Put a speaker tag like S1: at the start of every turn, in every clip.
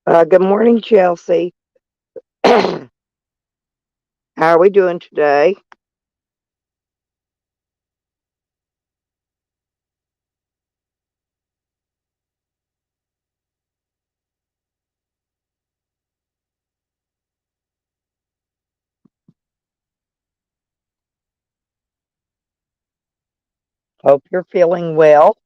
S1: Good morning, Chelsea. How are we doing today? Hope you're feeling well.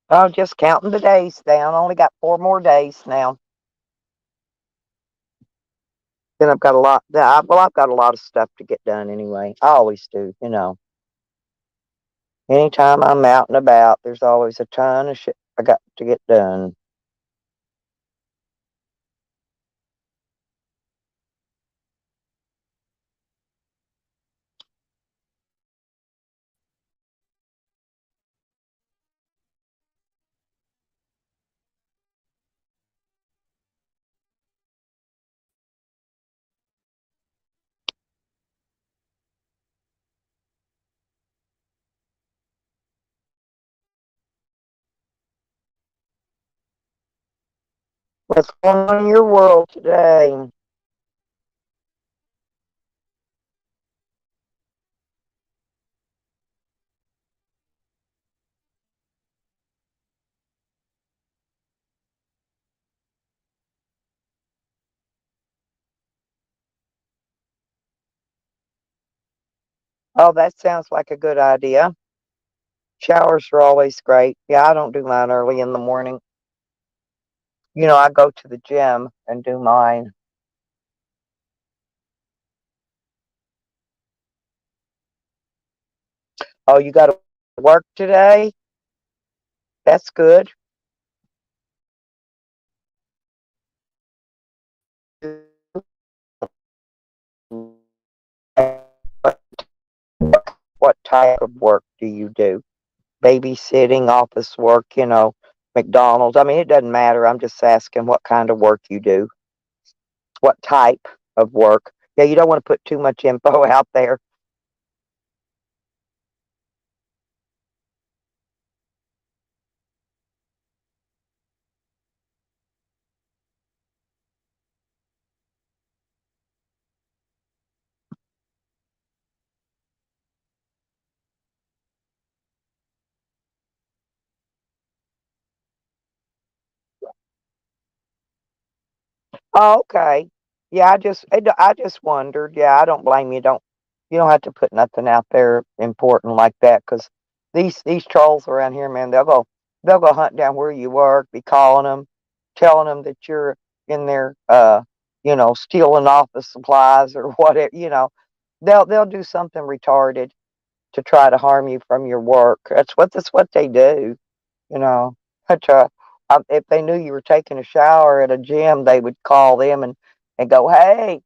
S1: Oh, just counting the days down. Only got 4 more days now. Then I've got a lot. Well, I've got a lot of stuff to get done anyway. I always do. Anytime I'm out and about, there's always a ton of shit I got to get done. What's going on in your world today? Oh, that sounds like a good idea. Showers are always great. Yeah, I don't do mine early in the morning. I go to the gym and do mine. Oh, you got to work today? That's good. What, what type of work do you do? Babysitting, office work, McDonald's. I mean, it doesn't matter. I'm just asking what kind of work you do. What type of work? Yeah, you don't want to put too much info out there. Oh, okay. Yeah, I just wondered. Yeah, I don't blame you. You don't have to put nothing out there important like that because these trolls around here, man, they'll go hunt down where you work, be calling them, telling them that you're in there, stealing office supplies or whatever. They'll do something retarded to try to harm you from your work. That's what they do. You know, but, if they knew you were taking a shower at a gym, they would call them and go, "Hey,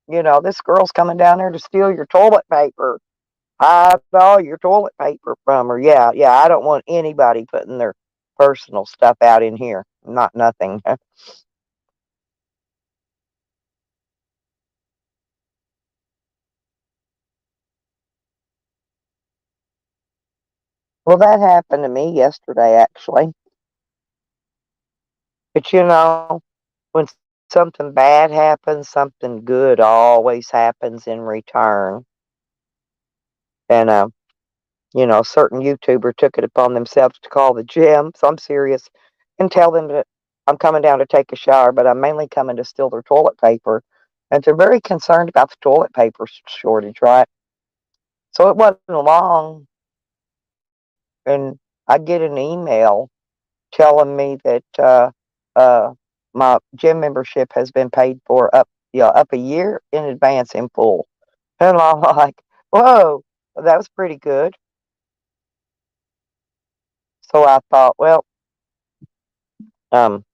S1: this girl's coming down there to steal your toilet paper. I saw your toilet paper from her." Yeah, yeah. I don't want anybody putting their personal stuff out in here. Not nothing. Well, that happened to me yesterday, actually. But when something bad happens, something good always happens in return. And a certain YouTuber took it upon themselves to call the gym, so I'm serious, and tell them that I'm coming down to take a shower, but I'm mainly coming to steal their toilet paper. And they're very concerned about the toilet paper shortage, right? So it wasn't long, and I get an email telling me that uh, my gym membership has been paid for up a year in advance in full. And I'm like, whoa, that was pretty good. So I thought, well, um,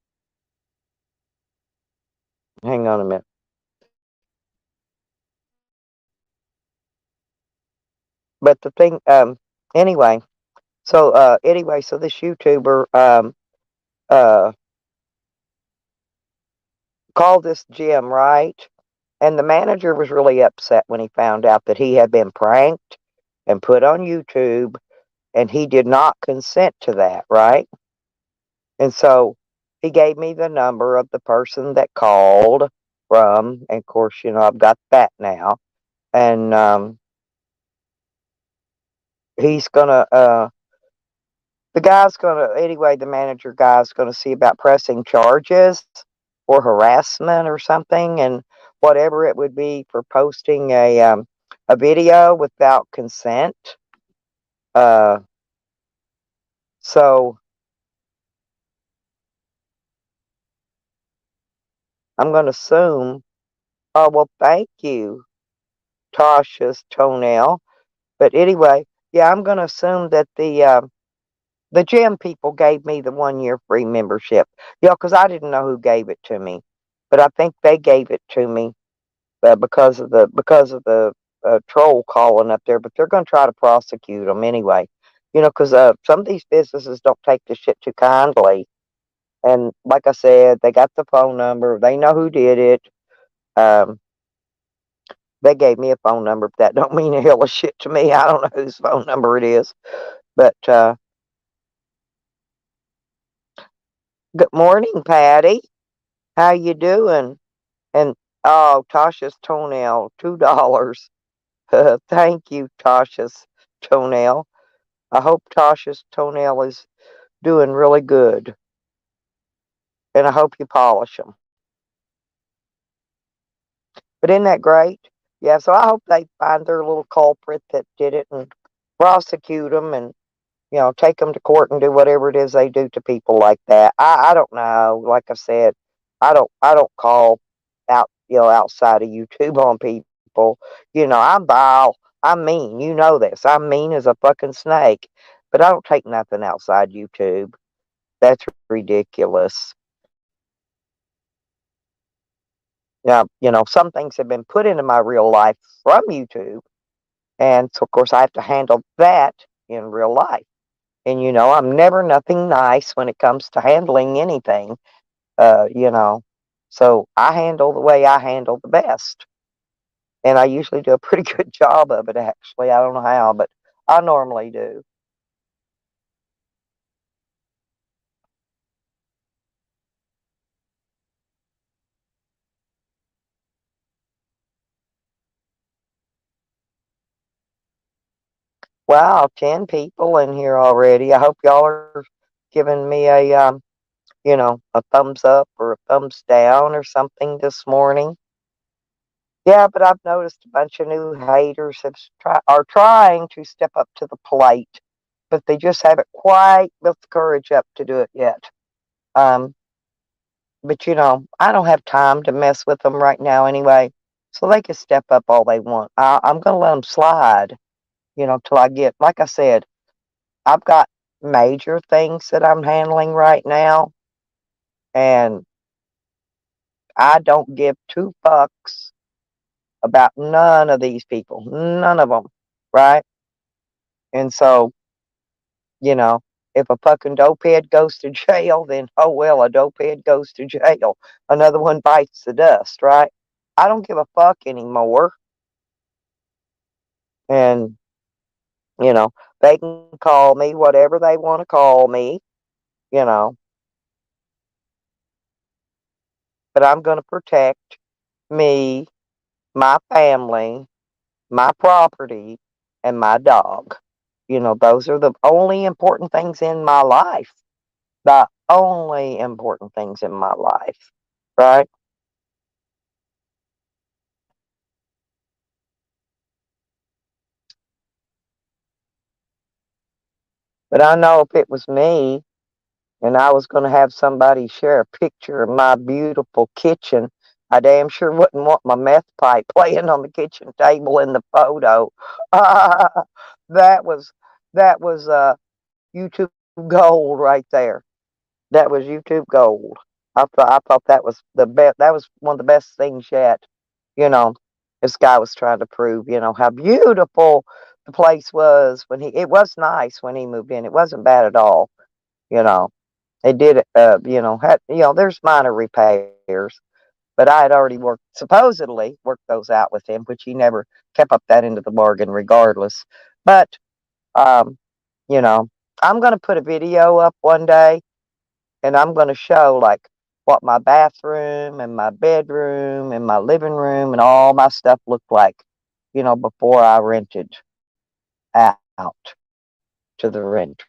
S1: hang on a minute. But the thing, anyway, so this YouTuber uh called this gym, right? And the manager was really upset when he found out that he had been pranked and put on YouTube, and he did not consent to that, right? And so he gave me the number of the person that called from, and of course, I've got that now. And he's gonna the guy's gonna anyway, the manager guy's gonna see about pressing charges for harassment or something, and whatever it would be for posting a video without consent. Uh so I'm gonna assume, oh well, thank you, Tasha's toenail. But anyway, yeah, I'm gonna assume that the gym people gave me the 1 year free membership. Because I didn't know who gave it to me, but I think they gave it to me because of the troll calling up there. But they're gonna try to prosecute them anyway. Because some of these businesses don't take this shit too kindly. And like I said, they got the phone number. They know who did it. Um, they gave me a phone number, but that don't mean a hell of shit to me. I don't know whose phone number it is. But good morning, Patty. How you doing? And oh, Tasha's toenail, $2. Thank you, Tasha's toenail. I hope Tasha's toenail is doing really good, and I hope you polish them. But isn't that great? Yeah. So I hope they find their little culprit that did it and prosecute them and take them to court and do whatever it is they do to people like that. I don't know. Like I said, I don't call outside of YouTube on people. I'm vile. I'm mean. You know this. I'm mean as a fucking snake. But I don't take nothing outside YouTube. That's ridiculous. Now, some things have been put into my real life from YouTube, and so of course I have to handle that in real life. And I'm never nothing nice when it comes to handling anything. Uh, you know, so I handle the way I handle the best, and I usually do a pretty good job of it. Actually, I don't know how, but I normally do. Wow, 10 people in here already. I hope y'all are giving me a thumbs up or a thumbs down or something this morning. Yeah, but I've noticed a bunch of new haters are trying to step up to the plate, but they just haven't quite built the courage up to do it yet. Um, but I don't have time to mess with them right now anyway, so they can step up all they want. I'm gonna let them slide, till I get. Like I said, I've got major things that I'm handling right now, and I don't give two fucks about none of these people, none of them, right? And so, you know, if a fucking dopehead goes to jail, then oh well, a dopehead goes to jail. Another one bites the dust, right? I don't give a fuck anymore. And, you know, they can call me whatever they want to call me, you know. but I'm going to protect me, my family, my property, and my dog. Those are the only important things in my life. The only important things in my life, right? But I know if it was me and I was going to have somebody share a picture of my beautiful kitchen, I damn sure wouldn't want my meth pipe laying on the kitchen table in the photo. That was YouTube gold right there. That was YouTube gold. I thought that was the best. That was one of the best things yet. You know, this guy was trying to prove, how beautiful the place was when he. It was nice when he moved in. It wasn't bad at all. You know, they did. Had there's minor repairs, but I had already supposedly worked those out with him, which he never kept up that end of the bargain, regardless. But um, you know, I'm gonna put a video up one day and I'm going to show like what my bathroom and my bedroom and my living room and all my stuff looked like, before I rented out to the renter.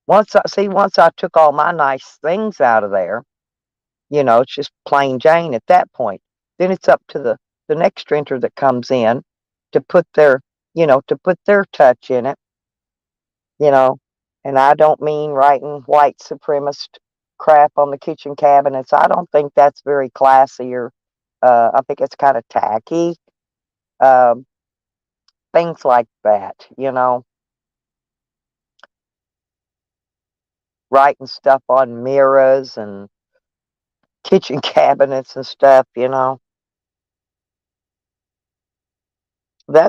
S1: Once I took all my nice things out of there, it's just plain Jane at that point. Then it's up to the next renter that comes in to put their touch in it, you know, and I don't mean writing white supremacist crap on the kitchen cabinets. I don't think that's very classy or I think it's kind of tacky. Um, things like that, writing stuff on mirrors and kitchen cabinets and stuff. That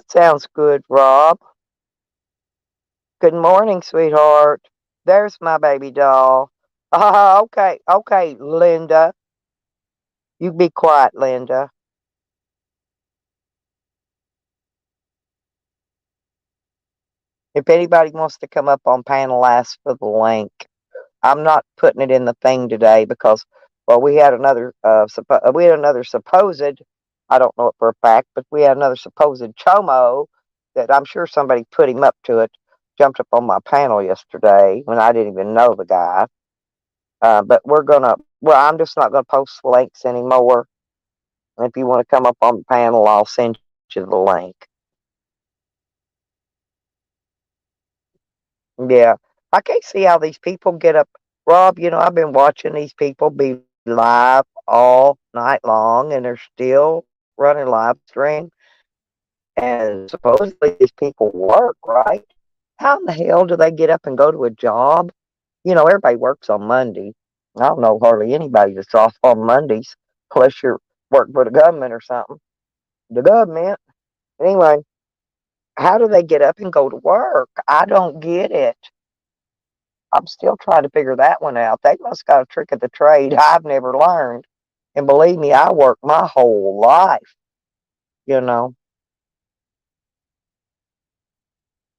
S1: sounds good, Rob. Good morning, sweetheart. There's my baby doll. Okay, okay, Linda. You be quiet, Linda. If anybody wants to come up on panel, ask for the link. I'm not putting it in the thing today because, well, we had another supposed. I don't know it for a fact, but we had another supposed chomo that I'm sure somebody put him up to it. Jumped up on my panel yesterday when I didn't even know the guy. But I'm just not gonna post links anymore. And if you want to come up on the panel, I'll send you the link. Yeah. I can't see how these people get up. Rob, I've been watching these people be live all night long and they're still running live stream. And supposedly these people work, right? How in the hell do they get up and go to a job? Everybody works on Monday. I don't know hardly anybody that's off on Mondays unless you're working for the government or something. The government. Anyway, how do they get up and go to work? I don't get it. I'm still trying to figure that one out. They must got a trick of the trade I've never learned. And believe me, I worked my whole life, you know.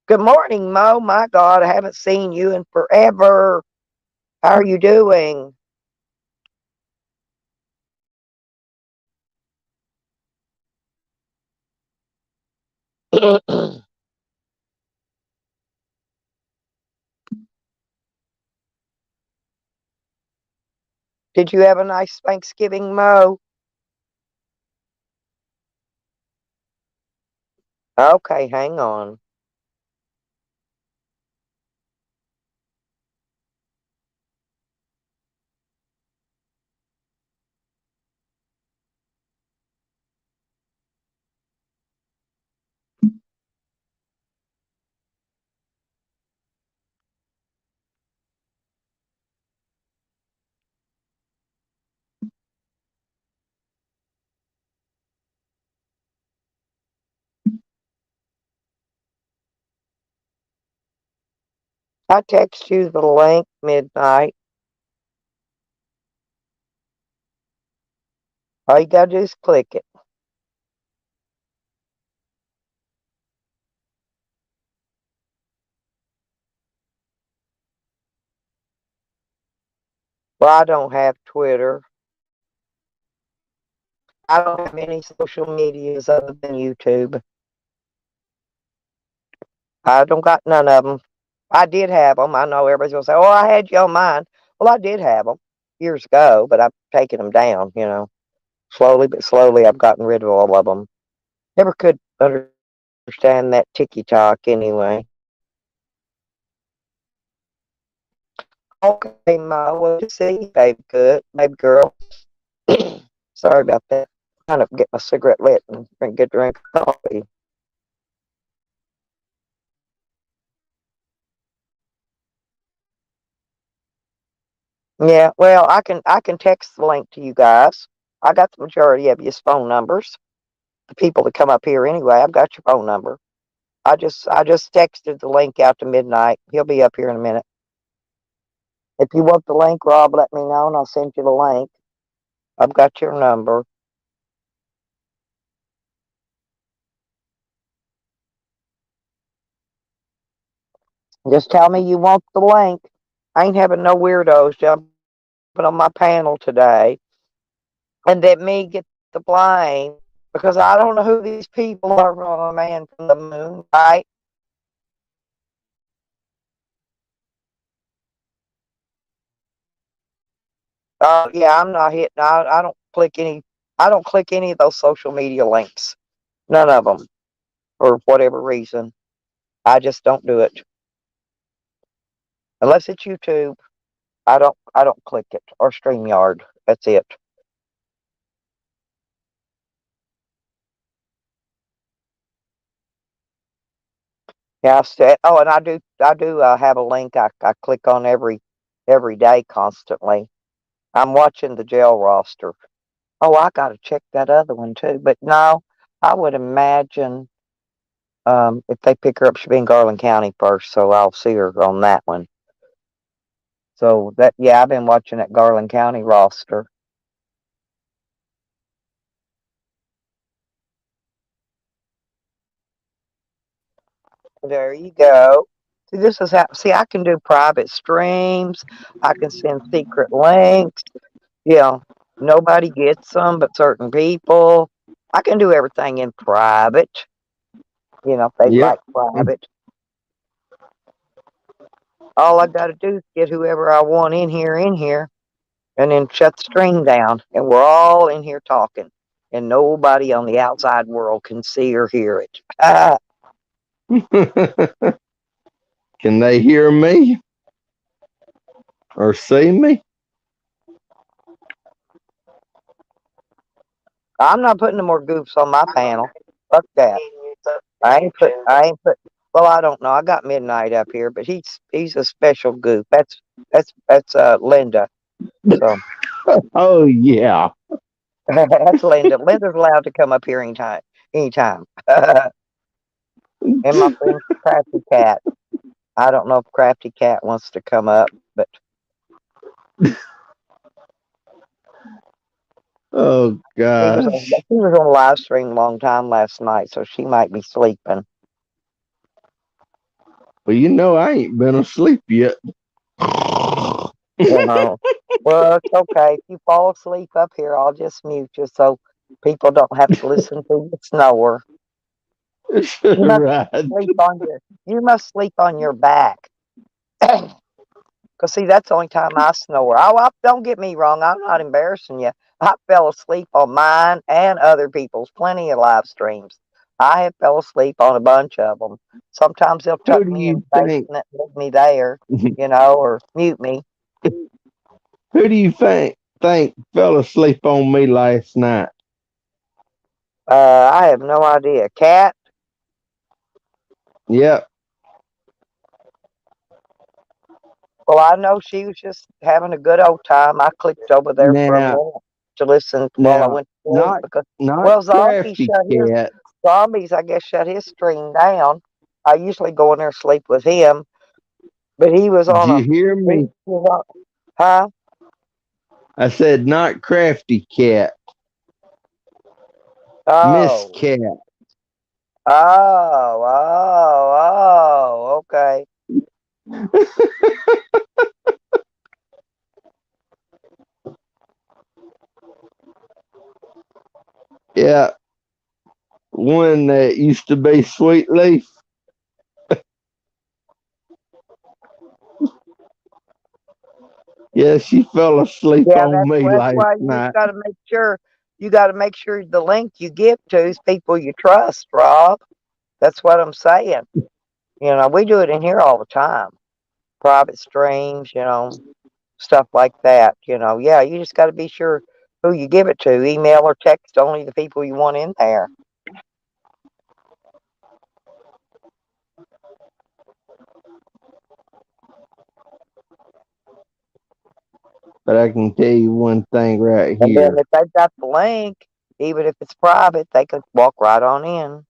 S1: Good morning, Mo. My God, I haven't seen you in forever. How are you doing? Did you have a nice Thanksgiving, Mo? Okay, hang on. I text you the link midnight. All you gotta do is click it. Well, I don't have Twitter. I don't have any social medias other than YouTube. I don't got none of them. I did have them. I know everybody's gonna say, "Oh, I had you on mine." Well, I did have them years ago, but I've taken them down. Slowly but slowly, I've gotten rid of all of them. Never could understand that TikTok anyway. Okay, Ma. Well, good to see you, babe girl. Sorry about that. Trying to get my cigarette lit and drink a good drink of coffee. Yeah, well, I can text the link to you guys. I got the majority of your phone numbers. The people that come up here anyway, I've got your phone number. I just texted the link out to Midnight. He'll be up here in a minute. If you want the link, Rob, let me know and I'll send you the link. I've got your number. Just tell me you want the link. I ain't having no weirdos jumping on my panel today and let me get the blame because I don't know who these people are from a man from the moon, right? Yeah, I'm not hitting. I don't click any of those social media links. None of them, for whatever reason. I just don't do it unless it's YouTube. I don't click it or StreamYard. That's it. Yeah. Oh, and I do have a link I click on every day constantly. I'm watching the jail roster. Oh, I got to check that other one too. But no, I would imagine if they pick her up, she'll be in Garland County first, so I'll see her on that one. So that yeah, I've been watching that Garland County roster. There you go. See, this is how. See, I can do private streams. I can send secret links. You know, nobody gets them but certain people. I can do everything in private. If they'd
S2: Yep.
S1: like private. All I got to do is get whoever I want in here, and then shut the stream down, and we're all in here talking, and nobody on the outside world can see or hear it.
S2: Can they hear me or see me?
S1: I'm not putting no more goofs on my panel. Fuck that. I ain't put. Well, I don't know. I got Midnight up here, but he's a special goof. That's Linda. So
S2: Oh, yeah.
S1: that's Linda. Linda's allowed to come up here anytime. Anytime. And my friend Crafty Cat. I don't know if Crafty Cat wants to come up, but
S2: Oh,
S1: she was on
S2: gosh.
S1: she was on live stream a long time last night, so she might be sleeping.
S2: Well, I ain't been asleep yet.
S1: You know. Well, it's okay. If you fall asleep up here, I'll just mute you so people don't have to listen to you snore. You must
S2: Right.
S1: sleep on your back. Cause see, that's the only time I snore. Don't get me wrong. I'm not embarrassing you. I fell asleep on mine and other people's plenty of live streams. I have fell asleep on a bunch of them. Sometimes they'll
S2: Who
S1: tuck
S2: do
S1: me in
S2: you
S1: the
S2: think?
S1: basement, leave me there, or mute me.
S2: Who do you think fell asleep on me last night?
S1: I have no idea. Cat.
S2: Yep.
S1: Well, I know she was just having a good old time. I clicked over there for a
S2: Now,
S1: minute to listen while I
S2: now,
S1: went to sleep
S2: not
S1: because,
S2: not
S1: well,
S2: crafty cat.
S1: I guess, shut his stream down. I usually go in there and sleep with him, but he was
S2: Did
S1: on
S2: you
S1: a,
S2: hear
S1: he
S2: me?
S1: was on, huh?
S2: I said not crafty cat, Miss
S1: Oh,
S2: Cat.
S1: okay.
S2: Yeah, one that used to be Sweet Leaf. Yeah, she fell asleep
S1: Yeah,
S2: on me
S1: that's
S2: last
S1: why you just
S2: night.
S1: got to make sure the link you give to is people you trust, Rob. That's what I'm saying. We do it in here all the time. Private streams, stuff like that. Yeah, you just got to be sure who you give it to. Email or text only the people you want in there.
S2: But I can tell you one thing right
S1: And then
S2: here.
S1: if they've got the link, even if it's private, they can walk right on in.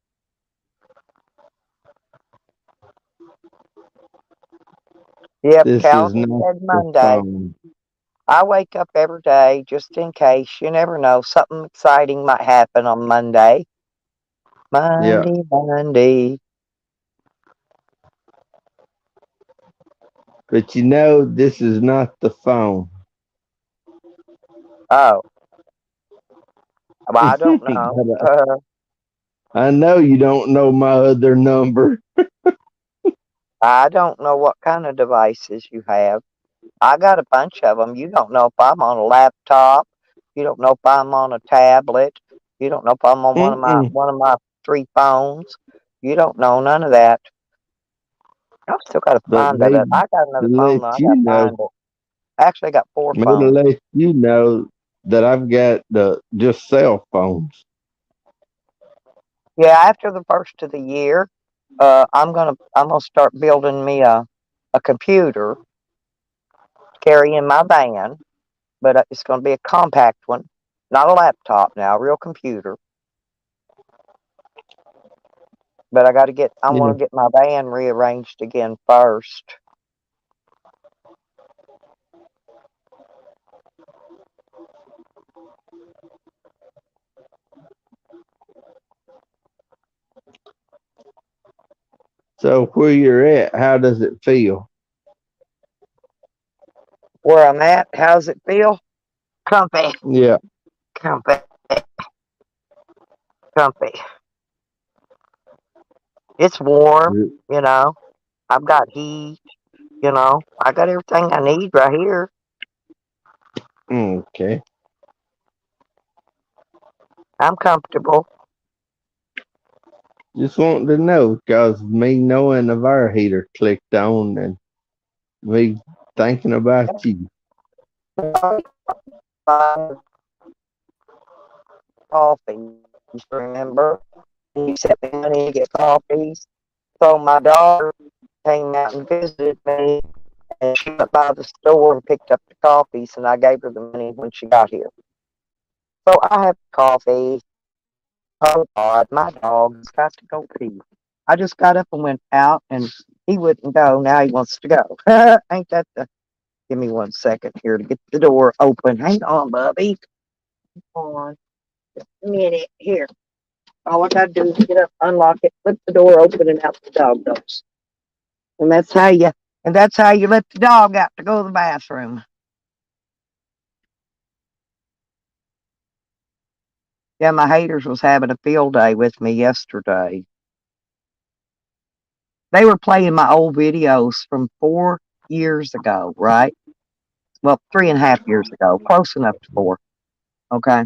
S1: Yep,
S2: This is
S1: calendar
S2: not
S1: said
S2: the
S1: Monday.
S2: phone.
S1: I wake up every day just in case. You never know. Something exciting might happen on Monday.
S2: Yeah,
S1: Monday, Monday.
S2: but this is not the phone.
S1: Oh, well, I don't know.
S2: I know you don't know my other number.
S1: I don't know what kind of devices you have. I got a bunch of them. You don't know if I'm on a laptop. You don't know if I'm on a tablet. You don't know if I'm on
S2: Mm-mm.
S1: one of my three phones. You don't know none of that. I still got to
S2: But
S1: find that.
S2: maybe
S1: I got
S2: to
S1: another phone
S2: let
S1: though. I got
S2: you
S1: to
S2: know,
S1: find it. Actually, I got four
S2: maybe to
S1: phones.
S2: let you know that I've got the just cell phones.
S1: Yeah, after the first of the year, I'm gonna start building me a computer to carry in my van, but it's gonna be a compact one, not a laptop now, a real computer. But I
S2: Yeah.
S1: want to get my van rearranged again first.
S2: So where you're at, how does it feel?
S1: Where I'm at, how's it feel? Comfy,
S2: Yeah.
S1: comfy, comfy. It's warm, you know. I've got heat, I got everything I need right here.
S2: Okay.
S1: I'm comfortable.
S2: Just wanting to know because me knowing of our heater clicked on and me thinking about you.
S1: Coffees, remember? You sent me money to get coffees. So my daughter came out and visited me, and she went by the store and picked up the coffees, and I gave her the money when she got here. So I have coffee. Oh God, my dog's got to go pee. I just got up and went out, and he wouldn't go. Now he wants to go. Ain't that the? Give me 1 second here to get the door open. Hang on, Bubby. Hold on, just a minute here. All I gotta do is get up, unlock it, flip the door open, and out the dog goes. And that's how you let the dog out to go to the bathroom. Yeah, my haters was having a field day with me yesterday. They were playing my old videos from 4 years ago, right? Well, 3.5 years ago, close enough to four. Okay.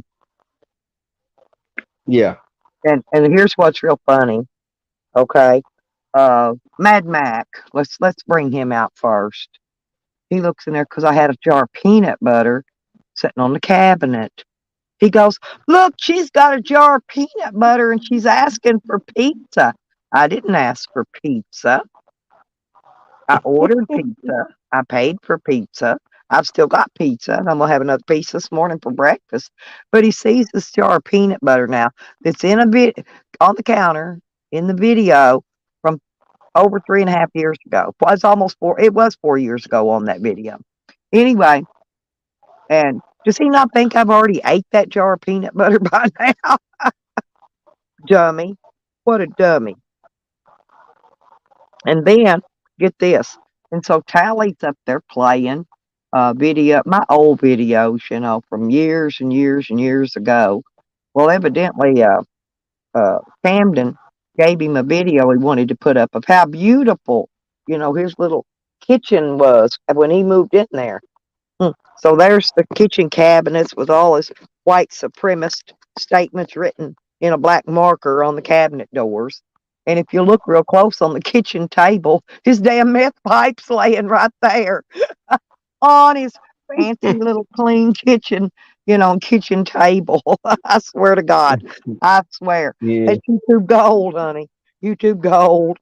S2: Yeah.
S1: And here's what's real funny. Okay. Mad Mac. Let's bring him out first. He looks in there because I had a jar of peanut butter sitting on the cabinet. He goes, "Look, she's got a jar of peanut butter and she's asking for pizza." I didn't ask for pizza. I ordered pizza. I paid for pizza. I've still got pizza, and I'm gonna have another piece this morning for breakfast. But he sees this jar of peanut butter now that's in a bit on the counter in the video from over 3.5 years ago. Well, it's almost four. It was 4 years ago on that video. Anyway, and does he not think I've already ate that jar of peanut butter by now? Dummy. What a dummy. And then get this. And so Tally's up there playing my old videos, from years and years and years ago. Well, evidently, Camden gave him a video he wanted to put up of how beautiful, his little kitchen was when he moved in there. So there's the kitchen cabinets with all his white supremacist statements written in a black marker on the cabinet doors. And if you look real close on the kitchen table, his damn meth pipe's laying right there on his fancy little clean kitchen table. I swear to God. I swear.
S2: Yeah,
S1: It's YouTube gold, honey. YouTube gold.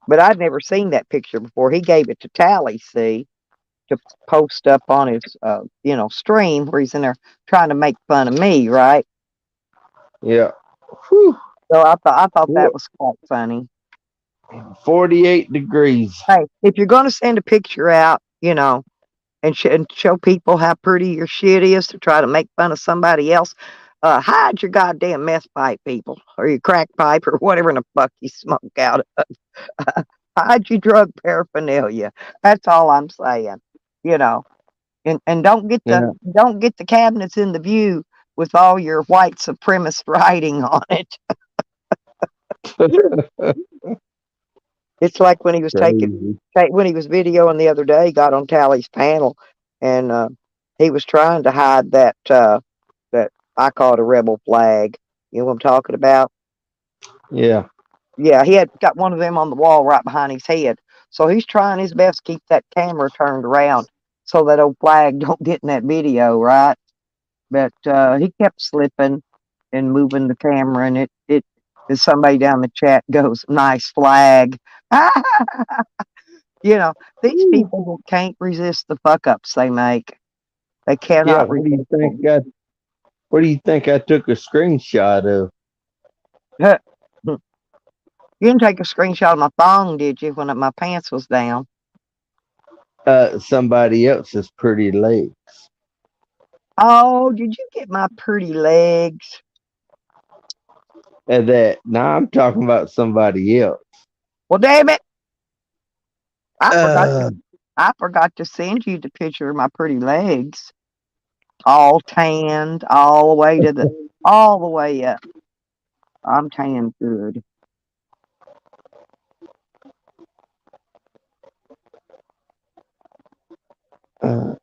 S1: But I'd never seen that picture before. He gave it to Tally, see, to post up on his, stream where he's in there trying to make fun of me, right?
S2: yeah. Whew.
S1: So I thought that
S2: What?
S1: was quite funny.
S2: 48 degrees.
S1: Hey, if you're going to send a picture out, and show people how pretty your shit is to try to make fun of somebody else, hide your goddamn meth pipe, people, or your crack pipe, or whatever in the fuck you smoke out of. Hide your drug paraphernalia. That's all I'm saying. You know, and
S2: Yeah.
S1: don't get the cabinets in the view with all your white supremacist writing on it. It's like when he was
S2: Crazy.
S1: when he was videoing the other day, got on Tally's panel, and he was trying to hide that I call it a rebel flag. You know what I'm talking about?
S2: Yeah.
S1: Yeah, he had got one of them on the wall right behind his head. So he's trying his best to keep that camera turned around so that old flag don't get in that video, right? But he kept slipping and moving the camera, and it and somebody down the chat goes, "Nice flag." You know, these
S2: Whew.
S1: people can't resist the fuck ups they make. They
S2: Yeah.
S1: cannot
S2: What do you
S1: resist
S2: think?
S1: them.
S2: What do you think I took a screenshot of?
S1: You didn't take a screenshot of my thong, did you, when my pants was down?
S2: Somebody else's pretty legs.
S1: Oh, did you get my pretty legs?
S2: And that now I'm talking about somebody else.
S1: Well, damn it. I forgot to
S2: Uh,
S1: I forgot to send you the picture of my pretty legs. All tanned, all the way up. I'm tanned good.
S2: uh,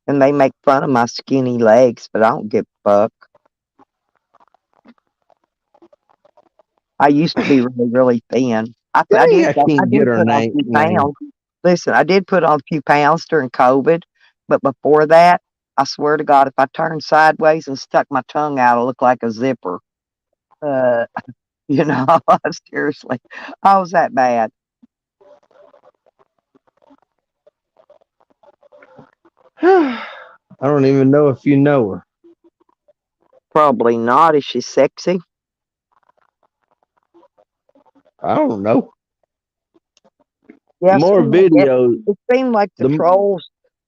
S1: And they make fun of my skinny legs, but I don't give a fuck. I used to be really, really thin.
S2: dang, I
S1: I
S2: can't get
S1: did
S2: her
S1: put on a few
S2: name.
S1: pounds. Listen, I did put on a few pounds during COVID, but before that, I swear to God, if I turned sideways and stuck my tongue out, it looked like a zipper. Uh, you know, seriously, I was that bad.
S2: I don't even know if you know her.
S1: Probably not. Is she sexy?
S2: I don't know.
S1: Yeah,
S2: More videos.
S1: it seemed like
S2: The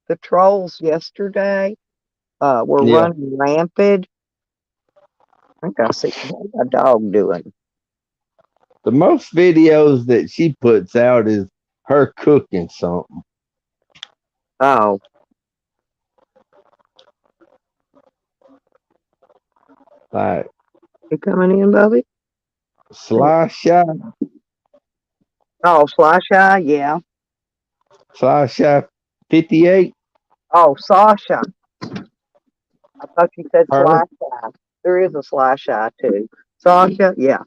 S1: the trolls yesterday, were
S2: yeah,
S1: running rampant. I think I see what's my dog doing.
S2: the most videos that she puts out is her cooking something
S1: Oh,
S2: like
S1: you coming in, Bubby?
S2: sly shot,
S1: Oh, Slash Eye, yeah.
S2: sly shot 58.
S1: Oh, Sasha. I thought you said
S2: Her
S1: Slash Eye. There is a Slash Eye too. Sasha, yeah.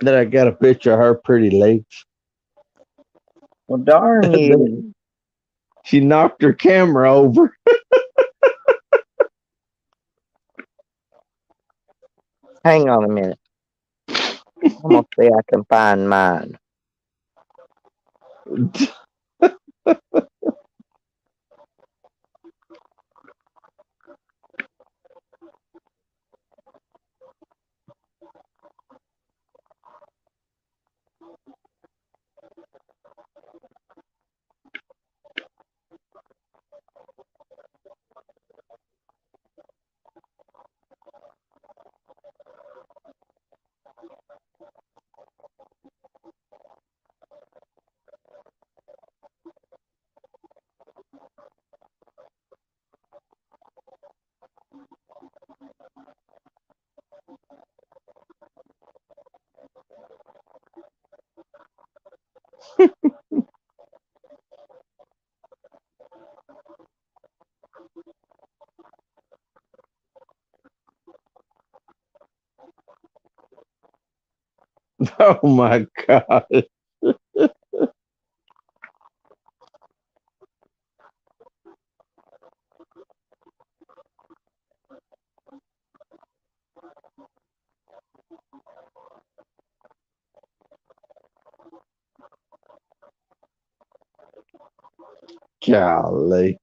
S2: that I got a picture of her pretty legs.
S1: Well, darn you.
S2: She knocked her camera over.
S1: Hang on a minute. I'm gonna see I can find mine.
S2: Oh my God. Golly.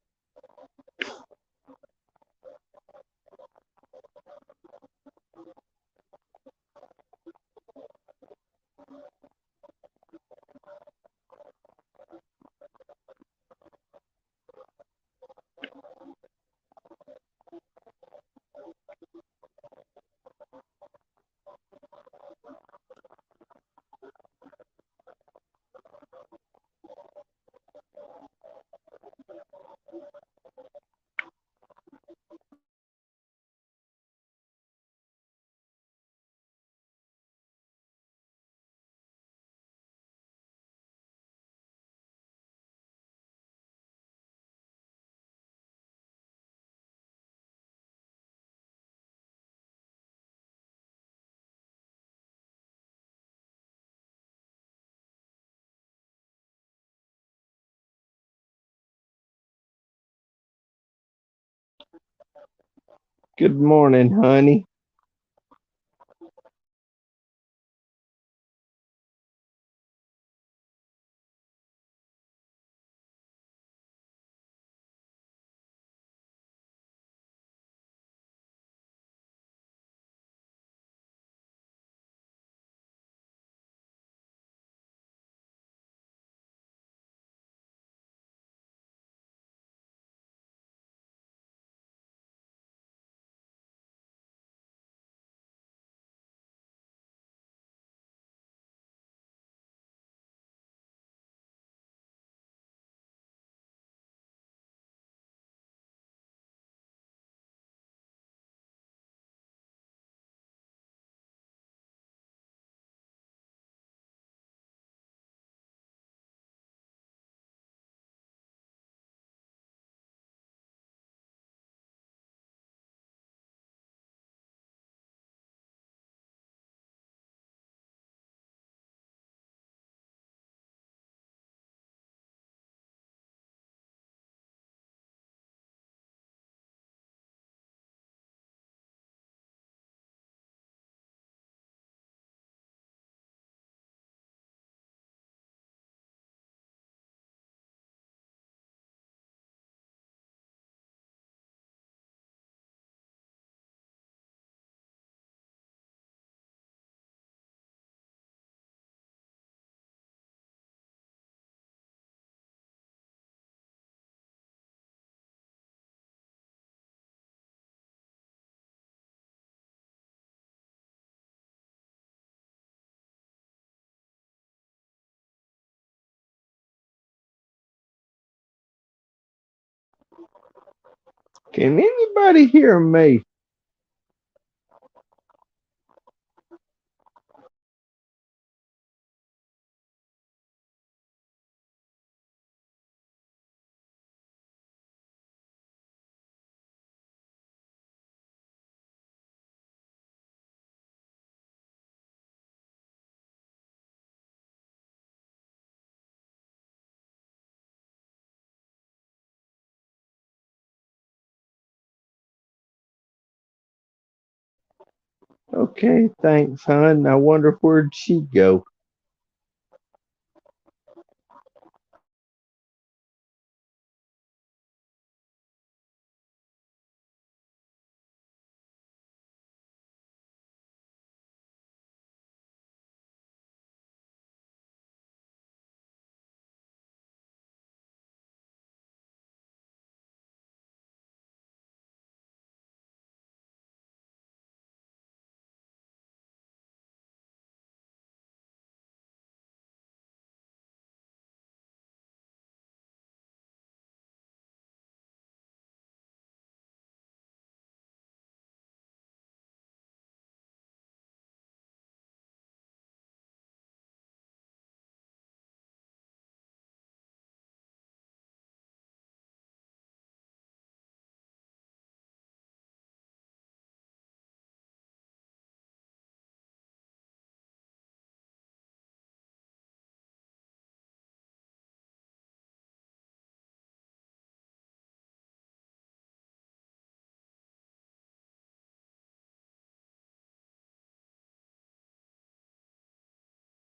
S2: Good morning, honey. Can anybody hear me? Okay, thanks, hon. I wonder where'd she go?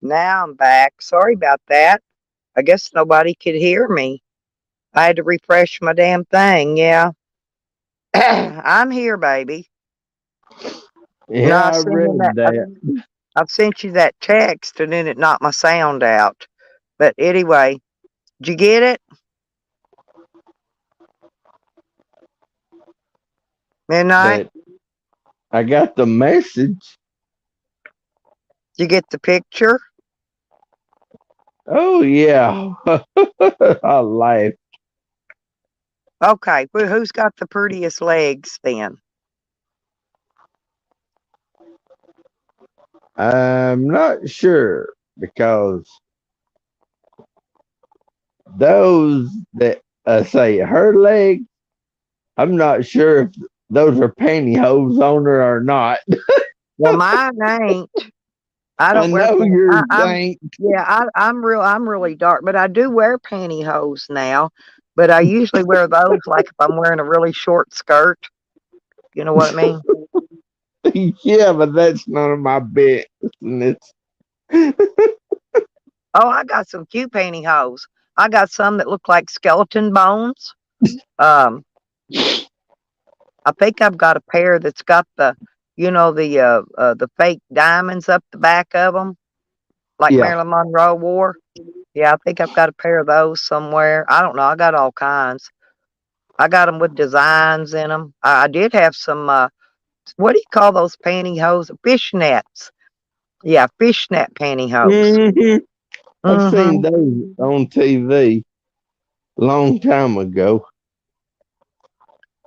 S1: Now I'm back. Sorry about that. I guess nobody could hear me. I had to refresh my damn thing. Yeah. I'm here, baby. No,
S2: Yeah, I read that.
S1: I've sent you that text and then it knocked my sound out. But anyway, did you get it? Midnight?
S2: That I got the message.
S1: Did you get the picture?
S2: Oh yeah. I laughed.
S1: Okay. Well, who's got the prettiest legs then?
S2: I'm not sure because those that say her leg, I'm not sure if those are pantyhose on her or not.
S1: Well, mine ain't. I
S2: I
S1: don't wear
S2: know yours
S1: I'm
S2: ain't.
S1: yeah, I'm really dark, but I do wear pantyhose now. But I usually wear those like if I'm wearing a really short skirt. You know what I mean?
S2: Yeah, but that's none of my business.
S1: Oh, I got some cute pantyhose. I got some that look like skeleton bones. Um, I think I've got a pair that's got the fake diamonds up the back of them, like
S2: Yeah.
S1: Marilyn Monroe wore. Yeah, I think I've got a pair of those somewhere. I don't know. I got all kinds. I got them with designs in them. I did have some. What do you call those pantyhose? Fishnets. Yeah, fishnet pantyhose.
S2: hmm I've seen
S1: Mm-hmm.
S2: those on TV long time ago.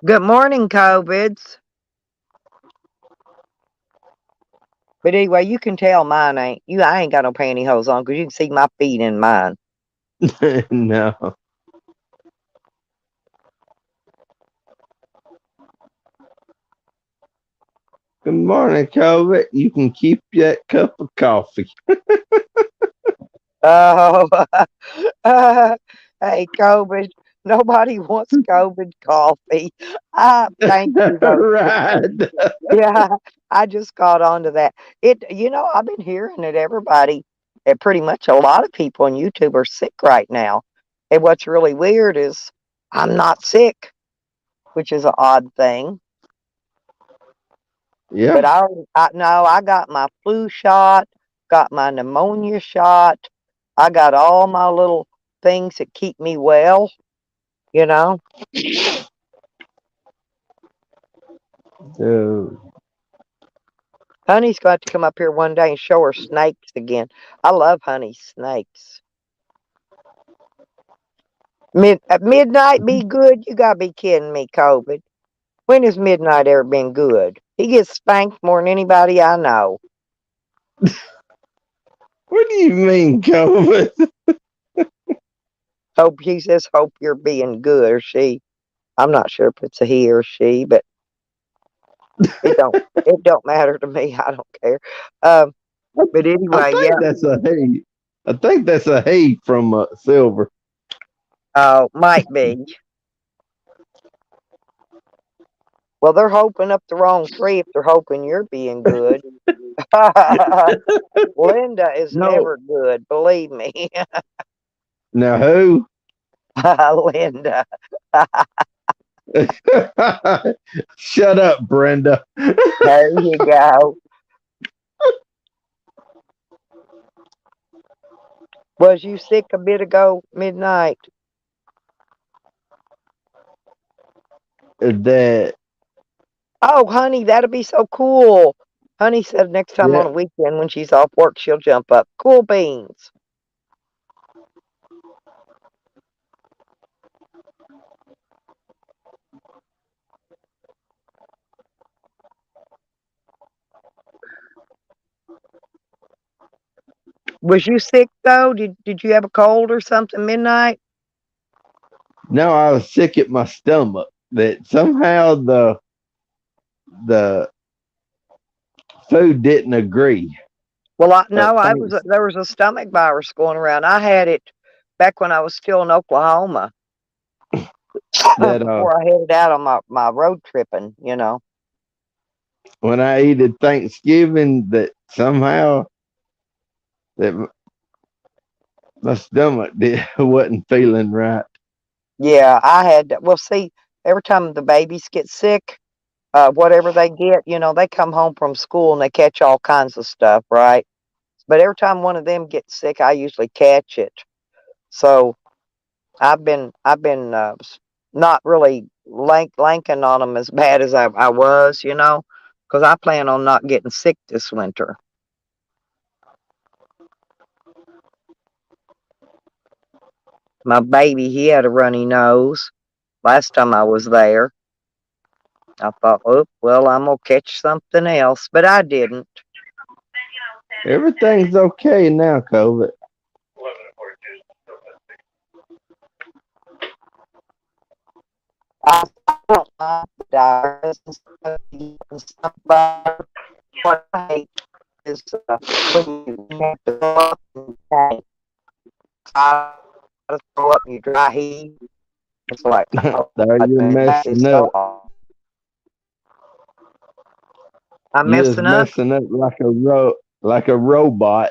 S1: Good morning, COVIDs. But anyway, you can tell mine ain't. I ain't got no pantyhose on because you can see my feet in mine.
S2: No. Good morning, COVID. You can keep that cup of coffee.
S1: Oh, hey, COVID. Nobody wants COVID coffee. Thank you, though.
S2: Right.
S1: Yeah, I just caught on to that. I've been hearing that pretty much a lot of people on YouTube are sick right now. And what's really weird is I'm not sick, which is an odd thing. But
S2: Yeah.
S1: I no, I got my flu shot, got my pneumonia shot. I got all my little things that keep me well, you know.
S2: So,
S1: Honey's got to come up here one day and show her snakes again. I love Honey's snakes. At midnight be good? You gotta be kidding me, COVID. When has midnight ever been good? He gets spanked more than anybody I know.
S2: what do you mean, COVID?
S1: He says, hope you're being good or she. I'm not sure if it's a he or she, but it don't matter to me. I don't care. Um, but
S2: I
S1: anyway,
S2: think
S1: yeah.
S2: that's a he. I think that's a he from Silver.
S1: Oh, might be. Well, they're hoping up the wrong tree if they're hoping you're being good. Linda is
S2: No.
S1: never good, believe me.
S2: Now who?
S1: Linda.
S2: Shut up, Brenda.
S1: There you go. Was you sick a bit ago, midnight?
S2: That
S1: Oh, honey, that'll be so cool. Honey said next time on
S2: yeah.
S1: a weekend when she's off work, she'll jump up. Cool beans. Was you sick though? Did you have a cold or something midnight?
S2: Now I was sick at my stomach. That somehow the food didn't agree.
S1: Well, no,
S2: Thanks
S1: there was a stomach virus going around. I had it back when I was still in Oklahoma
S2: that
S1: before I headed out on my road tripping.
S2: when I ate at Thanksgiving that somehow that my stomach wasn't feeling right.
S1: Yeah, well, see, every time the babies get sick, whatever they get, they come home from school and they catch all kinds of stuff, right? But every time one of them gets sick, I usually catch it. So I've been not really lanking on them as bad as I was, because I plan on not getting sick this winter. My baby, he had a runny nose last time I was there. I thought, oh, well, I'm gonna catch something else, but I didn't.
S2: Everything's okay now, COVID.
S1: I don't mind the diarrhea and stuff, and stuff, but what I hate is when you have to go up and try to throw up and you dry heave. It's like, oh,
S2: There
S1: God,
S2: you're
S1: man, that is
S2: messing
S1: so
S2: up.
S1: awful. I'm
S2: You're just
S1: messing up.
S2: messing up like a robot.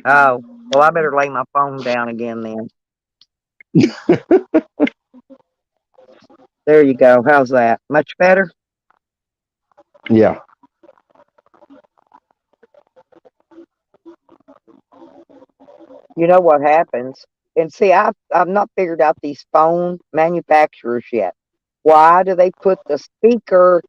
S1: Oh, well, I better lay my phone down again then. There you go. How's that? Much better?
S2: Yeah.
S1: You know what happens? And see, I've not figured out these phone manufacturers yet. Why do they put the speaker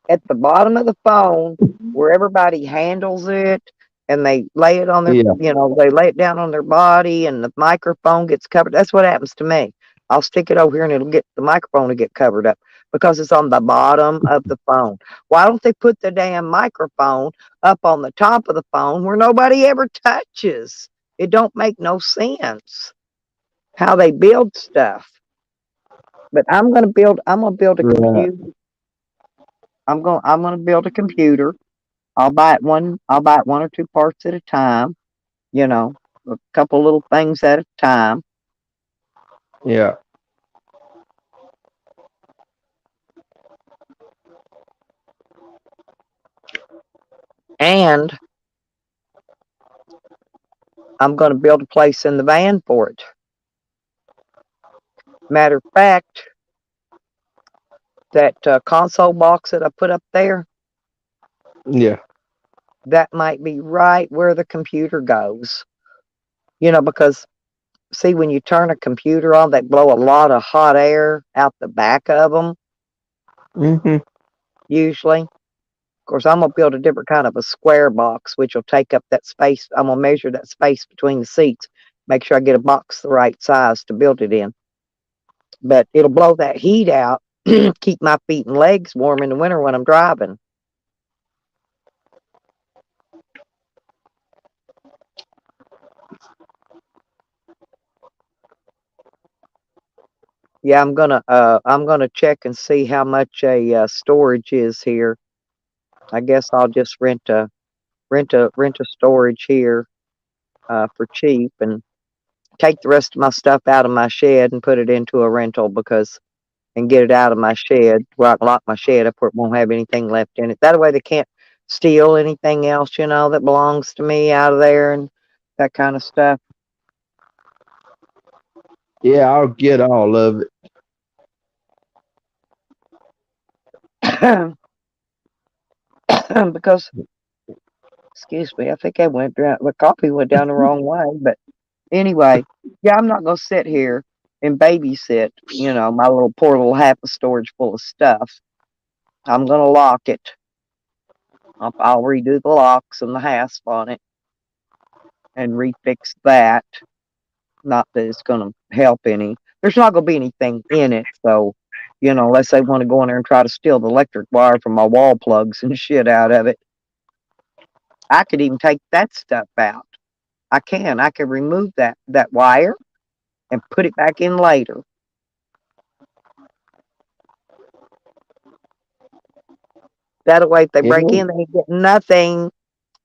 S1: at the bottom of the phone where everybody handles it and they lay it on their,
S2: Yeah.
S1: they lay it down on their body and the microphone gets covered? That's what happens to me. I'll stick it over here and it'll get the microphone to get covered up because it's on the bottom of the phone. Why don't they put the damn microphone up on the top of the phone where nobody ever touches? It don't make no sense how they build stuff. But I'm gonna build a
S2: Right.
S1: computer. I'm gonna build a computer. I'll buy it one or two parts at a time, you know, a couple little things at a time.
S2: Yeah.
S1: And I'm gonna build a place in the van for it. Matter of fact, that console box that I put up there,
S2: Yeah.
S1: that might be right where the computer goes. Because see, when you turn a computer on, they blow a lot of hot air out the back of them,
S2: Hmm.
S1: usually. Of course, I'm gonna build a different kind of a square box, which will take up that space. I'm gonna measure that space between the seats, make sure I get a box the right size to build it in. But it'll blow that heat out, keep my feet and legs warm in the winter when I'm driving. Yeah, I'm gonna check and see how much a storage is here. I guess I'll just rent a storage here for cheap and take the rest of my stuff out of my shed and put it into a rental because and get it out of my shed where I can lock my shed up where it won't have anything left in it. That way they can't steal anything else, that belongs to me out of there and that kind of stuff.
S2: Yeah, I'll get all of it.
S1: Because, excuse me, I think I went down, the coffee went down the wrong way. But anyway, yeah, I'm not going to sit here and babysit, my little poor little half a storage full of stuff. I'm going to lock it. I'll redo the locks and the hasp on it and refix that. Not that it's going to help any. There's not going to be anything in it. So, unless they want to go in there and try to steal the electric wire from my wall plugs and shit out of it, I could even take that stuff out. I can. I can remove that wire and put it back in later. That way, if they
S2: It
S1: break
S2: won't.
S1: in, they get nothing,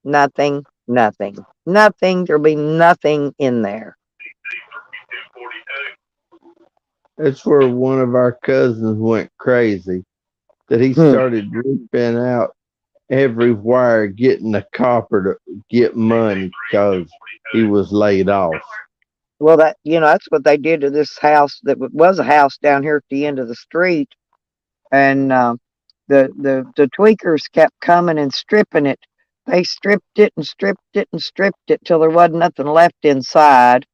S1: nothing, nothing, nothing. There'll be nothing in there.
S2: It's where one of our cousins went crazy. That he
S1: Hmm.
S2: started ripping out. everywhere getting the copper to get money because he was laid off.
S1: Well, that's what they did to this house that was a house down here at the end of the street, and the tweakers kept coming and stripping it. They stripped it and stripped it and stripped it till there wasn't nothing left inside.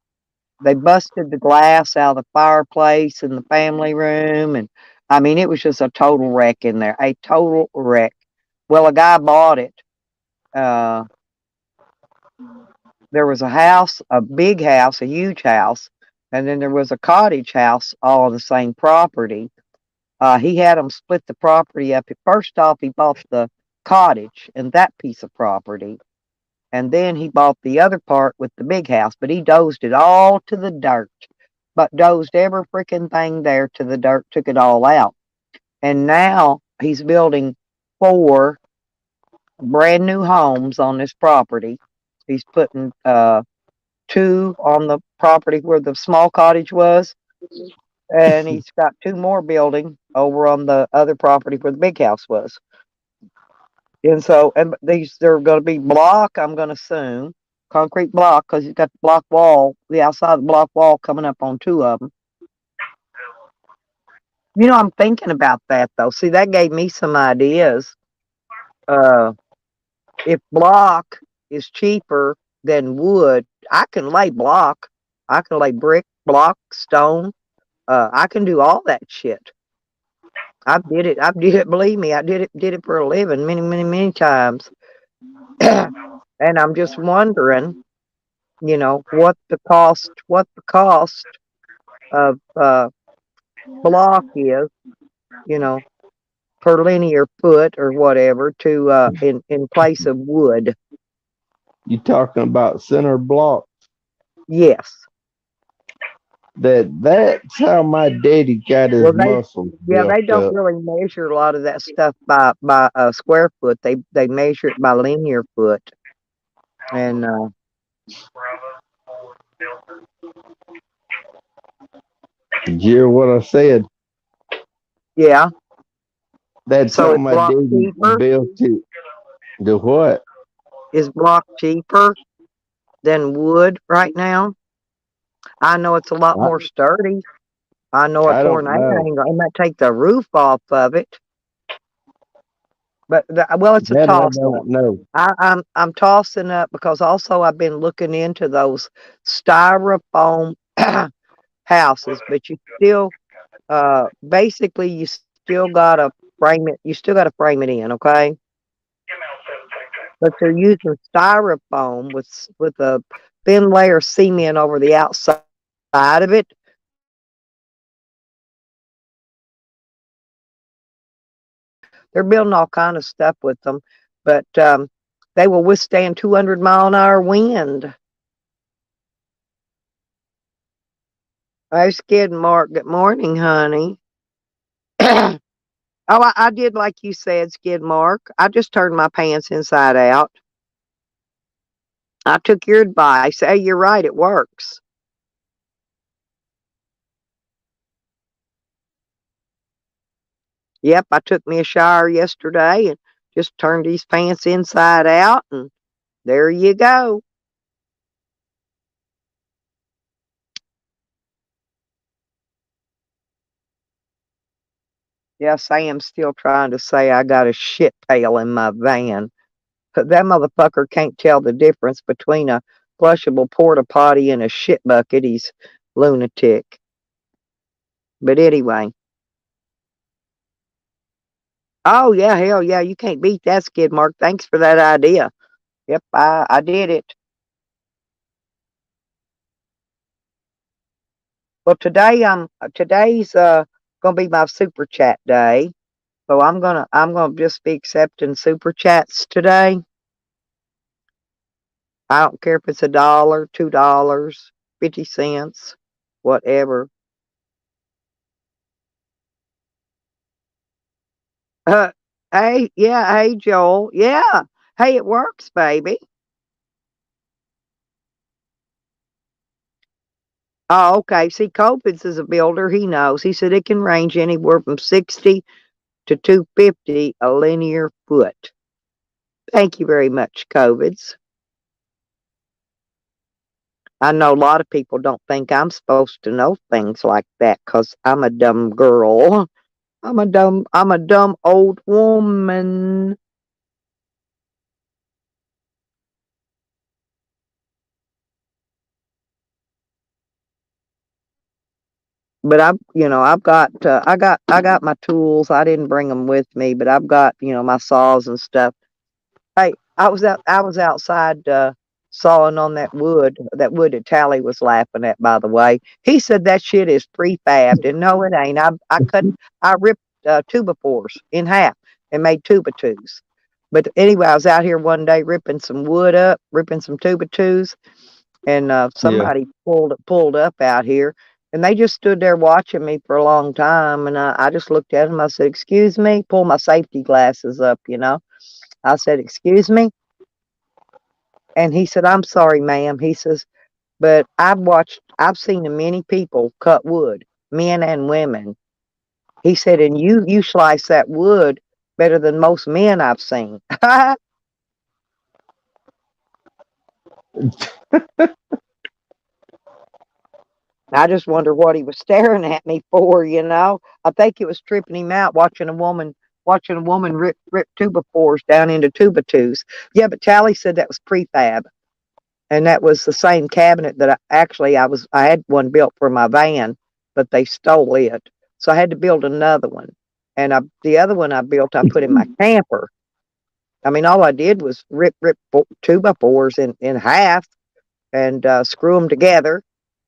S1: They busted the glass out of the fireplace in the family room, and I mean, it was just a total wreck in there, a total wreck. Well, a guy bought it. Uh, there was a house, a big house, a huge house, and then there was a cottage house all on the same property. He had them split the property up. First off, he bought the cottage and that piece of property, and then he bought the other part with the big house. But he dozed it all to the dirt, but dozed every freaking thing there to the dirt, took it all out. And now he's building four brand new homes on this property. He's putting two on the property where the small cottage was, and he's got two more building over on the other property where the big house was. And so, and they're going to be block, I'm going to assume, concrete block, because he's got the block wall, the outside of the block wall coming up on two of them. I'm thinking about that though. See, that gave me some ideas. Uh, if block is cheaper than wood, I can lay block. I can lay brick, block, stone. I can do all that shit. I did it. I did it. Believe me, I did it for a living many, many, many times. And I'm just wondering, what the cost of block is, you know, per linear foot or whatever to in place of wood.
S2: You talking about center block?
S1: Yes.
S2: That's how my daddy got his
S1: Well, they
S2: muscles
S1: yeah,
S2: built
S1: they don't
S2: up.
S1: really measure a lot of that stuff by square foot. They measure it by linear foot. And
S2: Did you hear what I said?
S1: yeah,
S2: That's
S1: so
S2: how
S1: is
S2: my
S1: block
S2: daddy
S1: cheaper?
S2: built it. The what?
S1: Is block cheaper than wood right now? I know it's a lot
S2: I,
S1: more sturdy. I know a
S2: I don't
S1: tornado
S2: know.
S1: ain't gonna, it might take the roof off of it, but well, it's a
S2: That I
S1: toss up.
S2: don't know.
S1: I'm tossing up because also I've been looking into those styrofoam houses, but you still basically you still gotta frame it. You still gotta frame it in, okay? But they're using styrofoam with a thin layer of cement over the outside of it. They're building all kind of stuff with them, but they will withstand 200-mile-an-hour wind. Hey, Skid Mark. Good morning, honey. Oh, I did like you said, Skid Mark. I just turned my pants inside out. I took your advice. Hey, you're right. It works. Yep, I took me a shower yesterday and just turned these pants inside out, and there you go. Yeah, Sam's still trying to say I got a shit pail in my van. But that motherfucker can't tell the difference between a flushable porta potty and a shit bucket. He's lunatic. But anyway. Oh yeah, hell yeah, you can't beat that, Skid Mark. Thanks for that idea. Yep, I did it. Well, today's gonna be my super chat day. So I'm gonna just be accepting super chats today. I don't care if it's $1, $2, 50 cents, whatever. Uh, hey, yeah, hey Joel, yeah, hey, it works, baby. Oh, okay. See, Copens is a builder. He knows. He said it can range anywhere from 60 to 250 a linear foot. Thank you very much, COVIDs. I know a lot of people don't think I'm supposed to know things like that because I'm a dumb girl. I'm a dumb old woman. But I got my tools. I didn't bring them with me, but I've got, my saws and stuff. Hey, I was outside, sawing on that wood that Tally was laughing at, by the way. He said that shit is prefabbed, and no, it ain't. I ripped, 2x4s in half and made 2x2s. But anyway, I was out here one day ripping some wood up, ripping some 2x2s, and,
S2: Yeah.
S1: somebody pulled up out here, and they just stood there watching me for a long time, and I just looked at them. I said, "Excuse me," pull my safety glasses up, you know. I said, "Excuse me?" And he said, "I'm sorry, ma'am." He says, "But I've seen many people cut wood, men and women." He said, "And you slice that wood better than most men I've seen." I just wonder what he was staring at me for, you know. I think it was tripping him out watching a woman rip tuba fours down into tuba twos. Yeah, but Tally said that was prefab. And that was the same cabinet that I had one built for my van, but they stole it. So I had to build another one. And the other one I built, I put in my camper. I mean, all I did was rip 2x4s in half and, screw them together.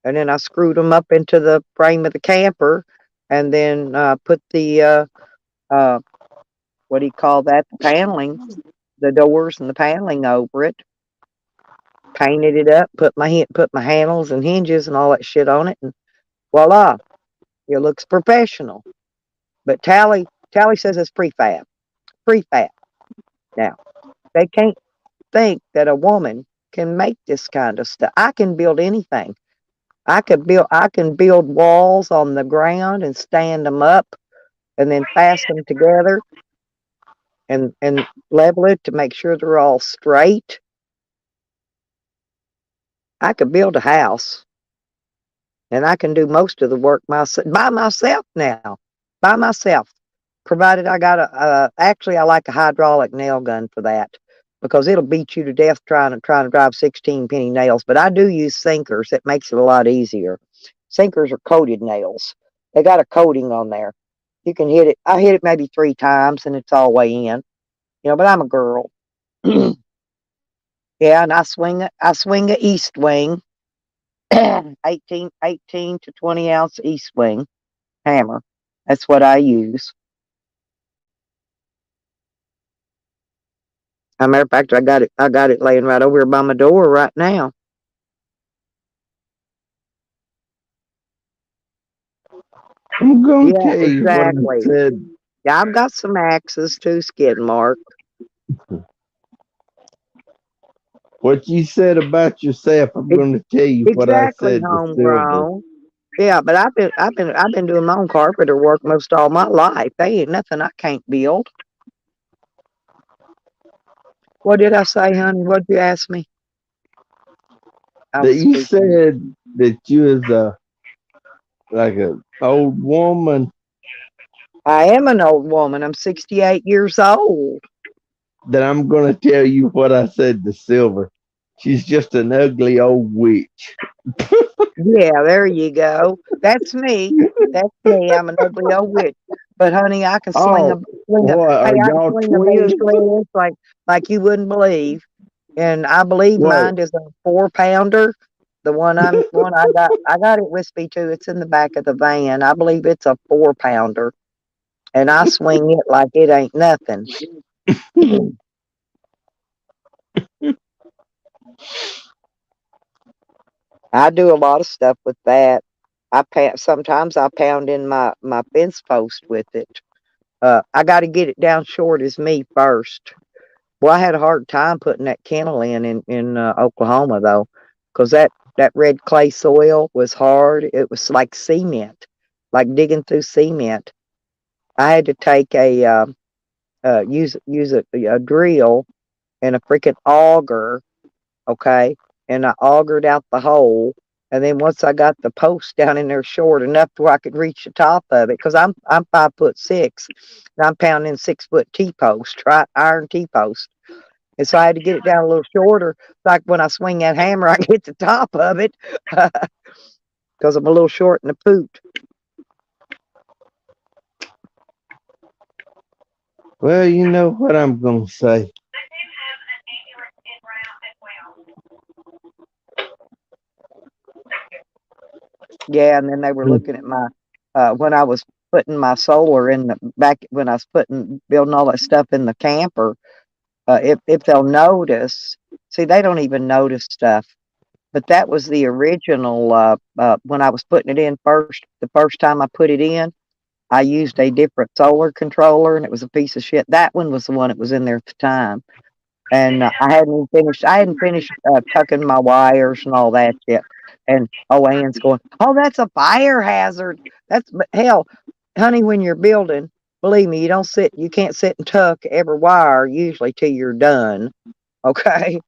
S1: And then I screwed them up into the frame of the camper, and then, put uh, what do you call that? The paneling, the doors and the paneling over it, painted it up, put my handles and hinges and all that shit on it, and voila, it looks professional. But Tally says it's prefab. Now they can't think that a woman can make this kind of stuff. I can build anything. I can build walls on the ground and stand them up, and then fasten them together and level it to make sure they're all straight. I could build a house, and I can do most of the work by myself now, by myself. Provided I got actually, I like a hydraulic nail gun for that because it'll beat you to death trying to drive 16 penny nails. But I do use sinkers. It makes it a lot easier. Sinkers are coated nails. They got a coating on there. You can hit it. I hit it maybe 3 times and it's all way in. But I'm a girl. Yeah, and I swing a east wing, 18 to 20 ounce east wing hammer. That's what I use. As a matter of fact, I got it laying right over here by my door right now.
S2: I'm gonna
S1: Yeah,
S2: tell you what I
S1: exactly.
S2: said.
S1: Yeah, I've got some axes too, skid mark.
S2: What you said about yourself, I'm
S1: Ex-
S2: gonna tell you what I
S1: exactly,
S2: said to Silver.
S1: homegrown. Yeah, but I've been doing my own carpenter work most all my life. They ain't nothing I can't build. What did I say, honey? What did you ask me? I
S2: That
S1: was
S2: you
S1: speaking.
S2: said that you was like a old woman.
S1: I am an old woman. I'm 68 years old.
S2: That I'm gonna tell you what I said to Silver. She's just an ugly old witch.
S1: Yeah, there you go. That's me. That's me. I'm an ugly old witch. But honey, I can swing a
S2: Oh,
S1: swing a
S2: what
S1: hey,
S2: are
S1: I can
S2: y'all
S1: swing a mean
S2: twins?
S1: twist like you wouldn't believe. And I believe
S2: What?
S1: mine is a 4 pounder. The one I got it with me too. It's in the back of the van. I believe it's a 4 pounder. And I swing it like it ain't nothing. I do a lot of stuff with that. Sometimes I pound in my fence post with it. I got to get it down short as me first. Well, I had a hard time putting that kennel in Oklahoma though, because that red clay soil was hard. It was like cement, like digging through cement. I had to take a use a drill and a freaking auger, okay? And I augered out the hole. And then once I got the post down in there short enough to where I could reach the top of it, because I'm 5'6", and I'm pounding 6 foot T post, right? Iron T post. And so I had to get it down a little shorter. Like when I swing that hammer, I get the top of it because I'm a little short in the poot.
S2: Well, you know what I'm gonna say.
S1: Yeah, and then they were
S2: Mm,
S1: looking at my when I was putting my solar in the back when I was putting building all that stuff in the camper. If they'll notice, see, they don't even notice stuff. But that was the original. When I was putting it in first, the first time I put it in, I used a different solar controller, and it was a piece of shit. That one was the one that was in there at the time, and I hadn't even finished. I hadn't finished tucking my wires and all that yet. And oh, Ann's going, "Oh, that's a fire hazard. That's but hell, honey. When you're building, believe me, you don't sit. You can't sit and tuck every wire usually till you're done. Okay."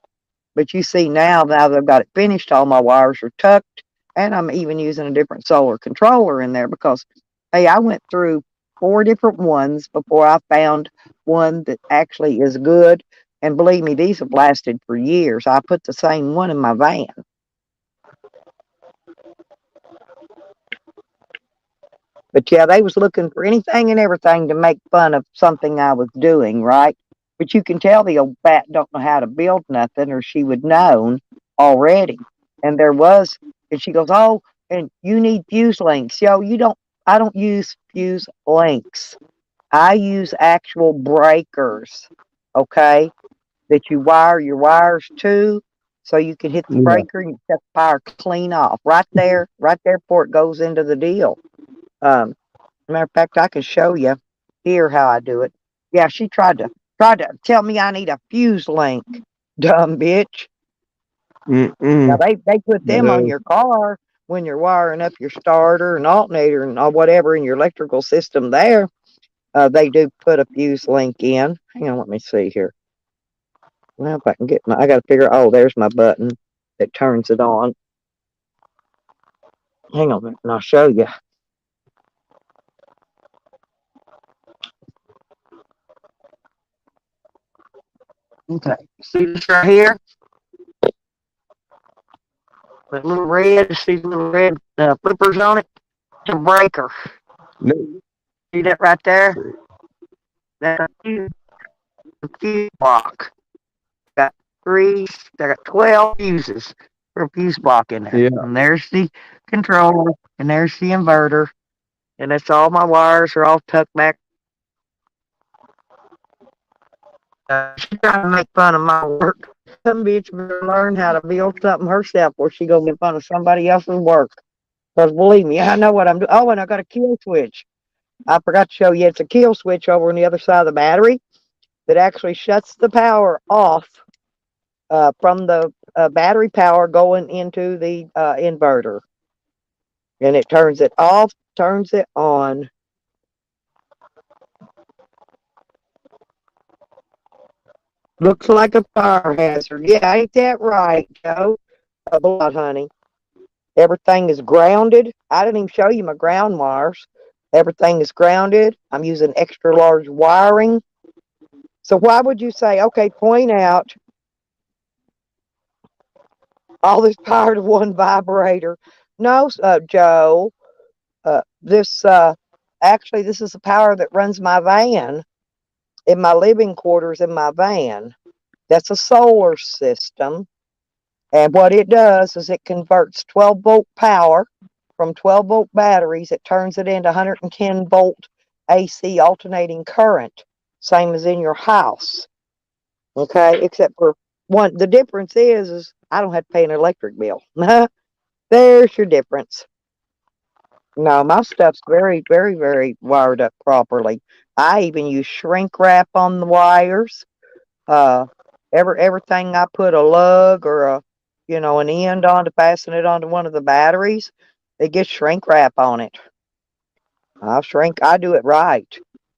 S1: But you see now that I've got it finished, all my wires are tucked, and I'm even using a different solar controller in there because, hey, I went through 4 different ones before I found one that actually is good. And believe me, these have lasted for years. I put the same one in my van. But yeah, they was looking for anything and everything to make fun of something I was doing, right? But you can tell the old bat don't know how to build nothing, or she would known already. And there was, and she goes, "Oh, and you need fuse links." Yo, you don't. I don't use fuse links. I use actual breakers. Okay, that you wire your wires to, so you can hit the
S2: yeah.
S1: breaker and you set the fire clean off right there before it goes into the deal. Matter of fact, I can show you here how I do it. Yeah, she tried to tell me I need a fuse link, dumb bitch. Now
S2: Mm-mm.
S1: they put them on
S2: No.
S1: your car when you're wiring up your starter and alternator and all whatever in your electrical system there. They do put a fuse link in. Hang on, let me see here. Well, if I can get my, I got to figure. Oh, there's my button that turns it on. Hang on a minute, and I'll show you. Okay, see this right here? That little red, see the little red flippers on it? It's a breaker.
S2: No.
S1: See that right there? That's a fuse block. Got three, I got 12 fuses for a fuse block in there.
S2: Yeah.
S1: And there's the controller, and there's the inverter, and that's all my wires are all tucked back. She trying to make fun of my work. Some bitch better learn how to build something herself, or she gonna make fun of somebody else's work. Because believe me, I know what I'm doing. Oh, and I got a kill switch. I forgot to show you. It's a kill switch over on the other side of the battery that actually shuts the power off from the battery power going into the inverter, and it turns it off, turns it on. Looks like a fire hazard. Yeah, ain't that right, Joe? Blood, honey. Everything is grounded. I didn't even show you my ground wires. Everything is grounded. I'm using extra large wiring. So why would you say, okay, point out all this power to one vibrator? No, Joe. This actually, this is the power that runs my van in my living quarters in my van. That's a solar system. And what it does is it converts 12-volt power from 12-volt batteries. It turns it into 110-volt AC alternating current, same as in your house. Okay, except for one. The difference is I don't have to pay an electric bill. There's your difference. No, my stuff's very, very, very wired up properly. I even use shrink wrap on the wires. Uh, everything I put a lug or an end on to fasten it onto one of the batteries, it gets shrink wrap on it. I do it right.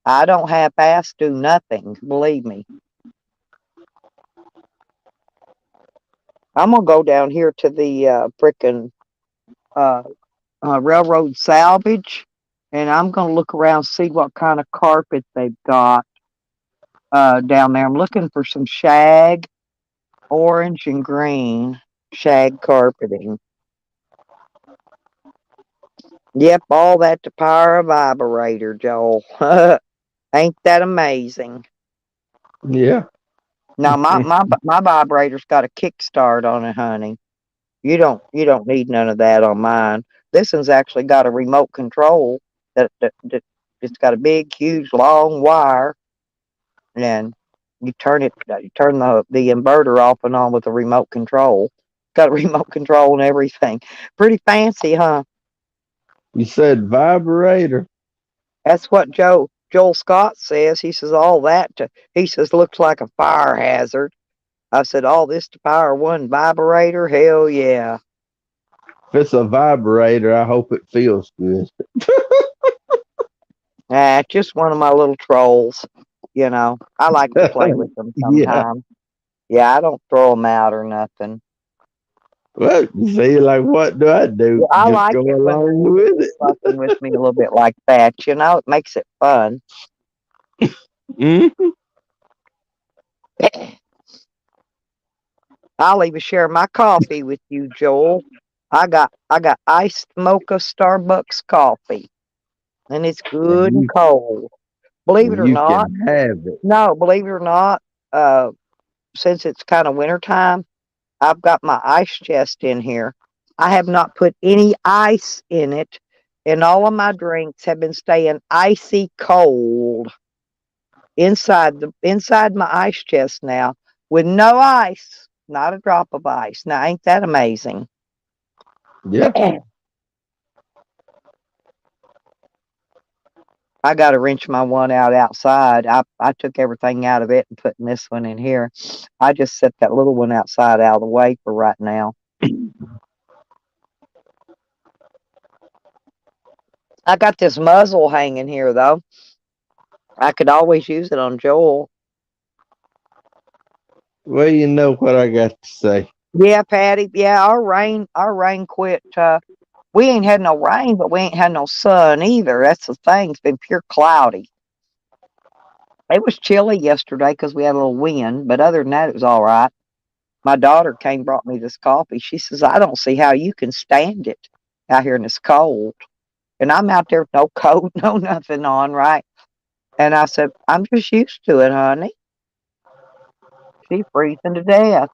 S1: I don't half-ass do nothing, believe me. I'm gonna go down here to the frickin' uh, railroad salvage, and I'm gonna look around see what kind of carpet they've got down there. I'm looking for some shag, orange and green shag carpeting. Yep, all that to power a vibrator, Joel. Ain't that amazing?
S2: Yeah.
S1: Now my vibrator's got a kickstart on it, honey. You don't need none of that on mine. This one's actually got a remote control that it's got a big, huge, long wire, and you turn the inverter off and on with a remote control. Got a remote control and everything. Pretty fancy, huh?
S2: You said vibrator.
S1: That's what Joel Scott says. He says all that he says looks like a fire hazard. I said all this to power one vibrator? Hell yeah.
S2: If it's a vibrator, I hope it feels good.
S1: Nah, just one of my little trolls. You know, I like to play with them
S2: Yeah.
S1: sometimes. Yeah, I don't throw them out or nothing.
S2: Well, see, like, what do I do?
S1: Yeah, I
S2: Just
S1: like
S2: go
S1: it when
S2: along
S1: they're
S2: with it.
S1: fucking with me a little bit like that. You know, it makes it fun.
S2: Mm.
S1: I'll even share my coffee with you, Joel. I got iced mocha Starbucks coffee, and it's
S2: And
S1: good and cold. Believe it or
S2: you
S1: not,
S2: can have it.
S1: no, believe it or not, uh, since it's kind of winter time, I've got my ice chest in here. I have not put any ice in it, and all of my drinks have been staying icy cold inside my ice chest now with no ice, not a drop of ice. Now, ain't that amazing?
S2: Yeah.
S1: I got to wrench my one out outside. I took everything out of it and putting this one in here. I just set that little one outside out of the way for right now. I got this muzzle hanging here though. I could always use it on Joel.
S2: Well, you know what I got to say.
S1: Yeah, Patty. Yeah, our rain quit. We ain't had no rain, but we ain't had no sun either. That's the thing. It's been pure cloudy. It was chilly yesterday because we had a little wind, but other than that, it was all right. My daughter came brought me this coffee. She says, "I don't see how you can stand it out here in this cold." And I'm out there with no coat, no nothing on, right? And I said, "I'm just used to it, honey." She freezing to death.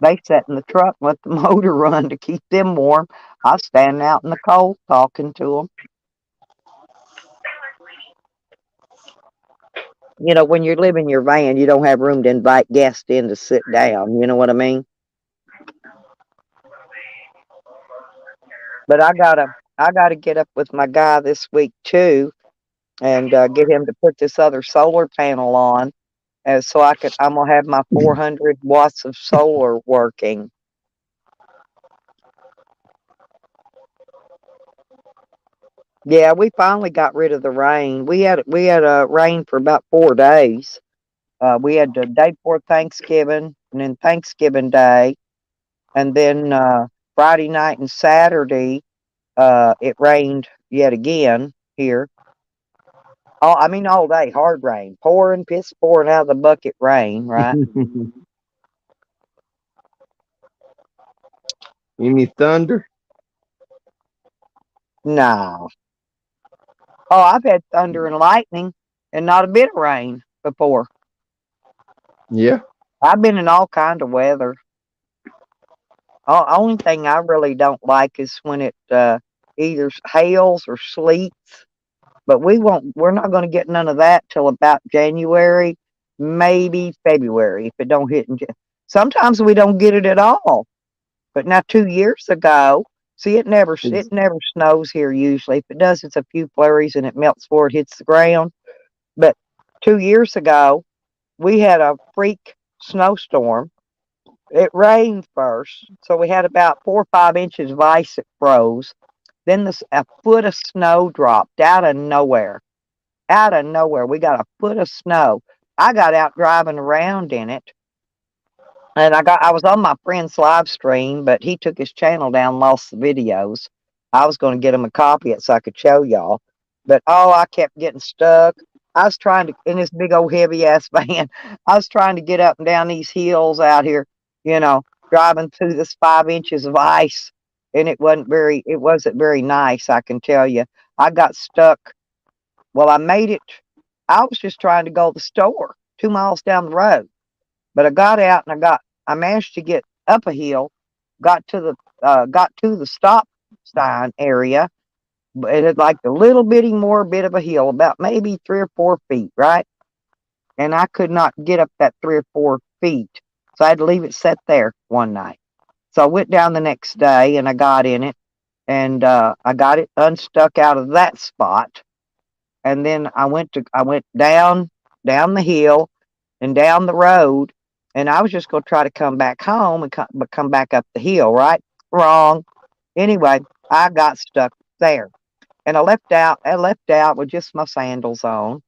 S1: They sat in the truck and let the motor run to keep them warm. I was standing out in the cold talking to them. You know, when you live in your van, you don't have room to invite guests in to sit down. You know what I mean? But I gotta get up with my guy this week too, and get him to put this other solar panel on, and so I'm gonna have my 400 watts of solar working. Yeah, we finally got rid of the rain. We had rain for about 4 days. We had the day before Thanksgiving, and then Thanksgiving Day, and then Friday night and Saturday. It rained yet again here. I mean, all day, hard rain, pouring, piss pouring out of the bucket rain, right?
S2: Any thunder?
S1: No. Oh, I've had thunder and lightning and not a bit of rain before.
S2: Yeah.
S1: I've been in all kind of weather. Only thing I really don't like is when it either hails or sleets. But we're not going to get none of that till about January, maybe February if it don't hit. Sometimes we don't get it at all. But now 2 years ago, see,
S2: It's,
S1: it never snows here usually. If it does, it's a few flurries and it melts before it hits the ground. But 2 years ago, we had a freak snowstorm. It rained first, so we had about 4 or 5 inches of ice that froze. Then a foot of snow dropped out of nowhere. Out of nowhere, we got a foot of snow. I got out driving around in it, and I was on my friend's live stream, but he took his channel down, lost the videos. I was going to get him a copy of it so I could show y'all, but oh, I kept getting stuck. I was trying to in this big old heavy ass van. I was trying to get up and down these hills out here, you know, driving through this 5 inches of ice, and it wasn't very nice. I can tell you, I got stuck. Well, I made it. I was just trying to go to the store 2 miles down the road, but I got out and I managed to get up a hill, got to the stop sign area. But it had like a little bitty more bit of a hill, about maybe 3 or 4 feet, right? And I could not get up that 3 or 4 feet. So I had to leave it set there one night. So I went down the next day and I got in it, and I got it unstuck out of that spot. And then I went down the hill and down the road, and I was just going to try to come back home and come back up the hill, right? Wrong. Anyway, I got stuck there, and I left out with just my sandals on.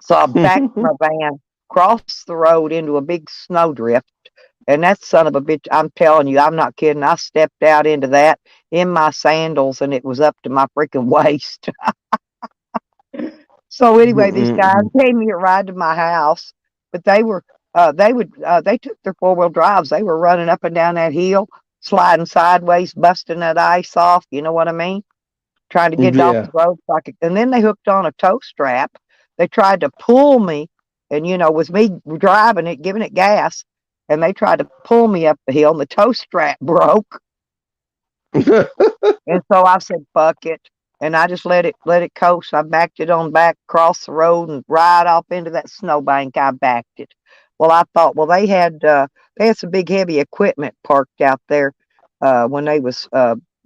S1: So I backed my van across the road into a big snowdrift, and that son of a bitch, I'm telling you, I'm not kidding. I stepped out into that in my sandals, and it was up to my freaking waist. So anyway, these guys gave me a ride to my house, but they took their 4 wheel drives. They were running up and down that hill, sliding sideways, busting that ice off. You know what I mean? Trying to get it off
S2: Yeah.
S1: the road. So and then they hooked on a tow strap. They tried to pull me, and with me driving it, giving it gas, and they tried to pull me up the hill, and the tow strap broke. And so I said, "Fuck it," and I just let it coast. I backed it on back across the road and right off into that snowbank. I backed it. Well, I thought, well, they had some big heavy equipment parked out there when they was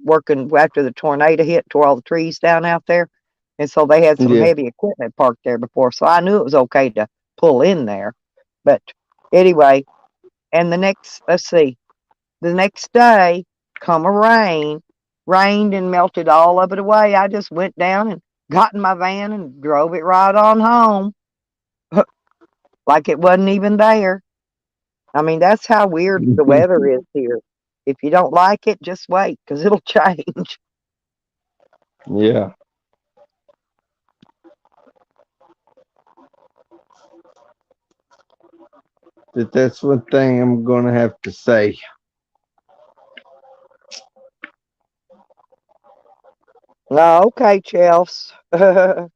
S1: working after the tornado hit, tore all the trees down out there, and so they had some
S2: Yeah.
S1: heavy equipment parked there before. So I knew it was okay to pull in there. But anyway, and let's see, the next day, come a rained and melted all of it away. I just went down and got in my van and drove it right on home like it wasn't even there. I mean, that's how weird the weather is here. If you don't like it, just wait because it'll change.
S2: Yeah. But that's one thing I'm gonna have to say.
S1: No, okay, Chels. But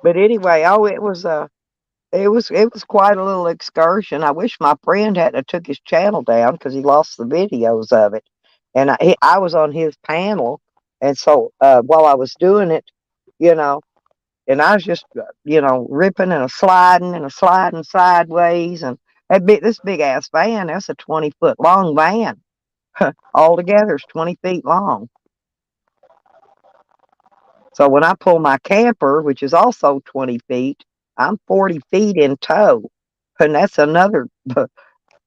S1: anyway, oh, it was quite a little excursion. I wish my friend hadn't have took his channel down because he lost the videos of it, and I was on his panel, and so while I was doing it, you know, and I was just ripping and a sliding sideways, and this big ass van, that's a 20 foot long van. Altogether, it's 20 feet long. So when I pull my camper, which is also 20 feet, I'm 40 feet in tow, and that's another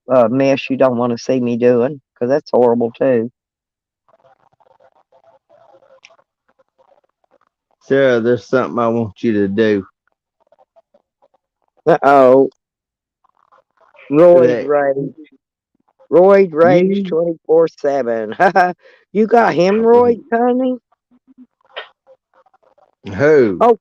S1: mess you don't want to see me doing because that's horrible too.
S2: Sarah, there's something I want you to do.
S1: Uh-oh, roid
S2: That
S1: rage, roid rage
S2: you
S1: 24/7. You got hemorrhoids, honey?
S2: who?
S1: Oh,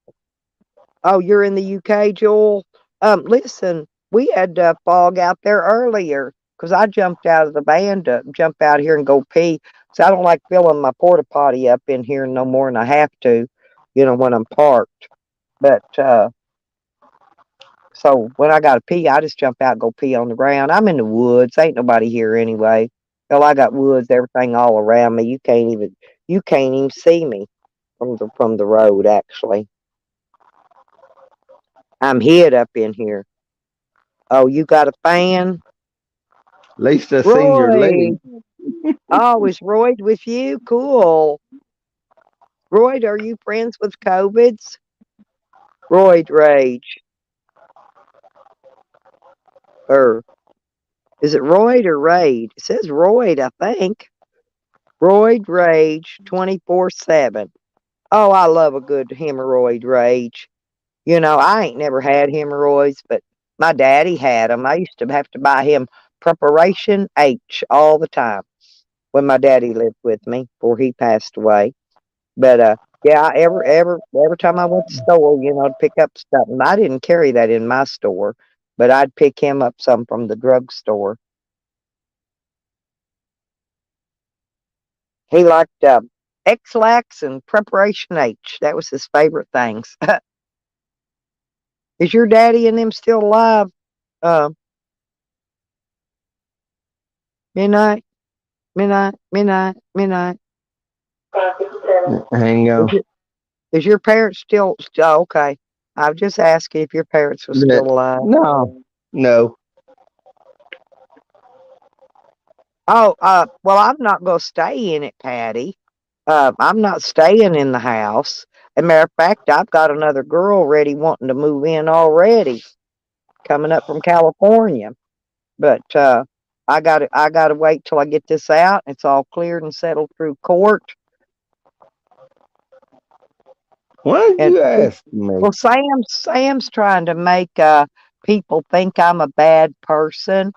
S1: oh, you're in the UK, Joel. Listen, we had fog out there earlier because I jumped out of the van to jump out here and go pee. So I don't like filling my porta potty up in here no more than I have to, when I'm parked. But so when I got to pee, I just jump out and go pee on the ground. I'm in the woods. Ain't nobody here anyway. Hell, I got woods, everything all around me. You can't even see me from the road. Actually, I'm hid up in here. Oh, you got a fan?
S2: At least I seen your leg.
S1: Roy. Oh, is Roy with you? Cool. Roy, are you friends with COVIDs? Royd Rage. Or is it Royd or Raid? It says Royd, I think. Royd Rage 24/7. Oh, I love a good hemorrhoid rage. I ain't never had hemorrhoids, but my daddy had them. I used to have to buy him Preparation H all the time when my daddy lived with me before he passed away. But yeah, every time I went to the store, to pick up something, I didn't carry that in my store, but I'd pick him up some from the drugstore. He liked X-Lax and Preparation H. That was his favorite things. Is your daddy and them still alive? Uh, midnight, midnight.
S2: Hang
S1: Is
S2: on.
S1: your, is your parents still okay? I was just asking if your parents were still alive.
S2: No, no.
S1: Oh, well, I'm not gonna stay in it, Patty. I'm not staying in the house. As a matter of fact, I've got another girl ready wanting to move in already, coming up from California. But I gotta wait till I get this out. It's all cleared and settled through court.
S2: Why did
S1: And
S2: you ask me?
S1: well, Sam's trying to make people think I'm a bad person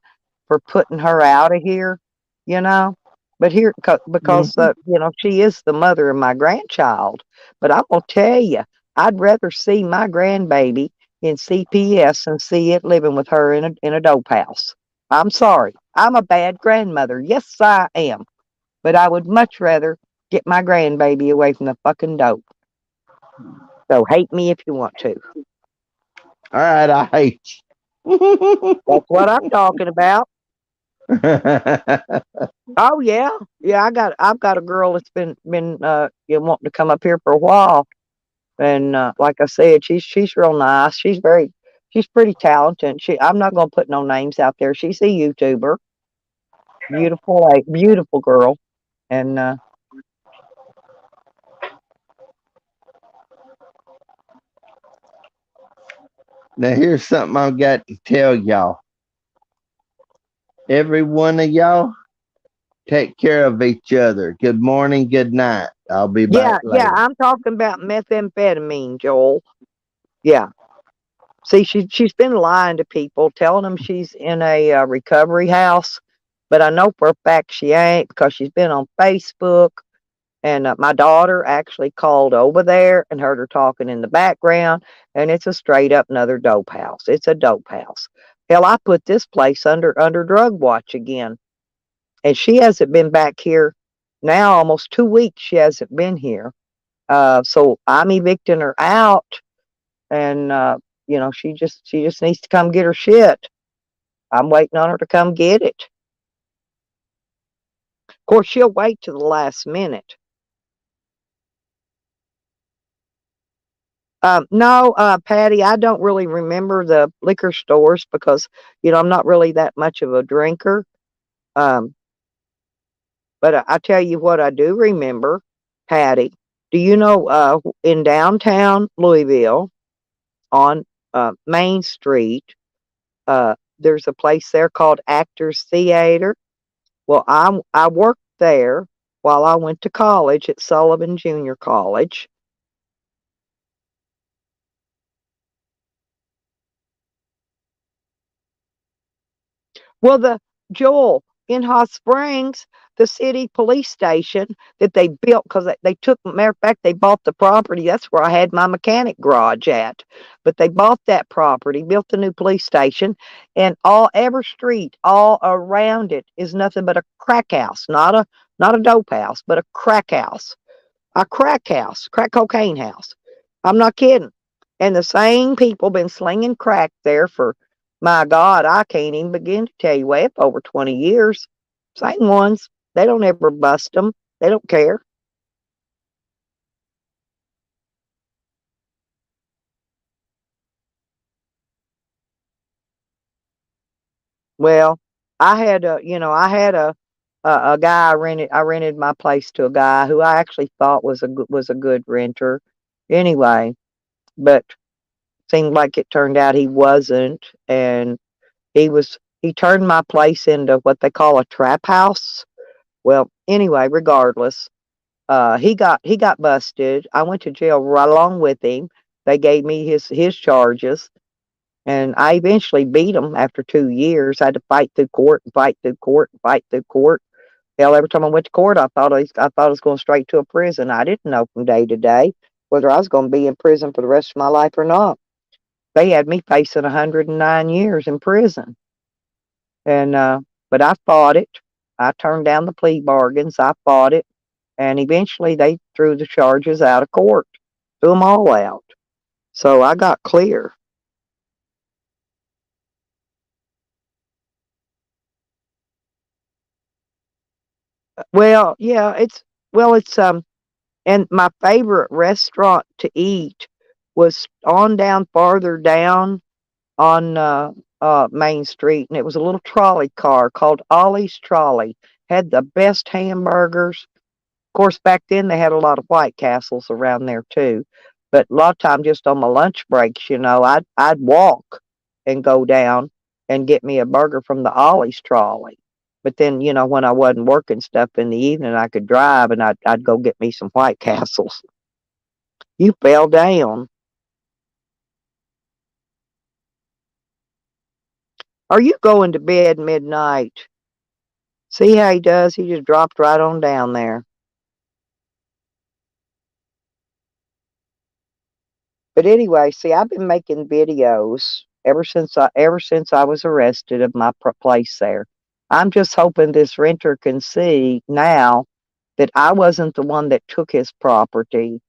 S1: for putting her out of here, you know. But here, because
S2: Mhm.
S1: she is the mother of my grandchild. But I'm gonna tell you, I'd rather see my grandbaby in CPS than see it living with her in a dope house. I'm sorry, I'm a bad grandmother. Yes, I am. But I would much rather get my grandbaby away from the fucking dope. So hate me if you want to.
S2: All right, I hate you.
S1: That's what I'm talking about. Oh yeah, yeah. I've got a girl that's been wanting to come up here for a while, and like I said, she's real nice. She's pretty talented. I'm not gonna put no names out there. She's a YouTuber, beautiful, like beautiful girl, and
S2: Now here's something I've got to tell y'all. Every one of y'all, take care of each other. Good morning, good night. I'll be back
S1: yeah,
S2: later.
S1: I'm talking about methamphetamine, Joel. Yeah. See, she's been lying to people, telling them she's in a recovery house, but I know for a fact she ain't because she's been on Facebook. And my daughter actually called over there and heard her talking in the background, and it's a straight up another dope house. It's a dope house. Hell, I put this place under drug watch again, and she hasn't been back here now almost 2 weeks. She hasn't been here, so I'm evicting her out, and she just needs to come get her shit. I'm waiting on her to come get it. Of course, she'll wait to the last minute. No, Patty, I don't really remember the liquor stores because, I'm not really that much of a drinker. Um, but I tell you what I do remember, Patty. Do you know in downtown Louisville on Main Street, there's a place there called Actors Theater? Well, I worked there while I went to college at Sullivan Junior College. Well, the Joel in Hot Springs, the city police station that they built because they took, matter of fact, they bought the property. That's where I had my mechanic garage at. But they bought that property, built the new police station, and every street all around it is nothing but a crack house, not a dope house, but a crack house. A crack house, crack cocaine house. I'm not kidding. And the same people been slinging crack there for, my God, I can't even begin to tell you, way up over 20 years. Same ones. They don't ever bust them. They don't care. Well, I had a guy I rented my place to a guy who I actually thought was a good renter. Anyway, but seemed like it turned out he wasn't, and he turned my place into what they call a trap house. Well, anyway, regardless, he got busted. I went to jail right along with him. They gave me his charges, And I eventually beat them after 2 years. I had to fight through court and fight through court and fight through court. Hell, every time I went to court, I thought I was going straight to a prison. I didn't know from day to day whether I was going to be in prison for the rest of my life or not. They had me facing 109 years in prison, and but I fought it. I turned down the plea bargains. I fought it, and eventually they threw the charges out of court, threw them all out. So I got clear. Well, yeah, it's. And my favorite restaurant to eat was on down farther down on Main Street, and it was a little trolley car called Ollie's Trolley. Had the best hamburgers. Of course, back then they had a lot of White Castles around there too, but a lot of time just on my lunch breaks, I'd walk and go down and get me a burger from the Ollie's Trolley. But then, when I wasn't working stuff in the evening, I could drive and I'd go get me some White Castles. You fell down. Are you going to bed midnight? See how he does? He just dropped right on down there. But anyway, see, I've been making videos ever since I was arrested of my place there. I'm just hoping this renter can see now that I wasn't the one that took his property,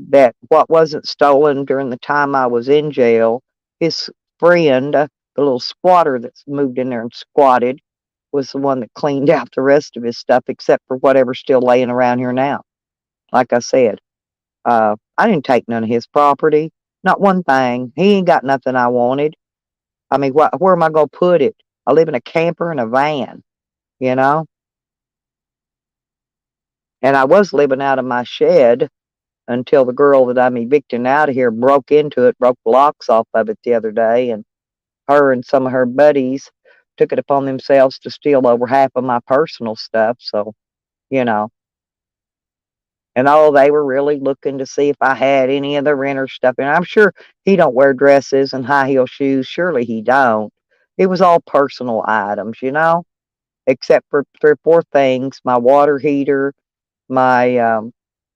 S1: that what wasn't stolen during the time I was in jail, his friend, the little squatter that's moved in there and squatted, was the one that cleaned out the rest of his stuff except for whatever's still laying around here now. Like I said, I didn't take none of his property, not one thing. He ain't got nothing I wanted. I mean, where am I gonna put it? I live in a camper and a van, you know, and I was living out of my shed until the girl that I'm evicting out of here broke into it, broke the locks off of it the other day, and her and some of her buddies took it upon themselves to steal over half of my personal stuff. So, you know, and all they were really looking to see if I had any of the renter stuff. And I'm sure he don't wear dresses and high heel shoes. Surely he don't. It was all personal items, except for three or four things: my water heater, my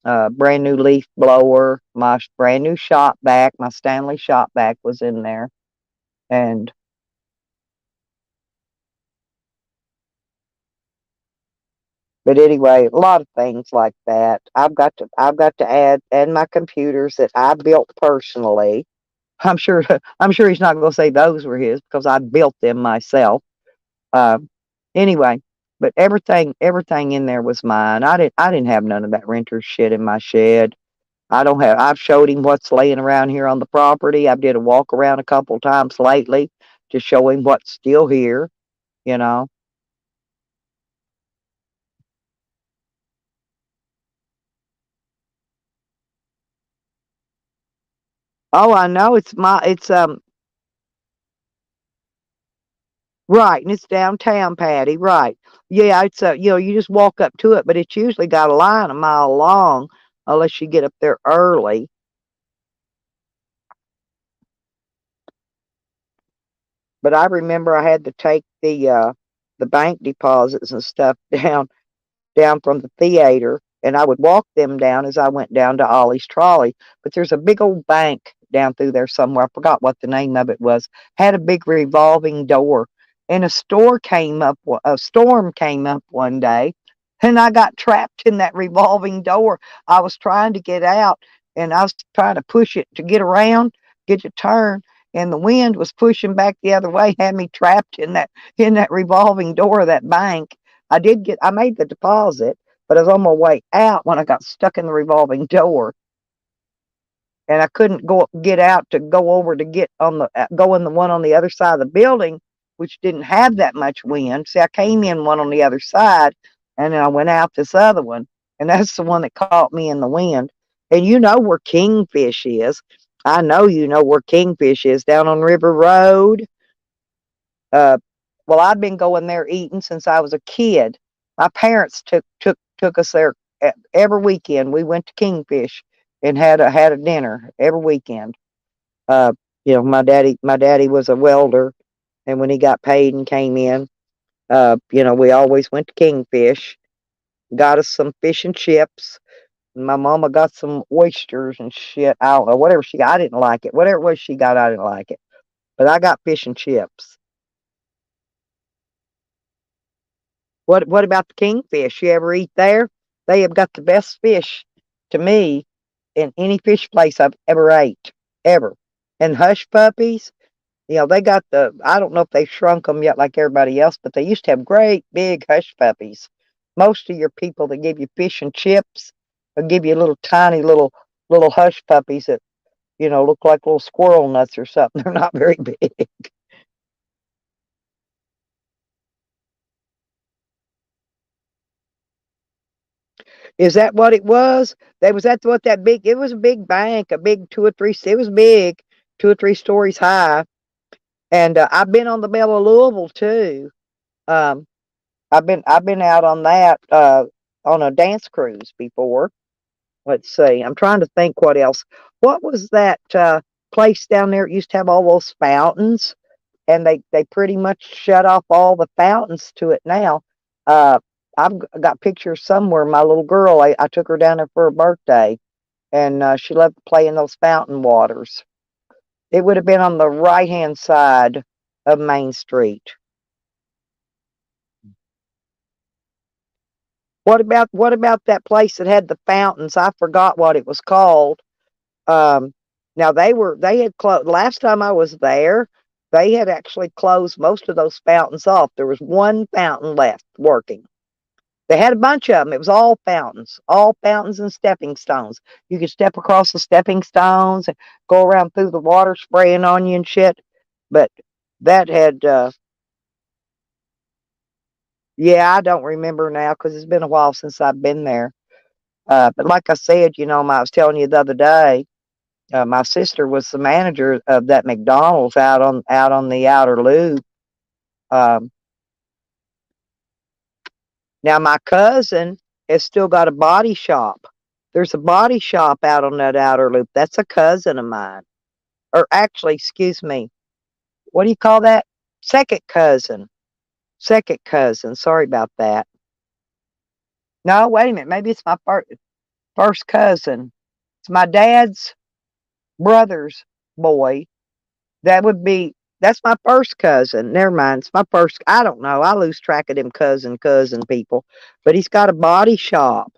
S1: brand new leaf blower, my brand new shop vac. My Stanley shop vac was in there, and but anyway, a lot of things like that. I've got to add my computers that I built personally. I'm sure I'm sure he's not going to say those were his because I built them myself. Uh, anyway, but everything in there was mine. I didn't have none of that renter's shit in my shed. I've showed him what's laying around here on the property. I did a walk around a couple times lately to show him what's still here, you know. Oh, I know it's right, and it's downtown, Patty, right. Yeah, it's you just walk up to it, but it's usually got a line a mile long unless you get up there early. But I remember I had to take the bank deposits and stuff down from the theater, and I would walk them down as I went down to Ollie's Trolley. But there's a big old bank down through there somewhere. I forgot what the name of it was. Had a big revolving door, and a storm came up one day, and I got trapped in that revolving door. I was trying to get out, and I was trying to push it to get around, get to turn, and the wind was pushing back the other way, had me trapped in that revolving door of that bank. I made the deposit, but I was on my way out when I got stuck in the revolving door, and I couldn't get out to go over to get on go in the one on the other side of the building, which didn't have that much wind. See, I came in one on the other side, and then I went out this other one, and that's the one that caught me in the wind. And you know where Kingfish is. I know you know where Kingfish is, down on River Road. Uh, well, I've been going there eating since I was a kid. My parents took us there every weekend. We went to Kingfish and had a dinner every weekend. Uh, My daddy was a welder, and when he got paid and came in, we always went to Kingfish, got us some fish and chips. My mama got some oysters and shit. I don't know, whatever she got. I didn't like it. Whatever it was she got, I didn't like it. But I got fish and chips. What about the Kingfish? You ever eat there? They have got the best fish to me in any fish place I've ever ate. Ever. And hush puppies, they got I don't know if they've shrunk them yet like everybody else, but they used to have great big hush puppies. Most of your people that give you fish and chips will give you little tiny little hush puppies that, look like little squirrel nuts or something. They're not very big. Is that what it was? That was that what that big? It was a big bank, a big two or three. It was big, 2 or 3 stories high. And I've been on the Belle of Louisville too. Um, I've been out on that on a dance cruise before. Let's see. I'm trying to think what else. What was that place down there? It used to have all those fountains, and they pretty much shut off all the fountains to it now. Uh, got pictures somewhere. My little girl, I took her down there for her birthday, and she loved to play in those fountain waters. It would have been on the right hand side of Main Street. What about that place that had the fountains? I forgot what it was called. Um, Now they had closed last time I was there. They had actually closed most of those fountains off. There was one fountain left working. They had a bunch of them. It was all fountains and stepping stones. You could step across the stepping stones and go around through the water spraying on you and shit. But that had, yeah, I don't remember now because it's been a while since I've been there. But like I said, I was telling you the other day, my sister was the manager of that McDonald's out on the outer loop. Um, Now my cousin has still got a body shop. There's a body shop out on that outer loop. That's a cousin of mine. Or actually, excuse me, what do you call that? Second cousin. Second cousin. Sorry about that. No, wait a minute. Maybe it's my first cousin. It's my dad's brother's boy. That's my first cousin. Never mind. It's my first. I don't know. I lose track of them cousin people. But he's got a body shop.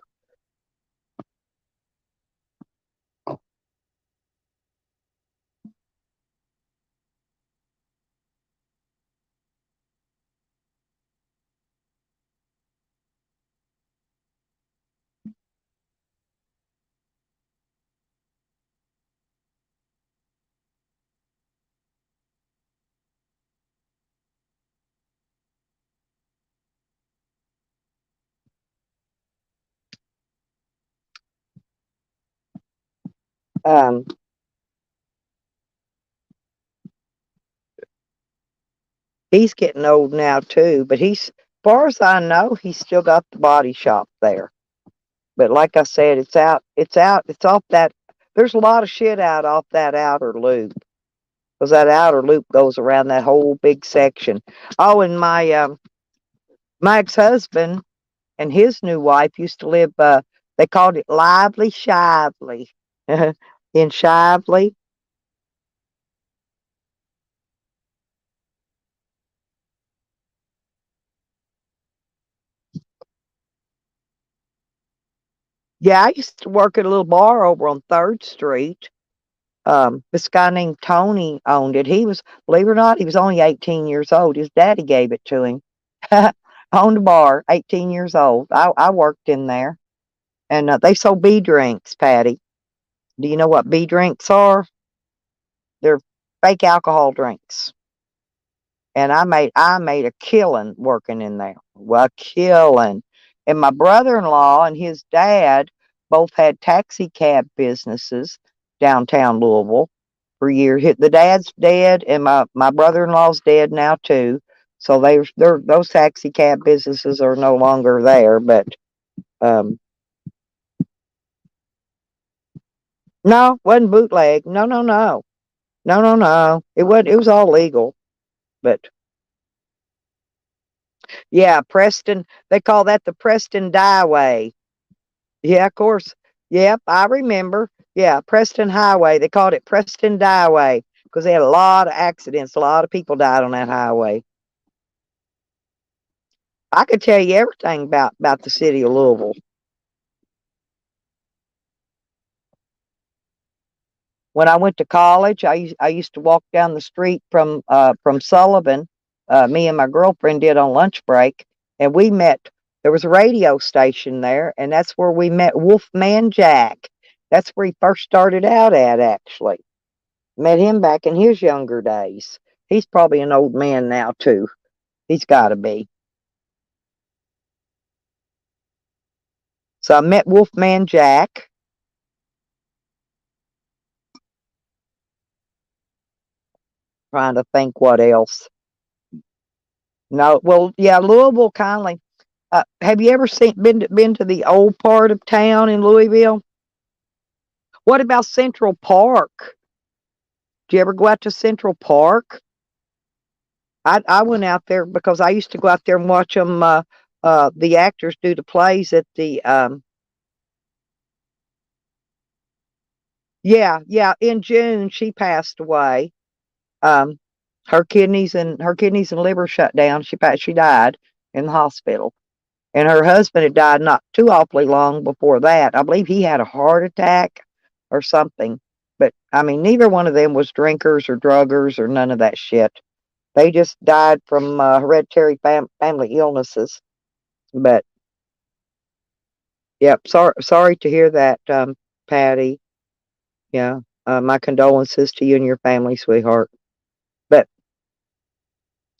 S1: Um, he's getting old now too, but far as I know, he's still got the body shop there. But like I said, it's off that. There's a lot of shit out off that outer loop because that outer loop goes around that whole big section. Oh, and my ex-husband and his new wife used to live. They called it Lively Shively in Shively. Yeah, I used to work at a little bar over on Third Street. This guy named Tony owned it. Believe it or not, he was only 18 years old. His daddy gave it to him. Owned a bar, 18 years old. I worked in there, and they sold bee drinks, Patty. Do you know what bee drinks are? They're fake alcohol drinks. And I made a killing working in there. Well, killing. And my brother-in-law and his dad both had taxi cab businesses downtown Louisville for years. The dad's dead, and my brother-in-law's dead now too. So those taxi cab businesses are no longer there. But um, no, wasn't bootleg. No, no, no. No, no, no. It wasn't. It was all legal, but yeah, Preston. They call that the Preston Highway. Yeah, of course. Yep, I remember. Yeah, Preston Highway. They called it Preston Highway because they had a lot of accidents. A lot of people died on that highway. I could tell you everything about the city of Louisville. When I went to college, I used to walk down the street from Sullivan. Me and my girlfriend did on lunch break, and we met. There was a radio station there, and that's where we met Wolfman Jack. That's where he first started out at, actually. Met him back in his younger days. He's probably an old man now too. He's got to be. So I met Wolfman Jack. Trying to think what else. No, well, yeah, Louisville kindly. Have you ever been to the old part of town in Louisville? What about Central Park? Do you ever go out to Central Park? I went out there because I used to go out there and watch them. The actors do the plays at the yeah. In June, she passed away. Um, her kidneys and liver shut down. She died in the hospital. And her husband had died not too awfully long before that. I believe he had a heart attack or something. But I mean, neither one of them was drinkers or druggers or none of that shit. They just died from hereditary family illnesses. But yep, sorry to hear that, Patty. Yeah, my condolences to you and your family, sweetheart. But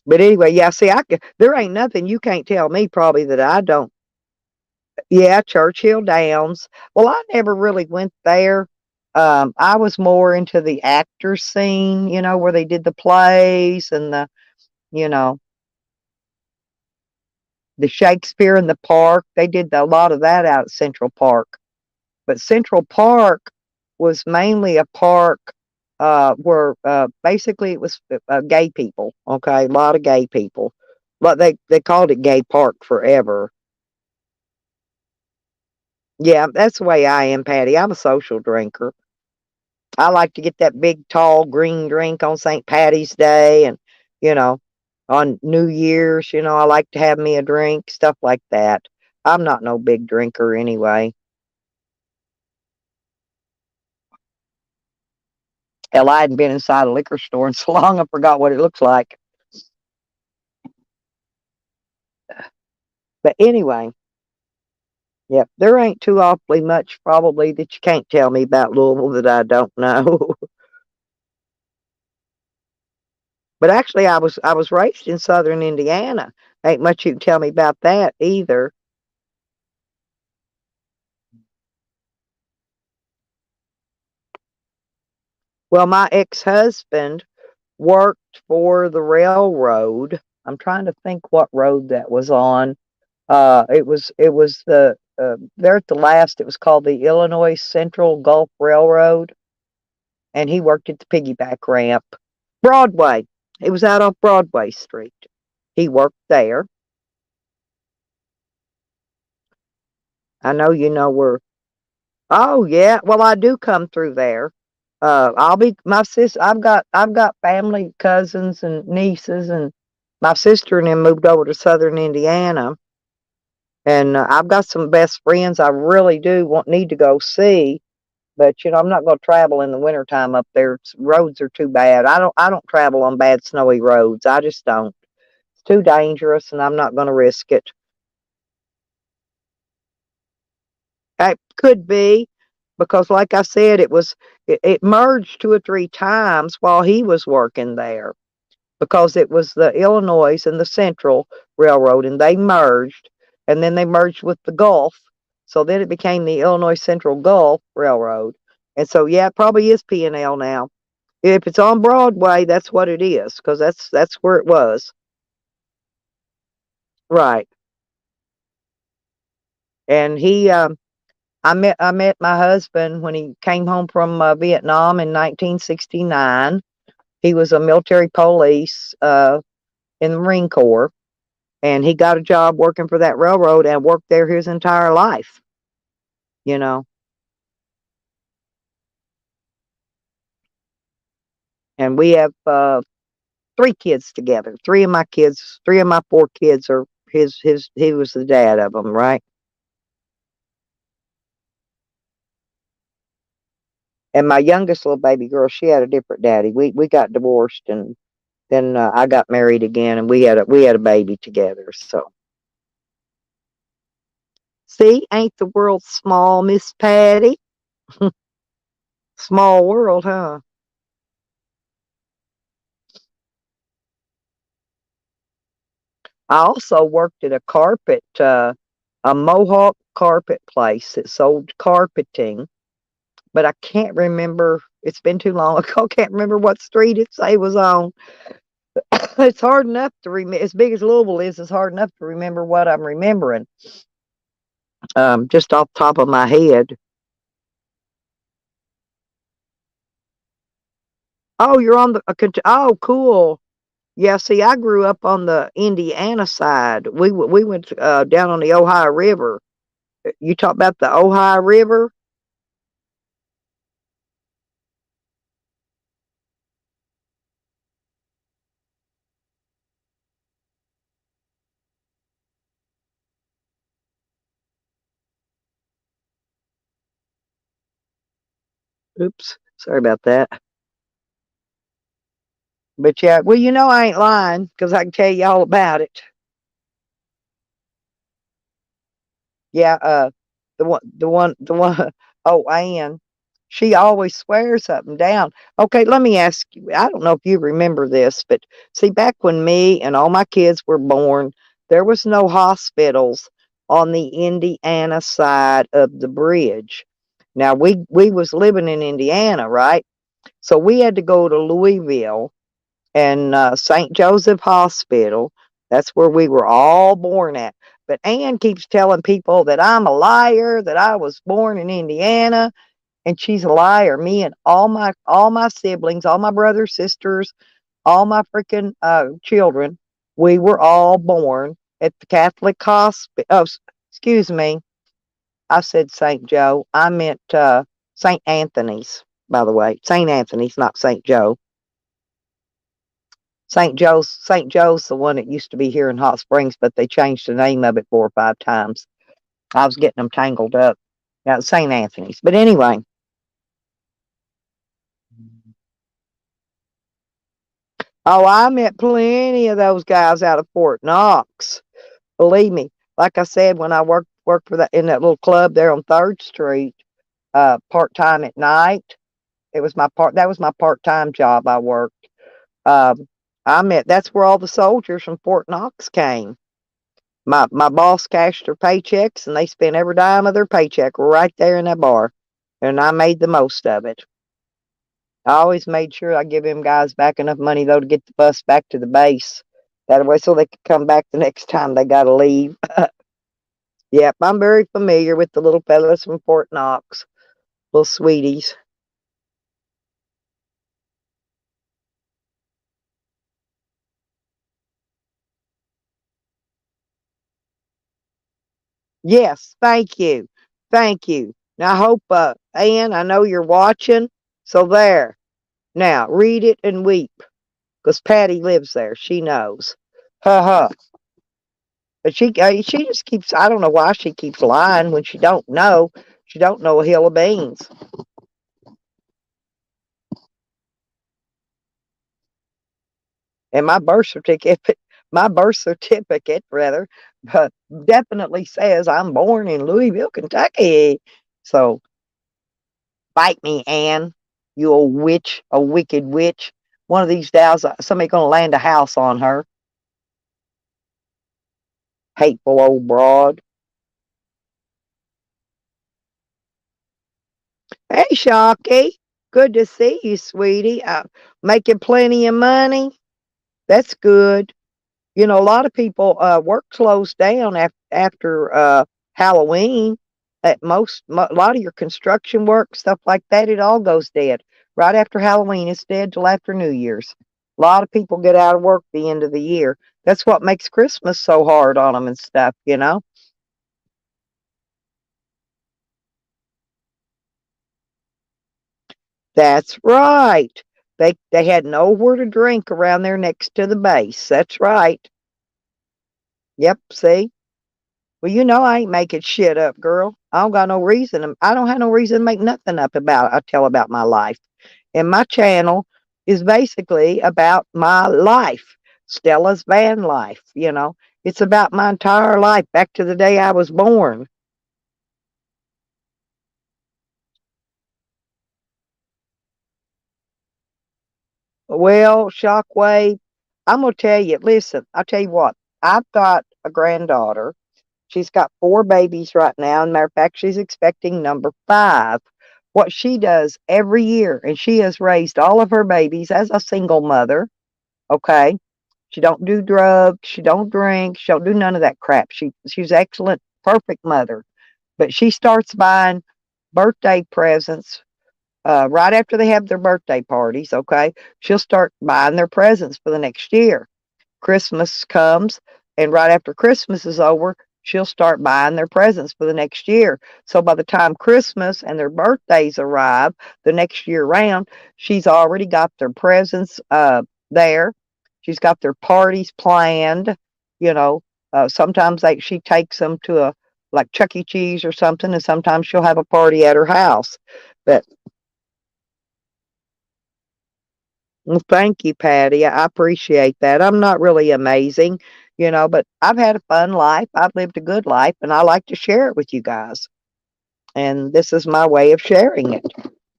S1: but anyway, yeah. See, there ain't nothing you can't tell me probably that I don't. Yeah, Churchill Downs. Well, I never really went there. I was more into the actor scene, where they did the plays and you know, the Shakespeare in the Park. They did a lot of that out at Central Park. But Central Park was mainly a park where basically it was gay people. Okay, a lot of gay people. But they called it Gay Park forever. Yeah, that's the way I am, Patty. I'm a social drinker. I like to get that big, tall green drink on St. Patty's Day and, you know, on New Year's, I like to have me a drink, stuff like that. I'm not no big drinker anyway. Hell, I hadn't been inside a liquor store in so long I forgot what it looks like. But anyway, yep, there ain't too awfully much probably that you can't tell me about Louisville that I don't know. But actually I was raised in southern Indiana. Ain't much you can tell me about that either. Well, my ex-husband worked for the railroad. I'm trying to think what road that was on. It was there at the last. It was called the Illinois Central Gulf Railroad, and he worked at the piggyback ramp. Broadway. It was out off Broadway Street. He worked there. I know you know where. Oh yeah. Well, I do come through there. I'll be my sis. I've got family, cousins, and nieces, and my sister and them moved over to Southern Indiana, and I've got some best friends I really do need to go see. But I'm not going to travel in the wintertime up there. Roads are too bad. I don't travel on bad snowy roads. I just don't. It's too dangerous, and I'm not going to risk it. It could be because, like I said, it merged 2 or 3 times while he was working there because it was the Illinois and the Central Railroad, and they merged, and then they merged with the Gulf. So then it became the Illinois Central Gulf Railroad. And so, yeah, it probably is P&L now. If it's on Broadway, that's what it is because that's where it was. Right. And I met my husband when he came home from Vietnam in 1969. He was a military police in the Marine Corps, and he got a job working for that railroad and worked there his entire life. You know, and we have 3 kids together. 3 of my 4 kids are his. He was the dad of them, right? And my youngest little baby girl, she had a different daddy. We got divorced, and then I got married again, and we had a baby together. So see, ain't the world small, Miss Patty? Small world, huh? I also worked at a Mohawk carpet place that sold carpeting, but I can't remember. It's been too long ago. Can't remember what street it say was on. It's hard enough to remember. As big as Louisville is, it's hard enough to remember what I'm remembering. Just off the top of my head. Oh, you're on the. Oh, cool. Yeah. See, I grew up on the Indiana side. We went down on the Ohio River. You talk about the Ohio River? Oops, sorry about that. But yeah, well, I ain't lying because I can tell you all about it. Yeah, the one. Oh, Ann, she always swears up and down. Okay, let me ask you. I don't know if you remember this, but see, back when me and all my kids were born, there was no hospitals on the Indiana side of the bridge. Now we was living in Indiana, right? So we had to go to Louisville and St. Joseph Hospital. That's where we were all born at. But Ann keeps telling people that I'm a liar, that I was born in Indiana, and she's a liar. Me and all my siblings, all my brothers, sisters, all my freaking children, we were all born at the Catholic hospital. Oh, excuse me, I said St. Joe. I meant St. Anthony's. By the way, St. Anthony's, not St. Joe. St. Joe's the one that used to be here in Hot Springs, but they changed the name of it 4 or 5 times. I was getting them tangled up. Now it's St. Anthony's. But anyway, oh, I met plenty of those guys out of Fort Knox. Believe me. Like I said, when I worked for that in that little club there on 3rd Street, part time at night. That was my part time job I worked. Um, that's where all the soldiers from Fort Knox came. My boss cashed their paychecks, and they spent every dime of their paycheck right there in that bar, and I made the most of it. I always made sure I give them guys back enough money though to get the bus back to the base. That way, so they could come back the next time they got to leave. Yep, I'm very familiar with the little fellas from Fort Knox, little sweeties. Yes, thank you, thank you. Now I hope, Ann, I know you're watching. So there. Now read it and weep, 'cause Patty lives there. She knows. Ha ha. But she just keeps. I don't know why she keeps lying when she don't know. She don't know a hill of beans. And my birth certificate rather, definitely says I'm born in Louisville, Kentucky. So bite me, Ann. You old witch, a wicked witch. One of these days, somebody gonna land a house on her. Hateful old broad. Hey, Shocky. Good to see you, sweetie. Making plenty of money. That's good. A lot of people work closed down after Halloween. A lot of your construction work, stuff like that, it all goes dead. right after Halloween. It's dead till after New Year's. A lot of people get out of work the end of the year. That's what makes Christmas so hard on them and stuff, you know? That's right. They had nowhere to drink around there next to the base. That's right. Yep, see? Well, you know I ain't making shit up, girl. I don't got no reason. I don't have no reason to make nothing up about I tell about my life. And my channel is basically about my life, Stella's van life, you know. It's about my entire life back to the day I was born. Well, Shockwave, I'm gonna tell you, listen, I'll tell you what, I've got a granddaughter. She's got 4 babies right now. And matter of fact, she's expecting number 5. What she does every year, and she has raised all of her babies as a single mother, okay? She don't do drugs, she don't drink, she don't do none of that crap. She's excellent, perfect mother. But she starts buying birthday presents right after they have their birthday parties, okay? She'll start buying their presents for the next year. Christmas comes, and right after Christmas is over, she'll start buying their presents for the next year. So by the time Christmas and their birthdays arrive the next year round, she's already got their presents there. She's got their parties planned. You know, sometimes she takes them to a like Chuck E. Cheese or something, and sometimes she'll have a party at her house. But well, thank you, Patty. I appreciate that. I'm not really amazing, you know, but I've had a fun life. I've lived a good life, and I like to share it with you guys. And this is my way of sharing it.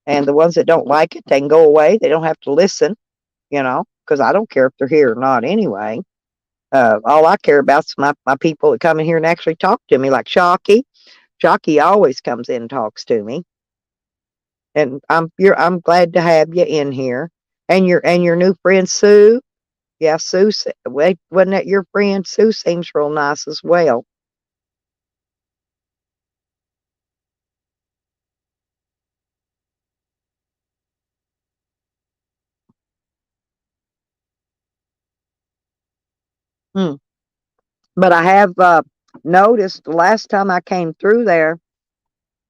S1: And the ones that don't like it, they can go away. They don't have to listen, you know, because I don't care if they're here or not anyway. All I care about is my people that come in here and actually talk to me, like Shocky. Shocky always comes in and talks to me, and I'm glad to have you in here, and your new friend Sue. Yeah, wait, wasn't that your friend? Sue seems real nice as well. Hmm. But I have noticed the last time I came through there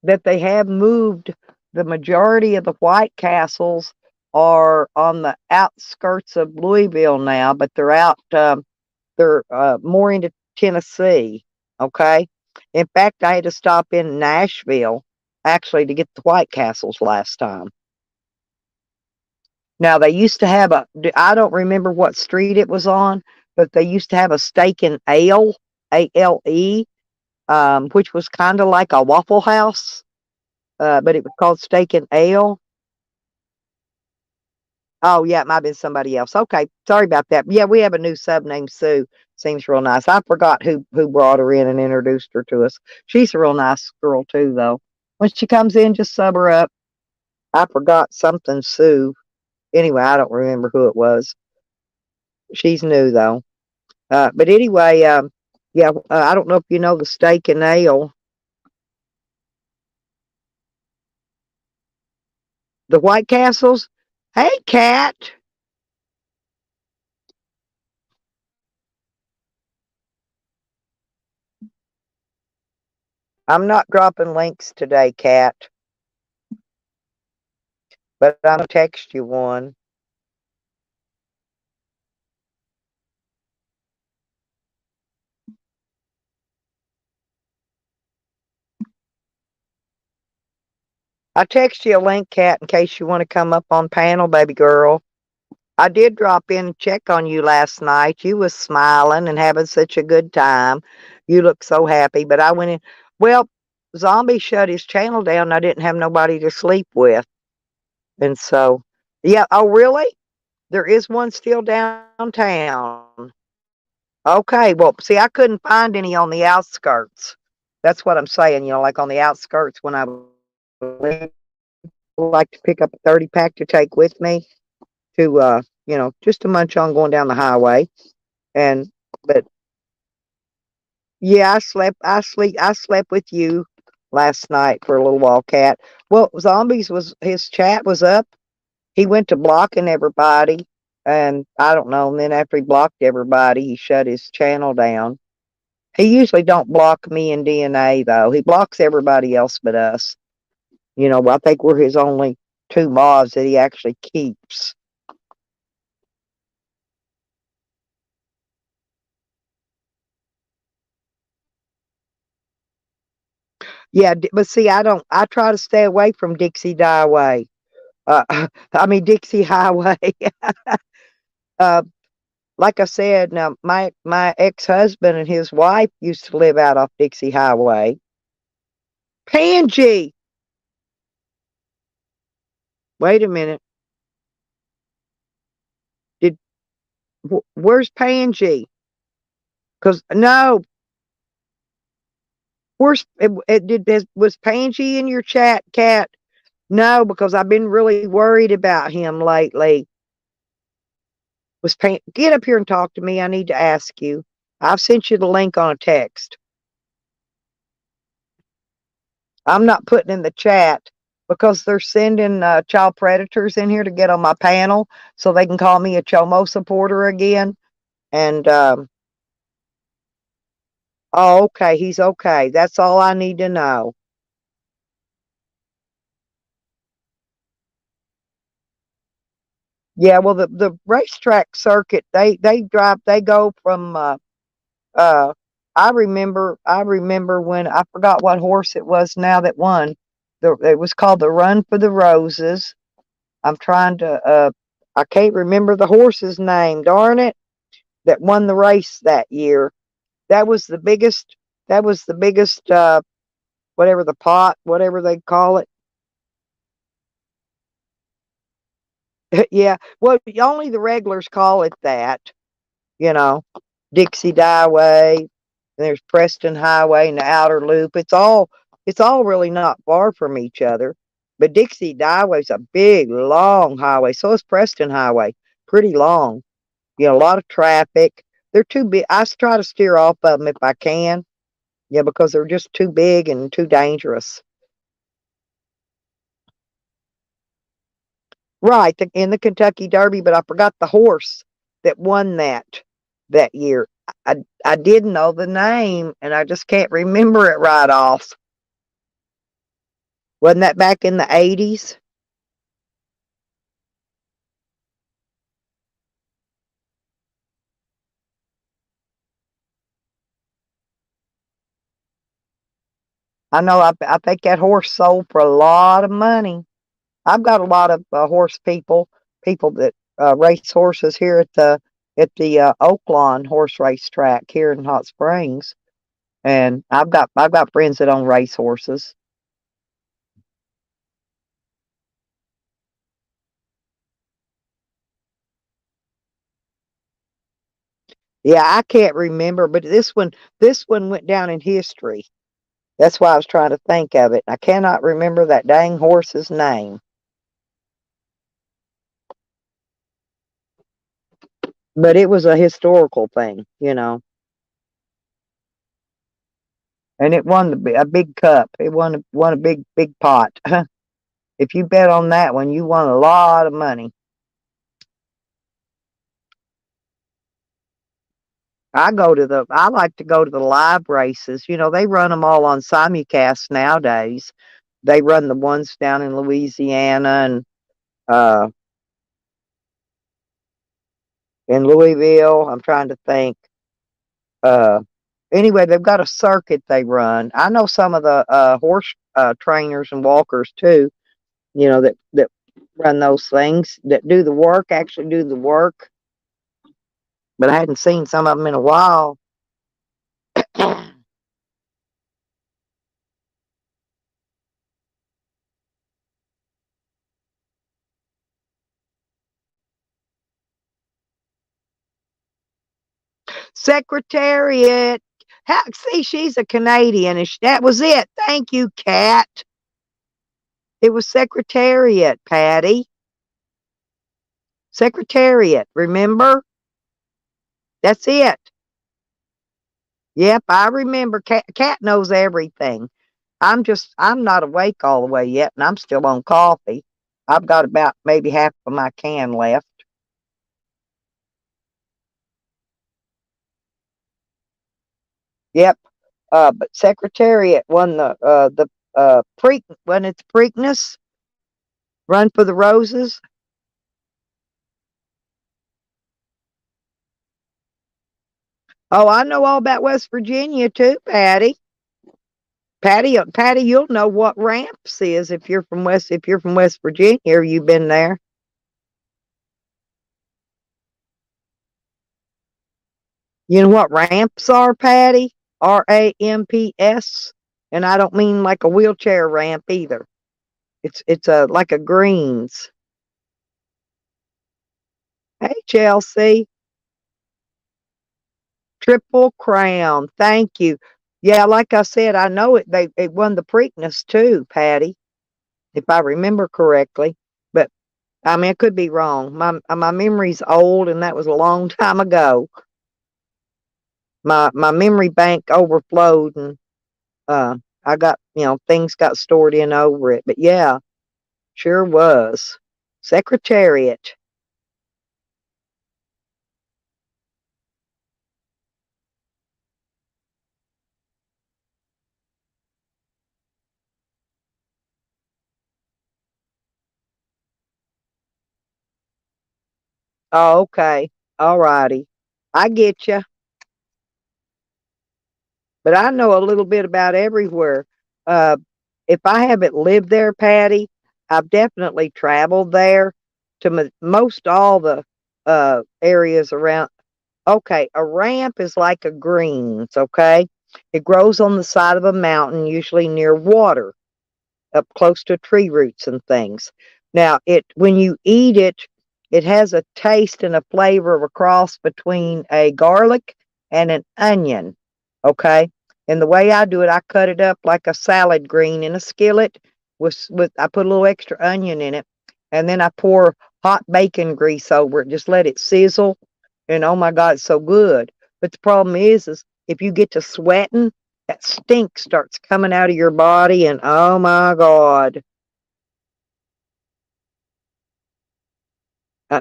S1: that they have moved the majority of the White Castles are on the outskirts of Louisville now, but they're out. They're more into Tennessee. Okay. In fact, I had to stop in Nashville actually to get the White Castles last time. Now they used to have I don't remember what street it was on, but they used to have a steak and ale, Ale, which was kind of like a Waffle House, but it was called Steak and Ale. Oh yeah, it might have been somebody else. Okay, sorry about that. Yeah, we have a new sub named Sue. Seems real nice. I forgot who brought her in and introduced her to us. She's a real nice girl too, though. When she comes in, just sub her up. I forgot something Sue. Anyway, I don't remember who it was. She's new though. But anyway, yeah, I don't know if you know the steak and ale, the White Castles. Hey, Cat, I'm not dropping links today, Cat, but I'm gonna text you one. I text you a link, Cat, in case you want to come up on panel, baby girl. I did drop in and check on you last night. You was smiling and having such a good time. You look so happy, but I went in. Well, Zombie shut his channel down. And I didn't have nobody to sleep with, and so yeah. Oh, really? There is one still downtown. Okay. Well, see, I couldn't find any on the outskirts. That's what I'm saying. You know, like on the outskirts when I was leaving, I like to pick up a 30 pack to take with me to, you know, just to munch on going down the highway. And, but yeah, I slept with you last night for a little while, Cat. Well, Zombies was, his chat was up. He went to blocking everybody, and I don't know. And then after he blocked everybody, he shut his channel down. He usually don't block me in DNA though. He blocks everybody else but us. I think we're his only two mods that he actually keeps. Yeah, but see, I don't. I try to stay away from Dixie Highway. I mean Dixie Highway. uh, like I said, now my ex husband and his wife used to live out off Dixie Highway. Pangie, wait a minute. Did where's Pangie? Because no, was Pangie in your chat, Cat? No, because I've been really worried about him lately. Get up here and talk to me. I need to ask you. I've sent you the link on a text. I'm not putting in the chat because they're sending child predators in here to get on my panel so they can call me a Chomo supporter again. And oh, okay, he's okay. That's all I need to know. Yeah, well, the racetrack circuit, they go from uh I remember when I forgot what horse it was now that won. It was called the Run for the Roses. I'm trying to I can't remember the horse's name, darn it, that won the race that year. That was the biggest whatever the pot, whatever they call it. Yeah. Well, only the regulars call it that, you know. Dixie Highway, there's Preston Highway and the outer loop. It's all really not far from each other. But Dixie Highway's a big, long highway. So is Preston Highway. Pretty long. A lot of traffic. They're too big. Try to steer off of them if I can. Yeah, because they're just too big and too dangerous. Right, in the Kentucky Derby, but I forgot the horse that won that year. I did know the name, and I just can't remember it right off. Wasn't that back in the 80s? I know. I think that horse sold for a lot of money. I've got a lot of horse people that race horses here at the Oaklawn horse race track here in Hot Springs, and I've got friends that own race horses. Yeah, I can't remember, but this one went down in history. That's why I was trying to think of it. I cannot remember that dang horse's name, but it was a historical thing. And it won a big cup. It won a big pot. If you bet on that one, you won a lot of money. I like to go to the live races. They run them all on simulcast nowadays. They run the ones down in Louisiana and uh in Louisville. I'm trying to think. Uh anyway, they've got a circuit they run. I know some of the horse trainers and walkers too, that run those things, that do the work, actually do the work, but I hadn't seen some of them in a while. Secretariat. See, she's a Canadian, and that was it. Thank you, Cat. It was Secretariat, Patty. Secretariat, remember? That's it. Yep, I remember. Cat knows everything. I'm not awake all the way yet, and I'm still on coffee. I've got about maybe half of my can left. Yep. But Secretariat won the pre when it's Preakness Run for the Roses. Oh, I know all about West Virginia too, Patty. Patty, you'll know what ramps is if you're from West Virginia or you've been there. You know what ramps are, Patty? RAMPS. And I don't mean like a wheelchair ramp either. It's a like a greens. Hey Chelsea, Triple Crown. Thank you. Yeah, like I said, I know they won the Preakness too, Patty, if I remember correctly. But I mean, I could be wrong. My memory's old, and that was a long time ago. My memory bank overflowed, and uh, I got things got stored in over it. But yeah, sure was. Secretariat. Oh, okay. All righty. I get you. But I know a little bit about everywhere. Uh, if I haven't lived there, Patty, I've definitely traveled there to most all the areas around. Okay, a ramp is like a greens, okay? It grows on the side of a mountain, usually near water, up close to tree roots and things. Now, it when you eat it, it has a taste and a flavor of a cross between a garlic and an onion. Okay, and the way I do it, I cut it up like a salad green in a skillet with I put a little extra onion in it, and then I pour hot bacon grease over it. Just let it sizzle, and oh my God, it's so good. But the problem is if you get to sweating, that stink starts coming out of your body, and oh my God.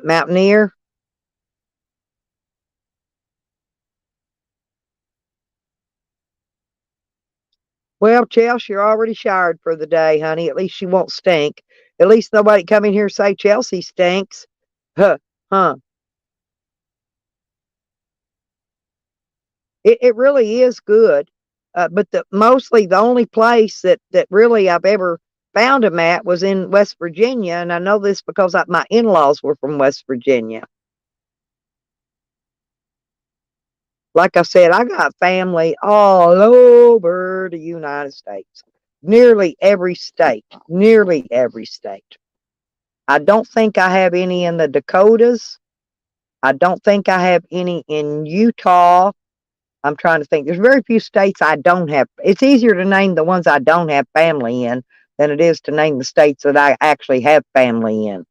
S1: Mountaineer? Well, Chelsea, you're already showered for the day, honey. At least you won't stink. At least nobody come in here and say Chelsea stinks. Huh, huh. It really is good. But mostly the only place that really I've ever found them at was in West Virginia, and I know this because my in-laws were from West Virginia. Like I said, I got family all over the United States. Nearly every state. Nearly every state. I don't think I have any in the Dakotas. I don't think I have any in Utah. I'm trying to think. There's very few states I don't have. It's easier to name the ones I don't have family in than it is to name the states that I actually have family in.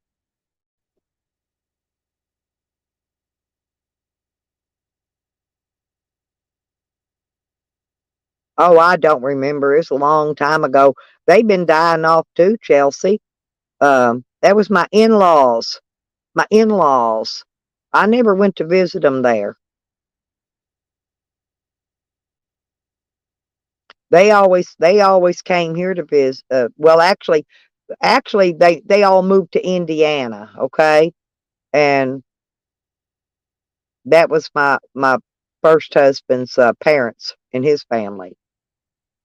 S1: Oh, I don't remember. It's a long time ago. They've been dying off too, Chelsea. That was my in-laws. My in-laws. I never went to visit them there. They always came here to visit. Well, actually they all moved to Indiana. Okay, and that was my first husband's parents and his family.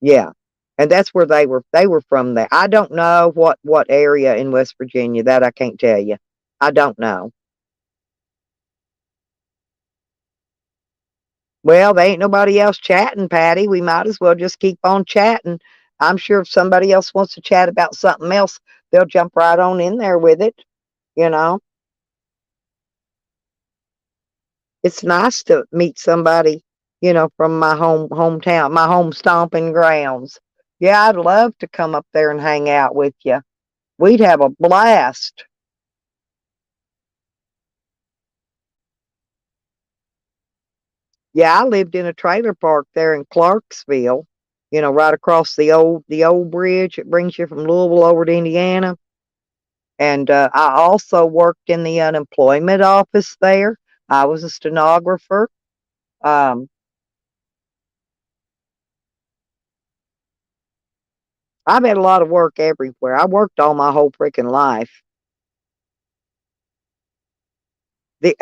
S1: Yeah, and that's where they were from there. I don't know what area in West Virginia, that I can't tell you. I don't know. Well, they ain't nobody else chatting, Patty. We might as well just keep on chatting. I'm sure if somebody else wants to chat about something else, they'll jump right on in there with it. You know, it's nice to meet somebody, from my hometown, my home stomping grounds. Yeah, I'd love to come up there and hang out with you. We'd have a blast. Yeah, I lived in a trailer park there in Clarksville, right across the old bridge that brings you from Louisville over to Indiana. And I also worked in the unemployment office there. I was a stenographer. Um, I've had a lot of work everywhere. I worked all my whole freaking life.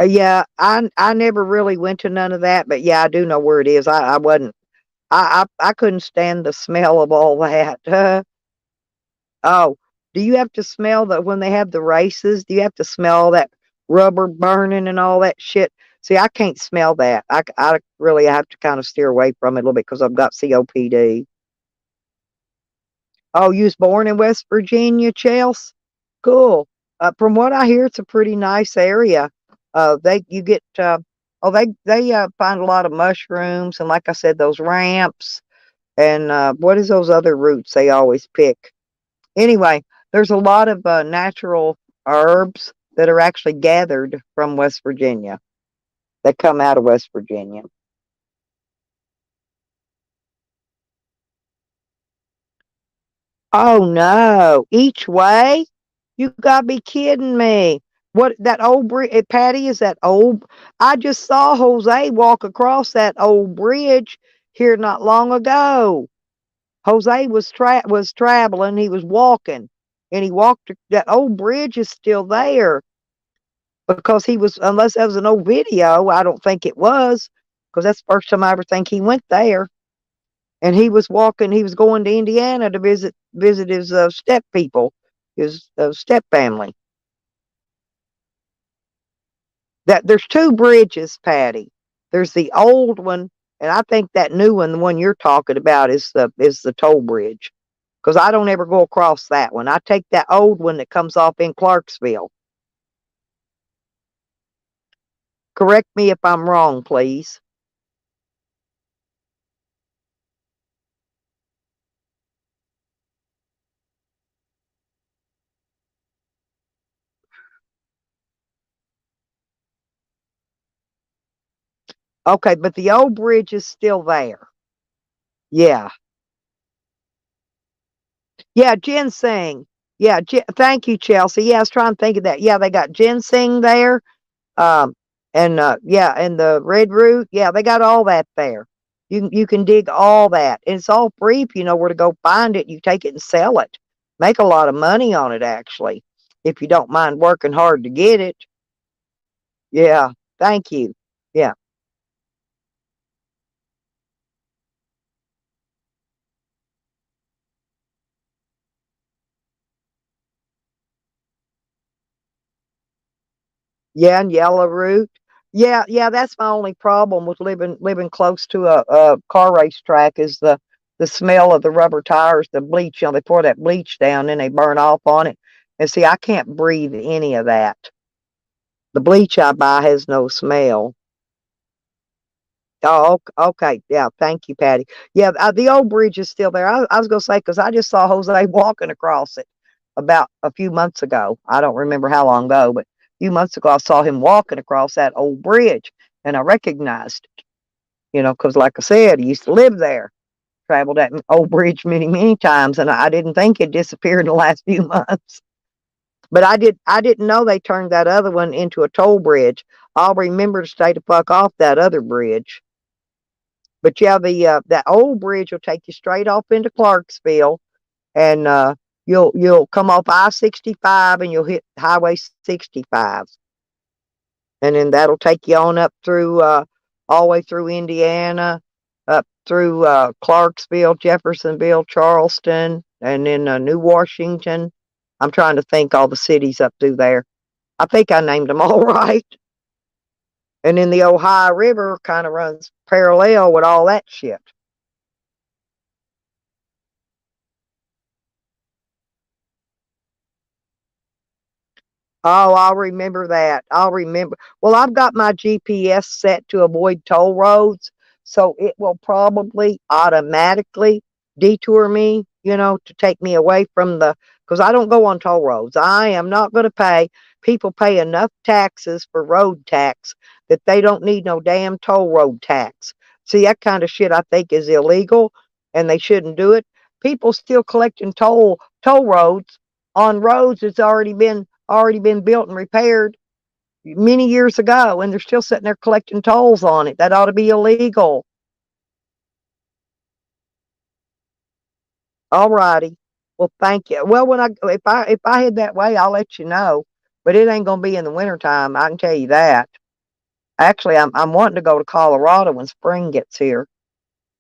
S1: Yeah, I never really went to none of that, but yeah, I do know where it is. I wasn't. I couldn't stand the smell of all that. Oh, do you have to smell the when they have the races? Do you have to smell all that rubber burning and all that shit? See, I can't smell that. I really have to kind of steer away from it a little bit because I've got COPD. Oh, you was born in West Virginia, Chelsea? Cool. From what I hear, it's a pretty nice area. They you get they find a lot of mushrooms and like I said, those ramps and what is those other roots they always pick? Anyway, there's a lot of natural herbs that are actually gathered from West Virginia that come out of West Virginia. Oh no, each way? You gotta be kidding me. What that old bridge, Patty, is that old? I just saw Jose walk across that old bridge here not long ago. Jose was traveling, he was walking, and he walked that old bridge is still there because he was unless that was an old video, I don't think it was because that's the first time I ever think he went there. And he was walking, he was going to Indiana to visit his step people, his step family. That there's two bridges, Patty. There's the old one, and I think that new one, the one you're talking about, is the toll bridge. Because I don't ever go across that one. I take that old one that comes off in Clarksville. Correct me if I'm wrong, please. Okay, but the old bridge is still there. Yeah. Yeah, ginseng. Yeah, thank you, Chelsea. Yeah, I was trying to think of that. Yeah, they got ginseng there. Um, and yeah, and the red root. Yeah, they got all that there. You can dig all that. And it's all free if you know where to go find it. You take it and sell it. Make a lot of money on it actually, if you don't mind working hard to get it. Yeah, thank you. Yeah. Yeah, and yellow root. Yeah, yeah, that's my only problem with living close to a car racetrack is the smell of the rubber tires, the bleach. You know, they pour that bleach down and they burn off on it. And see, I can't breathe any of that. The bleach I buy has no smell. Oh, okay. Yeah, thank you, Patty. Yeah, the old bridge is still there. I was going to say, because I just saw Jose walking across it about a few months ago. I don't remember how long ago, but a few months ago, I saw him walking across that old bridge and I recognized it, because like I said, he used to live there, traveled that old bridge many, many times, and I didn't think it disappeared in the last few months. But I didn't know they turned that other one into a toll bridge. I'll remember to stay the fuck off that other bridge. But yeah, the that old bridge will take you straight off into Clarksville, and you'll come off I-65 and you'll hit Highway 65, and then that'll take you on up through all the way through Indiana, up through Clarksville, Jeffersonville, Charleston, and then New Washington. I'm trying to think all the cities up through there. I think I named them all right. And then the Ohio River kind of runs parallel with all that shit. Oh, I'll remember that. I'll remember. Well, I've got my GPS set to avoid toll roads, so it will probably automatically detour me, to take me away from because I don't go on toll roads. I am not going to pay. People pay enough taxes for road tax that they don't need no damn toll road tax. See, that kind of shit I think is illegal and they shouldn't do it. People still collecting toll roads on roads that's already been built and repaired many years ago, and they're still sitting there collecting tolls on it. That ought to be illegal. All righty. Well, thank you. Well, when if I head that way, I'll let you know. But it ain't gonna be in the wintertime, I can tell you that. Actually, I'm wanting to go to Colorado when spring gets here.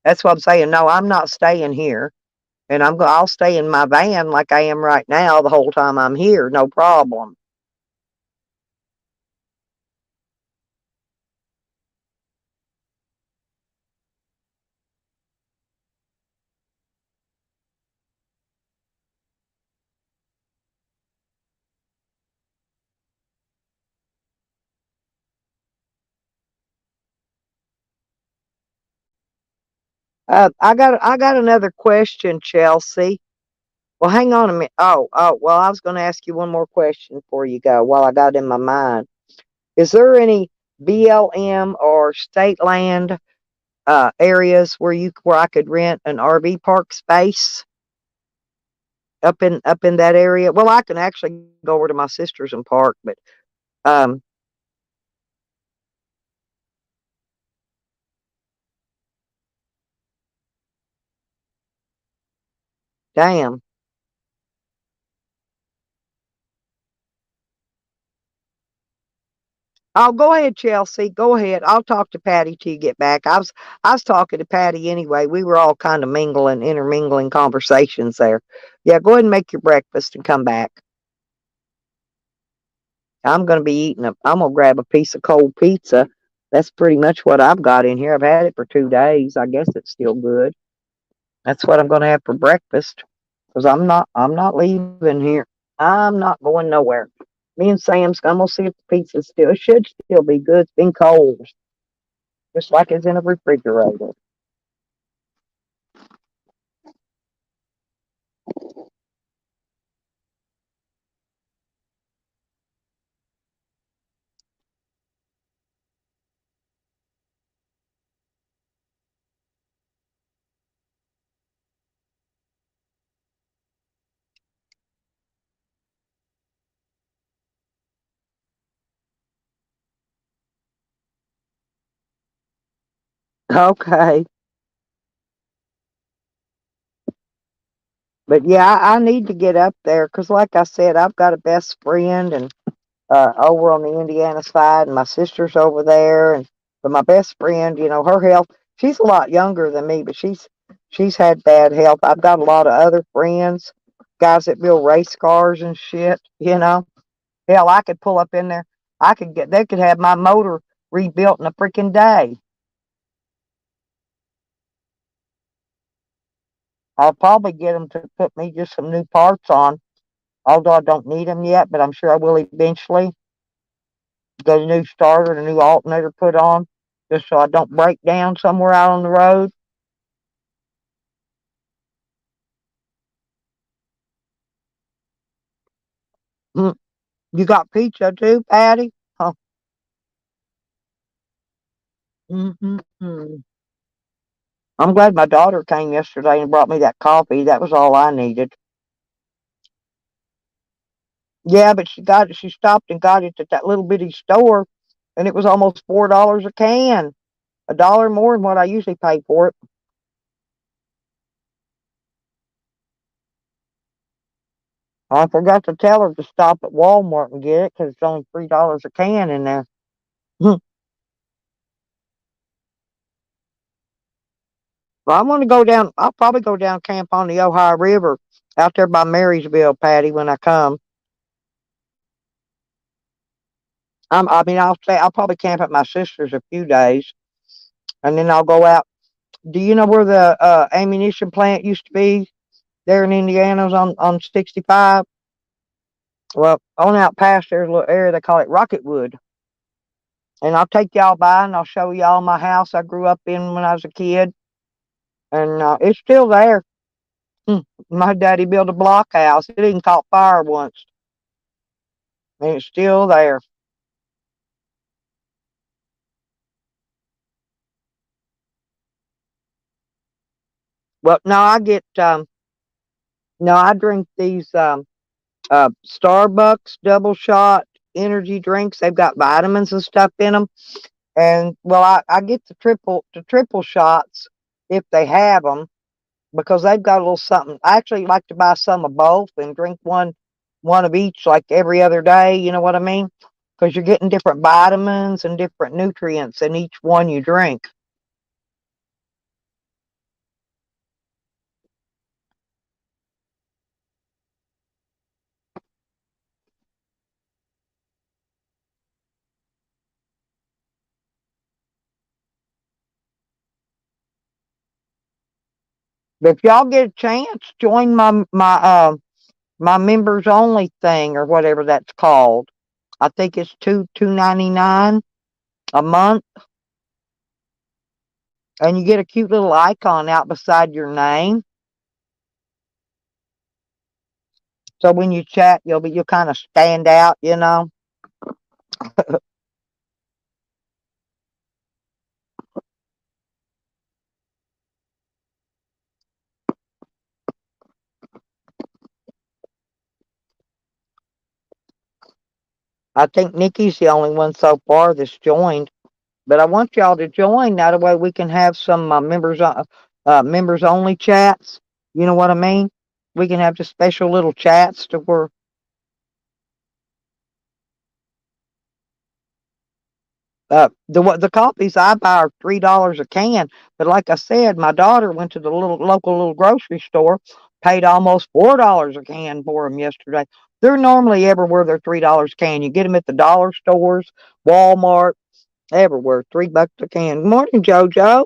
S1: That's what I'm saying. No, I'm not staying here, and I'll stay in my van like I am right now the whole time I'm here. No problem. I got another question, Chelsea. Well, hang on a minute. Oh. Well, I was going to ask you one more question before you go. While I got it in my mind, is there any BLM or state land areas where I could rent an RV park space up in that area? Well, I can actually go over to my sister's and park, but um, damn. Oh, go ahead, Chelsea. Go ahead. I'll talk to Patty till you get back. I was talking to Patty anyway. We were all kind of intermingling conversations there. Yeah, go ahead and make your breakfast and come back. I'm gonna be eating a. I'm gonna grab a piece of cold pizza. That's pretty much what I've got in here. I've had it for 2 days. I guess it's still good. That's what I'm gonna have for breakfast. Cause I'm not leaving here. I'm not going nowhere. Me and Sam's. I'm gonna see if the pizza still. It should still be good. It's been cold, just like it's in a refrigerator. Okay, but yeah, I need to get up there because, like I said, I've got a best friend and over on the Indiana side, and my sister's over there. And but my best friend, her health. She's a lot younger than me, but she's had bad health. I've got a lot of other friends, guys that build race cars and shit. Hell, I could pull up in there. They could have my motor rebuilt in a freaking day. I'll probably get them to put me just some new parts on, although I don't need them yet, but I'm sure I will eventually. Get a new starter and a new alternator put on, just so I don't break down somewhere out on the road. Mm, you got pizza too, Patty? Huh. Mm-hmm. I'm glad my daughter came yesterday and brought me that coffee. That was all I needed. Yeah, but she stopped and got it at that little bitty store, and it was almost $4 a can, a dollar more than what I usually pay for it. I forgot to tell her to stop at Walmart and get it because it's only $3 a can in there. Well, I'm going to go down. I'll probably go down camp on the Ohio River out there by Marysville, Patty, when I come. I mean, I'll probably camp at my sister's a few days, and then I'll go out. Do you know where the ammunition plant used to be there in Indiana on 65? Well, on out past there's a little area they call it Rocketwood, and I'll take y'all by and I'll show y'all my house I grew up in when I was a kid, and it's still there. Hmm. My daddy built a block house. It even caught fire once, and it's still there. Well, no, I drink these. Starbucks double shot energy drinks. They've got vitamins and stuff in them. And well, I get the triple shots if they have them because they've got a little something. I actually like to buy some of both and drink one of each like every other day. You know what I mean? Because you're getting different vitamins and different nutrients in each one you drink. But if y'all get a chance, join my members only thing or whatever that's called. I think it's $2.99 a month, and you get a cute little icon out beside your name. So when you chat, you'll kind of stand out, you know. I think Nikki's the only one so far that's joined, but I want y'all to join. That way we can have some members only chats. You know what I mean? We can have just special little chats to where the coffees I buy are $3 a can. But like I said, my daughter went to the local little grocery store, paid almost $4 a can for them yesterday. They're normally everywhere they're $3 a can. You get them at the dollar stores, Walmart, everywhere. $3 a can. Good morning, JoJo.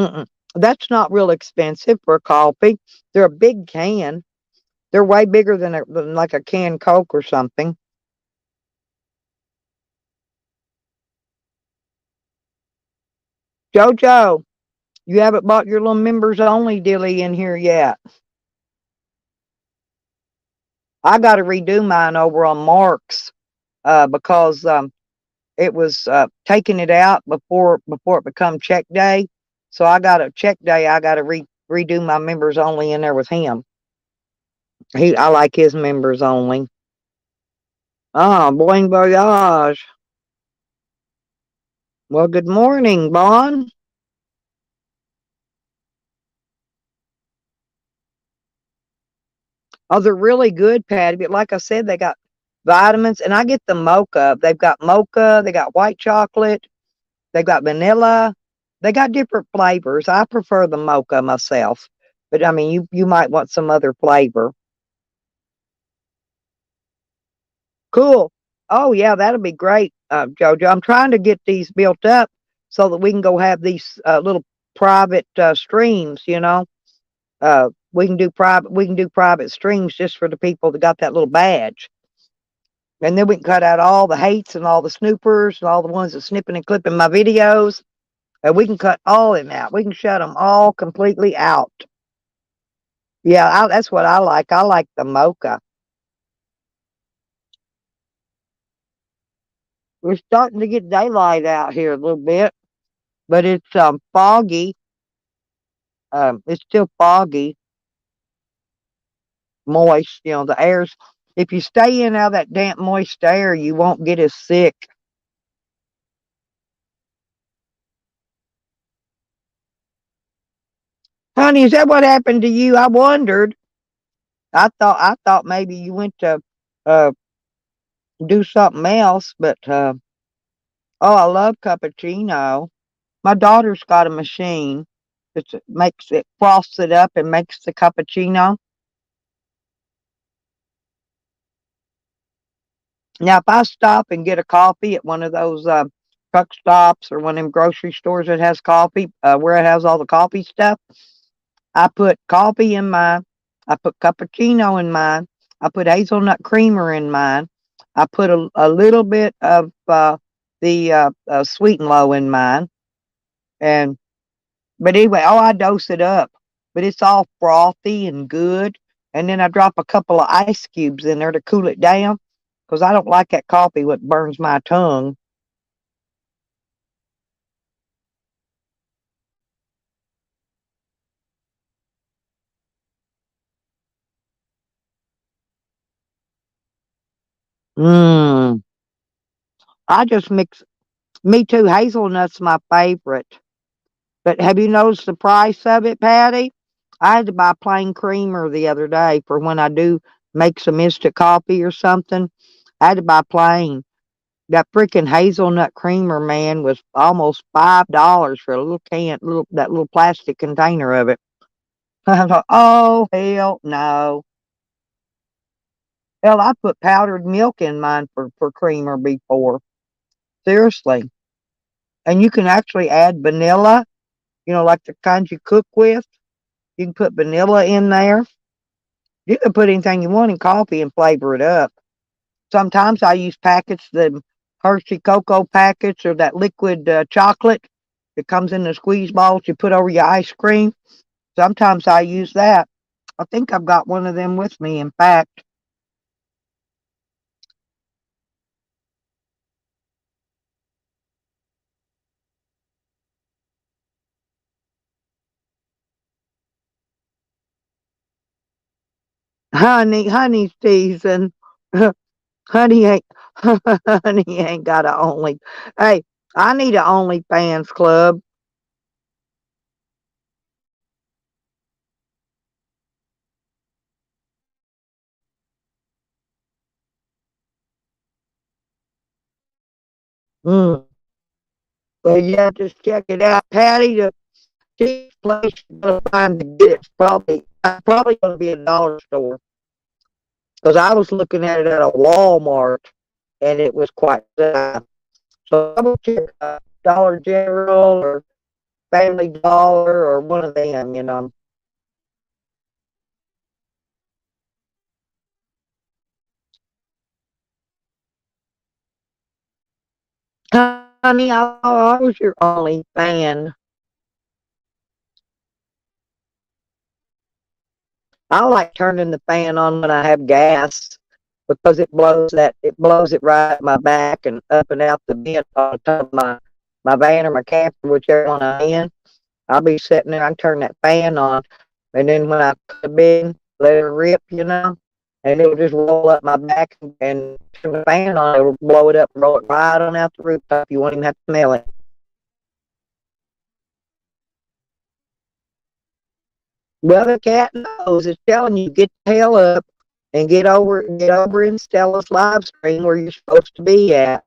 S1: Mm-mm. That's not real expensive for a coffee. They're a big can. They're way bigger than like a canned Coke or something. JoJo, you haven't bought your little members only dilly in here yet. I got to redo mine over on Mark's because it was taking it out before it become check day. So I got a check day. I got to redo my members only in there with him. I like his members only. Ah, bon voyage. Well, good morning, Bon. Oh, they're really good, Patty. But like I said, they got vitamins, and I get the mocha. They've got mocha. They got white chocolate. They got vanilla. They got different flavors. I prefer the mocha myself, but I mean, you might want some other flavor. Cool. Oh yeah, that'll be great, Jojo. I'm trying to get these built up so that we can go have these little private streams. You know, we can do private streams just for the people that got that little badge, and then we can cut out all the hates and all the snoopers and all the ones that snipping and clipping my videos. And we can cut all of them out. We can shut them all completely out. Yeah, that's what I like. I like the mocha. We're starting to get daylight out here a little bit, but it's foggy. It's still foggy, moist. You know, the air's. If you stay in out of that damp, moist air, you won't get as sick. Honey, is that what happened to you? I wondered. I thought maybe you went to uh do something else, but oh, I love cappuccino. My daughter's got a machine that makes it frosts it up and makes the cappuccino. Now, if I stop and get a coffee at one of those truck stops or one of them grocery stores that has coffee, where it has all the coffee stuff, I put coffee in mine. I put cappuccino in mine. I put hazelnut creamer in mine. I put a little bit of the sweet and low in mine. And but anyway, oh, I dose it up, but it's all frothy and good. And then I drop a couple of ice cubes in there to cool it down because I don't like that coffee what burns my tongue. Mmm. I just mix. Me too. Hazelnut's my favorite. But have you noticed the price of it, Patty? I had to buy plain creamer the other day for when I do make some instant coffee or something. I had to buy plain. That freaking hazelnut creamer, man, was almost $5 for a little can, little that little plastic container of it. I thought, oh hell no. Hell, I put powdered milk in mine for creamer before. Seriously. And you can actually add vanilla, like the kinds you cook with. You can put vanilla in there. You can put anything you want in coffee and flavor it up. Sometimes I use packets, the Hershey cocoa packets or that liquid chocolate that comes in the squeeze balls you put over your ice cream. Sometimes I use that. I think I've got one of them with me, in fact. Honey season. honey ain't honey ain't got a only. Hey, I need a OnlyFans club. Mm. Well, yeah, just check it out, Patty. The cheapest place you're gonna find to get it's probably gonna be a dollar store. Because I was looking at it at a Walmart, and it was quite so I will check Dollar General or Family Dollar or one of them. Honey, I was your only fan. I like turning the fan on when I have gas because it blows it right at my back and up and out the vent on top of my van or my camper, whichever one I'm in. I'll be sitting there, I can turn that fan on, and then when I put the bin, let it rip, and it'll just roll up my back and turn the fan on, it'll blow it up, roll it right on out the rooftop. You won't even have to smell it. Well, the cat knows. It's telling you, get the hell up and get over in Stella's live stream where you're supposed to be at.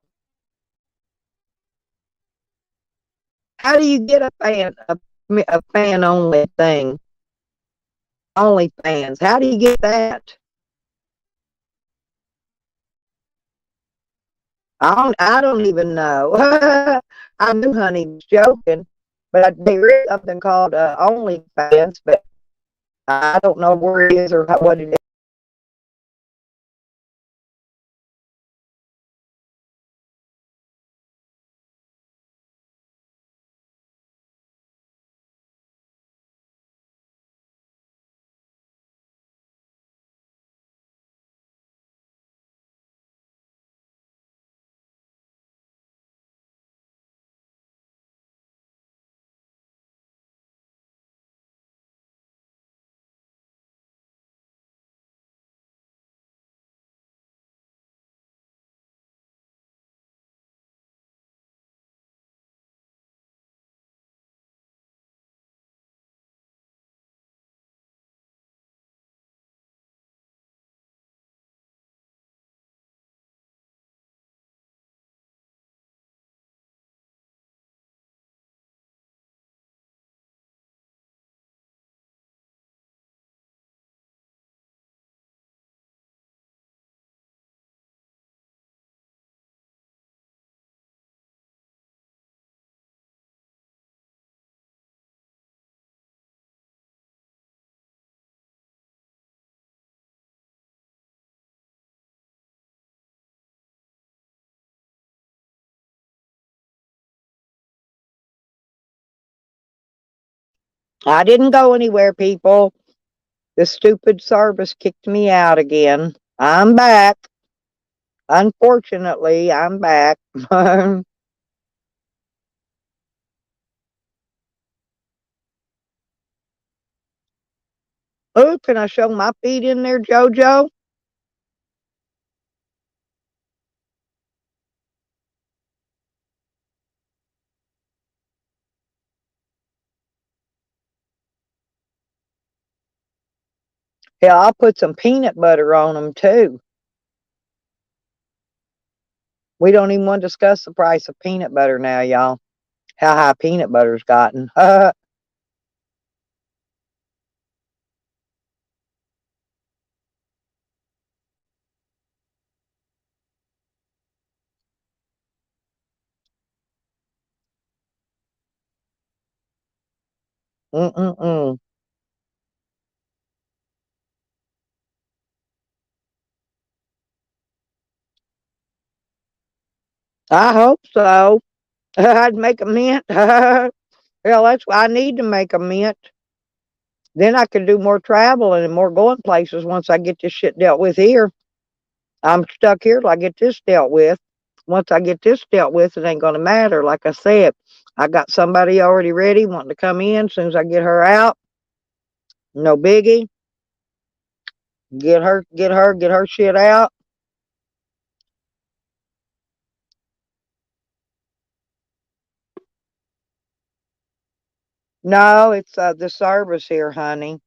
S1: How do you get a fan only thing? Only fans. How do you get that? I don't even know. I knew Honey was joking, but there is something called OnlyFans, but I don't know where it is or what it is. I didn't go anywhere, people. The stupid service kicked me out again. I'm back. Unfortunately, I'm back. Oh, can I show my feet in there, JoJo? Hell, I'll put some peanut butter on them too. We don't even want to discuss the price of peanut butter now, y'all. How high peanut butter's gotten. Mm-mm-mm. I hope so. I'd make a mint. Hell, that's why I need to make a mint. Then I can do more traveling and more going places once I get this shit dealt with here. I'm stuck here till I get this dealt with. Once I get this dealt with, it ain't gonna matter. Like I said, I got somebody already ready wanting to come in as soon as I get her out. No biggie. Get her shit out. No, it's the service here, honey.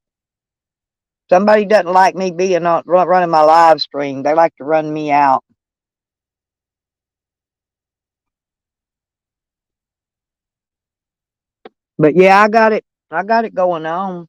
S1: Somebody doesn't like me being on running my live stream. They like to run me out. But yeah, I got it. I got it going on.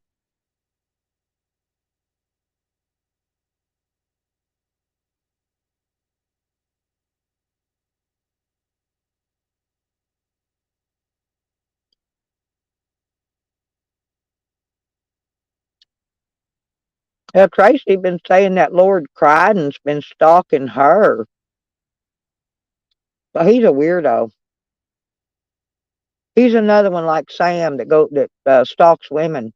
S1: Tracy been saying that Lord Crichton's been stalking her. But he's a weirdo. He's another one like Sam that stalks women.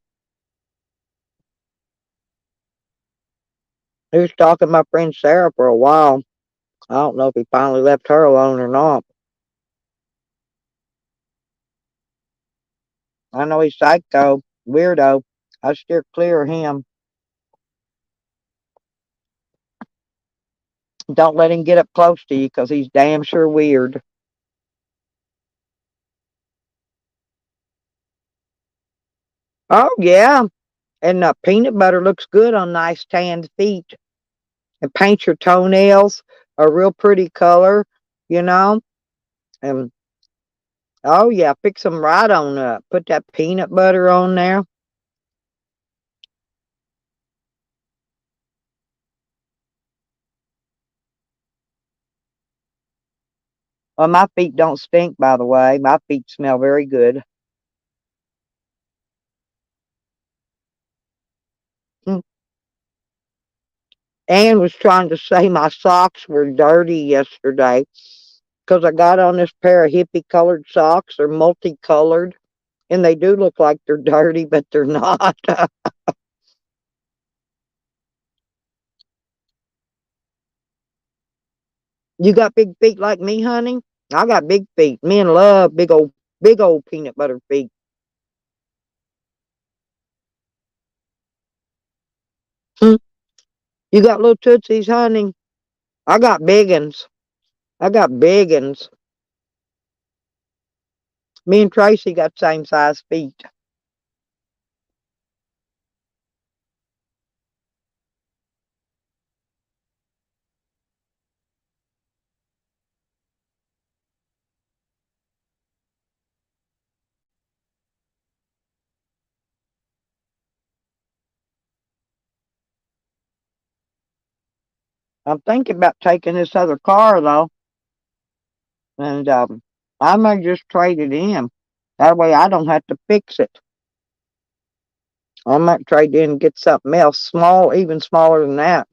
S1: He was stalking my friend Sarah for a while. I don't know if he finally left her alone or not. I know he's psycho, weirdo. I steer clear of him. Don't let him get up close to you because he's damn sure weird. Oh, yeah. And peanut butter looks good on nice tanned feet. And paint your toenails a real pretty color, you know. And oh, yeah, fix them right on up. Put that peanut butter on there. Well, my feet don't stink, by the way. My feet smell very good. Mm. Ann was trying to say my socks were dirty yesterday because I got on this pair of hippie colored socks. They're multicolored and they do look like they're dirty, but they're not. You got big feet like me, honey? I got big feet. Men love big old peanut butter feet. Hmm. You got little tootsies, honey? I got big uns. I got big uns. Me and Tracy got same size feet. I'm thinking about taking this other car though, and I may just trade it in. That way I don't have to fix it. I might trade in and get something else small, even smaller than that.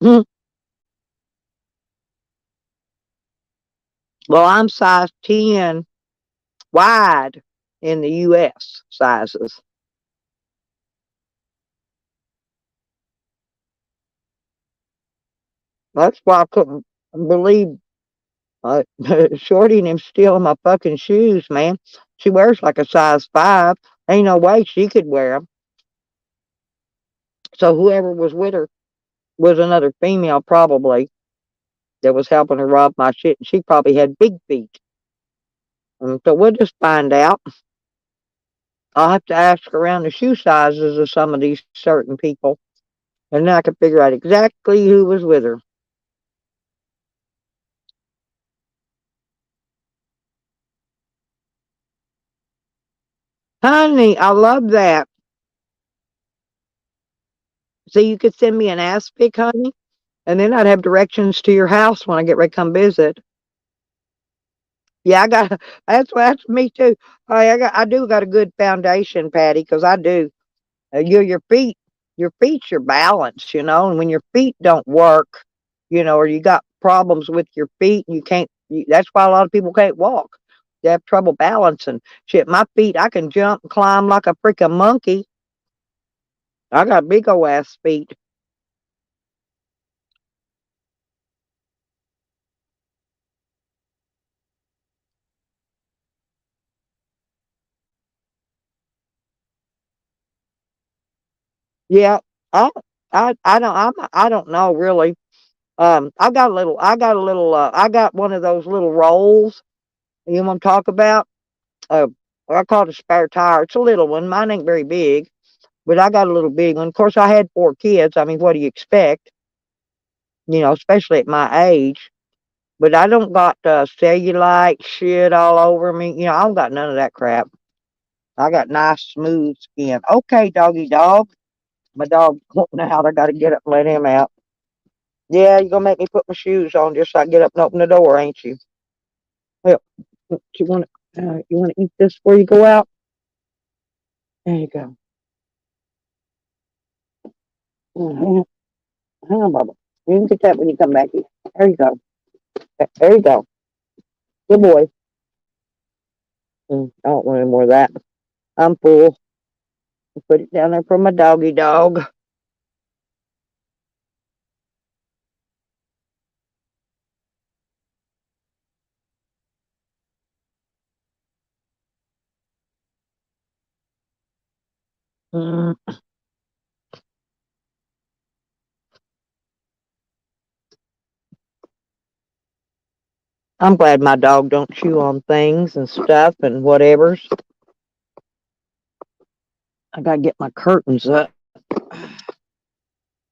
S1: Hmm. Well, I'm size 10 wide in the U.S. sizes. That's why I couldn't believe Shorty and him stealing my fucking shoes, man. She wears like a size 5. Ain't no way she could wear them. So whoever was with her was another female, probably, that was helping her rob my shit. And she probably had big feet. So we'll just find out. I'll have to ask around the shoe sizes of some of these certain people, and then I can figure out exactly who was with her. Honey, I love that. So you could send me an aspic, honey, and then I'd have directions to your house when I get ready to come visit. Yeah, I got that's me too. I do got a good foundation, Patty, because I do. Your feet's your balance, and when your feet don't work, or you got problems with your feet, and you can't. That's why a lot of people can't walk. They have trouble balancing. Shit, my feet, I can jump and climb like a freaking monkey. I got big old ass feet. Yeah, I, I don't know really. I got one of those little rolls. You want to talk about? Uh, I call it a spare tire. It's a little one. Mine ain't very big, but I got a little big one. Of course, I had 4 kids. I mean, what do you expect? Especially at my age. But I don't got cellulite shit all over me. I don't got none of that crap. I got nice, smooth skin. Okay, doggy dog. My dog's wanting out. I got to get up and let him out. Yeah, you're gonna make me put my shoes on just so I get up and open the door, ain't you? Well, you want to eat this before you go out? There you go. Hang on, Bubba. You can get that when you come back here. There you go. There you go. Good boy. I don't want any more of that. I'm full. Put it down there for my doggy dog. Mm, I'm glad my dog don't chew on things and stuff and whatever's. I gotta get my curtains up.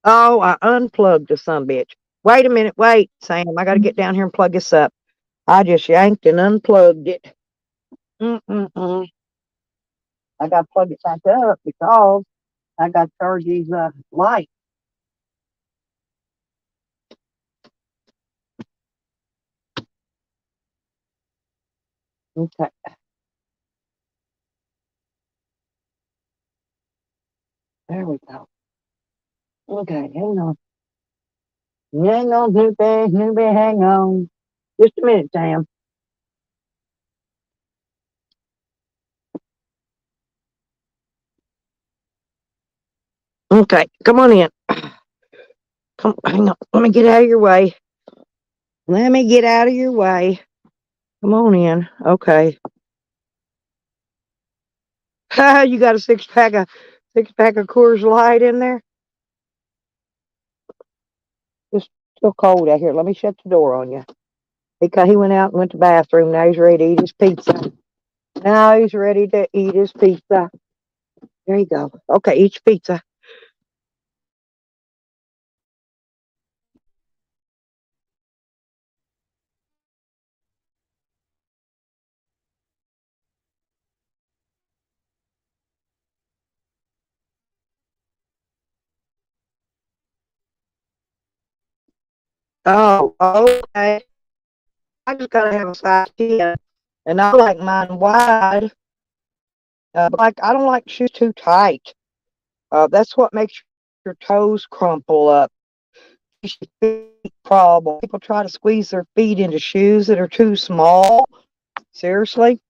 S1: Oh, I unplugged the son bitch. Wait a minute, wait, Sam. I gotta get down here and plug this up. I just yanked and unplugged it. Mm-mm-mm. I gotta plug it back up because I gotta charge these lights. Okay, there we go. Okay, hang on. Hang on, Snoopy, Snoopy, hang on. Just a minute, Sam. Okay, come on in. Come, hang on. Let me get out of your way. Let me get out of your way. Come on in. Okay. You got a six pack of Coors Light in there. It's still cold out here. Let me shut the door on you. He went out and went to the bathroom. Now he's ready to eat his pizza. Now he's ready to eat his pizza. There you go. Okay, eat your pizza. Oh, okay. I just gotta have a size 10, and I like mine wide. But like I don't like shoes too tight. That's what makes your toes crumple up. Feet problem. People try to squeeze their feet into shoes that are too small. Seriously,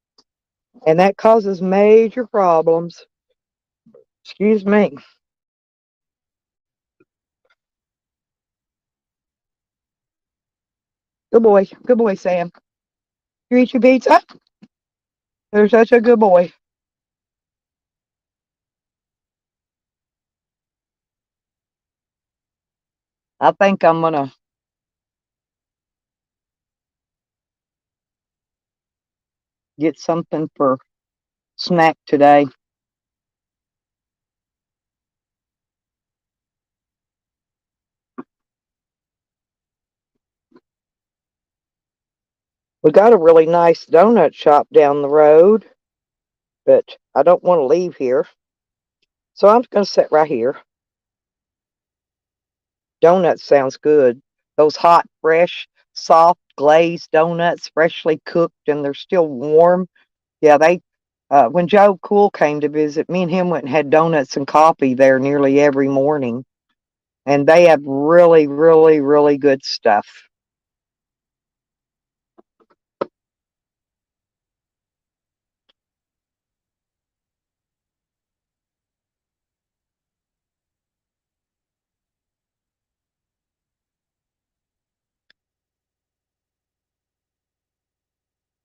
S1: and that causes major problems. Excuse me. Good boy, Sam. You eat your pizza. You're such a good boy. I think I'm gonna. get something for snack today. We got a really nice donut shop down the road, but I don't want to leave here. So I'm going to sit right here. Donuts sounds good. Those hot, fresh, soft, glazed donuts, freshly cooked, and they're still warm. Yeah, they. When Joe Cool came to visit, me and him went and had donuts and coffee there nearly every morning, and they have really, really, really good stuff.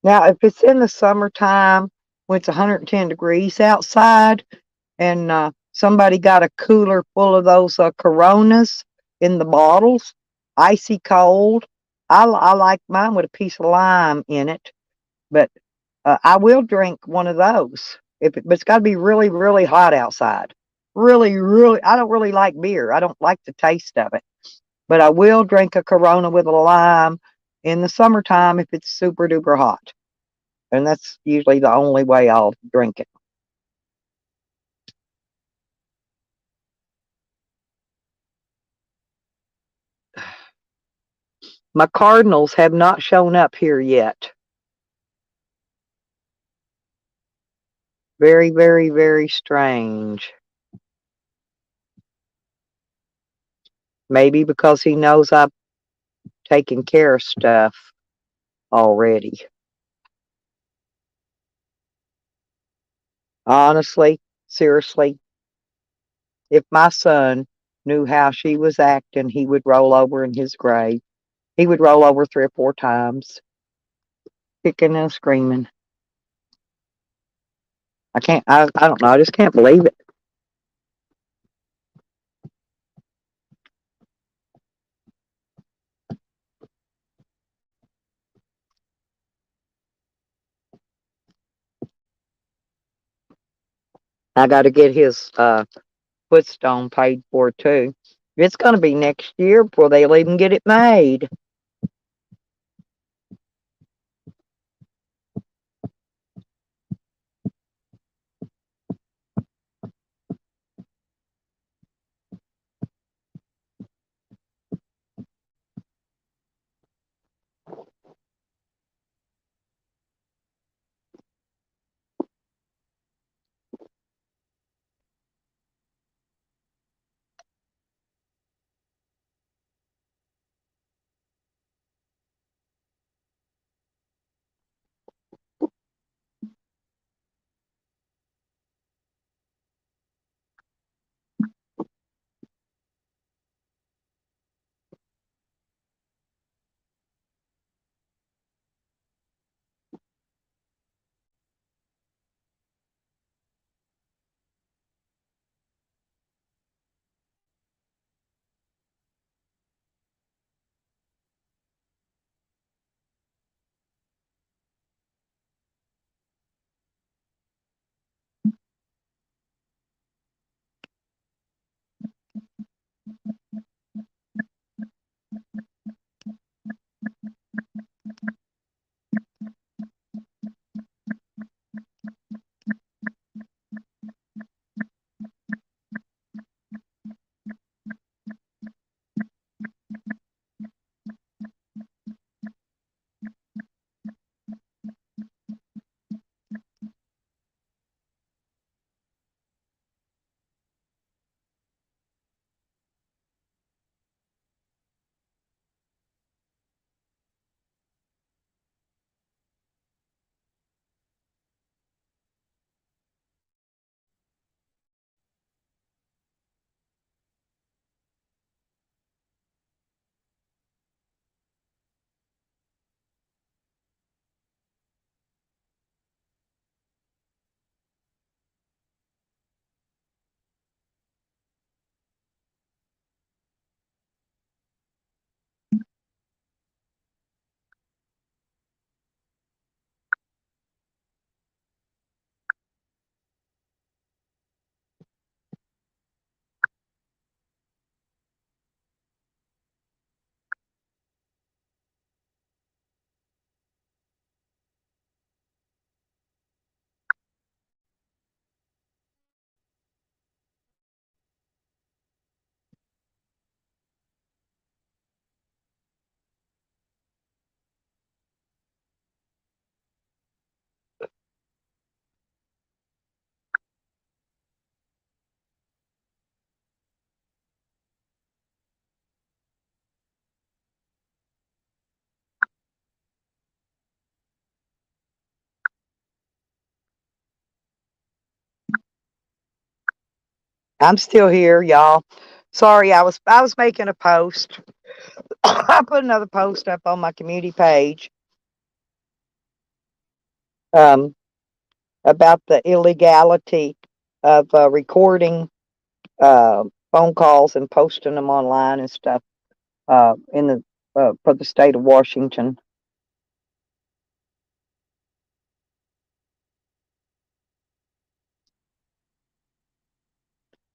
S1: Now, if it's in the summertime when it's 110 degrees outside, and somebody got a cooler full of those Coronas in the bottles, icy cold. I like mine with a piece of lime in it, but I will drink one of those. But it's got to be really, really hot outside. Really, really. I don't really like beer. I don't like the taste of it, but I will drink a Corona with a lime in the summertime if it's super duper hot, and that's usually the only way I'll drink it. My Cardinals have not shown up here yet. Very, very, very strange. Maybe because he knows I've taken care of stuff already. Honestly, seriously, if my son knew how she was acting, he would roll over in his grave. He would roll over 3 or 4 times, kicking and screaming. I don't know. I just can't believe it. I got to get his footstone paid for too. It's going to be next year before they'll even get it made. I'm still here, y'all. Sorry, I was making a post. I put another post up on my community page um, about the illegality of recording phone calls and posting them online and stuff in the for the state of Washington.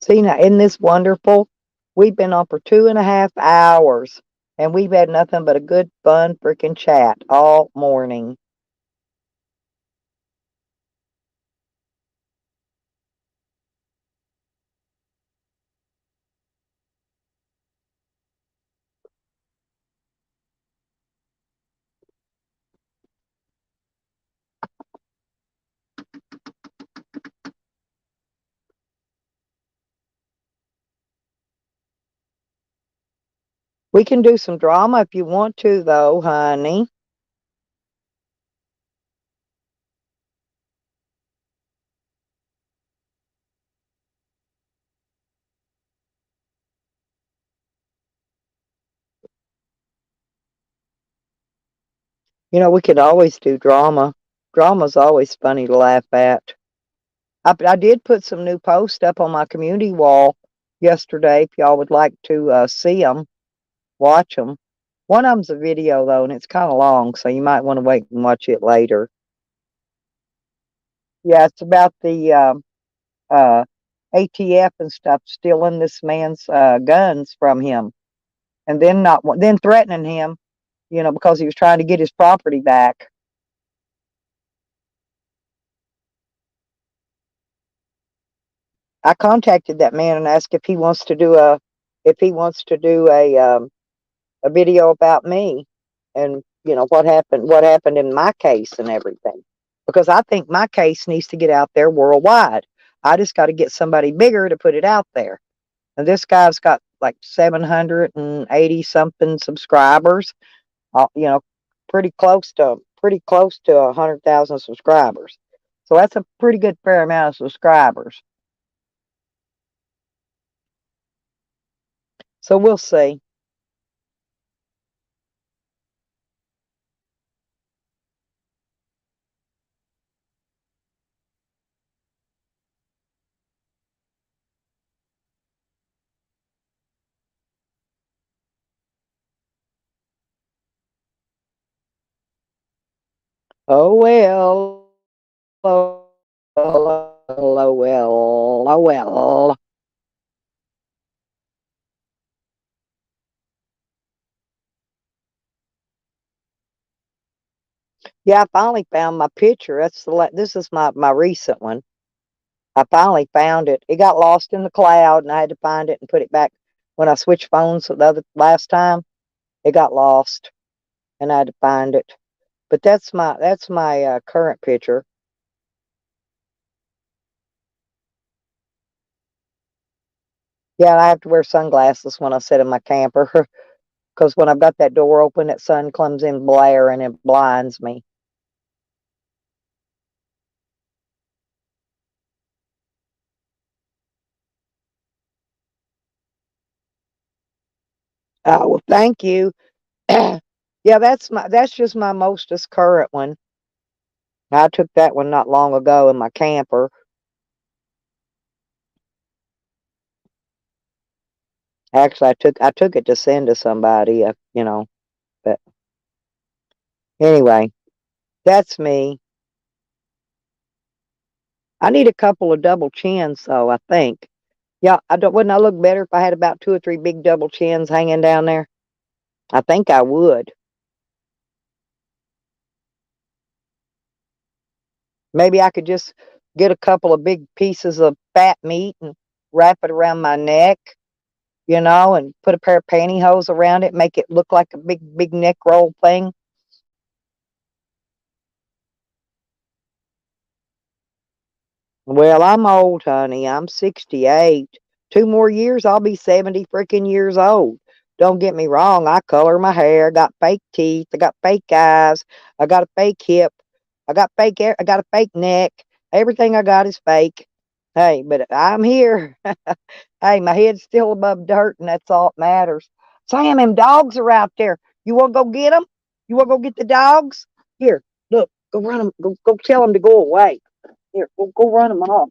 S1: See now, isn't this wonderful? We've been on for 2.5 hours, and we've had nothing but a good, fun, freaking chat all morning. We can do some drama if you want to, though, honey. We could always do drama. Drama's always funny to laugh at. I did put some new posts up on my community wall yesterday. If y'all would like to see them, watch them. One of them's a video though, and it's kind of long, so you might want to wait and watch it later. Yeah, it's about the uh, ATF and stuff stealing this man's guns from him, and then threatening him, because he was trying to get his property back. I contacted that man and asked if he wants to do a video about me, and what happened in my case and everything, because I think my case needs to get out there worldwide. I just got to get somebody bigger to put it out there. And this guy's got like 780 something subscribers. Uh, you know, pretty close to 100,000 subscribers. So that's a pretty good fair amount of subscribers. So we'll see. Oh well. Oh well. Oh well. Oh well. Yeah, I finally found my picture. This is my recent one. I finally found it. It got lost in the cloud, and I had to find it and put it back. When I switched phones the other last time, it got lost, and I had to find it. But that's my current picture. Yeah, I have to wear sunglasses when I sit in my camper because when I've got that door open, that sun comes in blare and it blinds me. Well, thank you. Yeah, that's just my mostest current one. I took that one not long ago in my camper. Actually, I took it to send to somebody, but anyway, that's me. I need a couple of double chins though, I think. Yeah, wouldn't I look better if I had about two or three big double chins hanging down there? I think I would. Maybe I could just get a couple of big pieces of fat meat and wrap it around my neck, and put a pair of pantyhose around it, make it look like a big, big neck roll thing. Well, I'm old, honey. I'm 68. 2 more years, I'll be 70 freaking years old. Don't get me wrong. I color my hair, got fake teeth, I got fake eyes, I got a fake hip, I got a fake neck. Everything I got is fake. Hey, but I'm here. Hey, my head's still above dirt, and that's all that matters. Sam, them dogs are out there. You want to go get them? You want to go get the dogs? Here, look, go run them. Go tell them to go away. Here, go run them off.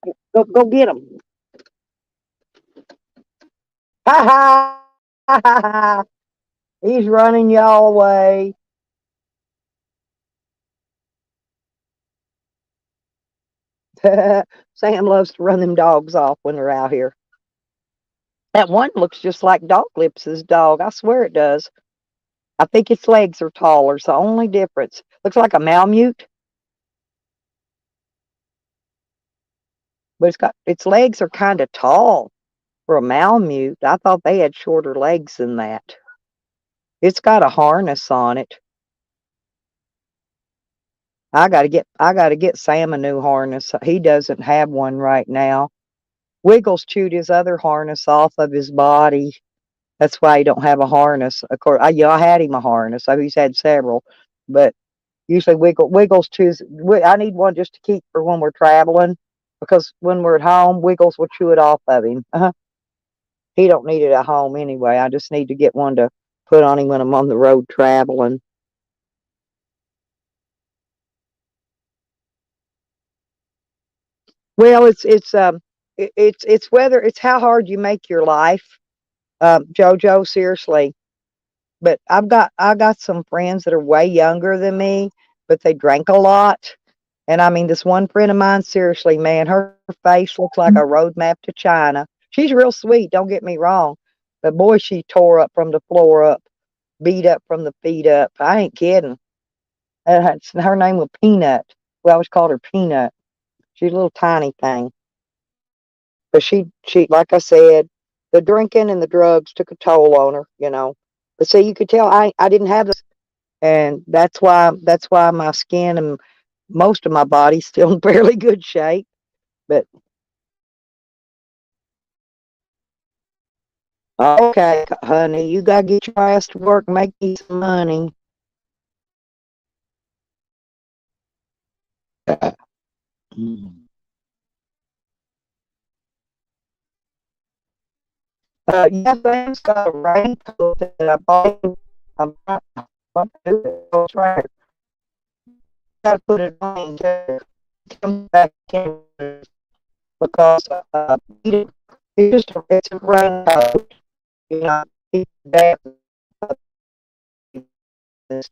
S1: Here, go get them. Ha ha ha ha! He's running y'all away. Sam loves to run them dogs off when they're out here. That one looks just like Dog Lips's dog. I swear it does. I think its legs are taller. It's the only difference. Looks like a Malamute, but its legs are kind of tall for a Malamute. I thought they had shorter legs than that. It's got a harness on it. I gotta get Sam a new harness. He doesn't have one right now. Wiggles chewed his other harness off of his body. That's why he don't have a harness. Of course, I had him a harness. So he's had several, but usually Wiggles chews. I need one just to keep for when we're traveling, because when we're at home, Wiggles will chew it off of him. He don't need it at home anyway. I just need to get one to put on him when I'm on the road traveling. Well, it's whether it's how hard you make your life, JoJo. Seriously, but I got some friends that are way younger than me, but they drank a lot. And I mean, this one friend of mine, seriously, man, her face looks like a roadmap to China. She's real sweet, don't get me wrong, but boy, she tore up from the floor up, beat up from the feet up. I ain't kidding. Her name was Peanut. We always called her Peanut. She's a little tiny thing, but she, like I said, the drinking and the drugs took a toll on her, you know. But see, you could tell I didn't have this, and that's why my skin and most of my body's still in fairly good shape. But okay, honey, you gotta get your ass to work and make you some money. Mm. Yes, Sam's got a raincoat that I bought him. I'm trying to do it. I'll try it. Gotta put it on too. Come back in because he didn't, it's a raincoat. You know, he's bad. It's,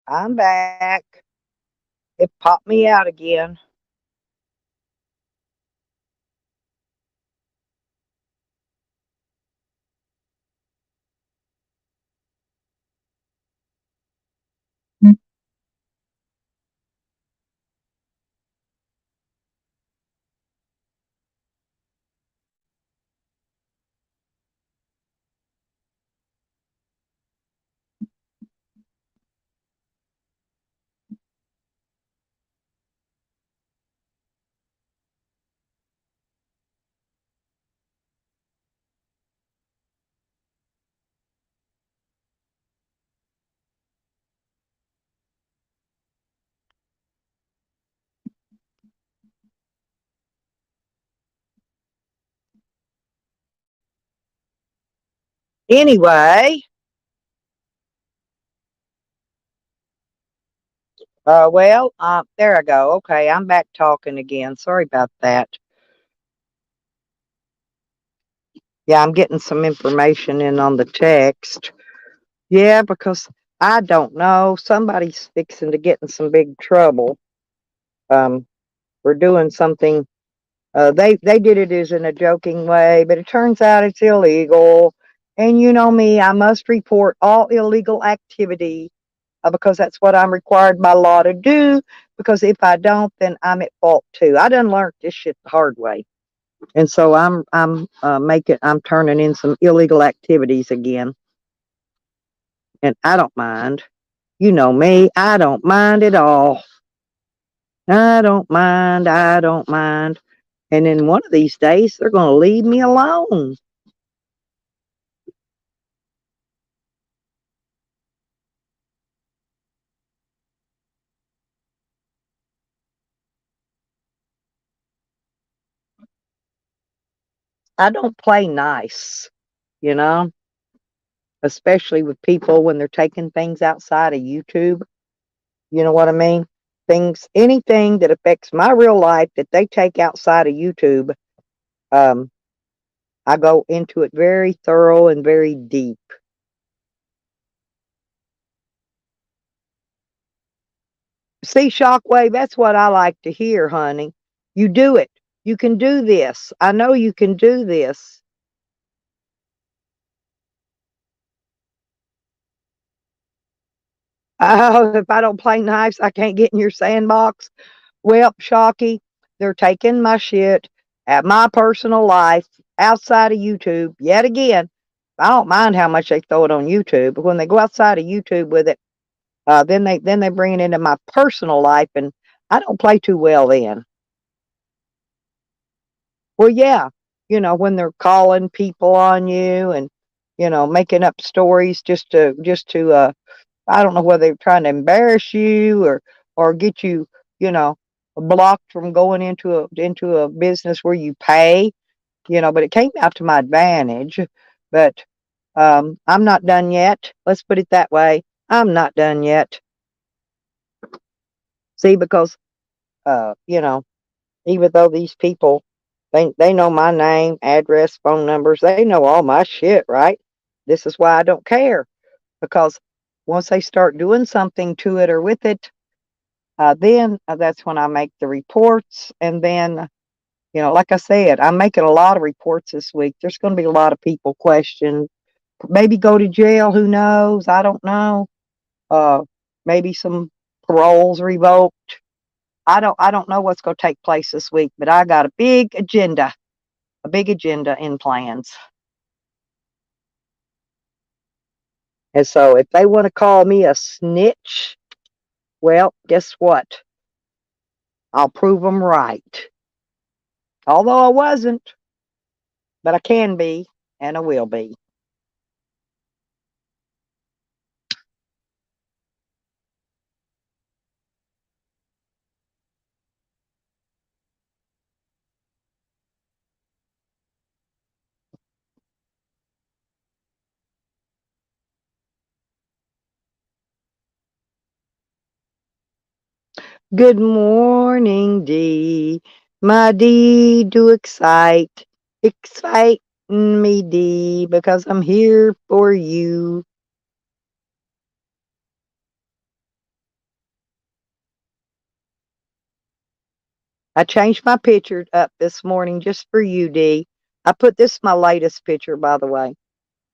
S1: I'm back. It popped me out again. Anyway, there I go. Okay, I'm back talking again. Sorry about that. Yeah, I'm getting some information in on the text. Yeah, because I don't know. Somebody's fixing to get in some big trouble. Um, we're doing something. They did it as in a joking way, but it turns out it's illegal. And you know me, I must report all illegal activity because that's what I'm required by law to do. Because if I don't, then I'm at fault too. I done learned this shit the hard way, and so I'm turning in some illegal activities again, and I don't mind. You know me, I don't mind at all. I don't mind. I don't mind. And then one of these days, they're going to leave me alone. I don't play nice, you know, especially with people when they're taking things outside of YouTube. You know what I mean? Anything that affects my real life that they take outside of YouTube, um, I go into it very thorough and very deep. See, Shockwave, that's what I like to hear, honey. You do it. You can do this. I know you can do this. Oh, if I don't play nice, I can't get in your sandbox. Well, Shocky, they're taking my shit at my personal life outside of YouTube yet again. I don't mind how much they throw it on YouTube, but when they go outside of YouTube with it, then they bring it into my personal life, and I don't play too well then. Well, yeah, when they're calling people on you and making up stories just to I don't know whether they're trying to embarrass you or get you, you know, blocked from going into a business where you pay, but it came out to my advantage. But I'm not done yet. Let's put it that way. I'm not done yet. See, because uh, you know, even though these people they know my name, address, phone numbers, they know all my shit, right? This is why I don't care because once they start doing something to it or with it, then that's when I make the reports. And then, like I said, I'm making a lot of reports this week. There's going to be a lot of people questioned, maybe go to jail. Who knows? I don't know. Uh, Maybe some paroles revoked. I don't know what's going to take place this week, but I got a big agenda in plans. And so if they want to call me a snitch, well, guess what? I'll prove them right. Although I wasn't, but I can be and I will be. Good morning, Dee. My Dee, do excite me, Dee, because I'm here for you. I changed my picture up this morning just for you, Dee. I put this my latest picture, by the way.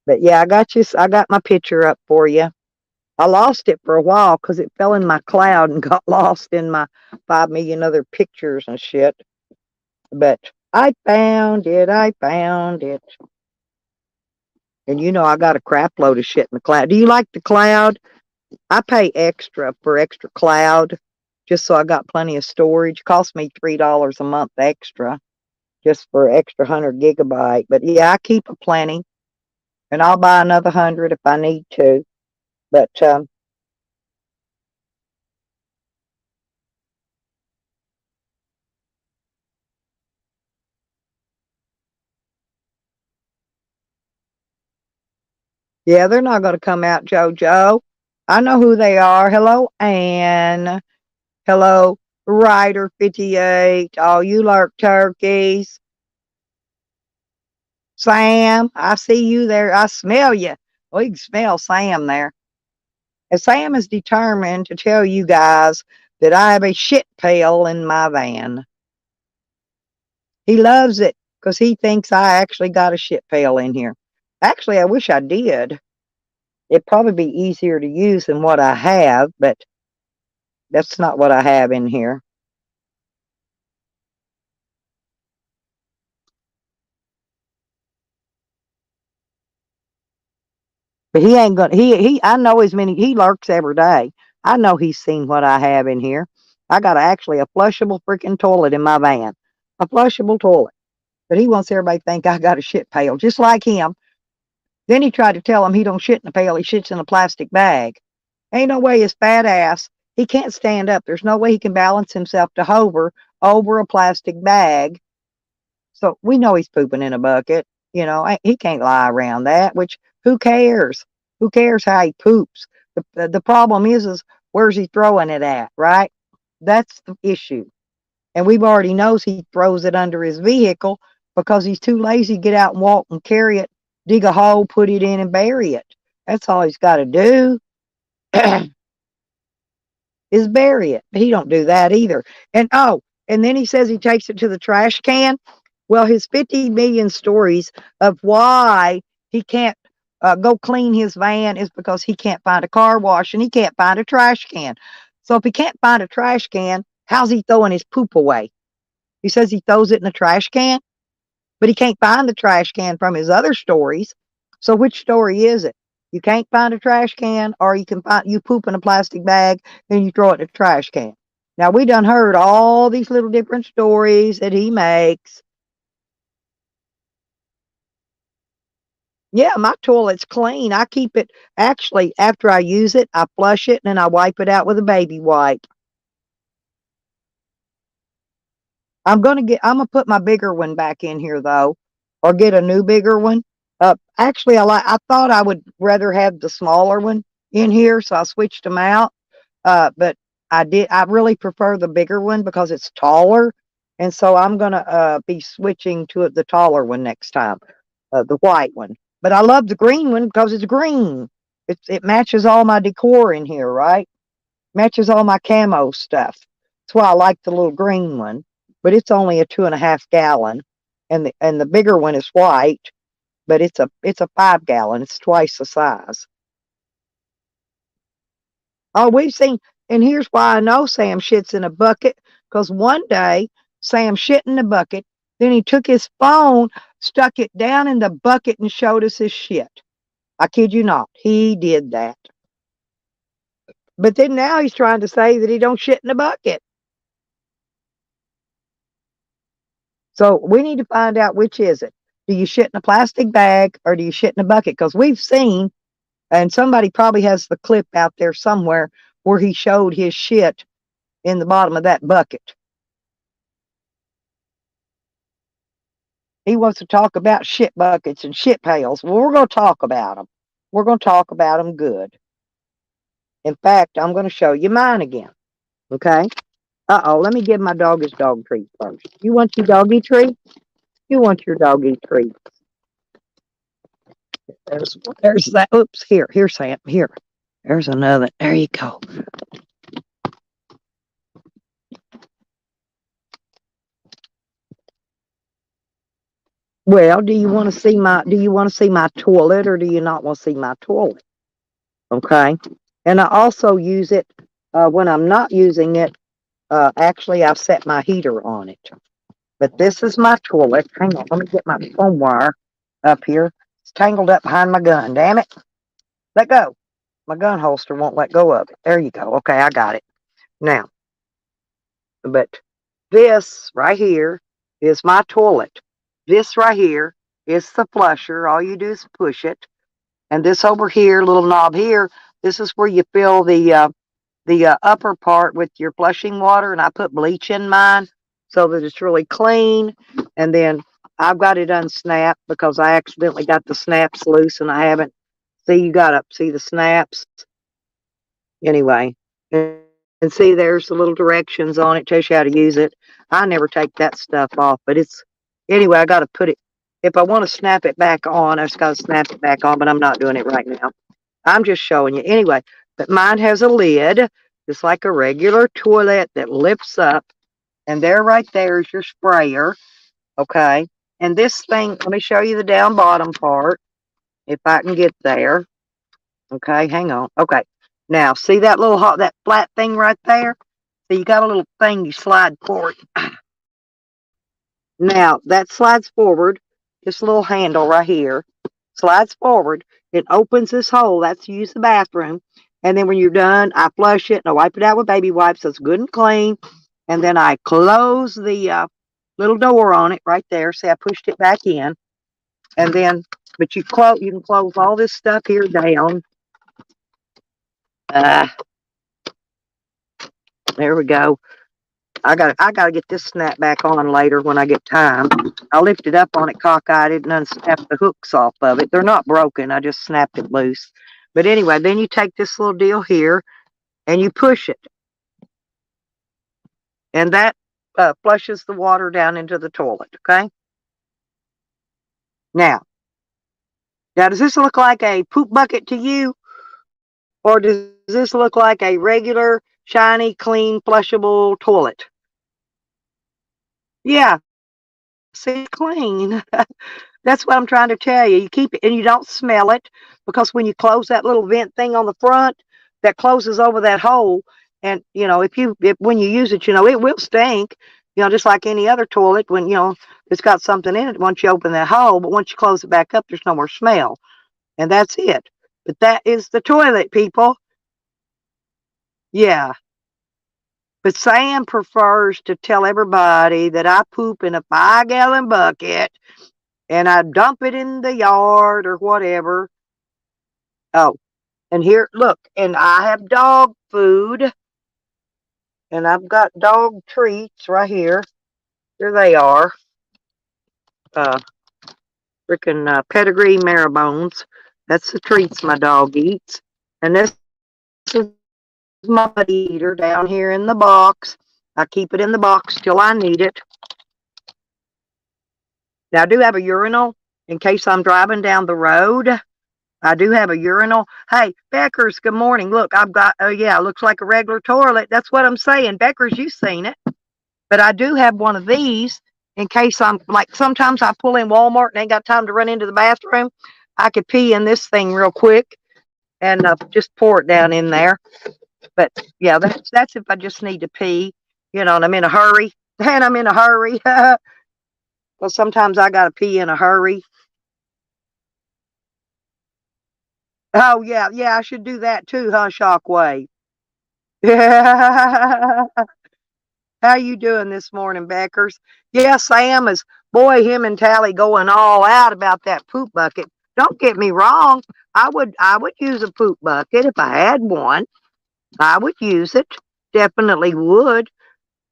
S1: But yeah, I got you. I got my picture up for you. I lost it for a while because it fell in my cloud and got lost in my 5 million other pictures and shit. But I found it. I found it. And I got a crap load of shit in the cloud. Do you like the cloud? I pay extra for extra cloud just so I got plenty of storage. It costs me $3 a month extra just for extra 100 gigabyte. But yeah, I keep a plenty and I'll buy another 100 if I need to. But Yeah, they're not going to come out, JoJo. I know who they are. Hello, Ann. Hello, Rider 58. Oh, you lurk turkeys. Sam, I see you there. I smell you. We can smell Sam there. And Sam is determined to tell you guys that I have a shit pail in my van. He loves it because he thinks I actually got a shit pail in here. Actually, I wish I did. It'd probably be easier to use than what I have, but that's not what I have in here. But he ain't gonna he I know as many he lurks every day. I know he's seen what I have in here. I got actually a flushable freaking toilet in my van. A flushable toilet. But he wants everybody to think I got a shit pail, just like him. Then he tried to tell him he don't shit in a pail, he shits in a plastic bag. Ain't no way his fat ass, he can't stand up. There's no way he can balance himself to hover over a plastic bag. So we know he's pooping in a bucket. You know, he can't lie around that, which who cares? Who cares how he poops? The problem is where's he throwing it at, right? That's the issue. And we've already knows he throws it under his vehicle because he's too lazy to get out and walk and carry it, dig a hole, put it in and bury it. That's all he's got to do is bury it. He don't do that either. And oh, and then he says he takes it to the trash can. Well, his 50 million stories of why he can't go clean his van is because he can't find a car wash and he can't find a trash can. So if he can't find a trash can, how's he throwing his poop away? He says he throws it in a trash can, but he can't find the trash can from his other stories. So which story is it? You can't find a trash can, or you poop in a plastic bag and you throw it in a trash can. Now we done heard all these little different stories that he makes. Yeah, my toilet's clean. I keep it actually after I use it, I flush it and then I wipe it out with a baby wipe. I'm gonna put my bigger one back in here though, or get a new bigger one. Actually, I thought I would rather have the smaller one in here, so I switched them out. But I really prefer the bigger one because it's taller, and so I'm gonna be switching to the taller one next time, the white one. But I love the green one because it's green. It matches all my decor in here, right? Matches all my camo stuff. That's why I like the little green one. But it's only a 2.5 gallon, and the bigger one is white, but it's a 5 gallon. It's twice the size. Oh, we've seen, and here's why I know Sam shits in a bucket. Because one day Sam shit in the bucket, then he took his phone, stuck it down in the bucket, and showed us his shit. I kid you not, he did that. But then now he's trying to say that he don't shit in a bucket. So we need to find out which is it. Do you shit in a plastic bag or do you shit in a bucket? Because we've seen, and somebody probably has the clip out there somewhere where he showed his shit in the bottom of that bucket. He wants to talk about shit buckets and shit pails. Well, we're going to talk about them. We're going to talk about them good. In fact, I'm going to show you mine again. Okay? Uh-oh, let me give my dog his dog treat first. You want your doggy treat? You want your doggy treat. There's that. Oops, here, Sam, here. There's another. There you go. Well, do you want to see my toilet or do you not want to see my toilet? Okay. And I also use it when I'm not using it. Actually, I've set my heater on it. But this is my toilet. Hang on, let me get my phone wire up here. It's tangled up behind my gun. Damn it. Let go. My gun holster won't let go of it. There you go. Okay, I got it. Now, but this right here is my toilet. This right here is the flusher. All you do is push it. And this over here, little knob here, this is where you fill the upper part with your flushing water. And I put bleach in mine so that it's really clean. And then I've got it unsnapped because I accidentally got the snaps loose and I haven't See, you gotta see the snaps anyway. And see, there's the little directions on it, tells you how to use it. I never take that stuff off, but it's anyway. I got to put it. If I want to snap it back on, I just got to snap it back on. But I'm not doing it right now. I'm just showing you anyway. But mine has a lid, just like a regular toilet that lifts up, and there, right there, is your sprayer. Okay, and this thing. Let me show you the down bottom part, if I can get there. Okay, hang on. Okay. Now, see that little that flat thing right there? So you got a little thing you slide forward. Now, that slides forward. This little handle right here slides forward. It opens this hole. That's to use the bathroom. And then when you're done, I flush it and I wipe it out with baby wipes so it's good and clean. And then I close the little door on it right there. See, I pushed it back in. And then, but you can close all this stuff here down. Uh, there we go. I gotta get this snap back on later when I get time. I lifted up on it cockeyed and unsnapped the hooks off of it. They're not broken. I just snapped it loose. But anyway, then you take this little deal here and you push it, and that flushes the water down into the toilet. Okay. Now, does this look like a poop bucket to you, or does this look like a regular, shiny, clean, flushable toilet? Yeah, see, it's clean. That's what I'm trying to tell you. You keep it and you don't smell it, because when you close that little vent thing on the front that closes over that hole, and if when you use it, it will stink. Just like any other toilet, when it's got something in it once you open that hole, but once you close it back up, there's no more smell. And that's it. But that is the toilet, people. Yeah. But Sam prefers to tell everybody that I poop in a 5-gallon bucket and I dump it in the yard or whatever. Oh, and here, look, and I have dog food, and I've got dog treats right here. Here they are. Freaking pedigree marrow-bones. That's the treats my dog eats. And this is my mud eater down here in the box. I keep it in the box till I need it. Now, I do have a urinal in case I'm driving down the road. I do have a urinal. Hey, Beckers, good morning. Look, I've got, oh yeah, it looks like a regular toilet. That's what I'm saying. Beckers, you've seen it. But I do have one of these in case I'm, like, sometimes I pull in Walmart and ain't got time to run into the bathroom. I could pee in this thing real quick and just pour it down in there. But yeah, that's if I just need to pee, and I'm in a hurry. And I'm in a hurry. Well, sometimes I got to pee in a hurry. Oh, yeah, yeah, I should do that too, huh, Shockwave? How you doing this morning, Beckers? Yeah, Sam is, boy, him and Tally going all out about that poop bucket. Don't get me wrong. I would use a poop bucket if I had one. I would use it. Definitely would.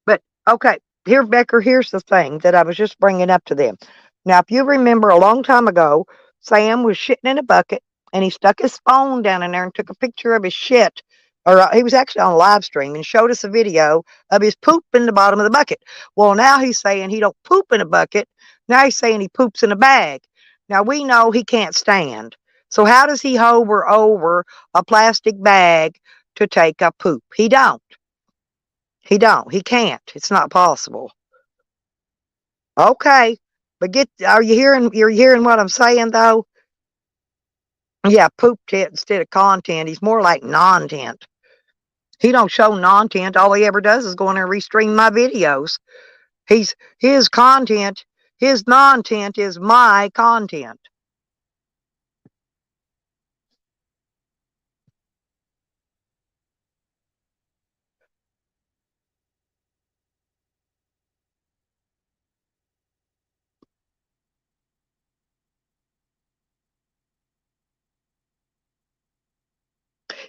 S1: But okay, here, Becker, here's the thing that I was just bringing up to them. Now, if you remember a long time ago, Sam was shitting in a bucket and he stuck his phone down in there and took a picture of his shit. Or he was actually on a live stream and showed us a video of his poop in the bottom of the bucket. Well, now he's saying he don't poop in a bucket. Now he's saying he poops in a bag. Now we know he can't stand. So how does he hover over a plastic bag to take a poop? He don't. He don't. He can't. It's not possible. Okay. But you're hearing what I'm saying though? Yeah, poop tent instead of content. He's more like non-tent. He don't show non-tent. All he ever does is go in there and restream my videos. His content, his non-tent is my content.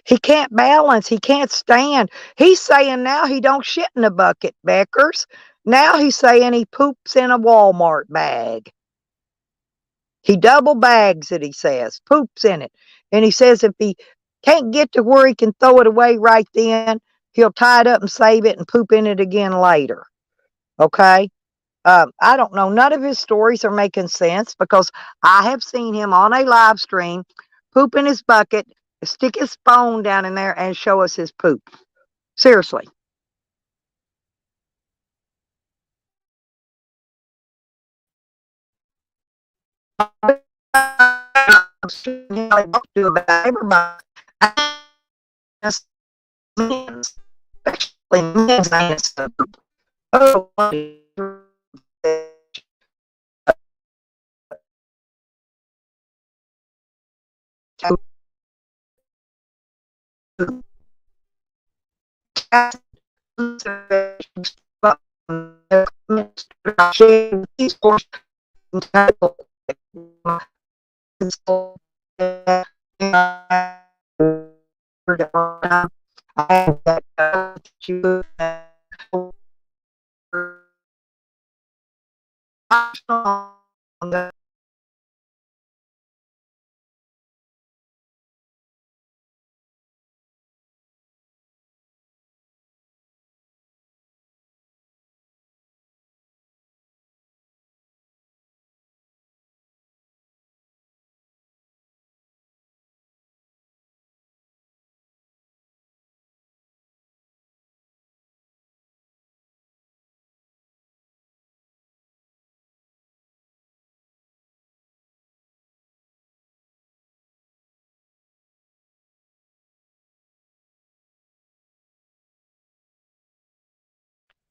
S1: He can't balance. He can't stand. He's saying now he don't shit in a bucket, Beckers. Now he's saying he poops in a Walmart bag. He double bags it, he says. Poops in it. And he says if he can't get to where he can throw it away right then, he'll tie it up and save it and poop in it again later. Okay. I don't know. None of his stories are making sense because I have seen him on a live stream poop in his bucket, stick his phone down in there, and show us his poop. Seriously. Especially men's oh,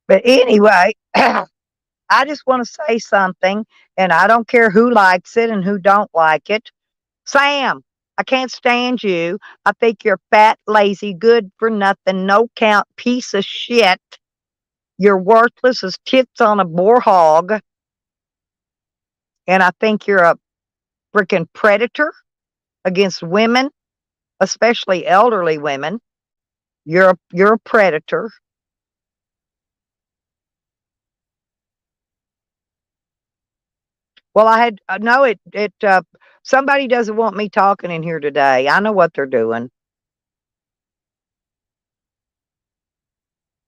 S1: but anyway, I just want to say something, and I don't care who likes it and who don't like it. Sam, I can't stand you. I think you're fat, lazy, good for nothing, no count piece of shit. You're worthless as tits on a boar hog, and I think you're a freaking predator against women, especially elderly women. You're a predator. Well, I know it. Somebody doesn't want me talking in here today. I know what they're doing.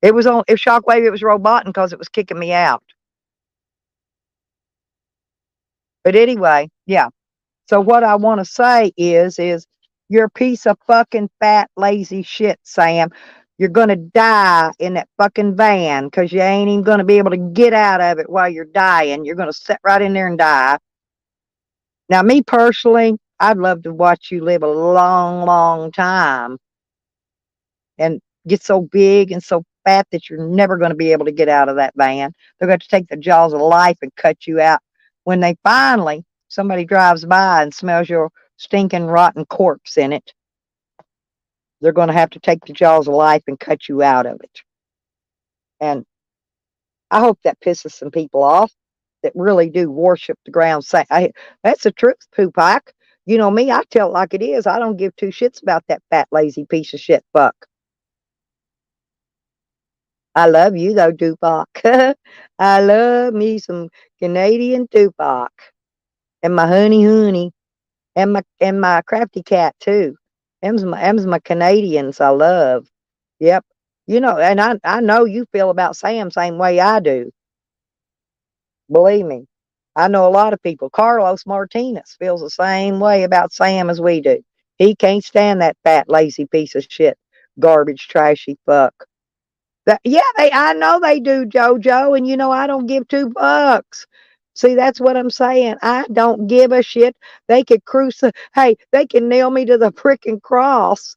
S1: It was on if Shockwave, it was roboting because it was kicking me out. But anyway, yeah. So what I want to say is you're a piece of fucking fat, lazy shit, Sam. You're gonna die in that fucking van because you ain't even gonna be able to get out of it while you're dying. You're gonna sit right in there and die. Now, me personally, I'd love to watch you live a long, long time and get so big and so fat that you're never going to be able to get out of that van. They're going to take the jaws of life and cut you out. When they finally, somebody drives by and smells your stinking, rotten corpse in it, they're going to have to take the jaws of life and cut you out of it. And I hope that pisses some people off that really do worship the ground. Say, that's the truth, Poopak. You know me, I tell it like it is. I don't give two shits about that fat, lazy piece of shit fuck. I love you though, Tupac. I love me some Canadian Tupac and my honey and my crafty cat too. Them's my Canadians I love. Yep. You know, and I know you feel about Sam same way I do. Believe me. I know a lot of people. Carlos Martinez feels the same way about Sam as we do. He can't stand that fat, lazy piece of shit, garbage, trashy fuck. Yeah, I know they do, JoJo, and you know I don't give two fucks. See, that's what I'm saying. I don't give a shit. They could hey, they can nail me to the frickin' cross.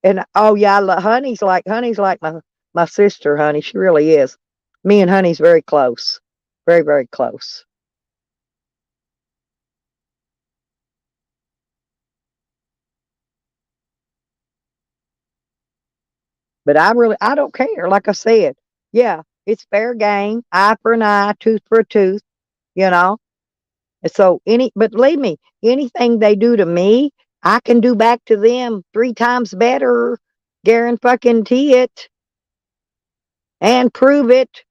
S1: And oh yeah, Honey's like my sister, Honey. She really is. Me and Honey's very close, very very close. But I don't care. Like I said, yeah, it's fair game. Eye for an eye, tooth for a tooth. You know. So but believe me, anything they do to me, I can do back to them 3 times better. Guarantee it and prove it.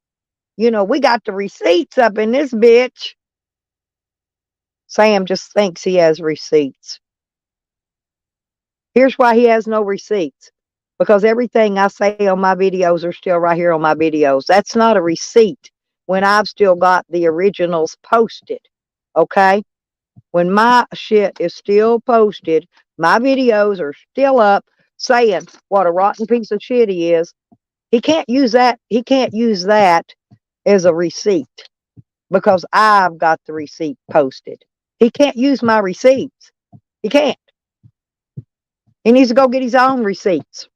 S1: You know, we got the receipts up in this bitch. Sam just thinks he has receipts. Here's why he has no receipts. Because everything I say on my videos are still right here on my videos. That's not a receipt when I've still got the originals posted. Okay? When my shit is still posted, my videos are still up saying what a rotten piece of shit he is. He can't use that. He can't use that as a receipt because I've got the receipt posted. He can't use my receipts. He can't. He needs to go get his own receipts,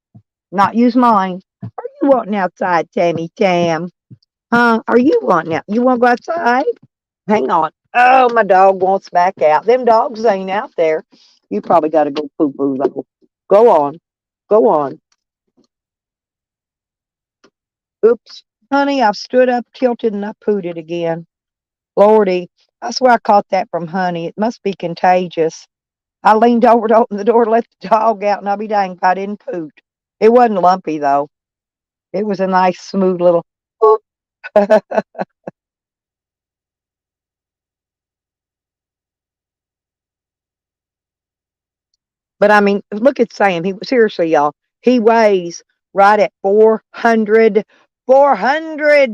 S1: not use mine. Are you wanting outside, Tammy Tam? Huh? Are you wanting out? You want to go outside? Hang on. Oh, my dog wants back out. Them dogs ain't out there. You probably got to go poo poo though. Go on. Go on. Oops. Honey, I've stood up, tilted, and I pooed it again. Lordy. I swear I caught that from Honey. It must be contagious. I leaned over to open the door to let the dog out, and I'll be dang if I didn't poot. It wasn't lumpy, though. It was a nice, smooth little poop. But I mean, look at Sam. He seriously, y'all. He weighs right at 400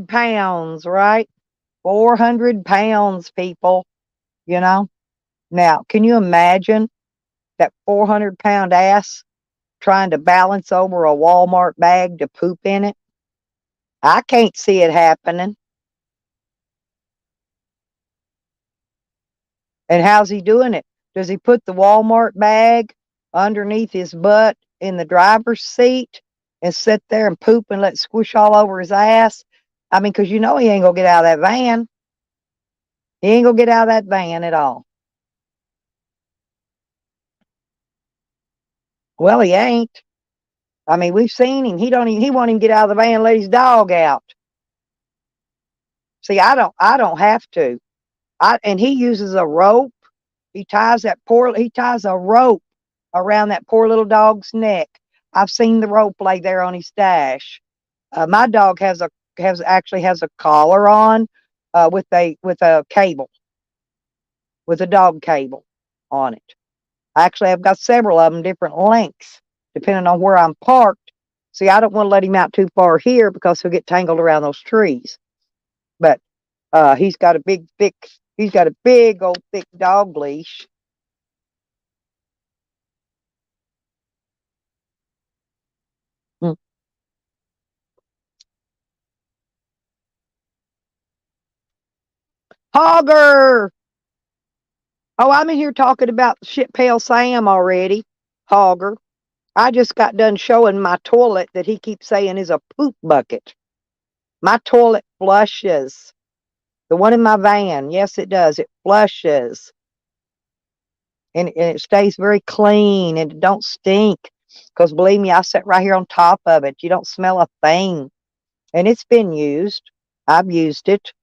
S1: pounds, right? 400 pounds, people. You know. Now, can you imagine that 400-pound ass trying to balance over a Walmart bag to poop in it? I can't see it happening. And how's he doing it? Does he put the Walmart bag underneath his butt in the driver's seat and sit there and poop and let it squish all over his ass? I mean, because you know he ain't going to get out of that van. He ain't going to get out of that van at all. Well, he ain't. I mean, we've seen him. He won't even get out of the van and let his dog out. See, I don't have to. And he uses a rope. He ties a rope around that poor little dog's neck. I've seen the rope lay there on his dash. My dog has a collar on with a cable, with a dog cable on it. Actually, I've got several of them different lengths depending on where I'm parked. See, I don't want to let him out too far here because he'll get tangled around those trees. But he's got a big old thick dog leash. Mm. Hogger! Oh, I'm in here talking about shit pale Sam already. Hogger. I just got done showing my toilet that he keeps saying is a poop bucket. My toilet flushes. The one in my van, yes, it does. It flushes. And it stays very clean and it don't stink. Because believe me, I sit right here on top of it. You don't smell a thing. And it's been used. I've used it.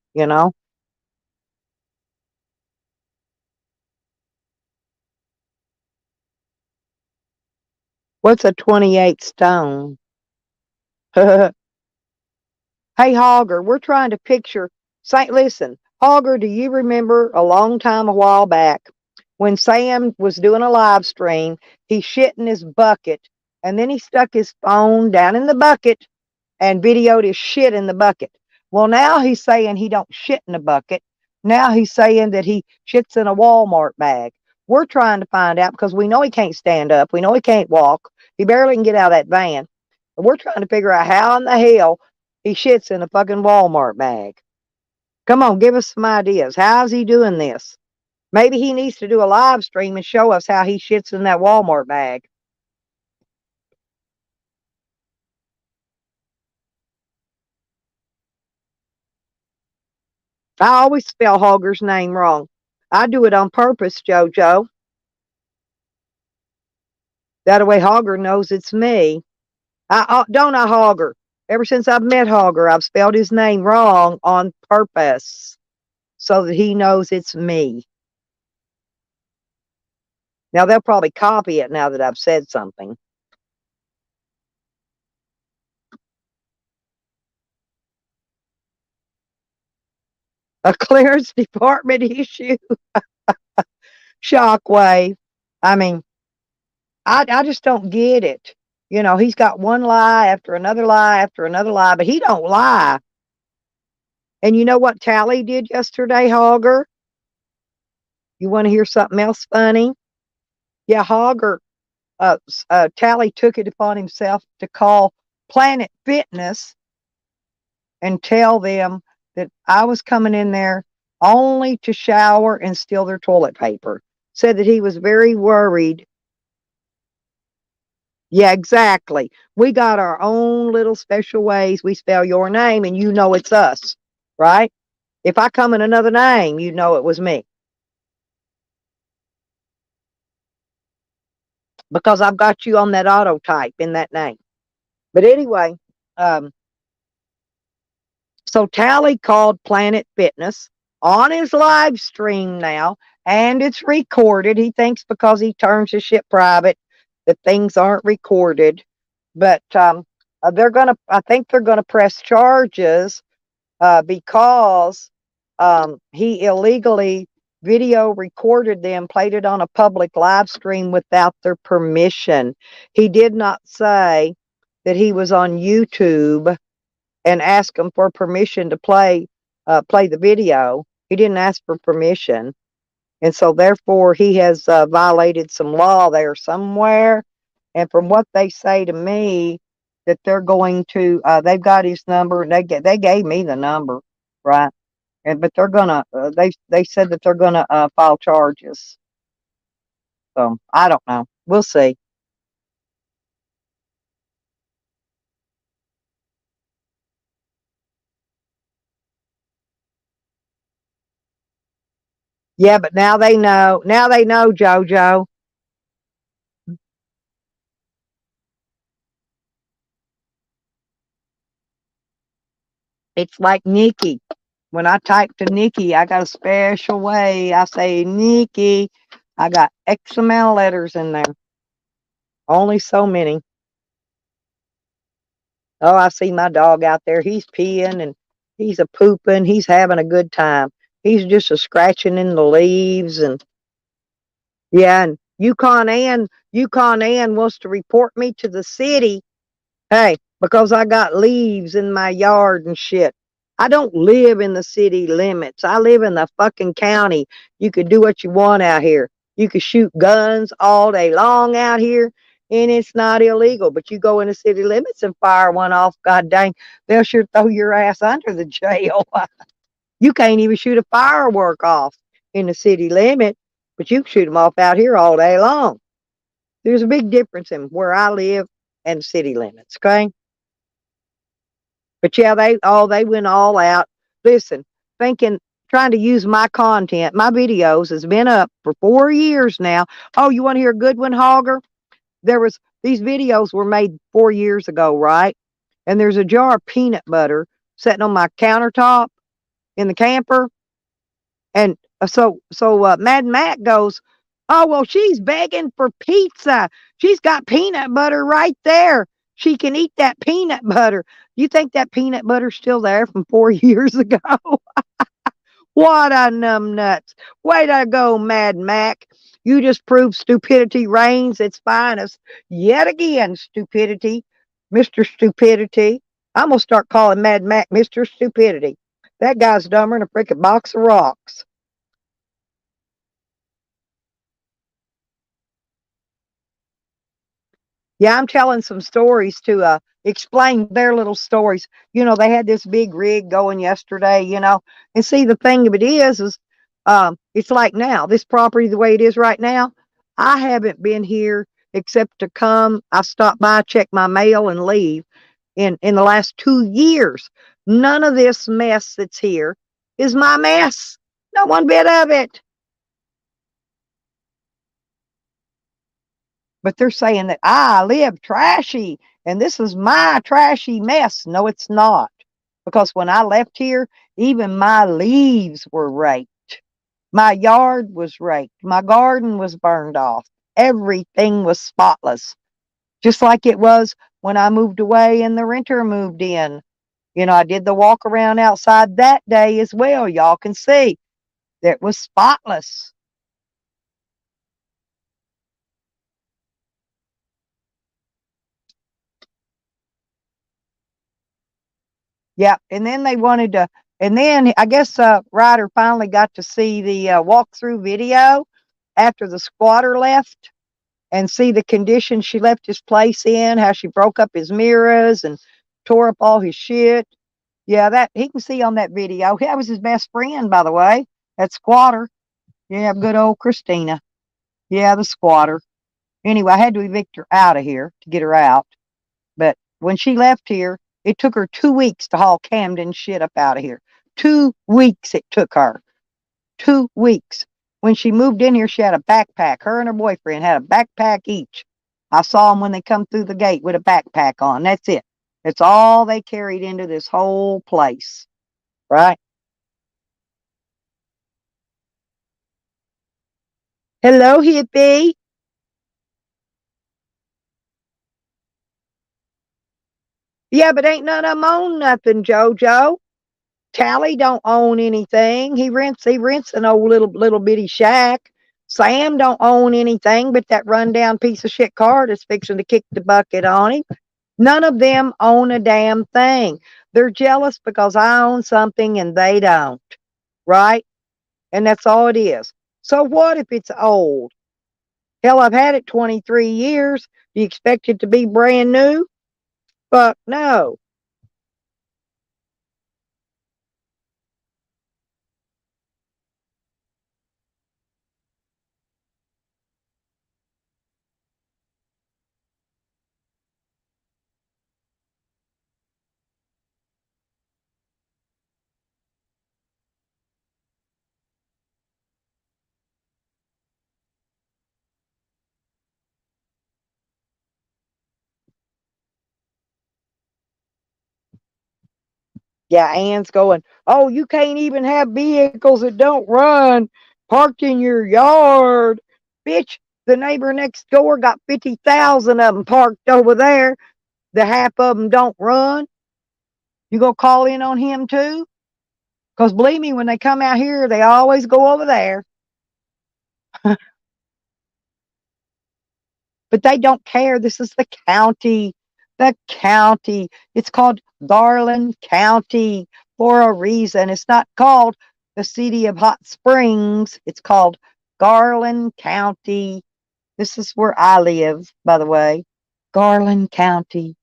S1: What's a 28 stone? Hey, Hogger, we're trying to picture Saint. Listen, Hogger, do you remember a long time a while back when Sam was doing a live stream? He shit in his bucket, and then he stuck his phone down in the bucket and videoed his shit in the bucket. Well, now he's saying he don't shit in a bucket. Now he's saying that he shits in a Walmart bag. We're trying to find out because we know he can't stand up. We know he can't walk. He barely can get out of that van. We're trying to figure out how in the hell he shits in a fucking Walmart bag. Come on, give us some ideas. How's he doing this? Maybe he needs to do a live stream and show us how he shits in that Walmart bag. I always spell Hogger's name wrong. I do it on purpose, JoJo. That way Hogger knows it's me. Don't I, Hogger? Ever since I've met Hogger, I've spelled his name wrong on purpose so that he knows it's me. Now they'll probably copy it now that I've said something. A clearance department issue. Shockwave. I mean, I just don't get it. You know, he's got one lie after another lie after another lie, but he don't lie. And you know what Tally did yesterday, Hogger? You want to hear something else funny? Yeah, Hogger, Tally took it upon himself to call Planet Fitness and tell them that I was coming in there only to shower and steal their toilet paper. Said that he was very worried. Yeah, exactly. We got our own little special ways we spell your name, and you know it's us, right? If I come in another name, you know it was me because I've got you on that auto type in that name. But anyway, um, so Tally called Planet Fitness on his live stream now, and it's recorded. He thinks because he turns his shit private that things aren't recorded. But I think they're gonna press charges because he illegally video recorded them, played it on a public live stream without their permission. He did not say that he was on YouTube and ask them for permission to play the video. He didn't ask for permission, and so therefore he has violated some law there somewhere. And from what they say to me, that they're going to they've got his number and they gave me the number, right? And but they're gonna they said that they're gonna file charges. So I don't know. We'll see. Yeah, but now they know. Now they know, JoJo. It's like Nikki. When I type to Nikki, I got a special way. I say Nikki. I got XML letters in there. Only so many. Oh, I see my dog out there. He's peeing and he's a pooping. He's having a good time. He's just a scratching in the leaves and yeah. And Yukon Ann wants to report me to the city. Hey, because I got leaves in my yard and shit. I don't live in the city limits. I live in the fucking county. You could do what you want out here. You could shoot guns all day long out here, and it's not illegal. But you go in the city limits and fire one off, god dang, they'll sure throw your ass under the jail. You can't even shoot a firework off in the city limit, but you can shoot them off out here all day long. There's a big difference in where I live and city limits, okay? But yeah, they went all out. Listen, thinking trying to use my content, my videos has been up for 4 years now. Oh, you want to hear a good one, Hogger? There was these videos were made 4 years ago, right? And there's a jar of peanut butter sitting on my countertop in the camper. And Mad Matt goes, "Oh well, she's begging for pizza. She's got peanut butter right there. She can eat that peanut butter." You think that peanut butter's still there from 4 years ago? What a numbnuts! Way to go, Mad Mac. You just proved stupidity reigns its finest yet again. Stupidity, Mister Stupidity. I'm gonna start calling Mad Mac Mister Stupidity. That guy's dumber than a freaking box of rocks. Yeah, I'm telling some stories to explain their little stories. You know, they had this big rig going yesterday, you know. And see, the thing of it is it's like now, this property the way it is right now, I haven't been here except to come. I stop by, check my mail, and leave in the last 2 years. None of this mess that's here is my mess. Not one bit of it. But they're saying that I live trashy and this is my trashy mess. No, it's not. Because when I left here, even my leaves were raked. My yard was raked. My garden was burned off. Everything was spotless, just like it was when I moved away and the renter moved in. You know, I did the walk around outside that day as well. Y'all can see that was spotless. Yeah, and then they wanted to, and then I guess Ryder finally got to see the walkthrough video after the squatter left and see the condition she left his place in, how she broke up his mirrors and tore up all his shit. Yeah, that he can see on that video. That was his best friend, by the way. That squatter. Yeah, good old Christina. Yeah, the squatter. Anyway, I had to evict her out of here to get her out. But when she left here, it took her 2 weeks to haul Camden shit up out of here. 2 weeks it took her. 2 weeks. When she moved in here, she had a backpack. Her and her boyfriend had a backpack each. I saw them when they come through the gate with a backpack on. That's it. That's all they carried into this whole place. Right? Hello, hippie. Yeah, but ain't none of them own nothing, Jojo. Tally don't own anything. He rents an old little bitty shack. Sam don't own anything but that rundown piece of shit car that's fixing to kick the bucket on him. None of them own a damn thing. They're jealous because I own something and they don't. Right? And that's all it is. So what if it's old? Hell, I've had it 23 years. Do you expect it to be brand new? Fuck no. Yeah, Ann's going, oh, you can't even have vehicles that don't run parked in your yard. Bitch, the neighbor next door got 50,000 of them parked over there. The half of them don't run. You gonna call in on him too? Because believe me, when they come out here, they always go over there. But they don't care. This is the county. The county. It's called Garland County for a reason. It's not called the city of Hot Springs. It's called Garland County. This is where I live, by the way. Garland County.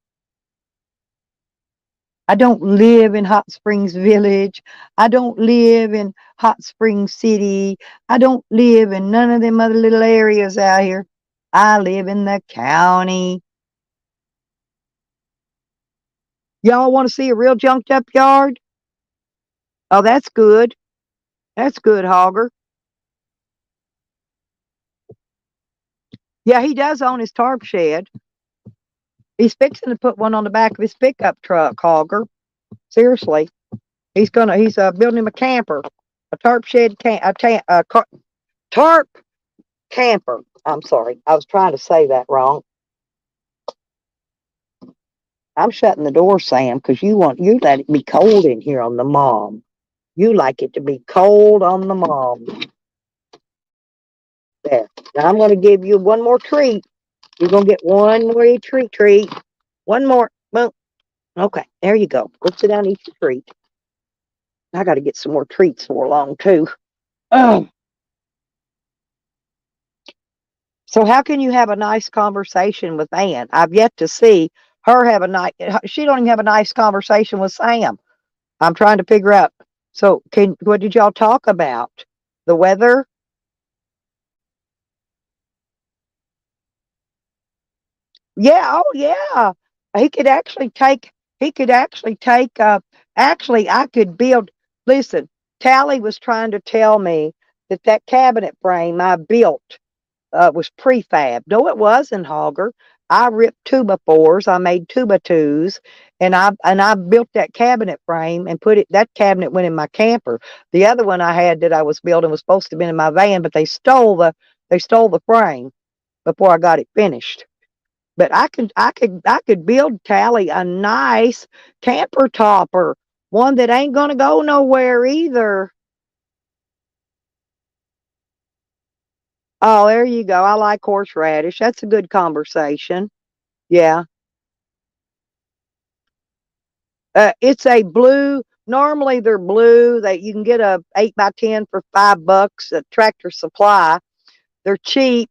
S1: I don't live in Hot Springs Village. I don't live in Hot Springs City. I don't live in none of them other little areas out here. I live in the county. Y'all want to see a real junked up yard? Oh, that's good. That's good, Hogger. Yeah, he does own his tarp shed. He's fixing to put one on the back of his pickup truck, Hogger. Seriously. He's building him a camper. A tarp shed tarp camper. I'm sorry. I was trying to say that wrong. I'm shutting the door, Sam, because you let it be cold in here on the mom. You like it to be cold on the mom. There. Now I'm gonna give you one more treat. You're gonna get one more treat. One more. Boom. Okay, there you go. Go sit down and eat your treat. I gotta get some more treats for along too. Oh. So how can you have a nice conversation with Ann? I've yet to see her have a nice. She don't even have a nice conversation with Sam. I'm trying to figure out. So what did y'all talk about? The weather? Yeah, oh yeah. He could actually take he could actually take actually I could build listen, Tally was trying to tell me that that cabinet frame I built was prefab. No, it wasn't, Hogger. I ripped tuba fours, I made tuba twos, and I built that cabinet frame and put it that cabinet went in my camper. The other one I had that I was building was supposed to be in my van, but they stole the frame before I got it finished. But I could build Tally a nice camper topper, one that ain't gonna go nowhere either. Oh, there you go. I like horseradish. That's a good conversation. Yeah. It's a blue. Normally they're blue. That you can get a 8x10 for $5 at Tractor Supply. They're cheap,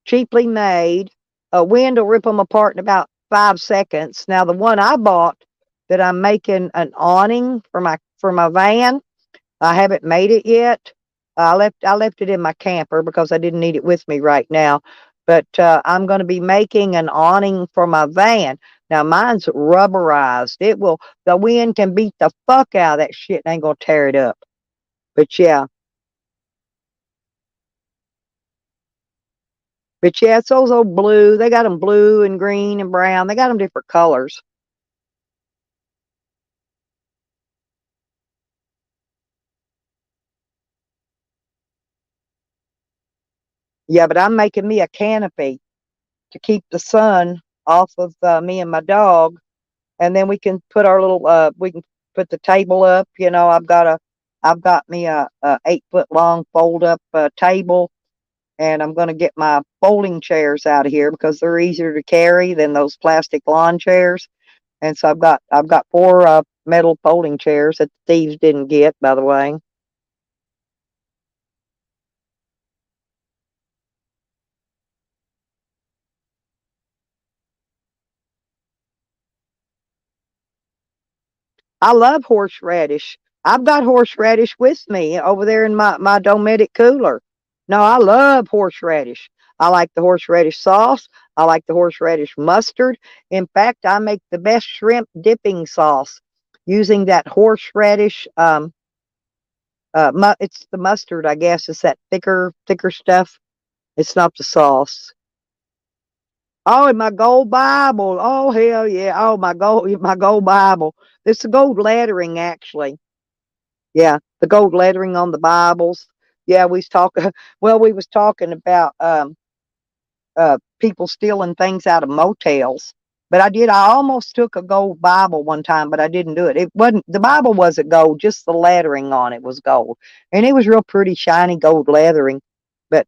S1: cheaply made. A wind will rip them apart in about 5 seconds. Now the one I bought that I'm making an awning for my van. I haven't made it yet. I left it in my camper because I didn't need it with me right now. But I'm going to be making an awning for my van. Now mine's rubberized. The wind can beat the fuck out of that shit and ain't gonna tear it up. But yeah, it's those old blue. They got them blue and green and brown. They got them different colors. Yeah, but I'm making me a canopy to keep the sun off of me and my dog, and then we can put the table up. I've got me a 8 foot long fold up table, and I'm going to get my folding chairs out of here because they're easier to carry than those plastic lawn chairs. And so I've got four metal folding chairs that the thieves didn't get, by the way. I love horseradish. I've got horseradish with me over there in my Dometic cooler. No, I love horseradish. I like the horseradish sauce. I like the horseradish mustard. In fact, I make the best shrimp dipping sauce using that horseradish. It's the mustard, I guess. It's that thicker stuff. It's not the sauce. Oh, and my gold Bible. Oh, hell yeah. Oh, my gold Bible. It's the gold lettering, actually. Yeah, the gold lettering on the Bibles. Yeah, we was talking. Well, we was talking about people stealing things out of motels. But I did. I almost took a gold Bible one time, but I didn't do it. It wasn't the Bible wasn't gold, just the lettering on it was gold, and it was real pretty, shiny gold lettering. But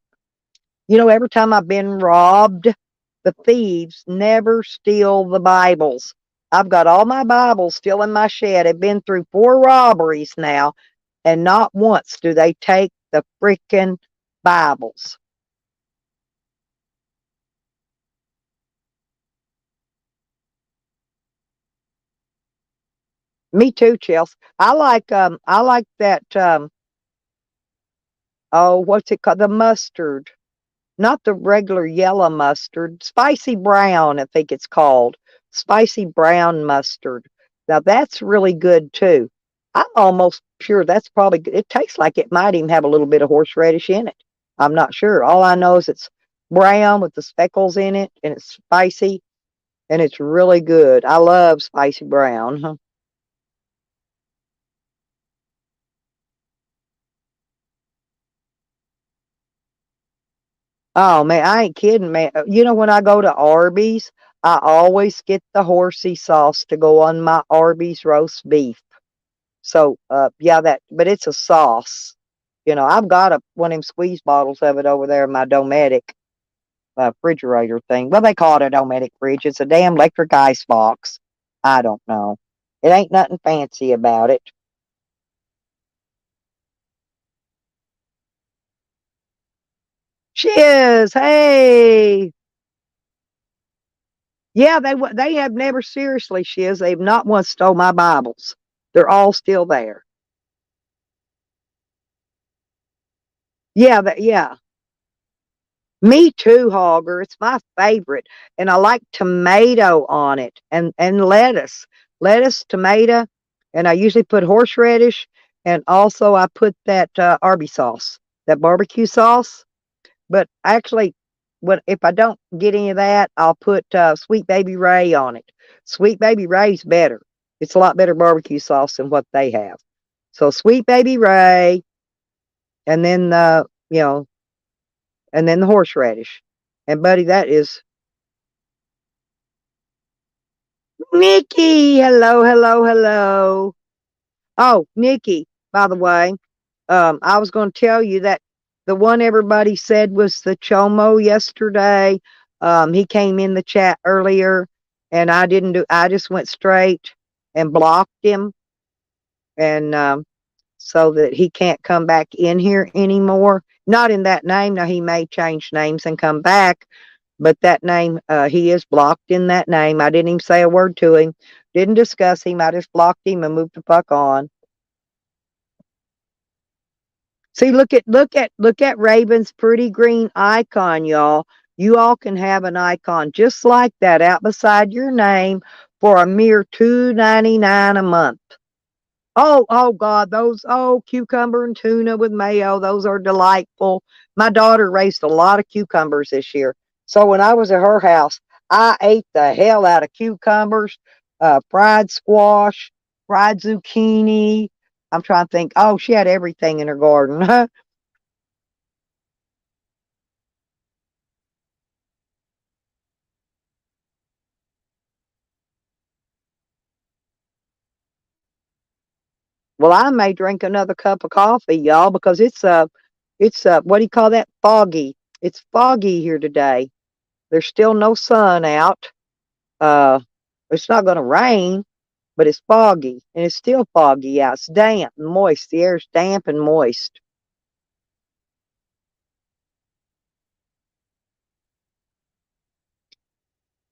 S1: every time I've been robbed, the thieves never steal the Bibles. I've got all my Bibles still in my shed. I've been through 4 robberies now, and not once do they take the freaking Bibles. Me too, Chelsea. I like that oh, what's it called? The mustard. Not the regular yellow mustard, spicy brown, I think it's called. Spicy brown mustard. Now that's really good too. I'm almost sure that's probably good. It tastes like it might even have a little bit of horseradish in it. I'm not sure. All I know is it's brown with the speckles in it and it's spicy and it's really good. I love spicy brown. Huh. Oh man, I ain't kidding, man. When I go to Arby's, I always get the horsey sauce to go on my Arby's roast beef. So, yeah, but it's a sauce. I've got one of them squeeze bottles of it over there in my Dometic refrigerator thing. Well, they call it a Dometic fridge. It's a damn electric ice box. I don't know. It ain't nothing fancy about it. She is. Hey. Yeah, they have never seriously, Shiz. They've not once stole my Bibles. They're all still there. Yeah, yeah. Me too, Hogger. It's my favorite, and I like tomato on it and lettuce, tomato, and I usually put horseradish, and also I put that Arby sauce, that barbecue sauce. But actually, if I don't get any of that, I'll put Sweet Baby Ray on it. Sweet Baby Ray's better. It's a lot better barbecue sauce than what they have. So Sweet Baby Ray, and then and then the horseradish. And buddy, that is Nikki. Hello, hello, hello. Oh, Nikki, by the way, I was going to tell you that the one everybody said was the Chomo yesterday. He came in the chat earlier, and I didn't do. I just went straight. and blocked him, and so that he can't come back in here anymore. Not in that name. Now he may change names and come back, but that name, he is blocked in that name. I didn't even say a word to him. Didn't discuss him. I just blocked him and moved the fuck on. See, look at Raven's pretty green icon, y'all. You all can have an icon just like that out beside your name for a mere $2.99 a month. Oh God, those cucumber and tuna with mayo, those are delightful. My daughter raised a lot of cucumbers this year. So when I was at her house, I ate the hell out of cucumbers, fried squash, fried zucchini. I'm trying to think. Oh, she had everything in her garden. Well, I may drink another cup of coffee, y'all, because it's what do you call that? Foggy. It's foggy here today. There's still no sun out. Uh, it's not going to rain, but it's foggy, and it's still foggy out. It's damp and moist. The air's damp and moist.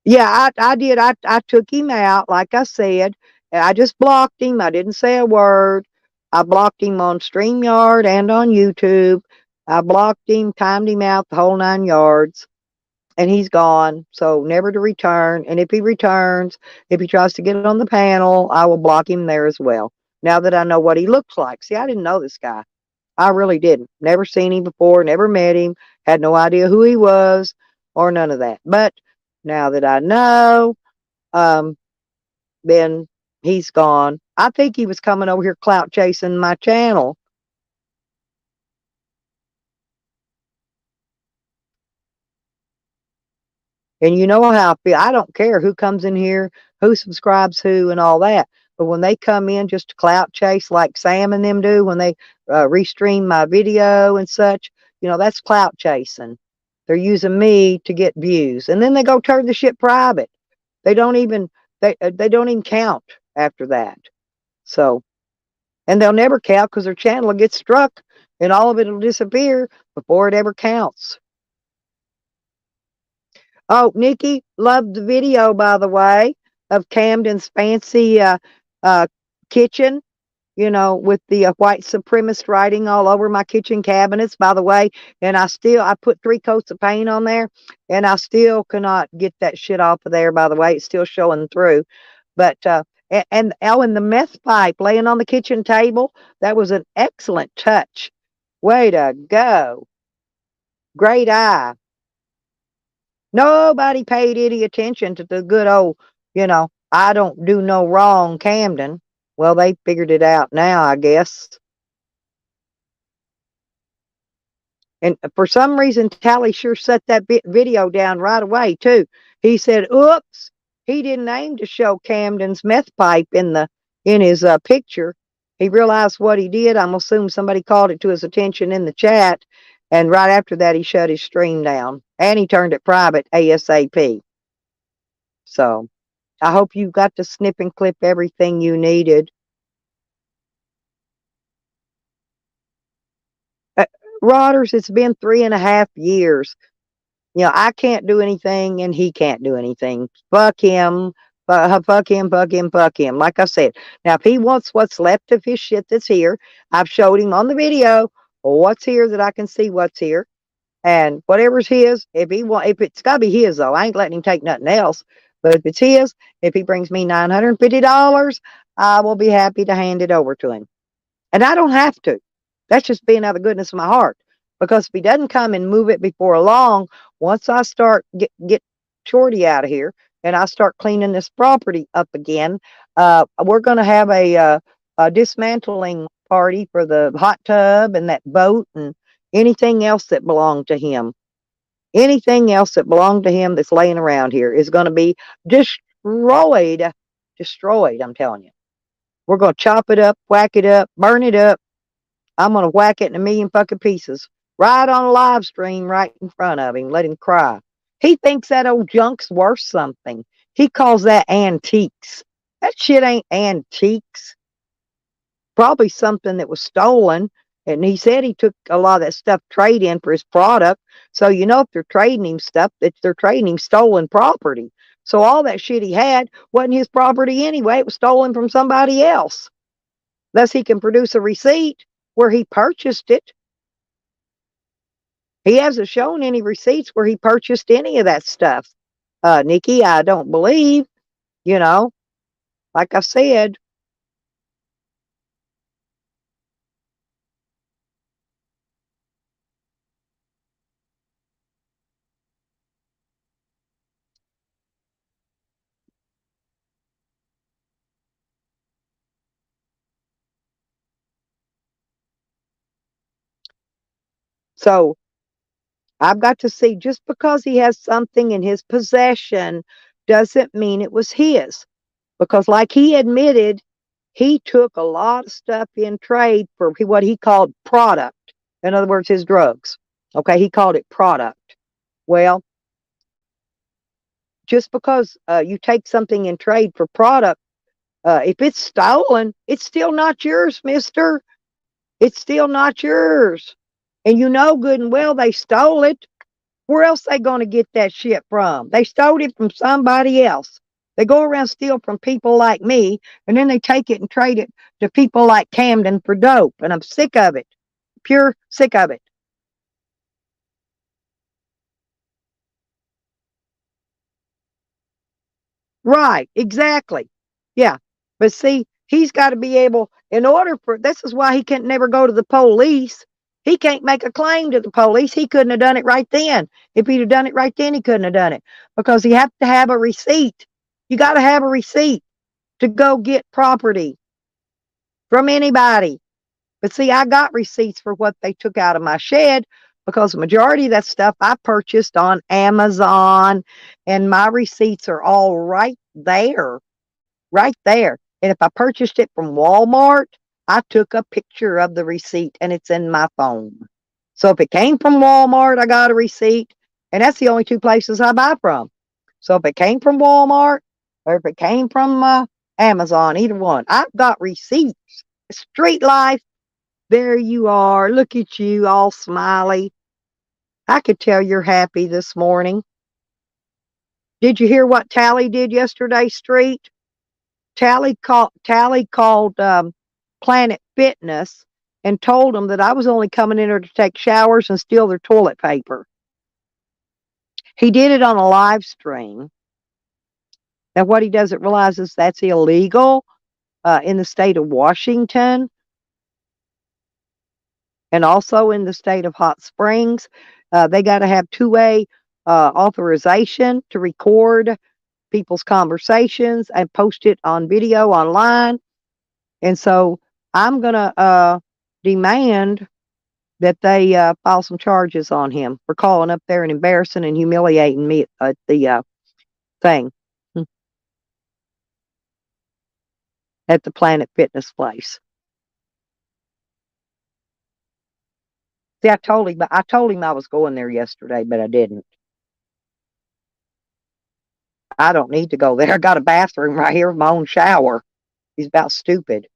S1: Yeah, I did. I took him out, like I said, and I just blocked him. I didn't say a word. I blocked him on StreamYard and on YouTube. I blocked him, timed him out the whole 9 yards, and he's gone. So never to return. And if he returns, if he tries to get on the panel, I will block him there as well. Now that I know what he looks like. See, I didn't know this guy. I really didn't. Never seen him before, never met him, had no idea who he was or none of that. But now that I know, um, then he's gone. I think he was coming over here clout chasing my channel. And you know how I feel. I don't care who comes in here, who subscribes who, and all that. But when they come in just to clout chase like Sam and them do, when they restream my video and such, that's clout chasing. They're using me to get views, and then they go turn the shit private. They don't even they don't even count after that. So, and they'll never count because their channel will get struck, and all of it will disappear before it ever counts. Oh, Nikki loved the video, by the way, of Camden's fancy uh, kitchen, with the white supremacist writing all over my kitchen cabinets, by the way. And I put 3 coats of paint on there, and I still cannot get that shit off of there, by the way. It's still showing through. But, and the meth pipe laying on the kitchen table, that was an excellent touch. Way to go. Great eye. Nobody paid any attention to the good old, I don't do no wrong Camden. Well, they figured it out now, I guess. And for some reason, Tally sure set that video down right away, too. He said, oops, he didn't aim to show Camden's meth pipe in his picture. He realized what he did. I'm assuming somebody called it to his attention in the chat. And right after that, he shut his stream down. And he turned it private ASAP. So I hope you got to snip and clip everything you needed. Uh, Rodders, it's been 3.5 years. I can't do anything and he can't do anything. Fuck him. Fuck him, fuck him, fuck him. Like I said, now if he wants what's left of his shit that's here, I've showed him on the video what's here that I can see what's here. And whatever's his, if it's gotta be his though, I ain't letting him take nothing else. But if it's his, if he brings me $950, I will be happy to hand it over to him. And I don't have to. That's just being out of the goodness of my heart. Because if he doesn't come and move it before long, once I start get Shorty out of here and I start cleaning this property up again, we're going to have a dismantling party for the hot tub and that boat and anything else that belonged to him. Anything else that belonged to him that's laying around here is going to be destroyed. Destroyed, I'm telling you. We're going to chop it up, whack it up, burn it up. I'm going to whack it in a million fucking pieces. Right on a live stream right in front of him. Let him cry. He thinks that old junk's worth something. He calls that antiques. That shit ain't antiques. Probably something that was stolen. And he said he took a lot of that stuff trade in for his product. So you know if they're trading him stuff, that they're trading him stolen property. So all that shit he had wasn't his property anyway. It was stolen from somebody else. Thus he can produce a receipt where he purchased it. He hasn't shown any receipts where he purchased any of that stuff. Nikki, I don't believe, you know, like I said. So I've got to see, just because he has something in his possession doesn't mean it was his. Because, like he admitted, he took a lot of stuff in trade for what he called product. In other words, his drugs. Okay, he called it product. Well, just because you take something in trade for product, if it's stolen, it's still not yours, mister. It's still not yours. And you know good and well they stole it. Where else they going to get that shit from? They stole it from somebody else. They go around steal from people like me, and then they take it and trade it to people like Camden for dope. And I'm sick of it. Pure sick of it. Right, exactly. Yeah. But see, he's got to be able, in order for, this is why he can't never go to the police. He can't make a claim to the police. He couldn't have done it right then. If he'd have done it right then, he couldn't have done it because he had to have a receipt. You got to have a receipt to go get property from anybody. But see, I got receipts for what they took out of my shed because the majority of that stuff I purchased on Amazon, and my receipts are all right there, right there. And if I purchased it from Walmart, I took a picture of the receipt and it's in my phone. So if it came from Walmart, I got a receipt, and that's the only two places I buy from. So if it came from Walmart or if it came from Amazon, either one, I've got receipts. Street life, there you are. Look at you, all smiley. I could tell you're happy this morning. Did you hear what Tally did yesterday, Street? Tally called Planet Fitness and told them that I was only coming in there to take showers and steal their toilet paper. He did it on a live stream. And what he doesn't realize is that's illegal in the state of Washington and also in the state of Hot Springs. They got to have two-way authorization to record people's conversations and post it on video online. And so I'm going to demand that they file some charges on him for calling up there and embarrassing and humiliating me at the thing at the Planet Fitness place. See, I told him I was going there yesterday, but I didn't. I don't need to go there. I got a bathroom right here with my own shower. He's about stupid.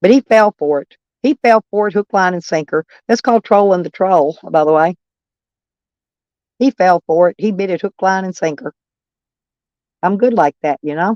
S1: But he fell for it. He fell for it hook, line, and sinker. That's called trolling the troll, by the way. He fell for it. He bit it hook, line, and sinker. I'm good like that, you know?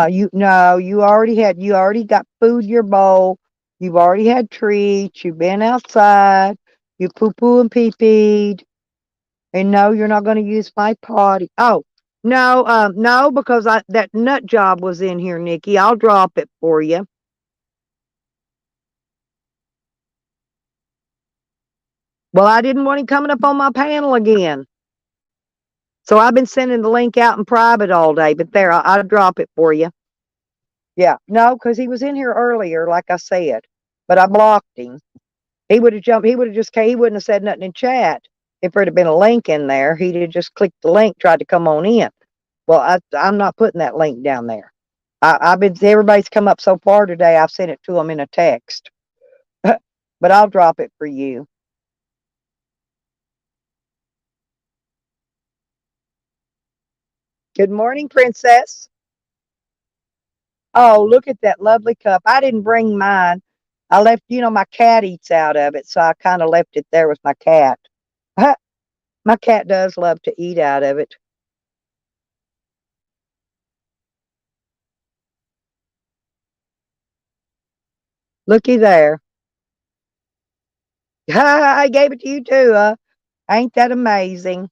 S1: You no, you already got food in your bowl. You've already had treats. You've been outside. You poo poo and pee peed. And no, you're not going to use my potty. Oh, no, no, because that nut job was in here, Nikki. I'll drop it for you. Well, I didn't want him coming up on my panel again. So I've been sending the link out in private all day, but there, I'll drop it for you. Yeah, no, because he was in here earlier, like I said, but I blocked him. He would have jumped. He would have just came. He wouldn't have said nothing in chat if there'd have been a link in there. He'd have just clicked the link, tried to come on in. Well, I'm not putting that link down there. I've been. Everybody's come up so far today. I've sent it to them in a text, but I'll drop it for you. Good morning, Princess. Oh, look at that lovely cup. I didn't bring mine. I left. My cat eats out of it, so I kind of left it there with my cat. My cat does love to eat out of it. Looky there. I gave it to you too, huh? Ain't that amazing?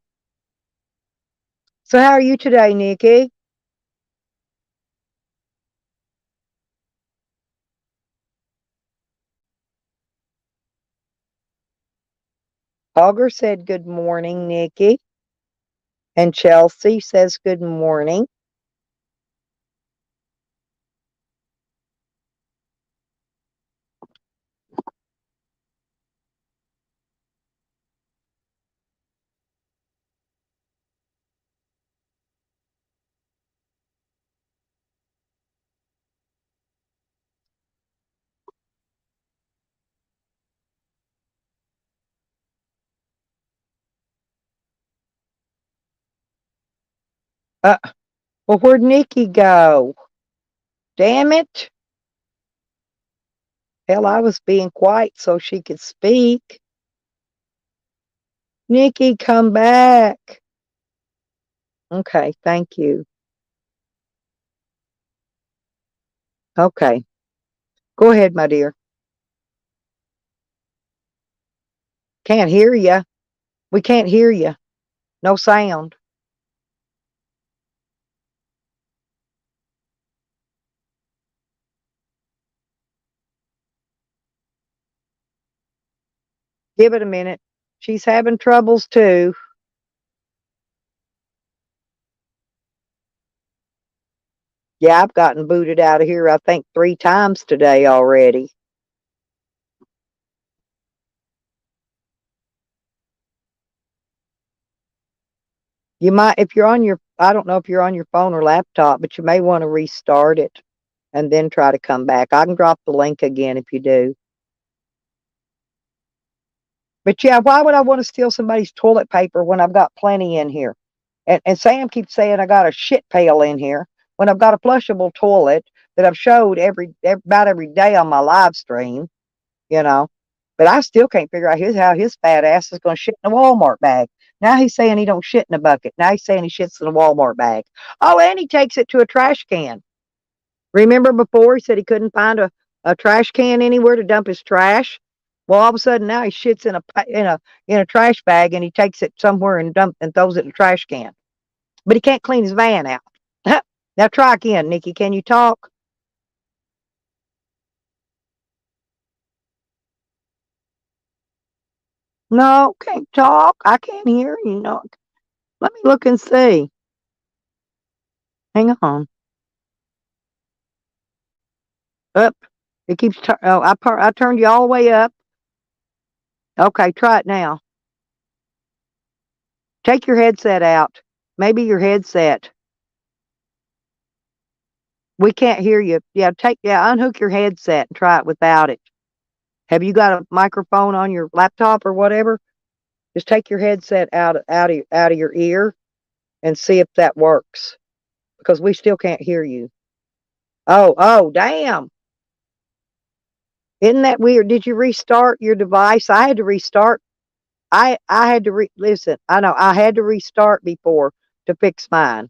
S1: So how are you today, Nikki? Auger said good morning, Nikki. And Chelsea says good morning. Uh, well, where'd Nikki go? Damn it. Hell, I was being quiet so she could speak. Nikki, come back. Okay, thank you. Okay, go ahead, my dear. Can't hear you. We can't hear you. No sound. Give it a minute. She's having troubles too. Yeah, I've gotten booted out of here, I think, 3 times today already. You might, if you're on your, I don't know if you're on your phone or laptop, but you may want to restart it and then try to come back. I can drop the link again if you do. But yeah, why would I want to steal somebody's toilet paper when I've got plenty in here? And Sam keeps saying I got a shit pail in here when I've got a flushable toilet that I've showed about every day on my live stream, you know. But I still can't figure out how his fat ass is going to shit in a Walmart bag. Now he's saying he don't shit in a bucket. Now he's saying he shits in a Walmart bag. Oh, and he takes it to a trash can. Remember before he said he couldn't find a trash can anywhere to dump his trash? Well, all of a sudden now he shits in a trash bag and he takes it somewhere and throws it in a trash can. But he can't clean his van out. Now try again, Nikki. Can you talk? No, can't talk. I can't hear you. No, let me look and see. Hang on. Up. It keeps. Oh, I turned you all the way up. Okay, try it now. Take your headset out. Maybe your headset. We can't hear you. Unhook your headset and try it without it. Have you got a microphone on your laptop or whatever? Just take your headset out of your ear and see if that works because we still can't hear you. Oh, damn. Isn't that weird? Did you restart your device? I had to restart. I had to listen. I know I had to restart before to fix mine.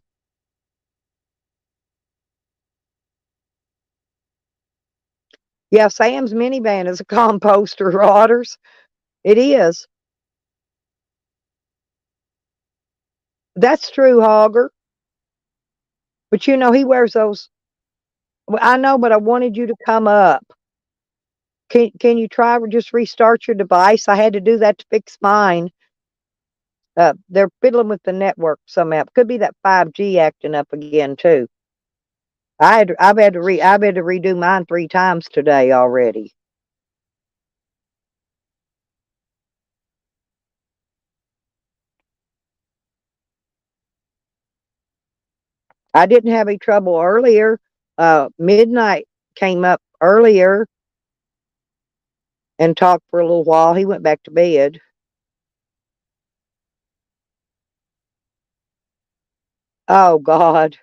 S1: Yeah, Sam's minivan is a composter, Rotters. It is. That's true, Hogger. But he wears those. Well, I know, but I wanted you to come up. Can you try just restart your device? I had to do that to fix mine. They're fiddling with the network somehow. Could be that 5G acting up again too. I've had to redo mine 3 times today already. I didn't have any trouble earlier. Midnight came up earlier and talked for a little while. He went back to bed. Oh God.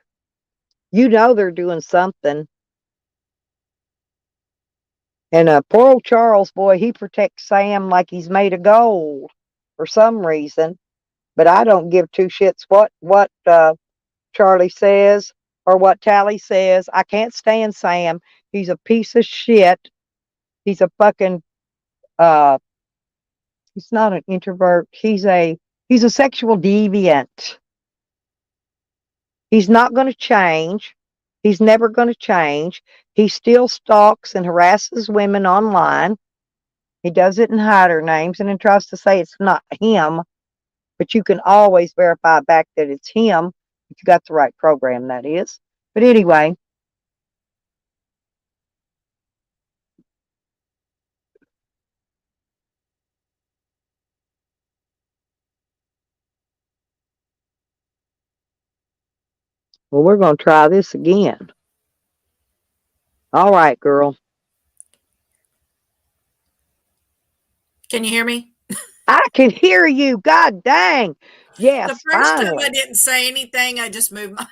S1: You know they're doing something. And poor old Charles, boy, he protects Sam like he's made of gold for some reason. But I don't give two shits what Charlie says or what Tally says. I can't stand Sam. He's a piece of shit. He's a fucking uh he's not an introvert. He's a sexual deviant. He's not going to change. He's never going to change. He still stalks and harasses women online. He does it in hider names and then tries to say it's not him, but you can always verify back that it's him if you got the right program, that is. But anyway, well, we're going to try this again. All right, girl.
S3: Can you hear me?
S1: I can hear you. God dang.
S3: The
S1: Yes,
S3: first time I
S1: finally.
S3: didn't say anything, I just moved my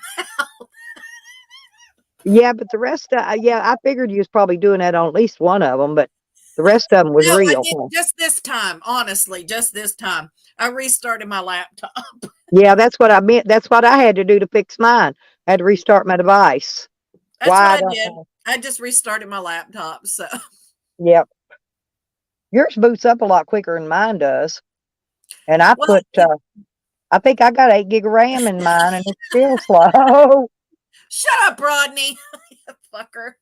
S1: Yeah, but the rest, yeah, I figured you was probably doing that on at least one of them, but the rest of them was
S3: No, I
S1: real.
S3: did
S1: Huh?
S3: just this time, honestly, just this time. I restarted my laptop.
S1: Yeah, that's what I meant. That's what I had to do to fix mine. I had to restart my device.
S3: That's what
S1: Why, I
S3: I
S1: don't
S3: did.
S1: know.
S3: I just restarted my laptop. So,
S1: Yep. Yours boots up a lot quicker than mine does. And I
S3: well,
S1: put, I think I got 8 gig of RAM in mine and it's still slow.
S3: shut up, Rodney. Fucker.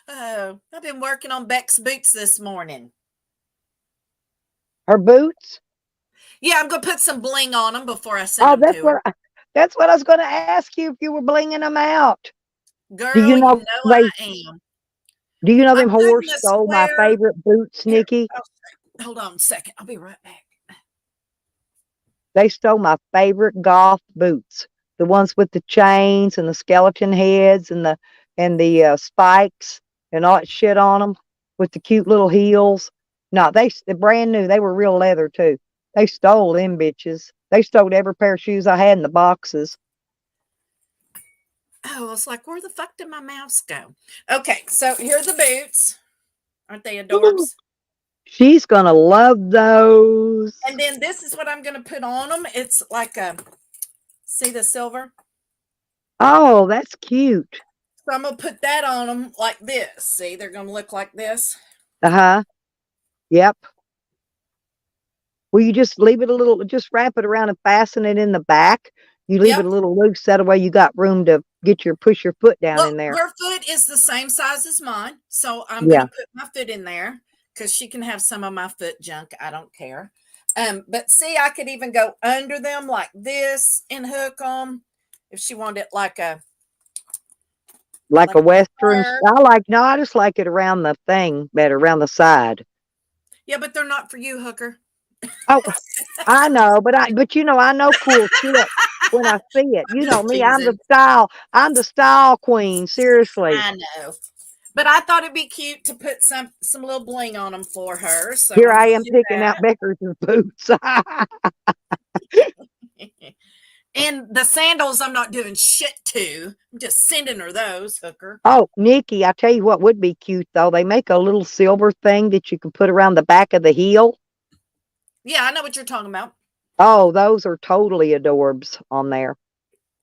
S3: Oh, I've been working on Beck's boots this morning.
S1: Her boots.
S3: Yeah, I'm going to put some bling on them before I send
S1: Oh,
S3: them to her.
S1: that's what I was going to ask you if you were blinging them out. Do you
S3: Girl, you
S1: know
S3: know
S1: they?
S3: I am.
S1: Do you know
S3: I'm
S1: them
S3: putting
S1: whores
S3: the
S1: stole my
S3: square.
S1: favorite boots,
S3: Here,
S1: Nikki?
S3: hold on a second. I'll be right back.
S1: They stole my favorite golf boots, the ones with the chains and the skeleton heads and the spikes and all that shit on them with the cute little heels. No, they're brand new. They were real leather too. They stole them bitches. They stole every pair of shoes I had in the boxes.
S3: Oh, I was like, where the fuck did my mouse go? Okay, so here are the boots. Aren't they
S1: Ooh,
S3: adorbs?
S1: she's gonna love those.
S3: And then this is what I'm going to put on them. It's like a, see the silver?
S1: Oh, that's cute.
S3: So I'm going to put that on them like this. See, they're going to look like this.
S1: Uh-huh. Yep. Well, you just leave it a little, just wrap it around and fasten it in the back. You leave it
S3: Yep.
S1: a little loose. That way you got room to push your foot down
S3: Well,
S1: in there.
S3: her foot is the same size as mine. So I'm going
S1: Yeah.
S3: to put my foot in there because she can have some of my foot junk. I don't care. But see, I could even go under them like this and hook them if she wanted it
S1: Like
S3: like
S1: a
S3: a
S1: Western.
S3: square.
S1: No, I just like it around the thing better, around the side.
S3: Yeah, but they're not for you, hooker.
S1: Oh, I know, but I know cool shit when I see it.
S3: I'm
S1: You know
S3: just
S1: me,
S3: teasing.
S1: I'm the style queen, seriously.
S3: I know. But I thought it'd be cute to put some little bling on them for her. So
S1: Here
S3: I'm
S1: I
S3: going
S1: am
S3: to do
S1: picking out Becker's boots.
S3: that. And the sandals, I'm not doing shit to. I'm just sending her those, hooker.
S1: Oh, Nikki, I tell you what would be cute though. They make a little silver thing that you can put around the back of the heel.
S3: Yeah, I know what you're talking about.
S1: Oh, those are totally adorbs on there.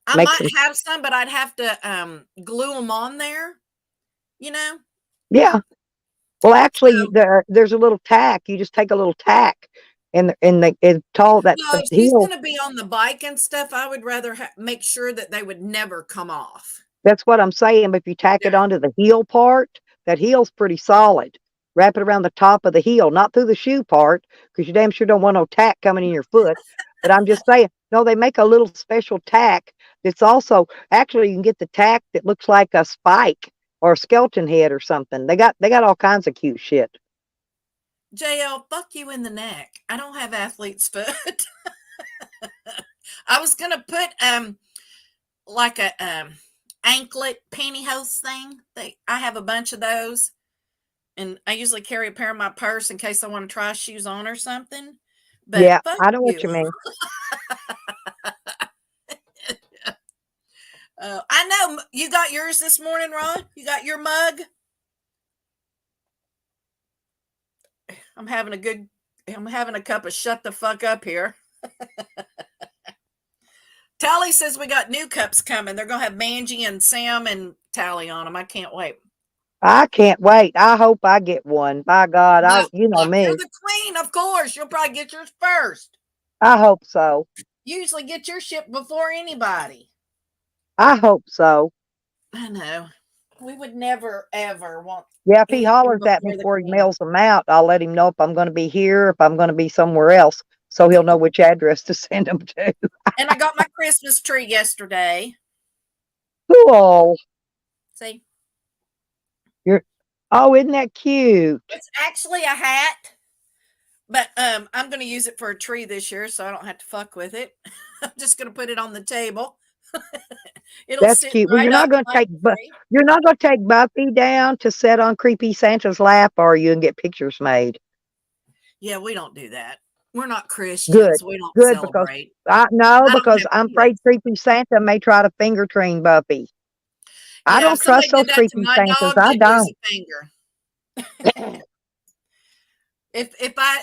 S3: I
S1: Makes
S3: might
S1: them,
S3: have some, but I'd have to glue them on there, you know?
S1: yeah. Well, actually,
S3: So,
S1: there's a little tack. You just take a little tack, and tall that
S3: well,
S1: the
S3: if she's
S1: heel.
S3: going to be on the bike and stuff, I would rather make sure that they would never come off.
S1: That's what I'm saying. But if you tack
S3: Yeah.
S1: it onto the heel part, that heel's pretty solid. Wrap it around the top of the heel, not through the shoe part, because you damn sure don't want no tack coming in your foot. But I'm just saying, no, they make a little special tack that's also actually you can get the tack that looks like a spike or a skeleton head or something. They got all kinds of cute shit.
S3: JL, fuck you in the neck. I don't have athlete's foot. I was gonna put like a anklet pantyhose thing. I have a bunch of those, and I usually carry a pair in my purse in case I want to try shoes on or something. But
S1: Yeah,
S3: fuck
S1: I know what
S3: you.
S1: you mean.
S3: I know you got yours this morning, Ron. You got your mug. I'm having a cup of shut the fuck up here. Tally says we got new cups coming. They're gonna have Mangy and Sam and Tally on them. I can't wait.
S1: I can't wait. I hope I get one. By God,
S3: Well,
S1: you know
S3: look, you're
S1: me.
S3: the queen, of course. You'll probably get yours first.
S1: I hope so.
S3: You usually get your ship before anybody.
S1: I hope so.
S3: I know. We would never ever want
S1: Yeah, if he
S3: anything
S1: hollers at me
S3: before the
S1: before he
S3: queen.
S1: mails them out, I'll let him know if I'm going to be here, if I'm going to be somewhere else, so he'll know which address to send them to.
S3: And I got my Christmas tree yesterday.
S1: Cool.
S3: See,
S1: Oh, isn't that cute?
S3: it's actually a hat, but I'm going to use it for a tree this year, so I don't have to fuck with it. I'm just going to put it on the table. It'll
S1: That's
S3: sit
S1: cute. Well,
S3: right up like a tree.
S1: You're not going to take Buffy down to sit on creepy Santa's lap, are you, and get pictures made?
S3: Yeah, we don't do that. We're not
S1: Good,
S3: Christians. We don't
S1: good, because
S3: celebrate.
S1: I no,
S3: I don't
S1: because
S3: have
S1: I'm
S3: kids.
S1: afraid creepy Santa may try to finger train Buffy. I
S3: Yeah, if
S1: don't
S3: somebody
S1: trust
S3: did
S1: those
S3: that to
S1: creepy
S3: my
S1: Santas.
S3: dog,
S1: I
S3: they'd lose
S1: don't.
S3: a finger.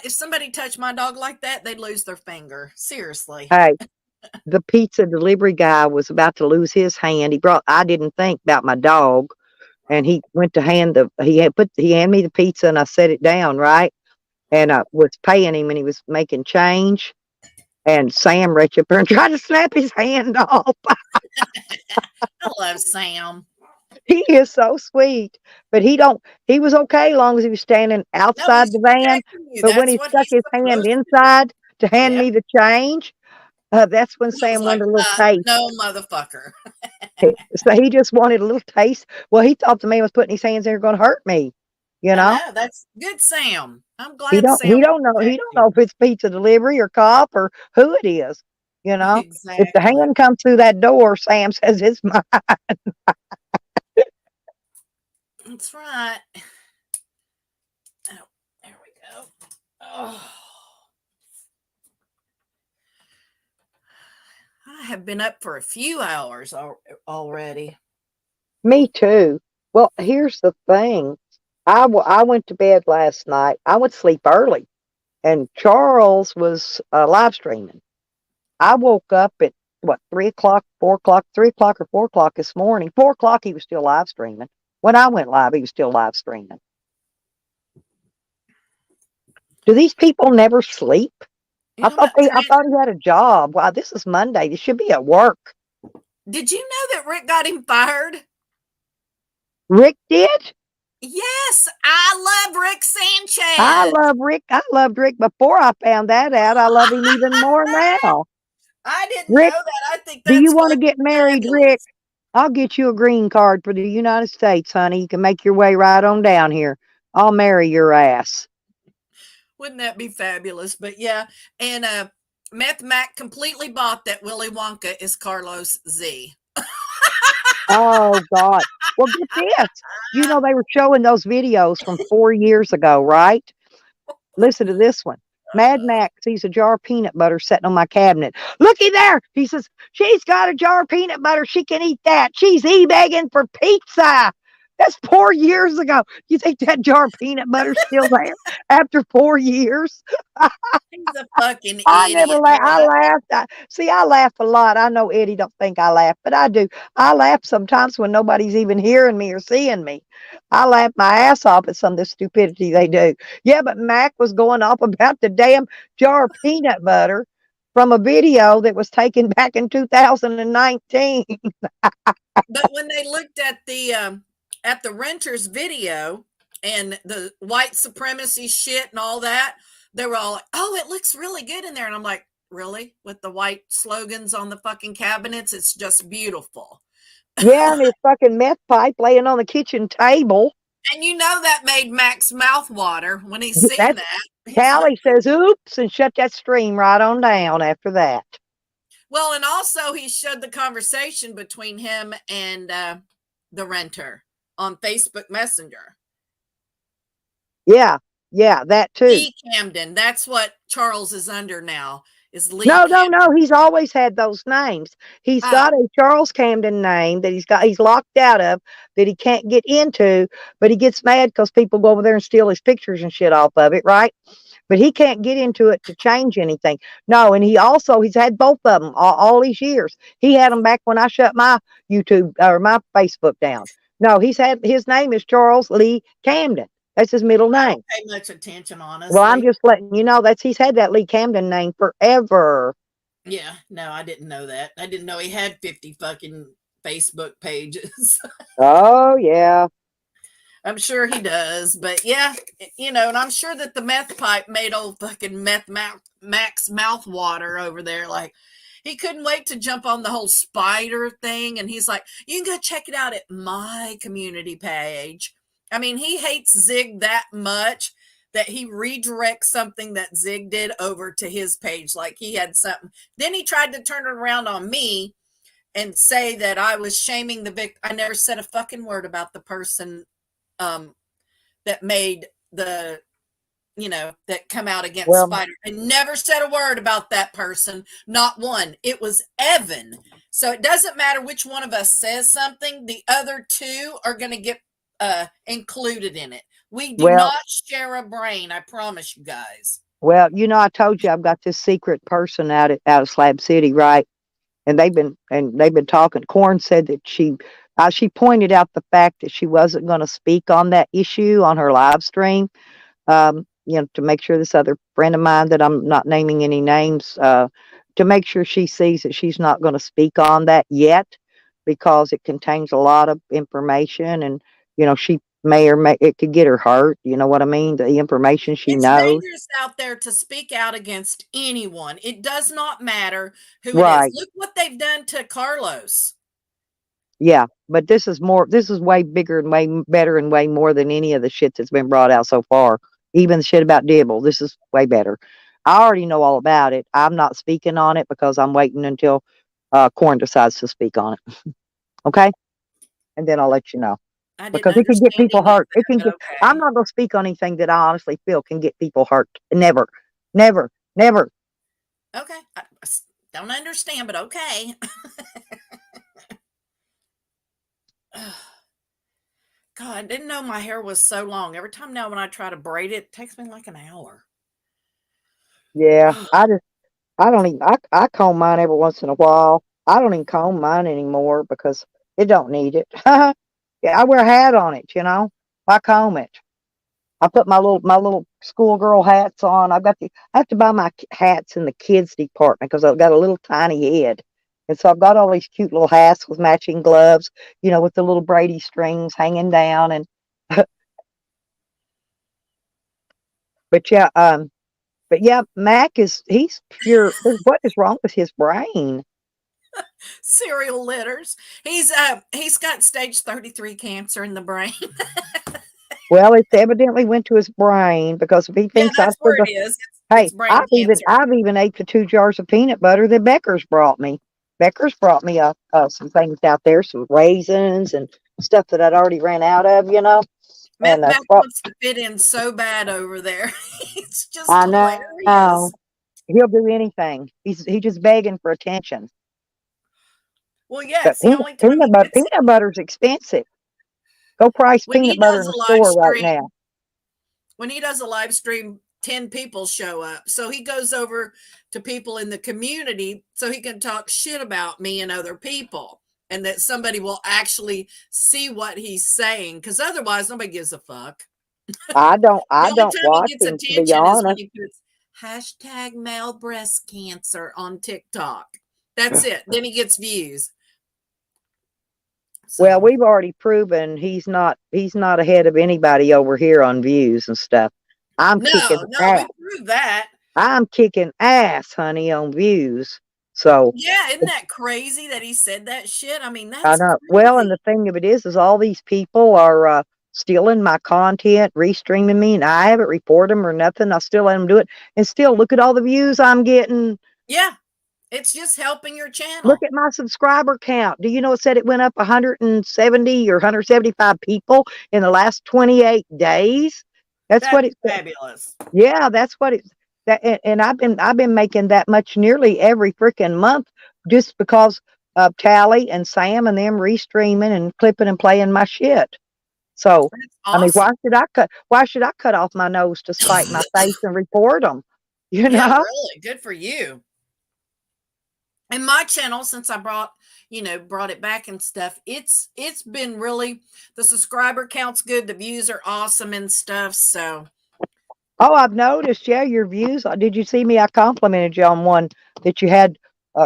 S3: If somebody touched my dog like that, they'd lose their finger. Seriously.
S1: Hey, the pizza delivery guy was about to lose his hand. I didn't think about my dog, and he went to he handed me the pizza, and I set it down, right? And I was paying him, and he was making change, and Sam reached up there and tried to snap his hand off.
S3: I love Sam.
S1: He is so sweet, but he was okay as long as he was standing
S3: No,
S1: outside
S3: he's
S1: the van,
S3: protecting you.
S1: but when
S3: That's
S1: he
S3: what
S1: stuck
S3: he's
S1: his hand
S3: supposed to do.
S1: inside to hand
S3: Yeah.
S1: me the change, that's when
S3: He was
S1: Sam
S3: like,
S1: wanted a little taste.
S3: no, motherfucker.
S1: So he just wanted a little taste. Well, he thought the man was putting his hands in there going to hurt me. You
S3: I
S1: know,
S3: know. That's good, Sam. I'm glad
S1: he
S3: Sam
S1: don't know he
S3: protects
S1: don't
S3: you.
S1: know if it's pizza delivery or cop or who it is. You know, if the
S3: Exactly.
S1: hand comes through that door, Sam says it's mine.
S3: That's right. Oh, there we go. Oh, I have been up for a few hours already.
S1: Me too. Well, here's the thing. I went to bed last night. I went to sleep early, and Charles was live streaming. I woke up at what 3 o'clock, 4 o'clock, 3 o'clock or 4 o'clock this morning. 4 o'clock he was still live streaming. When I went live, he was still live streaming. Do these people never sleep?
S3: You talking about
S1: I thought he had a job. Wow, this is Monday. He should be at work.
S3: Did you know that Rick got him fired?
S1: Rick did?
S3: Yes, I love Rick
S1: I
S3: Sanchez.
S1: love Rick. I loved Rick before I found that out. I love him even more now.
S3: I didn't know
S1: Rick,
S3: that. I think
S1: do you
S3: that's
S1: want to get
S3: fucking
S1: married, Rick?
S3: fabulous.
S1: I'll get you a green card for the United States, honey. You can make your way right on down here. I'll marry your ass.
S3: Wouldn't that be fabulous? But yeah, and Meth Mac completely bought that Willy Wonka is Carlos Z.
S1: Oh, God. Well, get this. You know, they were showing those videos from 4 years ago, right? Listen to this one. Mad Max sees a jar of peanut butter sitting on my cabinet. Looky there. He says, she's got a jar of peanut butter. She can eat that. She's e-begging for pizza. That's 4 years ago. You think that jar of peanut butter's still there after 4 years?
S3: He's a fucking
S1: I never
S3: idiot,
S1: laugh. I
S3: right?
S1: laughed. I laugh a lot. I know Eddie don't think I laugh, but I do. I laugh sometimes when nobody's even hearing me or seeing me. I laugh my ass off at some of the stupidity they do. Yeah, but Mac was going off about the damn jar of peanut butter from a video that was taken back in 2019.
S3: But when they looked at at the renter's video and the white supremacy shit and all that, they were all like, oh, it looks really good in there. And I'm like, really? With the white slogans on the fucking cabinets? It's just beautiful.
S1: Yeah, and his fucking meth pipe laying on the kitchen table.
S3: And you know that made Max mouth water when he seen
S1: That's
S3: that. He's like,
S1: Callie says, oops, and shut that stream right on down after that.
S3: well, and also he showed the conversation between him and the renter on Facebook Messenger.
S1: Yeah, that too.
S3: Lee Camden. That's what Charles is under now. Is Lee
S1: No,
S3: Camden.
S1: no, no. He's always had those names. He's got a Charles Camden name that he's locked out of, that he can't get into, but he gets mad because people go over there and steal his pictures and shit off of it, right? But he can't get into it to change anything. No, and he's had both of them all these years. He had them back when I shut my YouTube or my Facebook down. No, his name is Charles Lee Camden. That's his middle name.
S3: I don't pay much attention, honestly.
S1: Well, I'm just letting you know he's had that Lee Camden name forever.
S3: Yeah, no, I didn't know that. I didn't know he had 50 fucking Facebook pages.
S1: Oh, yeah.
S3: I'm sure he does, but yeah, and I'm sure that the meth pipe made old fucking Max mouth water over there. Like, he couldn't wait to jump on the whole spider thing, and he's like, you can go check it out at my community page. I mean, he hates Zig that much that he redirects something that Zig did over to his page, like he had something. Then he tried to turn it around on me and say that I was shaming the victim. I never said a fucking word about the person that made the, that come out against Spider. I never said a word about that person. Not one. It was Evan. So it doesn't matter which one of us says something. The other two are going to get included in it. We do not share a brain. I promise you guys.
S1: Well, I told you I've got this secret person out of Slab City, right? And they've been talking. Corn said that she pointed out the fact that she wasn't going to speak on that issue on her live stream. To make sure this other friend of mine that I'm not naming any names, to make sure she sees that she's not going to speak on that yet, because it contains a lot of information, and she it could get her hurt. You know what I mean? The information she knows.
S3: It's dangerous out there to speak out against anyone. It does not matter who it is. Look what they've done to Carlos.
S1: Yeah, but this is way bigger and way better and way more than any of the shit that's been brought out so far. Even the shit about Dibble, this is way better. I already know all about it. I'm not speaking on it because I'm waiting until Corn decides to speak on it. Okay? And then I'll let you know. Because it can get people hurt. I'm not going to speak on anything that I honestly feel can get people hurt. Never. Never. Never.
S3: Okay. I don't understand, but okay. God, I didn't know my hair was so long. Every time now when I try to braid it takes me like an hour.
S1: Yeah, I comb mine every once in a while. I don't even comb mine anymore because it don't need it. Yeah, I wear a hat on it, I comb it. I put my little schoolgirl hats on. I have to buy my hats in the kids department because I've got a little tiny head. And so I've got all these cute little hats with matching gloves, with the little Brady strings hanging down. And but yeah, Mac he's pure. What is wrong with his brain?
S3: Cereal litters. He's got stage 33 cancer in the brain.
S1: Well, it's evidently went to his brain because if he thinks
S3: that's where it is.
S1: Hey, I've even ate the 2 jars of peanut butter that Becker's brought me. Becker's brought me some things out there, some raisins and stuff that I'd already ran out of,
S3: Mac wants to fit in so bad over there. It's just hilarious.
S1: He'll do anything. He's just begging for attention.
S3: Well, yes. Peanut
S1: butter's expensive. Go price peanut butter in the store right now.
S3: When he does a live stream, 10 people show up. So he goes over to people in the community so he can talk shit about me and other people, and that somebody will actually see what he's saying, because otherwise nobody gives a fuck.
S1: I don't watch him, to be honest.
S3: When he puts hashtag male breast cancer on TikTok. That's it. Then he gets views.
S1: Well,
S3: So
S1: we've already proven he's not ahead of anybody over here on views and stuff. I'm kicking
S3: no, no, we
S1: ass.
S3: proved that.
S1: I'm kicking ass, honey, on views. So
S3: Yeah, isn't that crazy that he said that shit? I mean,
S1: I
S3: that's
S1: know. Well, and
S3: crazy.
S1: the thing of it is all these people are stealing my content, restreaming me, and I haven't reported them or nothing. I still let them do it, and still look at all the views I'm getting.
S3: Yeah, it's just helping your
S1: Look
S3: channel.
S1: at my subscriber count. Do you know it said it went up 170 or 175 people in the last 28 days? That's what
S3: That's
S1: it said.
S3: fabulous.
S1: Yeah, that's what it that and I've been making that much nearly every freaking month just because of Tally and Sam and them restreaming and clipping and playing my shit. So,
S3: That's
S1: I mean,
S3: awesome.
S1: why should I cut off my nose to spite my face and report them? You
S3: Yeah,
S1: know?
S3: really. Good for you. And my channel, since I brought it back and stuff, it's been really, the subscriber count's good, the views are awesome and stuff. So
S1: Oh, I've noticed. Yeah, your views. Did you see me? I complimented you on one that you had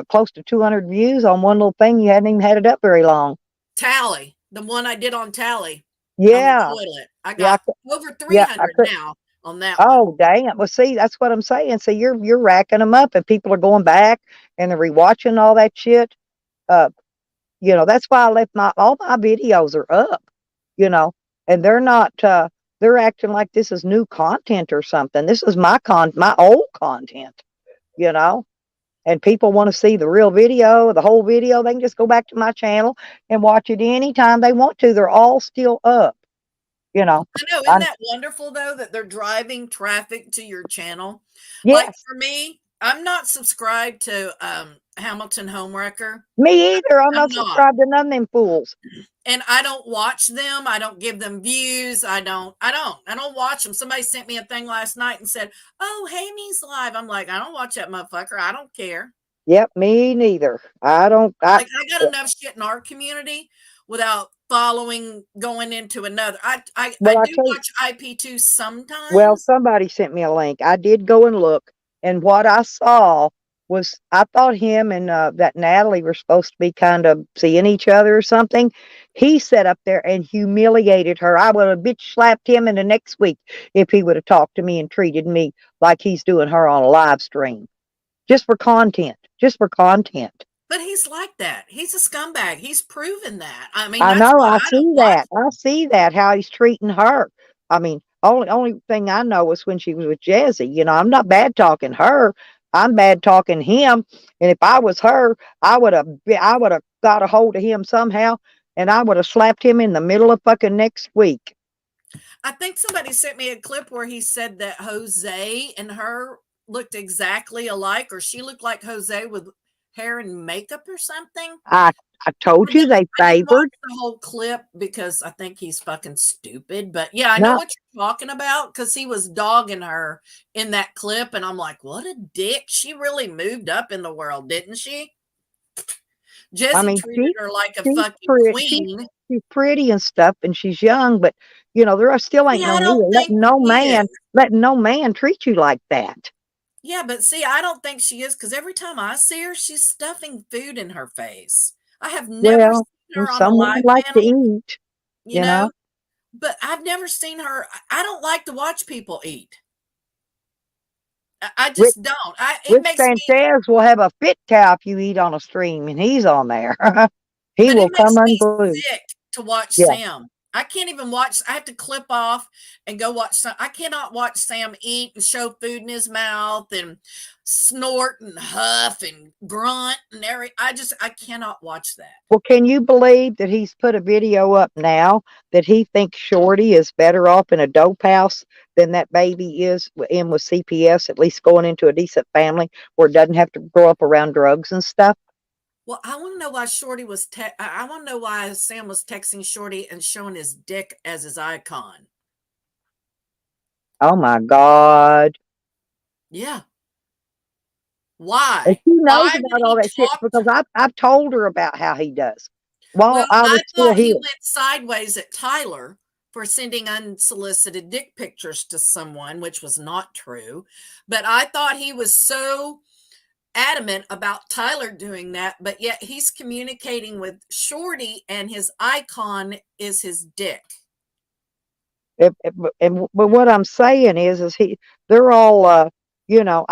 S1: close to 200 views on one little thing. You hadn't even had it up very long.
S3: Tally, the one I did on Tally on the
S1: Yeah,
S3: toilet, I
S1: yeah,
S3: got over
S1: yeah. I
S3: 300
S1: could.
S3: now on that one.
S1: Oh, dang it. Well, see, that's what I'm saying. So you're racking them up, and people are going back and they're rewatching all that shit. Uh, that's why I left all my videos are up. You know, and they're not. They're acting like this is new content or something. This is my old content. You know, and people want to see the real video, the whole video. They can just go back to my channel and watch it anytime they want to. They're all still up. You know,
S3: I know, isn't
S1: I,
S3: that wonderful though that they're driving traffic to your channel? Like
S1: yes.
S3: for me, I'm not subscribed to Hamilton Homewrecker.
S1: Me either. I'm
S3: I'm
S1: not
S3: not.
S1: subscribed to none of them fools.
S3: And I don't watch them. I don't give them views. I don't watch them. Somebody sent me a thing last night and said, "Oh, Hamy's live." I'm like, I don't watch that motherfucker. I don't care.
S1: Yep, me neither. I don't.
S3: Like I got enough shit in our community without following going into another. I
S1: Well, I
S3: do
S1: tell you.
S3: watch IP2
S1: Well,
S3: sometimes.
S1: somebody sent me a link. I did go and look, and what I saw was I thought him and that Natalie were supposed to be kind of seeing each other or something. He sat up there and humiliated her. I would have bitch slapped him in the next week if he would have talked to me and treated me like he's doing her on a live stream, just for content, just for content.
S3: But he's like that. He's a scumbag. He's proven that. I mean,
S1: I
S3: that's
S1: know.
S3: why
S1: I
S3: I don't
S1: see
S3: watch.
S1: that. I see that how he's treating her. I mean, only thing I know was when she was with Jesse. I'm not bad talking her. I'm bad talking him. And if I was her, I would have got a hold of him somehow, and I would have slapped him in the middle of fucking next week.
S3: I think somebody sent me a clip where he said that Jose and her looked exactly alike, or she looked like Jose with hair and makeup or something.
S1: I I told
S3: And then
S1: you they
S3: I didn't watch
S1: favored.
S3: the whole clip because I think he's fucking stupid. But yeah, I know
S1: No,
S3: what you're talking about because he was dogging her in that clip. And I'm like, what a dick. She really moved up in the world, didn't she?
S1: I
S3: Jesse
S1: mean
S3: treated her like a
S1: she's
S3: fucking
S1: pretty.
S3: queen.
S1: She's pretty and stuff, and she's young, but there still ain't
S3: See,
S1: no
S3: I
S1: need
S3: don't
S1: of
S3: think she is.
S1: letting no man treat you like that.
S3: Yeah, but see, I don't think she is because every time I see her, she's stuffing food in her face. I have never
S1: Well,
S3: seen her on a
S1: some women
S3: live
S1: like to
S3: panel,
S1: eat,
S3: you
S1: you know.
S3: know, but I've never seen her. I don't like to watch people eat. I
S1: Rich,
S3: just don't. It
S1: Rich
S3: makes me,
S1: Sanchez will have a fit cow if you eat on a stream, and he's on there. He
S3: but
S1: will
S3: it
S1: come
S3: makes me
S1: unglued.
S3: sick to watch
S1: Yeah.
S3: Sam. I can't even watch. I have to clip off and go watch some. I cannot watch Sam eat and show food in his mouth and snort and huff and grunt and every. I cannot watch that.
S1: Well, can you believe that he's put a video up now that he thinks Shorty is better off in a dope house than that baby is in with CPS, at least going into a decent family where it doesn't have to grow up around drugs and stuff?
S3: Well, I want to know why Shorty was. I want to know why Sam was texting Shorty and showing his dick as his icon.
S1: Oh my God.
S3: Yeah,
S1: And
S3: why?
S1: she knows
S3: Why did
S1: about all
S3: he
S1: that shit
S3: talk?
S1: because I've told her about how he does
S3: Well,
S1: while I
S3: I
S1: was still
S3: thought he
S1: here.
S3: went sideways at Tyler for sending unsolicited dick pictures to someone, which was not true. But I thought he was so adamant about Tyler doing that, but yet he's communicating with Shorty, and his icon is his dick.
S1: But what I'm saying is they're all, I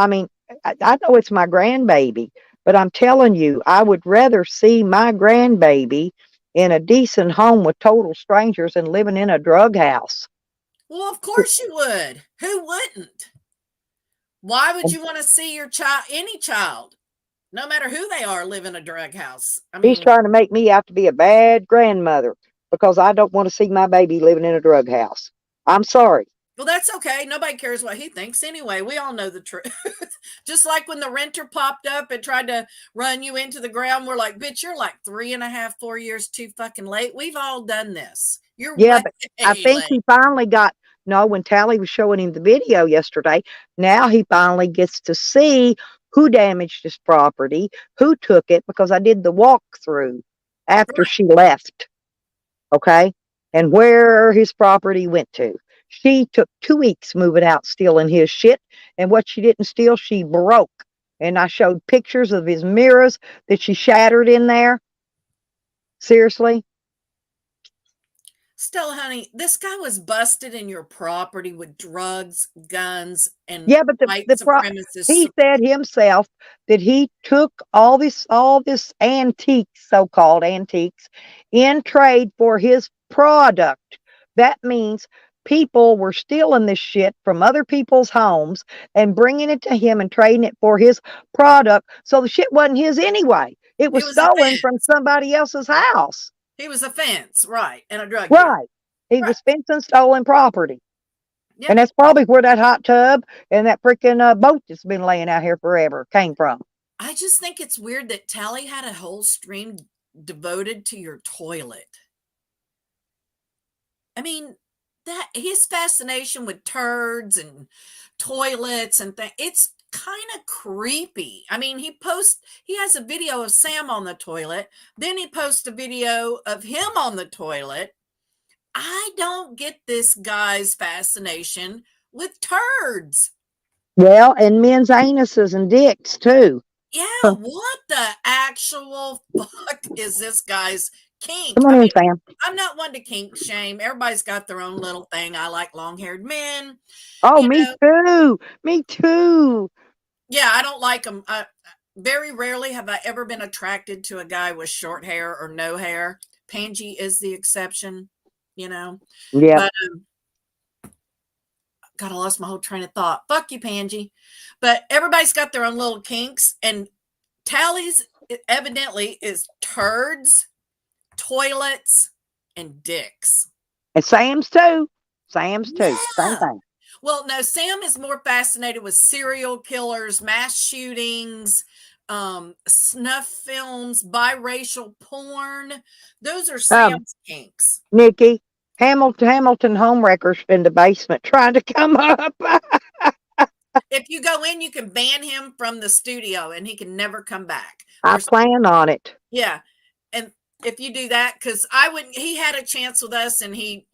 S1: mean, I know it's my grandbaby, but I'm telling you, I would rather see my grandbaby in a decent home with total strangers than living in a drug house.
S3: Well, of course you would. Who wouldn't? Why would you want to see your child, any child, no matter who they are, live in a drug house? I
S1: He's
S3: mean,
S1: trying to make me out to be a bad grandmother because I don't want to see my baby living in a drug house. I'm sorry.
S3: well, that's okay. Nobody cares what he thinks anyway. We all know the truth. Just like when the renter popped up and tried to run you into the ground, we're like, bitch, you're like 3.5, 4 years too fucking late. We've all done this. You're
S1: Yeah,
S3: way
S1: but I think
S3: late.
S1: he finally got no, when Tally was showing him the video yesterday, now he finally gets to see who damaged his property, who took it, because I did the walkthrough after
S3: Right.
S1: she left. Okay. And where his property went to. She took 2 weeks moving out, stealing his shit. And what she didn't steal, she broke. And I showed pictures of his mirrors that she shattered in there. Seriously.
S3: Still, honey, this guy was busted in your property with drugs, guns, and
S1: Yeah, but
S3: white supremacist.
S1: he said himself that he took all this antiques, so-called antiques, in trade for his product. That means people were stealing this shit from other people's homes and bringing it to him and trading it for his product. So the shit wasn't his anyway. It
S3: He
S1: was
S3: was a
S1: stolen from
S3: fence.
S1: somebody else's house.
S3: He was a fence, right, and a drug dealer.
S1: Right. He
S3: Right.
S1: was fencing stolen property.
S3: Yeah.
S1: And that's probably where that hot tub and that freaking boat that's been laying out here forever came from.
S3: I just think it's weird that Tally had a whole stream devoted to your toilet. I mean, that his fascination with turds and toilets and things, it's kind of creepy. I mean, he has a video of Sam on the toilet, then he posts a video of him on the toilet. I don't get this guy's fascination with turds.
S1: Well, and men's anuses and dicks too.
S3: Yeah, what the actual fuck is this guy's kink?
S1: Come
S3: I
S1: on in,
S3: mean,
S1: Sam.
S3: I'm not one to kink shame. Everybody's got their own little thing. I like long-haired men.
S1: Oh,
S3: You
S1: me
S3: know,
S1: too. Me too.
S3: yeah, I don't like them. Very rarely have I ever been attracted to a guy with short hair or no hair. Pangy is the exception, you know.
S1: Yep.
S3: But God, I lost my whole train of thought. Fuck you, Pangy. But everybody's got their own little kinks, and Tally's evidently is turds, toilets, and dicks.
S1: And Sam's too. Sam's too. Same
S3: Yeah.
S1: thing.
S3: Well, no, Sam is more fascinated with serial killers, mass shootings, snuff films, biracial porn. Those are
S1: Um,
S3: Sam's kinks.
S1: Nikki, Hamilton homewreckers in the basement trying to come up.
S3: If you go in, you can ban him from the studio and he can never come back.
S1: I plan on it.
S3: Yeah. And if you do that, because he had a chance with us and he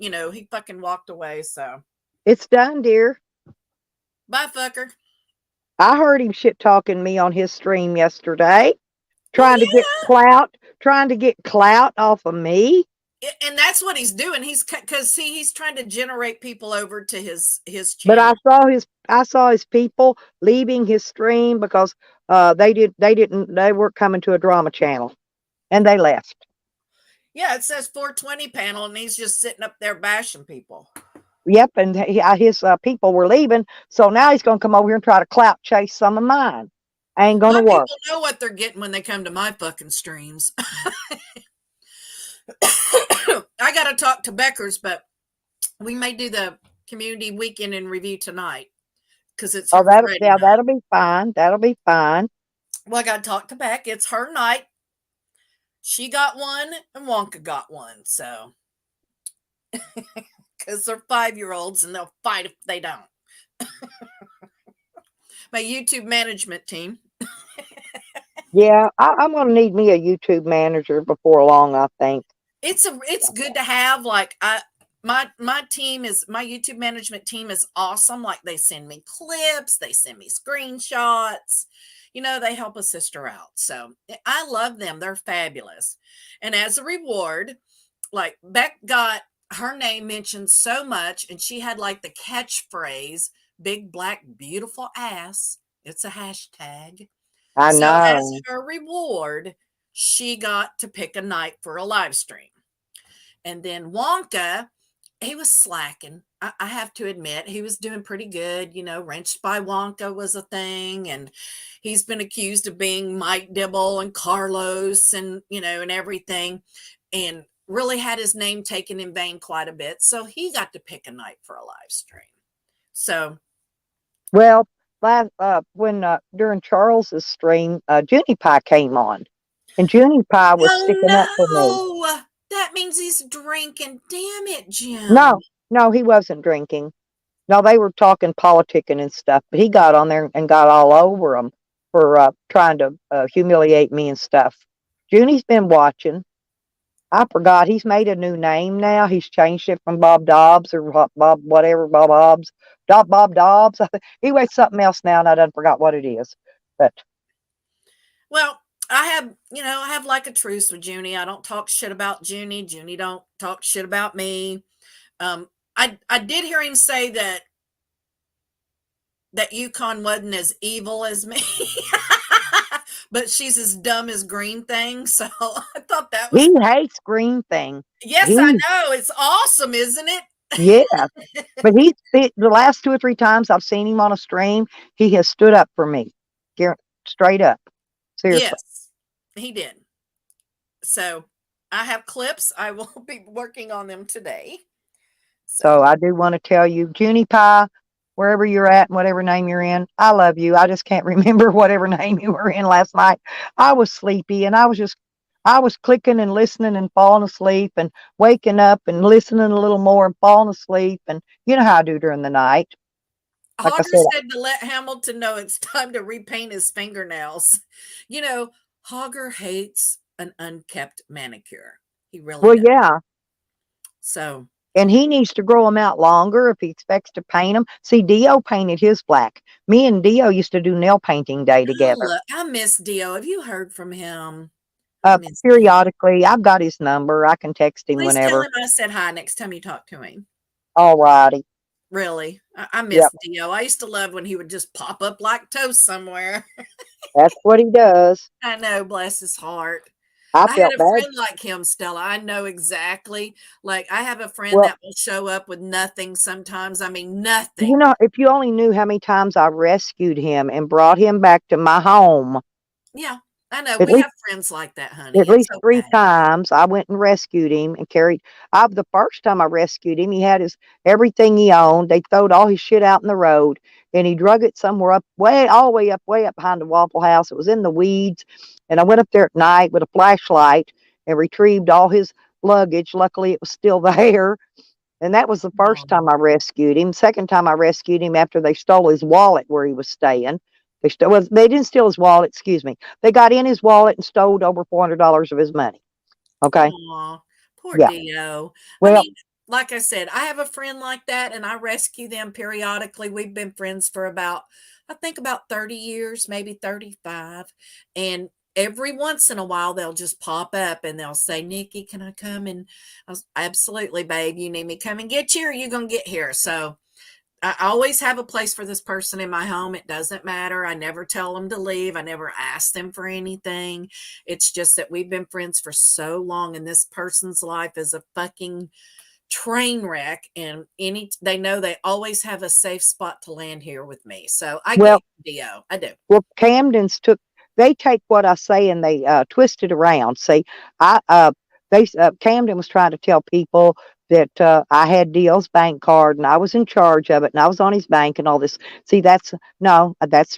S3: fucking walked away. So
S1: It's done, dear.
S3: bye, fucker.
S1: I heard him shit talking me on his stream yesterday,
S3: Well,
S1: trying to get clout off of me.
S3: yeah. And that's what he's doing. He's trying to generate people over to his
S1: But
S3: channel.
S1: I saw his people leaving his stream because they weren't coming to a drama channel, and they left.
S3: Yeah, it says 420 panel, and he's just sitting up there bashing people.
S1: Yep, and his people were leaving, so now he's going to come over here and try to clout chase some of mine. Ain't going
S3: My
S1: to work.
S3: people know what they're getting when they come to my fucking streams. I got to talk to Beckers, but we may do the community weekend in review tonight because it's her Friday night.
S1: That'll be fine. That'll be fine.
S3: Well, I got to talk to Beck. It's her night. She got one, and Wonka got one. So, because they're 5-year-olds and they'll fight if they don't. My YouTube management team.
S1: Yeah, I'm going to need me a YouTube manager before long, I think.
S3: It's good to have. Like my YouTube management team is awesome. Like they send me clips, they send me screenshots. they help a sister out. So I love them. They're fabulous. And as a reward, like Beck got her name mentioned so much, and she had like the catchphrase, big black beautiful ass. It's a hashtag.
S1: I
S3: So as
S1: know.
S3: her reward, she got to pick a night for a live stream. And then Wonka, he was slacking. I have to admit, he was doing pretty good. Wrenched by Wonka was a thing, and he's been accused of being Mike Dibble and Carlos, and everything, and really had his name taken in vain quite a bit. So he got to pick a night for a live stream. So,
S1: Well, when during Charles's stream, Junie Pie came on, and Junie Pie was sticking up for me.
S3: oh no, that means he's drinking. Damn it, Jim.
S1: No, no, he wasn't drinking. No, they were talking politicking and stuff, but he got on there and got all over them for trying to humiliate me and stuff. Junie's been watching. I forgot he's made a new name now. He's changed it from Bob Dobbs or Bob whatever Bob Hobbs, Bob Dobbs. Anyway, something else now, and I done forgot what it is. But
S3: Well, I have like a truce with Junie. I don't talk shit about Junie. Junie don't talk shit about me. I did hear him say that Yukon wasn't as evil as me, but she's as dumb as Green Thing. So I thought that was.
S1: he hates Green Thing.
S3: Yes,
S1: He
S3: I know. It's awesome, isn't it?
S1: Yeah, but the last 2 or 3 times I've seen him on a stream, he has stood up for me, straight up, seriously.
S3: Yes, he did. So I have clips. I will be working on them today.
S1: So I do want to tell you, Junie Pie, wherever you're at and whatever name you're in, I love you. I just can't remember whatever name you were in last night. I was sleepy and I was clicking and listening and falling asleep and waking up and listening a little more and falling asleep. And you know how I do during the night. Like I
S3: Hogger
S1: said,
S3: said to let Hamilton know it's time to repaint his fingernails. You know, Hogger hates an unkept manicure. He really
S1: well,
S3: does.
S1: yeah.
S3: So,
S1: And he needs to grow them out longer if he expects to paint them. See, Dio painted his black. Me and Dio used to do nail painting day together.
S3: look, I miss Dio. Have you heard from him? I miss Dio.
S1: Periodically, I've got his number. I can text him
S3: Please tell
S1: whenever.
S3: him I said hi next time you talk to him.
S1: All righty.
S3: Really. I miss
S1: Yep.
S3: Dio. I used to love when he would just pop up like toast somewhere.
S1: That's what he does.
S3: I know, bless his heart.
S1: I
S3: I had
S1: felt
S3: a
S1: bad.
S3: friend like him, Stella. I know exactly. Like, I have a friend
S1: Well,
S3: that will show up with nothing sometimes. I mean,
S1: you
S3: nothing.
S1: know, if you only knew how many times I rescued him and brought him back to my home,
S3: Yeah, I know.
S1: at
S3: We
S1: least
S3: have friends like that, honey.
S1: at
S3: It's
S1: least 3
S3: okay.
S1: times I went and rescued him and carried the first time I rescued him, he had his everything he owned. They throwed all his shit out in the road and he drug it somewhere up all the way up behind the Waffle House. It was in the weeds. And I went up there at night with a flashlight and retrieved all his luggage. Luckily it was still there. And that was the first
S3: Oh,
S1: time I rescued him. Second time I rescued him after they stole his wallet where he was staying. They didn't steal his wallet, excuse me. They got in his wallet and stole over $400 of his money. Okay.
S3: aw, poor
S1: Yeah.
S3: Dio. I
S1: Well,
S3: mean, like I said, I have a friend like that, and I rescue them periodically. We've been friends for I think about 30 years, maybe 35. And every once in a while, they'll just pop up and they'll say, Nikki, can I come? And absolutely, babe, you need me to come and get you, or you going to get here. So I always have a place for this person in my home. It doesn't matter. I never tell them to leave. I never ask them for anything. It's just that we've been friends for so long, and this person's life is a fucking train wreck. And they know they always have a safe spot to land here with me. So I get
S1: well,
S3: Dio. I do.
S1: Camden's they take what I say and they twist it around. See, Camden was trying to tell people that I had Dio's bank card and I was in charge of it and I was on his bank and all this. See, that's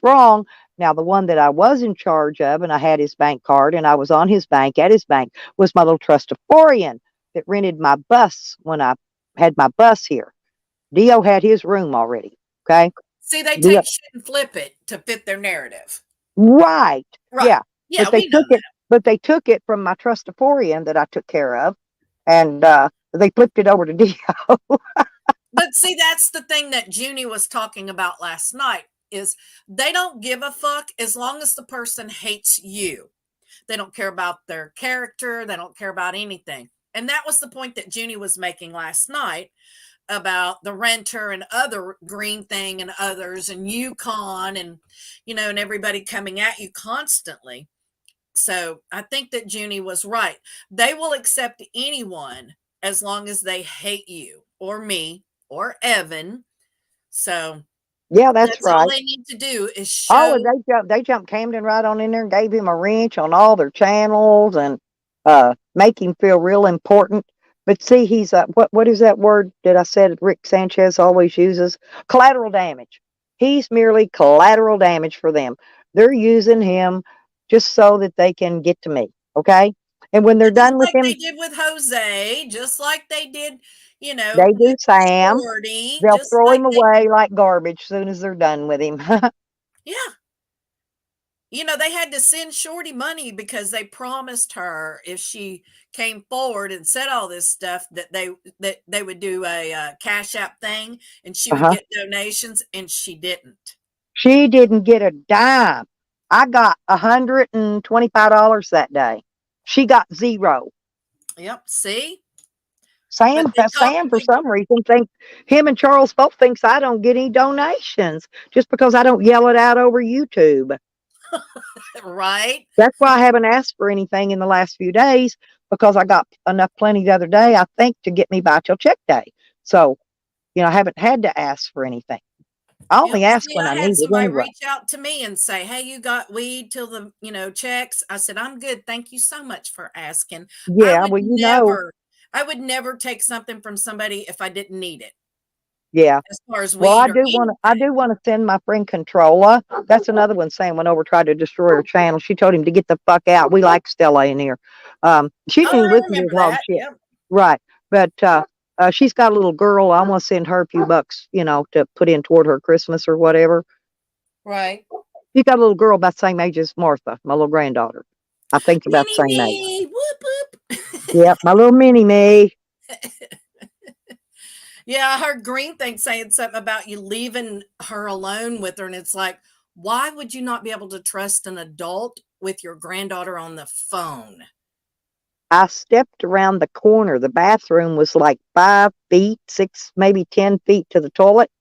S1: wrong. Now, the one that I was in charge of and I had his bank card and I was on his bank at his bank was my little trustaforian that rented my bus when I had my bus here. Dio had his room already. Okay.
S3: See, they
S1: Dio,
S3: take shit and flip it to fit their narrative.
S1: right.
S3: Right.
S1: Yeah.
S3: Yeah,
S1: But they
S3: we know
S1: took it, but they took it from my trustaforian that I took care of and they flipped it over to Dio.
S3: But see, that's the thing that Junie was talking about last night. is they don't give a fuck as long as the person hates you. They don't care about their character. They don't care about anything. And that was the point that Junie was making last night about the renter and other green thing and others and Yukon and, and everybody coming at you constantly. So I think that Junie was right. They will accept anyone as long as they hate you or me or Evan. So
S1: Yeah, that's
S3: that's all
S1: right.
S3: they need to do is
S1: Oh,
S3: show.
S1: and they jumped Camden right on in there and gave him a wrench on all their channels and make him feel real important. But see, he's what is that word that I said Rick Sanchez always uses? Collateral damage. He's merely collateral damage for them. They're using him just so that they can get to me. Okay. And when they're
S3: Just
S1: done with
S3: like they
S1: him,
S3: did with Jose, just like they did,
S1: they do
S3: with
S1: Sam.
S3: Shorty,
S1: They'll
S3: just
S1: throw
S3: like
S1: him
S3: they,
S1: away like garbage soon as they're done with him.
S3: yeah. They had to send Shorty money because they promised her if she came forward and said all this stuff that they would do a cash app thing and she would
S1: Uh-huh.
S3: get donations, and she didn't.
S1: She didn't get a dime. I got $125 that day. She got zero.
S3: Yep. See, but
S1: Sam,
S3: they talk.
S1: Sam, for some reason, think him and Charles both thinks I don't get any donations just because I don't yell it out over YouTube.
S3: Right.
S1: That's why I haven't asked for anything in the last few days because I got enough plenty the other day, I think, to get me by till check day. So, I haven't had to ask for anything. I
S3: Yep.
S1: only ask
S3: See,
S1: when I
S3: I had
S1: need it
S3: somebody
S1: anyway.
S3: reach out to me and say, "Hey, you got weed till the checks?" I said, "I'm good. Thank you so much for asking." I
S1: Yeah,
S3: would
S1: well,
S3: never, I would never take something from somebody if I didn't need it,
S1: yeah.
S3: as far as
S1: Well,
S3: weed or
S1: I
S3: anything.
S1: do want to send my friend Controlla. That's another one. Sam went over tried to destroy her channel. She told him to get the fuck out. We like Stella in here. She
S3: Oh,
S1: didn't even
S3: I
S1: listen to
S3: remember
S1: his hog
S3: that.
S1: shit,
S3: Yep.
S1: right? But she's got a little girl. I want to send her a few bucks, to put in toward her Christmas or whatever.
S3: Right.
S1: She's got a little girl about the same age as Martha, my little granddaughter. I think about
S3: Mini
S1: the same age.
S3: me. Whoop whoop.
S1: Yep, my little mini me.
S3: Yeah, I heard Green thing saying something about you leaving her alone with her, and it's like, why would you not be able to trust an adult with your granddaughter on the phone?
S1: I stepped around the corner. The bathroom was like 5 feet, 6, maybe 10 feet to the toilet.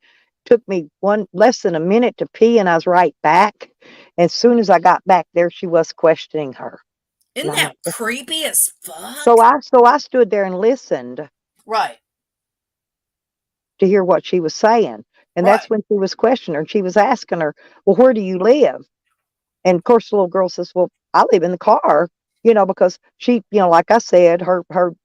S1: Took me one less than a minute to pee, and I was right back. As soon as I got back there, she was questioning her. And
S3: Isn't
S1: I'm
S3: that
S1: like,
S3: creepy as
S1: so
S3: fuck?
S1: I stood there and listened
S3: Right.
S1: to hear what she was saying. And
S3: Right.
S1: that's when she was questioning her. She was asking her, "Well, where do you live?" And of course, the little girl says, "Well, I live in the car." Because she, like I said, her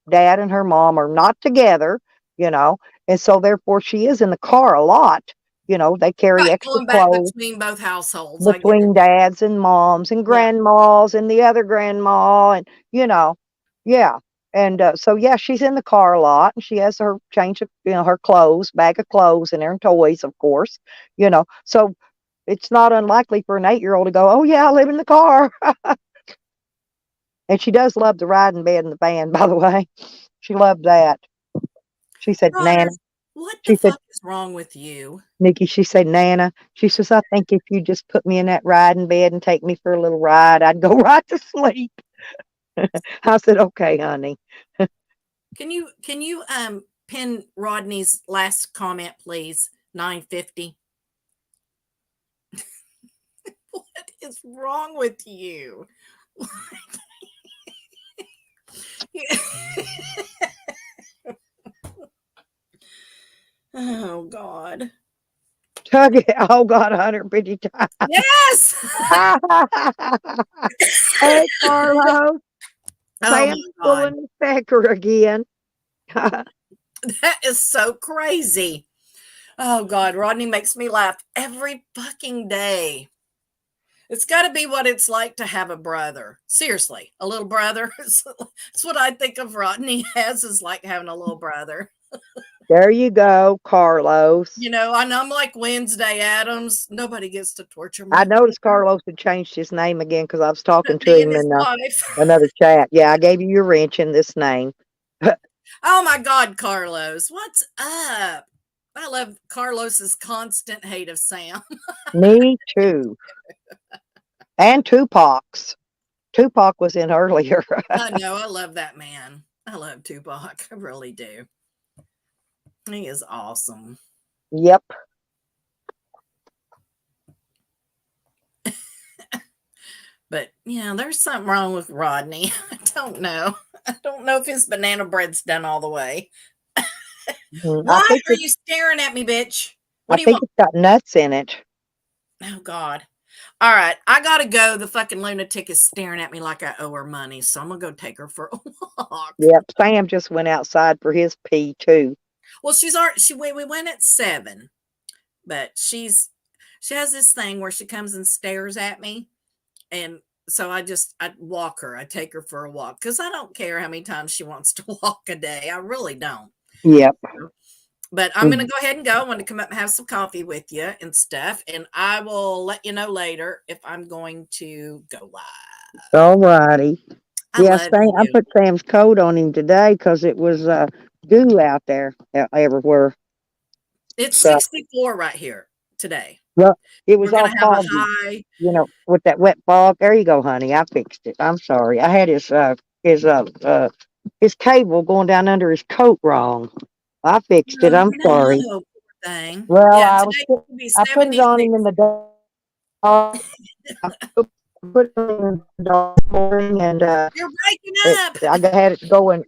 S1: dad and her mom are not together, you know, and so therefore she is in the car a lot. They carry
S3: Right.
S1: extra
S3: Going back
S1: clothes
S3: between both households. I get it.
S1: between dads and moms and
S3: Yeah.
S1: grandmas and the other grandma and yeah. And so yeah, she's in the car a lot and she has her change of her clothes, bag of clothes in there and toys, of course. So it's not unlikely for an 8-year-old to go, "Oh yeah, I live in the car." And she does love the ride in bed in the van, by the way. She loved that. She said, "Nana,"
S3: Rogers, what the
S1: she said,
S3: fuck is wrong with you?
S1: "Nikki," she said, "Nana," she says, "I think if you just put me in that riding bed and take me for a little ride, I'd go right to sleep." I said, "Okay, honey."
S3: Can you pin Rodney's last comment, please? 950. What is wrong with you? Oh God.
S1: Tug it. Oh, God, 150 times.
S3: Yes.
S1: Hey, Carlos.
S3: Oh my
S1: Sam's
S3: God.
S1: pulling the pecker again.
S3: That is so crazy. Oh God, Rodney makes me laugh every fucking day. It's got to be what it's like to have a brother. Seriously, a little brother. It's what I think of Rodney as, is like having a little brother.
S1: There you go, Carlos.
S3: And I'm like Wednesday Adams. Nobody gets to torture
S1: I
S3: my
S1: noticed
S3: brother.
S1: Carlos had changed his name again because I was talking to
S3: Me and
S1: him
S3: his
S1: in
S3: wife.
S1: another chat. Yeah, I gave you your wrench in this name.
S3: Oh my God, Carlos, what's up? I love Carlos's constant hate of Sam.
S1: Me too. And Tupac's. Tupac was in earlier.
S3: I know. I love that man. I love Tupac. I really do. He is awesome.
S1: Yep.
S3: But yeah, there's something wrong with Rodney. I don't know. I don't know if his banana bread's done all the way.
S1: Mhm.
S3: Why are you staring at me, bitch?
S1: I
S3: What do you
S1: think
S3: want?
S1: it's got nuts in it.
S3: Oh God. All right, I gotta go. The fucking lunatic is staring at me like I owe her money, so I'm gonna go take her for a walk.
S1: Yep. Sam just went outside for his pee too.
S3: Well, she's already we went at 7, but she has this thing where she comes and stares at me, and so I walk her. I take her for a walk because I don't care how many times she wants to walk a day. I really don't.
S1: Yep.
S3: But I'm gonna go ahead and go. I want to come up and have some coffee with you and stuff, and I will let you know later if I'm going to go live.
S1: All righty.
S3: I
S1: Yeah,
S3: love
S1: Sam, I
S3: you.
S1: put Sam's coat on him today because it was dew out there everywhere.
S3: It's
S1: So,
S3: 64 right here today.
S1: well, it
S3: We're
S1: was
S3: gonna
S1: all
S3: have a
S1: foggy,
S3: high.
S1: with that wet fog. There you go, honey. I fixed it. I'm sorry. I had his his cable going down under his coat wrong. I fixed it.
S3: Oh,
S1: I'm sorry.
S3: no, poor thing.
S1: Well,
S3: Yeah, today will be
S1: I put it on
S3: 76.
S1: him in the dark. I put it on him in the dark morning, and
S3: You're breaking up.
S1: I had it going.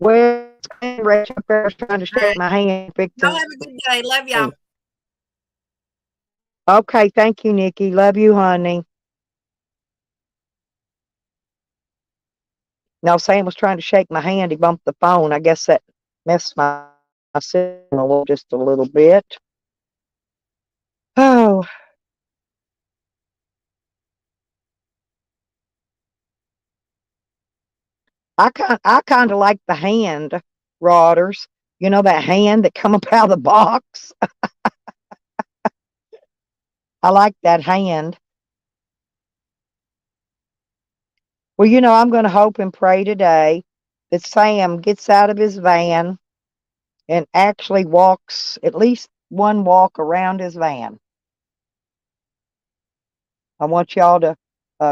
S1: Well, Rach up there was trying to
S3: All
S1: shake
S3: right.
S1: my hand,
S3: Y'all
S1: fixing.
S3: have a good day. Love y'all.
S1: Okay, thank you, Nikki. Love you, honey. No, Sam was trying to shake my hand. He bumped the phone. I guess that messed my signal just a little bit. Oh, I kind of like the hand rodders. You know that hand that come up out of the box. I like that hand. Well, I'm going to hope and pray today that Sam gets out of his van and actually walks at least one walk around his van. I want y'all to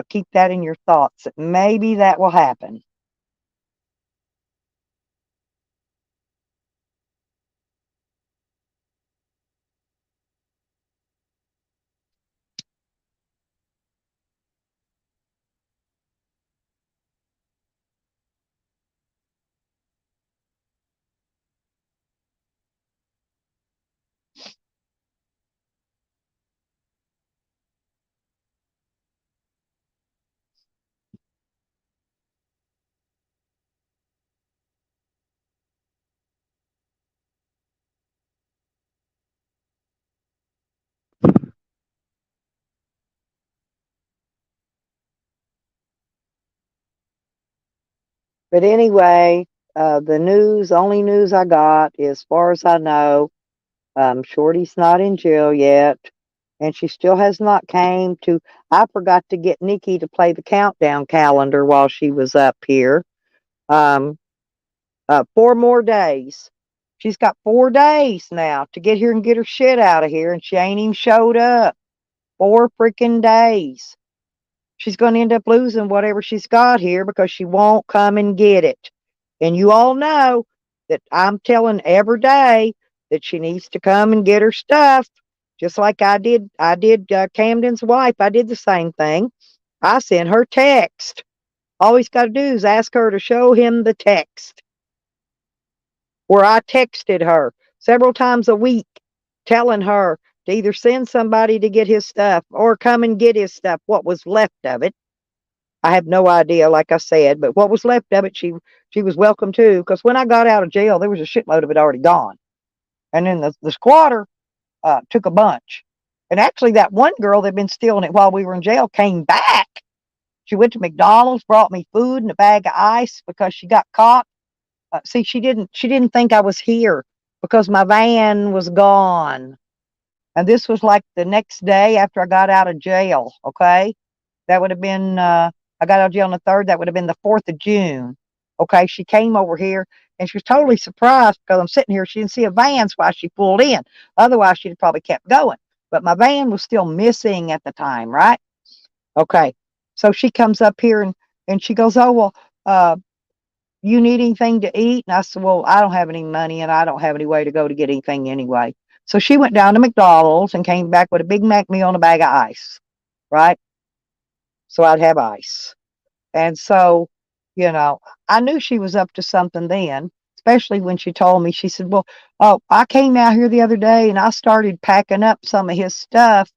S1: keep that in your thoughts. Maybe that will happen. But anyway, only news I got, as far as I know, Shorty's not in jail yet, and she still has not came to. I forgot to get Nikki to play the countdown calendar while she was up here. Um, 4 more days. She's got 4 days now to get here and get her shit out of here, and she ain't even showed up. 4 freaking days. She's going to end up losing whatever she's got here because she won't come and get it. And you all know that I'm telling every day that she needs to come and get her stuff, just like I did. Camden's wife. I did the same thing. I sent her text. All he's got to do is ask her to show him the text where I texted her several times a week telling her to either send somebody to get his stuff or come and get his stuff, what was left of it. I have no idea, like I said, but what was left of it, she was welcome to. Because when I got out of jail, there was a shitload of it already gone, and then the squatter took a bunch. And actually, that one girl that'd been stealing it while we were in jail came back. She went to McDonald's, brought me food and a bag of ice because she got caught. See, she didn't think I was here because my van was gone, and this was like the next day after I got out of jail. Okay, that would have been I got out of jail on the 3rd. That would have been the 4th of June. Okay, she came over here and she was totally surprised because I'm sitting here. She didn't see a van's why she pulled in. Otherwise, she'd have probably kept going. But my van was still missing at the time, right? Okay. So she comes up here and she goes, "Oh, well, uh, you need anything to eat?" And I said, "Well, I don't have any money and I don't have any way to go to get anything anyway." So she went down to McDonald's and came back with a Big Mac meal and a bag of ice, right? So I'd have ice. And so, you know, I knew she was up to something then, especially when she told me, she said, "Well, oh, I came out here the other day and I started packing up some of his stuff."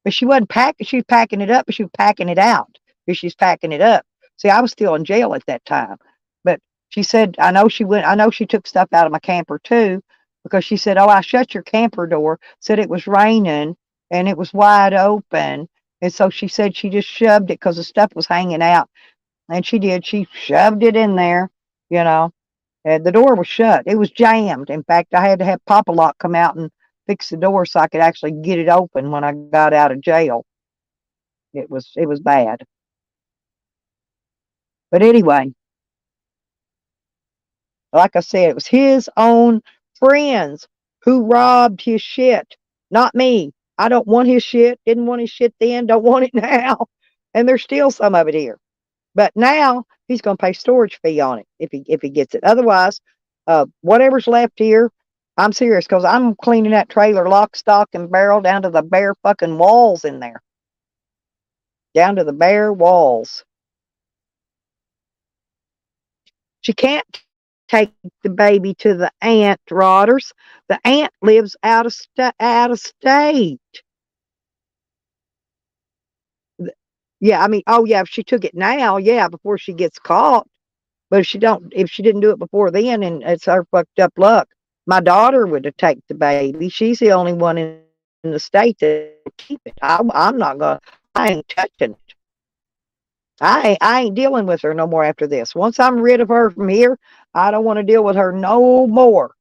S1: But she wasn't packing, she was packing it up, but she was packing it out. But she's packing it up. See, I was still in jail at that time. But she said, I know she took stuff out of my camper too, because she said, "Oh, I shut your camper door," said it was raining and it was wide open. And so she said she just shoved it because the stuff was hanging out. And she did. She shoved it in there, you know. And the door was shut. It was jammed. In fact, I had to have Papa Lock come out and fix the door so I could actually get it open when I got out of jail. It was bad. But anyway, like I said, it was his own friends who robbed his shit, not me. I don't want his shit. Didn't want his shit then. Don't want it now. And there's still some of it here. But now he's going to pay storage fee on it if he gets it. Otherwise, whatever's left here, I'm serious because I'm cleaning that trailer lock, stock, and barrel down to the bare fucking walls in there, down to the bare walls. She can't take the baby to the aunt, Rodders. The aunt lives out of state. Yeah, I mean, oh yeah, if she took it now, yeah, before she gets caught. But if she didn't do it before then, and it's her fucked up luck. My daughter would have taken the baby. She's the only one in the state that will keep it. I'm not gonna. I ain't touching it. I ain't dealing with her no more after this. Once I'm rid of her from here, I don't want to deal with her no more.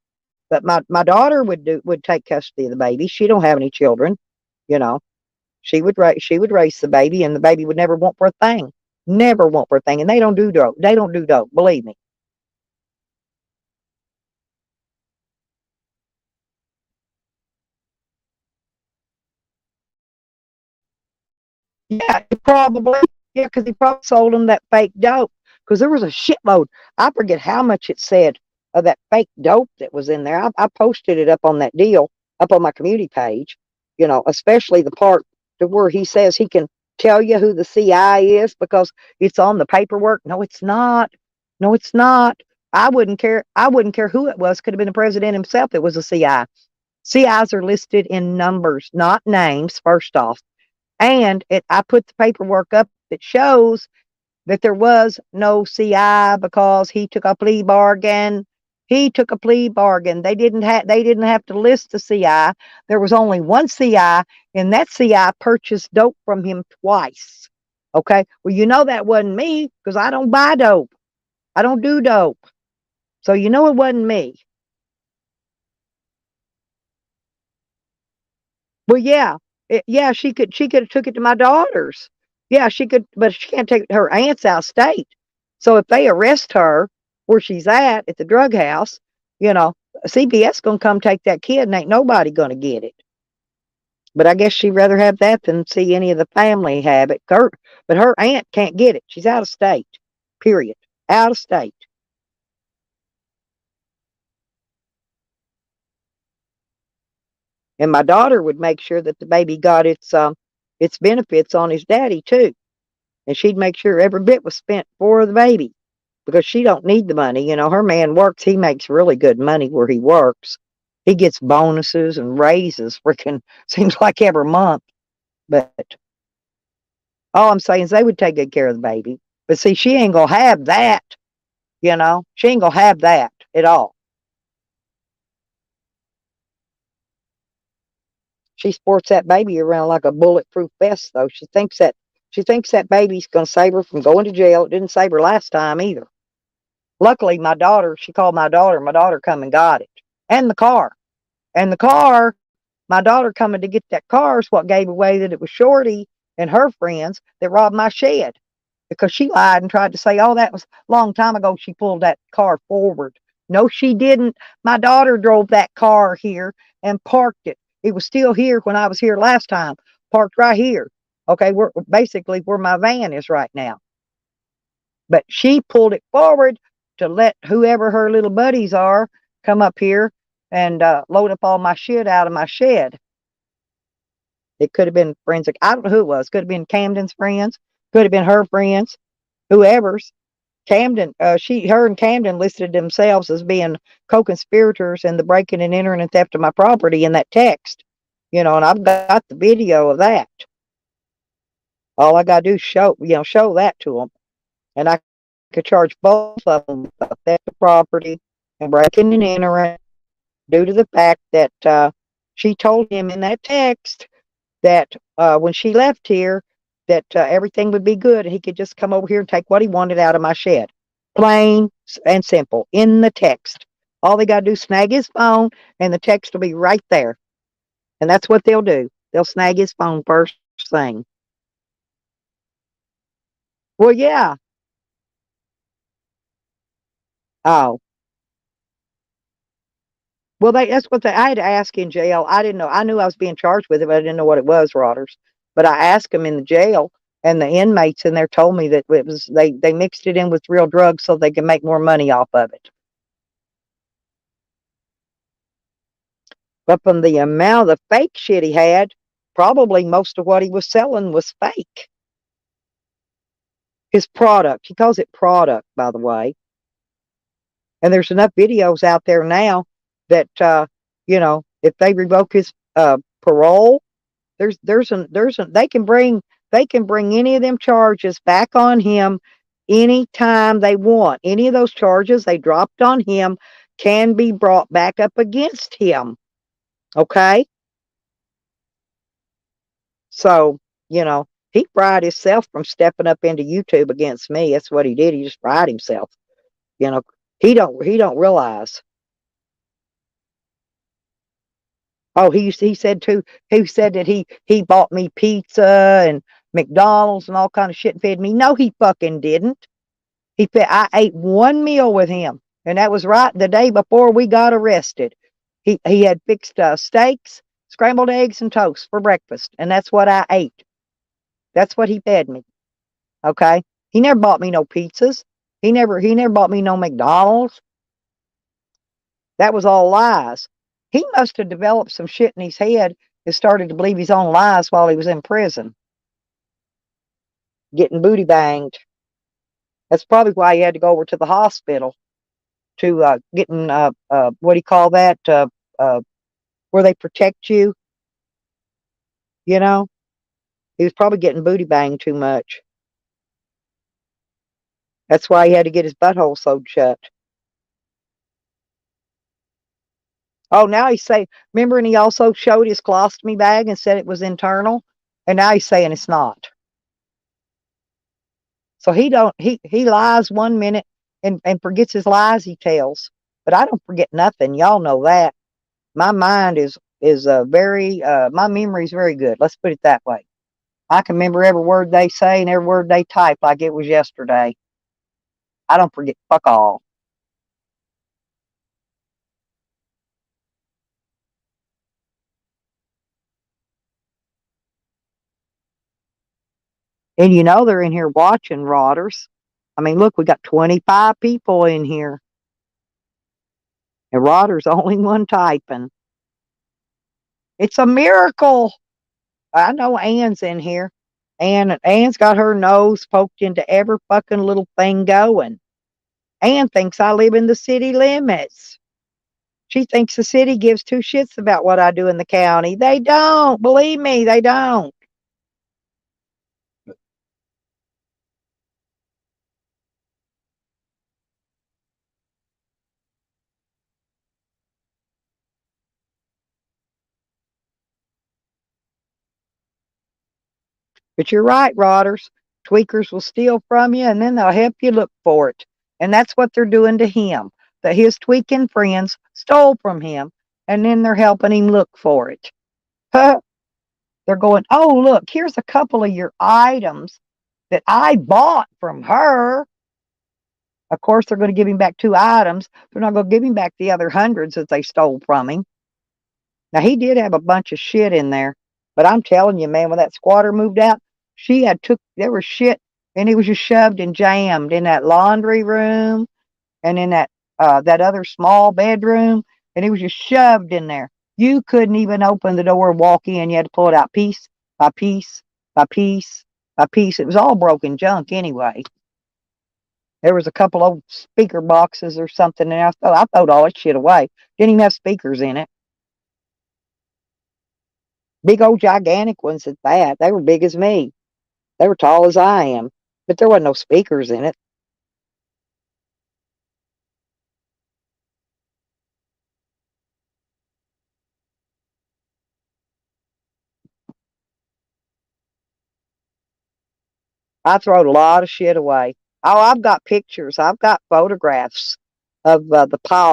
S1: But my daughter would take custody of the baby. She don't have any children, you know. She would raise the baby, and the baby would never want for a thing. Never want for a thing. And they don't do dope. They don't do dope. Believe me. Yeah, he probably. Yeah, because he probably sold them that fake dope. Because there was a shitload. I forget how much it said of that fake dope that was in there. I posted it up on that deal, up on my community page. Especially the part to where he says he can tell you who the CI is because it's on the paperwork. No, it's not. No, it's not. I wouldn't care. I wouldn't care who it was. Could have been the president himself. It was a CI. CIs are listed in numbers, not names. First off. And I put the paperwork up that shows that there was no CI because he took a plea bargain. He took a plea bargain. They didn't have to list the CI. There was only one CI, and that CI purchased dope from him twice. Okay. Well, that wasn't me because I don't buy dope. I don't do dope. So it wasn't me. Well, yeah, yeah, she could have took it to my daughters. Yeah, she could, but she can't take it to her aunt's out of state. So if they arrest her where she's at the drug house, you know, CPS gonna come take that kid, and ain't nobody gonna get it. But I guess she'd rather have that than see any of the family have it. But her aunt can't get it. She's out of state. Period. Out of state. And my daughter would make sure that the baby got its benefits on his daddy too. And she'd make sure every bit was spent for the baby because she don't need the money. Her man works. He makes really good money where he works. He gets bonuses and raises freaking seems like every month. But all I'm saying is they would take good care of the baby. But see, she ain't gonna have that. She ain't gonna have that at all. She sports that baby around like a bulletproof vest, though. She thinks that baby's gonna save her from going to jail. It didn't save her last time either. Luckily, she called my daughter. My daughter come and got it. And the car. And the car, my daughter coming to get that car is what gave away that it was Shorty and her friends that robbed my shed. because she lied and tried to say, oh, that was a long time ago. She pulled that car forward. No, she didn't. My daughter drove that car here and parked it. It was still here when I was here last time, parked right here. Okay, we're basically where my van is right now. But she pulled it forward to let whoever her little buddies are come up here and load up all my shit out of my shed. It could have been forensic. I don't know who it was. Could have been Camden's friends. Could have been her friends. Whoever's. Camden, her and Camden listed themselves as being co-conspirators in the breaking and entering and theft of my property in that text. And I've got the video of that. All I gotta do is show that to them, and I could charge both of them with theft of property and breaking and entering, due to the fact that she told him in that text that when she left here, that everything would be good and he could just come over here and take what he wanted out of my shed. Plain and simple in the text. All they got to do is snag his phone and the text will be right there. And that's what they'll do. They'll snag his phone first thing. Well, yeah. Oh. Well, that's what I had to ask in jail. I didn't know. I knew I was being charged with it, but I didn't know what it was, Rotters. But I asked them in the jail, and the inmates in there told me that it was they mixed it in with real drugs so they can make more money off of it. But from the amount of fake shit he had, probably most of what he was selling was fake. His product, he calls it product, by the way. And there's enough videos out there now that if they revoke his parole, they can bring any of them charges back on him anytime they want. Any of those charges they dropped on him can be brought back up against him. Okay? So, he fried himself from stepping up into YouTube against me. That's what he did. He just fried himself. He don't realize. Oh, he said too. He said that he bought me pizza and McDonald's and all kind of shit and fed me. No, he fucking didn't. I ate one meal with him, and that was right the day before we got arrested. He had fixed steaks, scrambled eggs, and toast for breakfast, and that's what I ate. That's what he fed me. Okay, he never bought me no pizzas. He never bought me no McDonald's. That was all lies. He must have developed some shit in his head and started to believe his own lies while he was in prison, getting booty banged. That's probably why he had to go over to the hospital to getting what do you call that? Where they protect you. He was probably getting booty banged too much. That's why he had to get his butthole sewed shut. Oh, now he's saying, remember, and he also showed his colostomy bag and said it was internal, and now he's saying it's not. So he lies one minute and forgets his lies he tells. But I don't forget nothing. Y'all know that. My mind is very my memory is very good. Let's put it that way. I can remember every word they say and every word they type like it was yesterday. I don't forget fuck all. And they're in here watching, Rotters. I mean, look, we got 25 people in here. And Rodder's the only one typing. It's a miracle. I know Ann's in here. Ann's got her nose poked into every fucking little thing going. Ann thinks I live in the city limits. She thinks the city gives two shits about what I do in the county. They don't. Believe me, they don't. But you're right, Rotters. Tweakers will steal from you and then they'll help you look for it. And that's what they're doing to him. That his tweaking friends stole from him and then they're helping him look for it. They're going, oh, look, here's a couple of your items that I bought from her. Of course, they're going to give him back 2 items. They're not going to give him back the other hundreds that they stole from him. Now, he did have a bunch of shit in there, but I'm telling you, man, when that squatter moved out, she had took, there was shit, and it was just shoved and jammed in that laundry room and in that other small bedroom, and it was just shoved in there. You couldn't even open the door and walk in. You had to pull it out piece by piece by piece by piece. It was all broken junk anyway. There was a couple old speaker boxes or something, and I thought all that shit away. Didn't even have speakers in it. Big old gigantic ones at that. They were big as me. They were tall as I am, but there wasn't no speakers in it. I throwed a lot of shit away. Oh, I've got pictures. I've got photographs of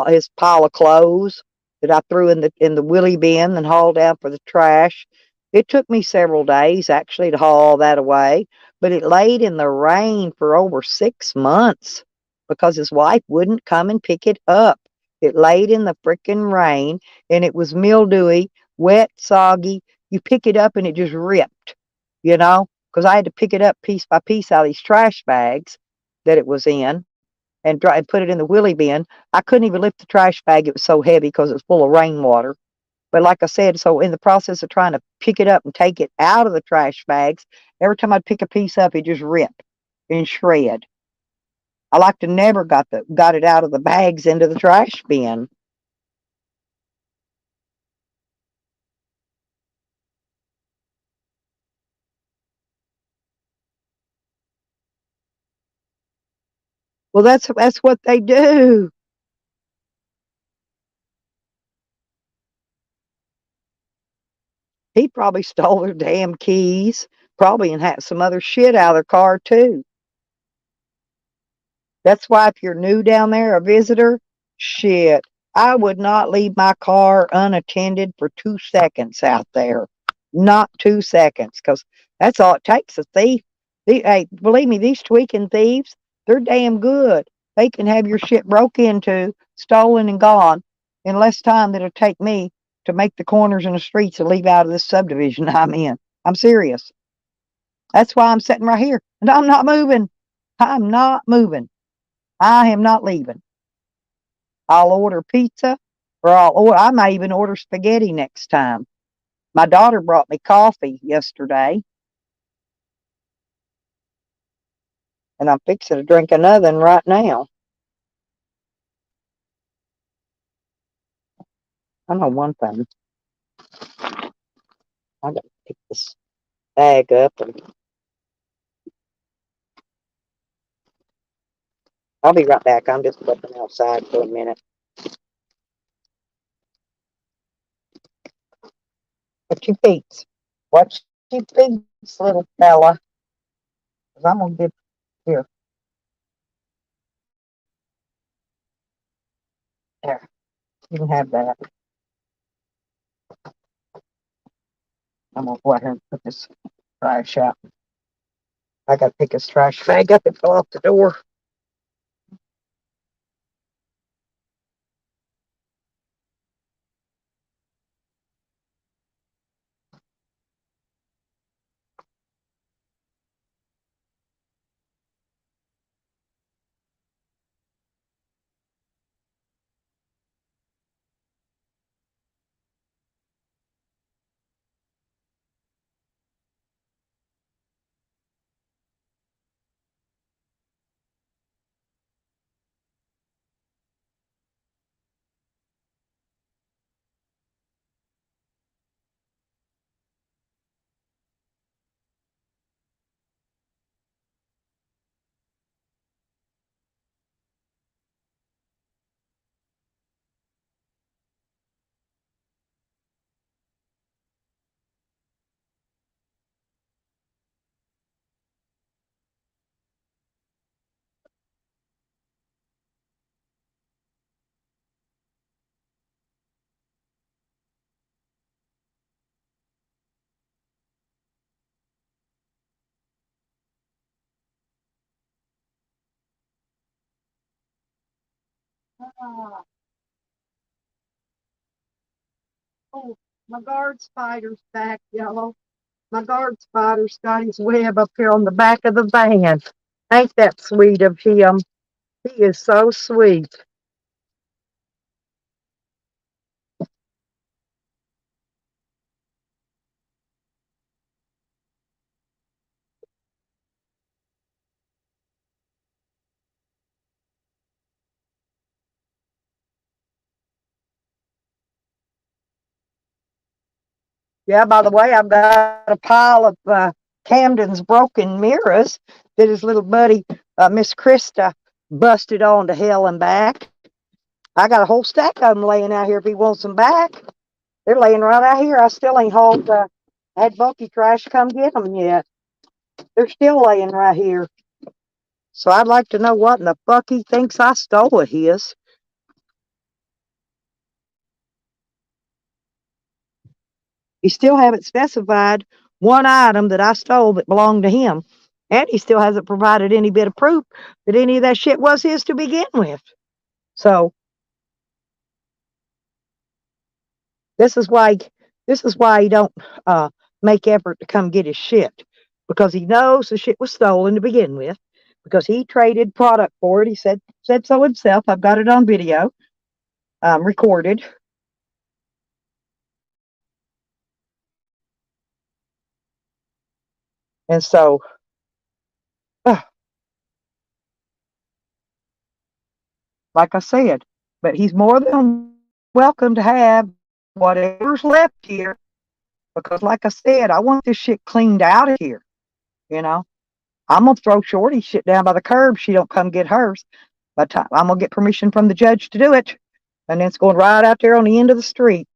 S1: his pile of clothes that I threw in the wheelie bin and hauled down for the trash. It took me several days actually to haul all that away, but it laid in the rain for over 6 months because his wife wouldn't come and pick it up. It laid in the frickin' rain and it was mildewy, wet, soggy. You pick it up and it just ripped, you know? Because I had to pick it up piece by piece out of these trash bags that it was in and put it in the wheelie bin. I couldn't even lift the trash bag. It was so heavy because it was full of rainwater. But like I said, so in the process of trying to pick it up and take it out of the trash bags, every time I'd pick a piece up, it just ripped and shred. I like to never got it out of the bags into the trash bin. Well, that's what they do. He probably stole their damn keys, probably, and had some other shit out of their car too. That's why if you're new down there, a visitor, shit, I would not leave my car unattended for 2 seconds out there. Not 2 seconds, because that's all it takes. A thief. Hey, believe me, these tweaking thieves, they're damn good. They can have your shit broke into, stolen, and gone in less time than it'll take me to make the corners and the streets and leave out of this subdivision I'm in. I'm serious. That's why I'm sitting right here, and I'm not moving. I'm not moving. I am not leaving. I'll order pizza or I might even order spaghetti next time. My daughter brought me coffee yesterday, and I'm fixing to drink another one right now. I know one thing. I gotta pick this bag up and I'll be right back. I'm just looking outside for a minute. What you feet? What you feet, little fella? 'Cause I'm gonna get here. There. You can have that. I'm gonna go out here and put this trash out. I gotta pick this trash bag up and fill out the door. Ah, oh, my guard spider's back, y'all. My guard spider's got his web up here on the back of the van. Ain't that sweet of him? He is so sweet. Yeah, by the way, I've got a pile of Camden's broken mirrors that his little buddy, Miss Krista, busted on to hell and back. I got a whole stack of them laying out here if he wants them back. They're laying right out here. I still ain't hauled, had Bucky Trash come get them yet. They're still laying right here. So I'd like to know what in the fuck he thinks I stole of his. He still haven't specified one item that I stole that belonged to him. And he still hasn't provided any bit of proof that any of that shit was his to begin with. So this is why this is why he don't make effort to come get his shit. Because he knows the shit was stolen to begin with. Because he traded product for it. He said so himself. I've got it on video, recorded. And so uh, like I said, but he's more than welcome to have whatever's left here because, like I said, I want this shit cleaned out of here. You know, I'm gonna throw Shorty shit down by the curb. She don't come get hers. But I'm gonna get permission from the judge to do it, and then it's going right out there on the end of the street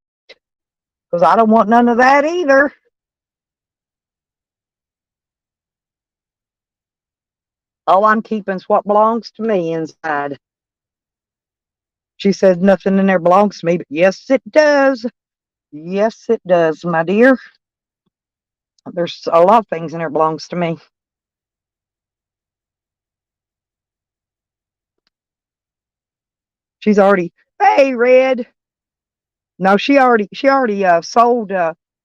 S1: because I don't want none of that either. All I'm keeping is what belongs to me inside. She says nothing in there belongs to me, but yes, it does. Yes, it does, my dear. There's a lot of things in there belongs to me. She's already, hey, Red. No, she already sold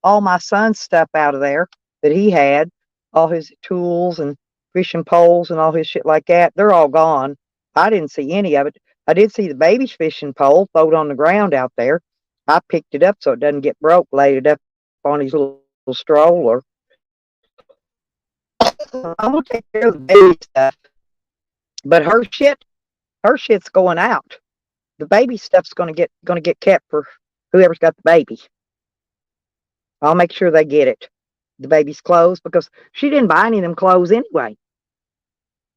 S1: all my son's stuff out of there that he had, all his tools and fishing poles and all his shit like that. They're all gone. I didn't see any of it. I did see the baby's fishing pole float on the ground out there. I picked it up so it doesn't get broke, laid it up on his little stroller. I'm gonna take care of the baby stuff, but her shit's going out. The baby stuff's gonna get kept for whoever's got the baby. I'll make sure they get it. The baby's clothes because she didn't buy any of them clothes anyway.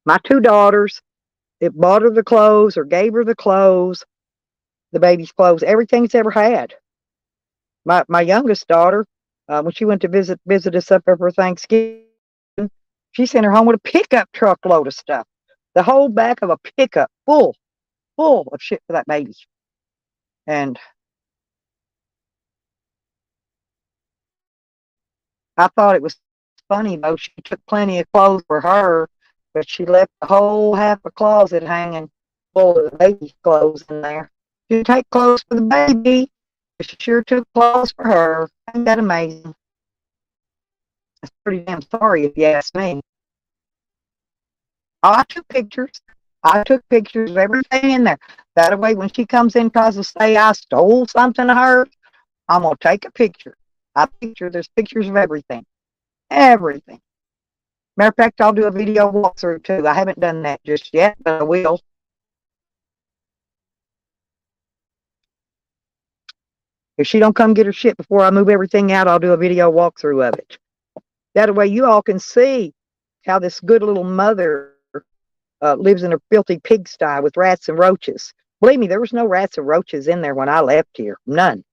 S1: My two daughters, it bought her the clothes or gave her the clothes, the baby's clothes, everything it's ever had. My youngest daughter, when she went to visit us up there for Thanksgiving, she sent her home with a pickup truckload of stuff. The whole back of a pickup full of shit for that baby. And I thought it was funny though. She took plenty of clothes for her, but she left the whole half a closet hanging full of the baby clothes in there. She didn't take clothes for the baby, but she sure took clothes for her. Ain't that amazing? That's pretty damn sorry if you ask me. Oh, I took pictures. I took pictures of everything in there. That way, when she comes in and tries to say I stole something of hers, I'm gonna take a picture. There's pictures of everything. Everything. Matter of fact, I'll do a video walkthrough too. I haven't done that just yet, but I will. If she don't come get her shit before I move everything out, I'll do a video walkthrough of it. That way you all can see how this good little mother lives in a filthy pigsty with rats and roaches. Believe me, there was no rats and roaches in there when I left here. None.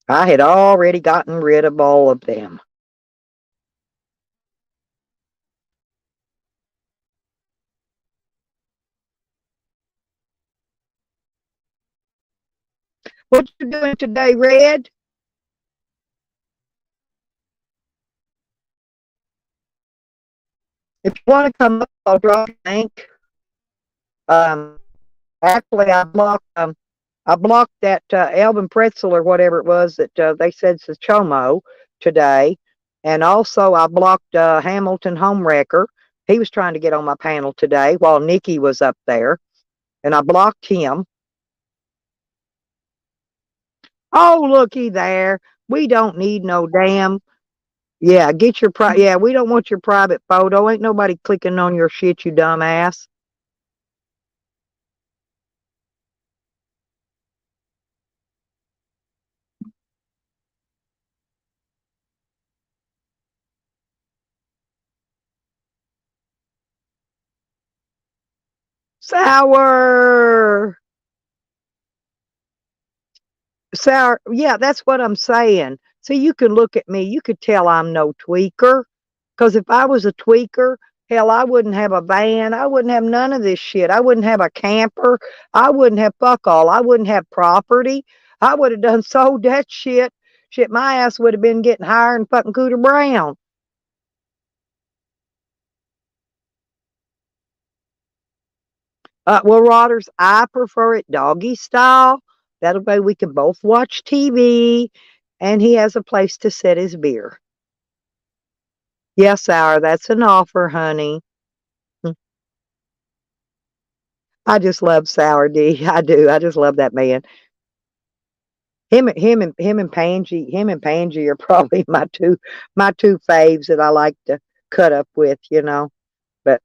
S1: I had already gotten rid of all of them. What you doing today, Red? If you want to come up, I'll drop a link. Um, Actually, I blocked that Elvin Pretzel or whatever it was that they said is Chomo today, and also I blocked Hamilton Homewrecker. He was trying to get on my panel today while Nikki was up there, and I blocked him. Oh, looky there. We don't need no damn. Yeah, get your yeah, we don't want your private photo. Ain't nobody clicking on your shit, you dumbass. Sour. Sour. Yeah, that's what I'm saying. So you can look at me, you could tell I'm no tweaker. Because if I was a tweaker, hell, I wouldn't have a van. I wouldn't have none of this shit. I wouldn't have a camper. I wouldn't have fuck all. I wouldn't have property. I would have done sold that shit. Shit, my ass would have been getting higher than fucking Cooter Brown. Well, Rodders, I prefer it doggy style. That way we can both watch TV and he has a place to set his beer. Yes, Sour, that's an offer, honey. Hmm. I just love Sour D. I do. I just love that man. Him and Pangy are probably my two faves that I like to cut up with. But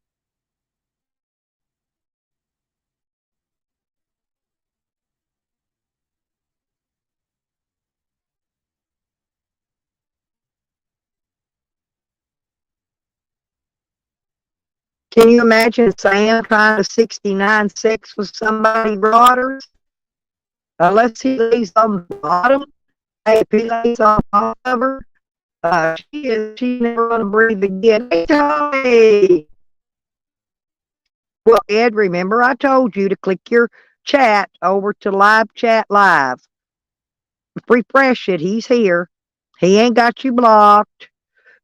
S1: can you imagine Sam trying to 69 sex with somebody, Rodders? Unless he lays on the bottom. Hey, if he lays on top of her, she's never gonna breathe again. Hey, Tony. Well, Ed, remember I told you to click your chat over to live chat live. Refresh it. He's here. He ain't got you blocked.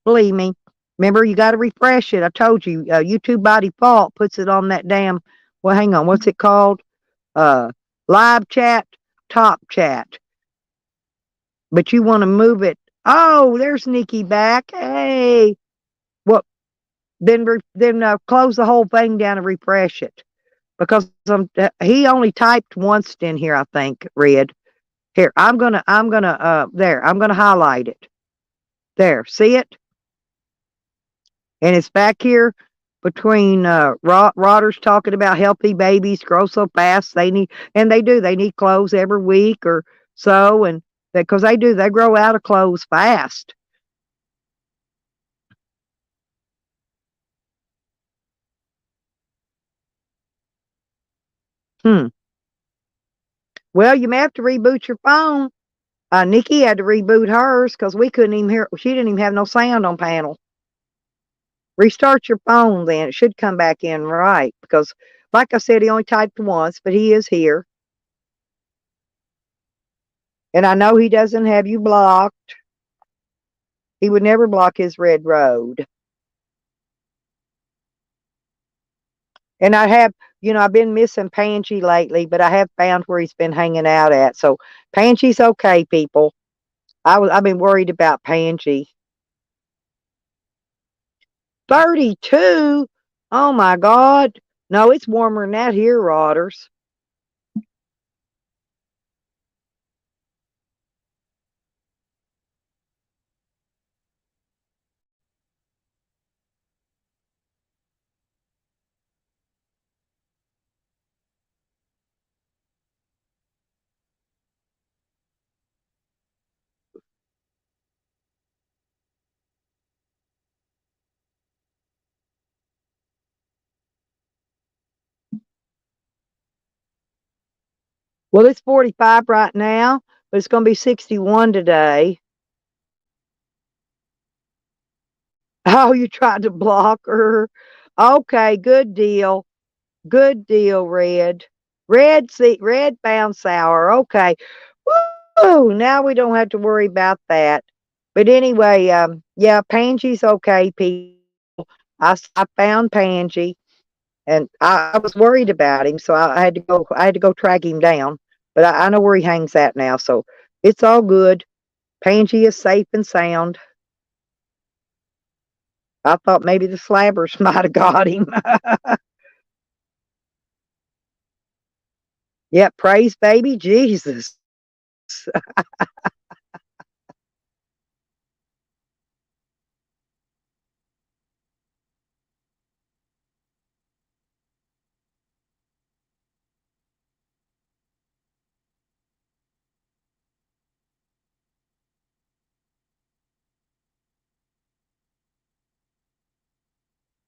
S1: Believe me. Remember, you got to refresh it. I told you. YouTube by default puts it on that damn. Well, hang on. What's it called? Uh, live chat, top chat. But you want to move it. Oh, there's Nikki back. Hey. Well, then close the whole thing down and refresh it because he only typed once in here. I think Red. Here, I'm gonna highlight it. There, see it? And it's back here between Rodders talking about healthy babies grow so fast and they need clothes every week or so, and because they grow out of clothes fast. Hmm. Well, you may have to reboot your phone. Nikki had to reboot hers because we couldn't even hear. She didn't even have no sound on panel. Restart your phone, then it should come back in right because, like I said, he only typed once, but he is here. And I know he doesn't have you blocked. He would never block his red road. And I've been missing Pangy lately, but I have found where he's been hanging out at. So Pangy's okay, people. I've been worried about Pangy. 32? Oh my God. No, it's warmer than that here, Rodders. Well, it's 45 right now, but it's going to be 61 today. Oh, you tried to block her. Okay, good deal. Good deal, Red. Red found Sour. Okay. Woo! Now we don't have to worry about that. But anyway, yeah, Pangy's okay, people. I found Pangy. and I was worried about him, so I had to go. I had to go track him down. But I know where he hangs at now, so it's all good. Pangy is safe and sound. I thought maybe the slabbers might have got him. Yep, praise baby Jesus.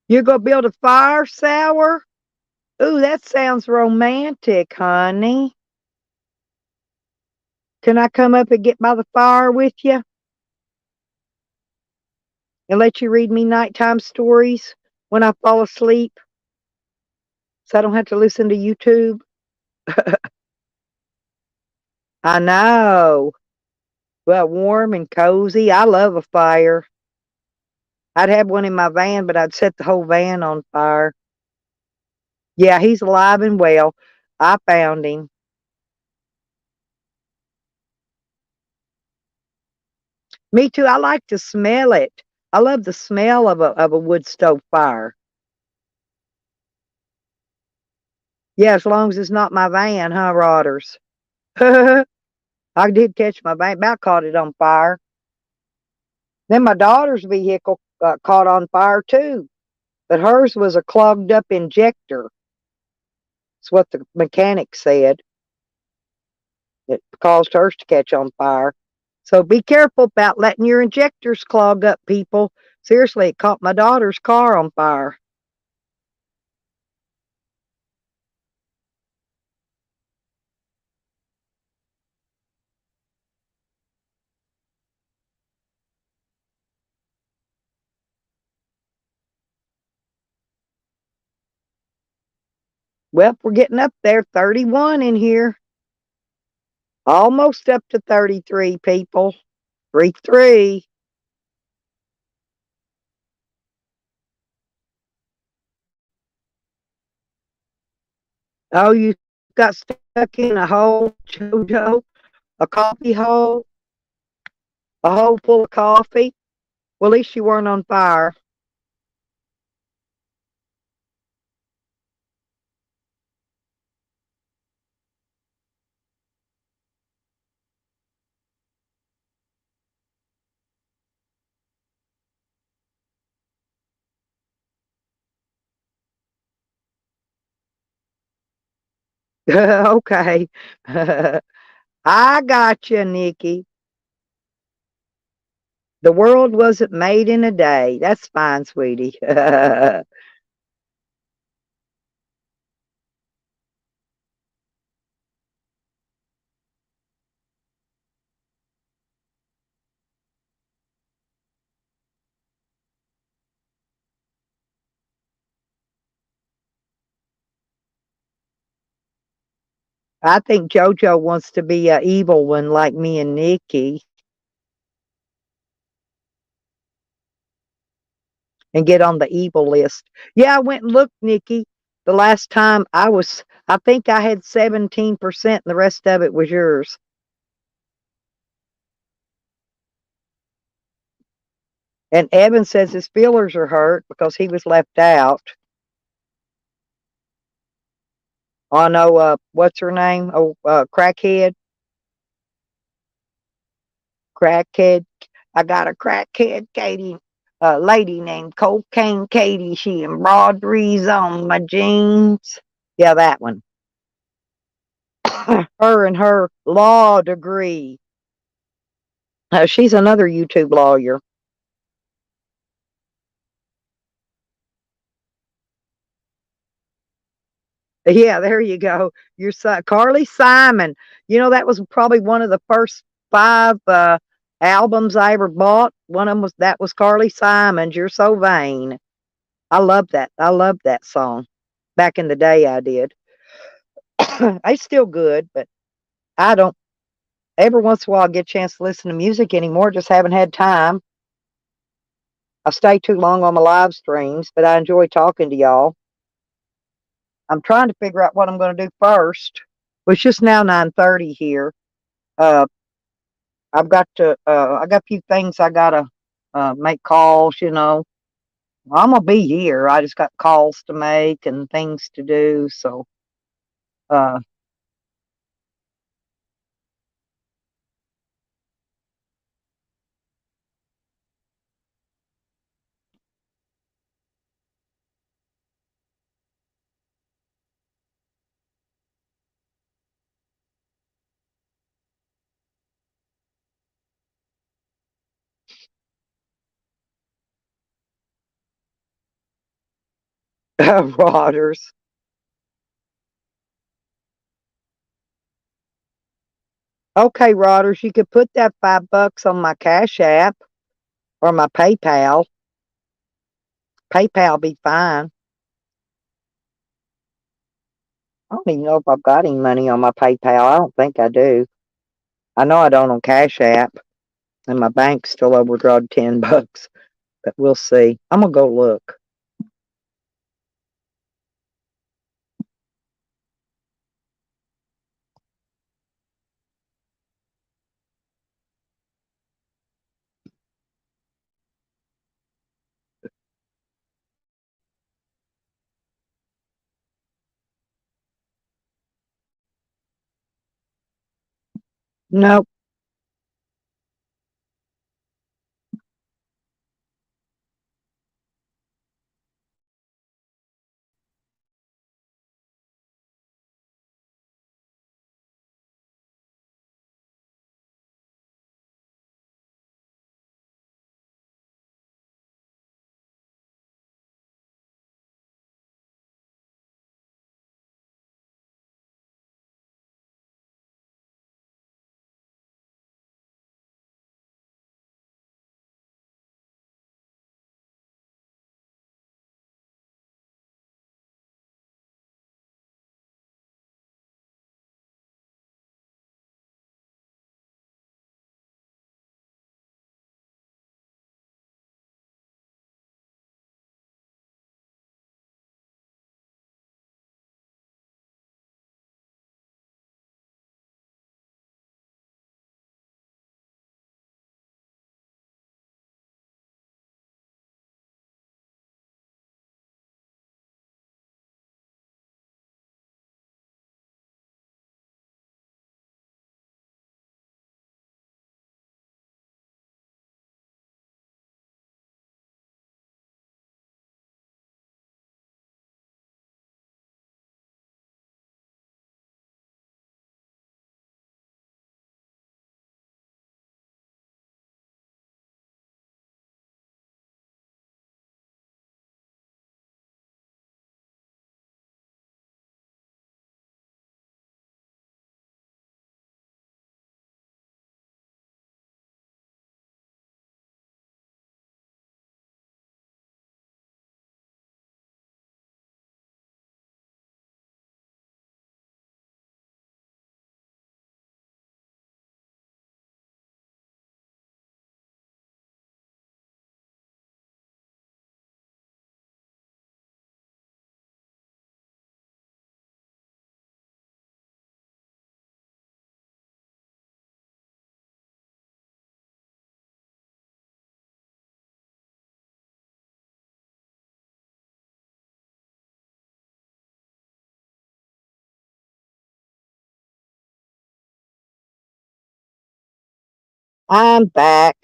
S1: You're gonna build a fire, Sour? Ooh, that sounds romantic, honey. Can I come up and get by the fire with you and let you read me nighttime stories when I fall asleep so I don't have to listen to YouTube? I know. Well, warm and cozy. I love a fire. I'd have one in my van, but I'd set the whole van on fire. Yeah, he's alive and well. I found him. Me too. I like to smell it. I love the smell of a wood stove fire. Yeah, as long as it's not my van, huh, Rodders? I did catch my van, about caught it on fire. Then my daughter's vehicle got caught on fire too, but hers was a clogged up injector. That's what the mechanic said. It caused hers to catch on fire. So be careful about letting your injectors clog up, people. Seriously, it caught my daughter's car on fire. Well, we're getting up there, 31 in here. Almost up to 33, people. 3-3. Oh, you got stuck in a hole, Jojo? A coffee hole? A hole full of coffee? Well, at least you weren't on fire. Okay. I got you, Nikki. The world wasn't made in a day. That's fine, sweetie. I think JoJo wants to be a evil one like me and Nikki and get on the evil list. Yeah, I went and looked, Nikki. The last time I think I had 17% and the rest of it was yours. And Evan says his feelers are hurt because he was left out. Oh no, what's her name? Oh, crackhead. Crackhead. I got a crackhead Katie, lady named Cocaine Katie. She embroideries on my jeans. Yeah, that one. Her and her law degree. She's another YouTube lawyer. Yeah, there you go. Your son, Carly Simon. You know, that was probably one of the first five albums I ever bought. One of them was Carly Simon's You're So Vain. I love that. I loved that song. Back in the day I did. It's still good, but I don't every once in a while get a chance to listen to music anymore. Just haven't had time. I stay too long on my live streams, but I enjoy talking to y'all. I'm trying to figure out what I'm going to do first. Well, it's just now 9:30 here. Uh, I got a few things I gotta make calls. I'm gonna be here. I just got calls to make and things to do. So, uh, Rodders. Okay, Rodders, you could put that $5 on my Cash App or my PayPal. PayPal be fine. I don't even know if I've got any money on my PayPal. I don't think I do. I know I don't on Cash App, and my bank's still overdrawed $10, but we'll see. I'm gonna go look. Nope. I'm back.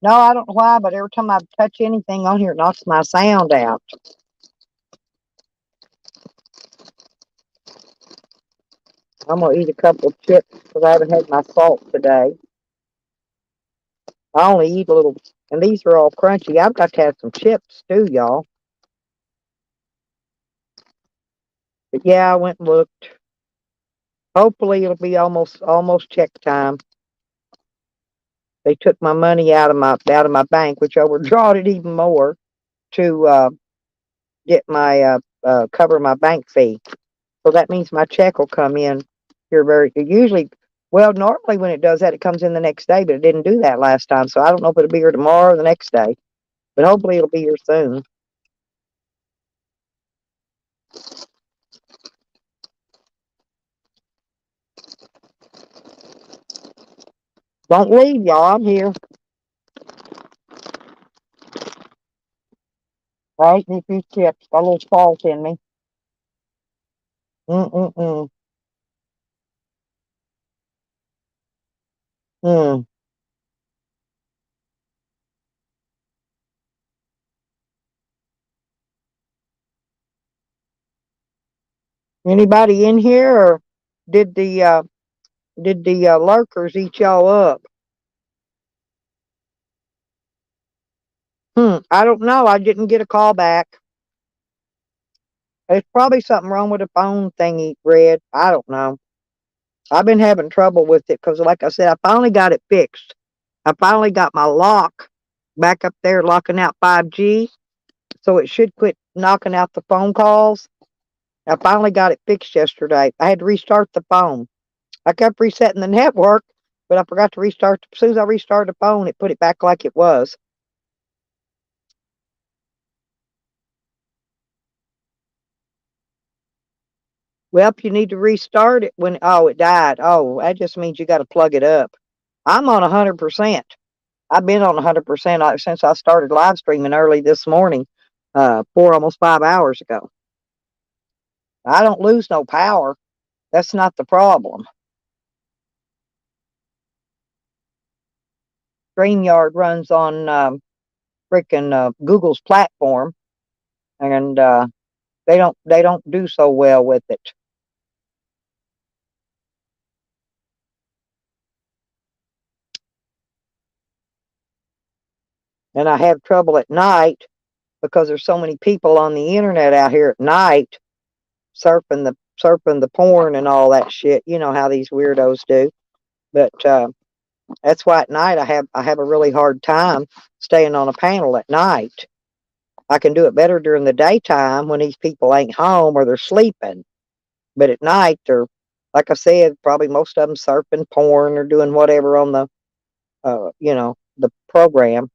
S1: No, I don't know why, but every time I touch anything on here, it knocks my sound out. I'm gonna eat a couple of chips because I haven't had my salt today. I only eat a little, and these are all crunchy. I've got to have some chips too, y'all. But yeah, I went and looked. Hopefully, it'll be almost check time. They took my money out of my bank, which overdrawed it even more to get my cover my bank fee. So that means my check will come in here very usually. Well, normally when it does that, it comes in the next day, but it didn't do that last time. So I don't know if it'll be here tomorrow or the next day, but hopefully it'll be here soon. Don't leave, y'all. I'm here. I ate me a few chips. Got a little salt in me. Mm-mm-mm. Mm. Anybody in here, or did the uh, did the lurkers eat y'all up? I don't know. I didn't get a call back. There's probably something wrong with the phone thingy, Red. I don't know. I've been having trouble with it because, like I said, I finally got it fixed. I finally got my lock back up there locking out 5G, so it should quit knocking out the phone calls. I finally got it fixed yesterday. I had to restart the phone. I kept resetting the network, but I forgot to restart. As soon as I restarted the phone, it put it back like it was. Well, if you need to restart it when it died. Oh, that just means you got to plug it up. I'm on 100%. I've been on 100% since I started live streaming early this morning, almost 5 hours ago. I don't lose no power. That's not the problem. StreamYard runs on freaking Google's platform, and they don't do so well with it. And I have trouble at night because there's so many people on the internet out here at night surfing the porn and all that shit. You know how these weirdos do. But that's why at night I have a really hard time staying on a panel at night. I can do it better during the daytime when these people ain't home or they're sleeping. But at night they're, like I said, probably most of them surfing porn or doing whatever on the program.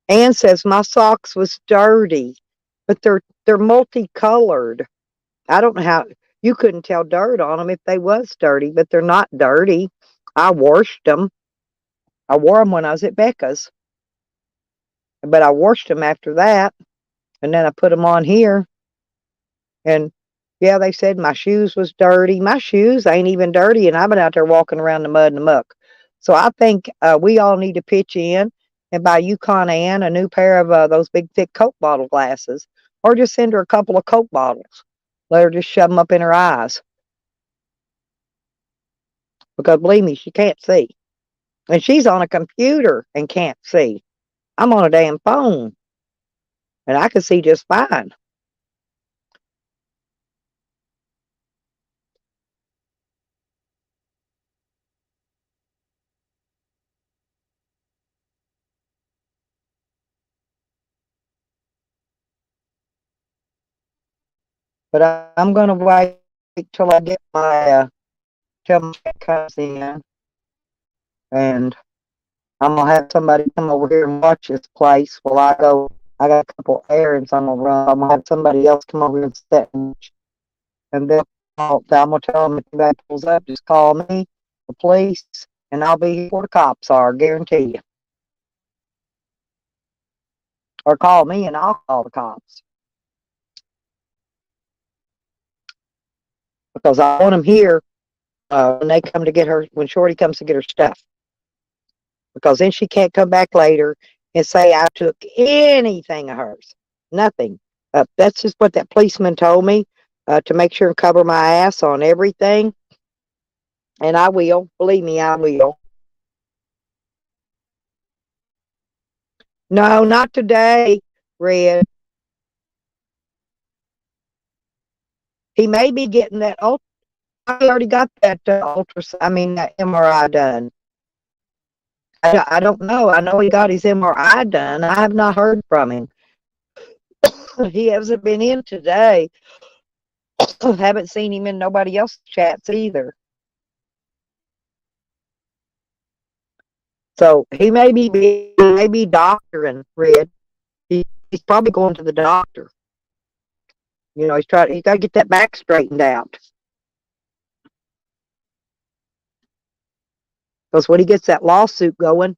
S1: Ann says my socks was dirty, but they're multicolored. I don't know how you couldn't tell dirt on them if they was dirty, but they're not dirty. I washed them. I wore them when I was at Becca's, but I washed them after that, and then I put them on here. And yeah, they said my shoes was dirty. My shoes ain't even dirty, and I've been out there walking around the mud and the muck. So I think we all need to pitch in and buy Yukon Ann a new pair of those big thick Coke bottle glasses, or just send her a couple of Coke bottles. Let her just shove them up in her eyes because believe me, she can't see, and she's on a computer and can't see. I'm on a damn phone, and I can see just fine. But I'm gonna wait till I get my till my check comes in, and I'm gonna have somebody come over here and watch this place while I go. I got a couple errands I'm gonna run. I'm gonna have somebody else come over here and sit and then I'm gonna tell them if anybody pulls up, just call me, the police, and I'll be here where the cops are. Guarantee you. Or call me and I'll call the cops because I want them here when they come to get her, when Shorty comes to get her stuff, because then she can't come back later and say I took anything of hers. Nothing. That's just what that policeman told me, to make sure and cover my ass on everything. And I will. Believe me, I will. No, not today, Red. He may be getting that ultra. I already got that that MRI done. I don't know. I know he got his MRI done. I have not heard from him. He hasn't been in today. Haven't seen him in nobody else's chats either. So he may be doctoring, Red. He's probably going to the doctor. He's got to get that back straightened out. Because when he gets that lawsuit going,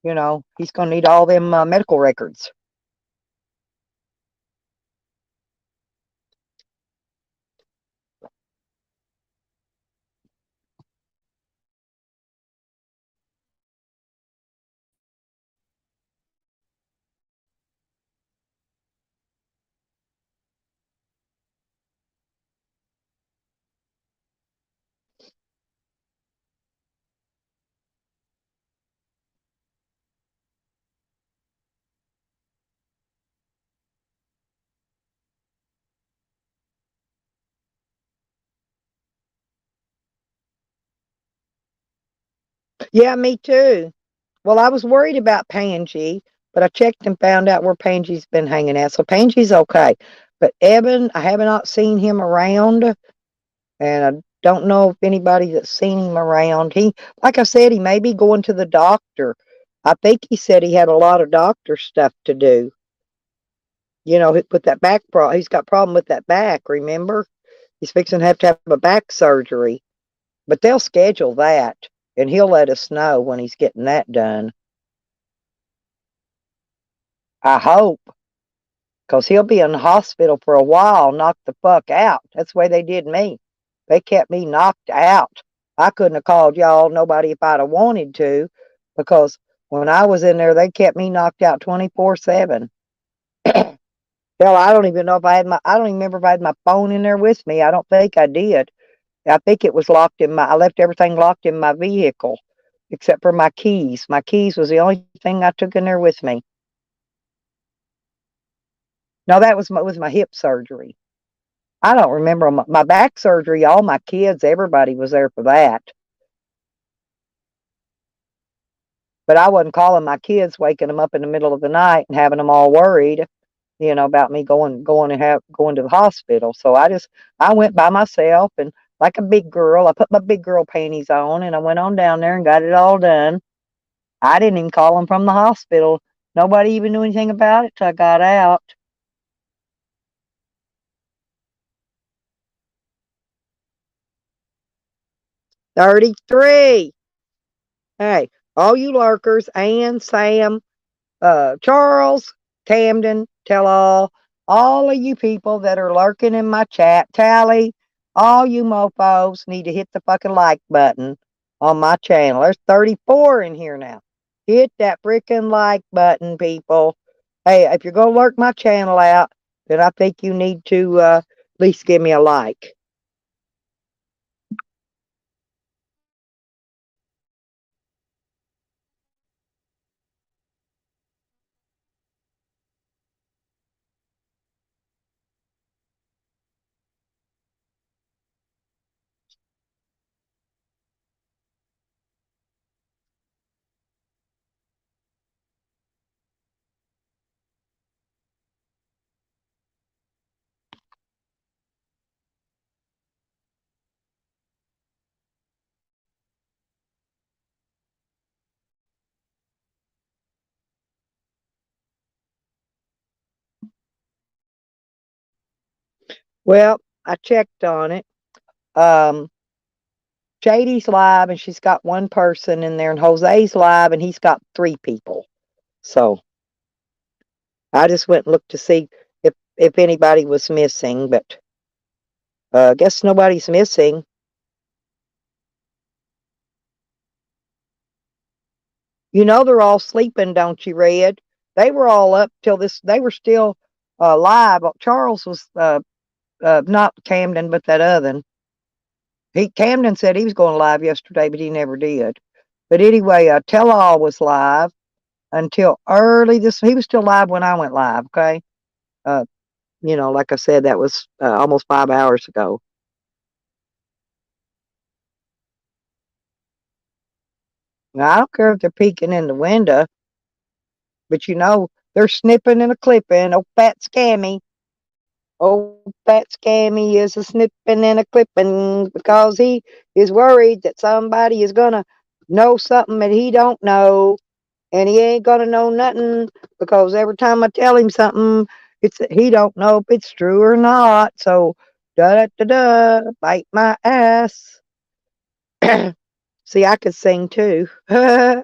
S1: he's going to need all them medical records. Yeah, me too. Well, I was worried about Pangy, but I checked and found out where Pangy's been hanging out. So Pangy's okay. But Evan, I have not seen him around, and I don't know if anybody that's seen him around. Like I said, he may be going to the doctor. I think he said he had a lot of doctor stuff to do. With that back problem, he's got problem with that back. Remember, he's fixing to have a back surgery, but they'll schedule that, and he'll let us know when he's getting that done. I hope, because he'll be in the hospital for a while, knocked the fuck out. That's the way they did me. They kept me knocked out. I couldn't have called y'all, nobody, if I'd have wanted to, because when I was in there, they kept me knocked out 24/7. Hell, I don't even know if I don't even remember if I had my phone in there with me. I don't think I did. I think it was locked I left everything locked in my vehicle, except for my keys. My keys was the only thing I took in there with me. No, that was my hip surgery. I don't remember my back surgery. All my kids, everybody was there for that. But I wasn't calling my kids, waking them up in the middle of the night and having them all worried, about me going to the hospital. So I went by myself, and like a big girl, I put my big girl panties on, and I went on down there and got it all done. I didn't even call them from the hospital. Nobody even knew anything about it till I got out. 33. Hey, all you lurkers, Ann, Sam, Charles, Camden, tell all of you people that are lurking in my chat, Tally, all you mofos need to hit the fucking like button on my channel. There's 34 in here now. Hit that freaking like button, people. Hey, if you're going to lurk my channel out, then I think you need to at least give me a like. Well, I checked on it. Um, Shady's live, and she's got one person in there, and Jose's live, and he's got 3 people. So I just went and looked to see if anybody was missing, but I guess nobody's missing. They're all sleeping, don't you, Red? They were all up till this. They were still live. Charles was not Camden, but that other. Camden said he was going live yesterday, but he never did. But anyway, Tell All was live until early this. He was still live when I went live. Okay, uh, like I said, that was almost 5 hours ago. Now, I don't care if they're peeking in the window, but they're snipping and a clipping. Oh, fat scammy. Oh, fat scammy is a snipping and a clipping because he is worried that somebody is gonna know something that he don't know, and he ain't gonna know nothing because every time I tell him something, he don't know if it's true or not. So da da da da, bite my ass. See, I could sing too. Well,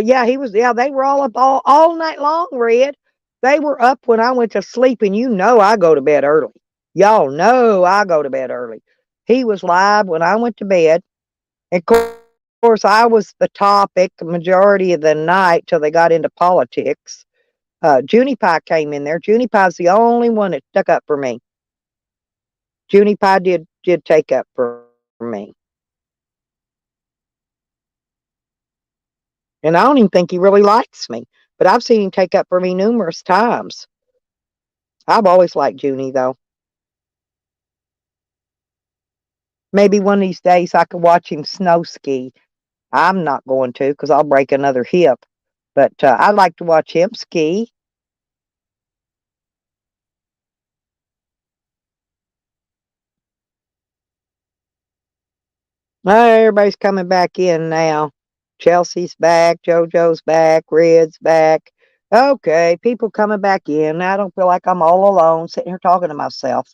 S1: yeah, he was. Yeah, they were all up all night long. Red. They were up when I went to sleep, and you know I go to bed early. Y'all know I go to bed early. He was live when I went to bed. Of course, I was the topic majority of the night till they got into politics. Junie Pie came in there. Junie Pie's the only one that stuck up for me. Junie Pie did take up for me. And I don't even think he really likes me. But I've seen him take up for me numerous times. I've always liked Junie, though. Maybe one of these days I could watch him snow ski. I'm not going to because I'll break another hip. But I'd like to watch him ski. Everybody's coming back in now. Chelsea's back. JoJo's back. Red's back. Okay, people coming back in. I don't feel like I'm all alone sitting here talking to myself.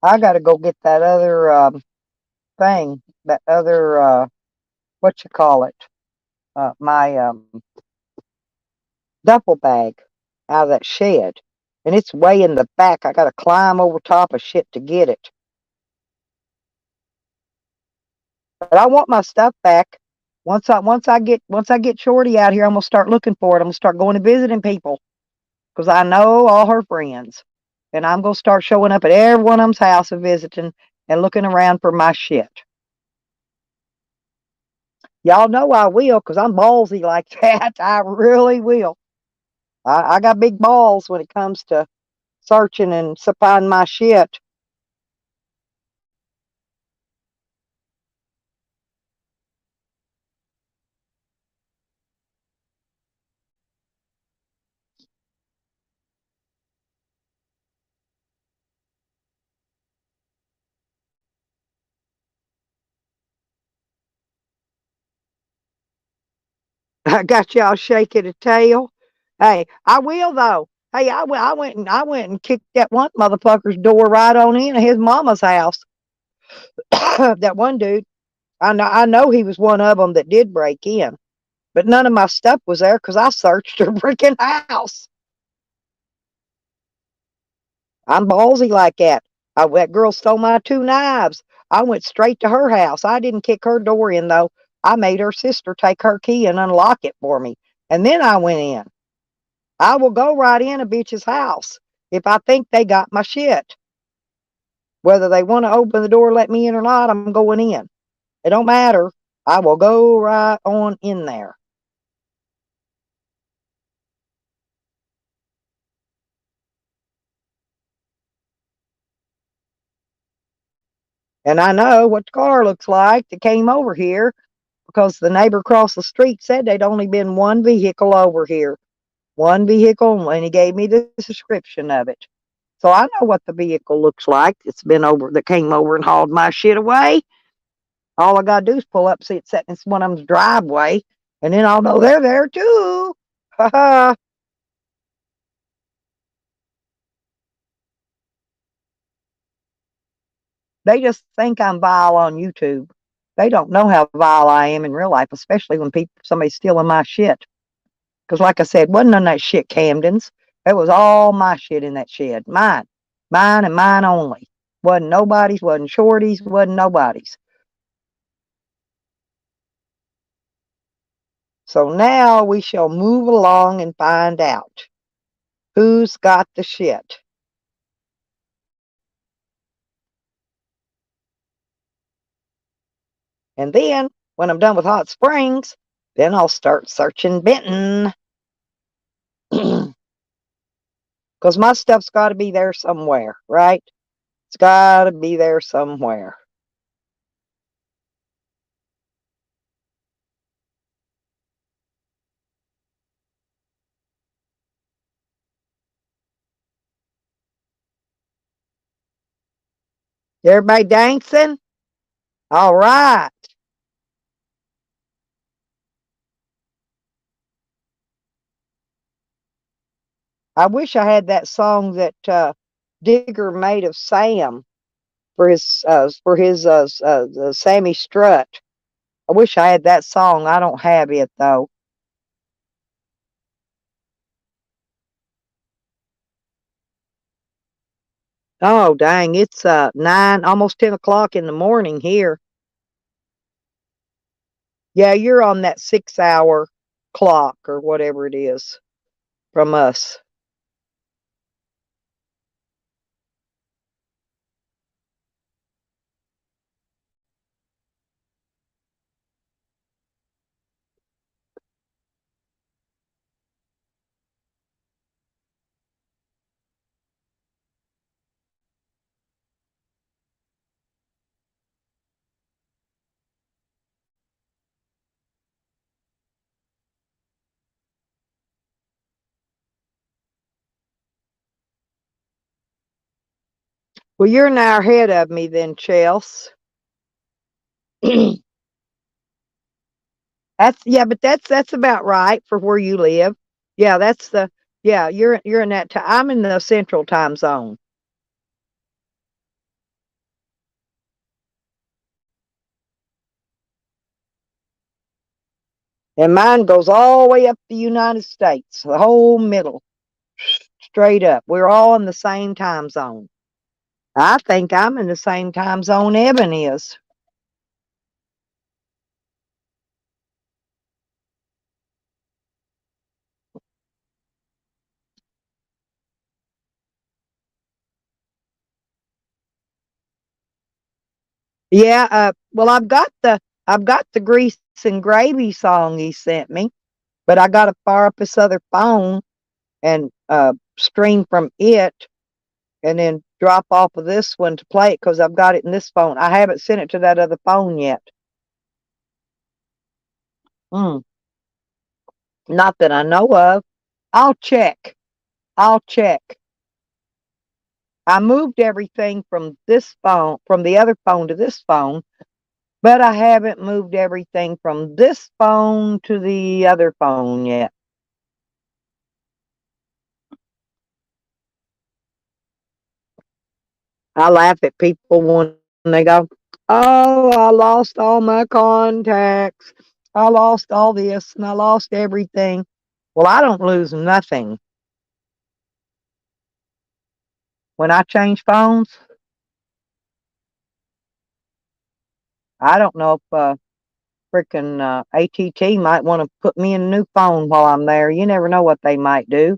S1: I got to go get that other thing, that other, what you call it, my duffel bag out of that shed. And it's way in the back. I got to climb over top of shit to get it. But I want my stuff back. Once I get Shorty out here, I'm gonna start looking for it. I'm gonna start going and visiting people because I know all her friends, and I'm gonna start showing up at every one of them's house and visiting and looking around for my shit. Y'all know I will because I'm ballsy like that. I really will. I got big balls when it comes to searching and supplying my shit. I got y'all shaking a tail. Hey, I will though. Hey, I went and kicked that one motherfucker's door right on in his mama's house. That one dude. I know he was one of them that did break in, but none of my stuff was there because I searched her freaking house. I'm ballsy like that. That girl stole my two knives. I went straight to her house. I didn't kick her door in though. I made her sister take her key and unlock it for me, and then I went in. I will go right in a bitch's house if I think they got my shit. Whether they want to open the door, let me in or not, I'm going in. It don't matter. I will go right on in there. And I know what the car looks like that came over here because the neighbor across the street said there'd only been one vehicle over here. One vehicle, and he gave me the description of it. So I know what the vehicle looks like. It's been over, that came over and hauled my shit away. All I gotta do is pull up, see it sitting in one of them's driveway, and then I'll know they're there too. Ha ha. They just think I'm vile on YouTube. They don't know how vile I am in real life, especially when somebody's stealing my shit. Because, like I said, wasn't none of that shit Camden's. It was all my shit in that shed. Mine and mine only. Wasn't nobody's, wasn't Shorty's, wasn't nobody's. So now we shall move along and find out who's got the shit. And then, when I'm done with Hot Springs, then I'll start searching Benton. Because my stuff's got to be there somewhere, right? It's got to be there somewhere. Everybody dancing? All right. I wish I had that song that Digger made of Sam for his Sammy Strut. I wish I had that song. I don't have it though. Oh dang, it's 9, almost 10 o'clock in the morning here. Yeah, you're on that 6 hour clock or whatever it is from us. Well, you're an hour ahead of me then, Chels. That's yeah, but that's about right for where you live. Yeah, that's the yeah, you're in that time. I'm in the central time zone. And mine goes all the way up the United States, the whole middle, straight up. We're all in the same time zone. I think I'm in the same time zone Evan is. Yeah, well I've got the grease and gravy song he sent me, but I gotta fire up this other phone and stream from it and then drop off of this one to play it because I've got it in this phone. I haven't sent it to that other phone yet. Mm, not that I know of. I'll check. I'll check. I moved everything from this phone, from the other phone to this phone, but I haven't moved everything from this phone to the other phone yet. I laugh at people when they go, "Oh, I lost all my contacts. I lost all this and I lost everything." Well, I don't lose nothing. When I change phones, I don't know if frickin' ATT might want to put me in a new phone while I'm there. You never know what they might do.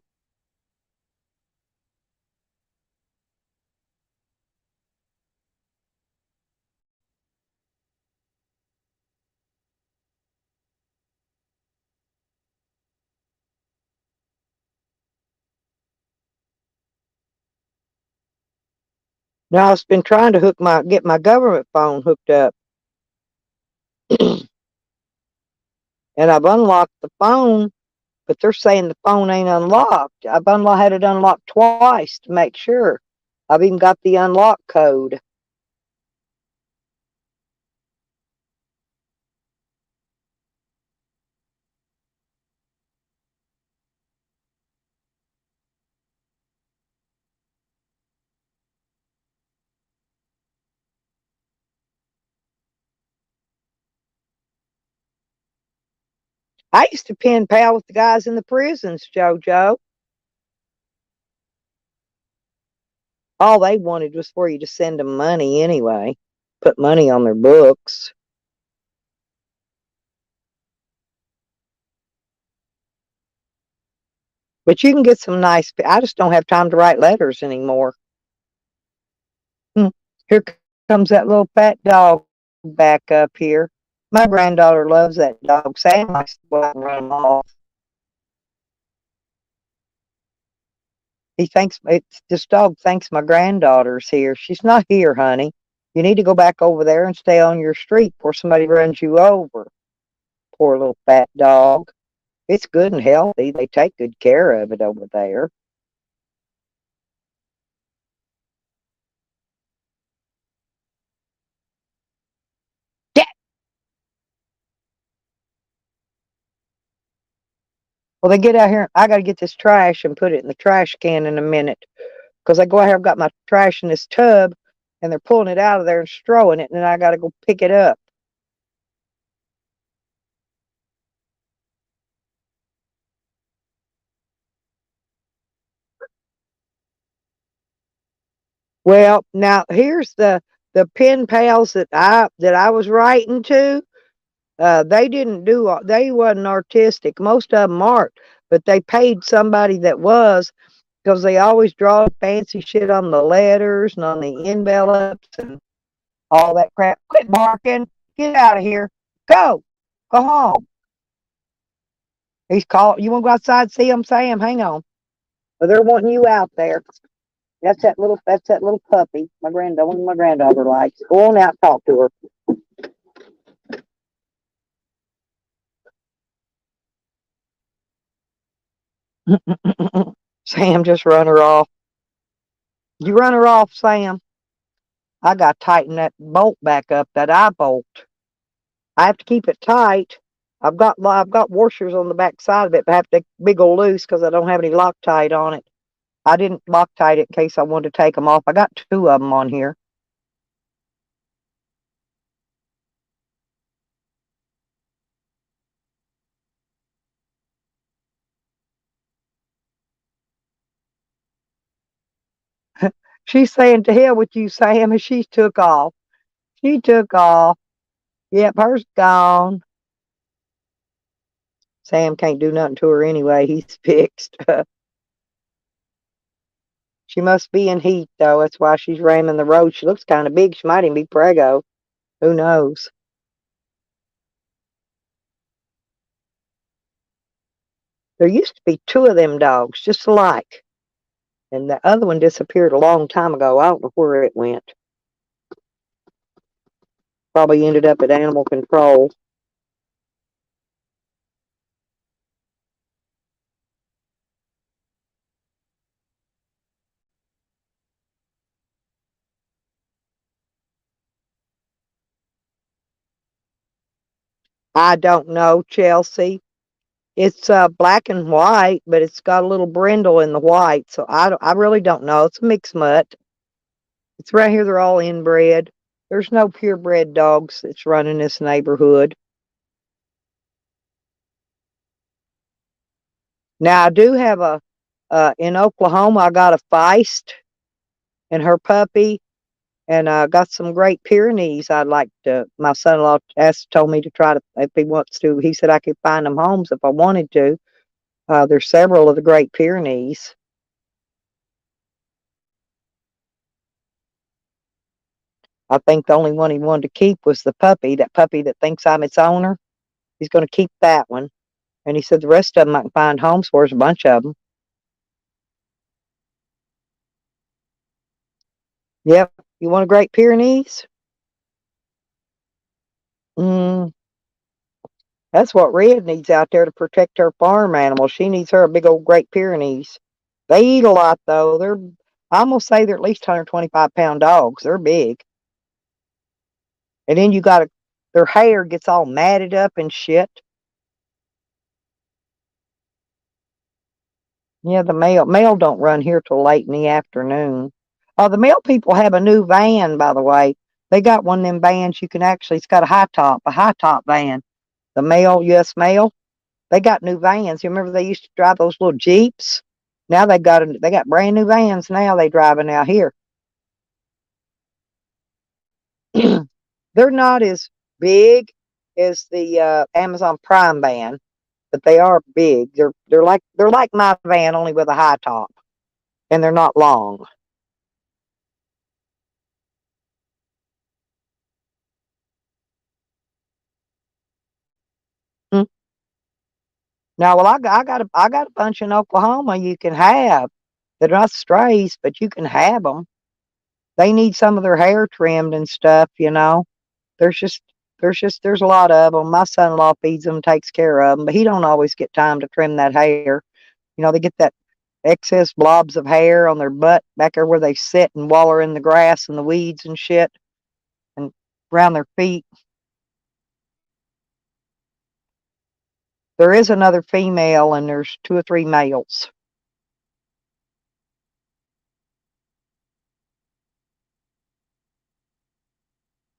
S1: Now I've been trying to get my government phone hooked up, and I've unlocked the phone, but they're saying the phone ain't unlocked. Had it unlocked twice to make sure. I've even got the unlock code. I used to pen pal with the guys in the prisons, JoJo. All they wanted was for you to send them money anyway, put money on their books. But you can get some nice. I just don't have time to write letters anymore. Hmm. Here comes that little fat dog back up here. My granddaughter loves that dog. Sam likes to go out and run him off. He thinks this dog thinks my granddaughter's here. She's not here, honey. You need to go back over there and stay on your street before somebody runs you over. Poor little fat dog. It's good and healthy. They take good care of it over there. Well, they get out here. I got to get this trash and put it in the trash can in a minute because I go out here. I've got my trash in this tub, and they're pulling it out of there and throwing it, and then I got to go pick it up. Well, now here's the pen pals that I was writing to. They didn't do. They wasn't artistic. Most of them aren't, but they paid somebody that was because they always draw fancy shit on the letters and on the envelopes and all that crap. Quit barking. Get out of here. Go. Go home. He's called. You want to go outside and see him, Sam? Hang on. But they're wanting you out there. That's that little puppy. One of my granddaughter likes. Go on out and talk to her. Sam just run her off. You run her off, Sam. I got to tighten that bolt back up, that eye bolt. I have to keep it tight. I've got washers on the back side of it, but I have to big ol' loose because I don't have any Loctite on it. I didn't Loctite it in case I wanted to take them off. I got two of them on here. She's saying to hell with you, Sam, and she took off. She took off. Yep, hers gone. Sam can't do nothing to her anyway. He's fixed. She must be in heat, though. That's why she's ramming the road. She looks kind of big. She might even be prego. Who knows? There used to be two of them dogs, just alike. And the other one disappeared a long time ago. I don't know where it went. Probably ended up at animal control. I don't know, Chelsea. It's black and white, but it's got a little brindle in the white. So I really don't know. It's a mixed mutt. It's right here. They're all inbred. There's no purebred dogs that's running this neighborhood. Now I do have in Oklahoma. I got a Feist and her puppy, and I got some Great Pyrenees. I'd like to. My son-in-law told me to try to if he wants to. He said I could find them homes if I wanted to. There's several of the Great Pyrenees. I think the only one he wanted to keep was the puppy. That puppy that thinks I'm its owner. He's going to keep that one. And he said the rest of them I can find homes for. There's a bunch of them. Yep. You want a Great Pyrenees? Mm, that's what Red needs out there to protect her farm animals. She needs her a big old Great Pyrenees. They eat a lot though. I'm gonna say they're at least 125-pound dogs. They're big. And then their hair gets all matted up and shit. Yeah, the mail don't run here till late in the afternoon. The mail people have a new van, by the way. They got one of them vans you can actually. It's got a high top van. The mail, U.S. Mail. They got new vans. You remember they used to drive those little Jeeps? Now they got brand new vans. Now they driving out here. They're not as big as the Amazon Prime van, but they are big. They're like my van, only with a high top, and they're not long. Mm. Now, well, I got a bunch in Oklahoma you can have. They're not strays, but you can have them. They need some of their hair trimmed and stuff. There's just there's a lot of them. My son-in-law feeds them, takes care of them, but he don't always get time to trim that hair. They get that excess blobs of hair on their butt back there where they sit and waller in the grass and the weeds and shit, and around their feet. There is another female, and there's two or three males.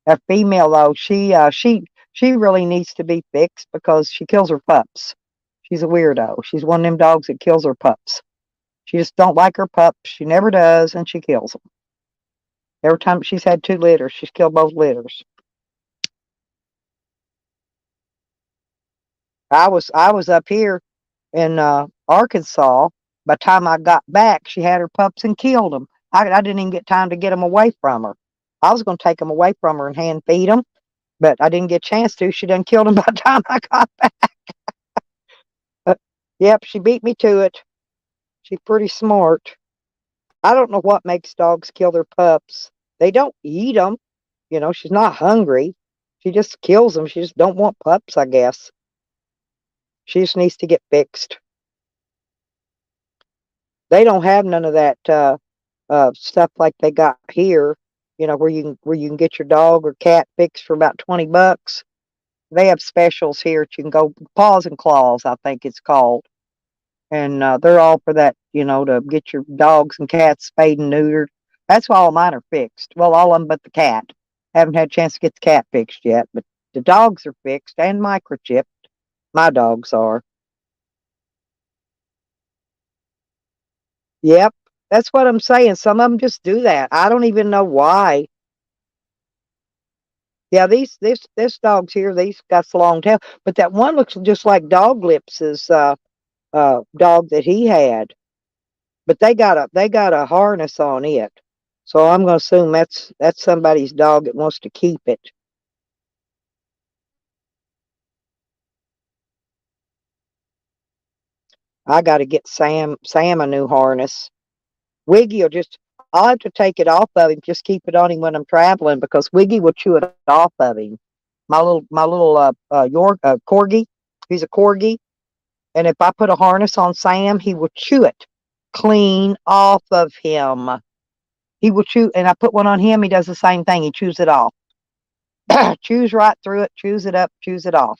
S1: A female though, she really needs to be fixed because she kills her pups. She's a weirdo. She's one of them dogs that kills her pups. She just don't like her pups. She never does, and she kills them. Every time she's had two litters, she's killed both litters. I was up here in Arkansas. By the time I got back, she had her pups and killed them. I didn't even get time to get them away from her. I was going to take them away from her and hand feed them, but I didn't get a chance to. She done killed them by the time I got back. Yep, she beat me to it. She's pretty smart. I don't know what makes dogs kill their pups. They don't eat them. She's not hungry. She just kills them. She just don't want pups, I guess. She just needs to get fixed. They don't have none of that stuff like they got here. Where you can get your dog or cat fixed for about $20. They have specials here that you can go Paws and Claws, I think it's called, and they're all for that. To get your dogs and cats spayed and neutered. That's why all mine are fixed. Well, all of them but the cat. Haven't had a chance to get the cat fixed yet, but the dogs are fixed and microchipped. My dogs are. Yep, that's what I'm saying. Some of them just do that. I don't even know why. Yeah, these this dogs here, these got the long tail, but that one looks just like Dog Lips's dog that he had. But they got a harness on it, so I'm gonna assume that's somebody's dog that wants to keep it. I got to get Sam a new harness. Wiggy will just I'll have to take it off of him, just keep it on him when I'm traveling because Wiggy will chew it off of him. My little York corgi, he's a corgi, and if I put a harness on Sam, he will chew it clean off of him. He will chew, and I put one on him. He does the same thing. He chews it off, chews right through it, chews it up, chews it off.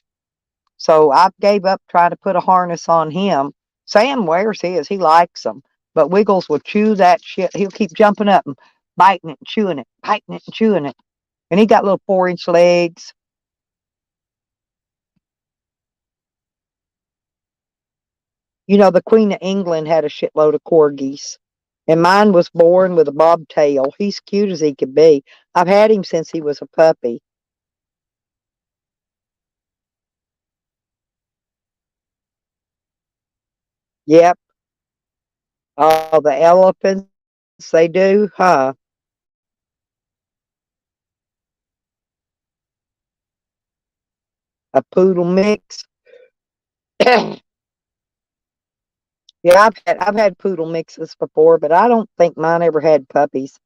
S1: So I gave up trying to put a harness on him. Sam wears his. He likes them. But Wiggles will chew that shit. He'll keep jumping up and biting it and chewing it, biting it and chewing it. And he got little 4-inch legs. The Queen of England had a shitload of corgis. And mine was born with a bobtail. He's cute as he could be. I've had him since he was a puppy. Yep. Oh, the elephants, they do, huh? A poodle mix. Yeah, I've had poodle mixes before, but I don't think mine ever had puppies.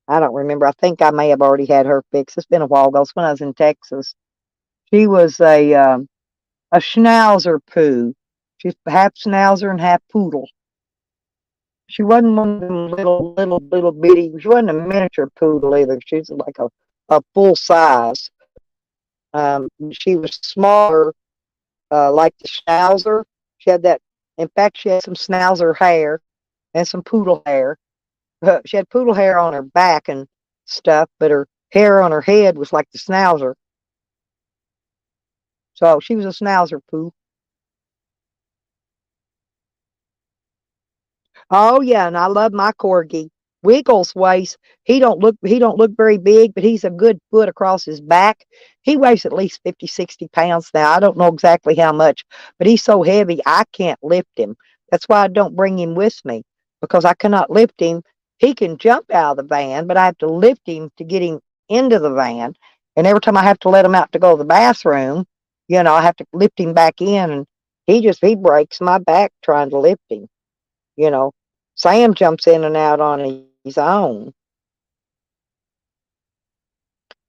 S1: I don't remember. I think I may have already had her fixed. It's been a while ago. It's when I was in Texas. She was a schnauzer poo. She's half schnauzer and half poodle. She wasn't one of them little bitty. She wasn't a miniature poodle either. She was like a full size. She was smaller, like the schnauzer. She had that. In fact, she had some schnauzer hair and some poodle hair. She had poodle hair on her back and stuff, but her hair on her head was like the schnauzer. So she was a schnauzer poo. Oh yeah, and I love my corgi. Wiggles weighs he don't look very big, but he's a good foot across his back. He weighs at least 50, 60 pounds now. I don't know exactly how much, but he's so heavy I can't lift him. That's why I don't bring him with me, because I cannot lift him. He can jump out of the van, but I have to lift him to get him into the van. And every time I have to let him out to go to the bathroom, I have to lift him back in, and he breaks my back trying to lift him. You know, Sam jumps in and out on his own,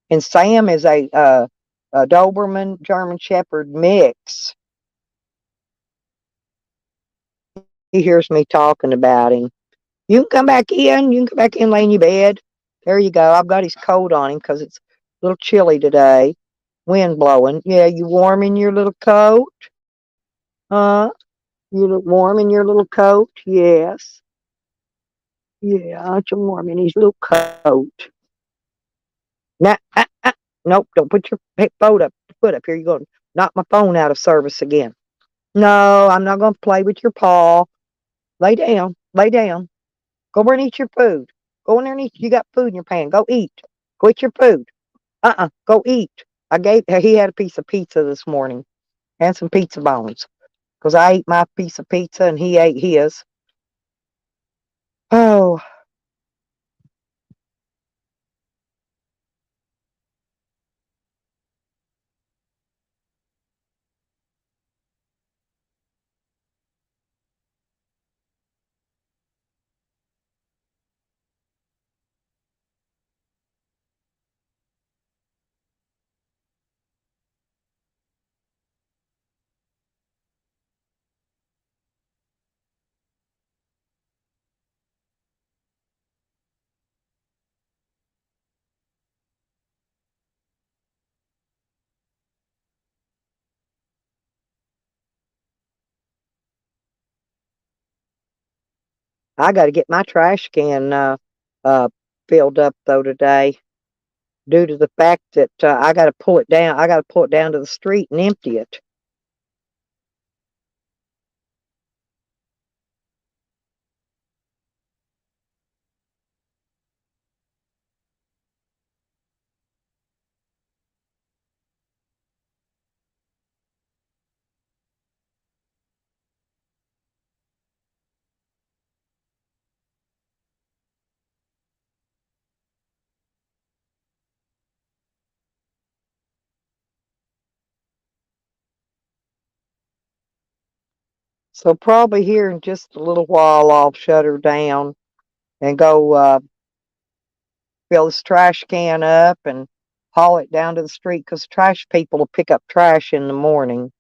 S1: and Sam is a Doberman German Shepherd mix. He hears me talking about him. You can come back in. You can come back in, lay in your bed. There you go. I've got his coat on him because it's a little chilly today. Wind blowing. Yeah, you warm in your little coat? You look warm in your little coat? Yes. Yeah, you're warm in his little coat. Now, nope, don't put your foot up here. You're going to knock my phone out of service again. No, I'm not going to play with your paw. Lay down. Lay down. Go over and eat your food. Go in there and eat. You got food in your pan. Go eat. Go eat your food. Go eat. He had a piece of pizza this morning and some pizza bones because I ate my piece of pizza and he ate his. Oh, I got to get my trash can uh, filled up though today due to the fact that I got to pull it down. I got to pull it down to the street and empty it. So probably here in just a little while, I'll shut her down and go fill this trash can up and haul it down to the street because trash people will pick up trash in the morning.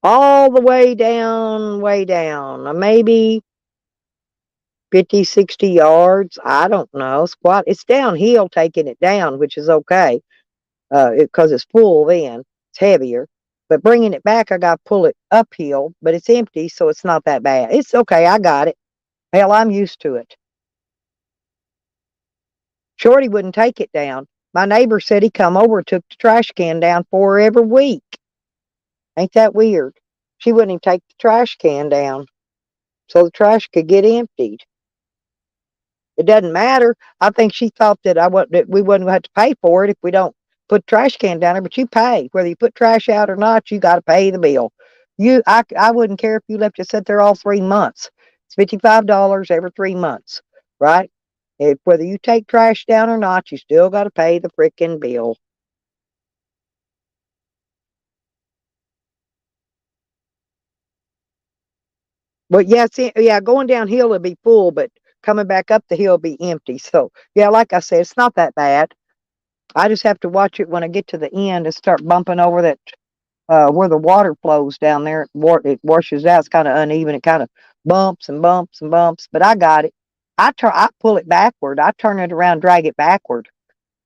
S1: All the way down, maybe 50, 60 yards. I don't know. Squat. It's downhill taking it down, which is okay because it's full then. It's heavier. But bringing it back, I got to pull it uphill, but it's empty, so it's not that bad. It's okay. I got it. Hell, I'm used to it. Shorty wouldn't take it down. My neighbor said he come over and took the trash can down for her every week. Ain't that weird? She wouldn't even take the trash can down so the trash could get emptied. It doesn't matter. I think she thought that we wouldn't have to pay for it if we don't put trash can down there, but you pay. Whether you put trash out or not, you gotta pay the bill. I wouldn't care if you left it sit there all 3 months. It's $55 every 3 months, right? If whether you take trash down or not, you still gotta pay the frickin' bill. But yeah, yeah, going downhill it'll be full, but coming back up the hill will be empty. So yeah, like I said, it's not that bad. I just have to watch it when I get to the end and start bumping over that where the water flows down there. It washes out. It's kind of uneven. It kind of bumps and bumps and bumps. But I got it. I pull it backward. I turn it around, drag it backward,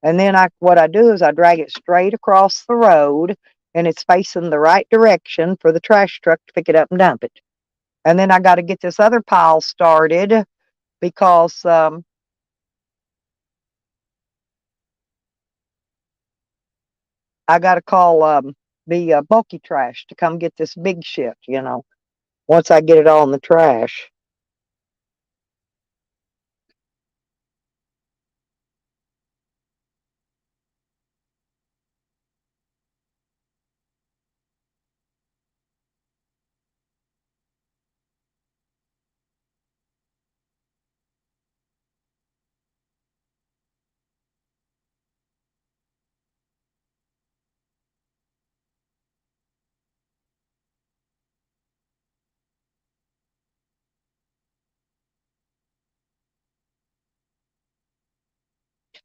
S1: and then what I do is I drag it straight across the road, and it's facing the right direction for the trash truck to pick it up and dump it. And then I got to get this other pile started because I got to call the bulky trash to come get this big shit. Once I get it all in the trash.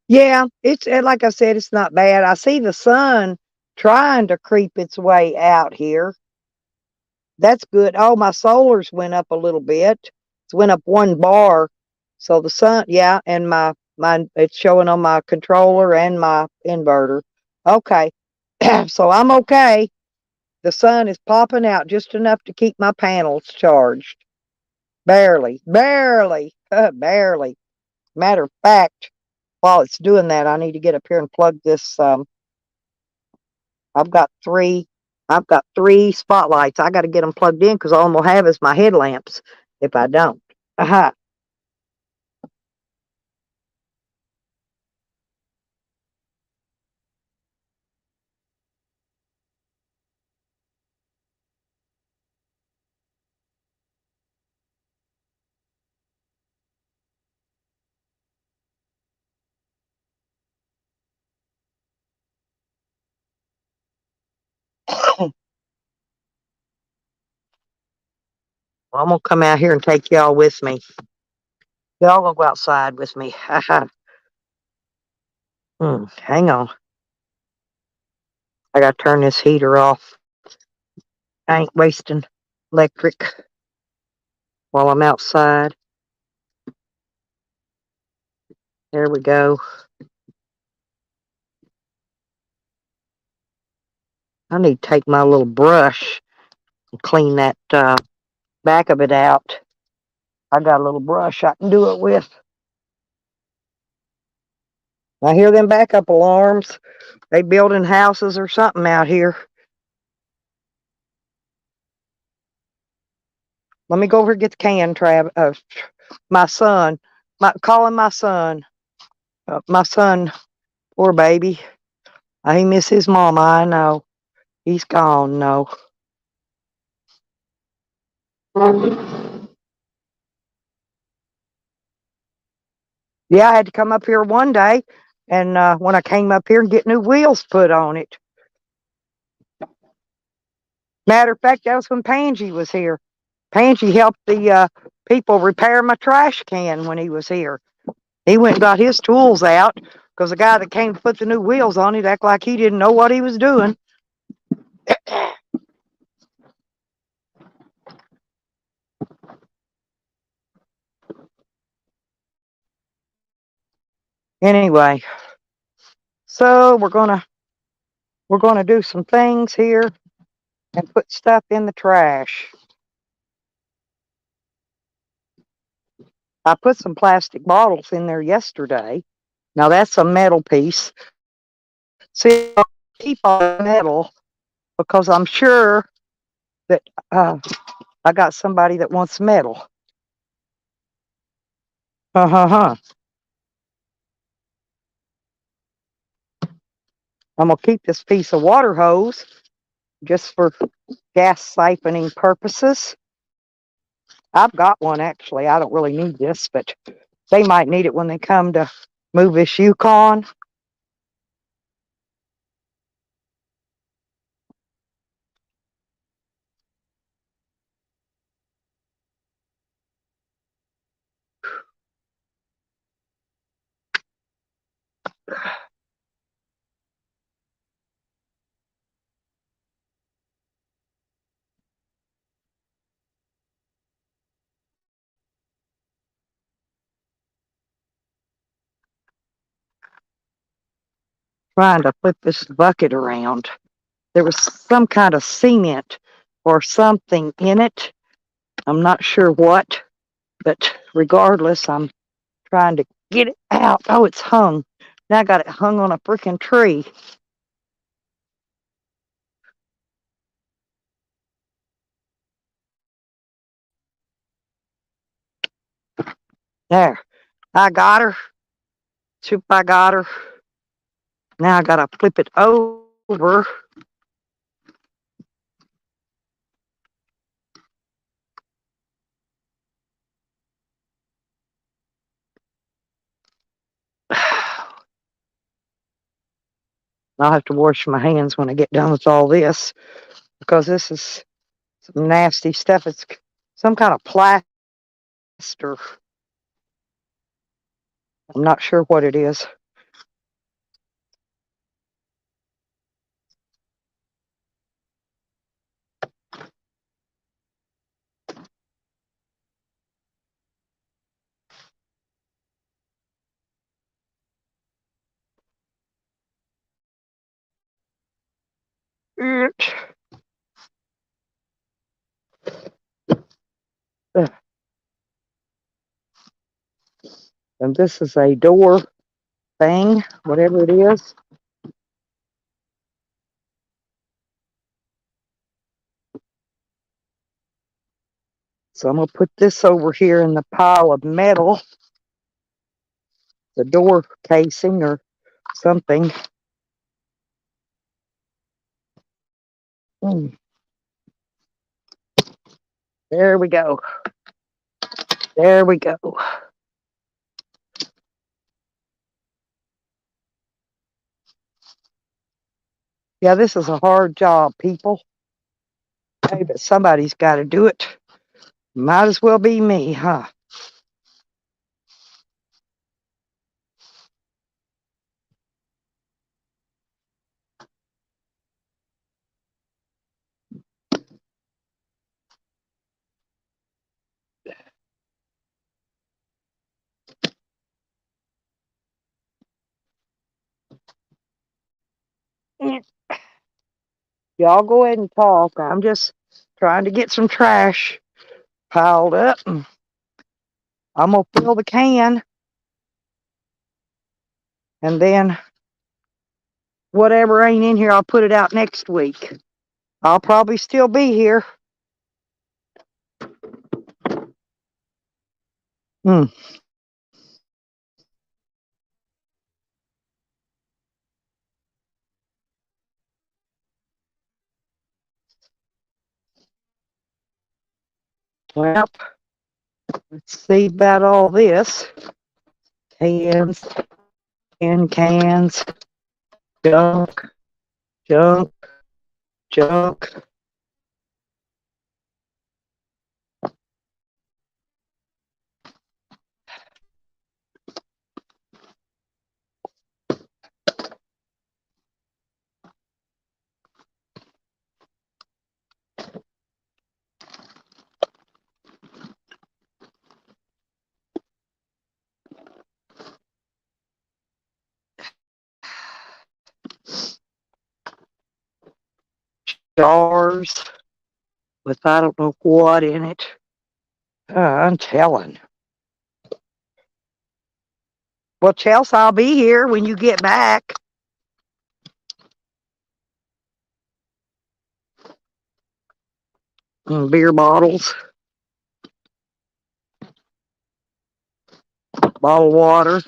S1: Yeah, it's like I said, it's not bad. I see the sun trying to creep its way out here. That's good. Oh, my solars went up a little bit. It's went up 1 bar. So the sun, yeah, and my it's showing on my controller and my inverter. Okay. So I'm okay. The sun is popping out just enough to keep my panels charged. Barely, barely, barely. Matter of fact, while it's doing that, I need to get up here and plug this. I've got three. I've got three spotlights. I got to get them plugged in because all I'm gonna have is my headlamps if I don't. Uh-huh. Well, I'm gonna come out here and take y'all with me. Y'all gonna go outside with me. Hang on. I gotta turn this heater off. I ain't wasting electric while I'm outside. There we go. I need to take my little brush and clean that back of it out. I got a little brush I can do it with. I hear them backup alarms. They building houses or something out here. Let me go over and get the can, my son. Calling my son. My son, poor baby. He miss his mama, I know. He's gone, no. Yeah, I had to come up here one day, and when I came up here and get new wheels put on it. Matter of fact, that was when Pangy was here. Pangy helped the people repair my trash can when he was here. He went and got his tools out because the guy that came to put the new wheels on it acted like he didn't know what he was doing. Anyway, so we're gonna do some things here and put stuff in the trash. I put some plastic bottles in there yesterday. Now that's a metal piece. See, I'll keep all the metal because I'm sure that I got somebody that wants metal. Uh-huh. I'm gonna keep this piece of water hose just for gas siphoning purposes. I've got one actually. I don't really need this, but they might need it when they come to move this Yukon. Trying to flip this bucket around. There was some kind of cement or something in it. I'm not sure what, but regardless, I'm trying to get it out. Oh, it's hung. Now I got it hung on a freaking tree. There. I got her. Shoop, I got her. Now I gotta flip it over. I'll have to wash my hands when I get done with all this because this is some nasty stuff. It's some kind of plaster. I'm not sure what it is. And this is a door thing, whatever it is. So I'm going to put this over here in the pile of metal, the door casing or something. There we go. There we go. Yeah, this is a hard job, people. Hey, but somebody's got to do it. Might as well be me, huh? Y'all go ahead and talk. I'm just trying to get some trash piled up. And I'm going to fill the can. And then whatever ain't in here, I'll put it out next week. I'll probably still be here. Hmm. Well, let's see about all this. Cans, cans, junk, junk, junk. Jars with I don't know what in it. I'm telling. Well, Chelsea, I'll be here when you get back. Beer bottles, bottle of water.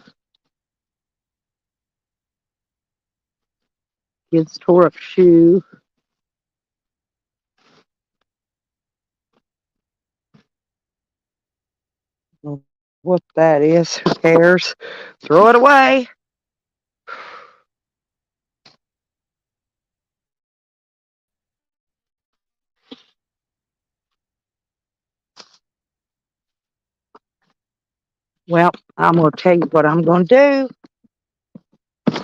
S1: Kids tore up shoe. What that is, who cares? Throw it away. Well, I'm going to tell you what I'm going to do.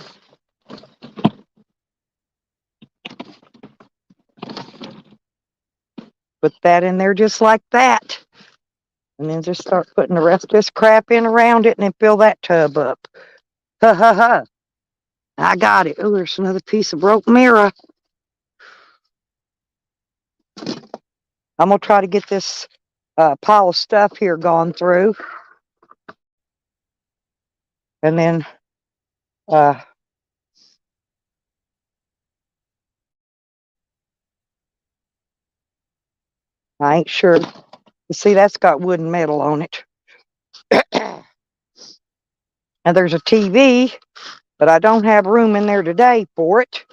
S1: Put that in there just like that. And then just start putting the rest of this crap in around it and then fill that tub up. Ha ha ha. I got it. Oh, there's another piece of broke mirror. I'm going to try to get this pile of stuff here gone through. And then I ain't sure. You see, that's got wood and metal on it. And there's a TV, but I don't have room in there today for it.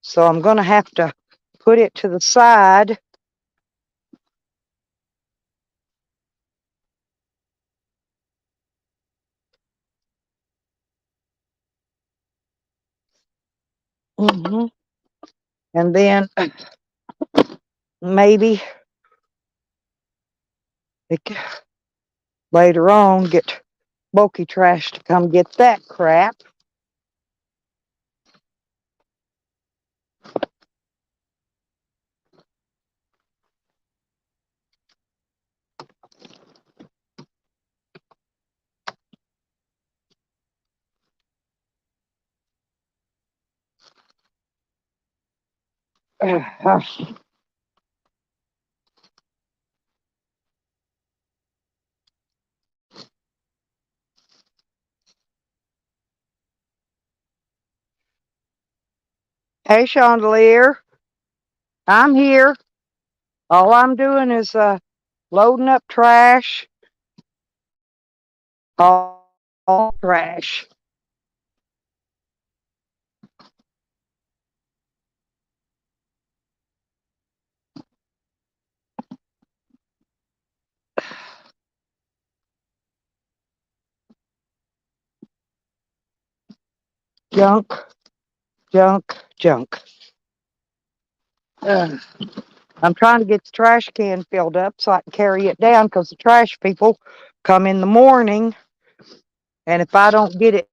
S1: So I'm going to have to put it to the side. Mm-hmm. And then maybe later on get bulky trash to come get that crap. Hey, Chandelier, I'm here. All I'm doing is loading up trash. All trash. Junk, junk, junk. Ugh. I'm trying to get the trash can filled up so I can carry it down because the trash people come in the morning, and if I don't get it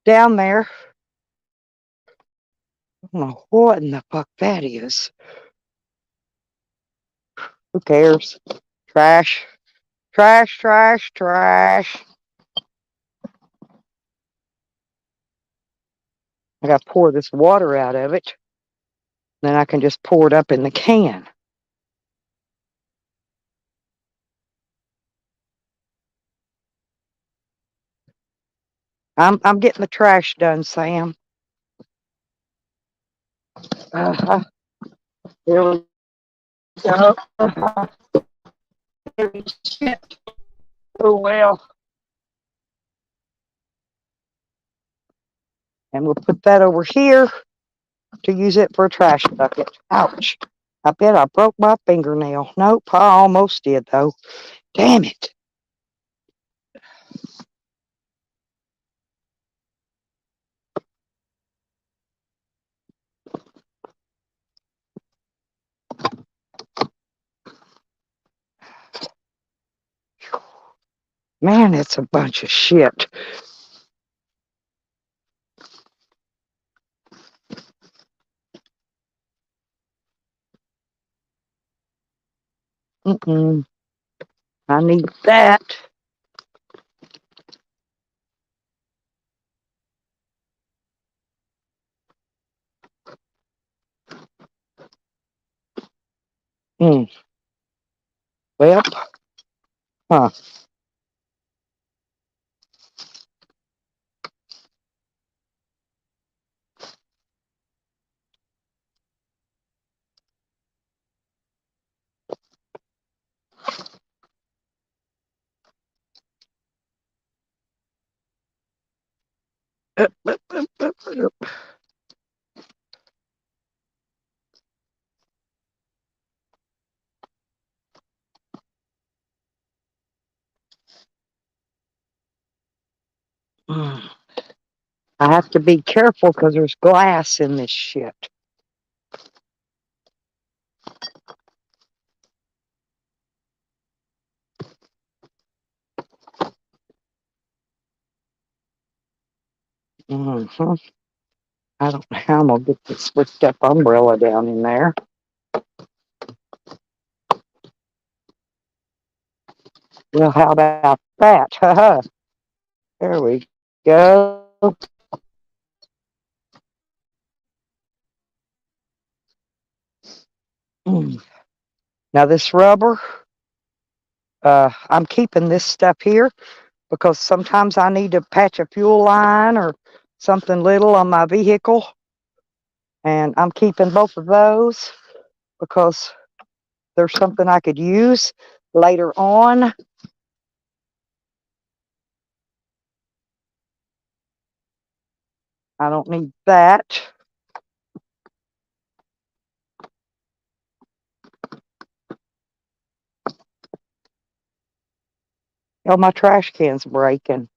S1: down there, I don't know what in the fuck that is. Who cares? Trash, trash, trash, trash. I got to pour this water out of it. Then I can just pour it up in the can. I'm getting the trash done, Sam. Uh, here we go. Shit. Oh well. And we'll put that over here to use it for a trash bucket. Ouch. I bet I broke my fingernail. Nope, I almost did though. Damn it. Man, it's a bunch of shit. Mm-mm. I need that. Mm. Well, huh. Mm. I have to be careful because there's glass in this shit. Mm-hmm. I don't know how I'm going to get this switched up umbrella down in there. Well, how about that? There we go. Mm. Now, this rubber, I'm keeping this stuff here because sometimes I need to patch a fuel line or something little on my vehicle. And I'm keeping both of those because there's something I could use later on. I don't need that. Oh, my trash can's breaking.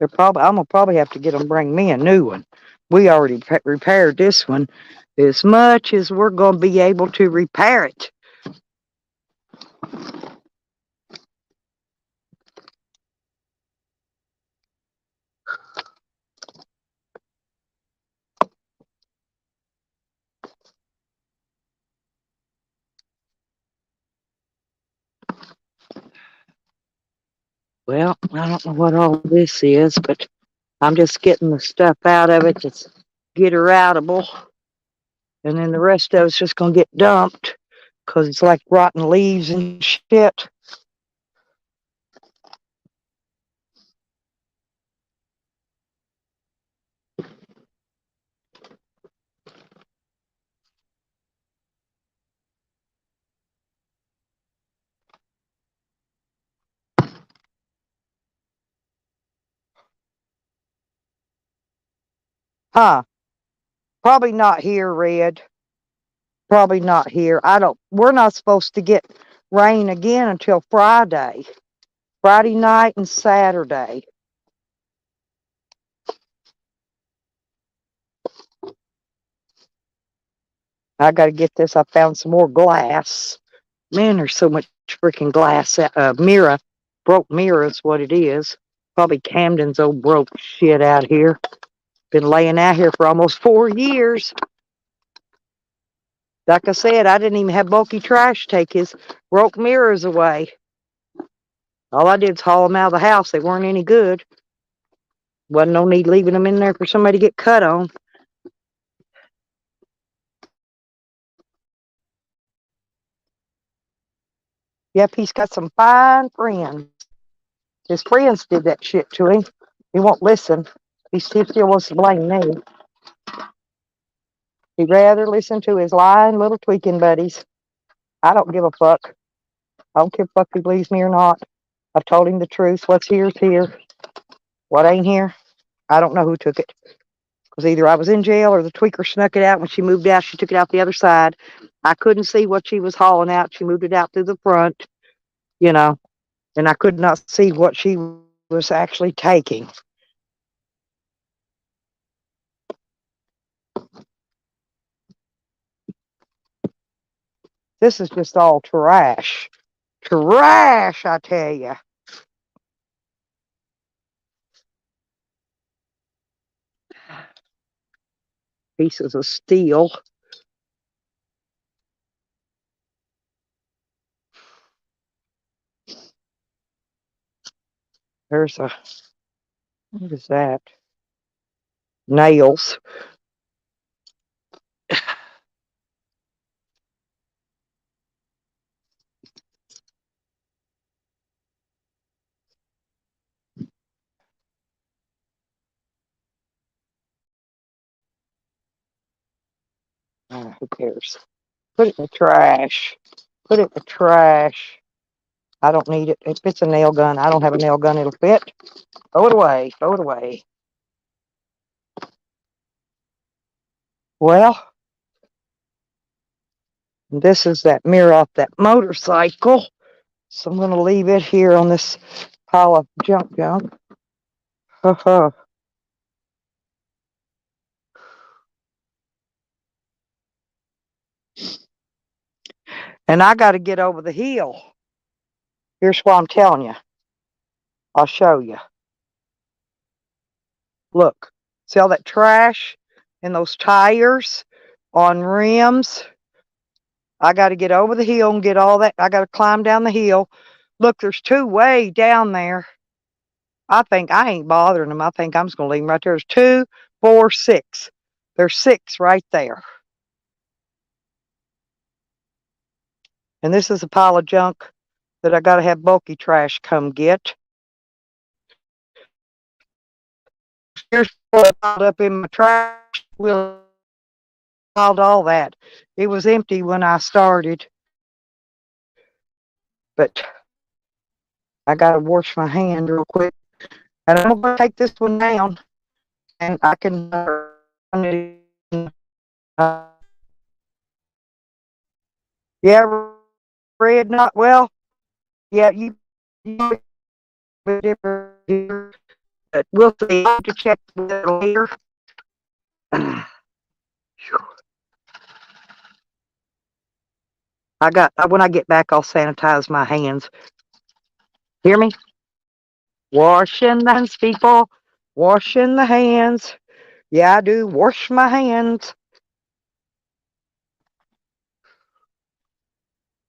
S1: I'm gonna probably have to get them bring me a new one. We already repaired this one as much as we're gonna be able to repair it. Well, I don't know what all this is, but I'm just getting the stuff out of it that's get her outable. And then the rest of it's just going to get dumped because it's like rotten leaves and shit. Huh. Probably not here, Red. Probably not here. We're not supposed to get rain again until Friday. Friday night and Saturday. I got to get this. I found some more glass. Man, there's so much freaking glass. Mirror. Broke mirror is what it is. Probably Camden's old broke shit out here. Been laying out here for almost 4 years. Like I said, I didn't even have bulky trash take his broke mirrors away. All I did was haul them out of the house. They weren't any good. Wasn't no need leaving them in there for somebody to get cut on. Yep, he's got some fine friends. His friends did that shit to him. He won't listen. He still wants to blame me. He'd rather listen to his lying little tweaking buddies. I don't give a fuck. I don't give a fuck if he believes me or not. I've told him the truth. What's here is here. What ain't here, I don't know who took it. Because either I was in jail or the tweaker snuck it out. When she moved out, she took it out the other side. I couldn't see what she was hauling out. She moved it out through the front, you know, and I could not see what she was actually taking. This is just all trash. Trash, I tell you. Pieces of steel. There's a, what is that? Nails. Who cares? Put it in the trash. Put it in the trash. I don't need it. If it's a nail gun, I don't have a nail gun. It'll fit. Throw it away. Throw it away. Well, this is that mirror off that motorcycle. So I'm going to leave it here on this pile of junk. And I got to get over the hill. Here's what I'm telling you. I'll show you. Look. See all that trash and those tires on rims? I got to get over the hill and get all that. I got to climb down the hill. Look, there's two way down there. I think I ain't bothering them. I think I'm just going to leave them right there. There's 2, 4, 6. There's 6 right there. And this is a pile of junk that I got to have bulky trash come get. Here's what I piled up in my trash. We'll piled all that. It was empty when I started. But I got to wash my hand real quick. And I'm going to take this one down. And I can yeah, Red, not well. Yeah, you different here, but we'll see. I have to check later. When I get back, I'll sanitize my hands. Hear me? Washing the hands, people. Washing the hands. Yeah, I do. Wash my hands.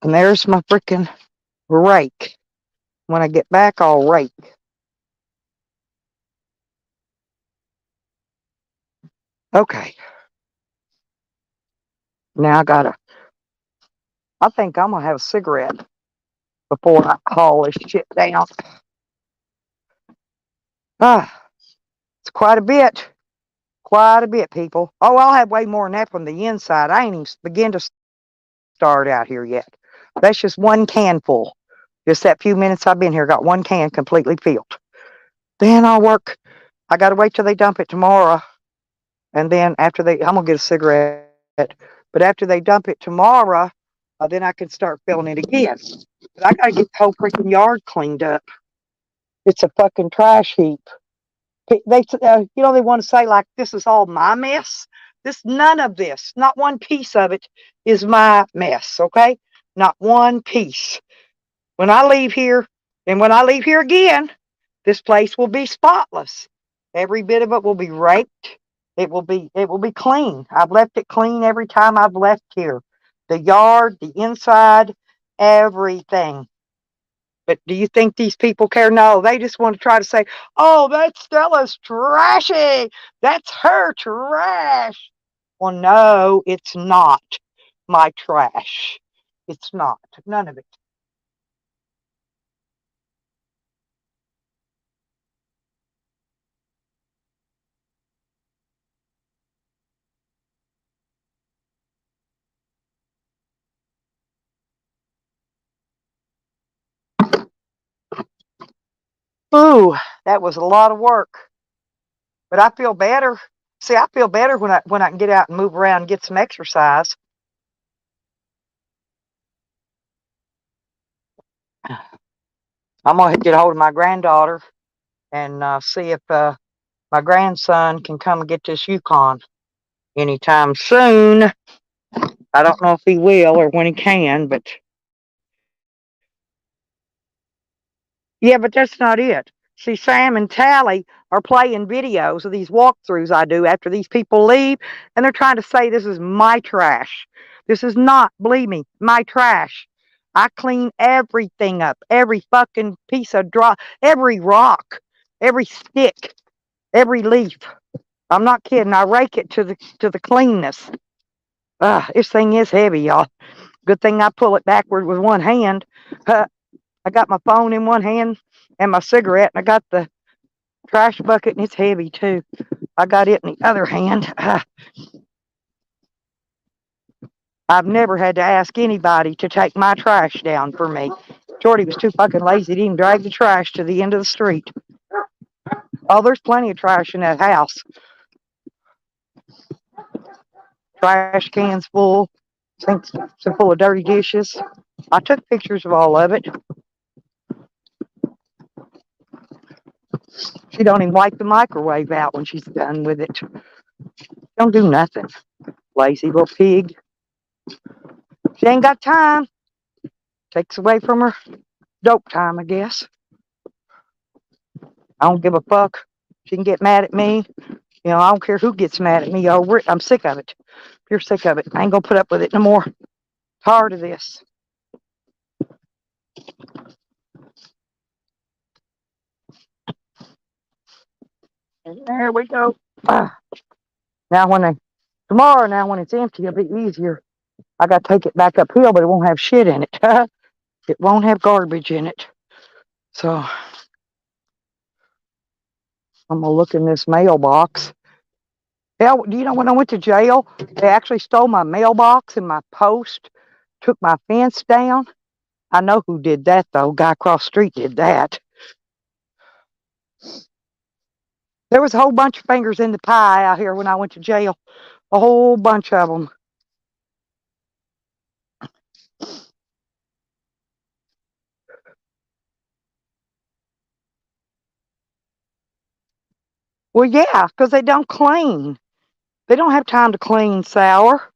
S1: And there's my freaking rake. When I get back, I'll rake. Okay. Now I think I'm gonna have a cigarette before I haul this shit down. Ah, it's quite a bit. Quite a bit, people. Oh, I'll have way more than that from the inside. I ain't even begin to start out here yet. That's just one can full. Just that few minutes I've been here, got one can completely filled. Then I'll work. I gotta wait till they dump it tomorrow. And then I'm gonna get a cigarette. But after they dump it tomorrow, then I can start filling it again. But I gotta get the whole freaking yard cleaned up. It's a fucking trash heap. They want to say like this is all my mess. None of this, not one piece of it, is my mess. Okay, not one piece. When I leave here, and when I leave here again, this place will be spotless. Every bit of it will be raked. It will be clean. I've left it clean every time I've left here. The yard, the inside, everything. But do you think these people care? No, they just want to try to say, oh, that's Stella's trashy. That's her trash. Well, no, it's not my trash. It's not. None of it. Ooh, that was a lot of work. But I feel better. See, I feel better when I can get out and move around and get some exercise. I'm gonna get a hold of my granddaughter and see if my grandson can come and get this Yukon anytime soon. I don't know if he will or when he can, but yeah, but that's not it. See, Sam and Tally are playing videos of these walkthroughs I do after these people leave, and they're trying to say this is my trash. This is not, believe me, my trash. I clean everything up, every fucking piece of every rock, every stick, every leaf. I'm not kidding. I rake it to the cleanness. This thing is heavy, y'all. Good thing I pull it backward with one hand. Uh, I got my phone in one hand and my cigarette, and I got the trash bucket, and it's heavy too. I got it in the other hand. I've never had to ask anybody to take my trash down for me. Jordy was too fucking lazy to even drag the trash to the end of the street. Oh, there's plenty of trash in that house. Trash cans full, sinks full of dirty dishes. I took pictures of all of it. She don't even wipe the microwave out when she's done with it. Don't do nothing. Lazy little pig. She ain't got time. Takes away from her dope time, I guess. I don't give a fuck. She can get mad at me. I don't care who gets mad at me over it. I'm sick of it. Pure sick of it. I ain't gonna put up with it no more. Tired of this. And there we go. Now tomorrow when it's empty, it'll be easier. I gotta take it back uphill, but it won't have shit in it. It won't have garbage in it. So I'm gonna look in this mailbox. Hell, do you know when I went to jail, they actually stole my mailbox and my post, took my fence down. I know who did that though. Guy across the street did that. There was a whole bunch of fingers in the pie out here when I went to jail. A whole bunch of them. Well, yeah, because they don't clean. They don't have time to clean sour.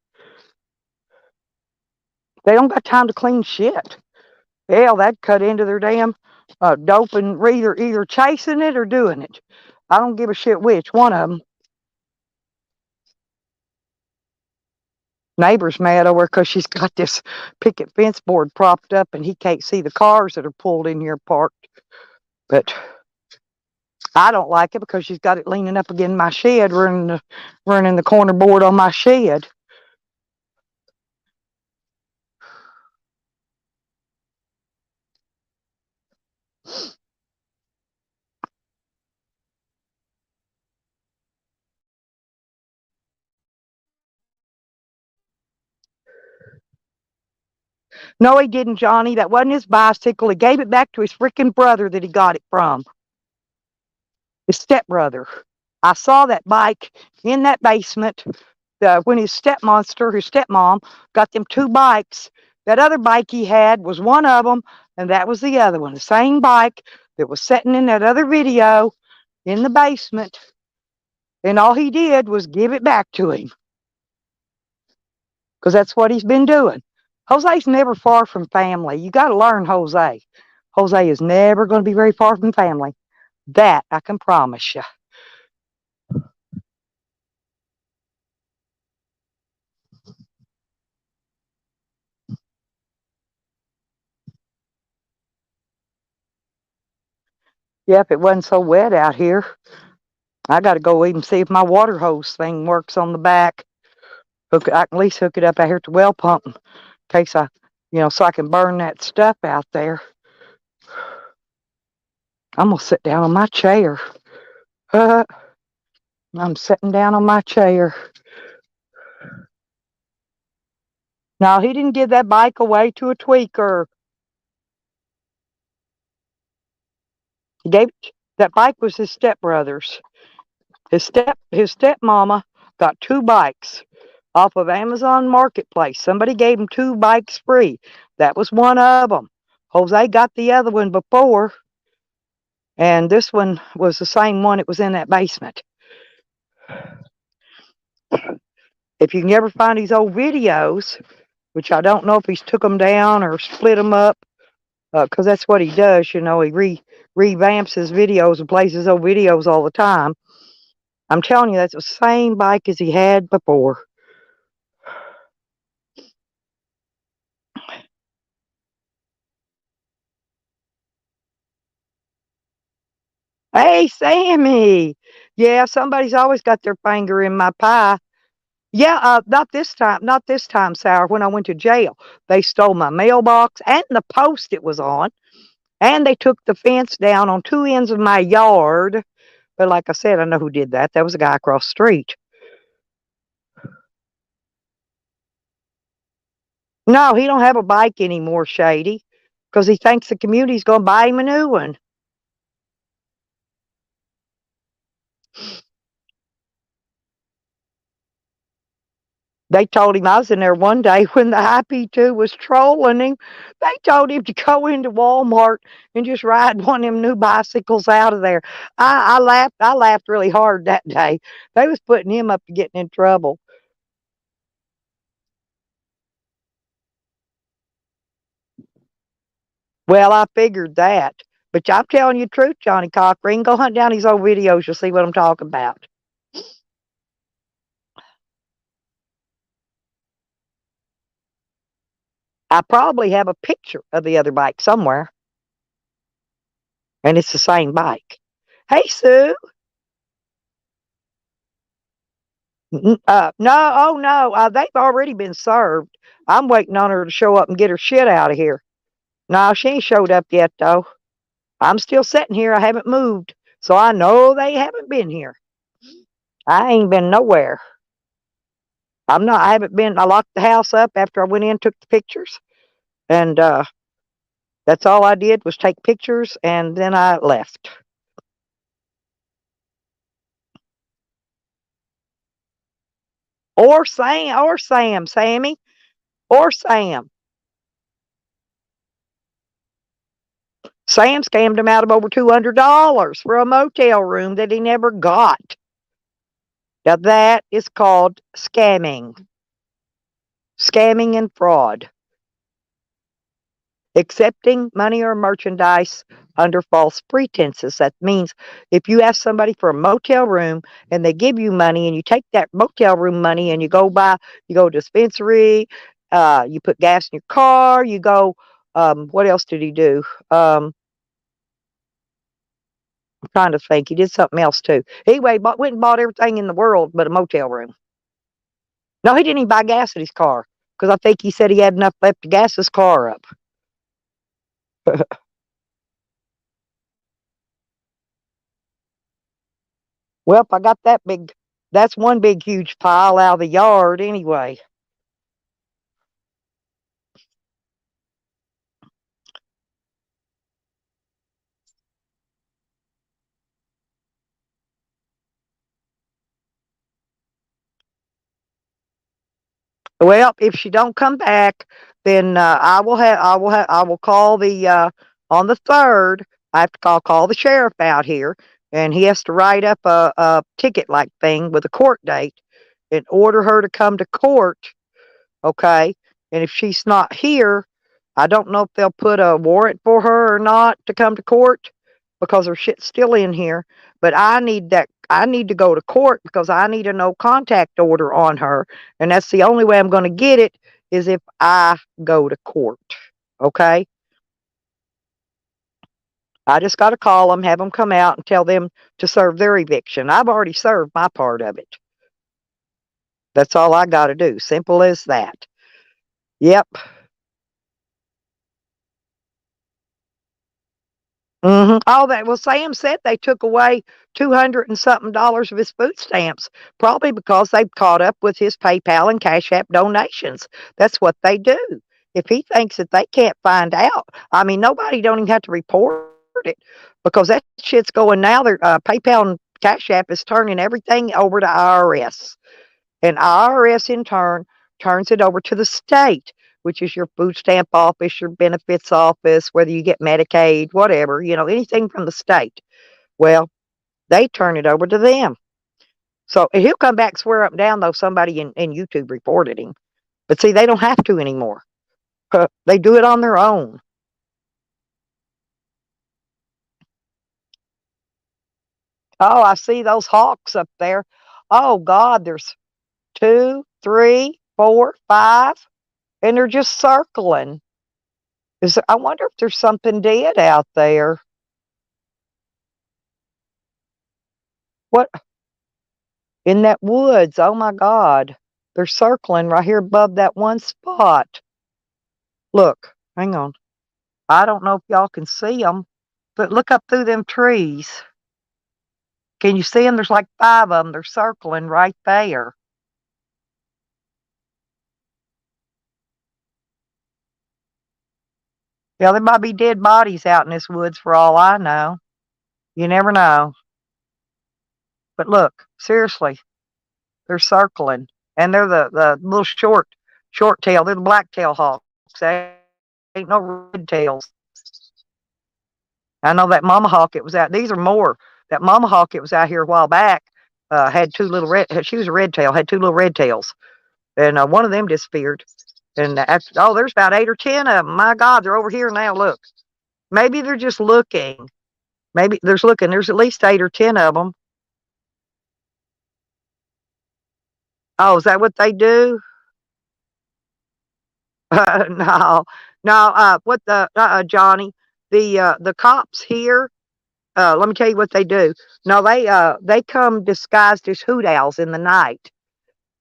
S1: They don't got time to clean shit. Hell, that cut into their damn dope and either chasing it or doing it. I don't give a shit which one of them. Neighbor's mad over because she's got this picket fence board propped up and he can't see the cars that are pulled in here parked. But I don't like it because she's got it leaning up against my shed, running the corner board on my shed. No, he didn't, Johnny. That wasn't his bicycle. He gave it back to his freaking brother that he got it from. His stepbrother. I saw that bike in that basement when his stepmom, got them two bikes. That other bike he had was one of them, and that was the other one. The same bike that was sitting in that other video in the basement. And all he did was give it back to him because that's what he's been doing. Jose's never far from family. You got to learn Jose. Jose is never going to be very far from family. That I can promise you. Yeah, if it wasn't so wet out here, I got to go even see if my water hose thing works on the back. I can at least hook it up out here at the well pump in case so I can burn that stuff out there. I'm going to sit down on my chair. I'm sitting down on my chair. No, he didn't give that bike away to a tweaker. He gave that bike was his stepbrother's. His stepmama got two bikes off of Amazon Marketplace. Somebody gave him two bikes free. That was one of them. Jose got the other one before, and this one was the same one. It was in that basement. If you can ever find these old videos, which I don't know if he's took them down or split them up, because that's what he does. He revamps his videos and plays his old videos all the time. I'm telling you, that's the same bike as he had before. Hey, Sammy. Yeah, somebody's always got their finger in my pie. Yeah, not this time. Not this time, Sour. When I went to jail, they stole my mailbox and the post it was on, and they took the fence down on two ends of my yard. But like I said, I know who did that. That was a guy across the street. No, he don't have a bike anymore, Shady, because he thinks the community's going to buy him a new one. They told him I was in there one day when the IP2 was trolling him. They told him to go into Walmart and just ride one of them new bicycles out of there. I laughed. I laughed really hard that day. They was putting him up to getting in trouble. Well, I figured that. But I'm telling you the truth, Johnny Cochran. Go hunt down these old videos. You'll see what I'm talking about. I probably have a picture of the other bike somewhere, and it's the same bike. Hey, Sue. No, oh no, they've already been served. I'm waiting on her to show up and get her shit out of here. No, she ain't showed up yet, though. I'm still sitting here. I haven't moved, so I know they haven't been here. I ain't been nowhere. I'm not. I haven't been. I locked the house up after I went in, took the pictures, and that's all I did was take pictures, and then I left. Sammy, or Sam. Sam scammed him out of over $200 for a motel room that he never got. Now that is called scamming. Scamming and fraud. Accepting money or merchandise under false pretenses. That means if you ask somebody for a motel room and they give you money and you take that motel room money and you go to a dispensary, you put gas in your car, you go, what else did he do? I'm trying to think. He did something else too. Anyway, went and bought everything in the world but a motel room. No, he didn't even buy gas in his car because I think he said he had enough left to gas his car up. Well, if I got that big, that's one big, huge pile out of the yard anyway. Well, if she don't come back, then I will call the on the 3rd. I have to call the sheriff out here, and he has to write up a ticket like thing with a court date and order her to come to court. Okay, and if she's not here, I don't know if they'll put a warrant for her or not to come to court because her shit's still in here. But I need that. I need to go to court because I need a no contact order on her, and that's the only way I'm going to get it is if I go to court. Okay, I just got to call them, have them come out, and tell them to serve their eviction. I've already served my part of it. That's all I got to do. Simple as that. Yep. Oh, that well, Sam said they took away 200 and something dollars of his food stamps, probably because they've caught up with his PayPal and Cash App donations. That's what they do. If he thinks that they can't find out, I mean, nobody don't even have to report it because that shit's going now. Their PayPal and Cash App is turning everything over to IRS, and IRS in turn turns it over to the state, which is your food stamp office, your benefits office, whether you get Medicaid, whatever, anything from the state. Well, they turn it over to them. So he'll come back, swear up and down, though somebody in YouTube reported him. But see, they don't have to anymore. They do it on their own. Oh, I see those hawks up there. Oh, God, there's two, three, four, five, and they're just circling. I wonder if there's something dead out there. What in that woods? Oh my God. They're circling right here above that one spot. Look, hang on. I don't know if y'all can see them, but look up through them trees. Can you see them? There's like five of them. They're circling right there. Yeah, there might be dead bodies out in this woods for all I know. You never know. But look, seriously, they're circling. And they're the little short tail. They're the black tail hawks. They ain't no red tails. I know that mama hawk it was out. These are more. That mama hawk it was out here a while back. Had two little red. She was a red tail. Had two little red tails, and one of them disappeared. And there's about 8 or 10 of them. My God, they're over here now. Look, maybe they're just looking. Maybe there's looking. There's at least 8 or 10 of them. Oh, is that what they do? No, no. What the Johnny? The cops here. Let me tell you what they do. No, they come disguised as hoot owls in the night,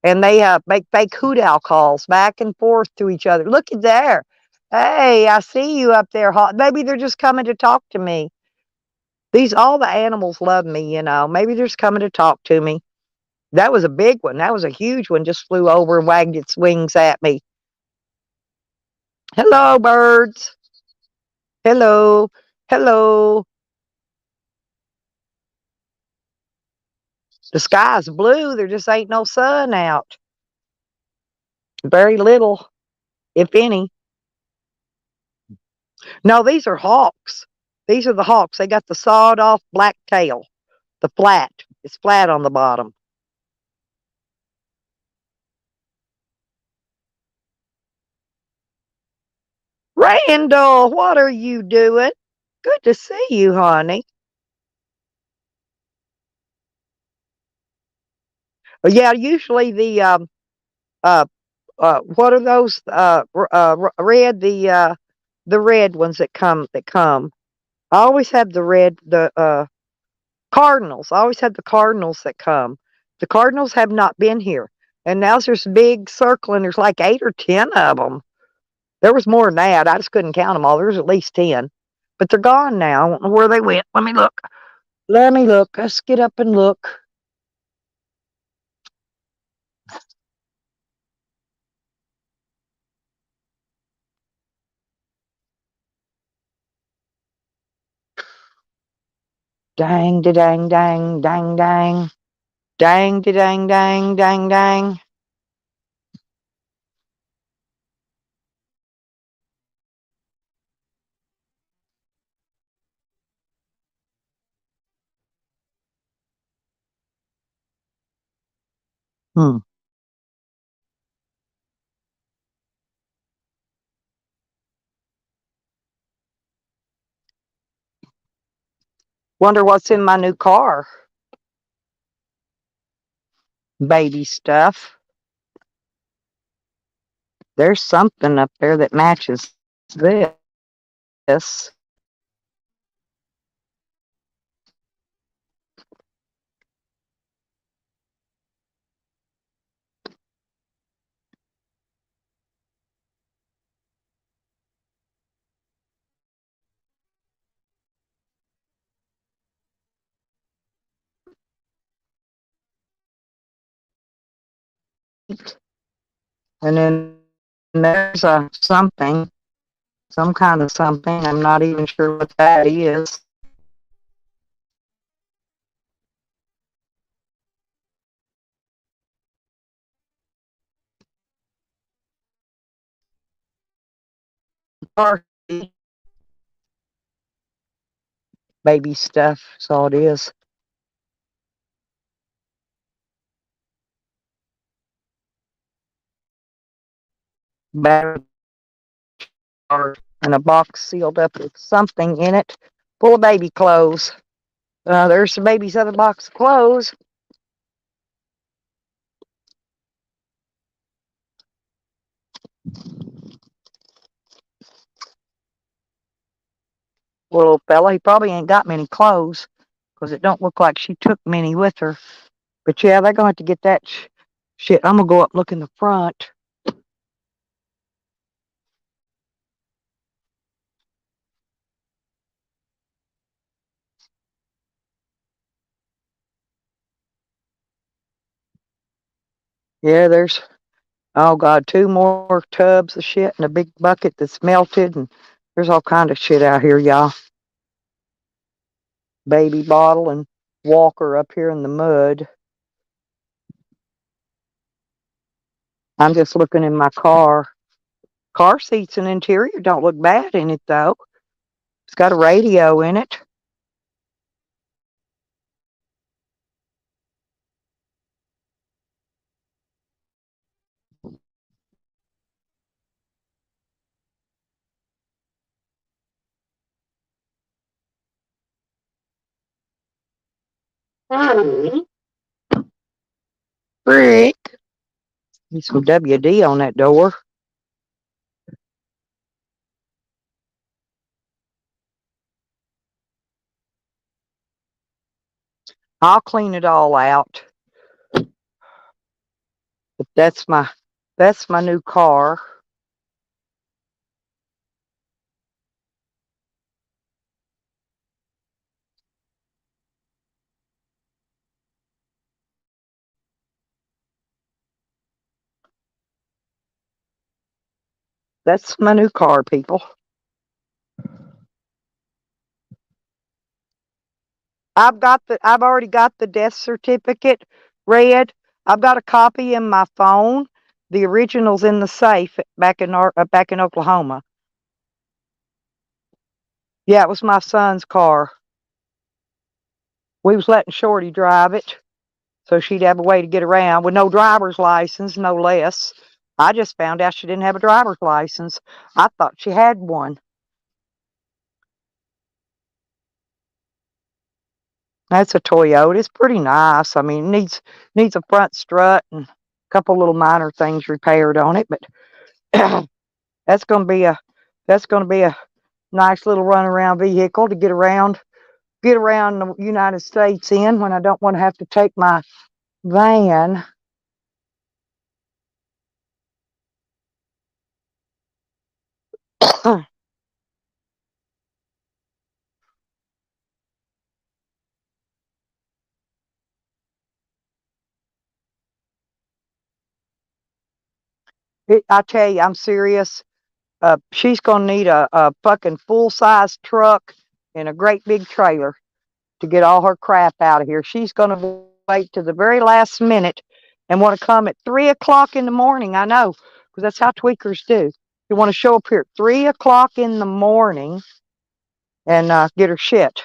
S1: and they make fake hoot owl calls back and forth to each other. Look at there. Hey, I see you up there. Maybe they're just coming to talk to me. All the animals love me. Maybe they're just coming to talk to me. That was a big one. That was a huge one. Just flew over and wagged its wings at me. Hello, birds. Hello. Hello. The sky's blue. There just ain't no sun out. Very little, if any. No, these are hawks. These are the hawks. They got the sawed off black tail. The flat. It's flat on the bottom. Randall, what are you doing? Good to see you, honey. Yeah, usually uh, what are those red the red ones that come. I always have the red Cardinals. I always had the cardinals that come. The cardinals have not been here. And now there's big circle and there's like 8 or 10 of them. There was more than that. I just couldn't count them all. There's at least 10. But they're gone now. I don't know where they went. Let me look. Let me look. Let's get up and look. Dang, da dang, dang, dang, dang. Dang, da dang, dang, dang, dang. Hmm. Wonder what's in my new car. Baby stuff. There's something up there that matches this. And then there's a something, some kind of something. I'm not even sure what that is. Baby stuff. That's all it is. Battery and a box sealed up with something in it, full of baby clothes. There's the baby's other box of clothes. Little fella, he probably ain't got many clothes because it don't look like she took many with her. But yeah, they're gonna have to get that shit. I'm gonna go up and look in the front. Yeah, there's, oh God, 2 more tubs of shit and a big bucket that's melted, and there's all kind of shit out here, y'all. Baby bottle and walker up here in the mud. I'm just looking in my car. Car seats and interior don't look bad in it though. It's got a radio in it. Frick. Need some WD on that door. I'll clean it all out. But that's my new car. That's my new car, people. I've already got the death certificate read. I've got a copy in my phone. The original's in the safe back in Oklahoma. Yeah, it was my son's car. We was letting Shorty drive it, so she'd have a way to get around with no driver's license, no less. I just found out she didn't have a driver's license. I thought she had one. That's a Toyota. It's pretty nice. I mean, it needs a front strut and a couple little minor things repaired on it, but that's gonna be a that's gonna be a nice little runaround vehicle to get around get around the United States in when I don't want to have to take my van. I tell you, I'm serious. She's gonna need a fucking full size truck and a great big trailer to get all her crap out of here. She's gonna wait to the very last minute and want to come at 3 o'clock in the morning. I know, because that's how tweakers do. You want to show up here at 3 o'clock in the morning and get her shit.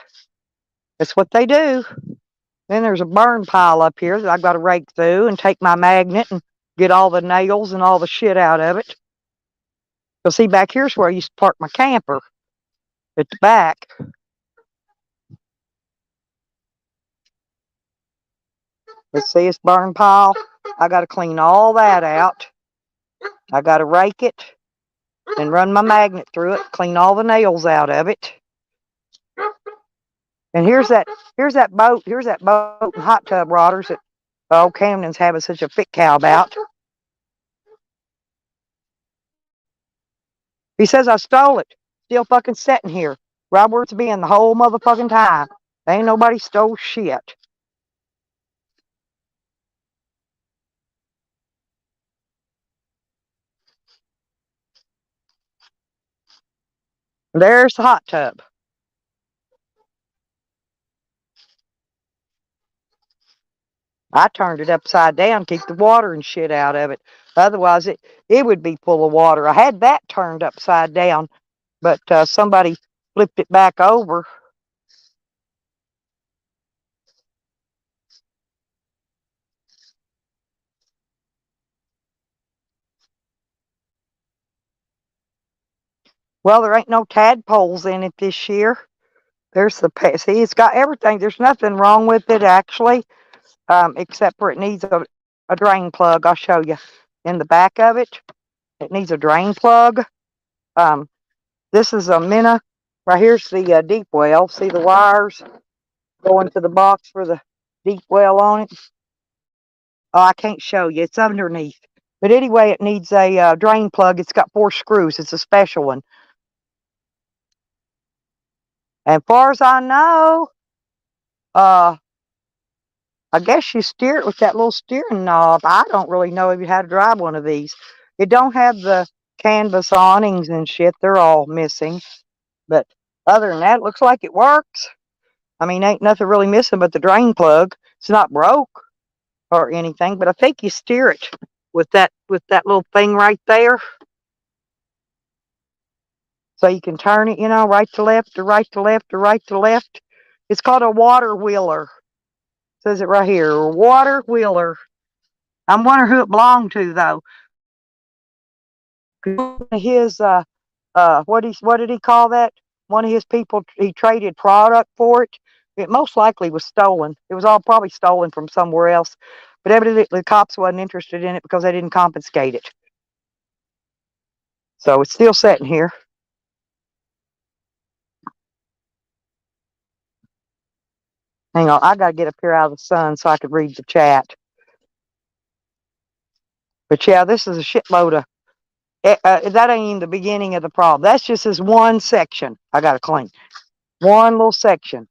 S1: That's what they do. Then there's a burn pile up here that I've got to rake through and take my magnet and get all the nails and all the shit out of it. You'll see back here's where I used to park my camper at the back. Let's see, it's burn pile. I got to clean all that out. I got to rake it and run my magnet through it, clean all the nails out of it. And here's that boat and hot tub rodders that old Camden's having such a fit cow about. He says I stole it. Still fucking sitting here. Right where it's been the whole motherfucking time. Ain't nobody stole shit. There's the hot tub. I turned it upside down, keep the water and shit out of it. Otherwise, it would be full of water. I had that turned upside down, but somebody flipped it back over. Well, there ain't no tadpoles in it this year. There's the see, it's got everything. There's nothing wrong with it actually, except for it needs a drain plug. I'll show you in the back of it. It needs a drain plug. This is a Minna. Right here's the deep well. See the wires going to the box for the deep well on it. Oh, I can't show you. It's underneath. But anyway, it needs a drain plug. It's got 4 screws. It's a special one. And far as I know, I guess you steer it with that little steering knob. I don't really know if you how to drive one of these. It don't have the canvas awnings and shit. They're all missing. But other than that, it looks like it works. I mean, ain't nothing really missing but the drain plug. It's not broke or anything, but I think you steer it with that little thing right there. So you can turn it, right to left or right to left or right to left. It's called a water wheeler. It says it right here, water wheeler. I'm wondering who it belonged to though. His what did he call that? One of his people, he traded product for it. It most likely was stolen. It was all probably stolen from somewhere else. But evidently the cops wasn't interested in it because they didn't confiscate it. So it's still sitting here. Hang on, I gotta get up here out of the sun so I could read the chat. But yeah, this is a shitload of. That ain't even the beginning of the problem. That's just this one section I gotta clean. One little section.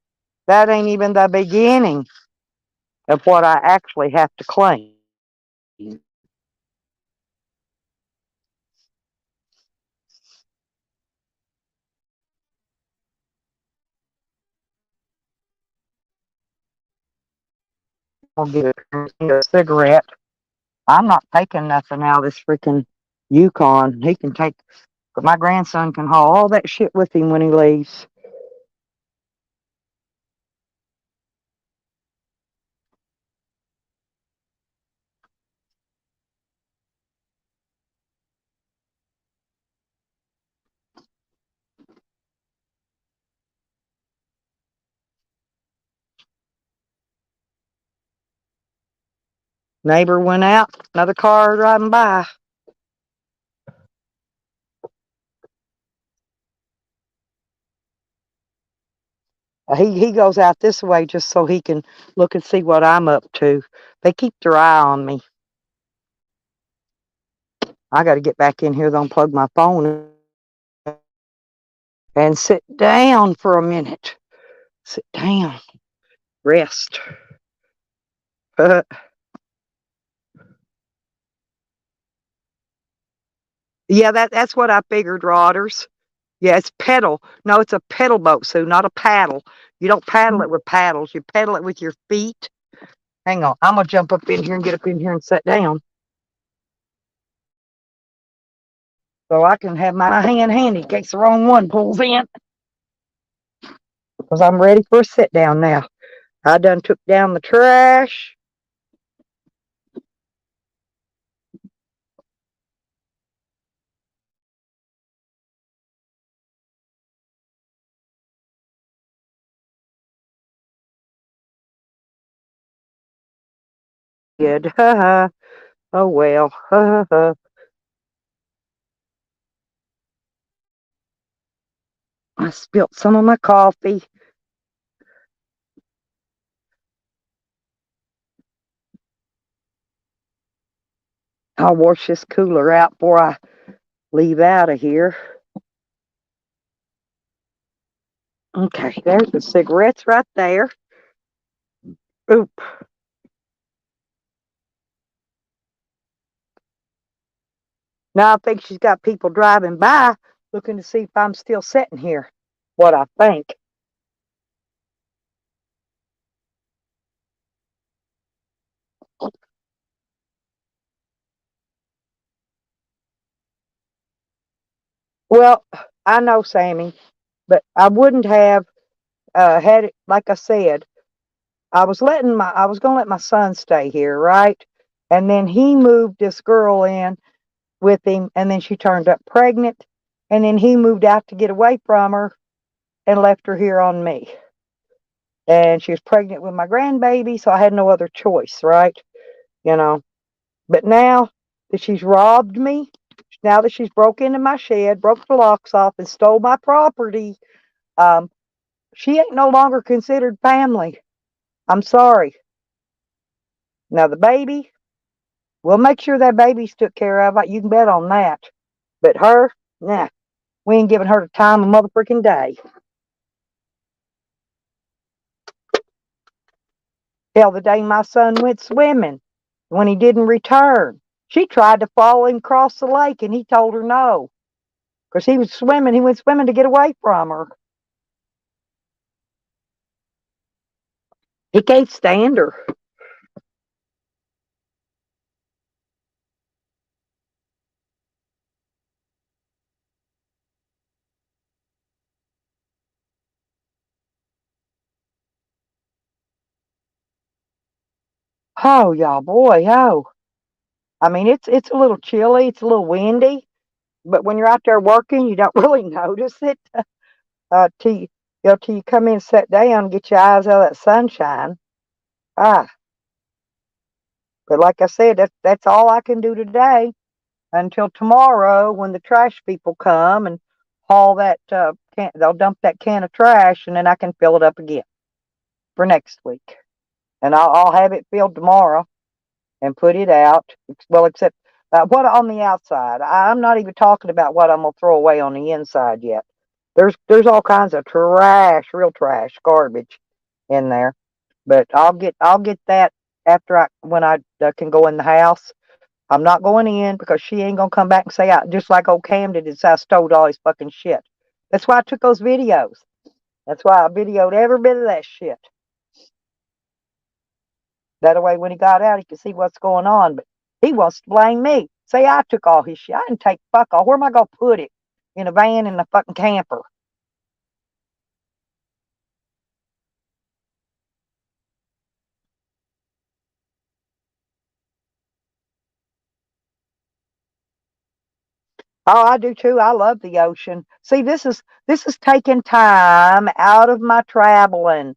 S1: That ain't even the beginning of what I actually have to clean. I'll get a cigarette. I'm not taking nothing out of this freaking Yukon. He can take, but my grandson can haul all that shit with him when he leaves. Neighbor went out, another car driving by. He goes out this way just so he can look and see what I'm up to. They keep their eye on me. I got to get back in here, though, and plug my phone and sit down for a minute. Sit down. Rest. Yeah, that's what I figured, Rodders. Yeah, it's pedal. No, it's a pedal boat, Sue, not a paddle. You don't paddle it with paddles. You pedal it with your feet. Hang on. I'm going to jump up in here and get up in here and sit down so I can have my hand handy in case the wrong one pulls in because I'm ready for a sit down now. I done took down the trash. Good. Oh, well. I spilt some of my coffee. I'll wash this cooler out before I leave out of here. Okay, there's the cigarettes right there. Oop. Now I think she's got people driving by looking to see if I'm still sitting here. What I think. Well, I know, Sammy, but I wouldn't have had it like I said. I was gonna let my son stay here, right? And then he moved this girl in with him, and then she turned up pregnant, and then he moved out to get away from her and left her here on me. And she was pregnant with my grandbaby, so I had no other choice, right? You know. But now that she's robbed me, now that she's broke into my shed, broke the locks off, and stole my property, um, she ain't no longer considered family. I'm sorry. Now the baby, we'll make sure that baby's took care of. You can bet on that. But her, nah, we ain't giving her the time of mother freaking day. Hell, the day my son went swimming, when he didn't return, she tried to follow him across the lake, and he told her no, because he was swimming. He went swimming to get away from her. He can't stand her. Oh, y'all, boy, oh. I mean, it's a little chilly, it's a little windy, but when you're out there working, you don't really notice it till you come in, sit down, and get your eyes out of that sunshine. Ah, but like I said, that's all I can do today until tomorrow when the trash people come and haul that can. They'll dump that can of trash, and then I can fill it up again for next week, and I'll have it filled tomorrow and put it out. Well, except what on the outside. I'm not even talking about what I'm gonna throw away on the inside yet. There's all kinds of trash, real trash, garbage in there. But I'll get that after I when I can go in the house. I'm not going in because she ain't gonna come back and say I just like old Cam did and say I stole all his fucking shit. That's why I took those videos. That's why I videoed every bit of that shit. That way, when he got out, he could see what's going on. But he wants to blame me. Say I took all his shit. I didn't take fuck all. Where am I gonna put it? In a van in a fucking camper. Oh, I do too. I love the ocean. See, this is taking time out of my traveling.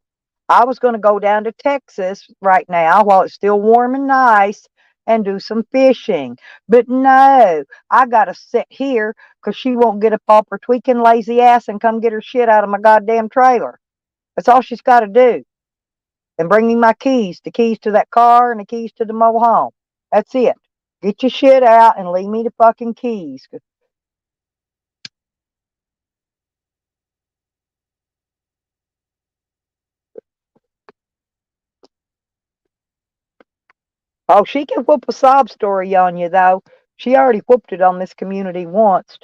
S1: I was going to go down to Texas right now while it's still warm and nice and do some fishing. But no, I got to sit here because she won't get up off her tweaking lazy ass and come get her shit out of my goddamn trailer. That's all she's got to do. And bring me my keys, the keys to that car and the keys to the mobile home. That's it. Get your shit out and leave me the fucking keys. Oh, she can whoop a sob story on you, though. She already whooped it on this community once.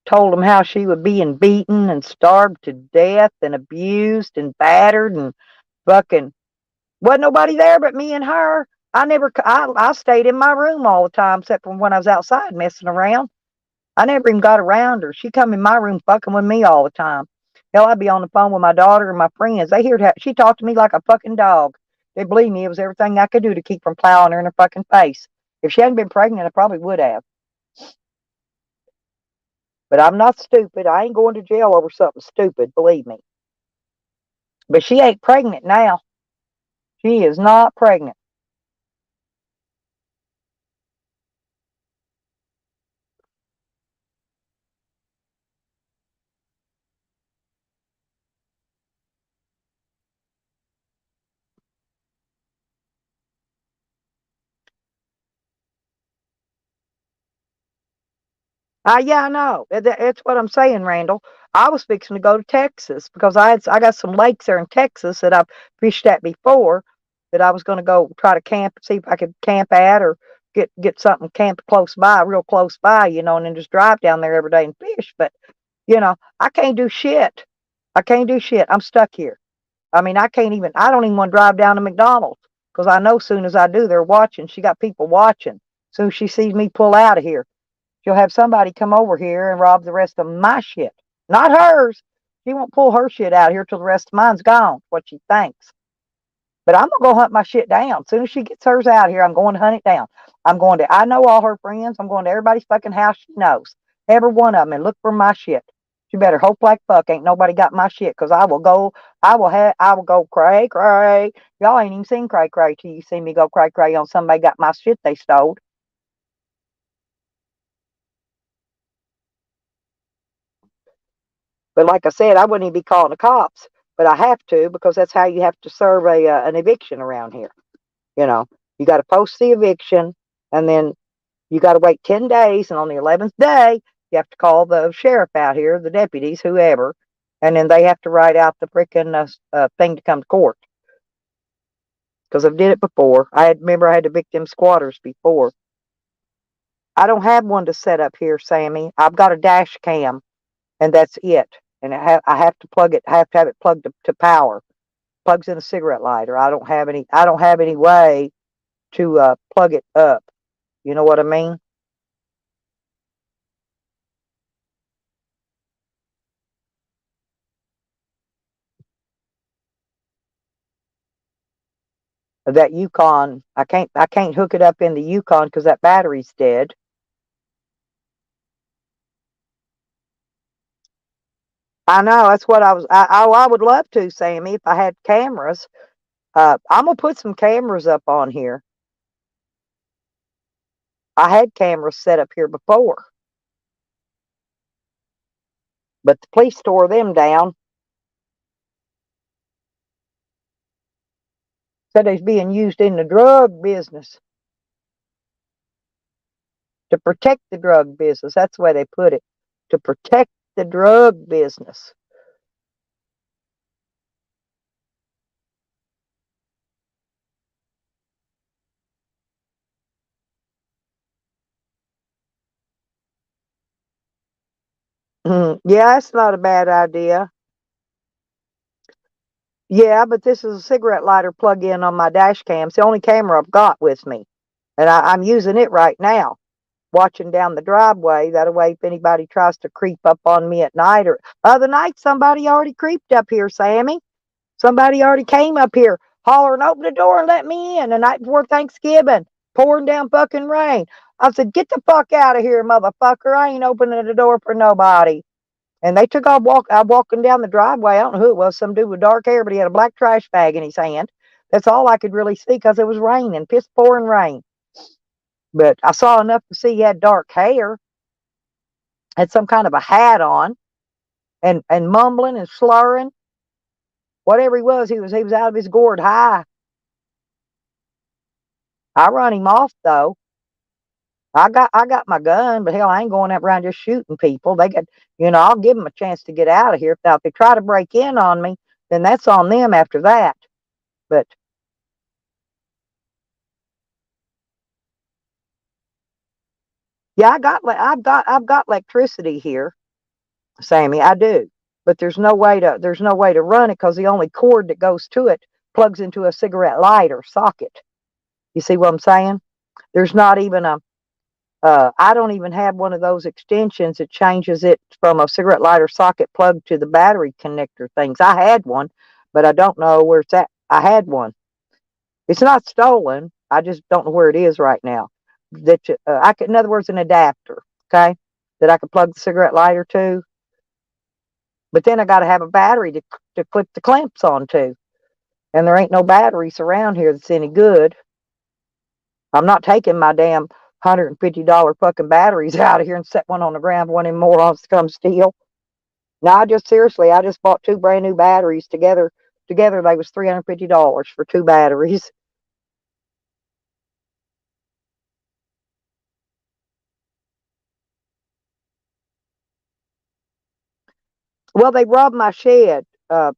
S1: Told them how she was being beaten and starved to death and abused and battered and fucking wasn't nobody there but me and her. I stayed in my room all the time, except for when I was outside messing around. I never even got around her. She come in my room fucking with me all the time. Hell, I'd be on the phone with my daughter and my friends. They hear she talked to me like a fucking dog. They believe me. It was everything I could do to keep from plowing her in her fucking face. If she hadn't been pregnant, I probably would have. But I'm not stupid. I ain't going to jail over something stupid, believe me. But she ain't pregnant now. She is not pregnant. Yeah, I know. That's what I'm saying, Randall. I was fixing to go to Texas because I got some lakes there in Texas that I've fished at before that I was going to go try to camp, see if I could camp at or get something camped close by, real close by, and then just drive down there every day and fish. But I can't do shit. I can't do shit. I'm stuck here. I mean, I don't even want to drive down to McDonald's because I know soon as I do, they're watching. She got people watching. Soon as she sees me pull out of here, she'll have somebody come over here and rob the rest of my shit. Not hers. She won't pull her shit out here till the rest of mine's gone, what she thinks. But I'm gonna go hunt my shit down. As soon as she gets hers out here, I'm going to hunt it down. I know all her friends. I'm going to everybody's fucking house she knows. Every one of them and look for my shit. She better hope like fuck ain't nobody got my shit, cause I will go cray cray. Y'all ain't even seen cray cray till you see me go cray cray on somebody got my shit they stole. But like I said, I wouldn't even be calling the cops, but I have to because that's how you have to serve an eviction around here. You know, you got to post the eviction, and then you got to wait 10 days, and on the 11th day, you have to call the sheriff out here, the deputies, whoever, and then they have to write out the freaking thing to come to court. Because I've did it before. Remember I had to evict them squatters before. I don't have one to set up here, Sammy. I've got a dash cam, and that's it. And I have to plug it. I have to have it plugged to power. Plugs in a cigarette lighter. I don't have any. I don't have any way to plug it up. You know what I mean? That Yukon. I can't. I can't hook it up in the Yukon because that battery's dead. I know. That's what I was. I would love to, Sammy, if I had cameras. I'm gonna put some cameras up on here. I had cameras set up here before, but the police tore them down. Said they's being used in the drug business to protect the drug business. That's the way they put it. To protect the drug business. Yeah, that's not a bad idea. Yeah, but this is a cigarette lighter plug in on my dash cam. It's the only camera I've got with me. And I'm using it right now, watching down the driveway. That way, if anybody tries to creep up on me at night or other night, somebody already creeped up here, Sammy. Somebody already came up here hollering, open the door and let me in the night before Thanksgiving, pouring down fucking rain. I said, get the fuck out of here, motherfucker. I ain't opening the door for nobody. And they took off walking down the driveway. I don't know who it was, some dude with dark hair, but he had a black trash bag in his hand. That's all I could really see because it was raining, piss pouring rain. But I saw enough to see he had dark hair, had some kind of a hat on, and mumbling and slurring. Whatever he was out of his gourd high. I run him off though. I got my gun, but hell, I ain't going up around just shooting people. They got, I'll give them a chance to get out of here. Now, if they try to break in on me, then that's on them after that. But yeah, I've got electricity here, Sammy. I do, but there's no way to run it because the only cord that goes to it plugs into a cigarette lighter socket. You see what I'm saying? There's not even a I don't even have one of those extensions that changes it from a cigarette lighter socket plug to the battery connector things. I had one, but I don't know where it's at. I had one. It's not stolen. I just don't know where it is right now. In other words, an adapter, okay, that I could plug the cigarette lighter to. But then I got to have a battery to clip the clamps onto, and there ain't no batteries around here that's any good. I'm not taking my damn $150 fucking batteries out of here and set one on the ground, one in morons to come steal. No, I just bought two brand new batteries together. Together they was $350 for two batteries. Well, they robbed my shed,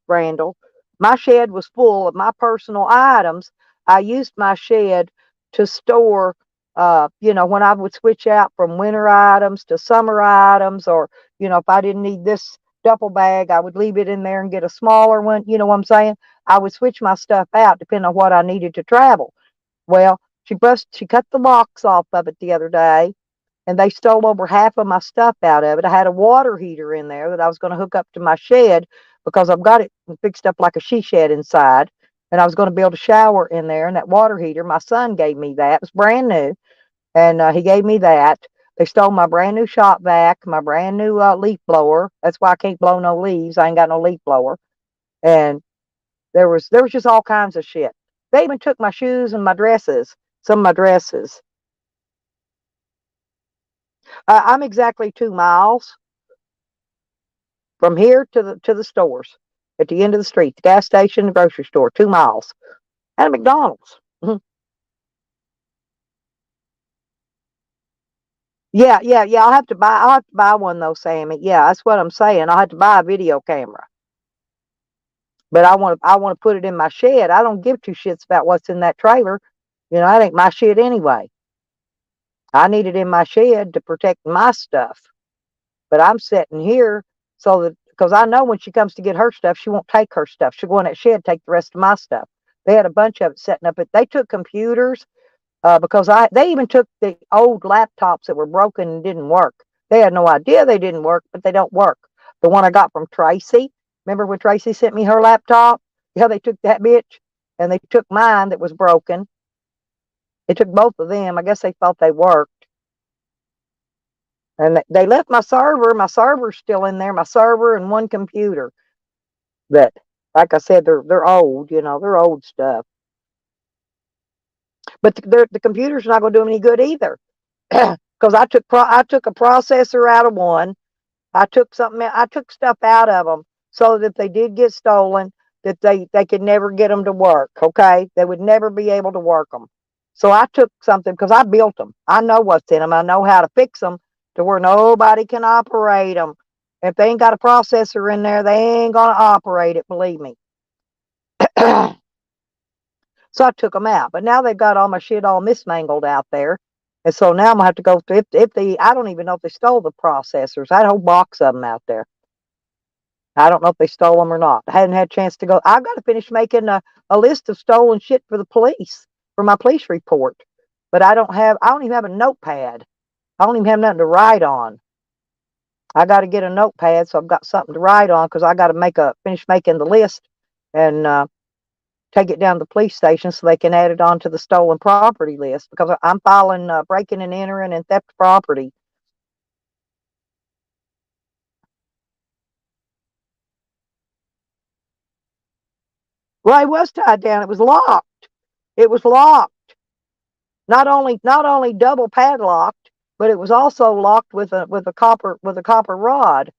S1: Randall. My shed was full of my personal items. I used my shed to store, when I would switch out from winter items to summer items, or, if I didn't need this duffel bag, I would leave it in there and get a smaller one. You know what I'm saying? I would switch my stuff out depending on what I needed to travel. Well, she cut the locks off of it the other day, and they stole over half of my stuff out of it. I had a water heater in there that I was going to hook up to my shed because I've got it fixed up like a she shed inside, and I was going to be able to shower in there. And that water heater, my son gave me that. It was brand new, and he gave me that. They stole my brand new shop vac, my brand new leaf blower. That's why I can't blow no leaves. I ain't got no leaf blower. And there was just all kinds of shit. They even took my shoes and my dresses, some of my dresses. I'm exactly 2 miles from here to the stores at the end of the street, the gas station, the grocery store, 2 miles, and a McDonald's. Mhm. Yeah, yeah, yeah. I'll have to buy one though, Sammy. Yeah, that's what I'm saying. I'll have to buy a video camera. But I want to put it in my shed. I don't give two shits about what's in that trailer. That ain't my shit anyway. I need it in my shed to protect my stuff. But I'm sitting here so that because I know when she comes to get her stuff, she won't take her stuff. She'll go in that shed, take the rest of my stuff. They had a bunch of it setting up. They took computers because they even took the old laptops that were broken and didn't work. They had no idea they didn't work, but they don't work. The one I got from Tracy. Remember when Tracy sent me her laptop? Yeah, they took that bitch, and they took mine that was broken. They took both of them. I guess they thought they worked. And they left my server. My server's still in there. My server and one computer. But like I said, they're old. They're old stuff. But the computer's not going to do them any good either. Because I took a processor out of one. I took stuff out of them so that if they did get stolen, that they could never get them to work. Okay, they would never be able to work them. So I took something because I built them. I know what's in them. I know how to fix them to where nobody can operate them. If they ain't got a processor in there, they ain't gonna operate it. Believe me. So I took them out, but now they've got all my shit all mismangled out there. And so now I'm gonna have to go through if the I don't even know if they stole the processors. I had a whole box of them out there. I don't know if they stole them or not. I hadn't had a chance to go. I've got to finish making a list of stolen shit for the police for my police report. But I don't even have a notepad. I don't even have nothing to write on. I got to get a notepad so I've got something to write on because I got to finish making the list and take it down to the police station so they can add it onto the stolen property list because I'm filing breaking and entering and theft property. Well, it was tied down. It was locked. It was locked. Not only double padlocked, but it was also locked with a copper rod.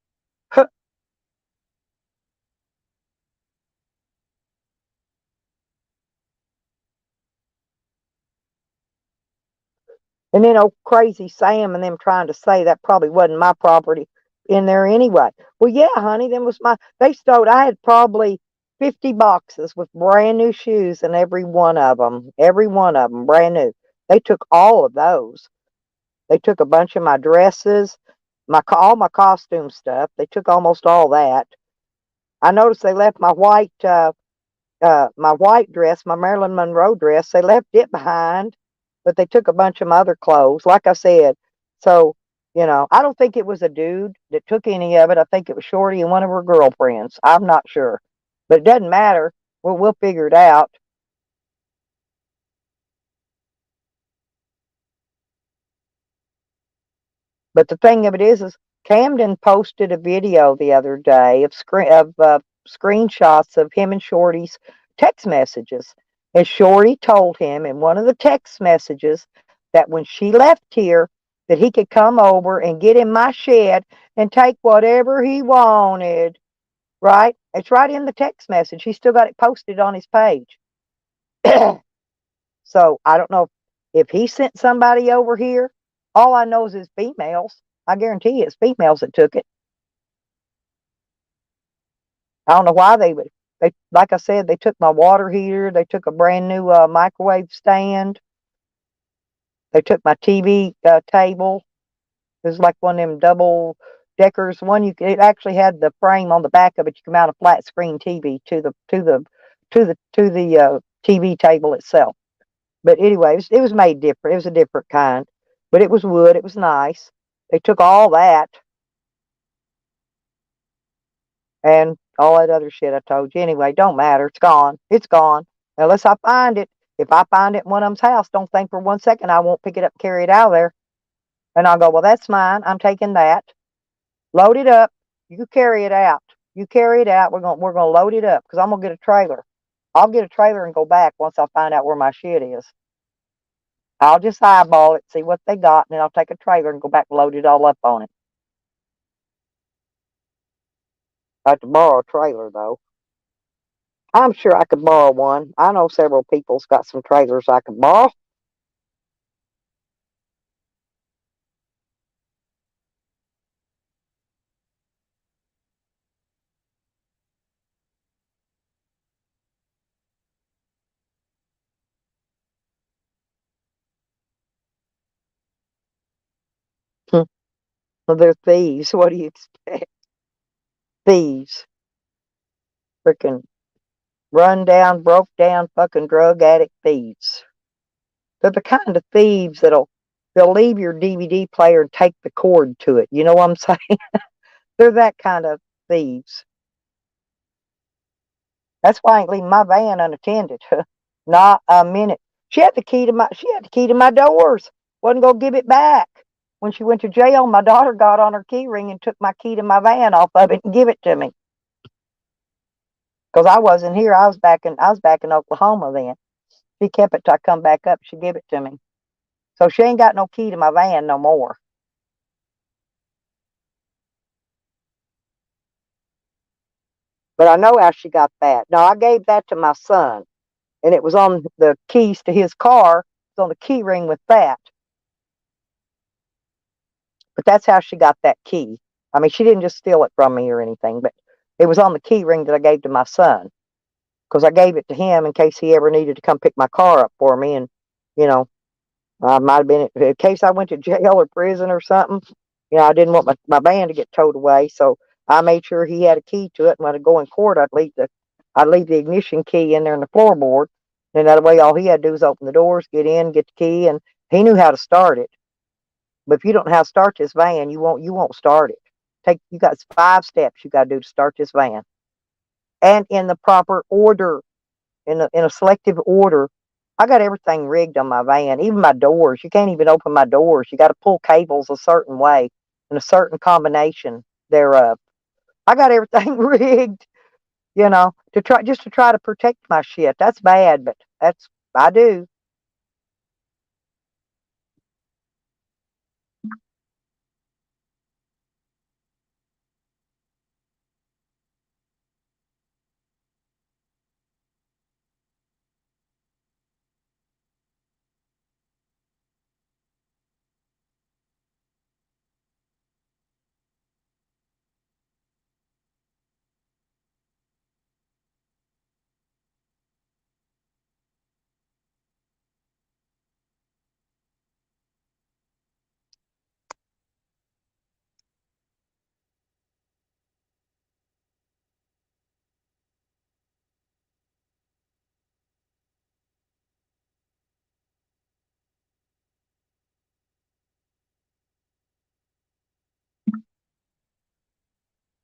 S1: And then old crazy Sam and them trying to say that probably wasn't my property in there anyway. Well, yeah, honey, them was my. They stole. I had probably 50 boxes with brand new shoes in every one of them, brand new. They took all of those. They took a bunch of my dresses, all my costume stuff. They took almost all that. I noticed they left my white dress, my Marilyn Monroe dress. They left it behind, but they took a bunch of my other clothes. Like I said, so I don't think it was a dude that took any of it. I think it was Shorty and one of her girlfriends. I'm not sure, but it doesn't matter. We'll figure it out. But the thing of it is Camden posted a video the other day of screenshots of him and Shorty's text messages. And Shorty told him in one of the text messages that when she left here, that he could come over and get in my shed and take whatever he wanted. Right? It's right in the text message. He still got it posted on his page. So I don't know if he sent somebody over here. All I know is it's females. I guarantee it's females that took it. I don't know why they would. They, like I said, they took my water heater. They took a brand new microwave stand. They took my TV table. It was like one of them double deckers. It actually had the frame on the back of it. You can mount a flat screen TV to the TV table itself. But anyway, it was made different. It was a different kind, but it was wood. It was nice. They took all that and all that other shit I told you. Anyway, don't matter. It's gone. It's gone. Unless I find it. If I find it in one of them's house, don't think for 1 second I won't pick it up, carry it out of there. And I'll go, well, that's mine. I'm taking that. Load it up. You carry it out. You carry it out. We're gonna load it up because I'm gonna get a trailer. I'll get a trailer and go back once I find out where my shit is. I'll just eyeball it, see what they got, and then I'll take a trailer and go back and load it all up on it. I have to borrow a trailer though. I'm sure I could borrow one. I know several people's got some trailers I could borrow. Well, they're thieves. What do you expect? Thieves. Freaking run down, broke down, fucking drug addict thieves. They're the kind of thieves they'll leave your DVD player and take the cord to it. You know what I'm saying? They're that kind of thieves. That's why I ain't leaving my van unattended. Not a minute. She had the key to my doors. Wasn't gonna give it back. When she went to jail, my daughter got on her key ring and took my key to my van off of it and give it to me. Because I wasn't here. I was back in Oklahoma then. She kept it till I come back up. She give it to me. So she ain't got no key to my van no more. But I know how she got that. Now I gave that to my son, and it was on the keys to his car. It's on the key ring with that. But that's how she got that key. I mean, she didn't just steal it from me or anything, but it was on the key ring that I gave to my son because I gave it to him in case he ever needed to come pick my car up for me. And, you know, I might have been in case I went to jail or prison or something. I didn't want my van to get towed away. So I made sure he had a key to it. And when I go in court, I'd leave the ignition key in there in the floorboard. And that way, all he had to do was open the doors, get in, get the key, and he knew how to start it. But if you don't know how to start this van, you won't start it. You got 5 steps you got to do to start this van, and in the proper order, in a selective order. I got everything rigged on my van, even my doors. You can't even open my doors. You got to pull cables a certain way in a certain combination thereof. I got everything rigged, to try to protect my shit. That's bad, but I do.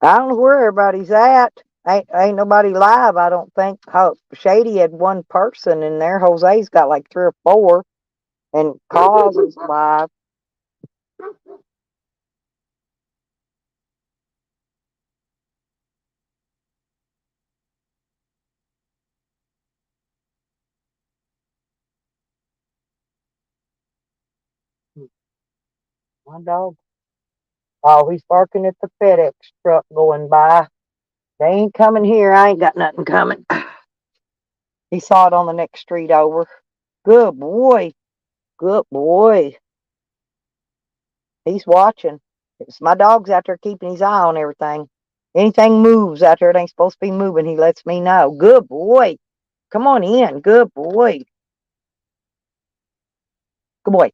S1: I don't know where everybody's at. Ain't nobody live, I don't think. Shady had one person in there. Jose's got like three or four, and Cause is live. My dog. Oh, he's barking at the FedEx truck going by. They ain't coming here. I ain't got nothing coming. He saw it on the next street over. Good boy. Good boy. He's watching. It's my dog's out there keeping his eye on everything. Anything moves out there, it ain't supposed to be moving. He lets me know. Good boy. Come on in. Good boy. Good boy.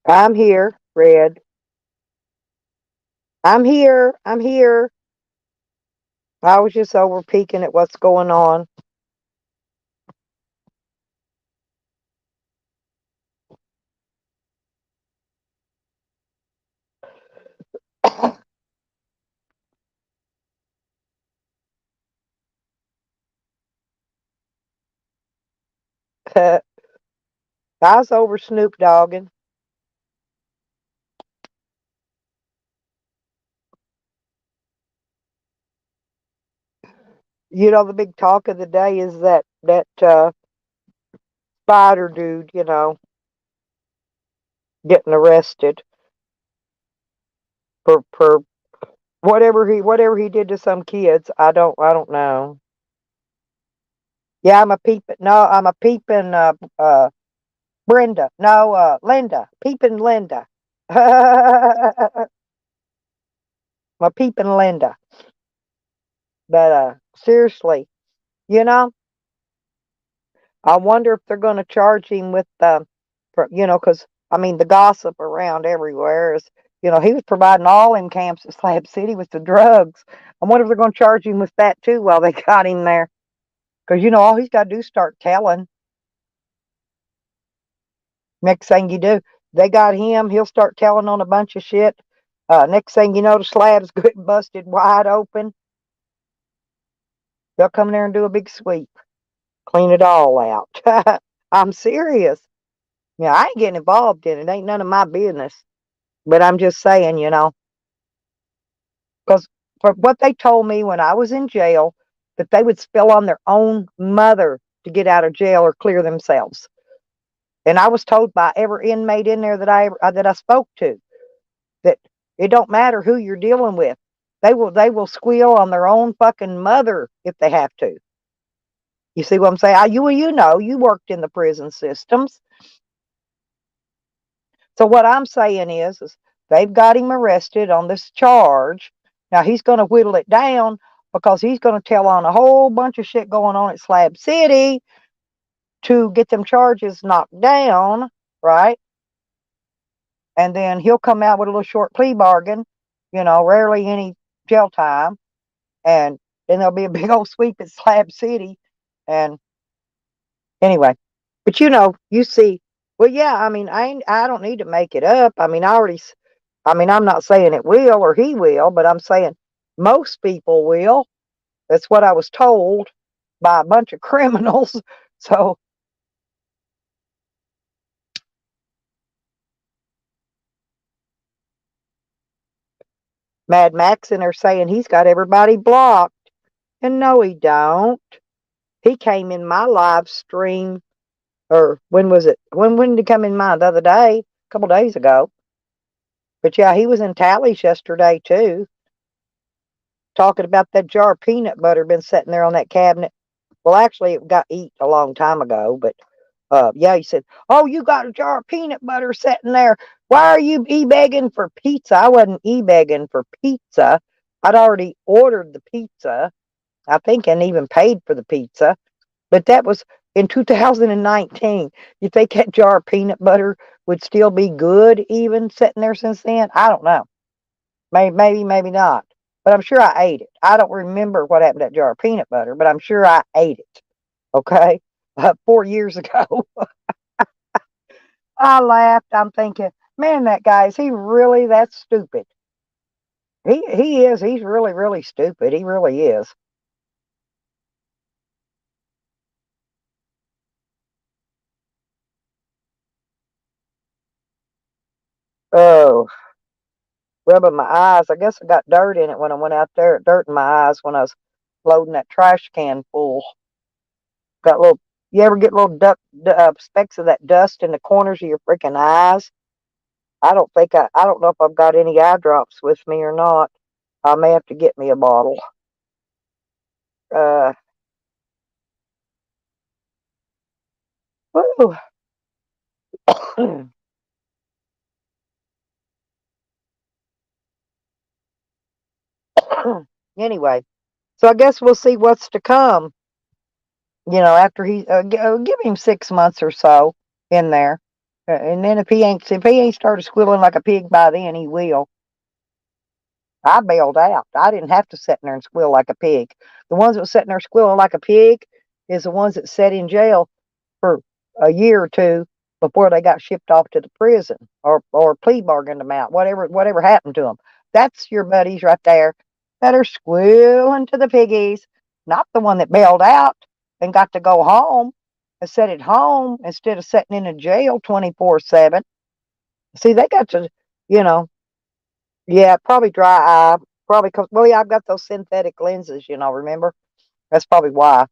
S1: I'm here, Red. I'm here. I'm here. I was just over peeking at what's going on. I was over Snoop Dogging. The big talk of the day is that spider dude, getting arrested for whatever he did to some kids. I don't know. Yeah, I'm a peeping. No, I'm a peeping. Brenda. No, Linda. Peeping Linda. My peeping Linda. But seriously, you know, I wonder if they're going to charge him with because I mean the gossip around everywhere is he was providing all them camps at Slab City with the drugs. I wonder if they're going to charge him with that too while they got him there. Because all he's got to do is start telling. Next thing you do, they got him. He'll start telling on a bunch of shit. Next thing you know, the slab's getting busted wide open. They'll come there and do a big sweep, clean it all out. I'm serious. Yeah, I ain't getting involved in it. Ain't none of my business. But I'm just saying, because for what they told me when I was in jail, that they would spill on their own mother to get out of jail or clear themselves. And I was told by every inmate in there that I spoke to that it don't matter who you're dealing with. They will squeal on their own fucking mother if they have to. You see what I'm saying? You worked in the prison systems. So what I'm saying is they've got him arrested on this charge. Now he's going to whittle it down because he's going to tell on a whole bunch of shit going on at Slab City to get them charges knocked down, right? And then he'll come out with a little short plea bargain, rarely any jail time, and then there'll be a big old sweep at Slab City. And anyway, but you see, well, yeah, I mean, I don't need to make it up. I mean, I'm not saying it will or he will, but I'm saying most people will. That's what I was told by a bunch of criminals. So Mad Max and are saying he's got everybody blocked. And no, he don't. He came in my live stream, or when was it? When did he come in mine? The other day, a couple days ago. But yeah, he was in Tally's yesterday too, talking about that jar of peanut butter been sitting there on that cabinet. Well, actually, it got eat a long time ago, but yeah, he said, "Oh, you got a jar of peanut butter sitting there. Why are you e-begging for pizza?" I wasn't e-begging for pizza. I'd already ordered the pizza, I think, and even paid for the pizza. But that was in 2019. You think that jar of peanut butter would still be good even sitting there since then? I don't know. Maybe not. But I'm sure I ate it. I don't remember what happened to that jar of peanut butter, but I'm sure I ate it. Okay? 4 years ago. I laughed. I'm thinking, man, that guy, is he really that stupid? He is. He's really, really stupid. He really is. Oh, rubbing my eyes. I guess I got dirt in it when I went out there. Dirt in my eyes when I was loading that trash can full. Got little. You ever get little specks of that dust in the corners of your freaking eyes? I don't know if I've got any eye drops with me or not. I may have to get me a bottle. Uh, whew. Anyway, so I guess we'll see what's to come. After give him 6 months or so in there. And then if he ain't started squealing like a pig by then, he will. I bailed out. I didn't have to sit in there and squeal like a pig. The ones that was sitting there squealing like a pig is the ones that sat in jail for a year or two before they got shipped off to the prison or plea bargained them out. Whatever happened to them. That's your buddies right there that are squealing to the piggies, not the one that bailed out and got to go home and sit at home instead of sitting in a jail 24/7. See, they got to, you know, yeah, probably dry eye. Probably because, well, yeah, I've got those synthetic lenses, remember? That's probably why.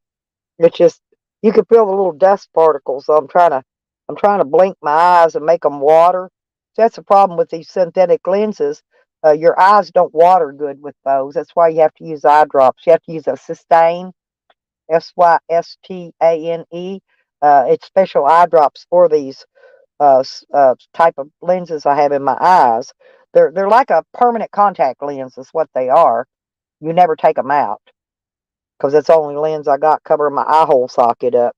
S1: It's just, you can feel the little dust particles. So I'm trying to blink my eyes and make them water. That's the problem with these synthetic lenses. Your eyes don't water good with those. That's why you have to use eye drops. You have to use a Systane, Systane. It's special eye drops for these type of lenses I have in my eyes. They're like a permanent contact lens. Is what they are. You never take them out because it's the only lens I got covering my eye hole socket up.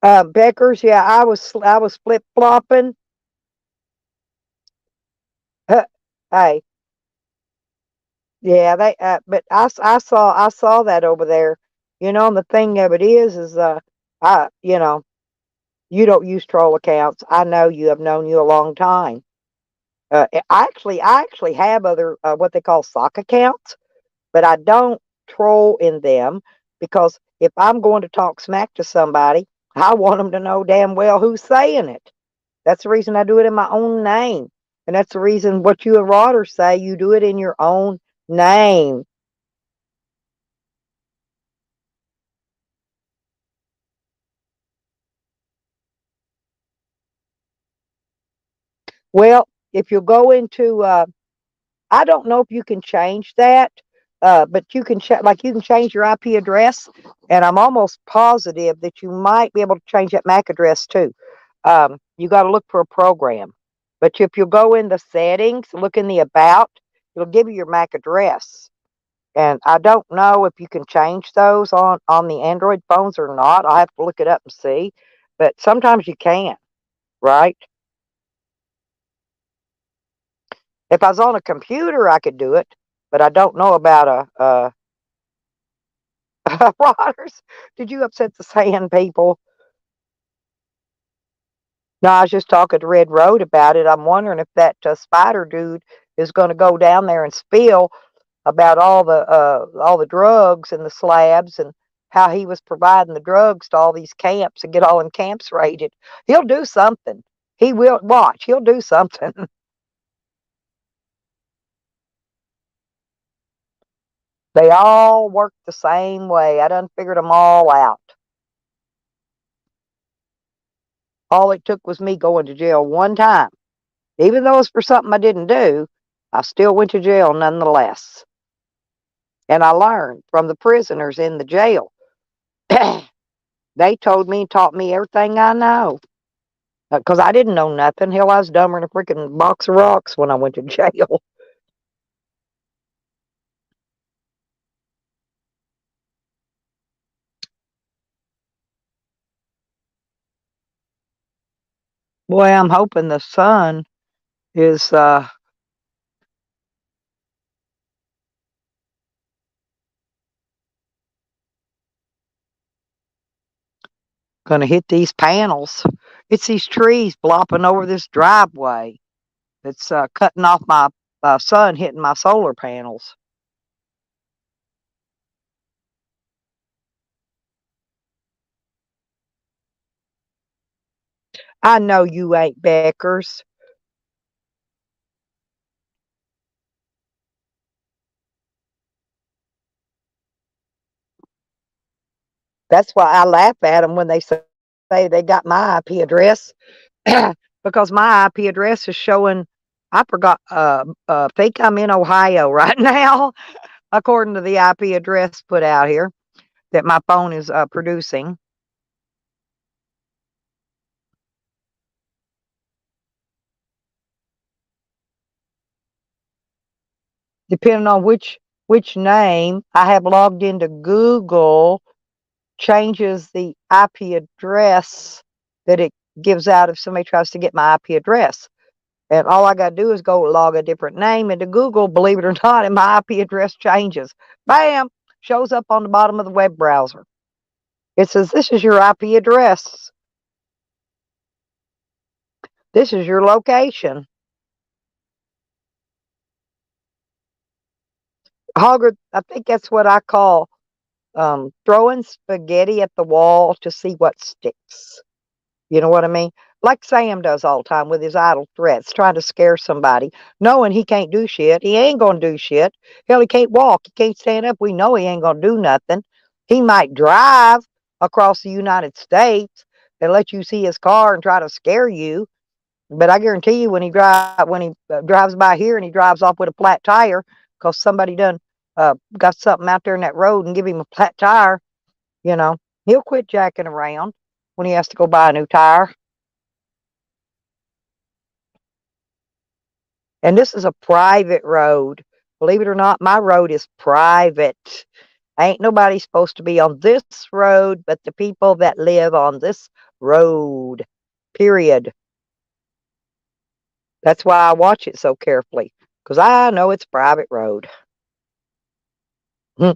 S1: Becker's, yeah, I was flip flopping. Hey, yeah, but I saw that over there. And the thing of it is I, you don't use troll accounts. I know you. Have known you a long time. I actually have other what they call sock accounts, but I don't troll in them because if I'm going to talk smack to somebody, I want them to know damn well who's saying it. That's the reason I do it in my own name. And that's the reason what you and Rodder say, you do it in your own name. Well, if you go into, I don't know if you can change that, but you can change your IP address, and I'm almost positive that you might be able to change that MAC address too. You got to look for a program, but if you go in the settings, look in the about, it'll give you your MAC address. And I don't know if you can change those on the Android phones or not. I'll have to look it up and see. But sometimes you can, right? If I was on a computer, I could do it, but I don't know about Rotters. Did you upset the sand people? No, I was just talking to Red Road about it. I'm wondering if that spider dude is going to go down there and spill about all the drugs and the slabs and how he was providing the drugs to all these camps and get all them camps raided. He'll do something. He will watch. He'll do something. They all work the same way. I done figured them all out. All it took was me going to jail one time. Even though it's for something I didn't do, I still went to jail nonetheless. And I learned from the prisoners in the jail. They told me, taught me everything I know. Because I didn't know nothing. Hell, I was dumber than a freaking box of rocks when I went to jail. Boy, I'm hoping the sun is going to hit these panels. It's these trees blopping over this driveway that's cutting off my sun hitting my solar panels. I know you ain't Beckers. That's why I laugh at them when they say they got my IP address because my IP address is showing. I forgot. I think I'm in Ohio right now, according to the IP address put out here that my phone is producing. depending on which name I have logged into Google, changes the IP address that it gives out if somebody tries to get my IP address. And all I got to do is go log a different name into Google, believe it or not, and my IP address changes. Bam! Shows up on the bottom of the web browser. It says, this is your IP address. This is your location. Hogger, I think that's what I call throwing spaghetti at the wall to see what sticks. You know what I mean? Like Sam does all the time with his idle threats, trying to scare somebody, knowing he can't do shit. He ain't gonna do shit. Hell, he can't walk. He can't stand up. We know he ain't gonna do nothing. He might drive across the United States and let you see his car and try to scare you. But I guarantee you, when he drives by here and he drives off with a flat tire, because somebody done got something out there in that road and give him a flat tire, you know, he'll quit jacking around when he has to go buy a new tire. And this is a private road. Believe it or not, my road is private. Ain't nobody supposed to be on this road but the people that live on this road. Period. That's why I watch it so carefully, because I know it's private road. Hmm.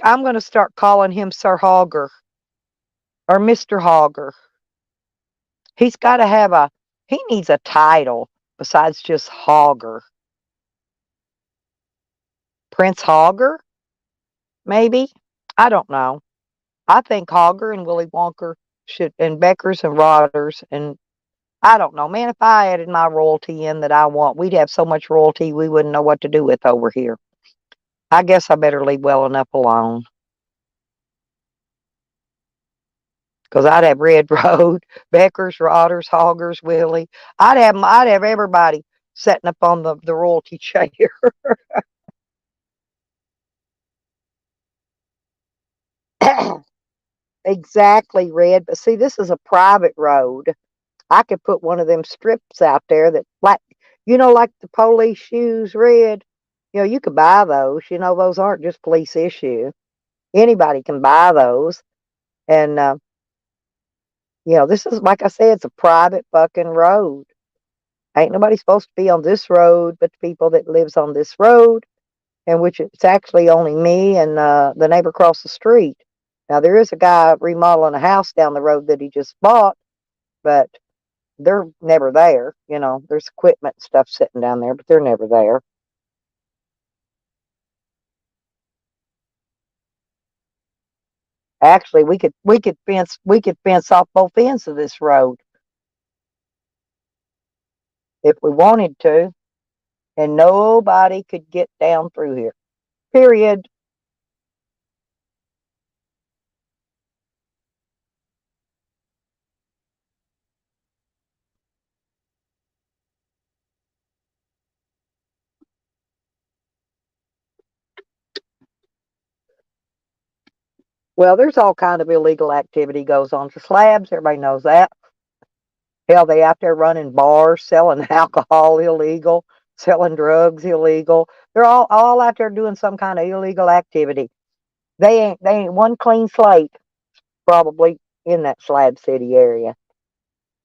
S1: I'm going to start calling him Sir Hogger or Mr. Hogger. He's got to have he needs a title besides just Hogger. Prince Hogger, maybe? I don't know. I think Hogger and Willy Wonka should, and Beckers and Rodders, and I don't know, man. If I added my royalty in that I want, we'd have so much royalty we wouldn't know what to do with over here. I guess I better leave well enough alone, because I'd have Red Road, Beckers, Rodders, Hoggers, Willie. I'd have everybody setting up on the royalty chair. Exactly, Red. But see, this is a private road. I could put one of them strips out there that, like, like the police shoes, Red. You could buy those. Those aren't just police issue. Anybody can buy those. And, this is, like I said, it's a private fucking road. Ain't nobody supposed to be on this road but the people that lives on this road, and which it's actually only me and the neighbor across the street. Now, there is a guy remodeling a house down the road that he just bought, but they're never there. There's equipment and stuff sitting down there, but they're never there. Actually, we could fence off both ends of this road if we wanted to, and nobody could get down through here. Period. Well, there's all kind of illegal activity goes on to slabs. Everybody knows that. Hell, they out there running bars, selling alcohol illegal, selling drugs illegal. They're all out there doing some kind of illegal activity. They ain't one clean slate probably in that Slab City area.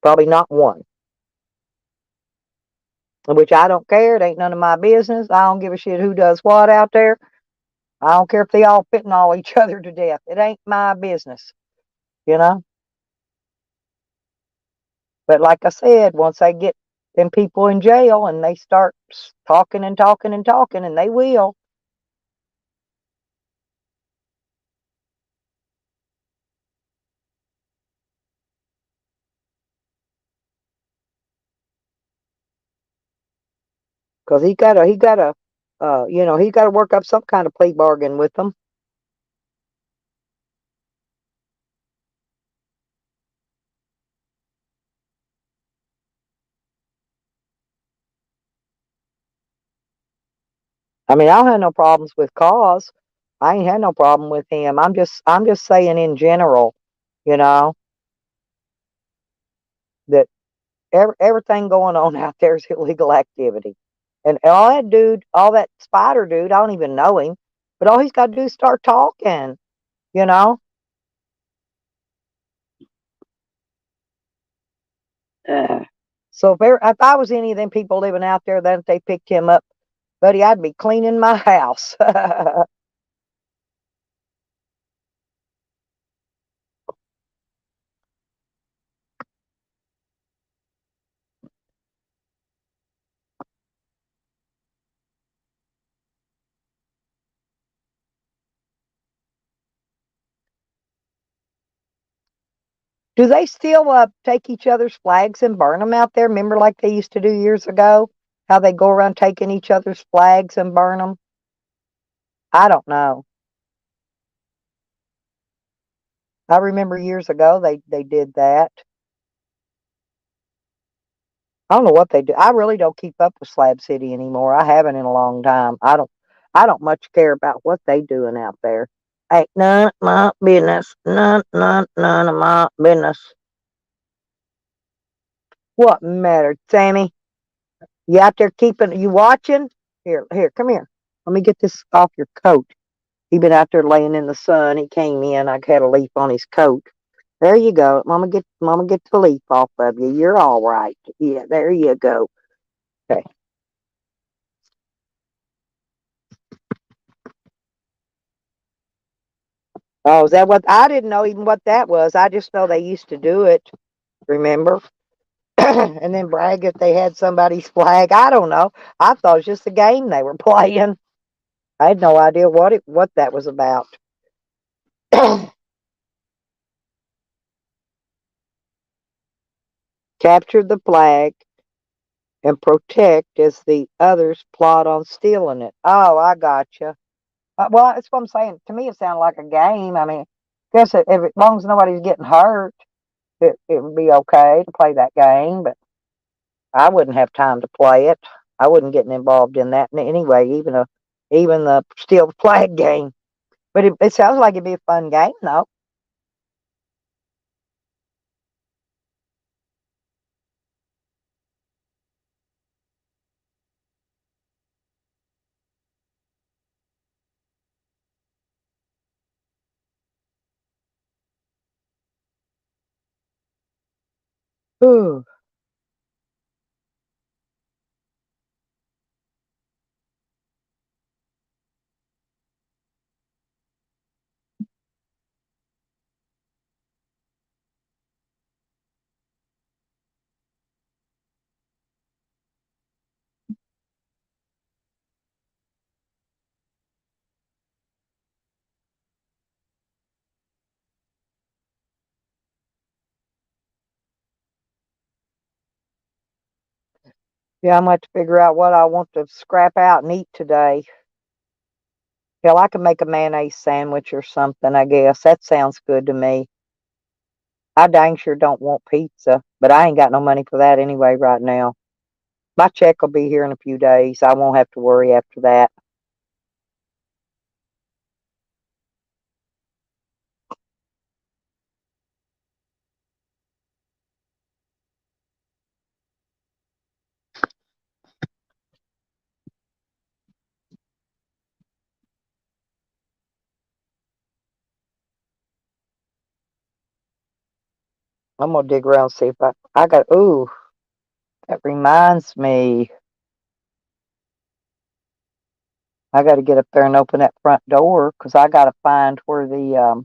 S1: Probably not one. Which I don't care. It ain't none of my business. I don't give a shit who does what out there. I don't care if they all fentanyl each other to death. It ain't my business, you know. But like I said, once they get them people in jail and they start talking and talking and talking, and they will, because he got to work up some kind of plea bargain with them. I mean, I don't have no problems with cause. I ain't had no problem with him. I'm just saying in general, you know, that everything going on out there is illegal activity. And all that dude, all that spider dude, I don't even know him, but all he's got to do is start talking, you know. Ugh. So if I was any of them people living out there, then if they picked him up, buddy, I'd be cleaning my house. Do they still take each other's flags and burn them out there? Remember, like they used to do years ago, how they go around taking each other's flags and burn them? I don't know. I remember years ago they did that. I don't know what they do. I really don't keep up with Slab City anymore. I haven't in a long time. I don't much care about what they doing out there. Ain't none of my business. None of my business. What matter, Sammy? You out there keeping you watching? Here, come here. Let me get this off your coat. He been out there laying in the sun. He came in. I had a leaf on his coat. There you go. Mama get the leaf off of you. You're all right. Yeah, there you go. Okay. Oh, is that what I didn't know even what that was. I just know they used to do it, remember? And then brag if they had somebody's flag. I don't know. I thought it was just a game they were playing. I had no idea what that was about. Capture the flag and protect as the others plot on stealing it. Oh, I gotcha. Well, that's what I'm saying. To me, it sounded like a game. I mean, guess if as long as nobody's getting hurt, it would be okay to play that game. But I wouldn't have time to play it. I wouldn't get involved in that anyway. Even the steal the flag game. But it sounds like it'd be a fun game, though. Ooh. Yeah, I might have to figure out what I want to scrap out and eat today. Hell, I could make a mayonnaise sandwich or something, I guess. That sounds good to me. I dang sure don't want pizza, but I ain't got no money for that anyway right now. My check will be here in a few days. I won't have to worry after that. I'm gonna dig around and see if I got. Ooh, that reminds me. I got to get up there and open that front door because I got to find where the.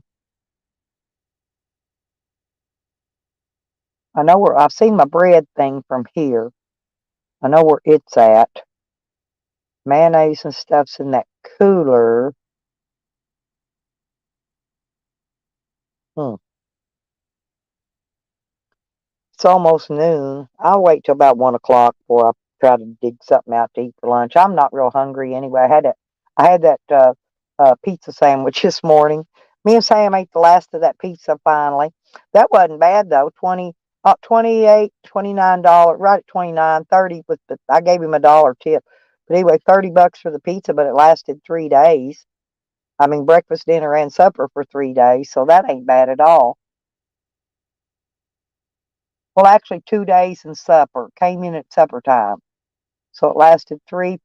S1: I know where I've seen my bread thing from here. I know where it's at. Mayonnaise and stuff's in that cooler. Hmm. It's almost noon. I'll wait till about 1 o'clock before I try to dig something out to eat for lunch. I'm not real hungry anyway. I had that pizza sandwich this morning. Me and Sam ate the last of that pizza finally. That wasn't bad though. 28, $29, right at 29, 30 with I gave him a dollar tip. But anyway, $30 for the pizza, but it lasted 3 days. I mean, breakfast, dinner, and supper for 3 days, so that ain't bad at all. Well, actually, 2 days and supper. Came in at supper time. So it lasted 3,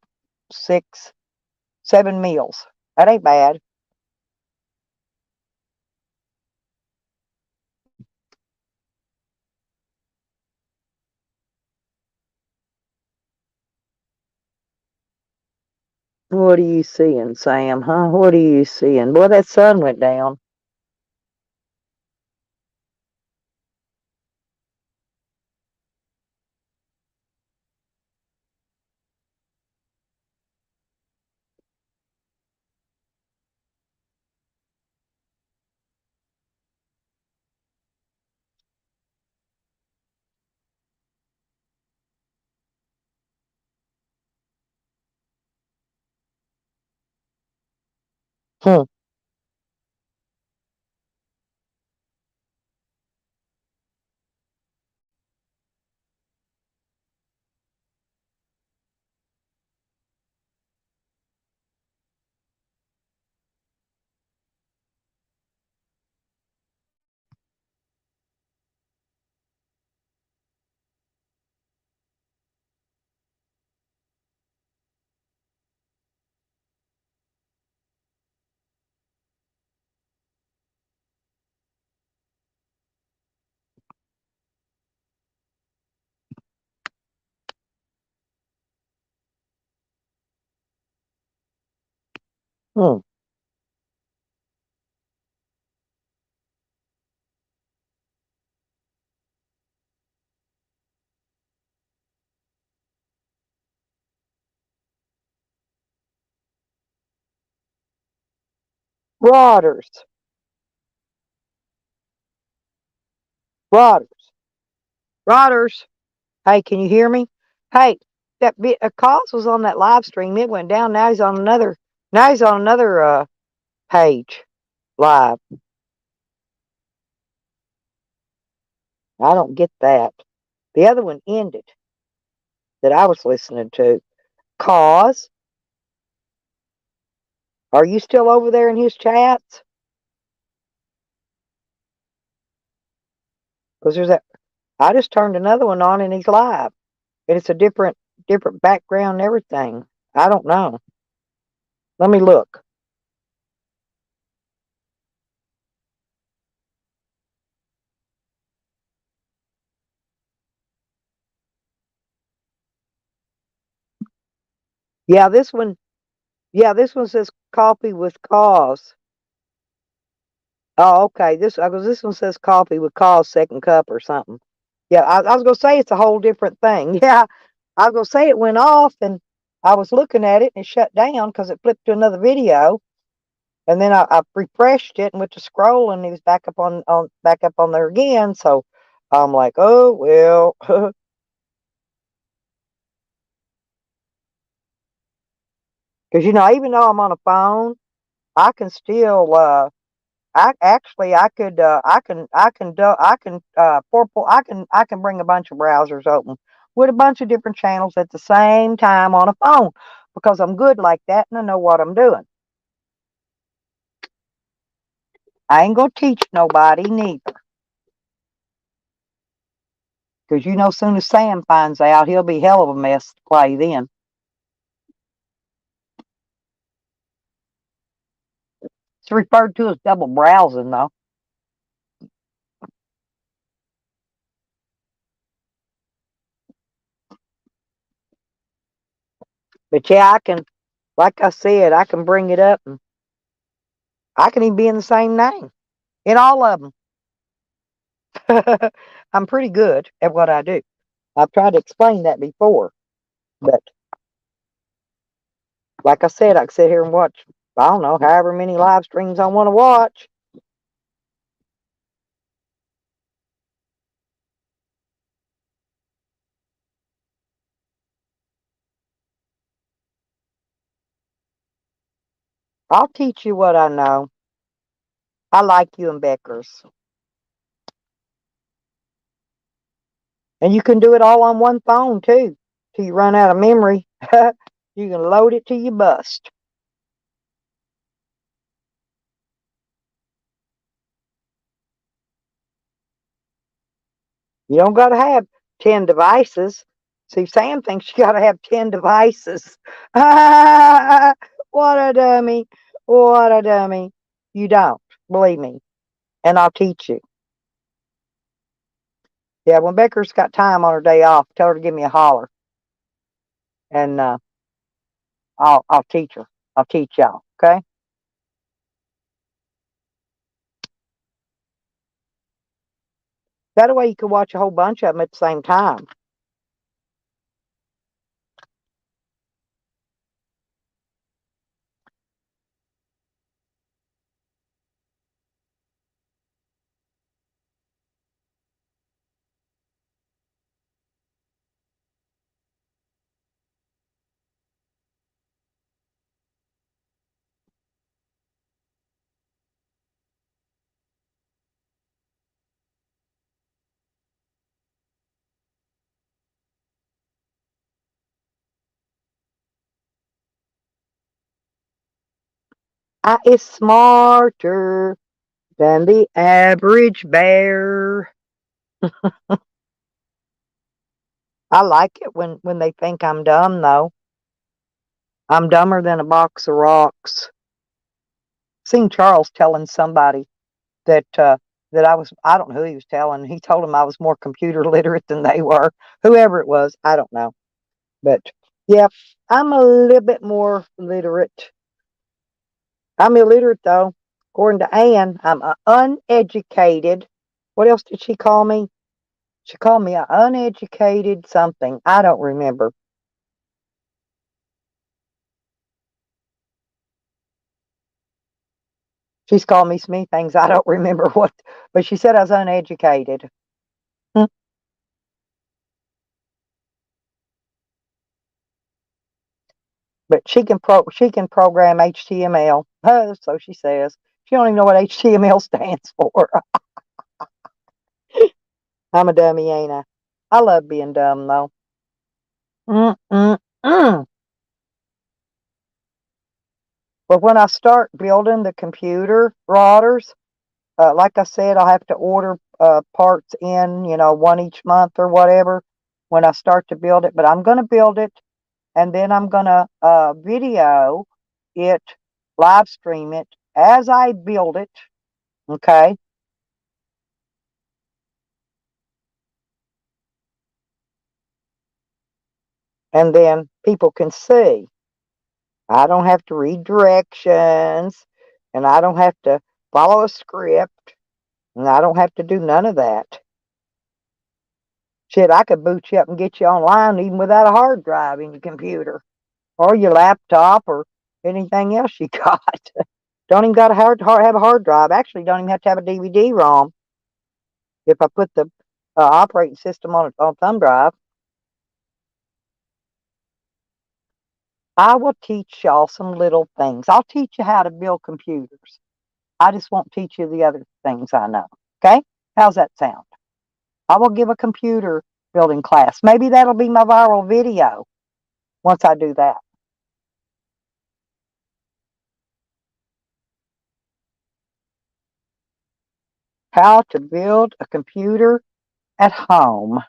S1: 6, 7 meals. That ain't bad. What are you seeing, Sam, huh? What are you seeing? Boy, that sun went down. Hmm. Hmm. Rotters. Rotters. Rotters. Hey, can you hear me? Hey, that bit Cos was on that live stream. It went down. Now he's on another. Now he's on another page live. I don't get that. The other one ended that I was listening to. Cause, are you still over there in his chats? Because there's that. I just turned another one on and he's live, and it's a different background and everything. I don't know. Let me look. Yeah, this one. Yeah, this one says coffee with cause. Oh, okay. This one says coffee with cause second cup or something. Yeah, I was gonna say it's a whole different thing. Yeah, I was gonna say it went off and I was looking at it and it shut down because it flipped to another video. And then I refreshed it and went to scroll and he was back up on there again. So I'm like, oh well, because even though I'm on a phone, I can still I can bring a bunch of browsers open with a bunch of different channels at the same time on a phone because I'm good like that and I know what I'm doing. I ain't gonna teach nobody neither. Because soon as Sam finds out, he'll be hell of a mess to play then. It's referred to as double browsing, though. But yeah, like I said, I can bring it up and I can even be in the same name in all of them. I'm pretty good at what I do. I've tried to explain that before, but like I said, I can sit here and watch, I don't know, however many live streams I want to watch. I'll teach you what I know. I like you and Beckers. And you can do it all on one phone, too, till you run out of memory. You can load it till you bust. You don't got to have 10 devices. See, Sam thinks you got to have 10 devices. What a dummy. What a dummy. You don't. Believe me. And I'll teach you. Yeah, when Becker's got time on her day off, tell her to give me a holler. And I'll teach her. I'll teach y'all. Okay? That way you can watch a whole bunch of them at the same time. I is smarter than the average bear. I like it when they think I'm dumb, though. I'm dumber than a box of rocks. Seen Charles telling somebody that that I don't know who he was telling. He told him I was more computer literate than they were. Whoever it was, I don't know. But yeah, I'm a little bit more literate. I'm illiterate though. According to Anne, I'm uneducated. What else did she call me? She called me an uneducated something. I don't remember. She's called me so many things I don't remember what, but she said I was uneducated. Hmm. But she can program HTML. So she says. She don't even know what HTML stands for. I'm a dummy, ain't I? I love being dumb though. Mm-mm-mm. But when I start building the computer routers, like I said, I'll have to order parts in, one each month or whatever when I start to build it. But I'm going to build it and then I'm going to video it, live stream it as I build it. Okay. And then people can see. I don't have to read directions and I don't have to follow a script and I don't have to do none of that. Shit, I could boot you up and get you online even without a hard drive in your computer or your laptop or anything else you got. Don't even got to have a hard drive. Actually, don't even have to have a DVD-ROM if I put the operating system on thumb drive. I will teach y'all some little things. I'll teach you how to build computers. I just won't teach you the other things I know. Okay? How's that sound? I will give a computer building class. Maybe that'll be my viral video once I do that. How to build a computer at home.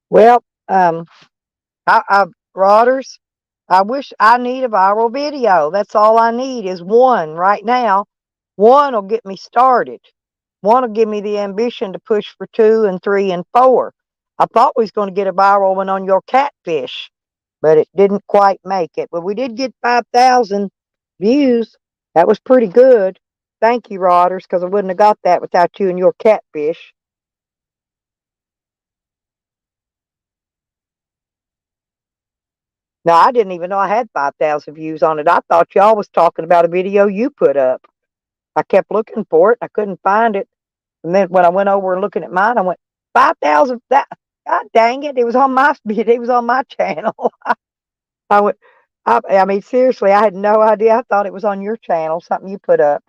S1: Well, I Rodders, I wish I need a viral video. That's all I need is one right now. One will get me started. One will give me the ambition to push for two and three and four. I thought we was going to get a viral one on your catfish, but it didn't quite make it. But we did get 5,000 views. That was pretty good. Thank you, Rodders, because I wouldn't have got that without you and your catfish. No, I didn't even know I had 5,000 views on it. I thought y'all was talking about a video you put up. I kept looking for it. I couldn't find it. And then when I went over and looking at mine, I went, 5,000, that, God dang it. It was on my, it was on my channel. I went, I mean, seriously, I had no idea. I thought it was on your channel, something you put up.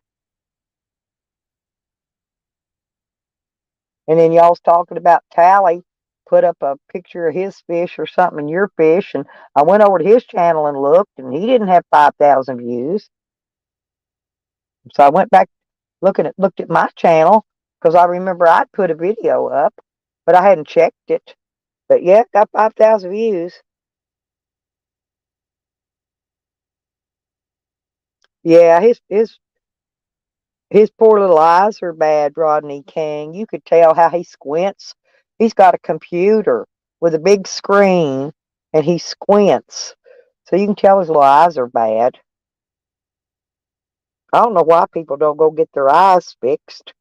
S1: And then y'all's talking about Tally put up a picture of his fish or something and your fish. And I went over to his channel and looked, and he didn't have 5,000 views. So I went back looked at my channel because I remember I'd put a video up, but I hadn't checked it. But yeah, got 5,000 views. Yeah, his poor little eyes are bad, Rodney King. You could tell how he squints. He's got a computer with a big screen, and he squints, so you can tell his little eyes are bad. I don't know why people don't go get their eyes fixed.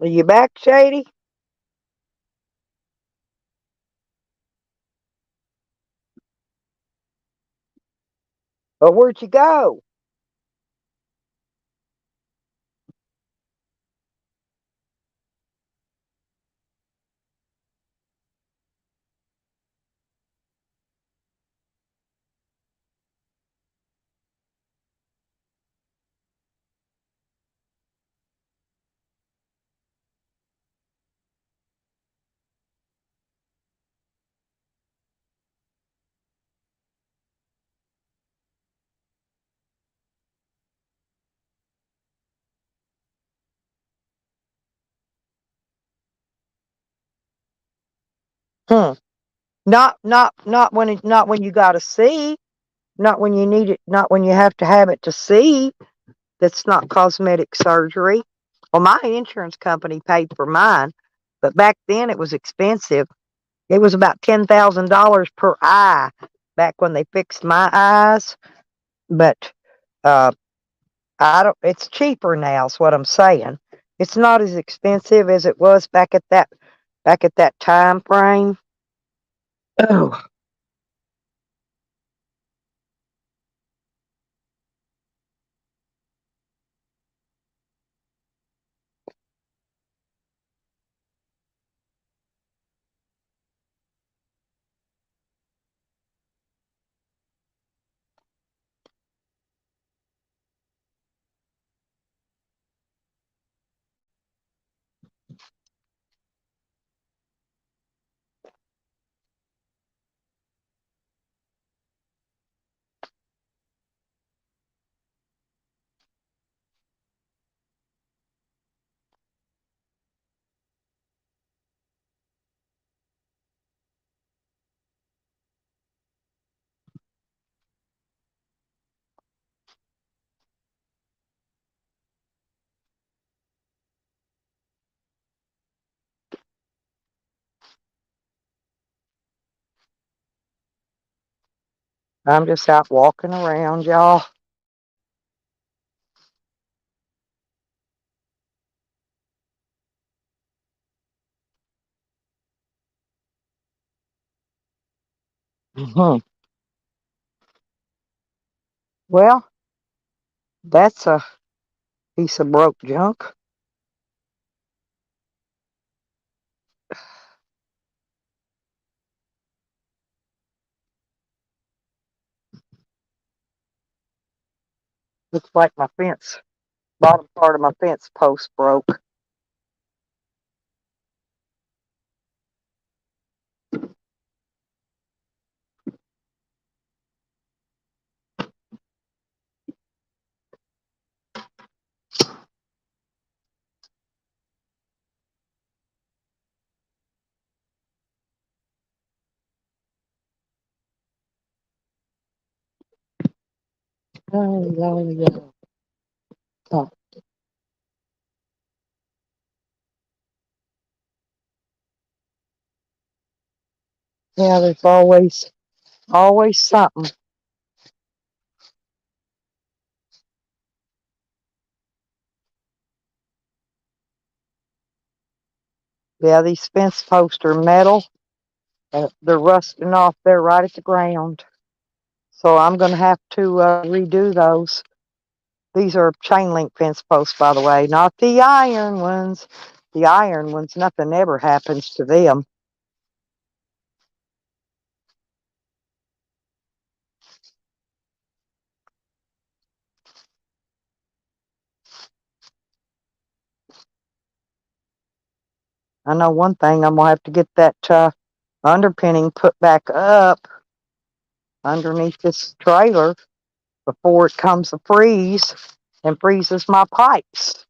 S1: Are you back, Shady? Or where'd you go? Hmm. Not when you got to see. Not when you need it. Not when you have to have it to see. That's not cosmetic surgery. Well, my insurance company paid for mine, but back then it was expensive. It was about $10,000 per eye back when they fixed my eyes. But uh, I don't. It's cheaper now. Is what I'm saying. It's not as expensive as it was back at that time frame. Oh, I'm just out walking around, y'all. Hmm. Well, that's a piece of broke junk. Looks like my fence, bottom part of my fence post broke. Oh, yeah, yeah. Oh, yeah, there's always something. Yeah, these fence posts are metal. They're rusting off there right at the ground. So I'm going to have to redo those. These are chain link fence posts, by the way, not the iron ones. The iron ones, nothing ever happens to them. I know one thing, I'm going to have to get that underpinning put back up underneath this trailer before it comes to freeze and freezes my pipes.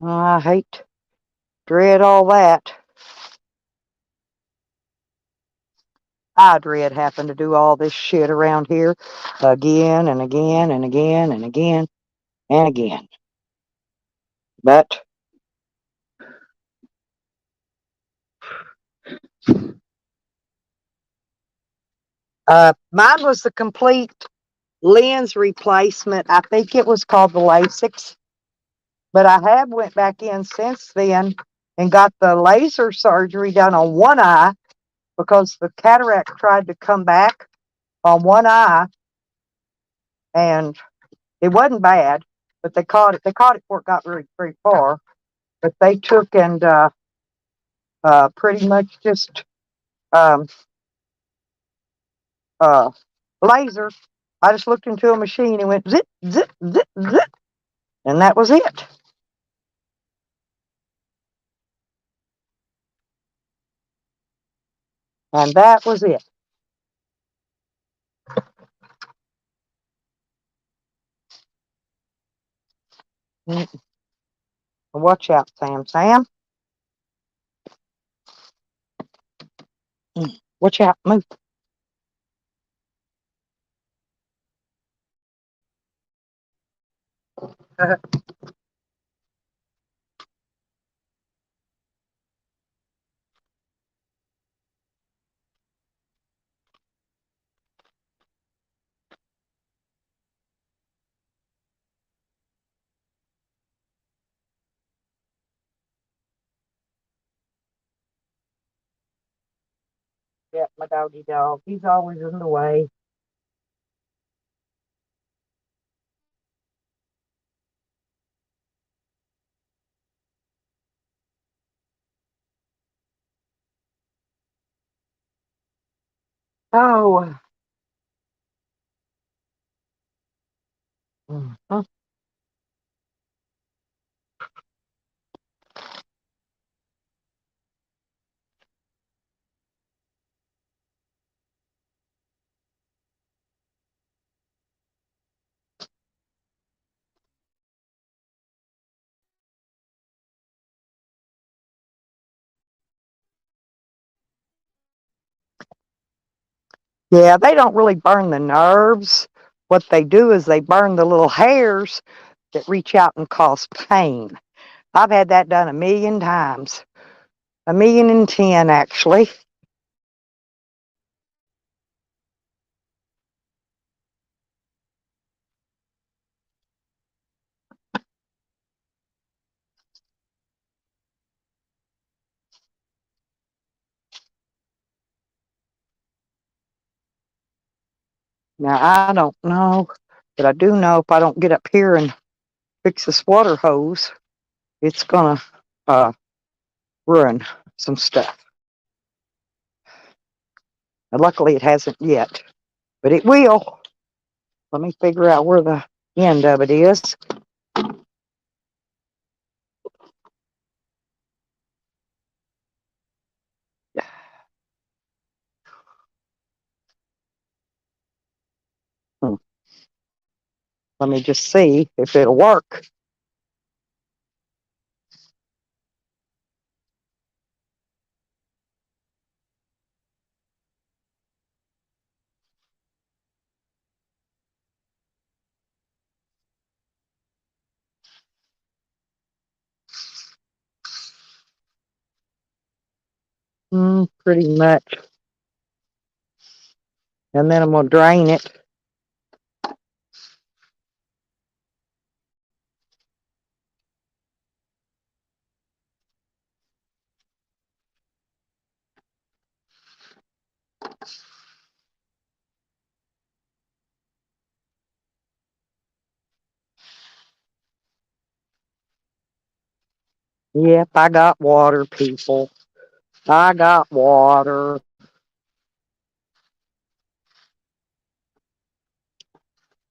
S1: I hate, dread all that. I dread having to do all this shit around here again and again and again and again and again. But mine was the complete lens replacement. I think it was called the LASIK, but I have went back in since then and got the laser surgery done on one eye because the cataract tried to come back on one eye, and it wasn't bad, but they caught it. They caught it before it got very far. But they took and pretty much just um, uh, laser. I just looked into a machine and went zip, zip, zip, zip, and that was it. And that was it. Mm, watch out, Sam. Sam, watch out. Move. Yeah, my doggy dog. He's always in the way. Oh. Mhm. Yeah, they don't really burn the nerves. What they do is they burn the little hairs that reach out and cause pain. I've had that done 1,000,000 times, 1,010,000 actually. Now I don't know, but I do know if I don't get up here and fix this water hose, it's gonna uh, ruin some stuff. And luckily, it hasn't yet, but it will. Let me figure out where the end of it is. Hmm. Let me just see if it'll work. Pretty much. And then I'm gonna drain it. Yep, I got water, people. I got water.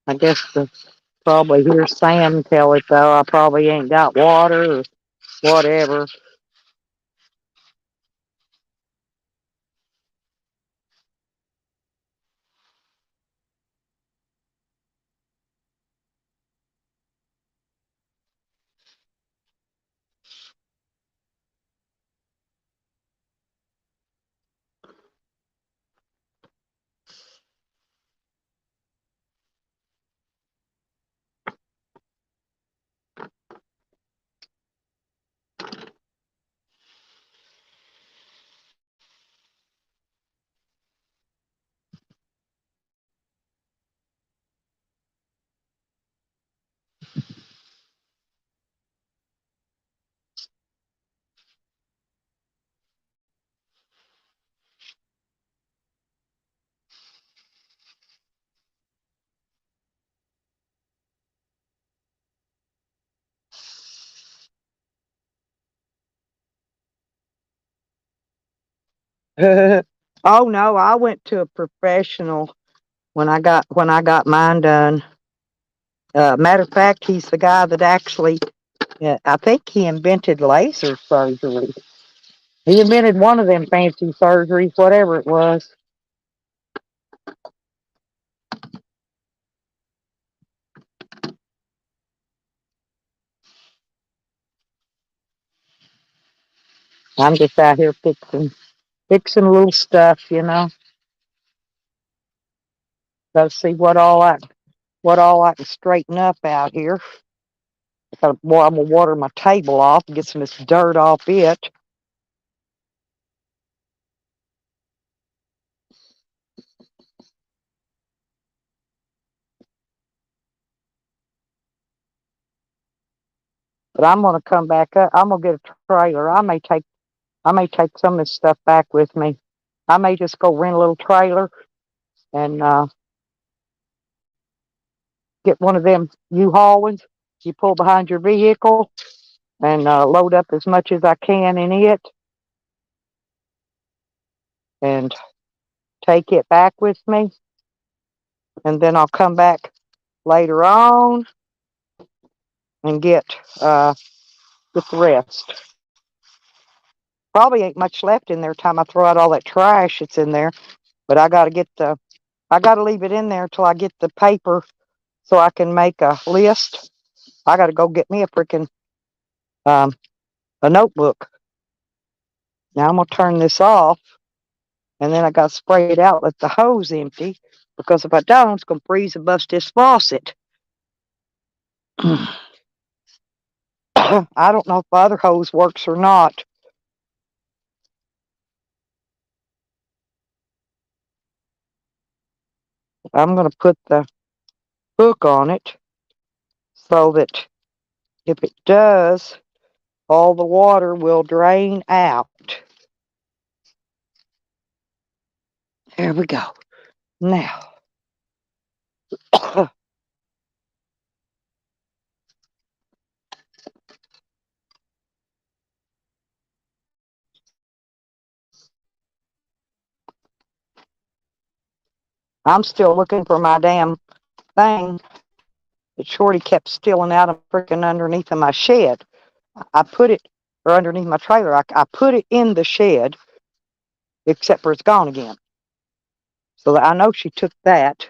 S1: I guess the probably hear Sam tell it though. I probably ain't got water or whatever. Oh no, I went to a professional when I got mine done. Matter of fact, he's the guy that actually, yeah, I think he invented laser surgery. He invented one of them fancy surgeries, whatever it was. I'm just out here fixing little stuff. Gotta see what all I can straighten up out here. I'm gonna water my table off and get some of this dirt off it. But I'm gonna come back up. I'm gonna get a trailer. I may take some of this stuff back with me. I may just go rent a little trailer and get one of them U-Haul ones you pull behind your vehicle and load up as much as I can in it and take it back with me. And then I'll come back later on and get the rest. Probably ain't much left in there time I throw out all that trash that's in there, but I gotta leave it in there till I get the paper so I can make a list. I gotta go get me um, a notebook. Now I'm gonna turn this off, and then I gotta spray it out, let the hose empty, because if I don't, it's gonna freeze and bust this faucet. I don't know if the other hose works or not. I'm gonna put the hook on it so that if it does, all the water will drain out. There we go. Now, I'm still looking for my damn thing that Shorty kept stealing out of freaking underneath of my shed. I put it, or underneath my trailer, I put it in the shed, except for it's gone again. So I know she took that.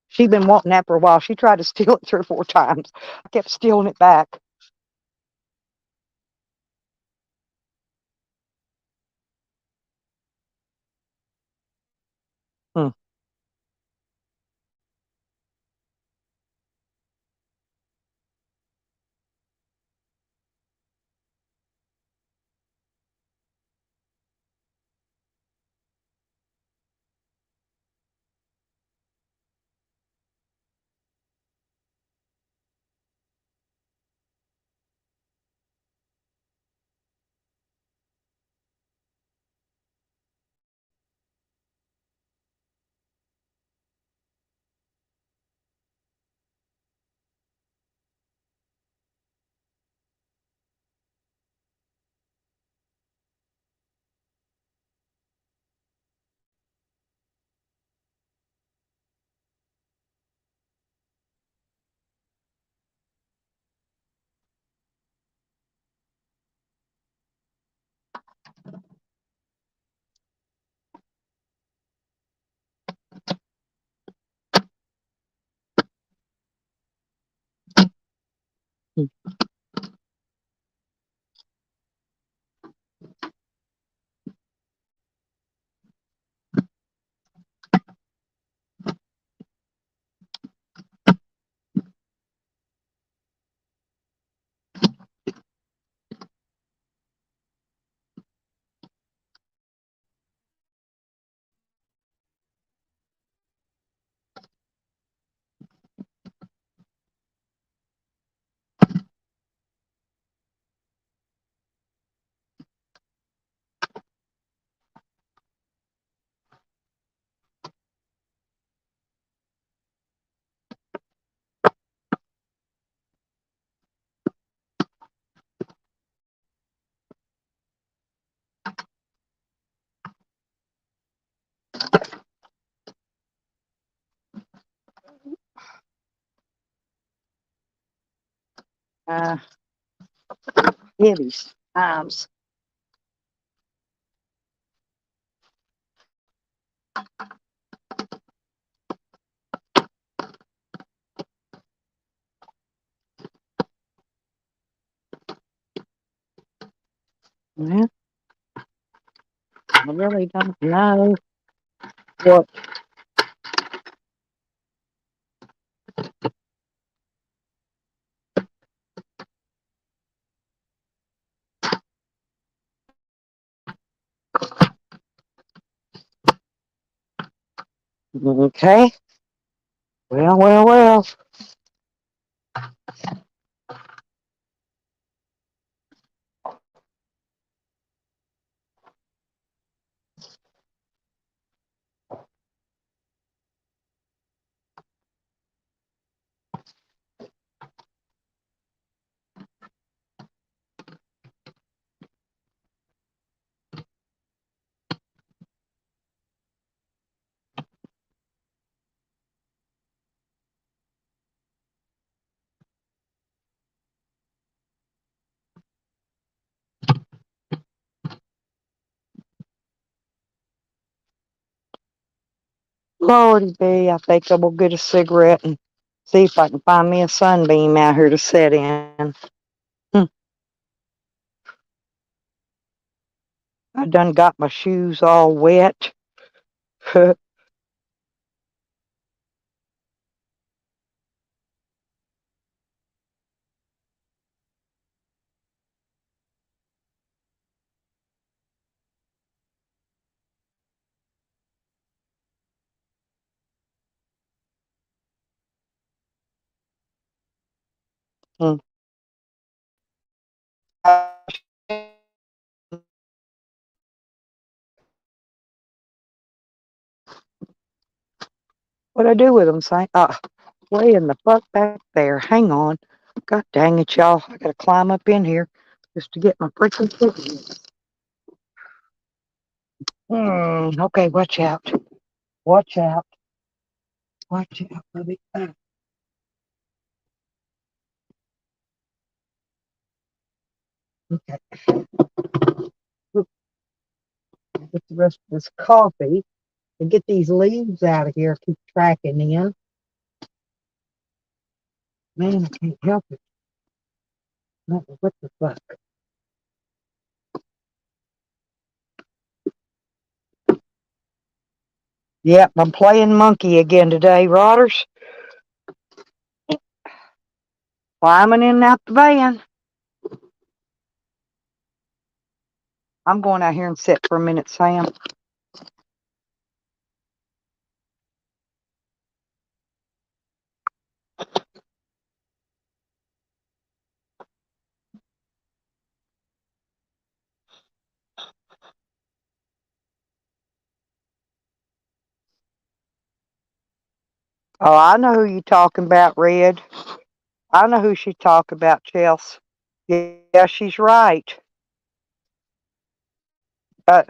S1: She'd been wanting that for a while. She tried to steal it 3 or 4 times. I kept stealing it back. Hmm. uh, heavy times. Well, I really don't know what. Okay. Well, well, well. Lordy be, I think I will get a cigarette and see if I can find me a sunbeam out here to sit in. Hmm. I done got my shoes all wet. Hmm. What I do with them, Saint? Way in the fuck back there. Hang on. God dang it, y'all. I gotta climb up in here just to get my freaking cigarette. Okay, watch out. Watch out. Watch out, baby. Okay. Get the rest of this coffee and get these leaves out of here. Keep tracking in. Man, I can't help it. What the fuck? Yep, I'm playing monkey again today, Rodders. Climbing in and out the van. I'm going out here and sit for a minute, Sam. Oh, I know who you talking about, Red. I know who she talking about, Chelsea. Yeah, she's right. Uh,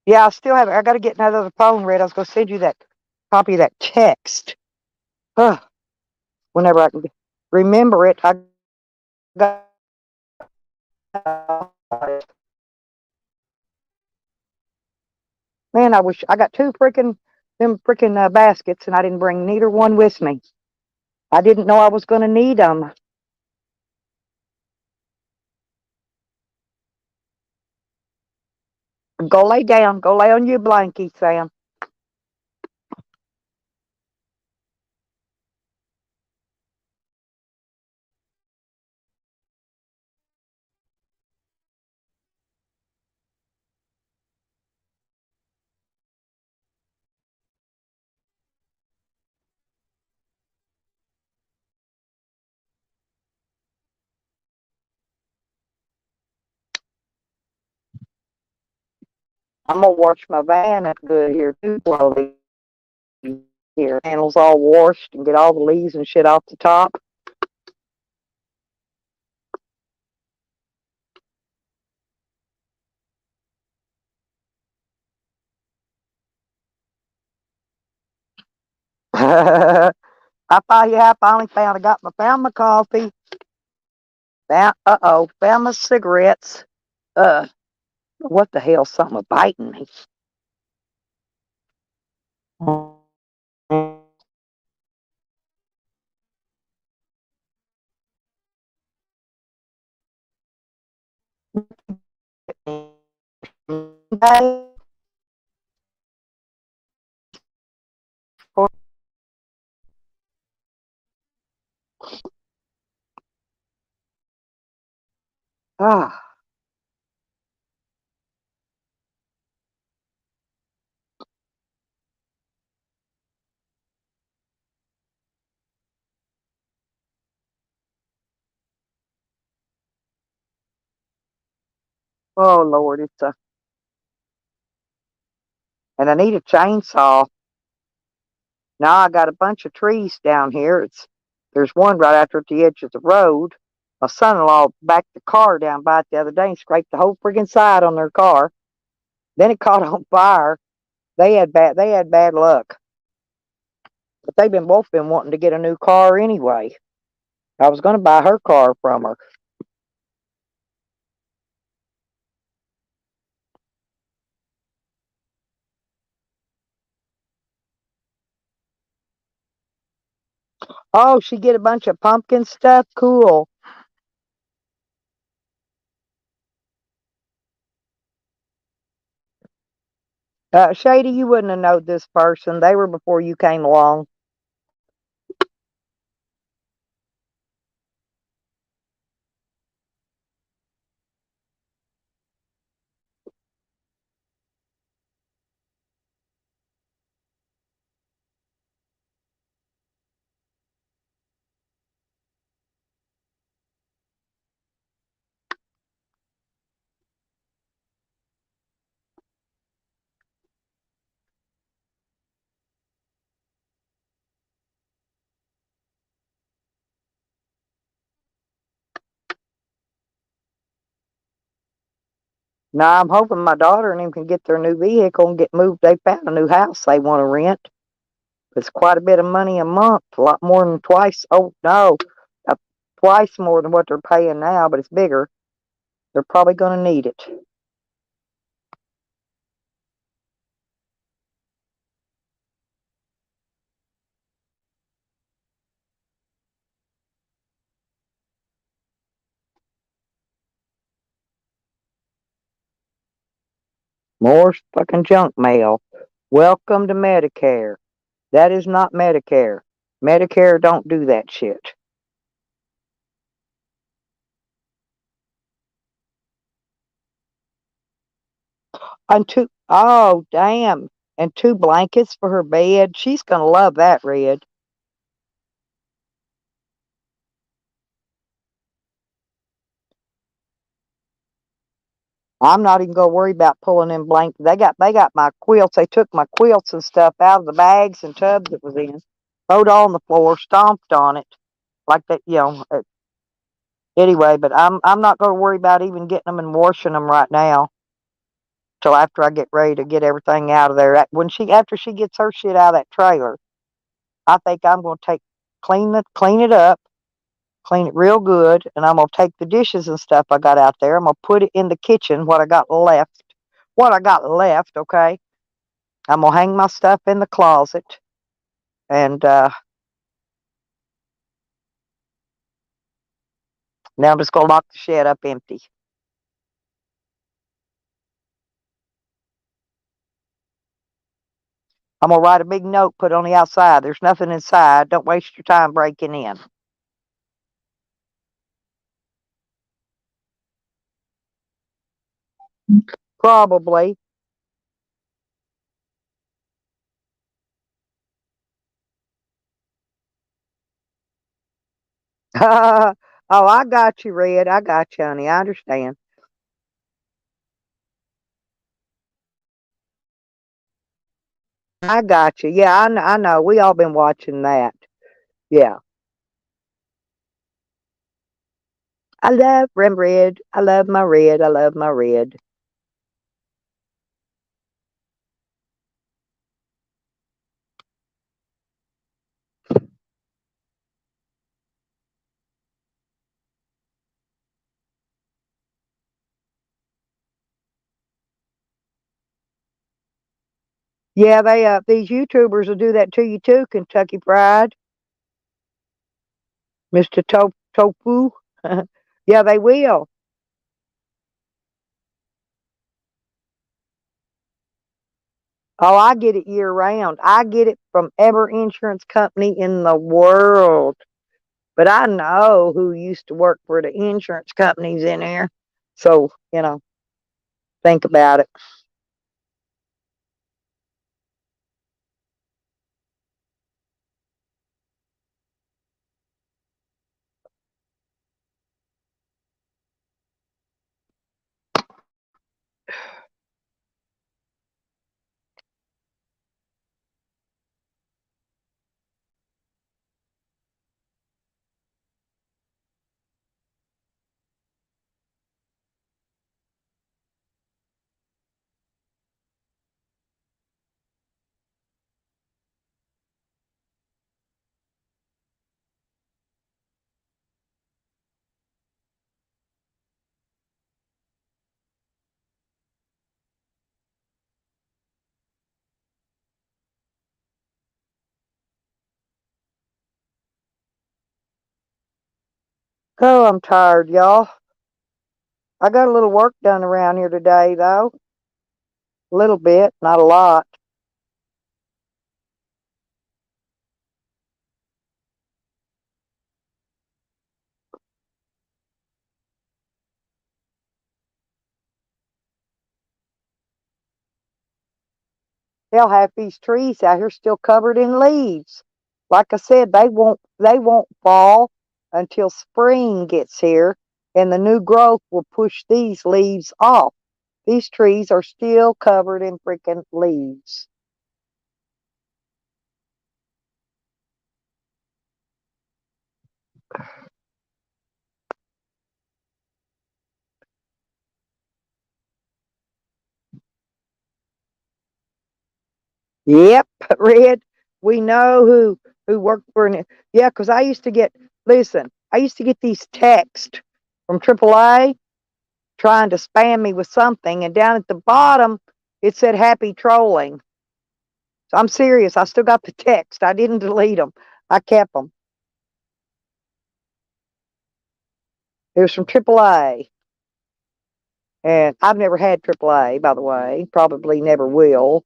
S1: yeah, I still have it. I got to get another phone, Red. I was going to send you that copy of that text. Huh, whenever I can remember it, I got. Man, I wish I got two freaking them freaking baskets, and I didn't bring neither one with me. I didn't know I was going to need them. Go lay down. Go lay on your blankie, Sam. I'm gonna wash my van up good here too, slowly. Here, panels all washed and get all the leaves and shit off the top. I finally found my coffee. Found my cigarettes. Uh, what the hell? Something biting me. Ah, oh Lord, and I need a chainsaw. Now I got a bunch of trees down here. There's one right after at the edge of the road. My son-in-law backed the car down by it the other day and scraped the whole friggin' side on their car. Then it caught on fire. They had bad luck. But they've been both been wanting to get a new car anyway. I was gonna buy her car from her. Oh, she get a bunch of pumpkin stuff? Cool. Shady, you wouldn't have known this person. They were before you came along. Now I'm hoping my daughter and him can get their new vehicle and get moved. They found a new house they want to rent. It's quite a bit of money a month, a lot more than twice. Oh no, uh, twice more than what they're paying now, but it's bigger. They're probably going to need it. More fucking junk mail. Welcome to Medicare. That is not Medicare. Medicare don't do that shit. And oh damn, and two blankets for her bed. She's gonna love that, Red. I'm not even gonna worry about pulling in blankets. They got my quilts. They took my quilts and stuff out of the bags and tubs it was in, thrown it on the floor, stomped on it like that. Anyway, but I'm not gonna worry about even getting them and washing them right now till after I get ready to get everything out of there. When she after she gets her shit out of that trailer, I think I'm gonna clean it up, clean it real good, and I'm gonna take the dishes and stuff I got out there. I'm gonna put it in the kitchen. What I got left. What I got left. Okay. I'm gonna hang my stuff in the closet, and now I'm just gonna lock the shed up empty. I'm gonna write a big note, put it on the outside. There's nothing inside. Don't waste your time breaking in. Probably. Oh, I got you, Red. I got you, honey. I understand. I got you. Yeah, I know. We all been watching that. Yeah. I love red. I love my red. I love my red. Yeah, they these YouTubers will do that to you too. Kentucky Fried, Mister Tofu. Yeah, they will. Oh, I get it year round. I get it from every insurance company in the world. But I know who used to work for the insurance companies in there. So, think about it. Oh, I'm tired, y'all. I got a little work done around here today, though. A little bit, not a lot. Hell, half these trees out here still covered in leaves. Like I said, they won't fall until spring gets here, and the new growth will push these leaves off. These trees are still covered in freaking leaves. Yep, Red. We know who worked for an yeah, 'cause I used to get listen, I used to get these texts from AAA trying to spam me with something, and down at the bottom it said happy trolling. So I'm serious. I still got the text. I didn't delete them. I kept them. It was from AAA, and I've never had AAA, by the way. Probably never will.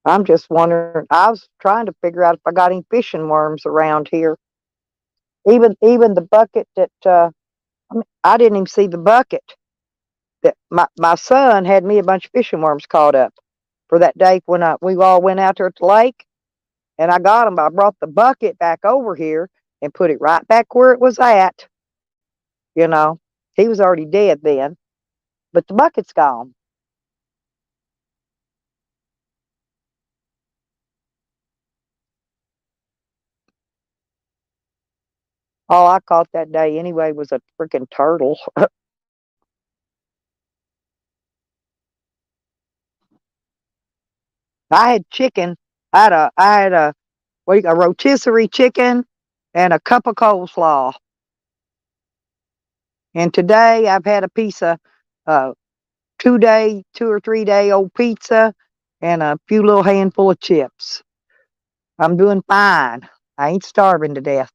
S1: I'm just wondering. I was trying to figure out if I got any fishing worms around here. Even the bucket that I didn't even see the bucket that my son had me a bunch of fishing worms caught up for that day when we all went out there at the lake, and I got them. I brought the bucket back over here and put it right back where it was at. You know, he was already dead then, but the bucket's gone. All I caught that day anyway was a freaking turtle. I had chicken. I had a a rotisserie chicken and a cup of coleslaw. And today I've had a piece of uh, 2 or 3 day old pizza and a few little handful of chips. I'm doing fine. I ain't starving to death.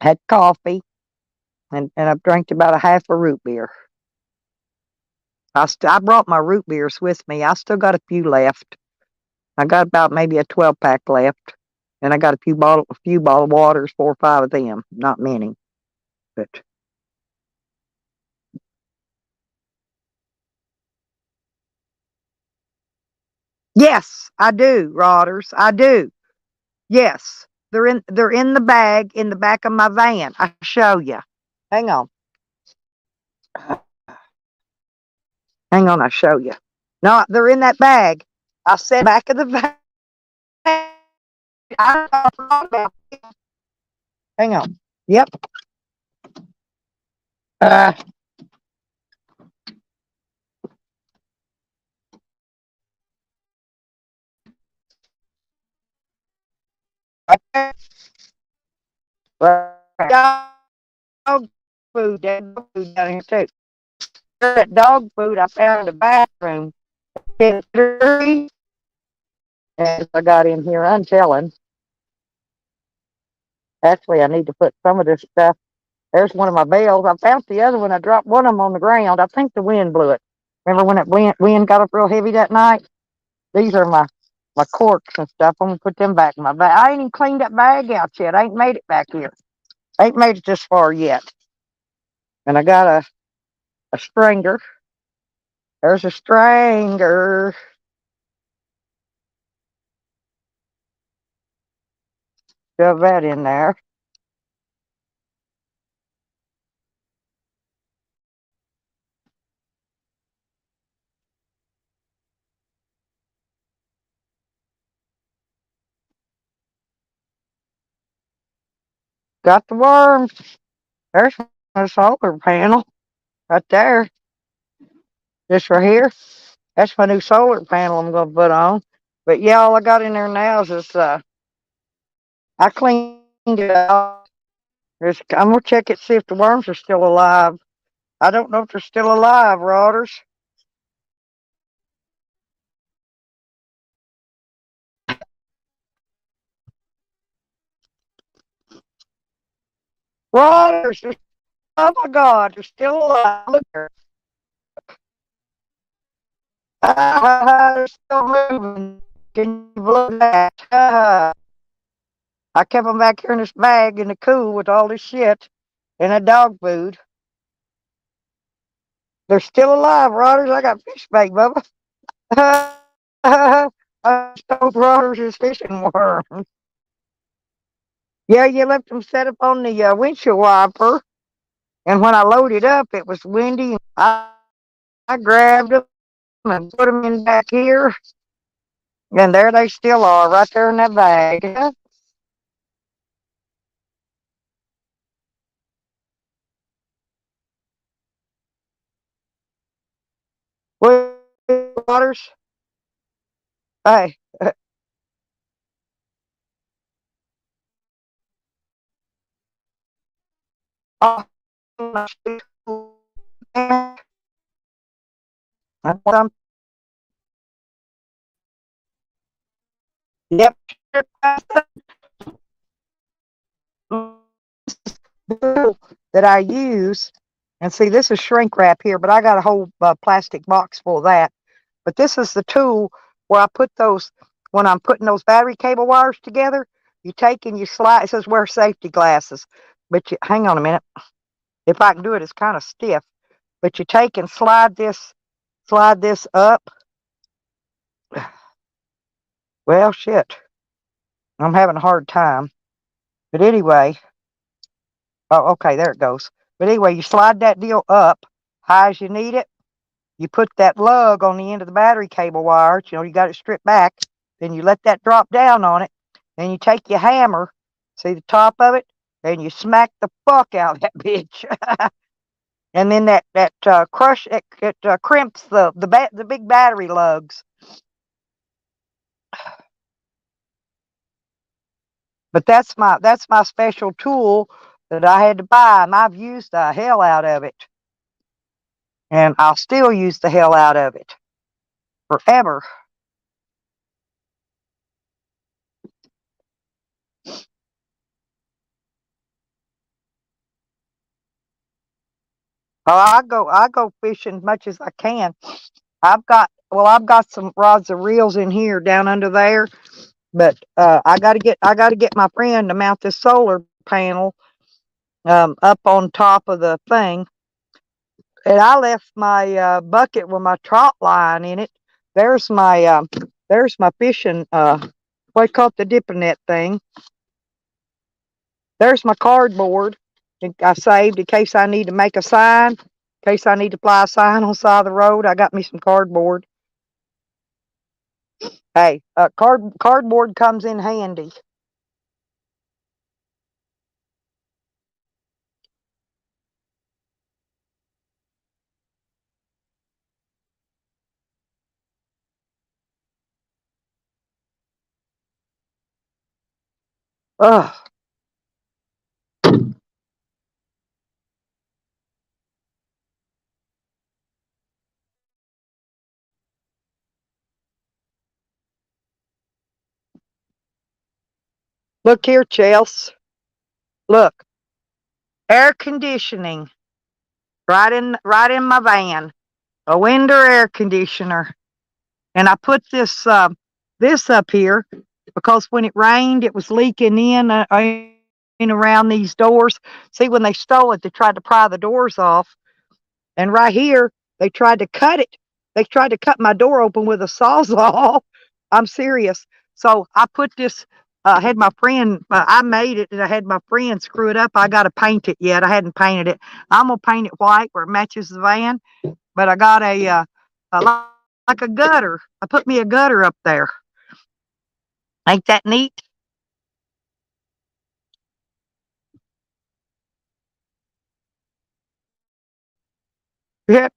S1: Had coffee and I've drank about a half a root beer. I brought my root beers with me. I still got a few left. I got about maybe a 12 pack left, and I got a few bottled waters, 4 or 5 of them. Not many, but yes, I do, Rodders. I do. Yes, they're in the bag in the back of my van. I show you. Hang on, hang on. I show you. No, they're in that bag. I said back of the van. I forgot about. Hang on. Yep. Uh, right there. Well, dog food, that dog food down here too. That dog food I found in the bathroom. As I got in here, I'm telling. Actually, I need to put some of this stuff. There's one of my bales. I found the other one. I dropped one of them on the ground. I think the wind blew it. Remember when it wind got up real heavy that night? These are my corks and stuff. I'm gonna put them back in my bag. I ain't even cleaned that bag out yet. I ain't made it back here. I ain't made it this far yet. And I got a stringer. There's a stringer. Shove that in there. Got the worms. There's my solar panel right there. This right here. That's my new solar panel I'm gonna put on. But yeah, all I got in there now is this. I cleaned it out. I'm gonna check it, see if the worms are still alive. I don't know if they're still alive, Rotters. Rotters, oh my God, they're still alive. Look there. They're still moving. Can you believe that? I kept them back here in this bag in the cool with all this shit and that dog food. They're still alive, Rotters. I got fish bait, Bubba. I stole Rotters' fishing worms. Yeah, you left them set up on the windshield wiper. And when I loaded up, it was windy. I grabbed them and put them in back here. And there they still are, right there in that bag. Waters. Hey. Yep. That I use, and see, this is shrink wrap here, but I got a whole plastic box full of that. But this is the tool where I put those, when I'm putting those battery cable wires together, you take and you slide. It says wear safety glasses, but you, hang on a minute. If I can do it, it's kind of stiff. But you take and slide this up. Well, shit, I'm having a hard time. But anyway, oh, okay, there it goes. But anyway, you slide that deal up high as you need it. You put that lug on the end of the battery cable wire. You know, you got it stripped back. Then you let that drop down on it. Then you take your hammer, see the top of it, and you smack the fuck out of that bitch. And then that crush it crimps the big battery lugs. But that's my special tool that I had to buy, and I've used the hell out of it, and I'll still use the hell out of it forever. Oh, I go fishing as much as I can. I've got some rods and reels in here down under there, but I gotta get my friend to mount this solar panel up on top of the thing. And I left my bucket with my trot line in it. There's my fishing what you call it, the dipping net thing. There's my cardboard I saved in case I need to make a sign, in case I need to fly a sign on the side of the road. I got me some cardboard. Hey, cardboard comes in handy. Ugh. Look here, Chels. Look, air conditioning right in my van. A window air conditioner. And I put this up here because when it rained, it was leaking in around these doors. See, when they stole it, they tried to pry the doors off, and right here they tried to cut it. They tried to cut my door open with a sawzall. I'm serious. So I put this. I had my friend. I made it, and I had my friend screw it up. I got to paint it yet. I hadn't painted it. I'm gonna paint it white where it matches the van. But I got like a gutter. I put me a gutter up there. Ain't that neat? Yep.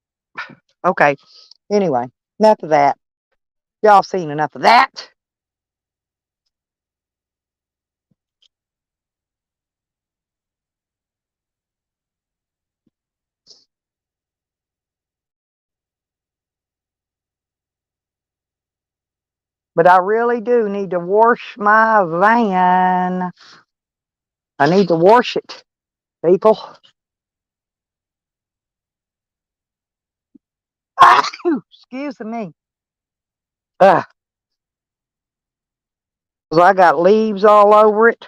S1: Okay. Anyway, enough of that. Y'all seen enough of that. But I really do need to wash my van. I need to wash it, people. Excuse me. Ugh, 'cause I got leaves all over it.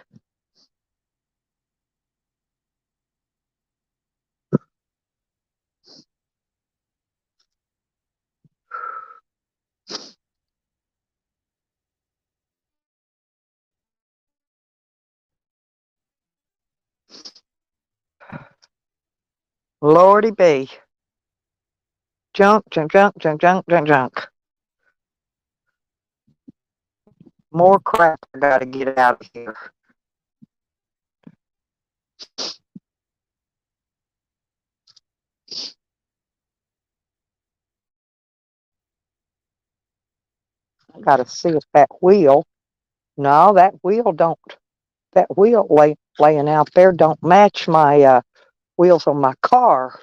S1: Lordy be. Junk, junk, junk, junk, junk, junk, junk. More crap I gotta get out of here. I gotta see if that wheel. No, that wheel laying out there don't match my wheels on my car.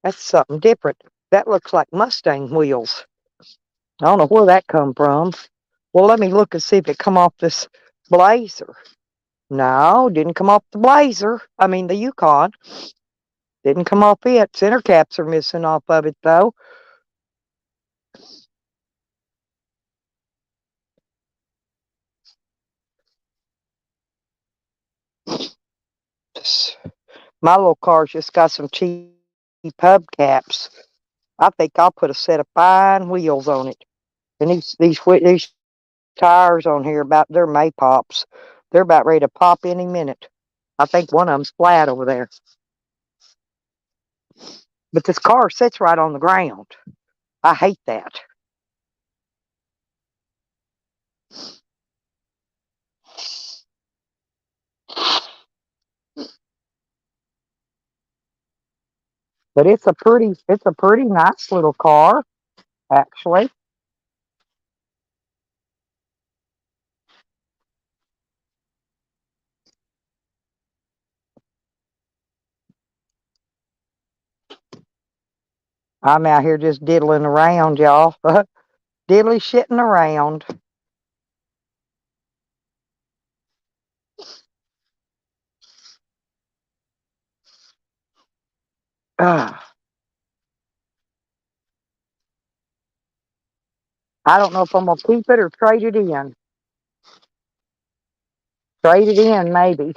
S1: That's something different. That looks like Mustang wheels. I don't know where that come from. Well, let me look and see if it come off this Blazer. No, didn't come off the Blazer. I mean the Yukon. Didn't come off it. Center caps are missing off of it though. My little car's just got some cheap hubcaps. I think I'll put a set of fine wheels on it. And these tires on here about they're May pops. They're about ready to pop any minute. I think one of them's flat over there. But this car sits right on the ground. I hate that. But it's a pretty nice little car, actually. I'm out here just diddling around, y'all. Diddly shitting around. Uh, I don't know if I'm gonna keep it or trade it in. Trade it in, maybe.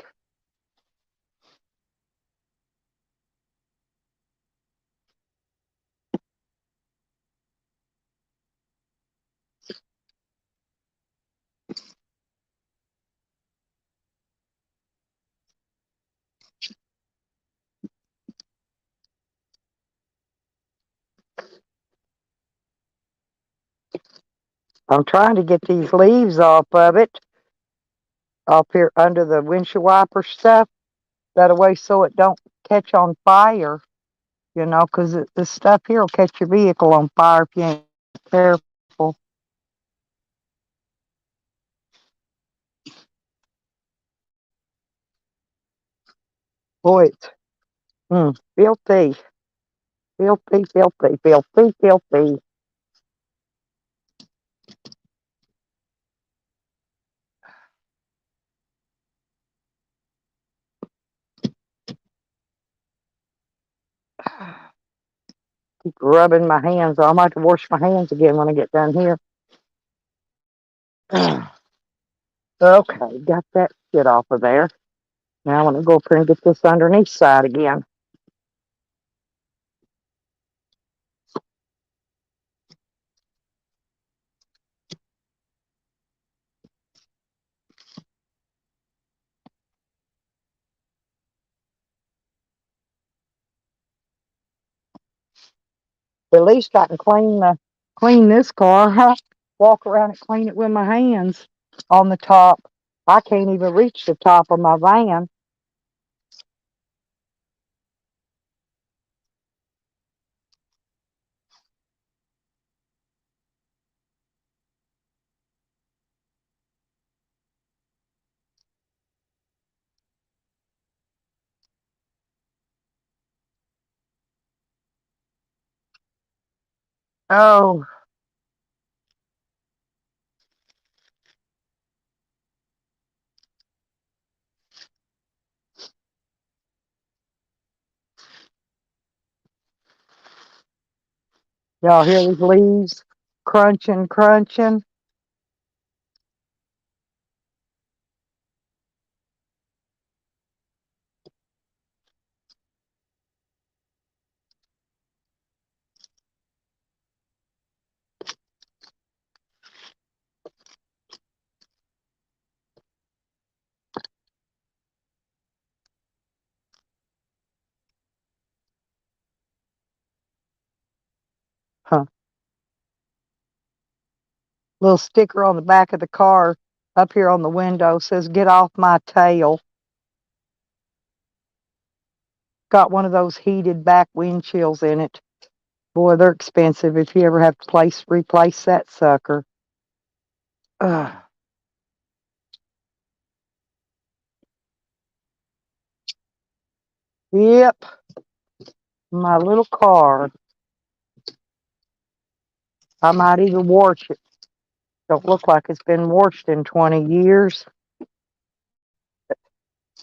S1: I'm trying to get these leaves off of it, off here under the windshield wiper stuff. That way, so it don't catch on fire. Because this stuff here will catch your vehicle on fire if you ain't careful. Boy, it's filthy, filthy, filthy, filthy, filthy. Keep rubbing my hands. I might have to wash my hands again when I get done here. Okay, got that shit off of there. Now I want to go up here and get this underneath side again. At least I can clean this car. Walk around and clean it with my hands on the top. I can't even reach the top of my van. Oh, y'all hear these leaves crunching, crunching? Huh. Little sticker on the back of the car up here on the window says, "Get off my tail." Got one of those heated back windshields in it. Boy, they're expensive if you ever have to replace that sucker. Ugh. Yep, my little car. I might even wash it. Don't look like it's been washed in 20 years.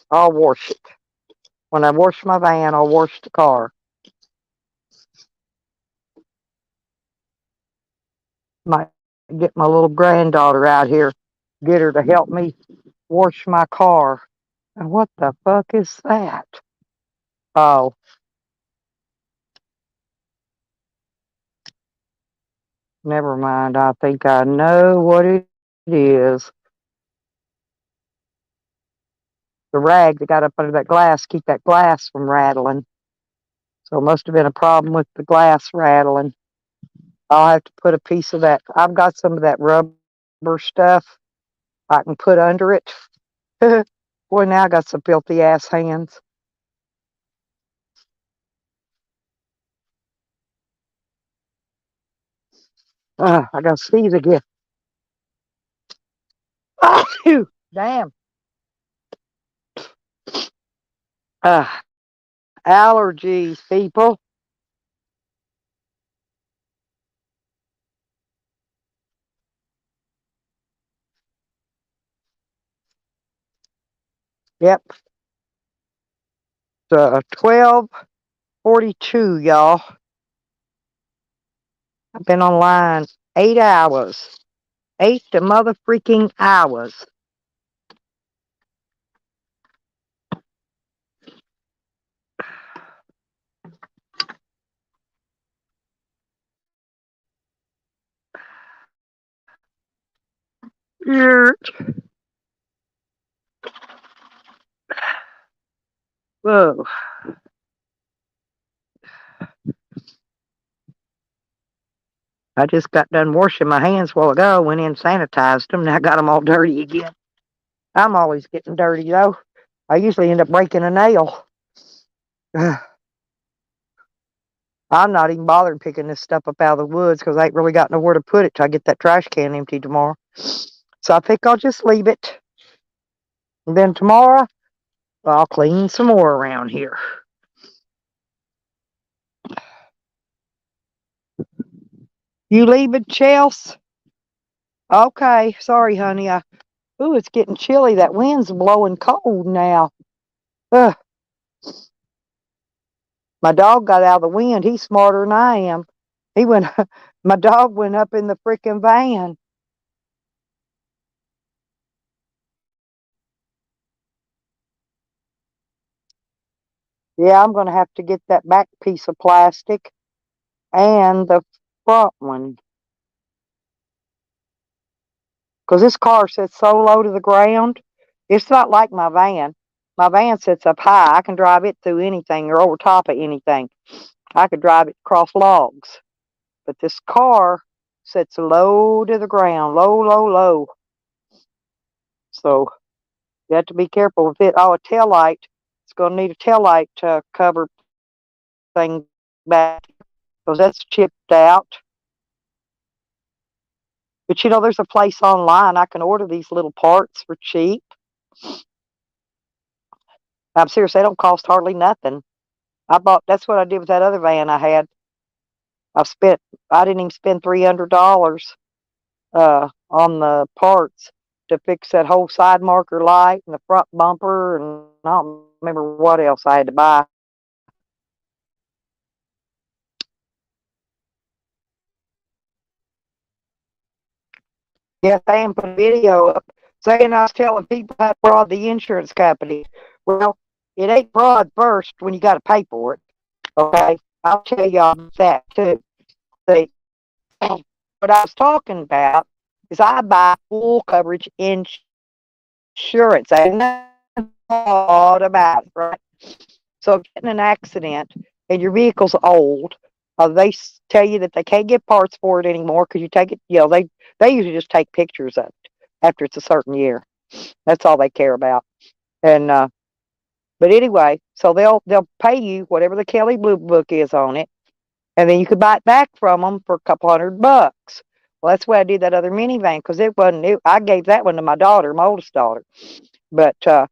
S1: I'll wash it. When I wash my van, I'll wash the car. Might get my little granddaughter out here, get her to help me wash my car. And what the fuck is that? Oh, never mind. I think I know what it is. The rag that got up under that glass, keep that glass from rattling. So it must have been a problem with the glass rattling. I'll have to put a piece of that. I've got some of that rubber stuff I can put under it. Boy, now I got some filthy ass hands. I gotta sneeze again. Damn. Uh, Allergies, people. Yep. 12:42, y'all. I've been online 8 hours. 8 to mother freaking hours. Whoa. I just got done washing my hands a while ago, went in, sanitized them, now I got them all dirty again. I'm always getting dirty, though. I usually end up breaking a nail. I'm not even bothering picking this stuff up out of the woods because I ain't really got nowhere to put it till I get that trash can empty tomorrow. So I think I'll just leave it. And then tomorrow, I'll clean some more around here. You leaving, Chels? Okay, sorry, honey. Ooh, it's getting chilly. That wind's blowing cold now. Ugh. My dog got out of the wind. He's smarter than I am. He went. My dog went up in the freaking van. Yeah, I'm gonna have to get that back piece of plastic and the front one, 'cause this car sits so low to the ground. It's not like my van. My van sits up high. I can drive it through anything or over top of anything. I could drive it across logs. But this car sits low to the ground, low, low, low. So you have to be careful with it. Oh, a tail light. It's going to need a tail light cover thing back because that's chipped out. But there's a place online I can order these little parts for cheap. I'm serious, they don't cost hardly nothing. That's what I did with that other van I had. I spent, I didn't even spend $300 on the parts to fix that whole side marker light and the front bumper, and I don't remember what else I had to buy. Yes, I am put a video up saying I was telling people how to fraud the insurance company. Well, it ain't fraud first when you got to pay for it. Okay, I'll tell y'all that too. See, what I was talking about is I buy full coverage insurance. I know all about it, right? So getting an accident and your vehicle's old, they tell you that they can't get parts for it anymore because you take it. They usually just take pictures of it after it's a certain year. That's all they care about. And but anyway, so they'll pay you whatever the Kelly Blue Book is on it, and then you could buy it back from them for a couple $100. Well, that's why I did that other minivan because it wasn't. I gave that one to my daughter, my oldest daughter, but I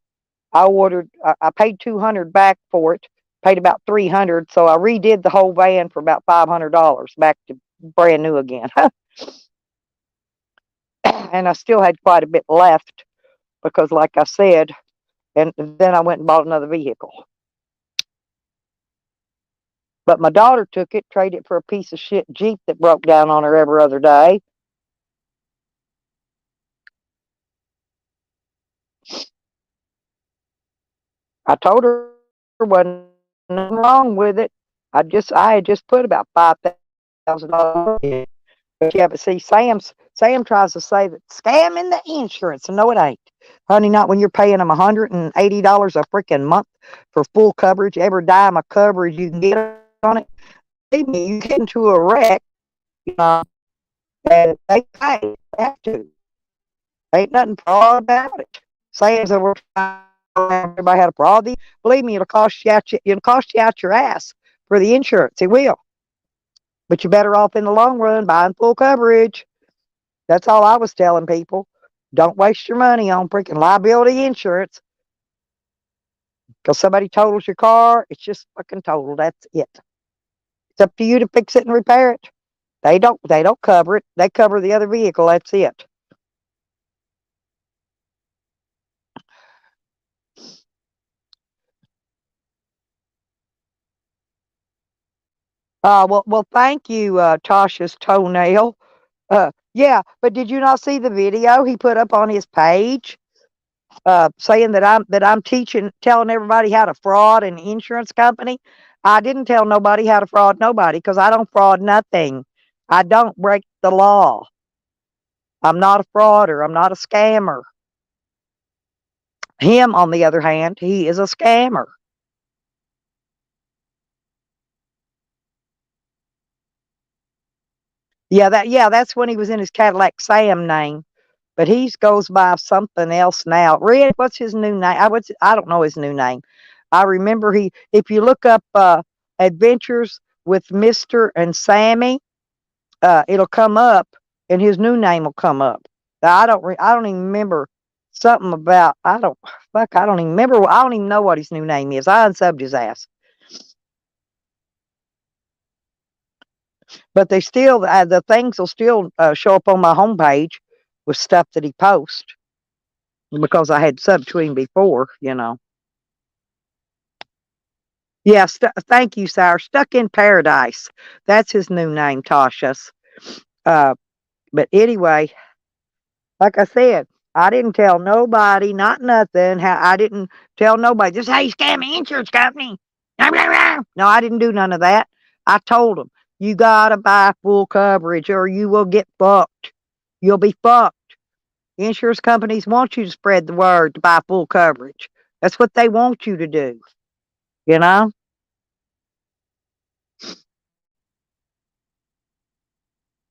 S1: paid 200 back for it, paid about 300, so I redid the whole van for about $500 back to brand new again. And I still had quite a bit left because, like I said, and then I went and bought another vehicle. But my daughter took it, traded it for a piece of shit Jeep that broke down on her every other day. I told her wasn't nothing wrong with it. I had just put about $5,000 in. But yeah, but see, Sam tries to say that scamming the insurance, and no, it ain't, honey. Not when you're paying them $180 a freaking month for full coverage, every dime of coverage you can get on it. Believe me, you get into a wreck, uh, and they pay. They have to. Ain't nothing fraud about it. Sam's over trying everybody had a fraud. Believe me, it'll cost you out your ass for the insurance. It will. But you're better off in the long run buying full coverage. That's all I was telling people. Don't waste your money on freaking liability insurance. Because somebody totals your car, it's just fucking total. That's it. It's up to you to fix it and repair it. They don't cover it. They cover the other vehicle. That's it. Well, thank you, Tasha's toenail. Yeah, but did you not see the video he put up on his page, saying that I'm telling everybody how to fraud an insurance company? I didn't tell nobody how to fraud nobody because I don't fraud nothing. I don't break the law. I'm not a frauder. I'm not a scammer. Him, on the other hand, he is a scammer. That's when he was in his Cadillac Sam name. But he goes by something else now. Red, what's his new name? I don't know his new name. I remember if you look up Adventures with Mr. and Sammy, it'll come up and his new name will come up. I don't even remember something about I don't fuck. I don't even remember. I don't even know what his new name is. I unsubbed his ass, but they still the things will still show up on my homepage with stuff that he posts because I had subbed to him before. Yeah, thank you, Sire. Stuck in Paradise. That's his new name, Tasha's. Uh, but anyway, like I said, I didn't tell nobody, not nothing. How I didn't tell nobody. This is how you scam an insurance company. No, I didn't do none of that. I told them you gotta buy full coverage or you will get fucked. You'll be fucked. Insurance companies want you to spread the word to buy full coverage. That's what they want you to do. You know.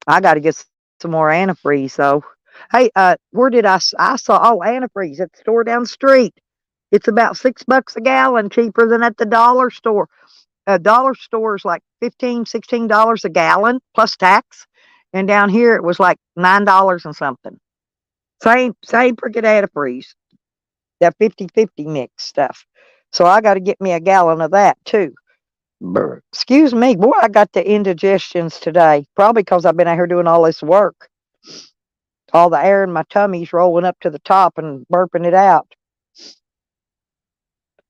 S1: I got to get some more antifreeze though. Hey, where did I saw antifreeze at the store down the street. It's about $6 a gallon, cheaper than at the dollar store. A dollar store is like $15, $16 a gallon plus tax, and down here it was like $9 and something. Same freaking antifreeze, that 50-50 mix stuff. So I got to get me a gallon of that too. Brr. Excuse me, boy, I got the indigestions today. Probably because I've been out here doing all this work. All the air in my tummy's rolling up to the top and burping it out.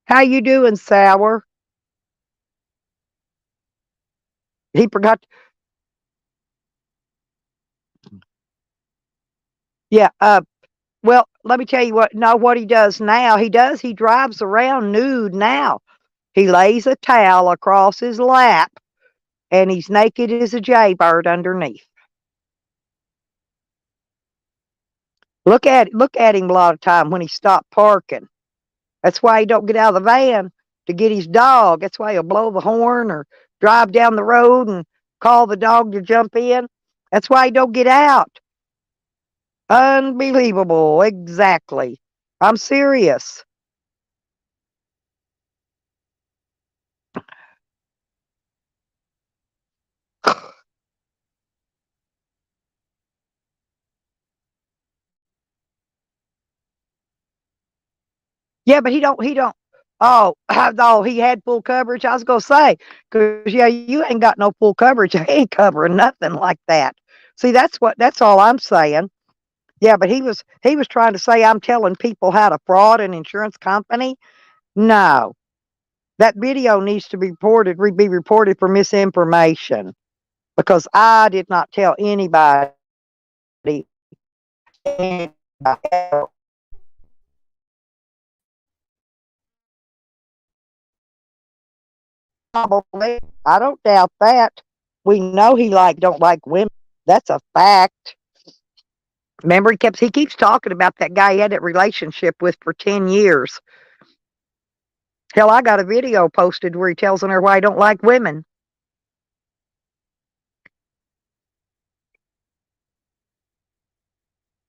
S1: How you doing, Sour? He forgot. Yeah. Well, let me tell you what. No, what he does now. He drives around nude now. He lays a towel across his lap, and he's naked as a jaybird underneath. Look at him a lot of time when he stopped parking. That's why he don't get out of the van to get his dog. That's why he'll blow the horn or drive down the road and call the dog to jump in. That's why he don't get out. Unbelievable. Exactly. I'm serious. Yeah, but he don't. Oh, oh, he had full coverage. I was gonna say, because yeah, you ain't got no full coverage. I ain't covering nothing like that. See, that's all I'm saying. Yeah, but he was trying to say I'm telling people how to fraud an insurance company. No, that video needs to be reported for misinformation because I did not tell anybody. I don't doubt that. We know he don't like women. That's a fact. Remember, he keeps talking about that guy he had that relationship with for 10 years. Hell, I got a video posted where he tells her why he don't like women.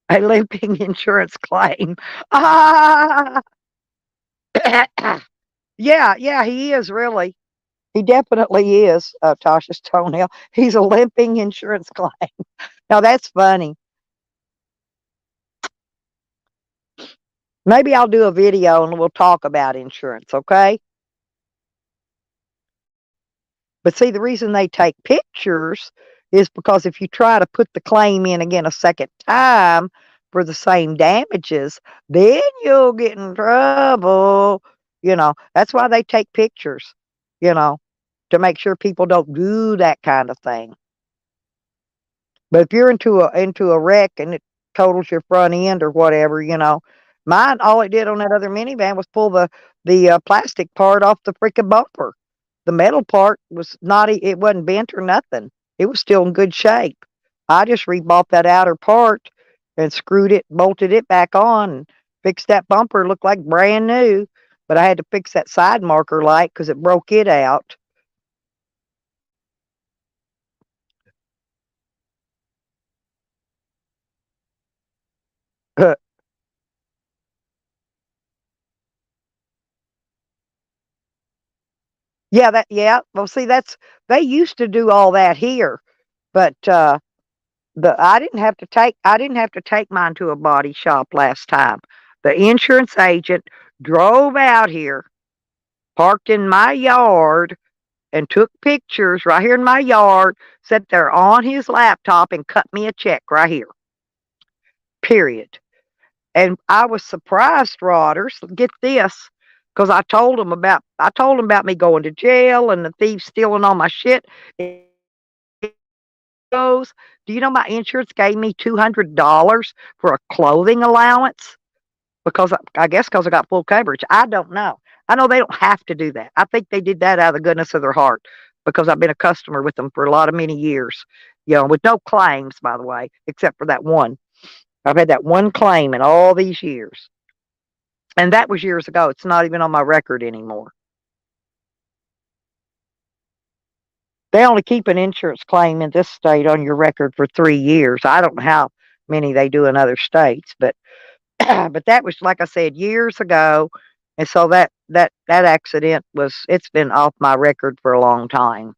S1: A limping insurance claim. Ah, yeah, he is really. He definitely is. Tasha's toenail. He's a limping insurance claim. Now that's funny. Maybe I'll do a video and we'll talk about insurance, okay? But see, the reason they take pictures is because if you try to put the claim in again a second time for the same damages, then you'll get in trouble. That's why they take pictures, you know, to make sure people don't do that kind of thing. But if you're into a wreck and it totals your front end or whatever, mine all it did on that other minivan was pull the plastic part off the freaking bumper. The metal part was not it wasn't bent or nothing. It was still in good shape. I just rebought that outer part and screwed it, bolted it back on, and fixed that bumper. Looked like brand new, but I had to fix that side marker light because it broke it out. Yeah. Well, see, they used to do all that here, but I didn't have to take mine to a body shop last time. The insurance agent drove out here, parked in my yard, and took pictures right here in my yard, sat there on his laptop and cut me a check right here. Period. And I was surprised, Rodders. Get this, because I told him about me going to jail and the thieves stealing all my shit. Goes, do you know my insurance gave me $200 for a clothing allowance? Because I guess because I got full coverage. I don't know. I know they don't have to do that. I think they did that out of the goodness of their heart because I've been a customer with them for a lot of many years, with no claims, by the way, except for that one. I've had that one claim in all these years. And that was years ago. It's not even on my record anymore. They only keep an insurance claim in this state on your record for 3 years. I don't know how many they do in other states, but but that was like I said years ago, and so that accident it's been off my record for a long time.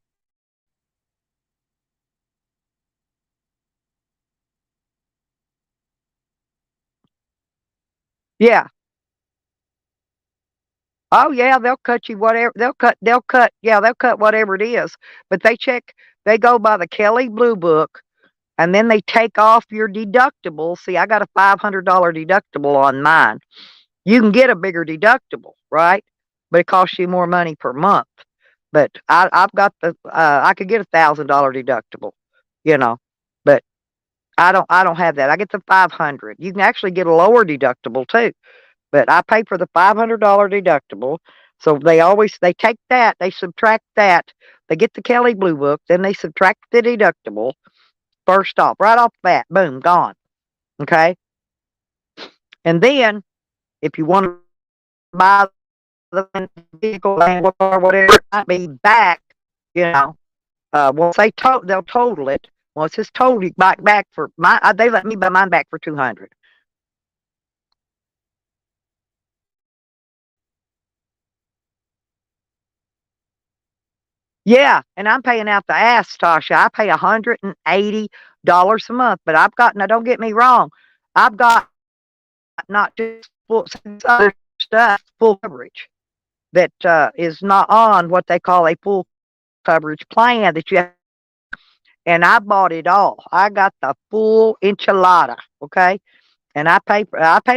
S1: Yeah. Oh yeah, they'll cut you whatever they'll cut whatever it is. But they go by the Kelly Blue Book and then they take off your deductible. See, I got a $500 deductible on mine. You can get a bigger deductible, right? But it costs you more money per month. But I've got I could get $1,000 deductible, you know, but I don't have that. I get the 500. You can actually get a lower deductible too, but I pay for the $500 deductible. So they take that, they subtract that, they get the Kelly Blue Book, then they subtract the deductible. First off, right off the bat, boom, gone. Okay, and then if you want to buy the vehicle or whatever it might be back, you know, once they'll total it. Once it's totaled back for they let me buy mine back for 200. Yeah, and I'm paying out the ass, Tasha. I pay $180 a month, but now don't get me wrong, I've got not just full other stuff, full coverage that is not on what they call a full coverage plan that you have, and I bought it all. I got the full enchilada, okay? And I pay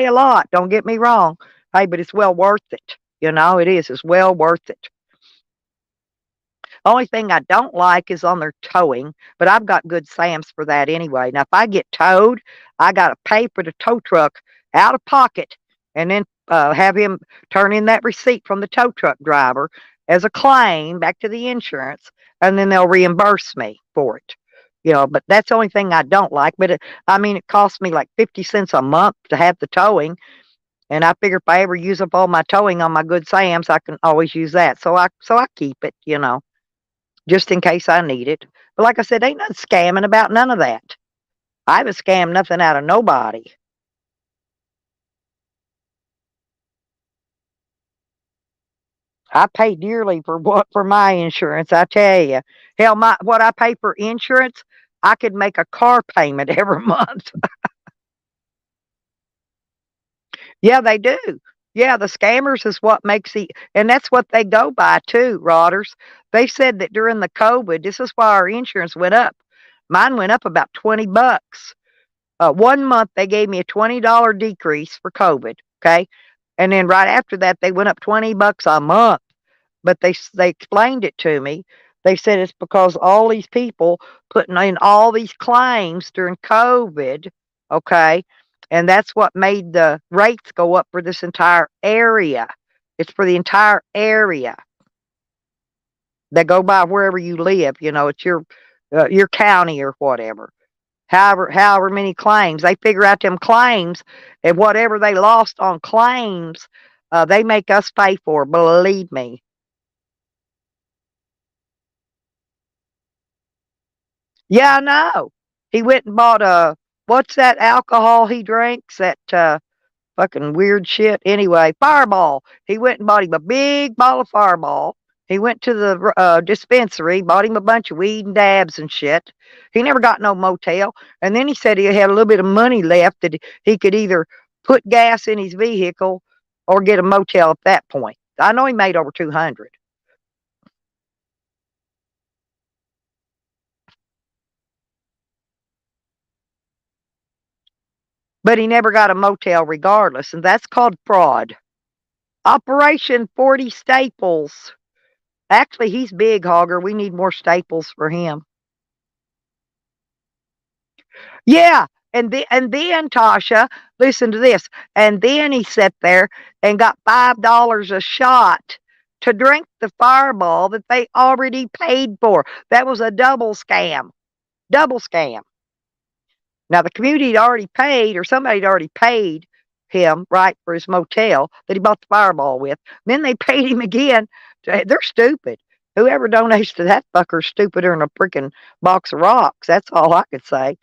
S1: a lot, don't get me wrong. Hey, but it's well worth it. It is. It's well worth it. Only thing I don't like is on their towing, but I've got good Sam's for that anyway. Now, if I get towed, I got to pay for the tow truck out of pocket and then have him turn in that receipt from the tow truck driver as a claim back to the insurance, and then they'll reimburse me for it. But that's the only thing I don't like. But it costs me like 50 cents a month to have the towing. And I figure if I ever use up all my towing on my good Sam's, I can always use that. So I keep it, just in case I need it. But like I said, ain't nothing scamming about none of that. I haven't scammed nothing out of nobody. I pay dearly for my insurance, I tell you. Hell, what I pay for insurance, I could make a car payment every month. Yeah, they do. Yeah, the scammers is what makes and that's what they go by too, Rodders. They said that during the COVID, this is why our insurance went up. Mine went up about $20. One month they gave me a $20 decrease for COVID. Okay, and then right after that they went up $20 a month. But they explained it to me. They said it's because all these people putting in all these claims during COVID, okay, and that's what made the rates go up for this entire area. It's for the entire area. They go by wherever you live. It's your county or whatever. However many claims they figure out them claims, and whatever they lost on claims, they make us pay for. Believe me. Yeah, I know. He went and bought what's that alcohol he drinks? That fucking weird shit. Anyway, Fireball. He went and bought him a big bottle of Fireball. He went to the dispensary, bought him a bunch of weed and dabs and shit. He never got no motel. And then he said he had a little bit of money left that he could either put gas in his vehicle or get a motel at that point. I know he made over 200. But he never got a motel regardless, and that's called fraud. Operation 40 Staples. Actually, he's big, Hogger. We need more staples for him. Yeah. And then Tasha, listen to this. And then he sat there and got $5 a shot to drink the fireball that they already paid for. That was a double scam. Double scam. Now the community had already paid, or somebody had already paid him, right, for his motel that he bought the fireball with. Then they paid him again. They're stupid. Whoever donates to that fucker's stupider than a freaking box of rocks. That's all I could say.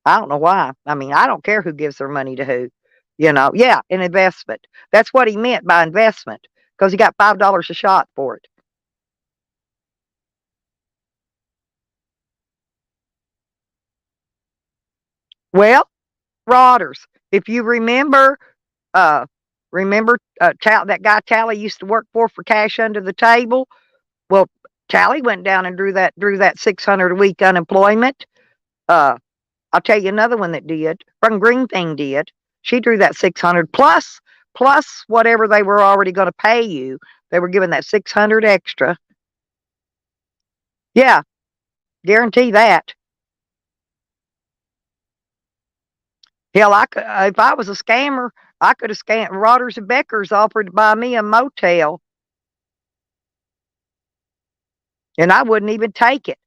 S1: I don't know why. I mean, I don't care who gives their money to who. Yeah, an investment. That's what he meant by investment, because he got $5 a shot for it. Well, Rodders, if you uh, that guy Tally used to work for Cash Under the Table. Well, Tally went down and drew that 600 a week unemployment. Uh, I'll tell you another one that did. From Green Thing did. She drew that 600 plus whatever they were already going to pay you. They were giving that 600 extra. Yeah, guarantee that. Hell, I could, if I was a scammer, I could have scammed. Rodders and Beckers offered to buy me a motel, and I wouldn't even take it.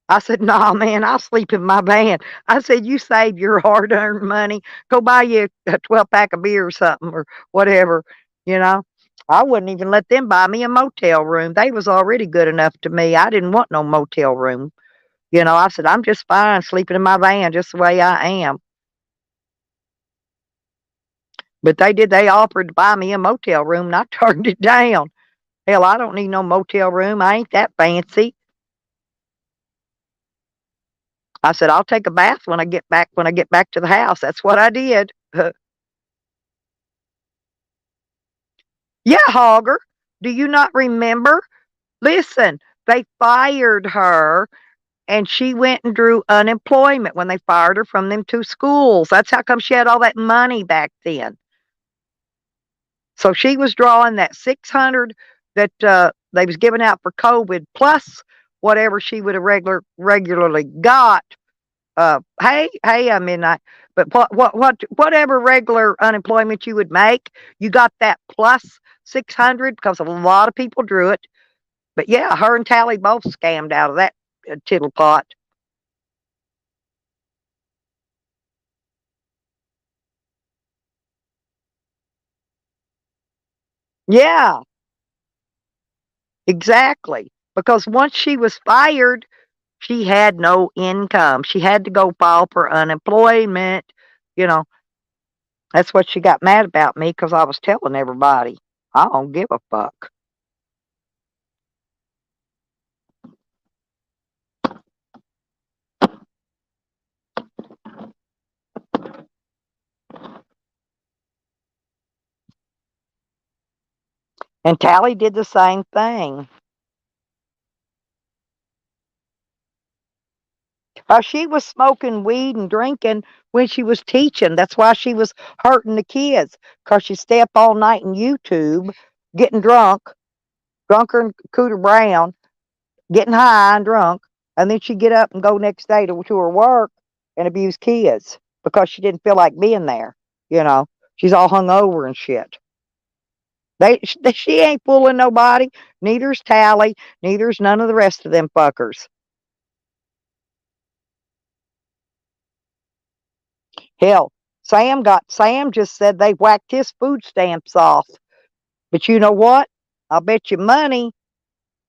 S1: I said, "Nah, man, I'll sleep in my van." I said, "You save your hard-earned money. Go buy you a 12-pack of beer or something or whatever." You know, I wouldn't even let them buy me a motel room. They was already good enough to me. I didn't want no motel room. I said, "I'm just fine sleeping in my van just the way I am." But they did. They offered to buy me a motel room, and I turned it down. Hell, I don't need no motel room. I ain't that fancy. I said, "I'll take a bath when I get back to the house." That's what I did. Yeah, Hogger. Do you not remember? Listen, they fired her and she went and drew unemployment when they fired her from them two schools. That's how come she had all that money back then. So she was drawing that 600 that they was giving out for COVID plus whatever she would have regularly got. Hey, I mean, but whatever regular unemployment you would make, you got that plus 600 because a lot of people drew it. But yeah, her and Tally both scammed out of that tittle pot. Yeah, exactly. Because once she was fired, she had no income. She had to go file for unemployment. You know, that's what she got mad about me because I was telling everybody. I don't give a fuck. And Tally did the same thing. She was smoking weed and drinking when she was teaching. That's why she was hurting the kids because she stay up all night in YouTube getting drunker than Cooter Brown, getting high and drunk, and then she'd get up and go next day to her work and abuse kids because she didn't feel like being there. You know, she's all hung over and shit. She ain't fooling nobody. Neither's Tally. Neither's none of the rest of them fuckers. Hell, Sam just said they whacked his food stamps off. But you know what? I'll bet you money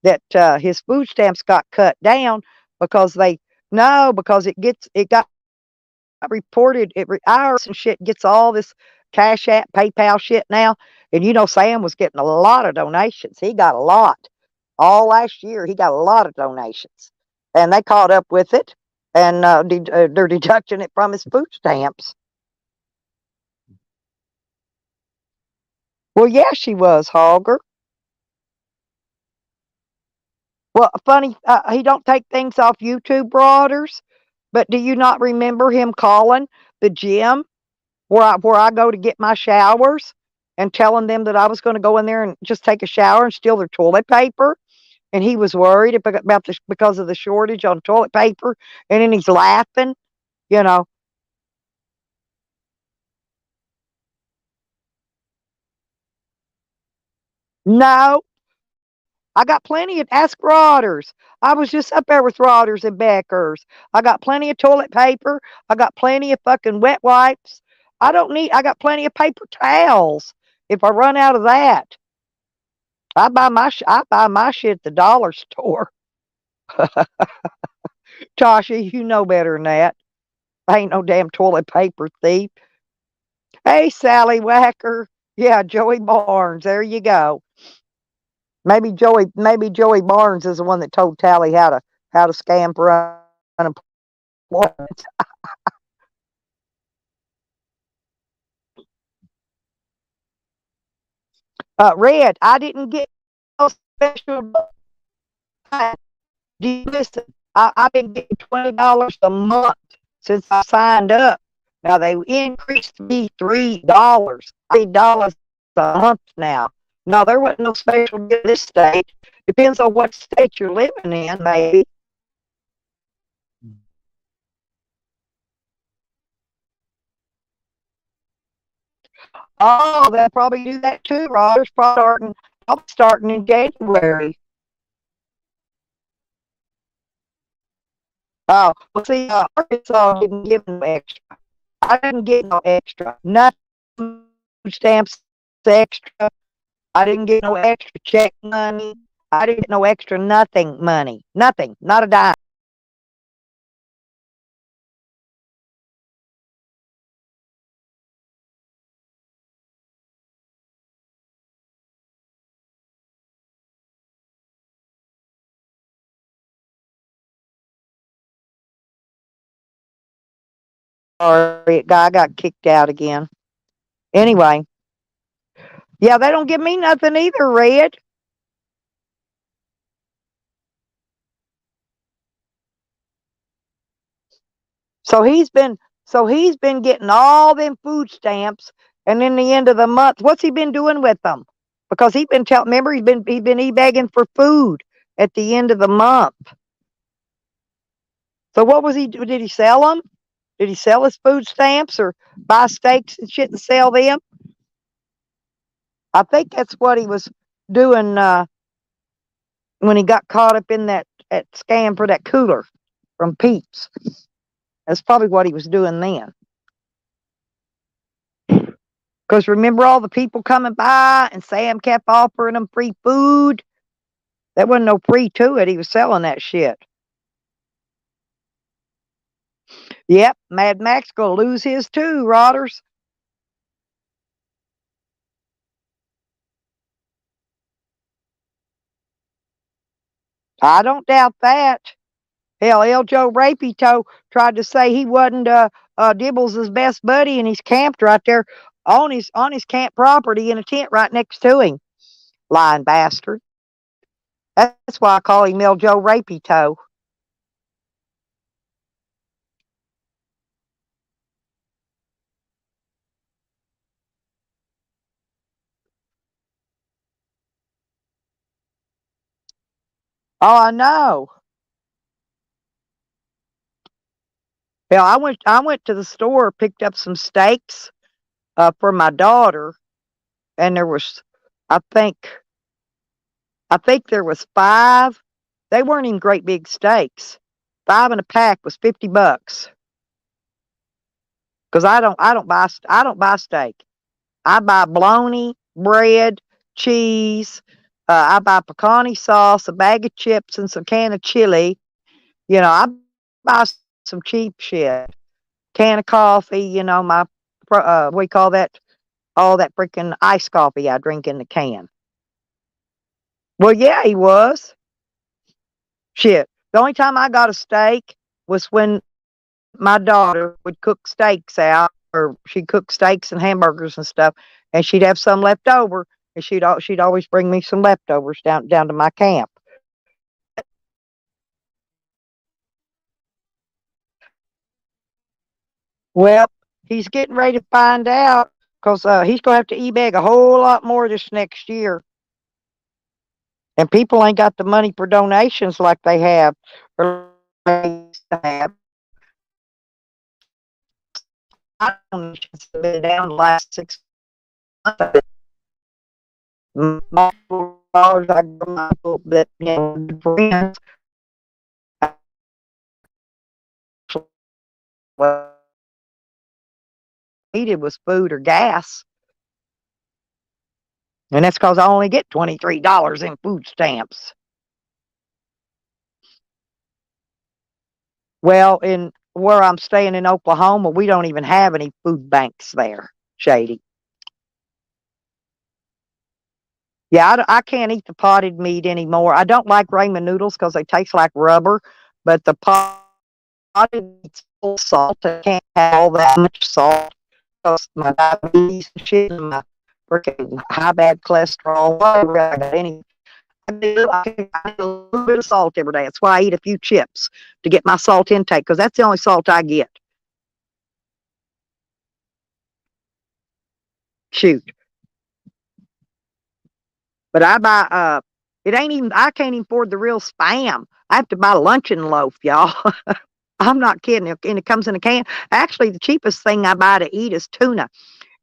S1: that his food stamps got cut down because they no because it got reported IRS and shit gets all this Cash App, PayPal shit now, and Sam was getting a lot of donations. He got a lot all last year. He got a lot of donations, and they caught up with it, and they're deducting it from his food stamps. Well, yeah, she was, Hogger. Well, funny, he don't take things off YouTube, Broaders. But do you not remember him calling the gym where I go to get my showers and telling them that I was going to go in there and just take a shower and steal their toilet paper? And he was worried about this because of the shortage on toilet paper. And then he's laughing, you know. No, I got plenty of ask Rodders. I was just up there with Rodders and Beckers. I got plenty of toilet paper. I got plenty of fucking wet wipes. I got plenty of paper towels. If I run out of that, I buy my shit at the dollar store. Tasha, you know better than that. I ain't no damn toilet paper thief. Hey, Sally Whacker. Yeah, Joey Barnes. There you go. Maybe Joey Barnes is the one that told Tally how to scam for unemployment. Red, I didn't get no special. Do you listen? I've been getting $20 a month since I signed up. Now they increased me $3, $3 a month now. No, there wasn't no special deal in this state. Depends on what state you're living in, maybe. Oh, they'll probably do that too, Roger's probably starting in January. Oh, well, see, Arkansas didn't give no extra. I didn't get no extra. Nothing. Food stamps extra. I didn't get no extra check money. I didn't get no extra nothing money. Nothing. Not a dime. Sorry, guy got kicked out again. Anyway, yeah, they don't give me nothing either, Red. So he's been getting all them food stamps, and in the end of the month, what's he been doing with them? Because he been telling. Remember, he been e-begging for food at the end of the month. So what was he do? Did he sell them? Did he sell his food stamps or buy steaks and shit and sell them? I think that's what he was doing when he got caught up in that scam for that cooler from Peeps. That's probably what he was doing then. Because remember all the people coming by and Sam kept offering them free food? There wasn't no free to it. He was selling that shit. Yep, Mad Max gonna lose his too, Rodders. I don't doubt that. Hell, L. Joe Rapito tried to say he wasn't Dibbles' best buddy, and he's camped right there on his camp property in a tent right next to him. Lying bastard. That's why I call him El Joe Rapito. Oh, I know. Hell, I went to the store, picked up some steaks for my daughter, and there was, I think, I think there was five. They weren't even great big steaks. Five in a pack was $50. Because I don't buy steak. I buy bologna, bread, cheese. I buy pecani sauce, a bag of chips, and some can of chili. I buy some cheap shit. Can of coffee. My what do you call that? All that freaking iced coffee I drink in the can. Well, yeah, he was. Shit. The only time I got a steak was when my daughter would cook steaks out, or she'd cook steaks and hamburgers and stuff, and she'd have some left over, and she'd always bring me some leftovers down to my camp. Well, he's getting ready to find out because he's going to have to e-bag a whole lot more this next year. And people ain't got the money for donations like they have or they used to have. My donations have been down the last 6 months. My $4 I give my people that, friends, what I needed was food or gas. And that's because I only get $23 in food stamps. Well, in where I'm staying in Oklahoma, we don't even have any food banks there, Shady. Yeah, I can't eat the potted meat anymore. I don't like ramen noodles because they taste like rubber, but the potted meat's full of salt. I can't have all that much salt because my diabetes and shit and my freaking high bad cholesterol, whatever I got any. I need a little bit of salt every day. That's why I eat a few chips to get my salt intake because that's the only salt I get. Shoot. But I buy it ain't even I can't even afford the real spam. I have to buy luncheon loaf, y'all. I'm not kidding. And it comes in a can. Actually, the cheapest thing I buy to eat is tuna.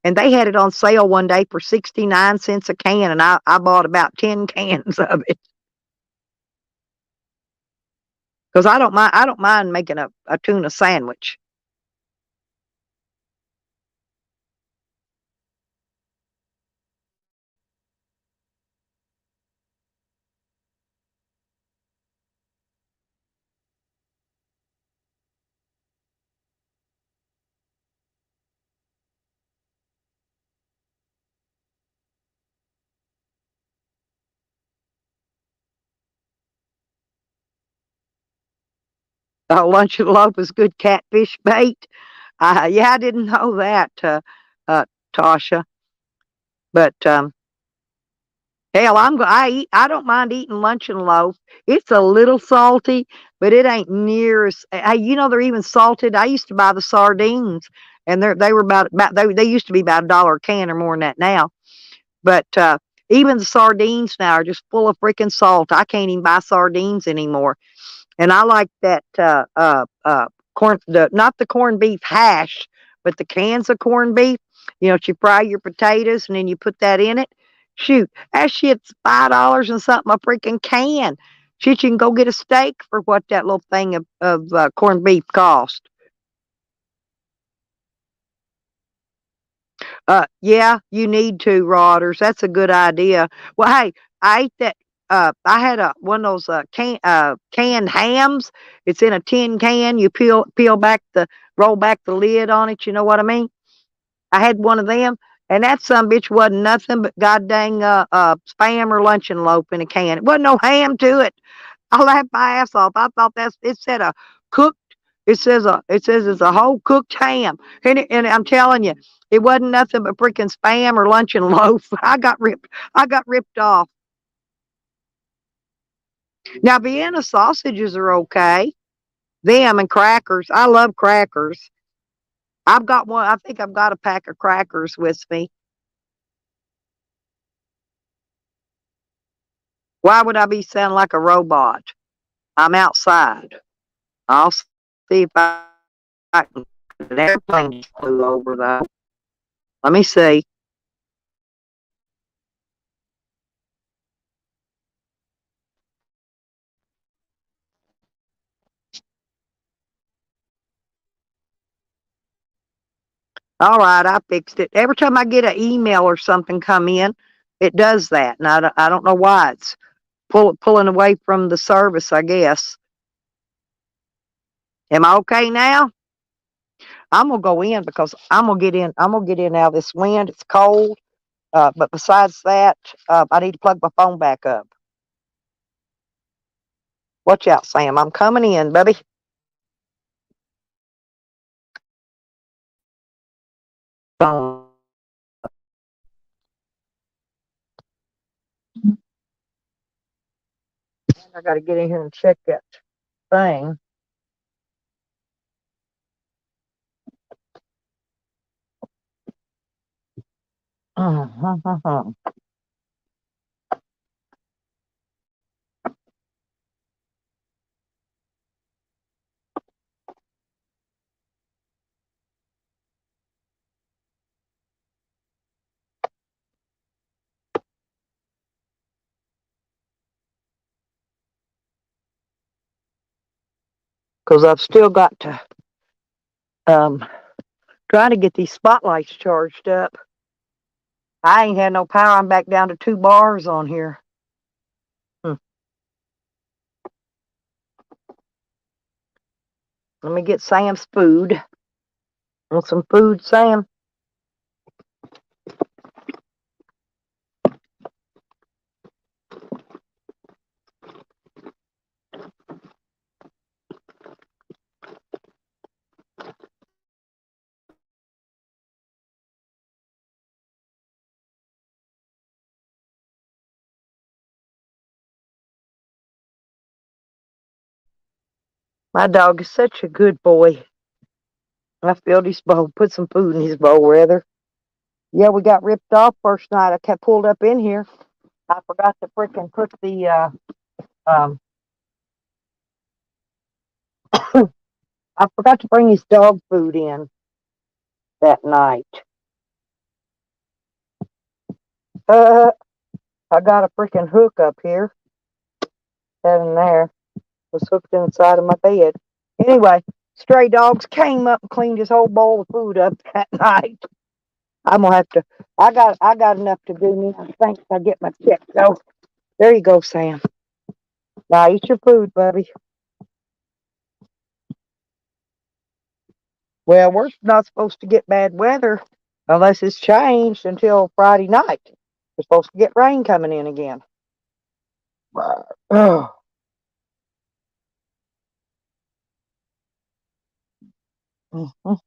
S1: And they had it on sale one day for 69 cents a can, and I bought about 10 cans of it. Because I don't mind making a tuna sandwich. Luncheon loaf is good catfish bait. Yeah, I didn't know that, uh, Tasha. But hell, I don't mind eating luncheon loaf. It's a little salty, but it ain't near as. Hey, they're even salted. I used to buy the sardines, and they were about they used to be about $1 a can or more than that now. But even the sardines now are just full of freaking salt. I can't even buy sardines anymore. And I like that corn, not the corned beef hash, but the cans of corned beef. You fry your potatoes and then you put that in it. Shoot, that shit's $5 and something a freaking can. Shit, you can go get a steak for what that little thing of corned beef cost. Yeah, you need to, Rodders. That's a good idea. Well, hey, I ate that. I had one of those canned hams. It's in a tin can. You roll back the lid on it. You know what I mean? I had one of them, and that some bitch wasn't nothing but god dang spam or luncheon loaf in a can. It wasn't no ham to it. I laughed my ass off. I thought it said a cooked. It says it's a whole cooked ham, and I'm telling you, it wasn't nothing but freaking spam or luncheon loaf. I got ripped. I got ripped off. Now Vienna sausages are okay. Them and crackers. I love crackers. I've got one. I think I've got a pack of crackers with me. Why would I be sounding like a robot? I'm outside. I'll see if I can. An airplane just flew over though. Let me see. All right, I fixed it. Every time I get an email or something come in, it does that, and I don't know why it's pulling away from the service. I guess. Am I okay now? I'm gonna go in because I'm gonna get in. I'm gonna get in now. This wind, it's cold. But besides that, I need to plug my phone back up. Watch out, Sam. I'm coming in, baby. Phone. I got to get in here and check that thing. Because I've still got to try to get these spotlights charged up. I ain't had no power. I'm back down to 2 bars on here. Let me get Sam's food. Want some food, Sam? My dog is such a good boy. I filled his bowl, put some food in his bowl, rather. Yeah, we got ripped off first night. I kept pulled up in here. I forgot to frickin' put the, um, I forgot to bring his dog food in that night. I got a freaking hook up here. That in there was hooked inside of my bed. Anyway, stray dogs came up and cleaned his whole bowl of food up that night. I'm gonna have to. I got enough to do me. I think I get my check though. There you go, Sam. Now eat your food, Bubby. Well, we're not supposed to get bad weather unless it's changed until Friday night. We're supposed to get rain coming in again. Oh, mhm.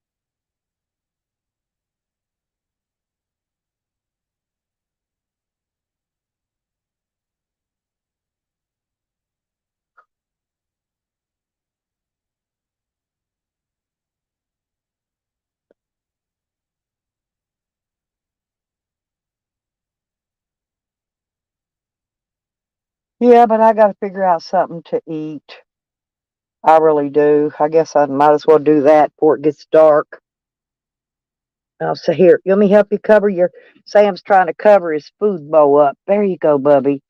S1: Yeah, but I got to figure out something to eat. I really do. I guess I might as well do that before it gets dark. I'll say, here, let me help you cover your. Sam's trying to cover his food bowl up. There you go, Bubby.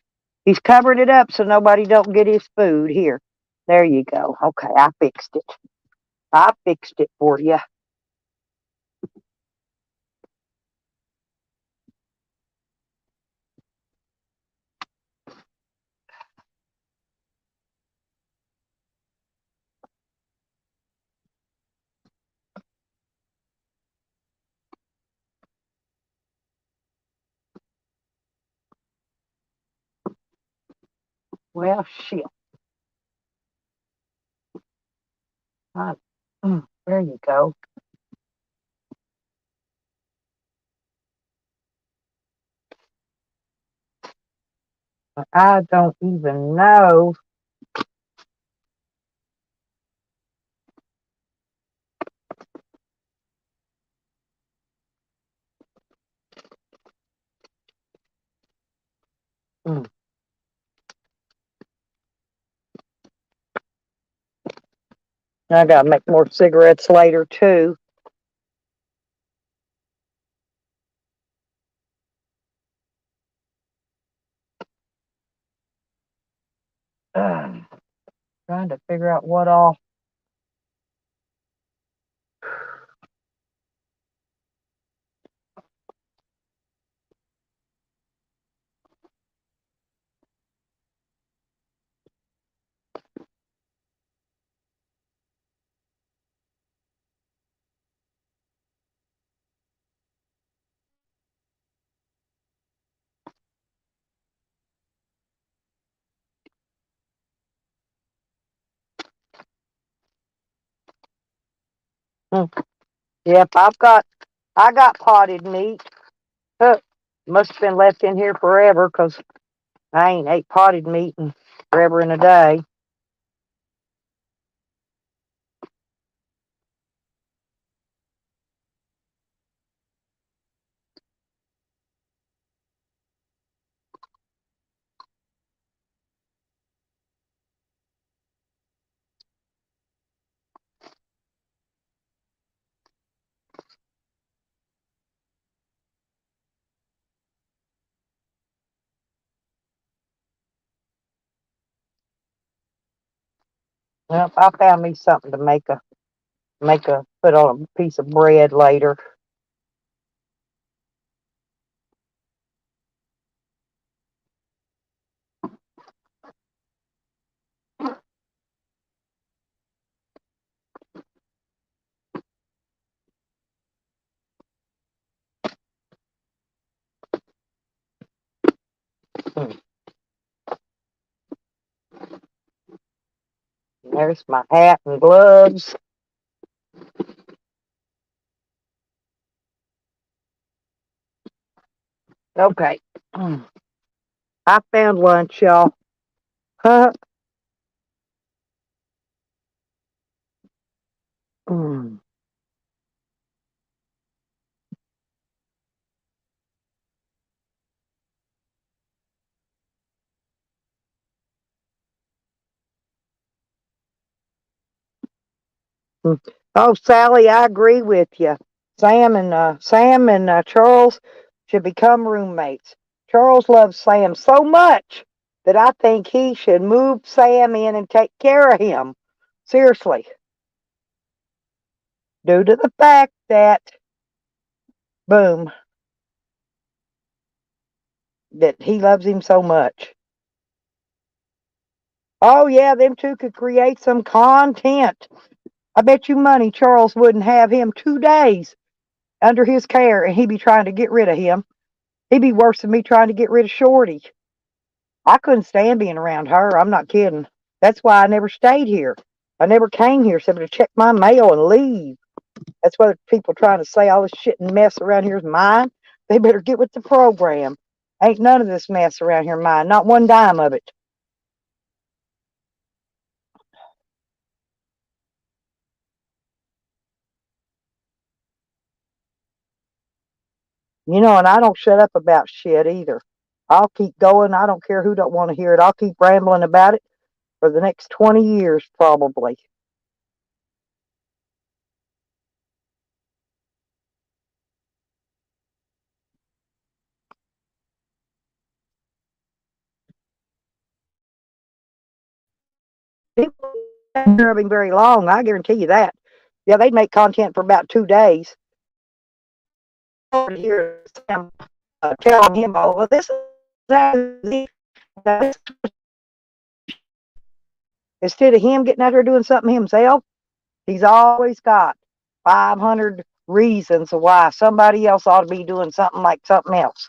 S1: He's covering it up so nobody don't get his food. Here, there you go. Okay, I fixed it. I fixed it for you. Well, shit. I, there you go. I don't even know. Mm. I gotta make more cigarettes later too. Uh, Trying to figure out what all. Mm. Yep, I got potted meat. Huh. Must have been left in here forever because I ain't ate potted meat in forever and a day. Well, I found me something to make a put on a piece of bread later. Hmm. There's my hat and gloves. Okay. I found lunch, y'all. Huh? Mm. Oh, Sally, I agree with you. Sam and Charles should become roommates. Charles loves Sam so much that I think he should move Sam in and take care of him. Seriously, due to the fact that, boom, that he loves him so much. Oh yeah, them two could create some content. I bet you money Charles wouldn't have him 2 days under his care, and he'd be trying to get rid of him. He'd be worse than me trying to get rid of Shorty. I couldn't stand being around her. I'm not kidding. That's why I never stayed here. I never came here except to check my mail and leave. That's why people trying to say all this shit and mess around here is mine. They better get with the program. Ain't none of this mess around here mine. Not one dime of it. And I don't shut up about shit either. I'll keep going. I don't care who don't want to hear it. I'll keep rambling about it for the next 20 years probably. People don't hear of him very long. I guarantee you that. Yeah, they'd make content for about 2 days. Hear Sam telling him, "Oh, well, this is instead of him getting out there doing something himself, he's always got 500 reasons why somebody else ought to be doing something like something else."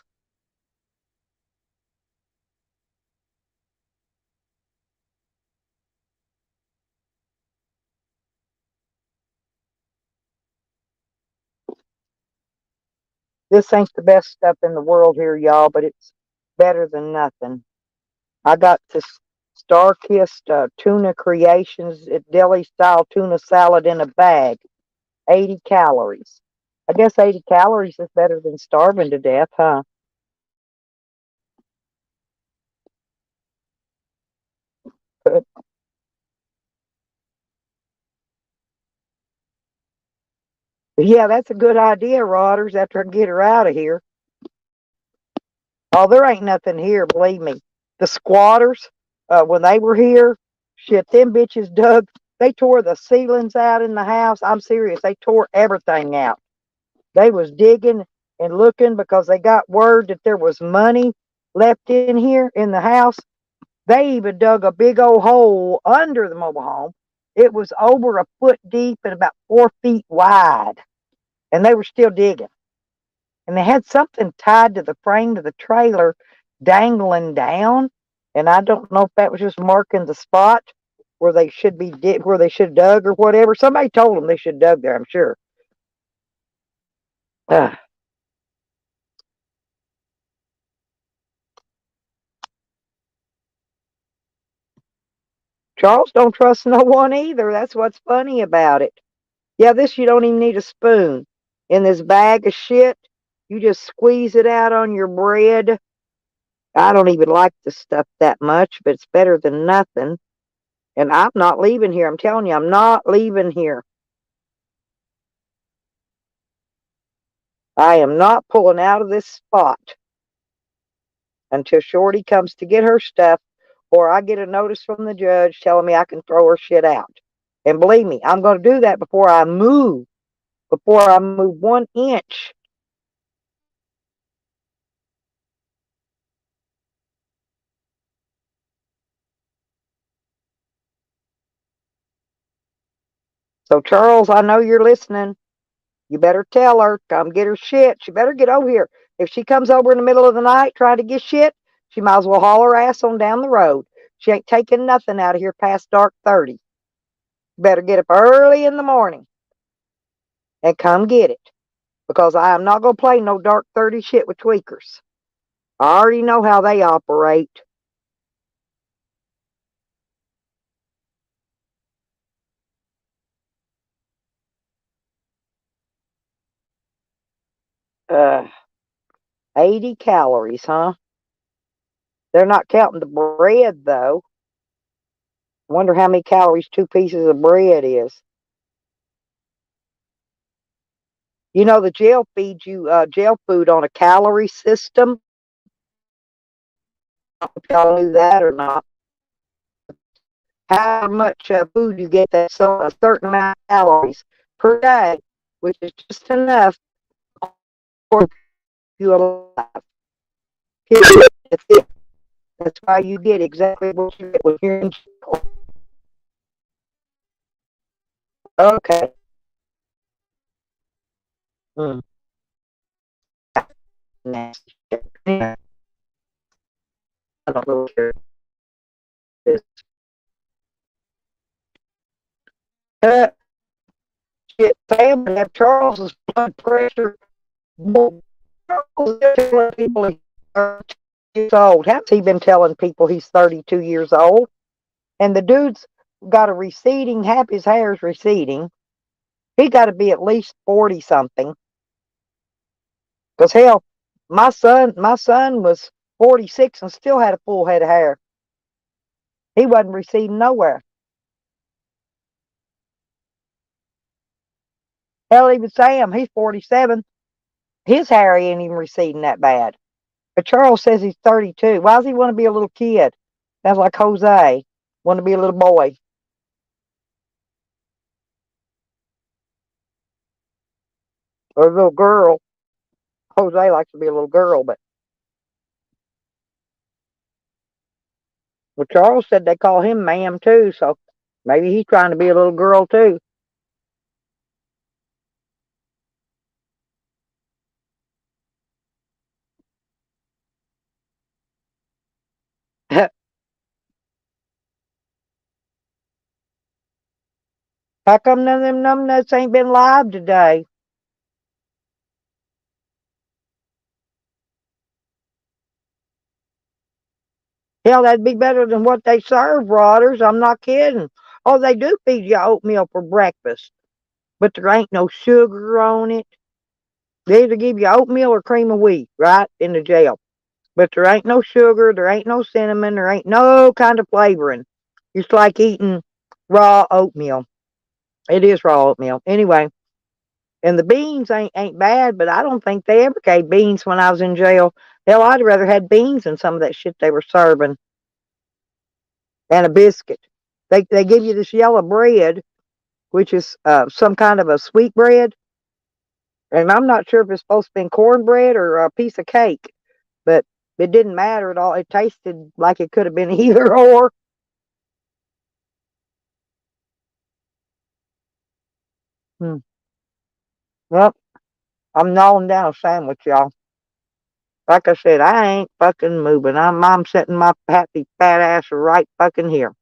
S1: This ain't the best stuff in the world here, y'all, but it's better than nothing. I got this Star Kissed tuna creations at deli style tuna salad in a bag. 80 calories. I guess 80 calories is better than starving to death, huh? But yeah, that's a good idea, Rodders, after I get her out of here. Oh, there ain't nothing here, believe me. The squatters, when they were here, shit, them bitches dug, they tore the ceilings out in the house. I'm serious. They tore everything out. They was digging and looking because they got word that there was money left in here in the house. They even dug a big old hole under the mobile home. It was over a foot deep and about 4 feet wide. And they were still digging. And they had something tied to the frame of the trailer dangling down. And I don't know if that was just marking the spot where they should be where they should have dug or whatever. Somebody told them they should have dug there, I'm sure. Ugh. Charles don't trust no one either. That's what's funny about it. Yeah, this you don't even need a spoon. In this bag of shit, you just squeeze it out on your bread. I don't even like the stuff that much, but it's better than nothing. And I'm not leaving here. I'm telling you, I'm not leaving here. I am not pulling out of this spot until Shorty comes to get her stuff or I get a notice from the judge telling me I can throw her shit out. And believe me, I'm going to do that before I move 1 inch. So, Charles, I know you're listening. You better tell her, come get her shit. She better get over here. If she comes over in the middle of the night trying to get shit, she might as well haul her ass on down the road. She ain't taking nothing out of here past dark 30. You better get up early in the morning and come get it. Because I am not going to play no dark 30 shit with tweakers. I already know how they operate. Uh, 80 calories, huh? They're not counting the bread, though. Wonder how many calories 2 pieces of bread is. You know, the jail feeds you jail food on a calorie system. I don't know if y'all knew that or not. How much food you get that's so a certain amount of calories per day, which is just enough for you alive. That's it. That's why you get exactly what you get when you're in jail. Okay. Mm. Nasty shit. Anyway, I don't really care. This uh, shit, Sam would have Charles's blood pressure. Well, Charles is telling people he's 32 years old. How's he been telling people he's 32 years old? And the dude's got a receding, half his hair's receding. He got to be at least 40 something. Because hell, my son was 46 and still had a full head of hair. He wasn't receding nowhere. Hell, even Sam, he's 47. His hair ain't even receding that bad. But Charles says he's 32. Why does he want to be a little kid? Sounds like Jose. Want to be a little boy. Or a little girl. Jose likes to be a little girl, but well, Charles said they call him ma'am too, so maybe he's trying to be a little girl too. How come none of them numbnuts ain't been live today? Hell, that'd be better than what they serve, Rotters. I'm not kidding. Oh, they do feed you oatmeal for breakfast, but there ain't no sugar on it. They either give you oatmeal or cream of wheat, right, in the jail. But there ain't no sugar, there ain't no cinnamon, there ain't no kind of flavoring. It's like eating raw oatmeal. It is raw oatmeal. Anyway, and the beans ain't bad, but I don't think they ever gave beans when I was in jail. Hell, I'd rather had beans than some of that shit they were serving. And a biscuit. They give you this yellow bread, which is some kind of a sweet bread. And I'm not sure if it's supposed to be cornbread or a piece of cake, but it didn't matter at all. It tasted like it could have been either or. Hmm. Well, I'm gnawing down a sandwich, y'all. Like I said, I ain't fucking moving. I'm sitting my happy fat ass right fucking here.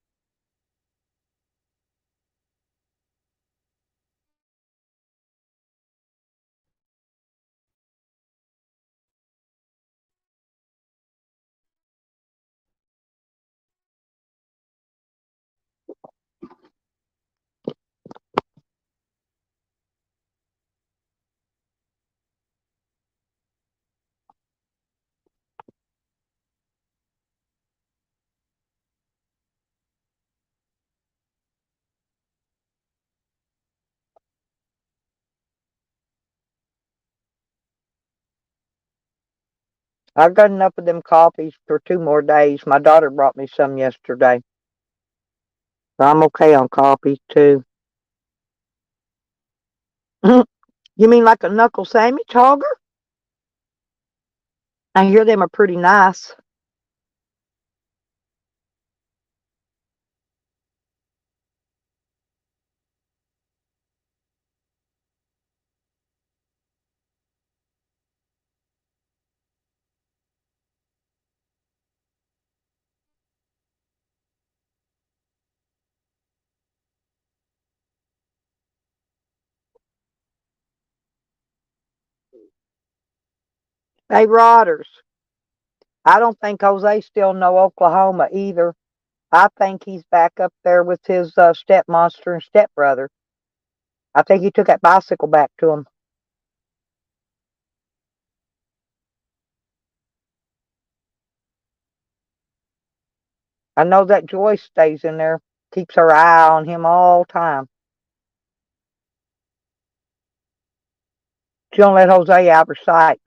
S1: I've got enough of them coffees for 2 more days. My daughter brought me some yesterday. So I'm okay on coffee too. You mean like a knuckle sandwich, Hogger? I hear them are pretty nice. Hey, Rodders, I don't think Jose still know Oklahoma either. I think he's back up there with his stepmonster and stepbrother. I think he took that bicycle back to him. I know that Joyce stays in there, keeps her eye on him all time. She don't let Jose out of her sight.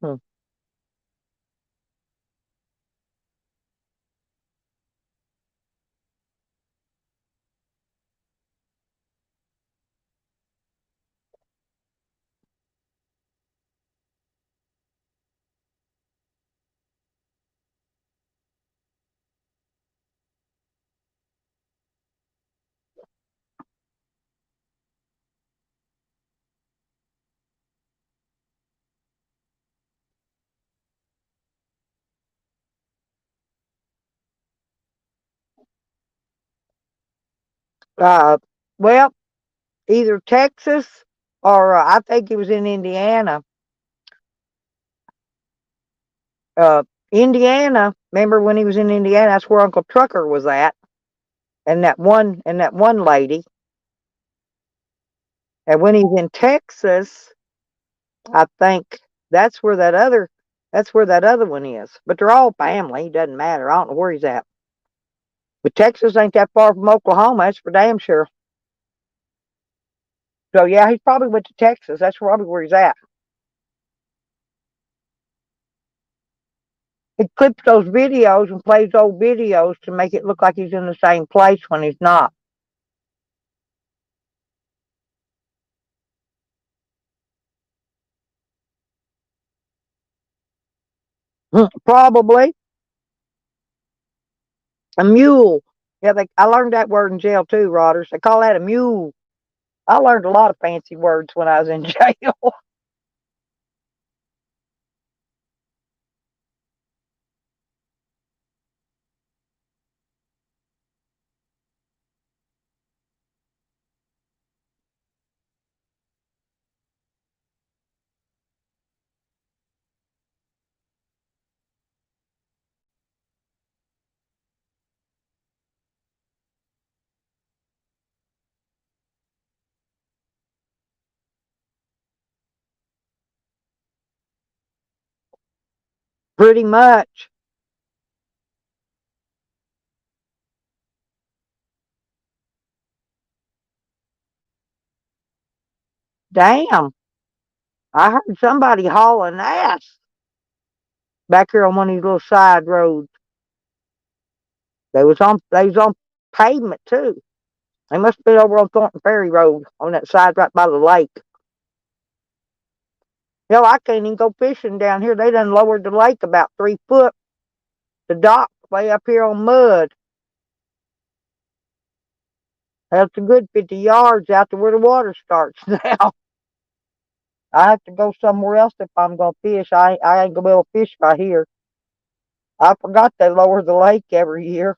S1: Hmm. Uh, well, either Texas or I think he was in Indiana. Uh, Indiana. Remember when he was in Indiana? That's where Uncle Trucker was at, and that one lady. And when he's in Texas, I think that's where that other that's where that other one is. But they're all family. It doesn't matter. I don't know where he's at. But Texas ain't that far from Oklahoma. That's for damn sure. So yeah, he probably went to Texas. That's probably where he's at. He clips those videos and plays old videos to make it look like he's in the same place when he's not. Probably a mule. Yeah, I learned that word in jail too, Rodders. They call that a mule. I learned a lot of fancy words when I was in jail. Pretty much. Damn. I heard somebody hauling ass back here on one of these little side roads. They was on pavement too. They must have been over on Thornton Ferry Road on that side right by the lake. Hell, I can't even go fishing down here. They done lowered the lake about 3 foot. The dock way up here on mud. That's a good 50 yards out to where the water starts now. I have to go somewhere else if I'm gonna fish. I ain't gonna be able to fish right here. I forgot they lower the lake every year.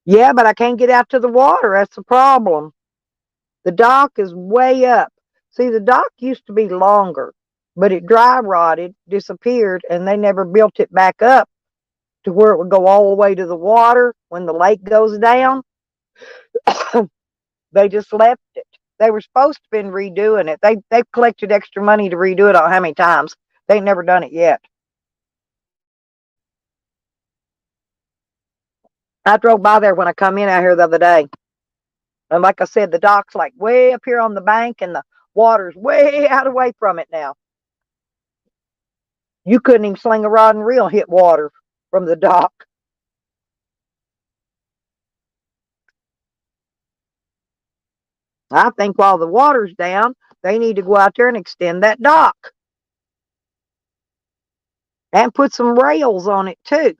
S1: Yeah, but I can't get out to the water. That's the problem. The dock is way up. See, the dock used to be longer, but it dry rotted, disappeared, and they never built it back up to where it would go all the way to the water when the lake goes down. They just left it. They were supposed to been redoing it. They've collected extra money to redo it on how many times. They ain't never done it yet. I drove by there when I come in out here the other day. And like I said, the dock's like way up here on the bank and the water's way out away from it now. You couldn't even sling a rod and reel and hit water from the dock. I think while the water's down, they need to go out there and extend that dock and put some rails on it too,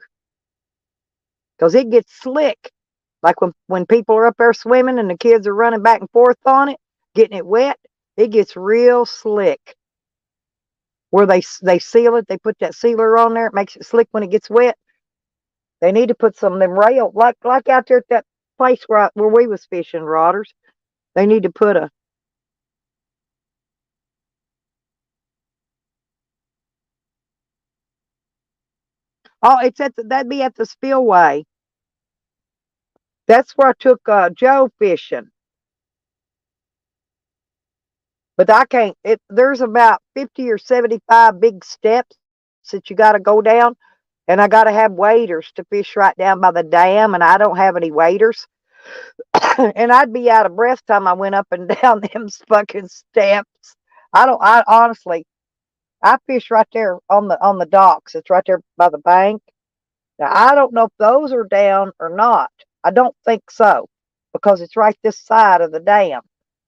S1: because it gets slick. Like when people are up there swimming and the kids are running back and forth on it, getting it wet, it gets real slick. Where they seal it, they put that sealer on there, it makes it slick when it gets wet. They need to put some of them rail like out there at that place where we was fishing, Rodders. They need to put a it's that'd be at the spillway. That's where I took Joe fishing. But I can't. There's about 50 or 75 big steps that you got to go down, and I got to have waders to fish right down by the dam, and I don't have any waders. And I'd be out of breath time I went up and down them fucking steps. I don't. I honestly, I fish right there on the docks. It's right there by the bank. Now I don't know if those are down or not. I don't think so because it's right this side of the dam.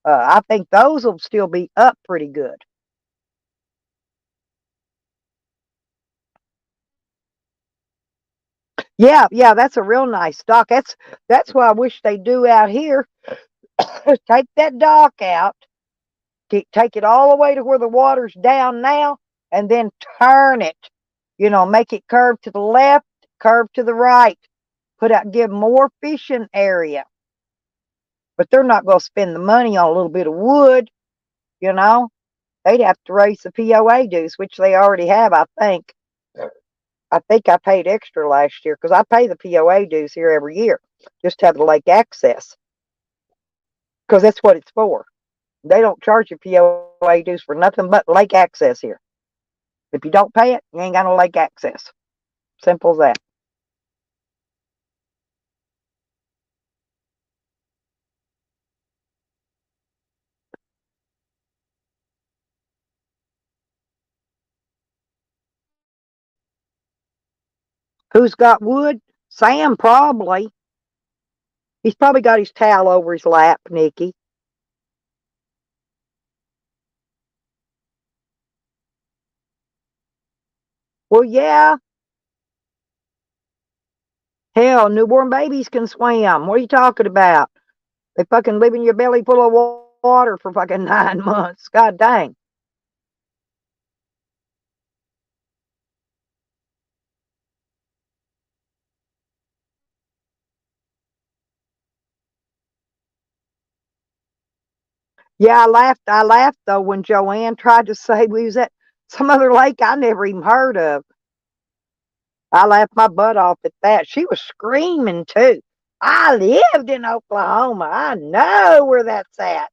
S1: I think those will still be up pretty good. Yeah, yeah, that's a real nice dock. That's what I wish they do out here. Take that dock out, take it all the way to where the water's down now, and then turn it. Make it curve to the left, curve to the right. Give more fishing area. But they're not going to spend the money on a little bit of wood. You know, they'd have to raise the POA dues, which they already have, I think. I think I paid extra last year because I pay the POA dues here every year just to have the lake access because that's what it's for. They don't charge you POA dues for nothing but lake access here. If you don't pay it, you ain't got no lake access. Simple as that. Who's got wood? Sam probably. He's probably got his towel over his lap, Nikki. Well, yeah. Hell, newborn babies can swim. What are you talking about? They fucking live in your belly full of water for fucking 9 months. God dang. Yeah, I laughed though when Joanne tried to say we was at some other lake I never even heard of. I laughed my butt off at that. She was screaming too. I lived in Oklahoma. I know where that's at.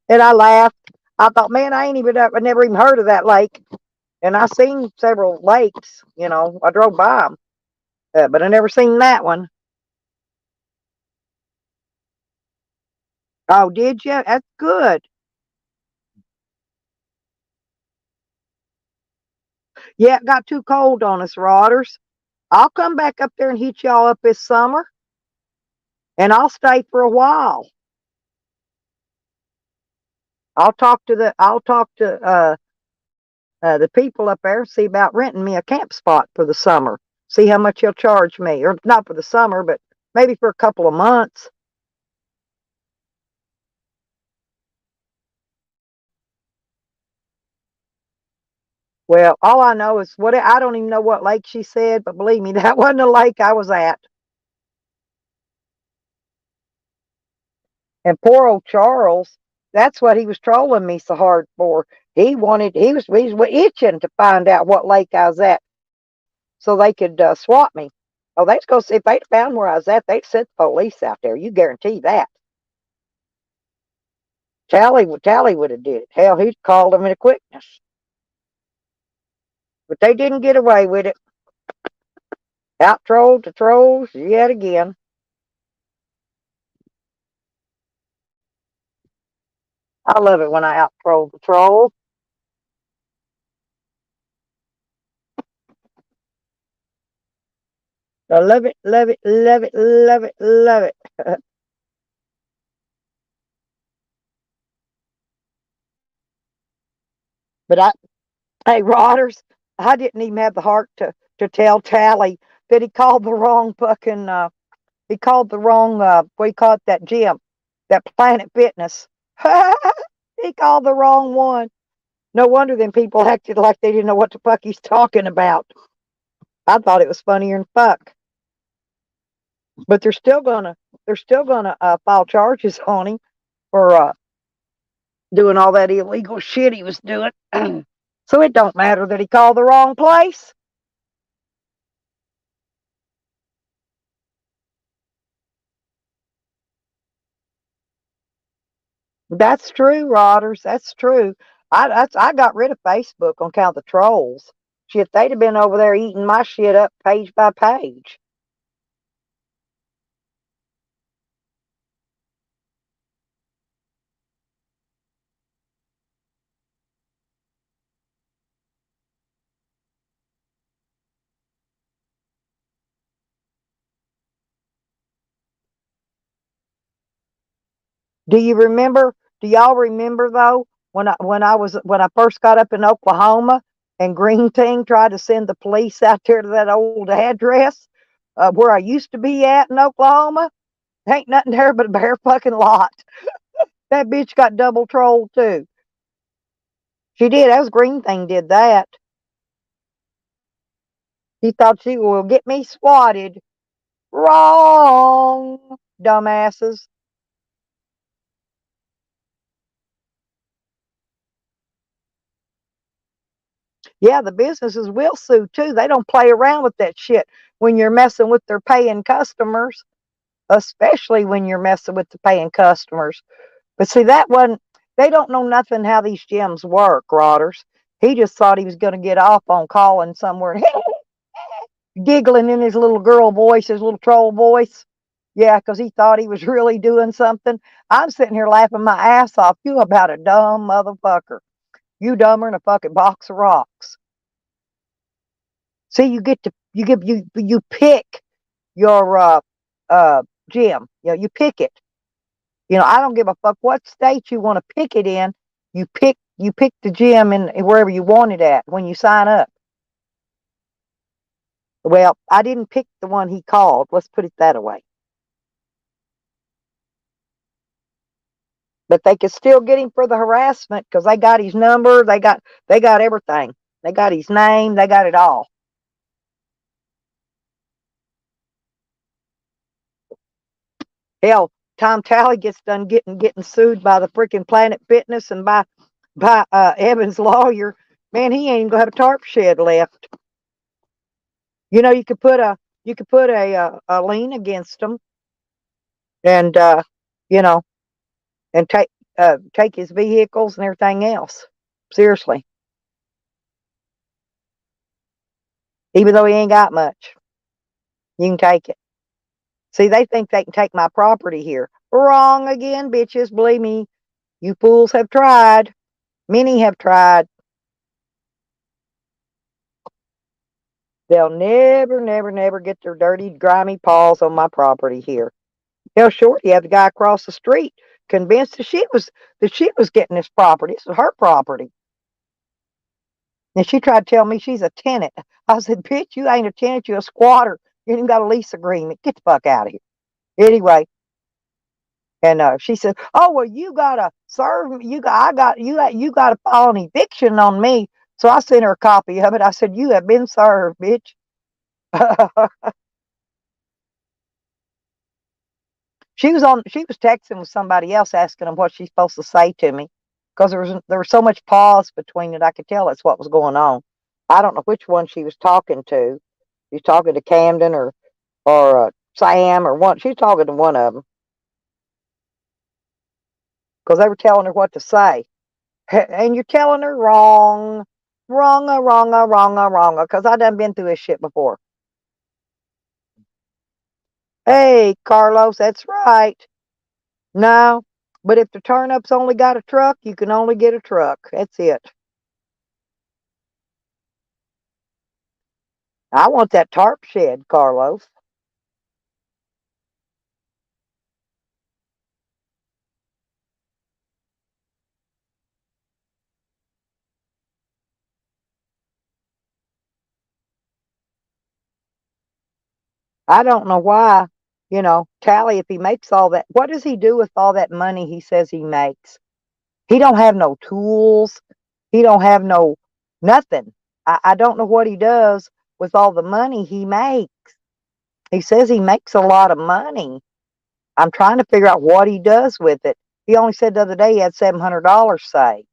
S1: And I laughed. I thought, man, I never even heard of that lake. And I seen several lakes. I drove by them, but I never seen that one. Oh, did you? That's good. Yeah, it got too cold on us, Rodders. I'll come back up there and hit y'all up this summer, and I'll stay for a while. I'll talk to the people up there, see about renting me a camp spot for the summer. See how much he'll charge me, or not for the summer, but maybe for a couple of months. Well, all I know is I don't even know what lake she said, but believe me, that wasn't a lake I was at. And poor old Charles, that's what he was trolling me so hard for. He was itching to find out what lake I was at so they could swat me. Oh, they'd go see if they'd found where I was at, they'd sent the police out there. You guarantee that. Tally would have did it. Hell, he'd called them in a quickness. But they didn't get away with it. Out trolled the trolls yet again. I love it when I out troll the trolls. I love it, love it, love it, love it, love it. But hey, Rodders, I didn't even have the heart to tell Tally that he called the wrong fucking he called the wrong what do you call it, that gym, that Planet Fitness. He called the wrong one. No wonder them people acted like they didn't know what the fuck he's talking about. I thought it was funnier than fuck. But they're still gonna file charges on him for doing all that illegal shit he was doing. So it don't matter that he called the wrong place. That's true, Rodders. That's true. I got rid of Facebook on account of the trolls. Shit, they'd have been over there eating my shit up page by page. Do you remember? Do y'all remember though when I first got up in Oklahoma and Green Team tried to send the police out there to that old address where I used to be at in Oklahoma? Ain't nothing there but a bare fucking lot. That bitch got double trolled too. She did. That was Green Thing did that. He thought she will get me swatted. Wrong, dumbasses. Yeah, the businesses will sue too. They don't play around with that shit when you're messing with their paying customers, especially when you're messing with the paying customers. But see, that one, they don't know nothing how these gyms work, Rodders. He just thought he was going to get off on calling somewhere, giggling in his little girl voice, his little troll voice. Yeah, because he thought he was really doing something. I'm sitting here laughing my ass off. You about a dumb motherfucker. You dumber than a fucking box of rocks. See, you pick your gym. You pick it. I don't give a fuck what state you want to pick it in. You pick the gym in wherever you want it at when you sign up. Well, I didn't pick the one he called. Let's put it that way. But they could still get him for the harassment because they got his number. They got everything. They got his name. They got it all. Hell, Tom Talley gets done getting sued by the freaking Planet Fitness and by Evan's lawyer. Man, he ain't even gonna have a tarp shed left. You could put a lien against him and you know and take his vehicles and everything else. Seriously, even though he ain't got much, you can take it. See, they think they can take my property here. Wrong again, bitches. Believe me, you fools have tried. Many have tried. They'll never, never, never get their dirty, grimy paws on my property here. Hell, Shorty had the guy across the street convinced that she was getting this property. This was her property. And she tried to tell me she's a tenant. I said, bitch, you ain't a tenant, you're a squatter. You ain't even got a lease agreement. Get the fuck out of here. Anyway, and she said, "Oh well, you gotta serve me. You gotta file an eviction on me." So I sent her a copy of it. I said, "You have been served, bitch." She was texting with somebody else asking them what she's supposed to say to me because there was so much pause between it. I could tell that's what was going on. I don't know which one she was talking to. She was talking to Camden or Sam or one. She was talking to one of them because they were telling her what to say. And you're telling her wrong, wronga, because I done been through this shit before. Hey, Carlos, that's right. No, but if the turnip's only got a truck, you can only get a truck. That's it. I want that tarp shed, Carlos. I don't know why, Tally, if he makes all that, what does he do with all that money he says he makes? He don't have no tools. He don't have no nothing. I don't know what he does with all the money he makes. He says he makes a lot of money. I'm trying to figure out what he does with it. He only said the other day he had $700 saved,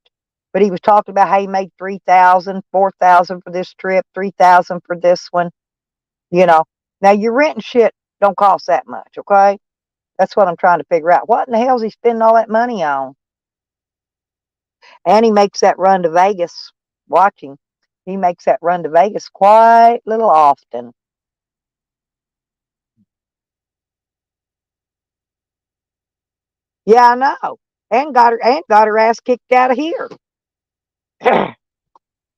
S1: but he was talking about how he made 3,000, 4,000 for this trip, 3,000 for this one. You know, now your rent and shit don't cost that much, okay? That's what I'm trying to figure out. What in the hell is he spending all that money on? And he makes that run to Vegas. Watching, he makes that run to Vegas quite little often. Yeah, I know. And got her ass kicked out of here.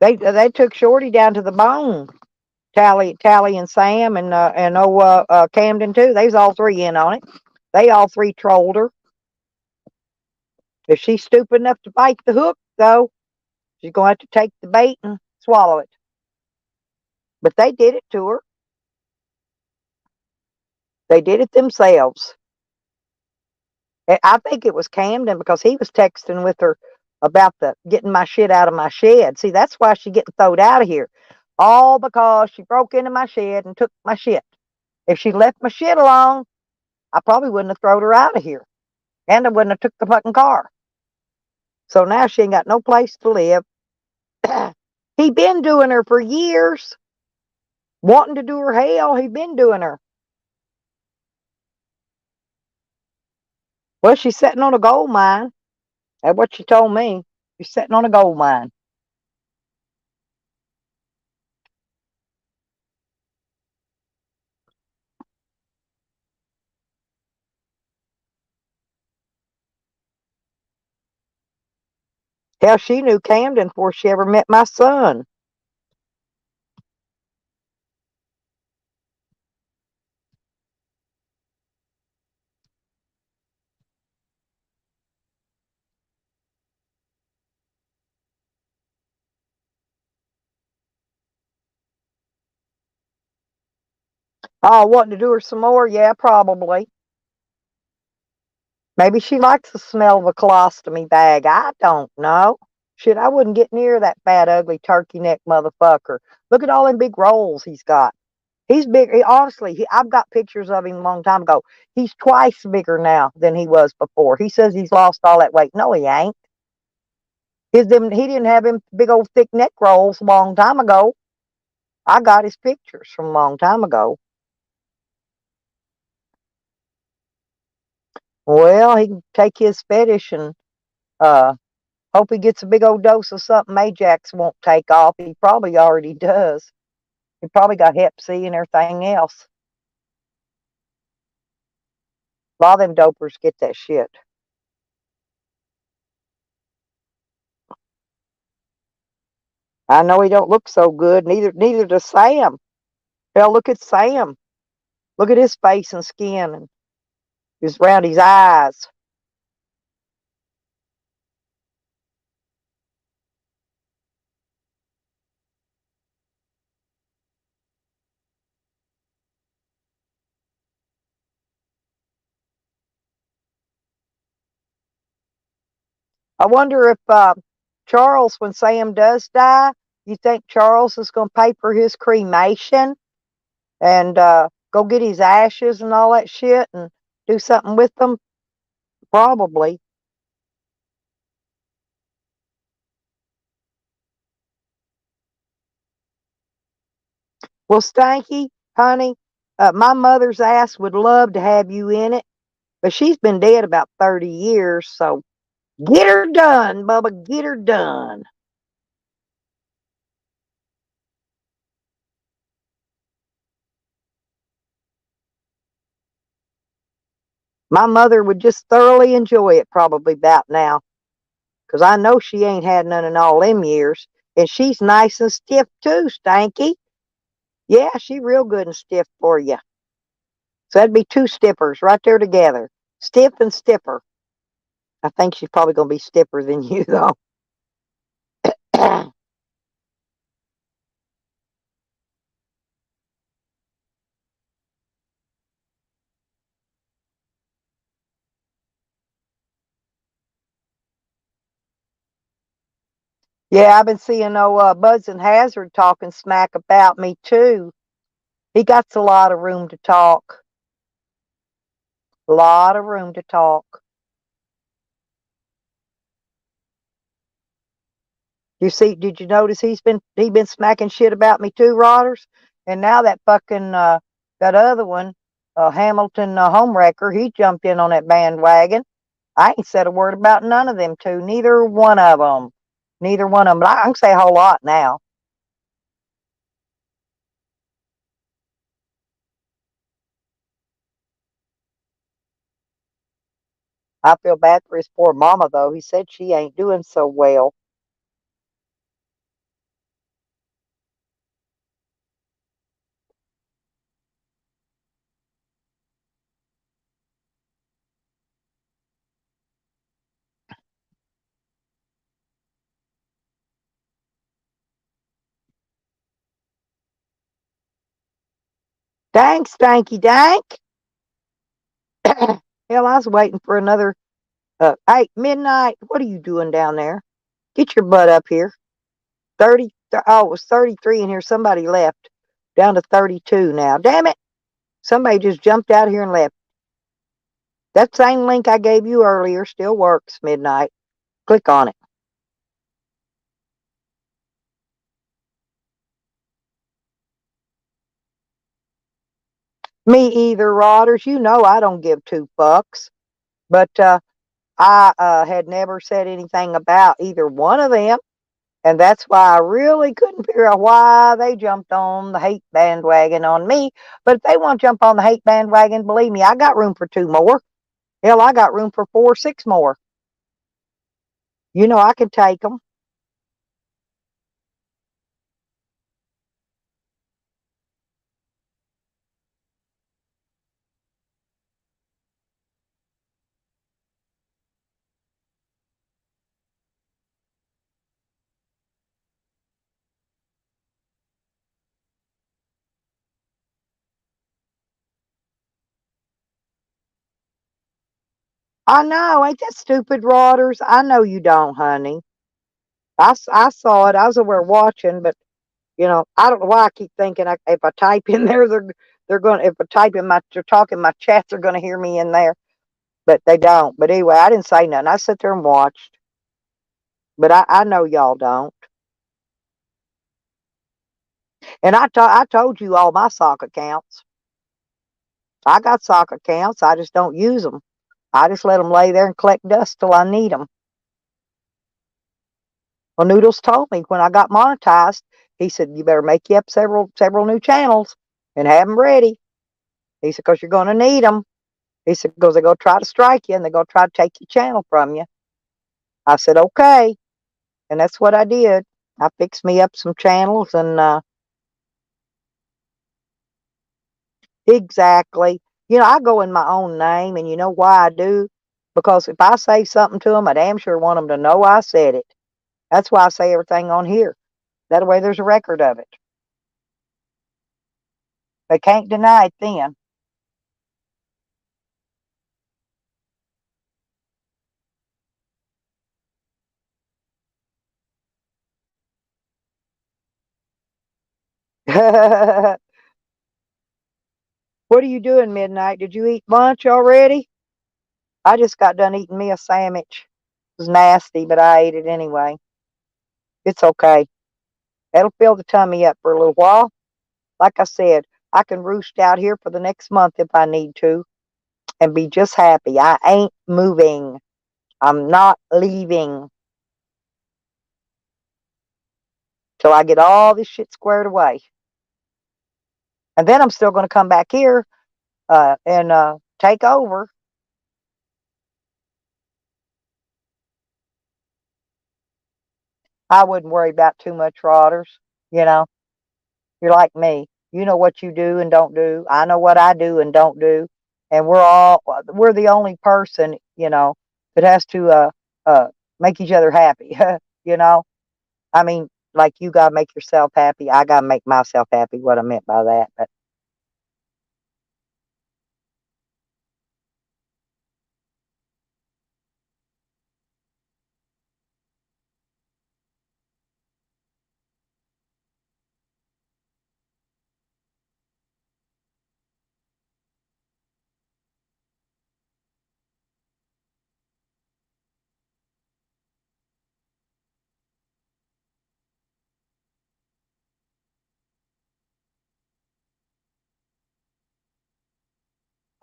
S1: They took Shorty down to the bone. Tally and Sam and Camden too. They was all three in on it. They all three trolled her. If she's stupid enough to bite the hook, though, she's gonna have to take the bait and swallow it. But they did it to her. They did it themselves. I think it was Camden because he was texting with her about the getting my shit out of my shed. See, that's why she getting thrown out of here. All because she broke into my shed and took my shit. If she left my shit alone, I probably wouldn't have thrown her out of here. And I wouldn't have took the fucking car. So now she ain't got no place to live. He been doing her for years. Wanting to do her hell, he been doing her. Well, she's sitting on a gold mine. That's what she told me. She's sitting on a gold mine. Hell, she knew Camden before she ever met my son. Oh, wanting to do her some more? Yeah, probably. Maybe she likes the smell of a colostomy bag. I don't know. Shit, I wouldn't get near that fat, ugly turkey neck motherfucker. Look at all them big rolls he's got. He's big. Honestly, I've got pictures of him a long time ago. He's twice bigger now than he was before. He says he's lost all that weight. No, he ain't. He didn't have him big old thick neck rolls a long time ago. I got his pictures from a long time ago. Well, he can take his fetish and uh, hope he gets a big old dose of something Ajax won't take off. He probably already does. He probably got Hep C and everything else. A lot of them dopers get that shit. I know he don't look so good. Neither does Sam. Hell, look at Sam. Look at his face and skin and just around his eyes. I wonder if Charles, when Sam does die, you think Charles is going to pay for his cremation and go get his ashes and all that shit and Do something with them? Probably. Well, Stanky, honey, my mother's ass would love to have you in it, but she's been dead about 30 years, so get her done, Bubba, get her done. My mother would just thoroughly enjoy it probably about now, 'cause I know she ain't had none in all them years. And she's nice and stiff too, Stanky. Yeah, she real good and stiff for you. So that'd be two stiffers right there together. Stiff and stiffer. I think she's probably gonna be stiffer than you though. Yeah, I've been seeing Buds and Hazard talking smack about me too. He got a lot of room to talk. A lot of room to talk. You see, did you notice he been smacking shit about me too, Rodders? And now that fucking that other one, Hamilton homewrecker, he jumped in on that bandwagon. I ain't said a word about none of them two. Neither one of them. Neither one of them. But I can say a whole lot now. I feel bad for his poor mama though. He said she ain't doing so well. Dang, stanky dank. Hell, I was waiting for another. Hey, midnight. What are you doing down there? Get your butt up here. 30. Oh, it was 33 in here. Somebody left. Down to 32 now. Damn it. Somebody just jumped out here and left. That same link I gave you earlier still works, midnight. Click on it. Me either, Rodders. You know I don't give two fucks. But I had never said anything about either one of them. And that's why I really couldn't figure out why they jumped on the hate bandwagon on me. But if they want to jump on the hate bandwagon, believe me, I got room for two more. Hell, I got room for 4, 6 more. You know I can take them. I know, ain't that stupid, Rodders? I know you don't, honey. I saw it. I was over watching, but I don't know why I keep thinking if I type in there, they're going. If I type in they're talking my chats are going to hear me in there, but they don't. But anyway, I didn't say nothing. I sat there and watched, but I know y'all don't. And I told you all my sock accounts. I got sock accounts. I just don't use them. I just let them lay there and collect dust till I need them. Well, Noodles told me when I got monetized, he said, you better make you up several new channels and have them ready. He said, because you're going to need them. He said, because they're going to try to strike you and they're going to try to take your channel from you. I said, okay. And that's what I did. I fixed me up some channels and exactly. I go in my own name and you know why I do? Because if I say something to them, I damn sure want them to know I said it. That's why I say everything on here. That way there's a record of it. They can't deny it then. What are you doing midnight? Did you eat lunch already? I just got done eating me a sandwich. It was nasty, but I ate it anyway. It's okay. It'll fill the tummy up for a little while. Like I said, I can roost out here for the next month if I need to and be just happy. I ain't moving. I'm not leaving till I get all this shit squared away. And then I'm still going to come back here and take over. I wouldn't worry about too much, Rodders. You know, you're like me. You know what you do and don't do. I know what I do and don't do. And we're the only person, that has to uh, make each other happy. you know, I mean, like you got to make yourself happy. I got to make myself happy, what I meant by that. But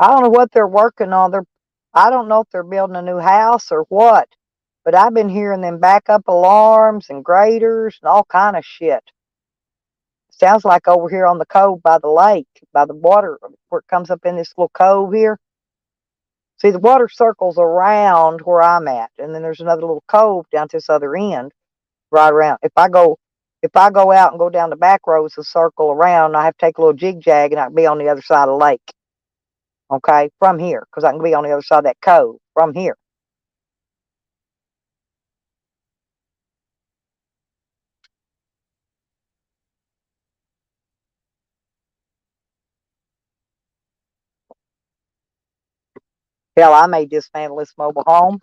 S1: I don't know what they're working on. I don't know if they're building a new house or what, but I've been hearing them backup alarms and graders and all kind of shit. Sounds like over here on the cove by the lake, by the water, where it comes up in this little cove here. See, the water circles around where I'm at, and then there's another little cove down to this other end, right around. If I go out and go down the back roads and circle around, I have to take a little jig jag, and I can be on the other side of the lake. Okay, from here, because I can be on the other side of that cove from here. Hell, I may dismantle this mobile home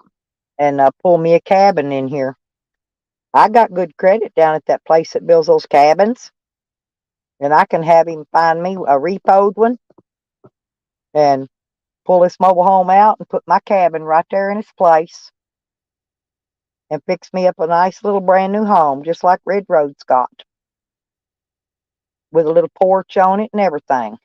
S1: and pull me a cabin in here. I got good credit down at that place that builds those cabins, and I can have him find me a repoed one and pull this mobile home out and put my cabin right there in its place and fix me up a nice little brand new home, just like Red Road's got, with a little porch on it and everything.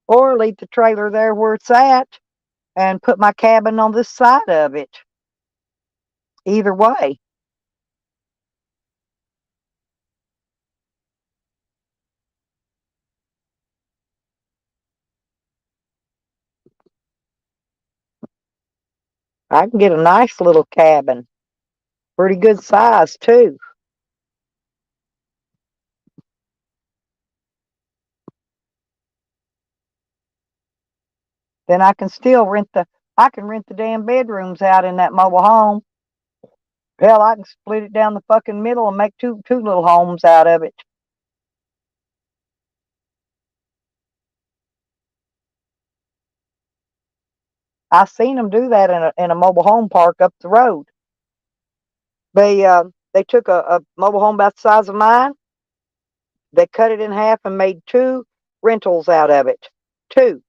S1: Or leave the trailer there where it's at and put my cabin on this side of it. Either way. I can get a nice little cabin. Pretty good size, too. Then I can rent the damn bedrooms out in that mobile home. Hell, I can split it down the fucking middle and make two little homes out of it. I seen them do that in a mobile home park up the road. They took a mobile home about the size of mine. They cut it in half and made two rentals out of it. Two,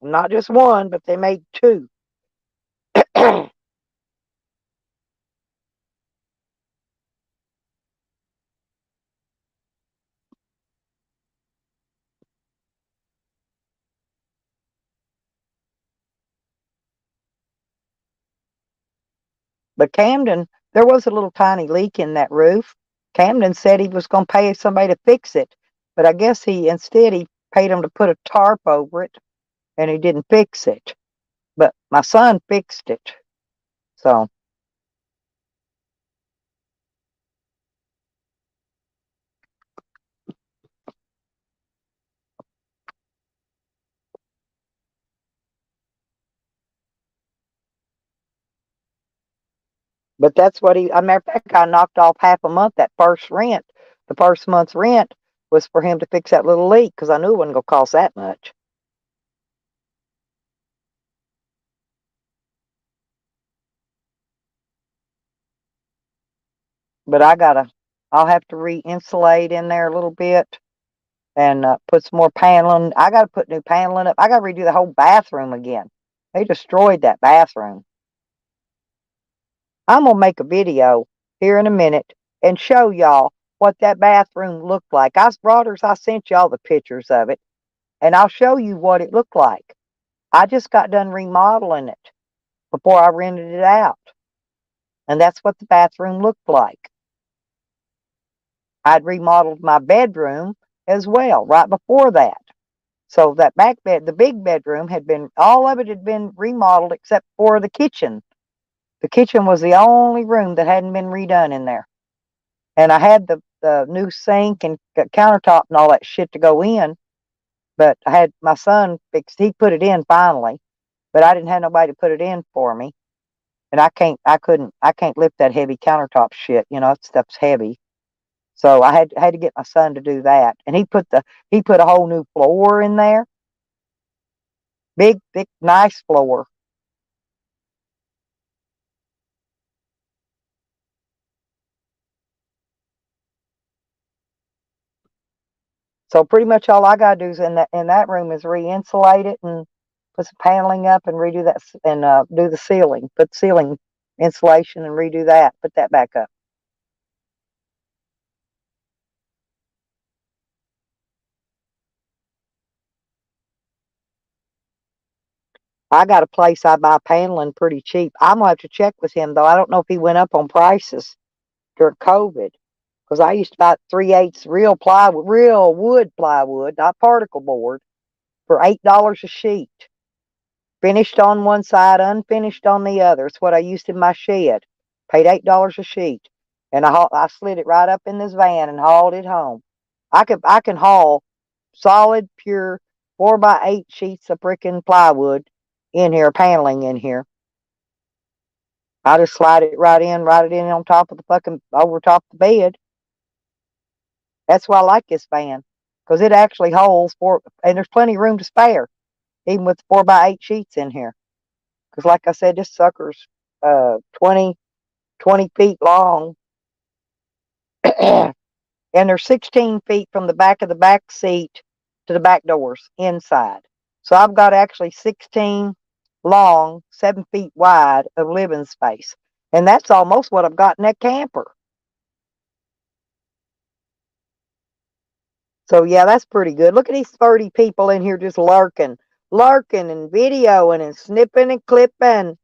S1: not just one, but they made two. But Camden, there was a little tiny leak in that roof. Camden said he was going to pay somebody to fix it, but I guess he paid him to put a tarp over it, and he didn't fix it. But my son fixed it. So But that's what he. A matter of fact, I knocked off half a month. That first rent, the first month's rent was for him to fix that little leak because I knew it wasn't gonna cost that much. But I'll have to re-insulate in there a little bit and put some more paneling. I got to put new paneling up. I got to redo the whole bathroom again. They destroyed that bathroom. I'm gonna make a video here in a minute and show y'all what that bathroom looked like. I sent y'all the pictures of it, and I'll show you what it looked like. I just got done remodeling it before I rented it out, and that's what the bathroom looked like. I'd remodeled my bedroom as well right before that. So that back bed, the big bedroom had been, all of it had been remodeled except for the kitchen. The kitchen was the only room that hadn't been redone in there. And I had the new sink and countertop and all that shit to go in, but I had my son fixed, he put it in finally, but I didn't have nobody to put it in for me. And I can't lift that heavy countertop shit, that stuff's heavy. So I had to get my son to do that. And he put a whole new floor in there. Big, thick, nice floor. So pretty much all I gotta do is in that room is re-insulate it and put some paneling up and redo that and do the ceiling, put ceiling insulation and redo that, put that back up. I got a place I buy paneling pretty cheap. I'm gonna have to check with him though. I don't know if he went up on prices during COVID because I used to buy 3/8 real plywood, real wood plywood, not particle board, for $8 a sheet. Finished on one side, unfinished on the other. It's what I used in my shed. Paid $8 a sheet, and I slid it right up in this van and hauled it home. I can haul solid, pure 4x8 sheets of freaking plywood in here, paneling in here. I just slide it right it in on top of the fucking over top of the bed. That's why I like this van because it actually holds four, and there's plenty of room to spare, even with the 4x8 sheets in here. Because, like I said, this sucker's 20 feet long, and they're 16 feet from the back of the back seat to the back doors inside. So I've got actually 16 long, 7 feet wide of living space. And that's almost what I've got in that camper. So, yeah, that's pretty good. Look at these 30 people in here just lurking and videoing and snipping and clipping.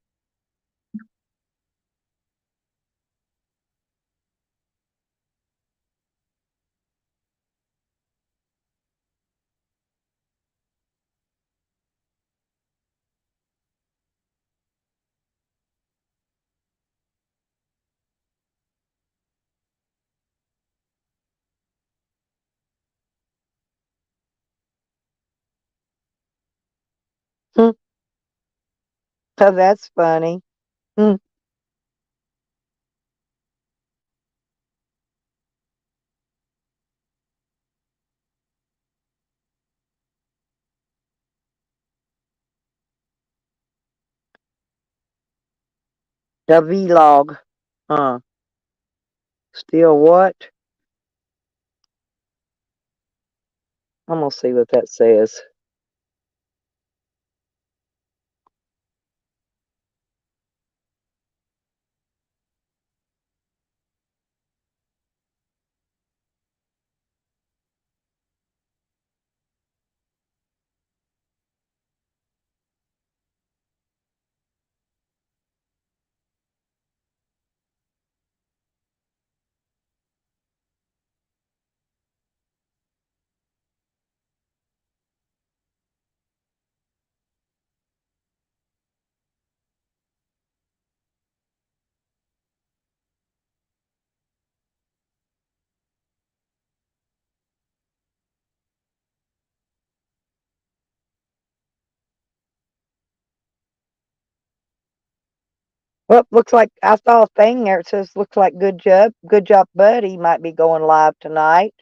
S1: Hmm, that's funny. Hmm, the vlog. Huh. Still what? I'm going to see what that says. Well, looks like I saw a thing there. It says, looks like good job, buddy. Might be going live tonight.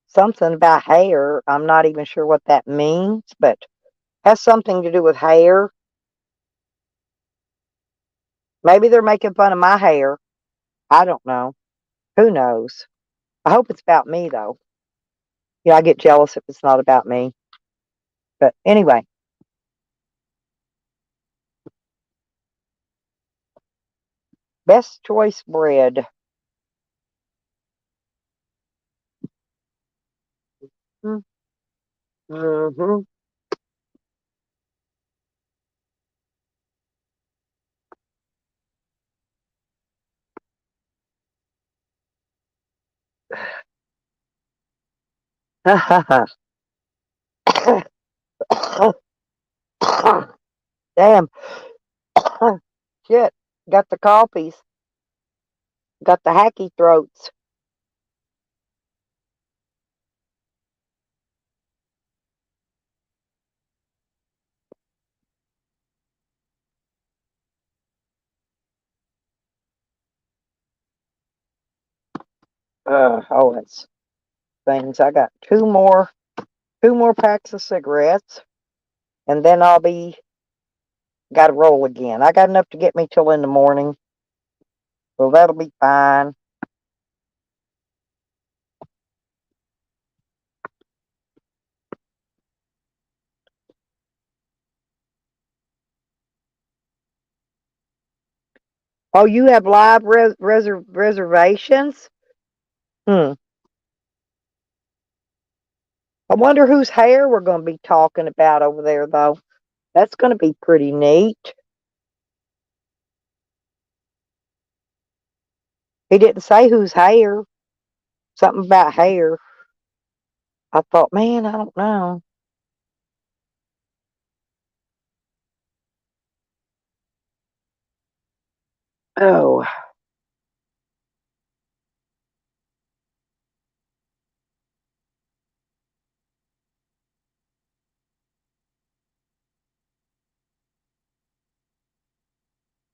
S1: Something about hair. I'm not even sure what that means, but has something to do with hair. Maybe they're making fun of my hair. I don't know. Who knows? I hope it's about me, though. Yeah, I get jealous if it's not about me. But anyway, best choice bread. Mm-hmm. Damn. Shit. Got the coffees. Got the hacky throats. Oh, that's things. I got two more packs of cigarettes, and then I'll be got to roll again. I got enough to get me till in the morning, so that'll be fine. Oh, you have live reservations? Hmm. I wonder whose hair we're going to be talking about over there, though. That's going to be pretty neat. He didn't say whose hair. Something about hair. I thought, man, I don't know. Oh,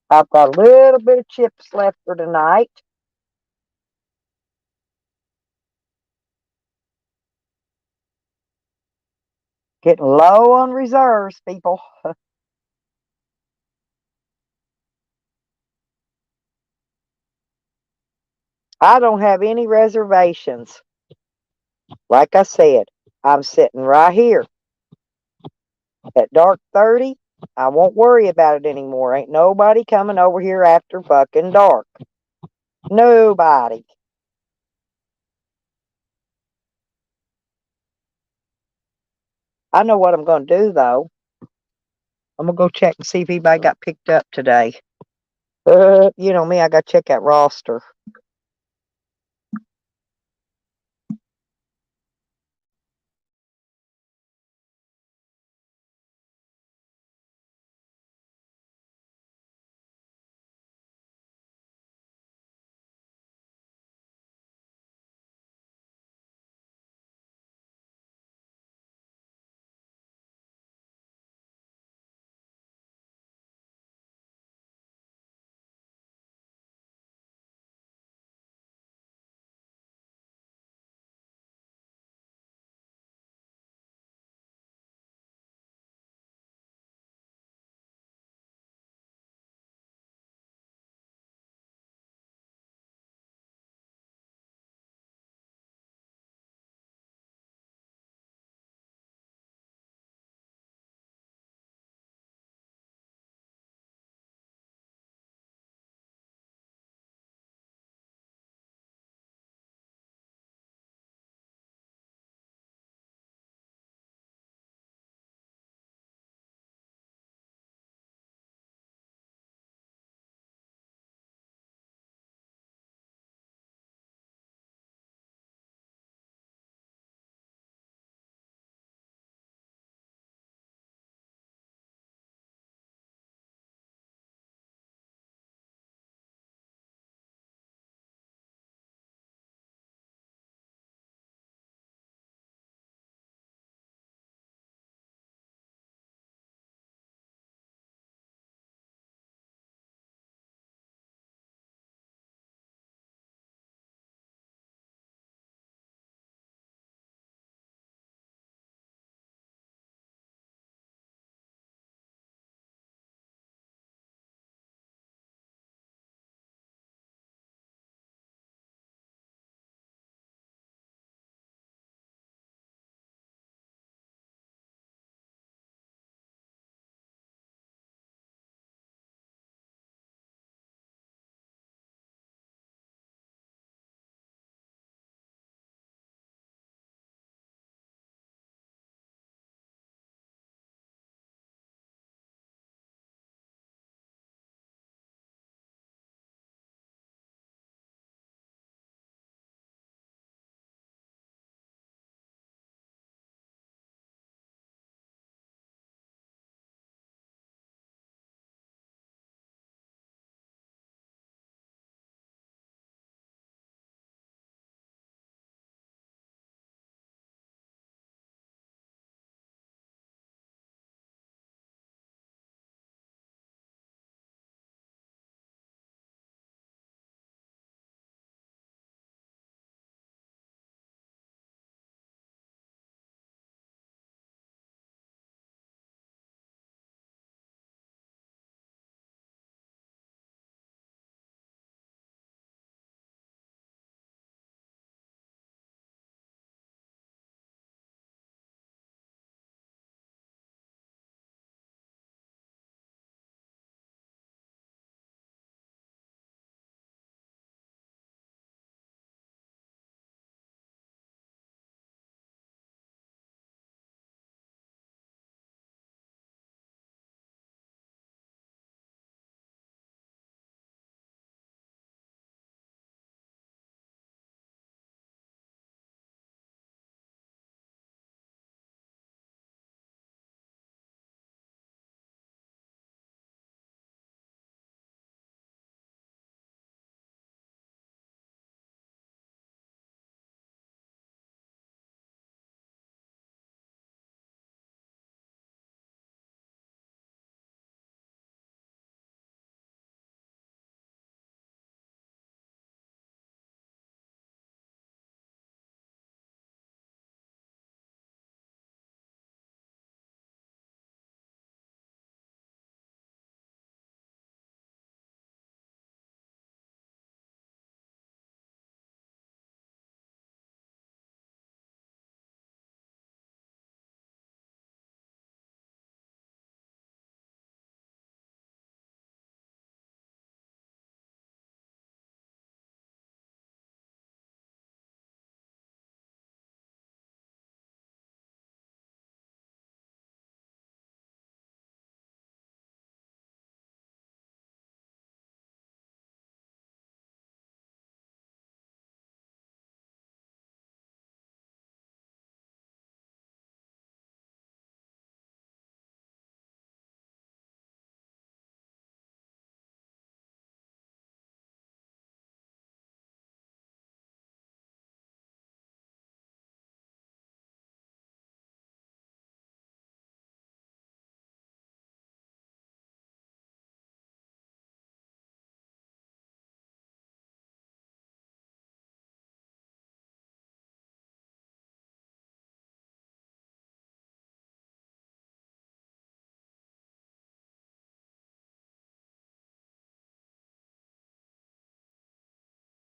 S1: I've got a little bit of chips left for tonight. Getting low on reserves, people. I don't have any reservations. Like I said, I'm sitting right here at dark 30. I won't worry about it anymore. Ain't nobody coming over here after fucking dark. Nobody. I know what I'm going to do, though. I'm going to go check and see if anybody got picked up today. You know me, I got to check that roster.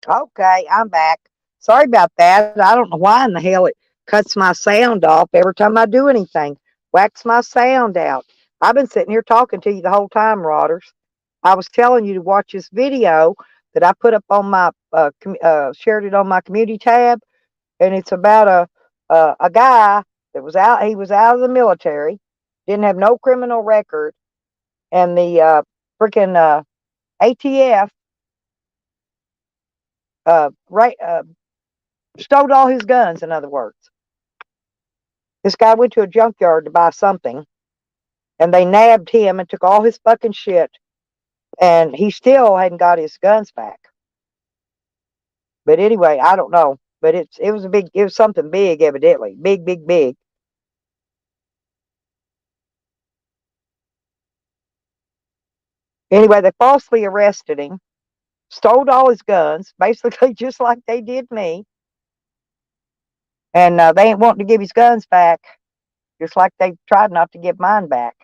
S1: Okay, I'm back. Sorry about that. I don't know why in the hell it cuts my sound off every time I do anything. Whacks my sound out. I've been sitting here talking to you the whole time, Rodders. I was telling you to watch this video that I put up on my shared it on my community tab, and it's about a guy that was out. He was out of the military, didn't have no criminal record, and the freaking ATF right stole all his guns. In other words, this guy went to a junkyard to buy something, and they nabbed him and took all his fucking shit, and he still hadn't got his guns back. But anyway, I don't know. But it was something big, evidently. Big, big, big. Anyway, they falsely arrested him, stole all his guns, basically just like they did me. And they ain't wanting to give his guns back, just like they tried not to give mine back.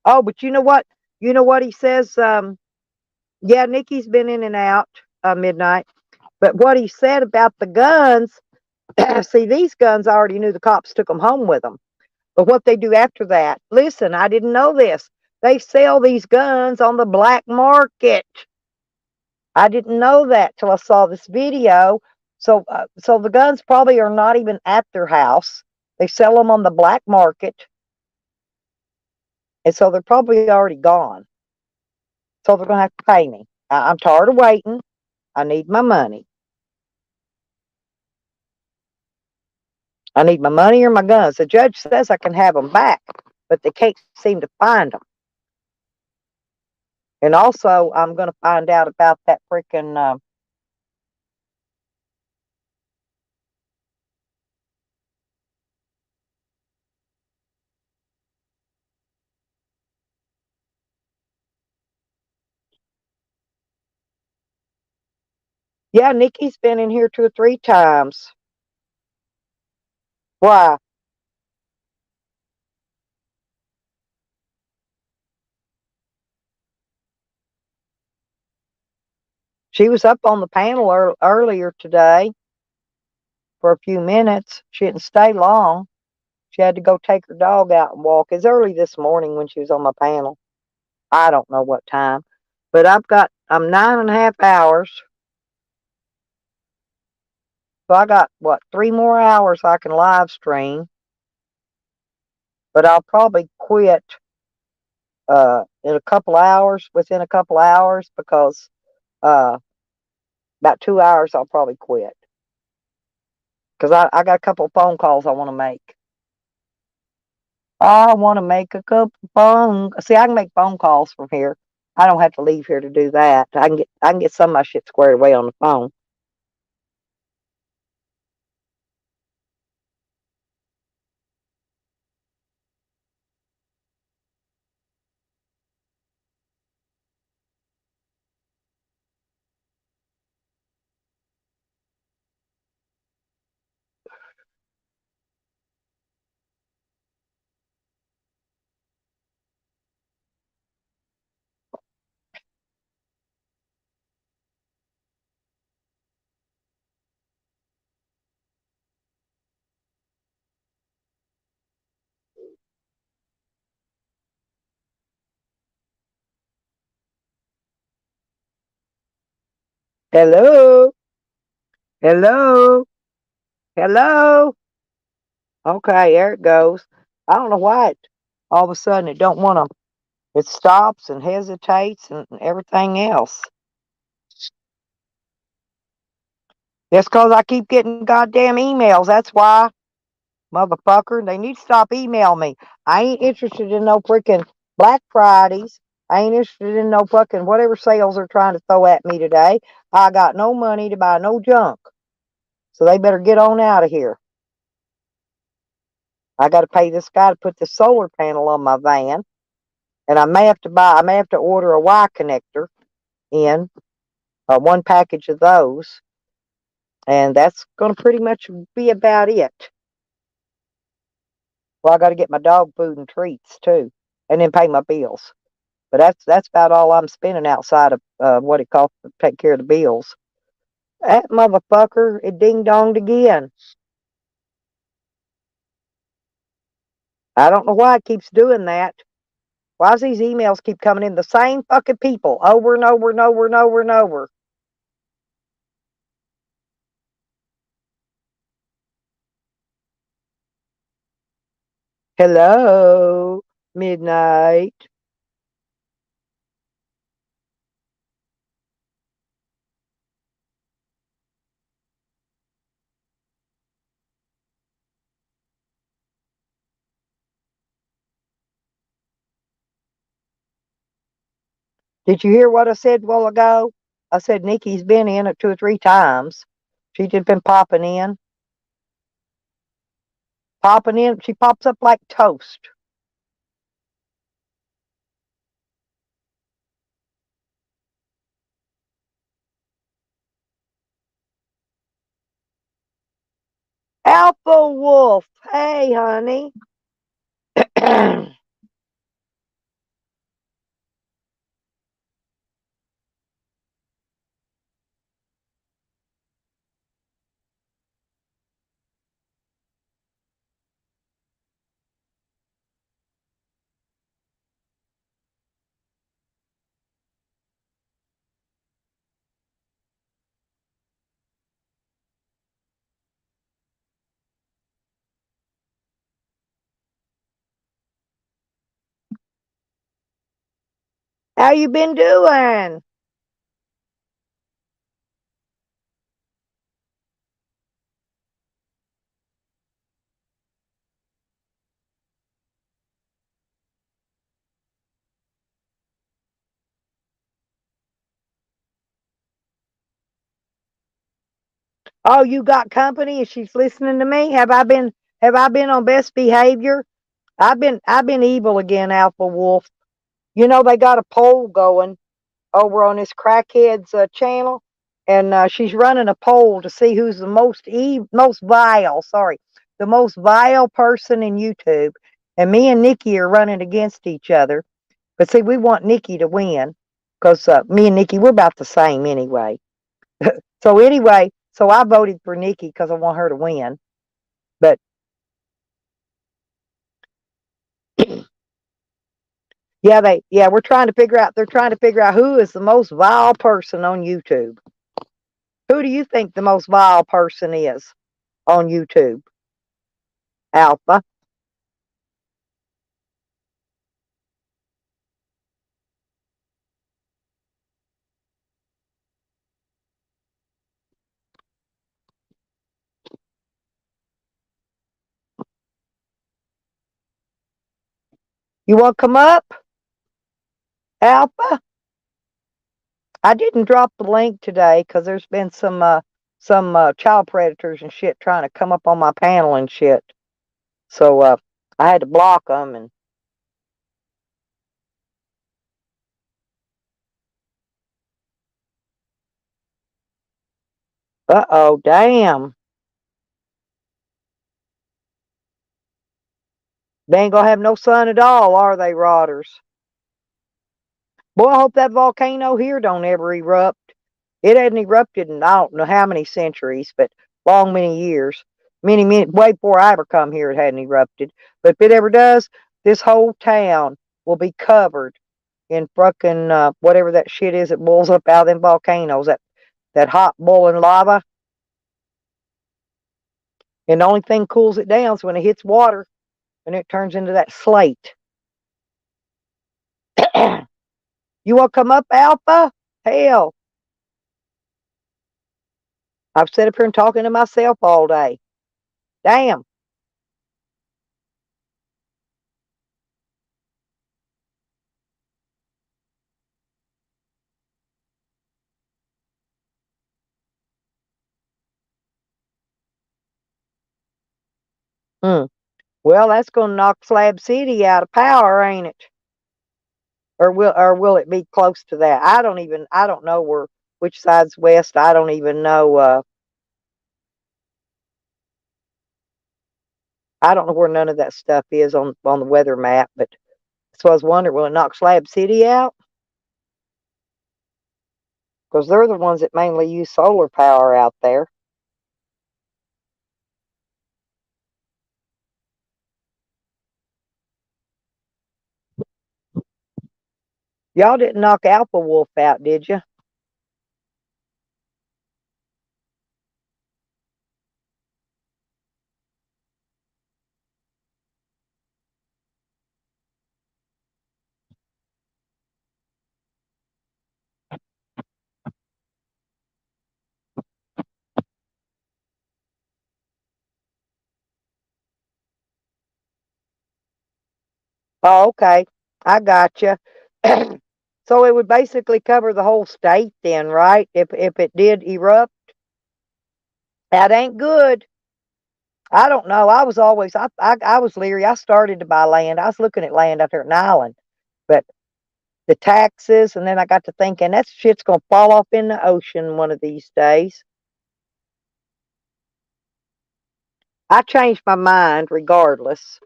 S1: Oh, but you know what? You know what he says? Yeah, Nikki's been in and out midnight. But what he said about the guns, see, these guns I already knew the cops took them home with them. But what they do after that, listen, I didn't know this. They sell these guns on the black market. I didn't know that till I saw this video. So the guns probably are not even at their house. They sell them on the black market, and so they're probably already gone. So they're gonna have to pay me. I'm tired of waiting. I need my money. I need my money or my guns. The judge says I can have them back, but they can't seem to find them. And also, I'm going to find out about that freaking. Yeah, Nikki's been in here 2 or 3 times. Why? She was up on the panel earlier today for a few minutes. She didn't stay long. She had to go take her dog out and walk. It's early this morning when she was on my panel. I don't know what time, but I'm 9.5 hours. So I got what 3 more hours I can live stream, but I'll probably quit in a couple hours. Within a couple hours, because uh, about 2 hours I'll probably quit because I got a couple of phone calls I want to make. I want to make a couple phone. See, I can make phone calls from here. I don't have to leave here to do that. I can get some of my shit squared away on the phone. Hello, hello, hello. Okay, there it goes. I don't know why all of a sudden it don't want to. It stops and hesitates and everything else. Just because I keep getting goddamn emails. That's why, motherfucker. They need to stop emailing me. I ain't interested in no freaking Black Fridays. I ain't interested in no fucking whatever sales they're trying to throw at me today. I got no money to buy no junk. So they better get on out of here. I got to pay this guy to put the solar panel on my van. And I may have to order a Y connector in, one package of those. And that's going to pretty much be about it. Well, I got to get my dog food and treats too, and then pay my bills. But that's about all I'm spending outside of what it costs to take care of the bills. That motherfucker, it ding donged again. I don't know why it keeps doing that. Why does these emails keep coming in? The same fucking people over and over and over and over and over. Hello, midnight. Did you hear what I said a while ago? I said Nikki's been in it 2 or 3 times. She's just been popping in, popping in. She pops up like toast. Alpha Wolf, hey honey. How you been doing? Oh, you got company and she's listening to me? Have I been on best behavior? I've been evil again, Alpha Wolf. You know they got a poll going over on this crackhead's channel, and she's running a poll to see who's the most vile. Sorry, the most vile person in YouTube. And me and Nikki are running against each other. But see, we want Nikki to win because me and Nikki we're about the same anyway. So anyway, so I voted for Nikki because I want her to win. But yeah, we're trying to figure out. They're trying to figure out who is the most vile person on YouTube. Who do you think the most vile person is on YouTube? Alpha. You want to come up, Alpha? I didn't drop the link today because there's been some child predators and shit trying to come up on my panel and shit. So I had to block them. And damn, they ain't gonna have no sun at all, are they, Rotters? Boy, I hope that volcano here don't ever erupt. It hadn't erupted in I don't know how many centuries, but long many years. Many, way before I ever come here, it hadn't erupted. But if it ever does, this whole town will be covered in fucking whatever that shit is that boils up out of them volcanoes, that hot boiling lava. And the only thing cools it down is when it hits water and it turns into that slate. You want to come up, Alpha? Hell, I've sat up here and talking to myself all day. Damn. Hmm. Well, that's going to knock Slab City out of power, ain't it? Or will it be close to that? I don't know which side's west. I don't even know. I don't know where none of that stuff is on the weather map. But So I was wondering, will it knock Slab City out? Because they're the ones that mainly use solar power out there. Y'all didn't knock Alpha Wolf out, did you? Oh, okay. I got you. So it would basically cover the whole state then, right? If it did erupt, that ain't good. I don't know. I was always I was leery. I started to buy land. I was looking at land out there in Island, but the taxes, and then I got to thinking that shit's gonna fall off in the ocean one of these days. I changed my mind regardless.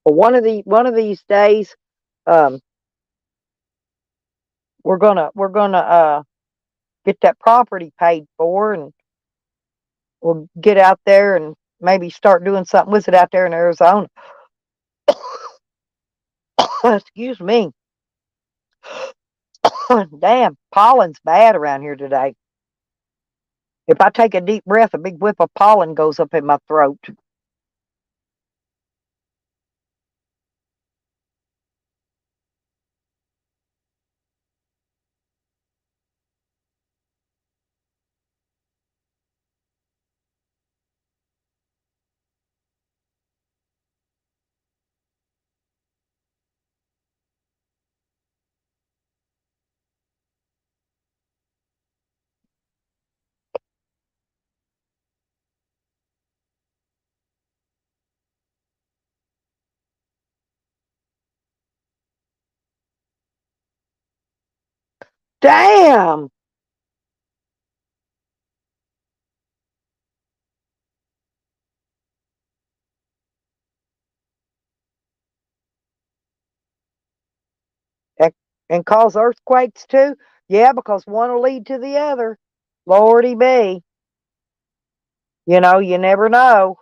S1: But one of these days, um, we're gonna get that property paid for, and we'll get out there and maybe start doing something with it out there in Arizona. Excuse me. Damn, pollen's bad around here today. If I take a deep breath, a big whiff of pollen goes up in my throat. Damn! And, and cause earthquakes too? Yeah, because one will lead to the other. Lordy be. You know, you never know.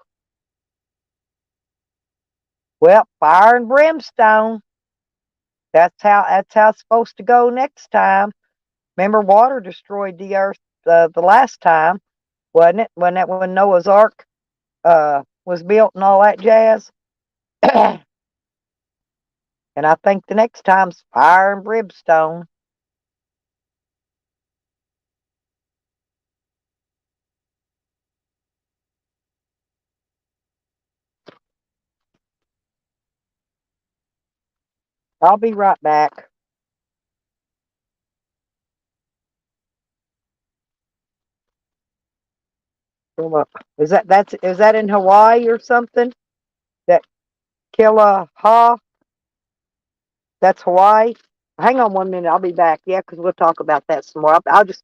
S1: Well, fire and brimstone. That's how it's supposed to go next time. Remember, water destroyed the earth the last time, wasn't it? Wasn't that when Noah's Ark was built and all that jazz? And I think the next time's fire and brimstone. I'll be right back. Is that in Hawaii or something? That Killaha? That's Hawaii. Hang on 1 minute. I'll be back. Yeah, because we'll talk about that some more. I'll just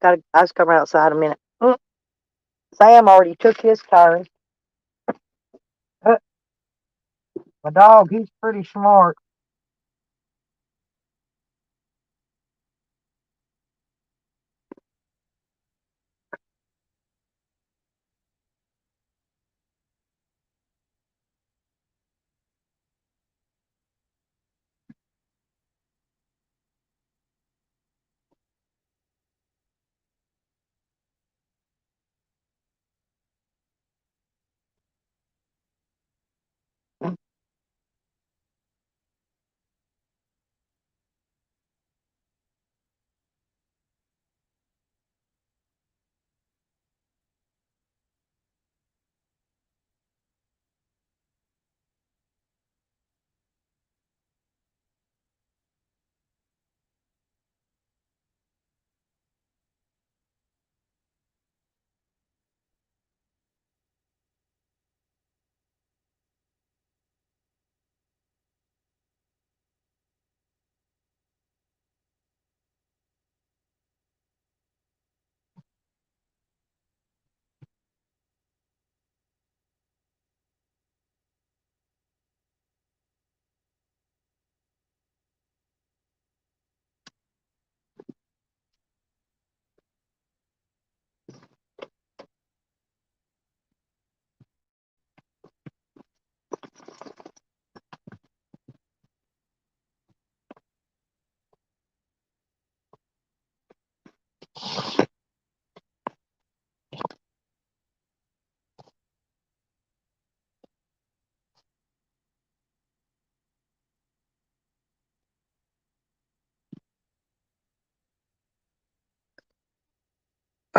S1: come outside a minute. Sam already took his turn. Uh, my dog, he's pretty smart.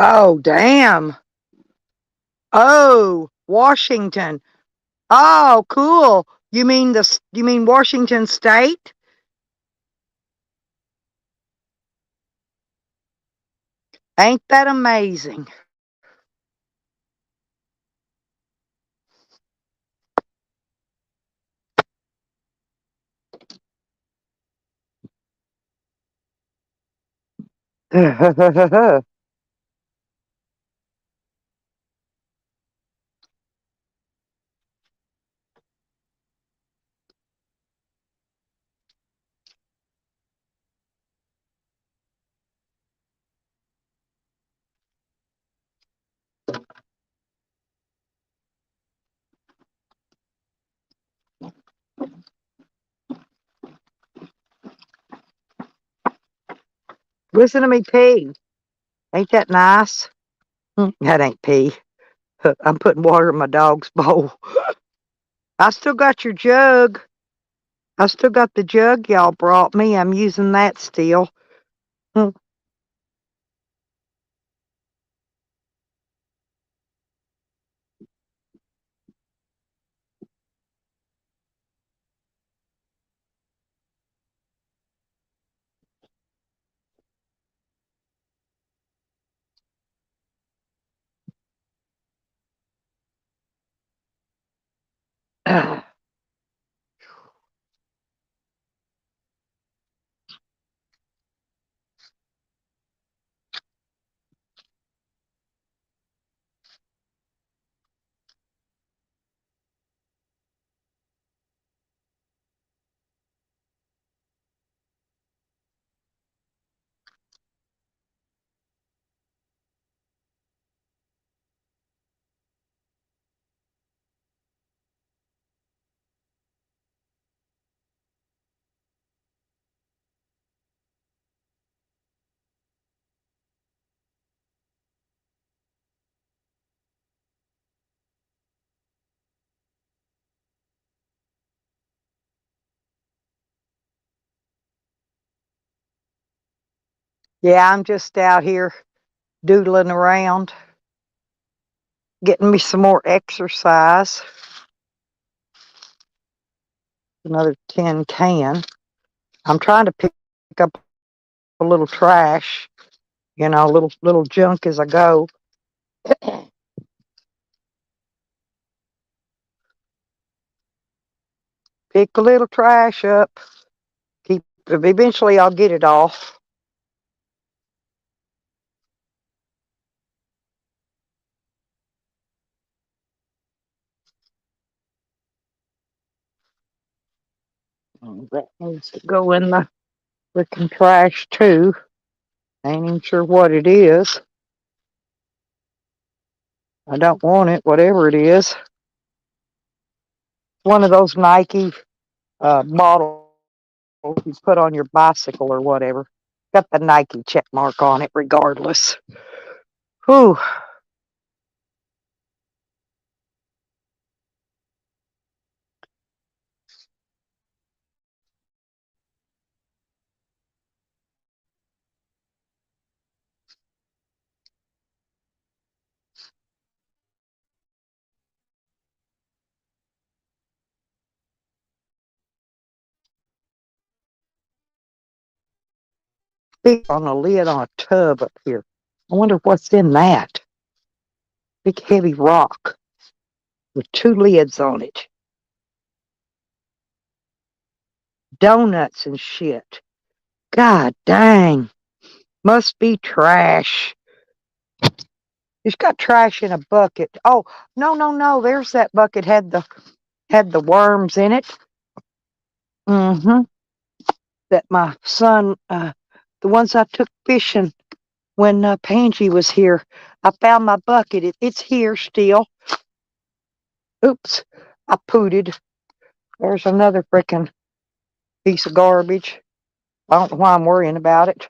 S1: Oh, damn. Oh, Washington. Oh, cool. You mean Washington State? Ain't that amazing? Listen to me pee. Ain't that nice? That ain't pee. I'm putting water in my dog's bowl. I still got your jug. I still got the jug y'all brought me. I'm using that still. Yeah, I'm just out here doodling around, getting me some more exercise. Another tin can. I'm trying to pick up a little trash, little junk as I go. Pick a little trash up. Keep. Eventually, I'll get it off. That needs to go in the freaking trash too. Ain't even sure what it is. I don't want it, whatever it is. One of those Nike bottles you put on your bicycle or whatever. Got the Nike check mark on it, regardless. Whew. Big on a lid on a tub up here. I wonder what's in that. Big heavy rock with two lids on it. Donuts and shit. God dang. Must be trash. It's got trash in a bucket. Oh, no, no, no. There's that bucket had the worms in it. Mm-hmm. That my son, the ones I took fishing when Pangy was here. I found my bucket. It's here still. Oops. I pooted. There's another frickin' piece of garbage. I don't know why I'm worrying about it.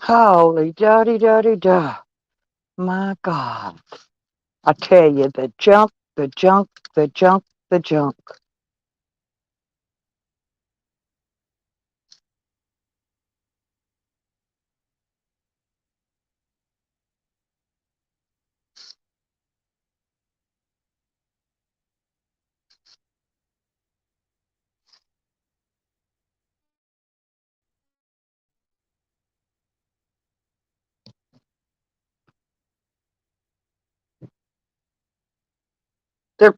S1: Holy duddy duddy duh. My God. I tell you, the junk, the junk, the junk, the junk. There,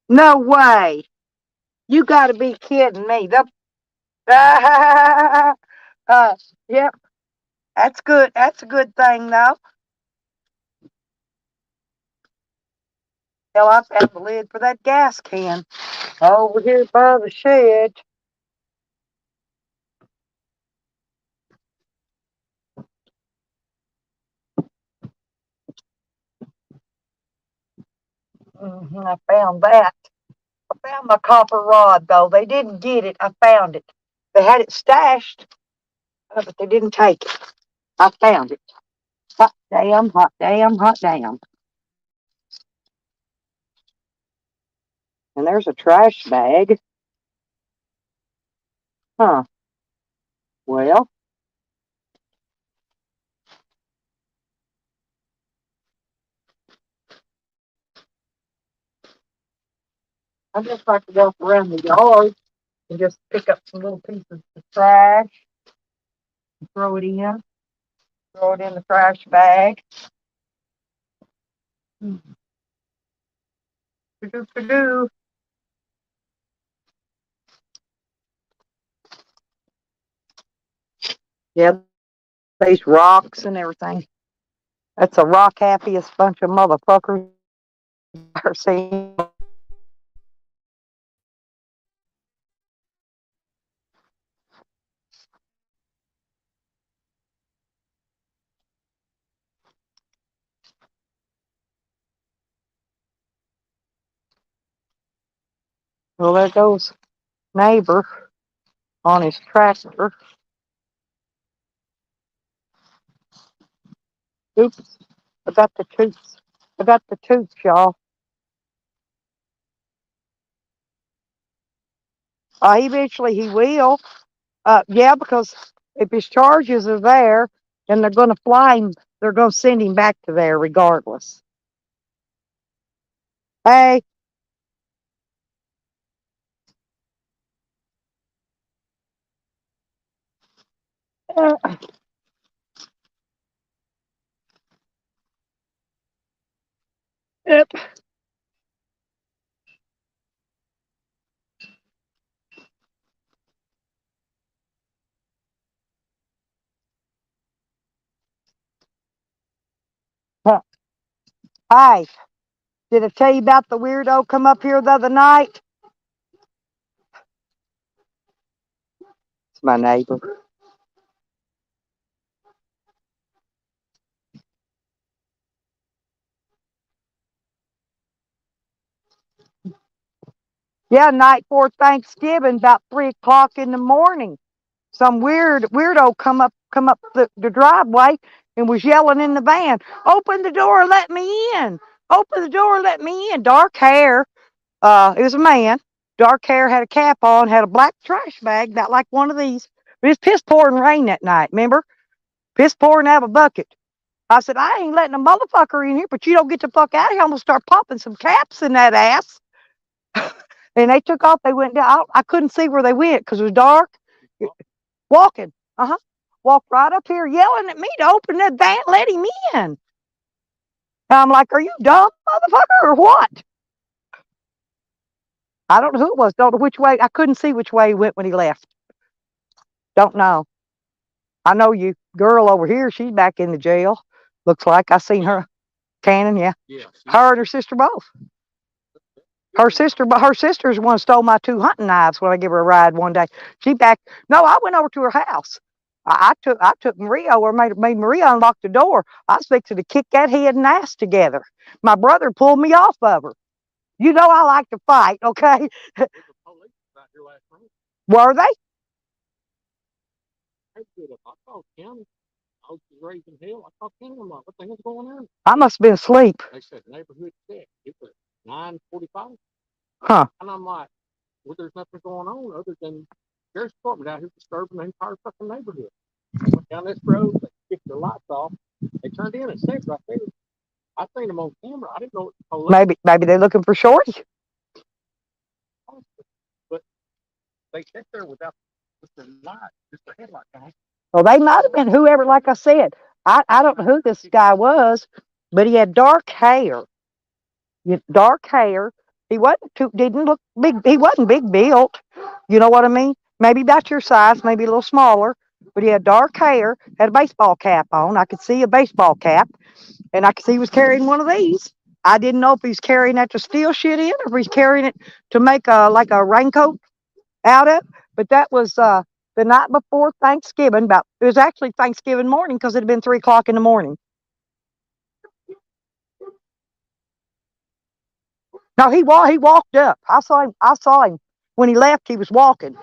S1: no way. You got to be kidding me. The, yep, that's good. That's a good thing, though. Hell, I found the lid for that gas can over here by the shed. I found that. I found my copper rod, though. They didn't get it. I found it. They had it stashed, but they didn't take it. I found it. Hot damn, hot damn, hot damn. And there's a trash bag. Huh. Well, I just like to walk around the yard and just pick up some little pieces of trash and throw it in the trash bag. Do. Yeah, these rocks and everything. That's a rock happiest bunch of motherfuckers I've ever seen. Well, there goes neighbor on his tractor. Oops, I got the toots. I got the toots, y'all. Eventually he will. Yeah, because if his charges are there and they're going to fly him, they're going to send him back to there regardless. Hey, uh, uh, hey, did I tell you about the weirdo come up here the other night? It's my neighbor. Yeah, night before Thanksgiving, about 3 o'clock in the morning. Some weirdo come up the driveway and was yelling in the van, "Open the door, let me in! Open the door, let me in!" Dark hair. It was a man. Dark hair, had a cap on, had a black trash bag, about like one of these. It was piss pouring rain that night. Remember, piss pouring out of a bucket. I said, I ain't letting a motherfucker in here, but you don't get the fuck out of here. I'm gonna start popping some caps in that ass. And they took off. They went down. I couldn't see where they went because it was dark. Walking. Uh-huh. Walked right up here yelling at me to open that van, let him in. And I'm like, are you dumb, motherfucker, or what? I don't know who it was. Don't know which way. I couldn't see which way he went when he left. Don't know. I know you girl over here, she's back in the jail. Looks like I seen her. Cannon, yeah. Her and her sister both. Her sister's the one who stole my 2 hunting knives when I gave her a ride one day. She back. No, I went over to her house. I took Maria or made Maria unlock the door. I was fixing to kick that head and ass together. My brother pulled me off of her. You know I like to fight, okay? Were they? I must have been asleep. Huh. Maybe they're looking for Shorty. Well, they might have been whoever. Like I said, I don't know who this guy was, but he had dark hair. Dark hair. He wasn't too. Didn't look big. He wasn't big built. You know what I mean? Maybe about your size, maybe a little smaller. But he had dark hair. Had a baseball cap on. I could see a baseball cap, and I could see he was carrying one of these. I didn't know if he was carrying that to steal shit in, or if he's carrying it to make a like a raincoat out of. But that was the night before Thanksgiving. About it was actually Thanksgiving morning because it had been 3 o'clock in the morning. No, he walked up. I saw him when he left. He was walking.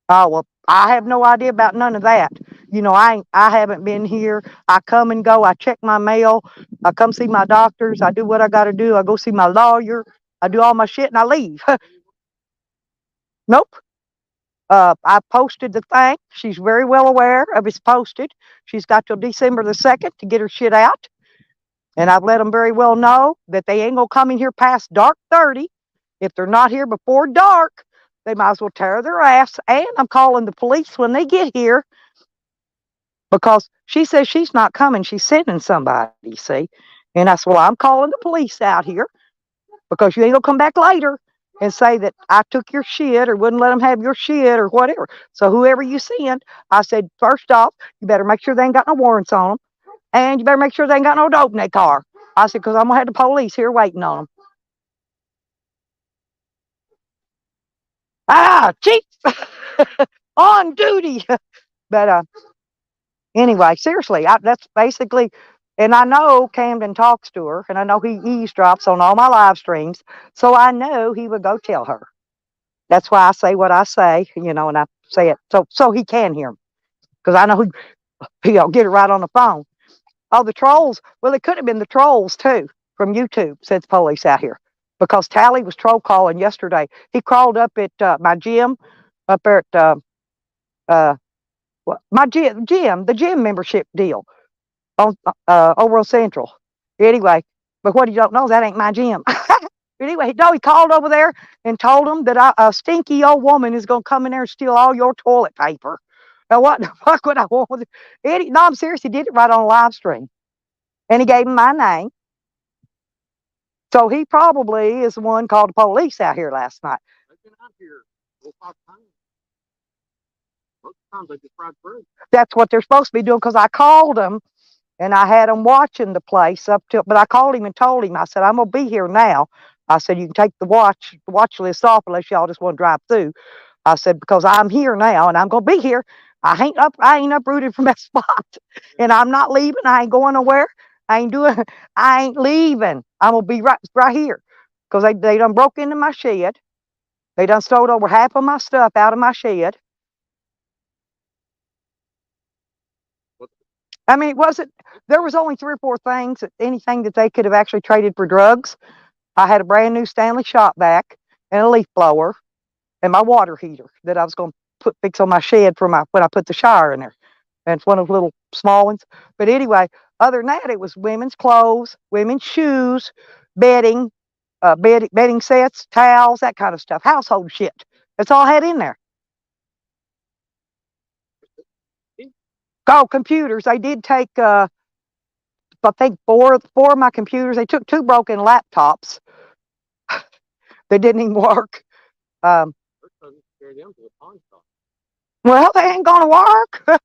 S1: Oh well, I have no idea about none of that. I haven't been here. I come and go. I check my mail. I come see my doctors. I do what I got to do. I go see my lawyer. I do all my shit and I leave. Nope. I posted the thing. She's very well aware of it's posted. She's got till December the 2nd to get her shit out. And I've let them very well know that they ain't gonna come in here past dark 30. If they're not here before dark, they might as well tear their ass. And I'm calling the police when they get here because she says she's not coming. She's sending somebody, see. And I said, well, I'm calling the police out here because you ain't gonna come back later and say that I took your shit or wouldn't let them have your shit or whatever. So whoever you send, I said, first off, you better make sure they ain't got no warrants on them. And you better make sure they ain't got no dope in their car. I said, because I'm going to have the police here waiting on them. Ah, chief, on duty. But anyway, seriously, that's basically, and I know Camden talks to her, and I know he eavesdrops on all my live streams. So I know he would go tell her. That's why I say what I say, and I say it so he can hear me. Because I know he'll get it right on the phone. Oh, the trolls. Well, it could have been the trolls too from YouTube, said the police out here. Because Tally was troll calling yesterday. He crawled up at my gym, up there at uh, my gym, the gym membership deal on over on Central. Anyway, but what you don't know, that ain't my gym. Anyway, no, he called over there and told him that a stinky old woman is going to come in there and steal all your toilet paper. Now, what the fuck would I want? No, I'm serious. He did it right on a live stream. And he gave him my name. So he probably is the one called the police out here last night. That's what they're supposed to be doing because I called them and I had them watching the place up till, but I called him and told him, I said, I'm going to be here now. I said, you can take the watch list off unless y'all just want to drive through. I said, because I'm here now and I'm going to be here. I ain't uprooted from that spot and I'm not leaving. I ain't going nowhere. I ain't leaving. I'm going to be right here because they done broke into my shed. They done stole over half of my stuff out of my shed. I mean, it wasn't, there was only 3 or 4 things, anything that they could have actually traded for drugs. I had a brand new Stanley shop vac and a leaf blower and my water heater that I was going to fix on my shed for when I put the shower in there. And it's one of the little small ones. But anyway, other than that, it was women's clothes, women's shoes, bedding, bedding sets, towels, that kind of stuff, household shit. That's all I had in there. Oh, computers. They did take, I think four of my computers. They took 2 broken laptops. They didn't even work. Um, well, they ain't gonna work.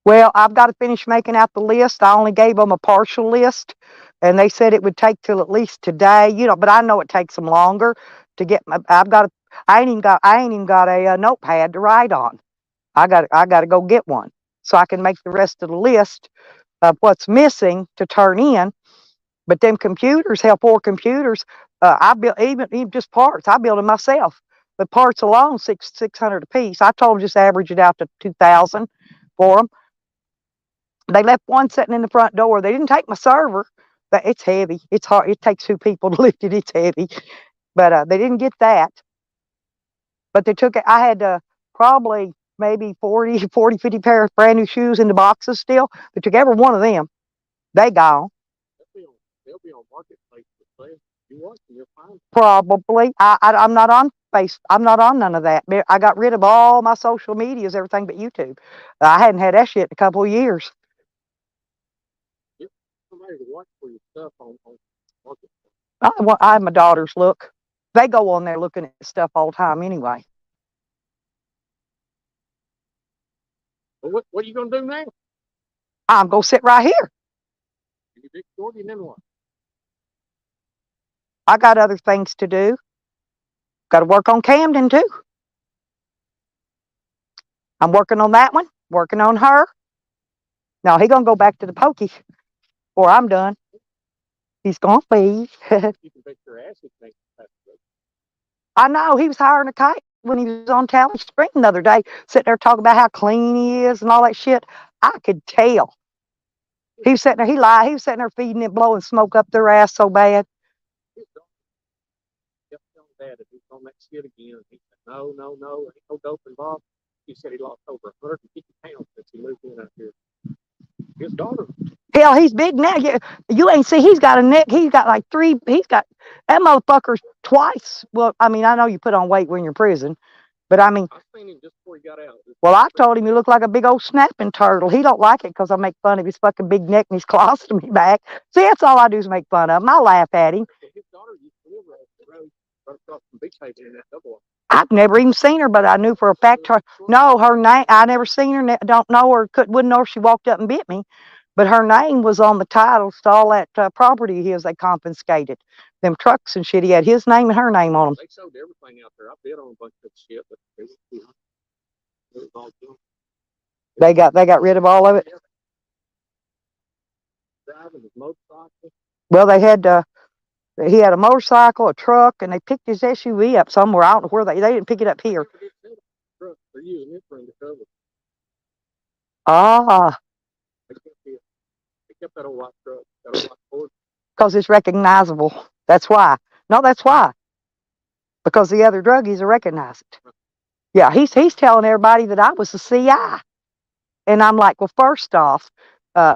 S1: Well, I've got to finish making out the list. I only gave them a partial list, and they said it would take till at least today. But I know it takes them longer to get my. I've got. I ain't even got a notepad to write on. I got to go get one so I can make the rest of the list of what's missing to turn in. But them computers, hell, 4 computers, I built even just parts. I built them myself. The parts alone, 600 a piece. I told them just average it out to 2,000 for them. They left one sitting in the front door. They didn't take my server. But it's heavy. It's hard. It takes 2 people to lift it. It's heavy. But they didn't get that. But they took it. I had probably maybe 50 pair of brand new shoes in the boxes still. They took every one of them. They gone.
S4: They'll be on marketplace for sale. You want them, you'll find them.
S1: Probably. I'm not on I'm not on none of that. I got rid of all my social medias, everything but YouTube. I hadn't had that shit in a couple of years.
S4: Get somebody to watch for your stuff on marketplace.
S1: I have my daughters look. They go on there looking at stuff all the time anyway.
S4: Well, what are you gonna do now?
S1: I'm gonna sit right here.
S4: You get shorty, and then what?
S1: I got other things to do. Got to work on Camden too. I'm working on that one. Working on her. Now he gonna go back to the pokey before I'm done. He's gonna be.
S4: You can bet your ass he thinks that's good.
S1: I know he was hiring a kite when he was on Tally Spring the other day, sitting there talking about how clean he is and all that shit. I could tell. He was sitting there. He lied. He was sitting there feeding it, blowing smoke up their ass so bad.
S4: His daughter kept telling Dad that he's on that shit again. He said, no, ain't no dope involved. He said he lost over 150 pounds since he moved in out here. His daughter.
S1: Hell, he's big now. You ain't see. He's got a neck. He's got like 3. He's got that motherfucker's twice. Well, I mean, I know you put on weight when you're in prison, but I mean,
S4: I seen him just before he got out.
S1: well, I told him he looked like a big old snapping turtle. He don't like it because I make fun of his fucking big neck and his colostomy bag. See, that's all I do is make fun of him. I laugh at him.
S4: His daughter used to live right up the road, right across from Beach Haven in that double.
S1: I've never even seen her, but I knew for a fact her name. I never seen her. Don't know her. Wouldn't know if she walked up and bit me. But her name was on the titles to all that property of his they confiscated. Them trucks and shit. He had his name and her name on them.
S4: They sold everything out there. I bid on a bunch of shit, but it was all junk.
S1: They got rid of all of it.
S4: Driving his motorcycle.
S1: Well, he had a motorcycle, a truck, and they picked his SUV up somewhere. I don't know where they didn't pick it up here.
S4: They're using it for undercover.
S1: Ah.
S4: They kept that old white truck, that old white Ford.
S1: Because it's recognizable. That's why. No, that's why. Because the other druggies will recognize it. Yeah, he's telling everybody that I was a CI. And I'm like, well, first off,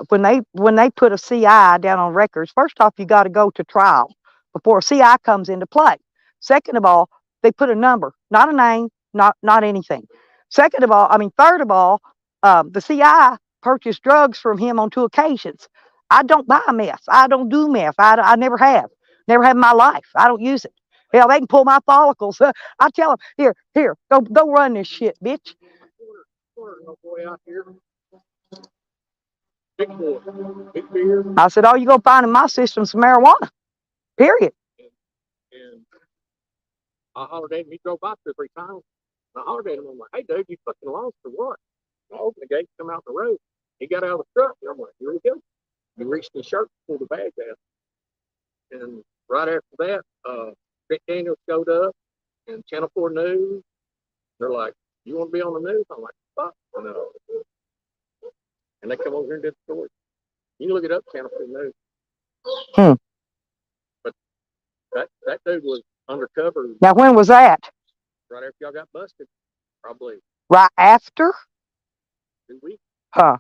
S1: when they put a CI down on records, first off, you got to go to trial before a CI comes into play. Second of all, they put a number, not a name, not anything. Third of all, the CI purchased drugs from him on 2 occasions. I don't buy meth. I don't do meth. I never have. Never have in my life. I don't use it. Hell, they can pull my follicles. I tell them, here, go run this shit, bitch.
S4: Boy out here. Big boy. Big beard.
S1: I said, all you gonna find in my system is some marijuana. Period.
S4: And I hollered at him. He drove by 2 or 3 times. And I hollered at him. I'm like, hey, dude, you fucking lost or what? I opened the gate, come out the road. He got out of the truck. And I'm like, here we go. He reached in his shirt, pulled the bag out. And right after that, Rick Daniels showed up and Channel 4 News. They're like, you want to be on the news? I'm like, fuck no. And they come over here and did the story. You can look it up, Channel 4 News. But that dude was undercover.
S1: Now, when was that?
S4: Right after y'all got busted, probably.
S1: Right after?
S4: 2 weeks.
S1: Huh.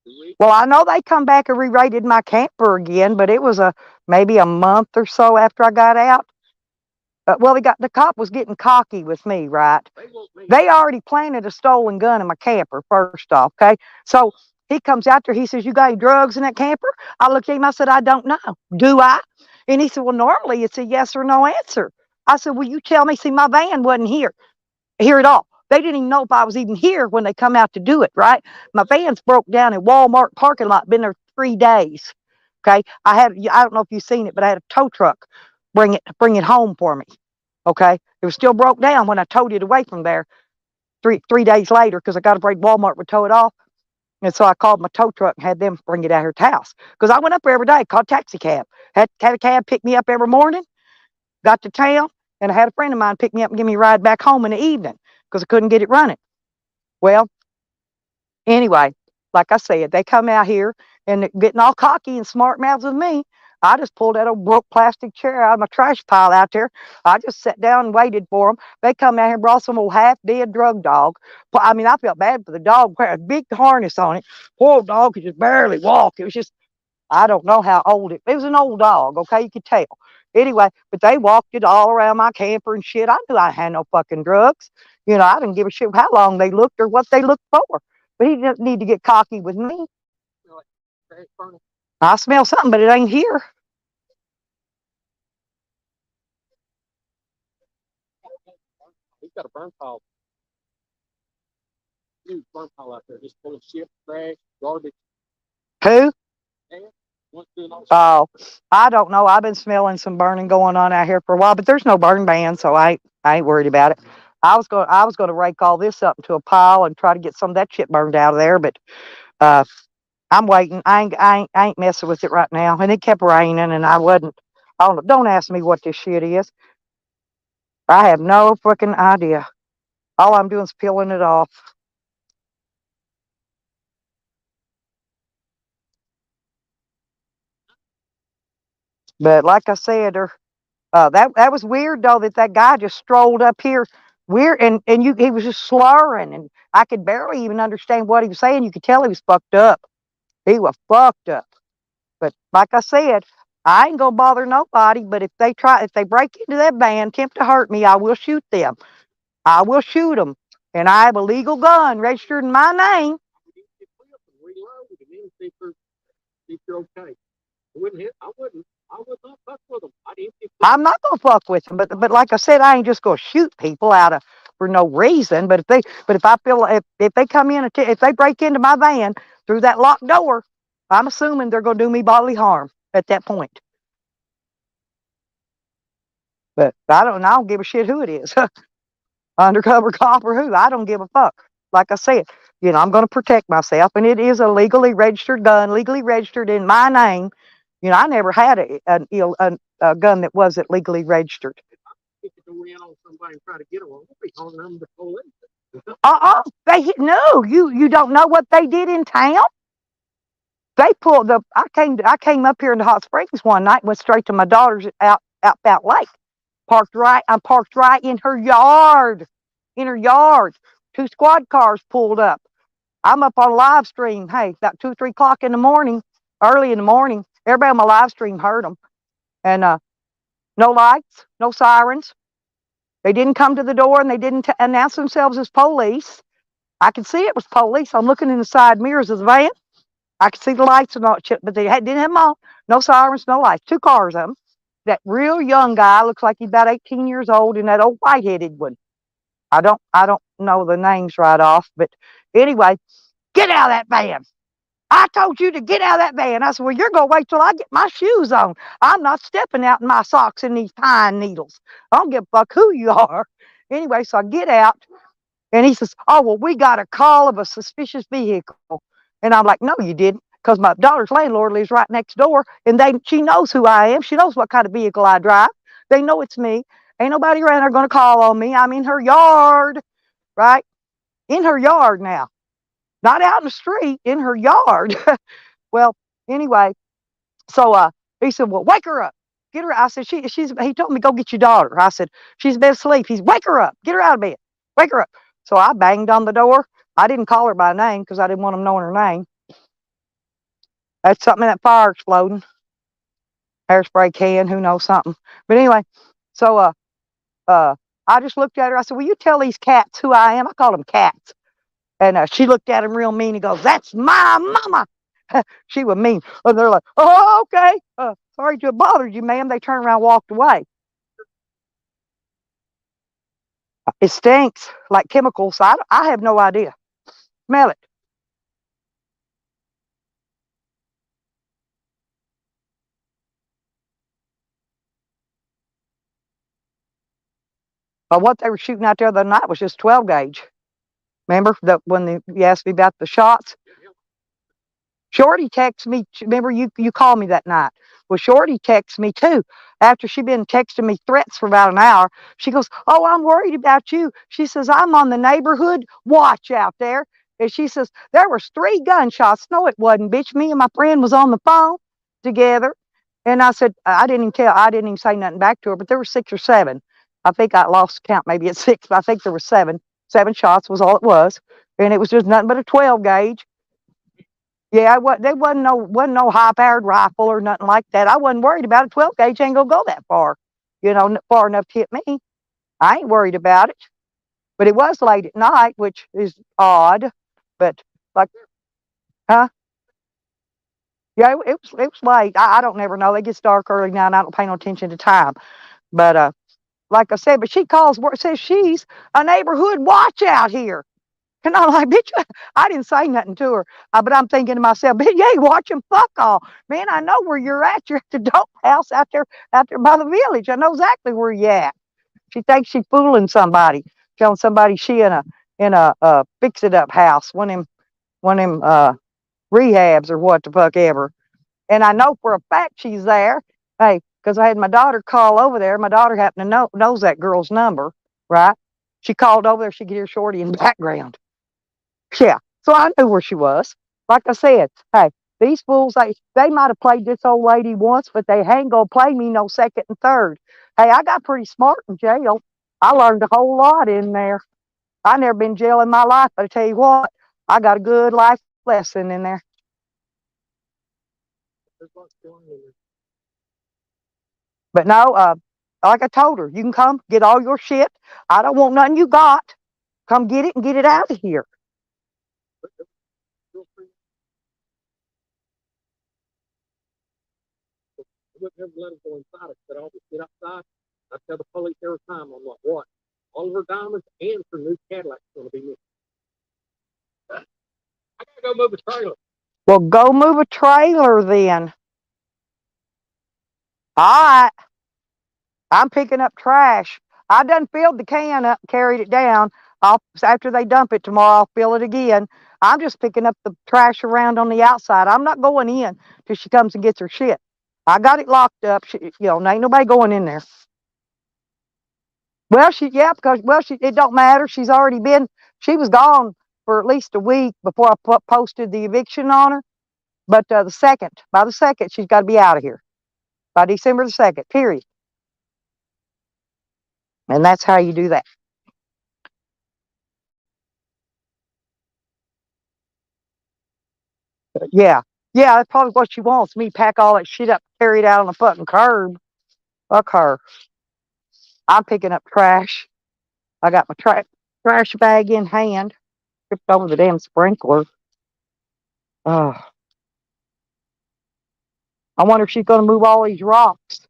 S4: 2 weeks.
S1: Well, I know they come back and re-rated my camper again, but it was maybe a month or so after I got out. Well, the cop was getting cocky with me, right? They already planted a stolen gun in my camper, first off, okay? So he comes out there, he says, you got any drugs in that camper? I looked at him, I said, I don't know. Do I? And he said, well, normally it's a yes or no answer. I said, well, you tell me. See, my van wasn't here at all. They didn't even know if I was even here when they come out to do it, right? My van's broke down in Walmart parking lot, been there 3 days. Okay. I don't know if you've seen it, but I had a tow truck bring it home for me. Okay. It was still broke down when I towed it away from there three days later because I got afraid Walmart would tow it off. And so I called my tow truck and had them bring it out here to the house. Because I went up there every day, called a taxi cab. Had a cab pick me up every morning, got to town, and I had a friend of mine pick me up and give me a ride back home in the evening because I couldn't get it running. Well, anyway, like I said, they come out here and getting all cocky and smart mouths with me. I just pulled that old broke plastic chair out of my trash pile out there. I just sat down and waited for them. They come out here and brought some old half dead drug dog. I mean, I felt bad for the dog, wearing a big harness on it. Poor old dog could just barely walk. It was just, I don't know how old it was an old dog, okay? You could tell. Anyway, but they walked it all around my camper and shit. I knew I had no fucking drugs. I didn't give a shit how long they looked or what they looked for. But he didn't need to get cocky with me. I smell something, but it ain't here.
S4: He's got a burn pile. Huge burn pile out there, just full of shit, trash, garbage.
S1: Who? Oh, I don't know. I've been smelling some burning going on out here for a while, but there's no burn ban, so I ain't worried about it. I was going to rake all this up into a pile and try to get some of that shit burned out of there, but I'm waiting. I ain't messing with it right now. And it kept raining, and I wasn't. I don't know. Don't ask me what this shit is. I have no freaking idea. All I'm doing is peeling it off. But like I said, that was weird though that guy just strolled up here, weird, and he was just slurring, and I could barely even understand what he was saying. You could tell he was fucked up. He was fucked up. But like I said, I ain't gonna bother nobody. But if they break into that van, attempt to hurt me, I will shoot them. I will shoot them, and I have a legal gun registered in my name.
S4: See if you're okay. I wouldn't hit. I wouldn't. I would not fuck with them.
S1: I'm not gonna fuck with them, but like I said, I ain't just gonna shoot people for no reason. But if I feel if they come in if they break into my van through that locked door, I'm assuming they're gonna do me bodily harm at that point. But I don't give a shit who it is, undercover cop or who. I don't give a fuck. Like I said, I'm gonna protect myself, and it is a legally registered gun, legally registered in my name. I never had a gun that wasn't legally registered.
S4: Go in on somebody and try to get them. We'll be calling them the police.
S1: No, you don't know what they did in town. They pulled the. I came up here in the Hot Springs one night, went straight to my daughter's out Lake. I'm parked right in her yard. In her yard, 2 squad cars pulled up. I'm up on live stream. Hey, about 2, 3 o'clock in the morning, early in the morning. Everybody on my live stream heard them, and no lights, no sirens. They didn't come to the door, and they didn't announce themselves as police. I could see it was police. I'm looking in the side mirrors of the van. I could see the lights and all, but they didn't have them on. No sirens, no lights. 2 cars of them. That real young guy looks like he's about 18 years old, and that old white-headed one. I don't know the names right off, but anyway, get out of that van. I told you to get out of that van. I said, well, you're going to wait till I get my shoes on. I'm not stepping out in my socks in these pine needles. I don't give a fuck who you are. Anyway, so I get out, and he says, oh, well, we got a call of a suspicious vehicle. And I'm like, no, you didn't, because my daughter's landlord lives right next door, and she knows who I am. She knows what kind of vehicle I drive. They know it's me. Ain't nobody around there going to call on me. I'm in her yard, right? In her yard now. Not out in the street, in her yard. Well, anyway, so he said, well, wake her up. Get her. I said, he told me, go get your daughter. I said, she's been asleep. He's, wake her up. Get her out of bed. Wake her up. So I banged on the door. I didn't call her by name because I didn't want them knowing her name. That's something in that fire exploding. Hairspray can, who knows something. But anyway, so I just looked at her. I said, will you tell these cats who I am? I call them cats. And she looked at him real mean and goes, that's my mama. She was mean. And they're like, oh, okay. Sorry to have bothered you, ma'am. They turned around and walked away. It stinks like chemicals. I have no idea. Smell it. But what they were shooting out there the other night was just 12 gauge. Remember when you asked me about the shots? Shorty texted me. Remember you called me that night. Well, Shorty texted me too. After she'd been texting me threats for about an hour, she goes, "Oh, I'm worried about you." She says, "I'm on the neighborhood watch out there." And she says, "There was 3 gunshots." No, it wasn't, bitch. Me and my friend was on the phone together. And I said, I didn't even say nothing back to her, but there were 6 or 7. I think I lost count maybe at 6, but I think there were 7. 7 shots was all it was. And it was just nothing but a 12 gauge. Yeah, there wasn't no high powered rifle or nothing like that. I wasn't worried about it. 12 gauge ain't gonna go that far, far enough to hit me. I ain't worried about it. But it was late at night, which is odd. But like, huh? Yeah, it was late. I don't never know. It gets dark early now, and I don't pay no attention to time. But like I said, but she says she's a neighborhood watch out here. And I'm like, bitch, I didn't say nothing to her. But I'm thinking to myself, bitch, you ain't watching fuck all. Man, I know where you're at. You're at the dope house out there by the village. I know exactly where you at. She thinks she's fooling somebody, telling somebody she in a fix it up house, one of them rehabs or what the fuck ever. And I know for a fact she's there. Hey, because I had my daughter call over there. My daughter happened to knows that girl's number, right? She called over there. She could hear Shorty in the background. Yeah. So I knew where she was. Like I said, hey, these fools, they might have played this old lady once, but they ain't gonna play me no second and third. Hey, I got pretty smart in jail. I learned a whole lot in there. I never been in jail in my life, but I tell you what, I got a good life lesson in there. But no, like I told her, you can come get all your shit. I don't want nothing you got. Come get it and get it out of here.
S4: I wouldn't ever let them go inside. I said, I'll just get outside. I tell the police every time, I'm like, what? All of her diamonds and her new Cadillac's going to be missing. I got to go move a trailer.
S1: Well, go move a trailer then. All right. I'm picking up trash. I done filled the can up, carried it down. After they dump it tomorrow, I'll fill it again. I'm just picking up the trash around on the outside. I'm not going in till she comes and gets her shit. I got it locked up. Ain't nobody going in there. Well, because it don't matter. She was gone for at least a week before I posted the eviction on her. But by the second, she's got to be out of here by December the 2nd. Period. And that's how you do that. Yeah. Yeah, that's probably what she wants. Me pack all that shit up, carry it out on the fucking curb. Fuck her. I'm picking up trash. I got my trash bag in hand. Tripped over the damn sprinkler. Oh, I wonder if she's going to move all these rocks.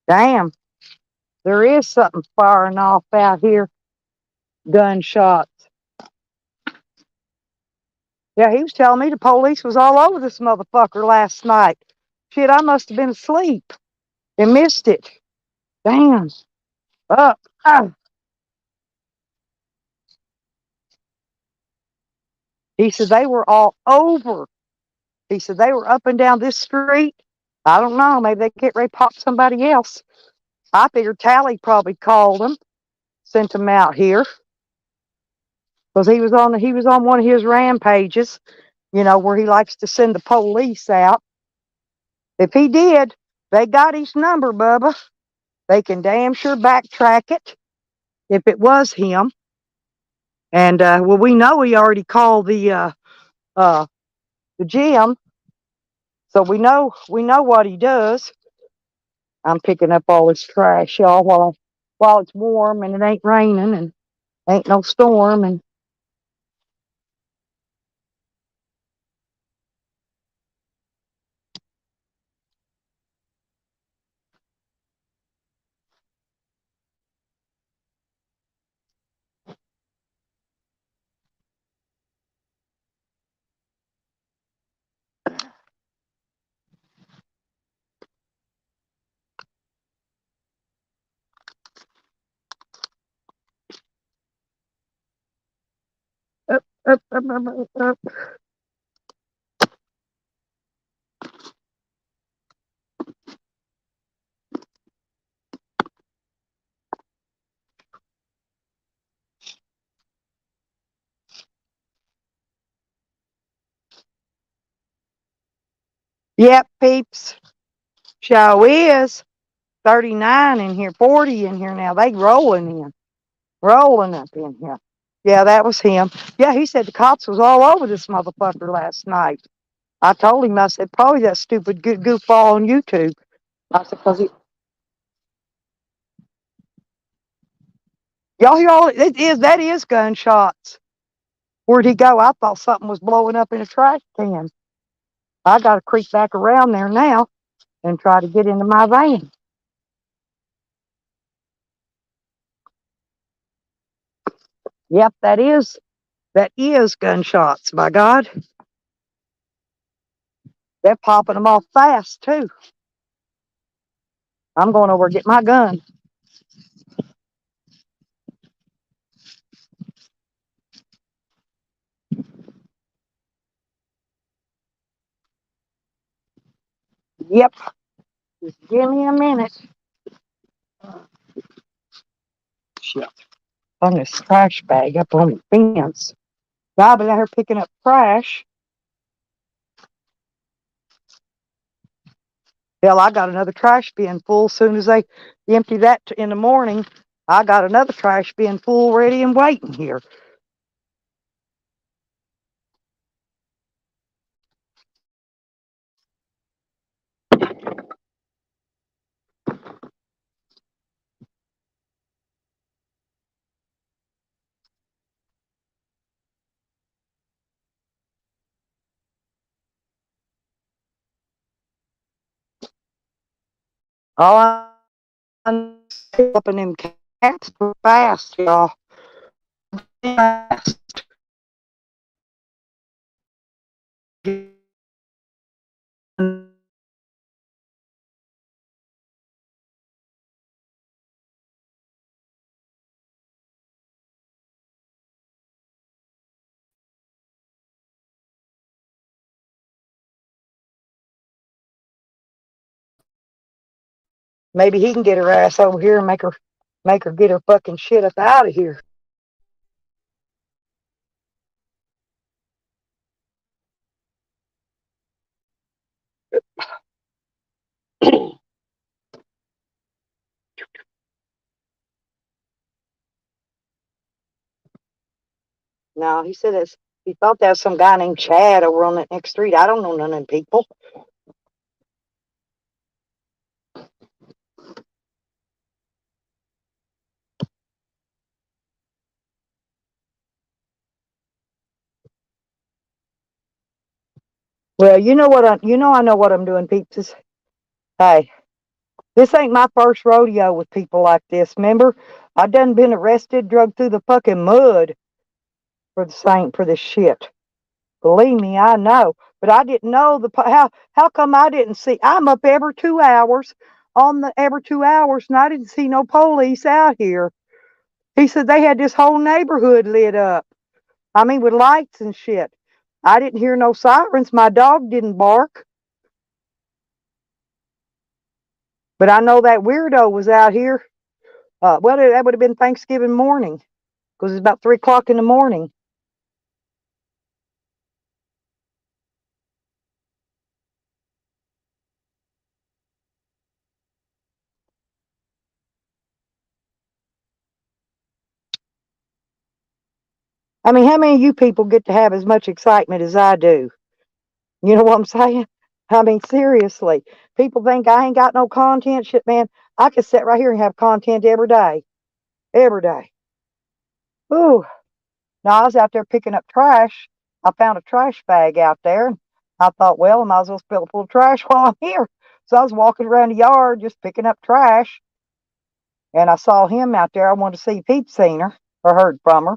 S1: Damn, there is something firing off out here. Gunshots. Yeah, he was telling me the police was all over this motherfucker last night. Shit, I must have been asleep. and missed it. Damn. Up. Ah. He said they were all over. He said they were up and down this street. I don't know. Maybe they get ready to pop somebody else. I figured Tally probably called them, sent them out here because he was on one of his rampages, where he likes to send the police out. If he did, they got his number, Bubba. They can damn sure backtrack it if it was him. And well, we know he already called uh, the gym, so we know what he does. I'm picking up all this trash, y'all, while it's warm and it ain't raining and ain't no storm and up, up, up, up, up, up. Yep, peeps. Show is 39 in here, 40 in here now. They rolling up in here. Yeah, that was him. Yeah, he said the cops was all over this motherfucker last night. I told him, I said, probably that stupid goofball on YouTube. I said, because y'all hear all that is gunshots. Where'd he go? I thought something was blowing up in a trash can. I got to creep back around there now and try to get into my van. Yep, that is gunshots, by God. They're popping them off fast, too. I'm going over and get my gun. Yep. Just give me a minute. Shit. On this trash bag up on the fence. I've been out here picking up trash. Hell, I got another trash bin full. As soon as they empty that in the morning, I got another trash bin full ready and waiting here. All I'm up in them cats fast, y'all. Fast. Maybe he can get her ass over here and make her get her fucking shit up out of here. No, he said he thought that was some guy named Chad over on that next street. I don't know none of them people. Well, I know what I'm doing, peeps. Hey, this ain't my first rodeo with people like this. Remember, I done been arrested, drugged through the fucking mud for this shit. Believe me, I know. But I didn't know how come I didn't see. I'm up every 2 hours on the every 2 hours, and I didn't see no police out here. He said they had this whole neighborhood lit up. I mean, with lights and shit. I didn't hear no sirens. My dog didn't bark. But I know that weirdo was out here. Well, that would have been Thanksgiving morning because it's about 3 o'clock in the morning. I mean, how many of you people get to have as much excitement as I do? You know what I'm saying? I mean, seriously. People think I ain't got no content. Shit, man. I could sit right here and have content every day. Every day. Ooh. Now, I was out there picking up trash. I found a trash bag out there. I thought, well, I might as well pull trash while I'm here. So I was walking around the yard just picking up trash. And I saw him out there. I wanted to see if he'd seen her or heard from her.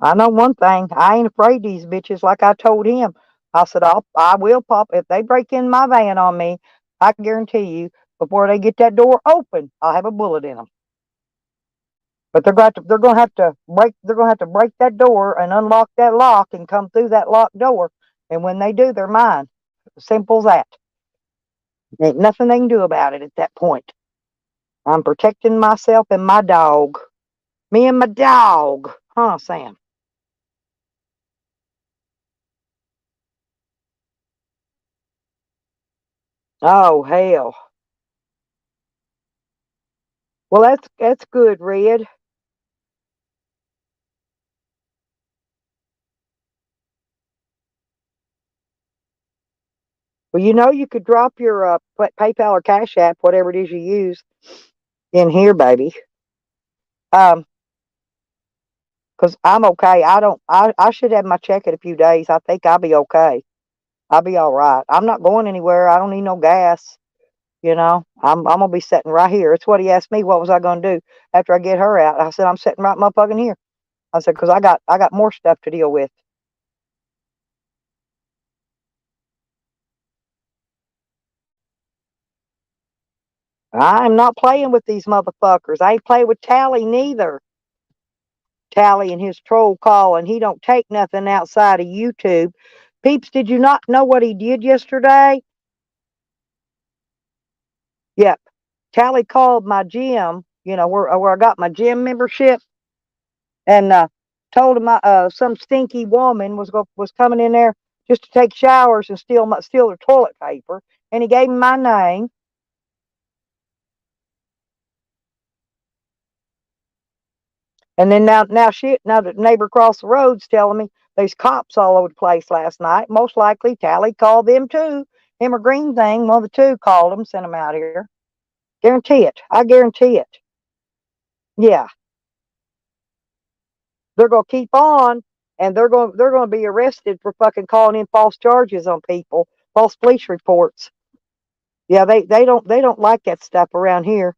S1: I know one thing. I ain't afraid of these bitches. Like I told him, I said, I will pop. If they break in my van on me, I guarantee you, before they get that door open, I'll have a bullet in them. But they're going to have to break that door and unlock that lock and come through that locked door. And when they do, they're mine. Simple as that. Ain't nothing they can do about it at that point. I'm protecting myself and my dog. Me and my dog. Huh, Sam? Oh, hell. Well, that's good, Red. Well, you could drop your PayPal or Cash App, whatever it is you use, in here, baby. Because I'm okay. I should have my check in a few days. I think I'll be okay. I'll be all right. I'm not going anywhere. I don't need no gas. I'm gonna be sitting right here. It's what he asked me. What was I gonna do after I get her out? I said I'm sitting right motherfucking here. I said because I got more stuff to deal with. I'm not playing with these motherfuckers. I ain't playing with Tally neither. Tally and his troll call, and he don't take nothing outside of YouTube. Peeps, did you not know what he did yesterday? Yep. Tally called my gym, where I got my gym membership, and told him some stinky woman was coming in there just to take showers and steal their toilet paper, and he gave him my name. And then now the neighbor across the road's telling me there's cops all over the place last night. Most likely Tally called them too. Him or Green Thing, one of the two called them, sent them out here. Guarantee it. I guarantee it. Yeah. They're gonna keep on, and they're gonna be arrested for fucking calling in false charges on people, false police reports. Yeah, they don't like that stuff around here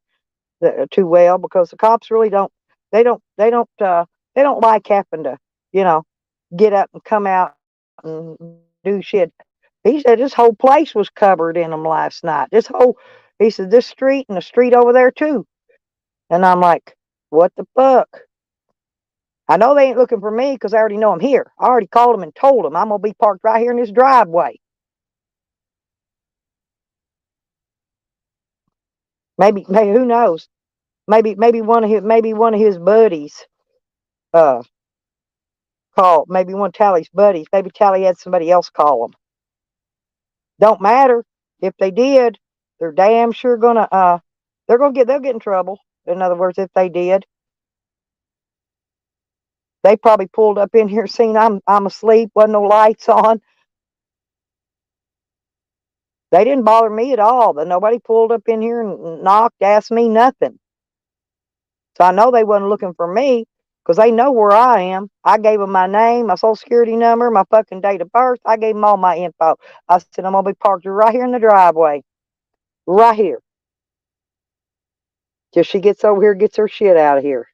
S1: too well because the cops really don't they don't they don't they don't like having to you know get up and come out and do shit. He said this whole place was covered in them last night. He said this street and the street over there too. And I'm like, what the fuck? I know they ain't looking for me because I already know I'm here. I already called them and told them I'm gonna be parked right here in this driveway. Maybe who knows? Maybe one of his buddies uh called. Maybe one of Tally's buddies. Maybe Tally had somebody else call them. Don't matter if they did. They're damn sure gonna they'll get in trouble. In other words, if they did, they probably pulled up in here, seen I'm asleep, wasn't no lights on. They didn't bother me at all. But nobody pulled up in here and knocked, asked me nothing. So I know they wasn't looking for me because they know where I am. I gave them my name, my social security number, my fucking date of birth. I gave them all my info. I said, I'm going to be parked right here in the driveway. Right here. Till she gets over here, gets her shit out of here.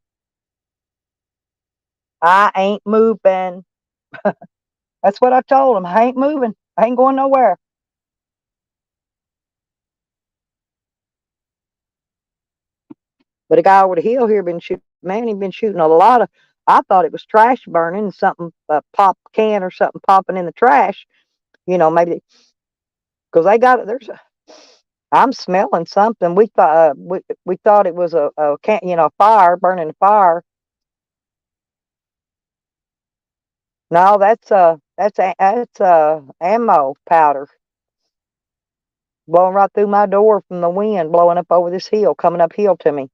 S1: I ain't moving. That's what I told him. I ain't moving. I ain't going nowhere. But a guy over the hill here been shooting. Man, he been shooting a lot of. I thought it was trash burning, something pop can or something popping in the trash. Maybe because they got it. I'm smelling something. We thought it was a can, fire burning a fire. No, that's ammo powder blowing right through my door from the wind, blowing up over this hill, coming uphill to me.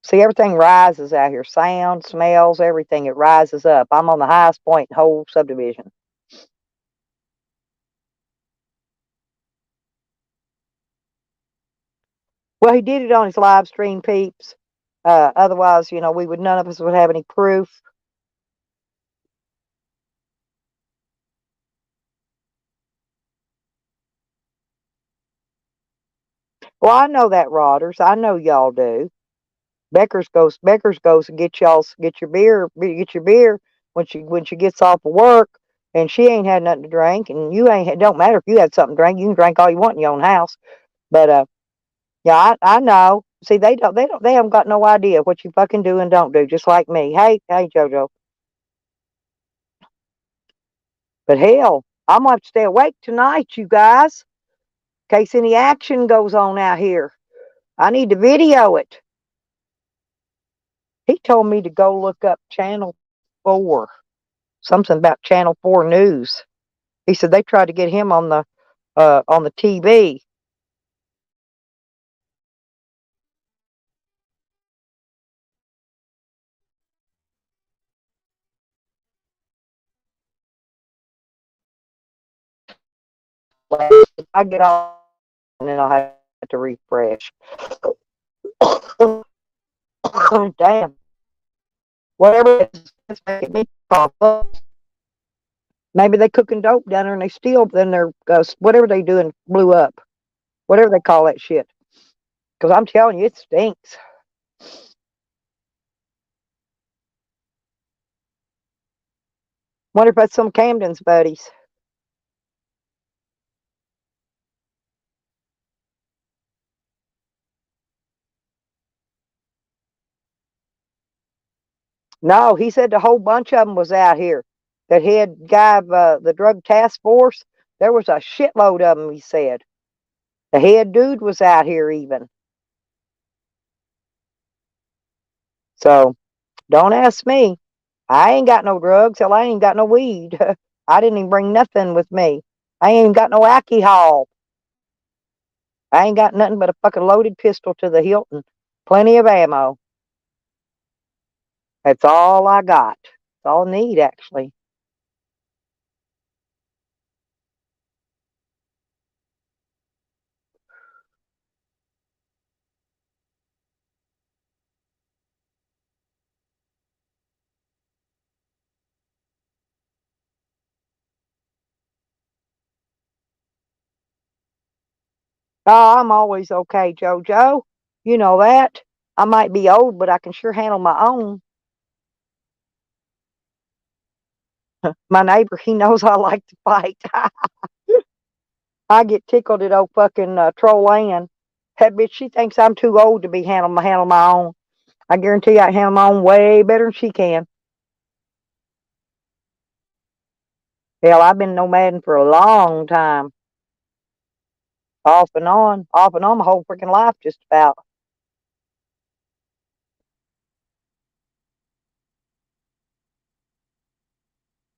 S1: See, everything rises out here. Sound, smells, everything. It rises up. I'm on the highest point in the whole subdivision. Well, he did it on his live stream, peeps. Otherwise, none of us would have any proof. Well, I know that, Rodders. I know y'all do. Becker's goes and get your beer when she gets off of work, and she ain't had nothing to drink, and you ain't. It don't matter if you had something to drink. You can drink all you want in your own house. But yeah, I know. See, they haven't got no idea what you fucking do and don't do. Just like me. Hey, JoJo. But hell, I'm gonna have to stay awake tonight, you guys, in case any action goes on out here. I need to video it. He told me to go look up Channel 4, something about Channel 4 News. He said they tried to get him on the TV. I get off and then I'll have to refresh. Damn. Whatever it is, it's making me pop up. Maybe they cooking dope down there and they still, then they're, whatever they doing blew up. Whatever they call that shit. Because I'm telling you, it stinks. Wonder if that's some Camden's buddies. No, he said a whole bunch of them was out here. That head guy of the drug task force, there was a shitload of them, he said. The head dude was out here even. So don't ask me. I ain't got no drugs. Hell, I ain't got no weed. I didn't even bring nothing with me. I ain't got no alcohol. I ain't got nothing but a fucking loaded pistol to the hilt and plenty of ammo. That's all I got. That's all I need, actually. Oh, I'm always okay, JoJo. You know that. I might be old, but I can sure handle my own. My neighbor, he knows I like to fight. I get tickled at old fucking Troll Ann. That bitch, she thinks I'm too old to be handle my own. I guarantee I handle my own way better than she can. Hell, I've been nomading for a long time. Off and on my whole freaking life, just about.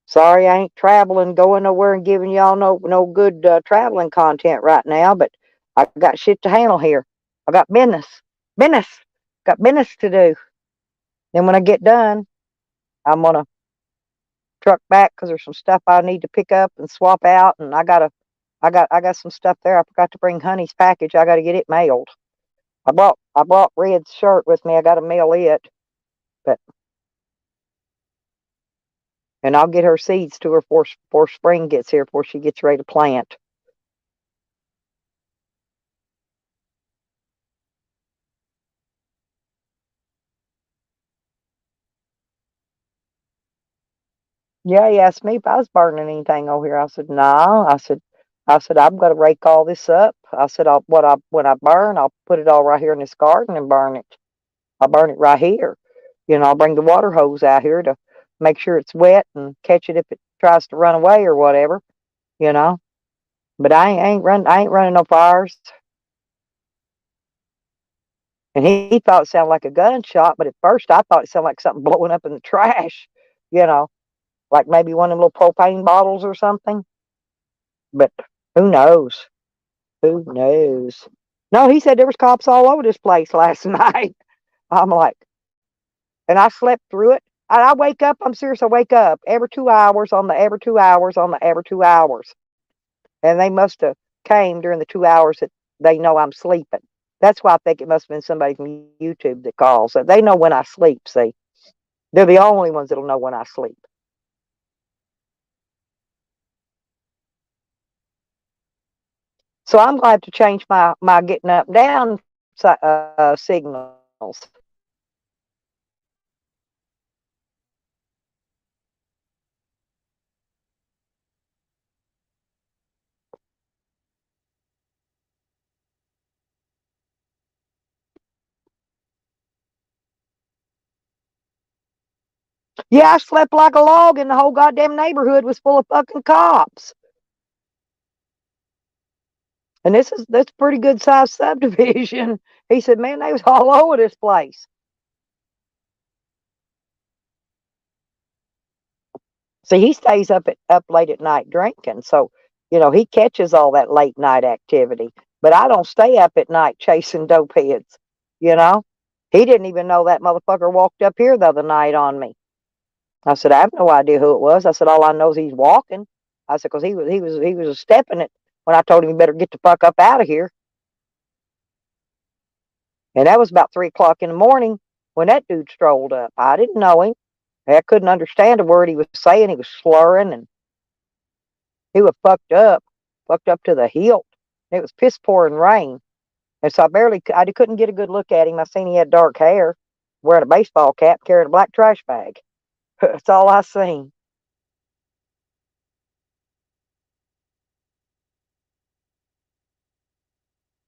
S1: Sorry, I ain't traveling, going nowhere, and giving y'all no good traveling content right now. But I got shit to handle here. I got business, got business to do. Then when I get done, I'm gonna truck back because there's some stuff I need to pick up and swap out, and I got some stuff there. I forgot to bring Honey's package. I got to get it mailed. I brought Red's shirt with me. I got to mail it, but and I'll get her seeds to her before spring gets here, before she gets ready to plant. Yeah, he asked me if I was burning anything over here. I said, no. I said, I'm gonna rake all this up. I said, when I burn, I'll put it all right here in this garden and burn it. I'll burn it right here. I'll bring the water hose out here to make sure it's wet and catch it if it tries to run away or whatever, you know. But I ain't running no fires. And he thought it sounded like a gunshot, but at first I thought it sounded like something blowing up in the trash, you know, like maybe one of them little propane bottles or something. But who knows? Who knows? No, he said there was cops all over this place last night. I'm like, and I slept through it. And I wake up, I'm serious, I wake up every 2 hours on the every 2 hours on the every 2 hours. And they must have came during the 2 hours that they know I'm sleeping. That's why I think it must have been somebody from YouTube that calls. They know when I sleep, see. They're the only ones that'll know when I sleep. So I'm going to have to change my getting up and down signals. Yeah, I slept like a log, and the whole goddamn neighborhood was full of fucking cops. And this pretty good sized subdivision. He said, man, they was all over this place. See, he stays up late at night drinking, so he catches all that late night activity. But I don't stay up at night chasing dope heads. You know, he didn't even know that motherfucker walked up here the other night on me. I said, I have no idea who it was. I said, all I know is he's walking. I said, because he was stepping it when I told him he better get the fuck up out of here. And that was about 3 o'clock in the morning when that dude strolled up. I didn't know him. I couldn't understand a word he was saying. He was slurring and he was fucked up to the hilt. It was piss pouring rain. And so I couldn't get a good look at him. I seen he had dark hair, wearing a baseball cap, carrying a black trash bag. That's all I seen.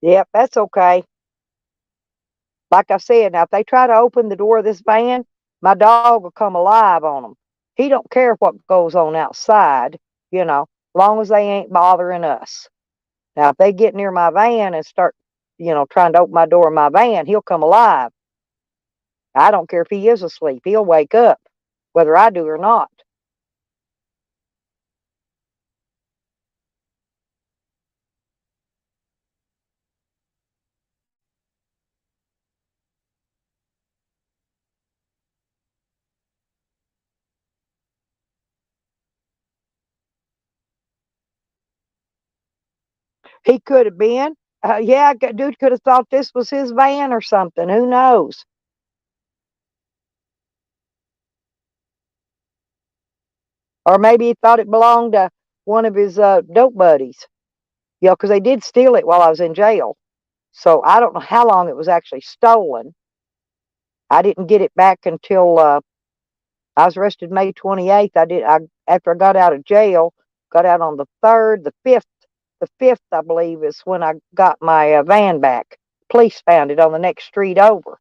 S1: Yep, that's okay. Like I said, now if they try to open the door of this van, my dog will come alive on them. He don't care what goes on outside, as long as they ain't bothering us. Now, if they get near my van and start, trying to open my door of my van, he'll come alive. I don't care if he is asleep. He'll wake up, whether I do or not. He could have been. Yeah, dude could have thought this was his van or something. Who knows? Or maybe he thought it belonged to one of his dope buddies. Because they did steal it while I was in jail. So I don't know how long it was actually stolen. I didn't get it back until I was arrested May 28th. After I got out of jail, got out on the 3rd, the 5th. The 5th, I believe, is when I got my van back. Police found it on the next street over,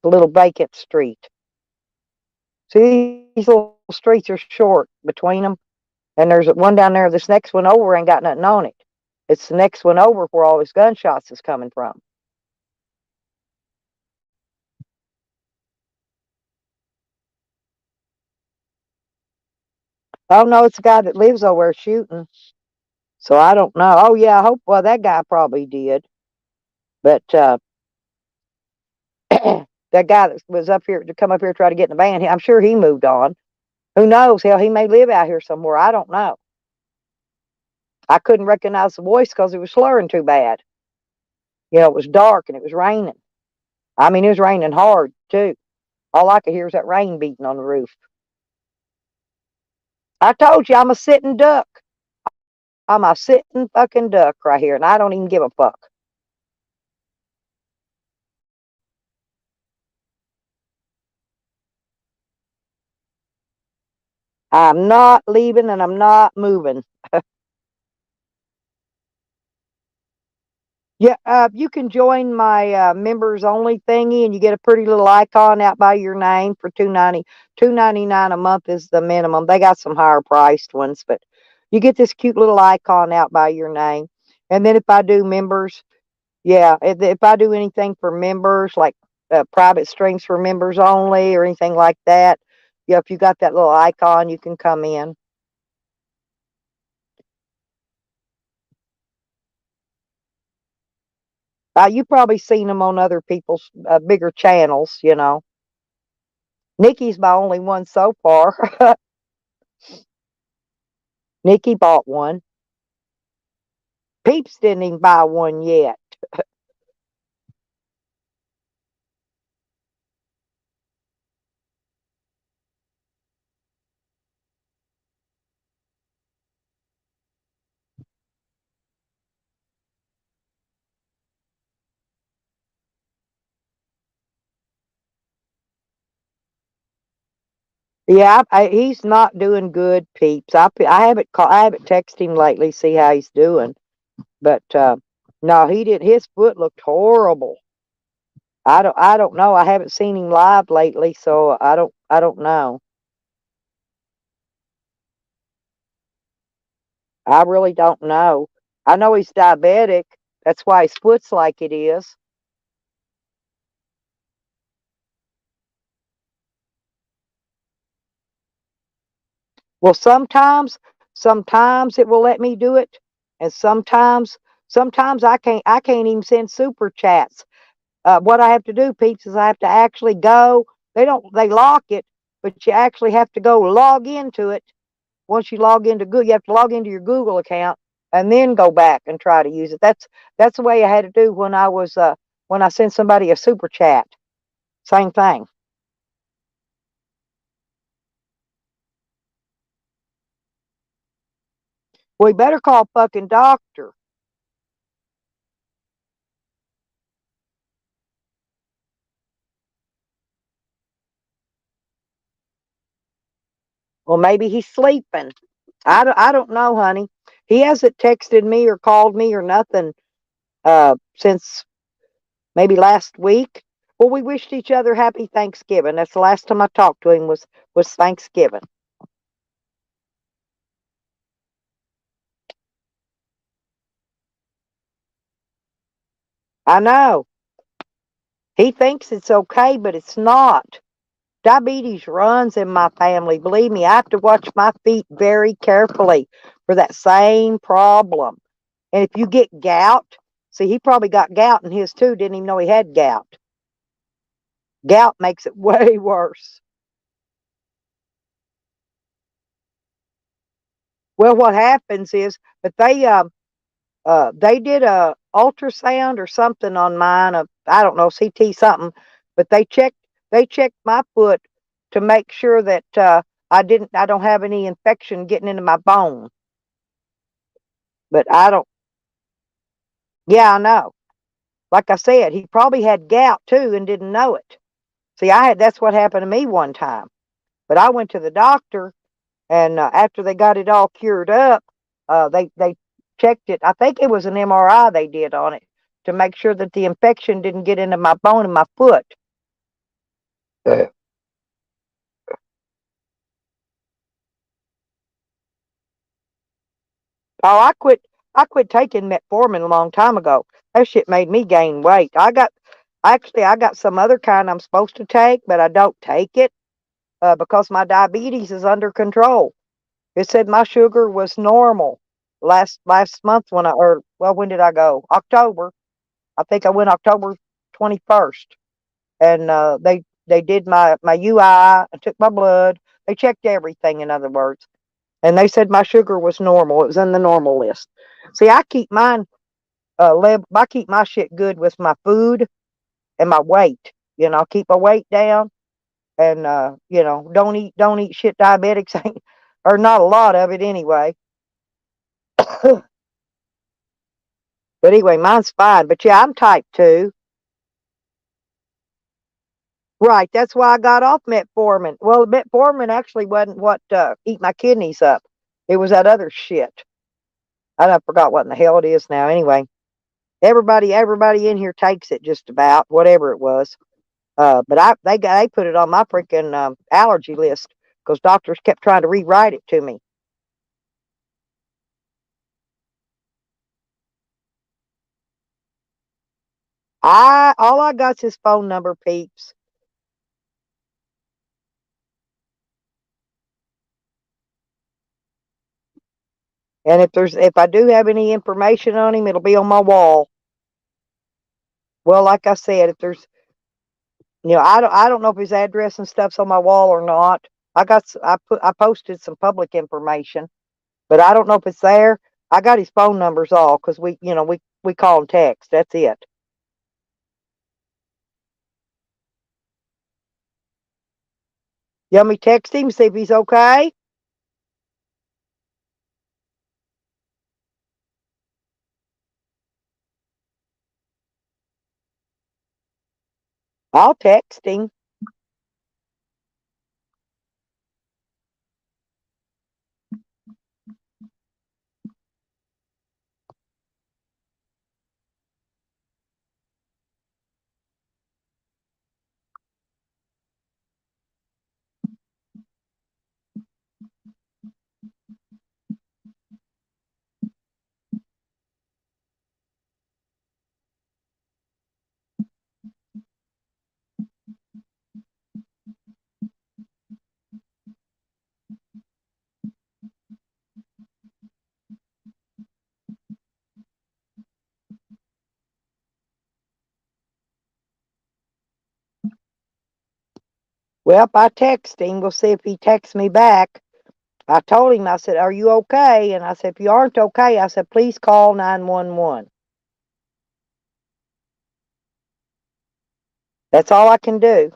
S1: the little vacant street. See, these little streets are short between them. And there's one down there. This next one over ain't got nothing on it. It's the next one over where all these gunshots is coming from. Oh no, it's a guy that lives over there shooting. So I don't know. Oh yeah, I hope. Well, that guy probably did, but that guy that was up here to come up here to try to get in the van, I'm sure he moved on. Who knows? Hell, he may live out here somewhere. I don't know. I couldn't recognize the voice because it was slurring too bad. It was dark and it was raining. I mean, it was raining hard too. All I could hear was that rain beating on the roof. I told you I'm a sitting duck. I'm a sitting fucking duck right here, and I don't even give a fuck. I'm not leaving and I'm not moving. Yeah, you can join my members only thingy, and you get a pretty little icon out by your name for 2.99 a month is the minimum. They got some higher priced ones, but you get this cute little icon out by your name. And then if I do members, yeah, if I do anything for members, like private streams for members only or anything like that, yeah, if you got that little icon, you can come in. You probably seen them on other people's bigger channels, you know. Nikki's my only one so far. Nikki bought one. Peeps didn't even buy one yet. Yeah, he's not doing good, Peeps. I haven't texted him lately, see how he's doing. But no, he did. His foot looked horrible. I don't know. I haven't seen him live lately, so I don't know. I really don't know. I know he's diabetic. That's why his foot's like it is. Well, sometimes it will let me do it, and sometimes I can't even send super chats. What I have to do, Peeps, is I have to actually go. They lock it, but you actually have to go log into it. Once you log into Google, you have to log into your Google account and then go back and try to use it. That's the way I had to do when I sent somebody a super chat. Same thing. We better call fucking doctor. Well, maybe he's sleeping. I don't know, honey. He hasn't texted me or called me or nothing since maybe last week. Well, we wished each other happy Thanksgiving. That's the last time I talked to him was Thanksgiving. I know. He thinks it's okay, but it's not. Diabetes runs in my family. Believe me, I have to watch my feet very carefully for that same problem. And if you get gout, see, he probably got gout in his too, didn't even know he had gout. Gout makes it way worse. Well, what happens is that they did a ultrasound or something on mine. I don't know, CT something, but they checked my foot to make sure that I don't have any infection getting into my bone. But I don't. Yeah, I know. Like I said, he probably had gout too and didn't know it. See, I had that's what happened to me one time. But I went to the doctor, and after they got it all cured up, they checked it. I think it was an MRI they did on it to make sure that the infection didn't get into my bone in my foot. Uh, Oh, I quit taking metformin a long time ago. That shit made me gain weight. I got some other kind I'm supposed to take, but I don't take it because my diabetes is under control. It said my sugar was normal last month when I or well when did I go? October. I think I went October 21st, and they did my UI, took my blood, they checked everything. In other words, and they said my sugar was normal. It was in the normal list. See, I keep my shit good with my food and my weight. You know, keep my weight down, and don't eat shit diabetics ain't, or not a lot of it anyway. But anyway, mine's fine. But yeah, I'm type 2. Right. That's why I got off metformin. Well, metformin actually wasn't what eat my kidneys up. It was that other shit. I forgot what in the hell it is now. Anyway, everybody in here takes it just about whatever it was. But they put it on my freaking allergy list because doctors kept trying to rewrite it to me. I all I got's his phone number, peeps. And if I do have any information on him, it'll be on my wall. Well, like I said, if there's I don't know if his address and stuff's on my wall or not. I posted some public information, but I don't know if it's there. I got his phone numbers all because we call and text. That's it. You want me to text him see if he's okay? I'll text him. Well, if I text him, we'll see if he texts me back. I told him, I said, "Are you okay?" And I said, "If you aren't okay," I said, "please call 911." That's all I can do.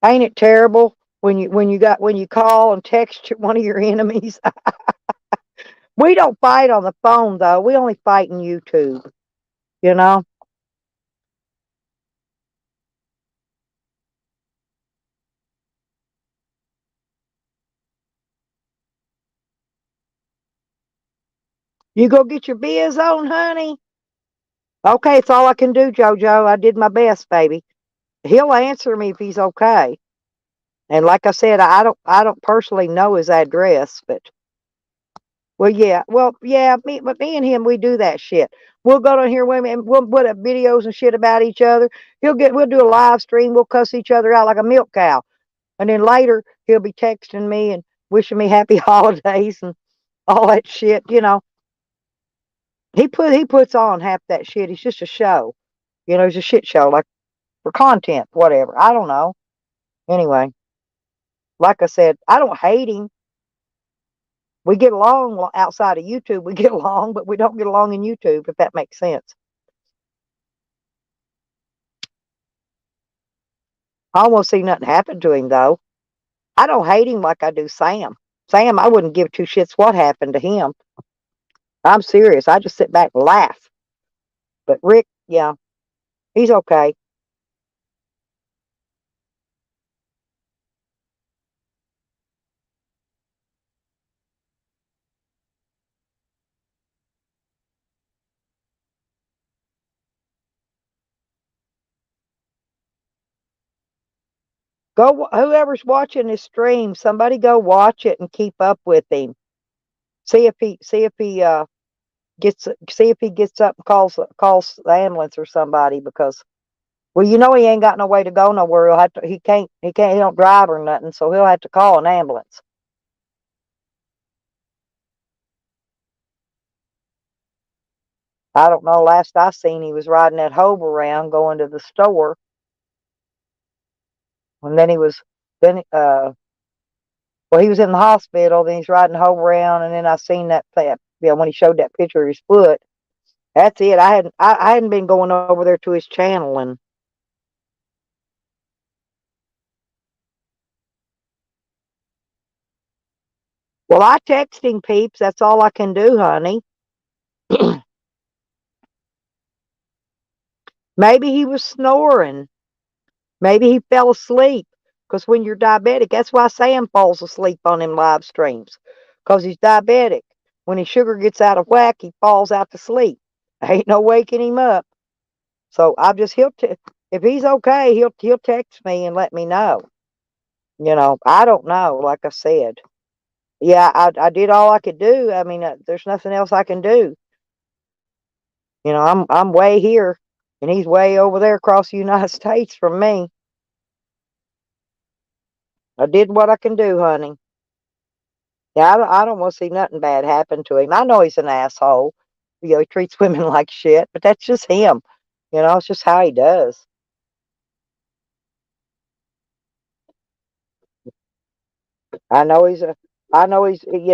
S1: Ain't it terrible when you call and text one of your enemies? We don't fight on the phone though. We only fight in YouTube. You know, you go get your biz on, honey. Okay, it's all I can do, JoJo. I did my best, baby. He'll answer me if he's okay. And like I said, I don't personally know his address, but yeah, me and him, we do that shit. We'll go down here, women, and we'll put up videos and shit about each other. We'll do a live stream. We'll cuss each other out like a milk cow, and then later he'll be texting me and wishing me happy holidays and all that shit. He puts on half that shit. He's just a show. He's a shit show, like for content, whatever. I don't know. Anyway, like I said, I don't hate him. We get along outside of YouTube. We get along, but we don't get along in YouTube, if that makes sense. I almost see nothing happen to him though. I don't hate him like I do Sam. Sam, I wouldn't give two shits what happened to him. I'm serious. I just sit back and laugh. But Rick, yeah, he's okay. Whoever's watching this stream, somebody go watch it and keep up with him. See if he gets up and calls the ambulance or somebody because well, he ain't got no way to go nowhere. He don't drive or nothing, so he'll have to call an ambulance. I don't know. Last I seen, he was riding that hobe around going to the store, and then he was in the hospital. Then he's riding hobe around, and then I seen when he showed that picture of his foot. That's it. I hadn't been going over there to his channel, and well, I texting peeps. That's all I can do, honey. Maybe he was snoring. Maybe he fell asleep. Because when you're diabetic, that's why Sam falls asleep on them live streams. Because he's diabetic. When his sugar gets out of whack, he falls out to sleep. Ain't no waking him up. So I just if he's okay, he'll text me and let me know. I don't know. Like I said, yeah, I did all I could do. I mean, there's nothing else I can do. I'm way here, and he's way over there across the United States from me. I did what I can do, honey. Yeah, I don't want to see nothing bad happen to him. I know he's an asshole. He treats women like shit, but that's just him. It's just how he does. I know he's a. I know he's. He.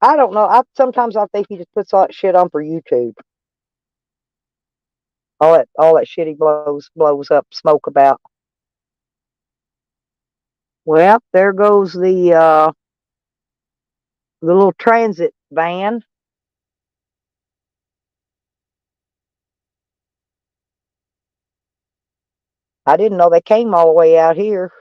S1: I don't know. Sometimes I think he just puts all that shit on for YouTube. All that shit he blows up smoke about. Well, there goes the little transit van. I didn't know they came all the way out here.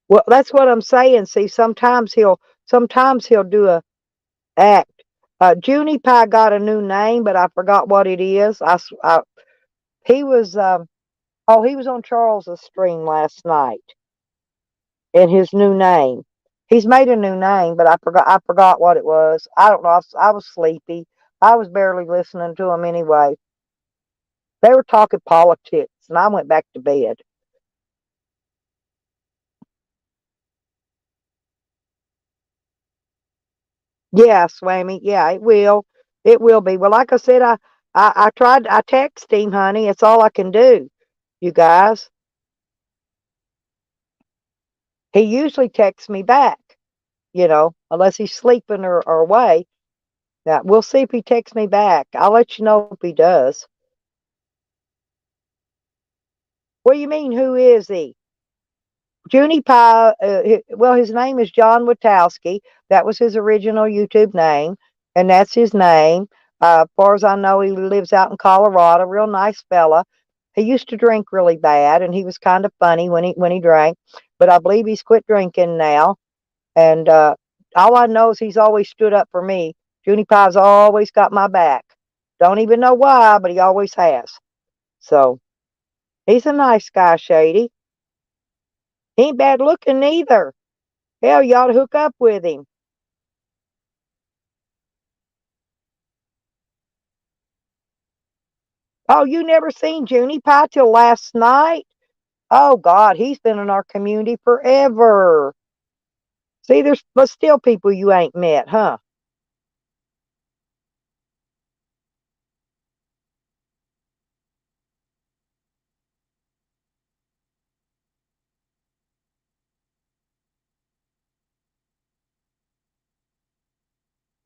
S1: Well, that's what I'm saying. See, sometimes he'll do a act. Junie Pie got a new name, but I forgot what it is. He was he was on Charles's stream last night in his new name. He's made a new name, but I forgot what it was. I don't know. I was sleepy. I was barely listening to him anyway. They were talking politics, and I went back to bed. Yeah, Swammy. Yeah, it will. It will be. Well, like I said, I tried. I text him, honey. It's all I can do. You guys. He usually texts me back. Unless he's sleeping or away. Now we'll see if he texts me back. I'll let you know if he does. What do you mean? Who is he? Junie Pie. Well, his name is John Witowski. That was his original YouTube name, and that's his name. As far as I know, he lives out in Colorado. Real nice fella. He used to drink really bad, and he was kind of funny when he drank. But I believe he's quit drinking now. And all I know is he's always stood up for me. Junie Pie's always got my back. Don't even know why, but he always has. So he's a nice guy, Shady. He ain't bad looking neither. Hell, you ought to hook up with him. Oh, you never seen Junie Pie till last night? Oh God, he's been in our community forever. See, there's but still people you ain't met, huh?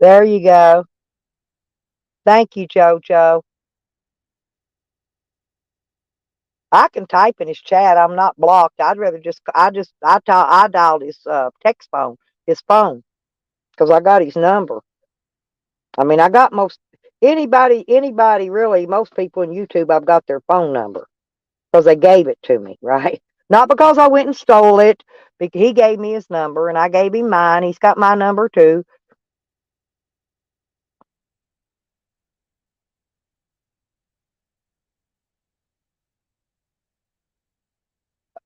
S1: There you go. Thank you, JoJo. I can type in his chat. I'm not blocked. I'd rather I dialed his text phone, his phone, because I got his number. I mean, I got anybody really, most people in YouTube, I've got their phone number because they gave it to me, right? Not because I went and stole it. Because he gave me his number and I gave him mine. He's got my number too.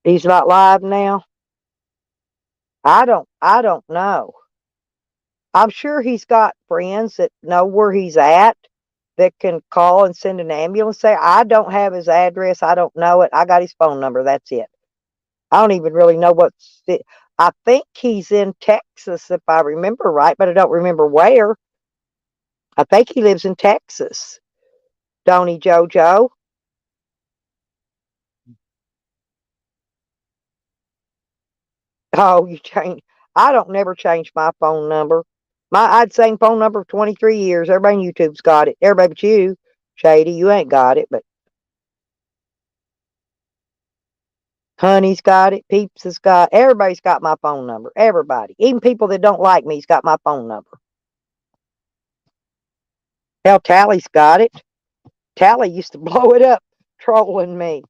S1: He's not live now. I don't know. I'm sure he's got friends that know where he's at that can call and send an ambulance there. I don't have his address. I don't know it. I got his phone number. That's it. I don't even really know I think he's in Texas if I remember right, but I don't remember where. I think he lives in Texas. Don't he, JoJo? Oh, you change. I don't never change my phone number. I'd same phone number for 23 years. Everybody on YouTube's got it. Everybody but you, Shady. You ain't got it, but Honey's got it. Peeps has got. Everybody's got my phone number. Everybody, even people that don't like me's got my phone number. Hell, Tally's got it. Tally used to blow it up trolling me.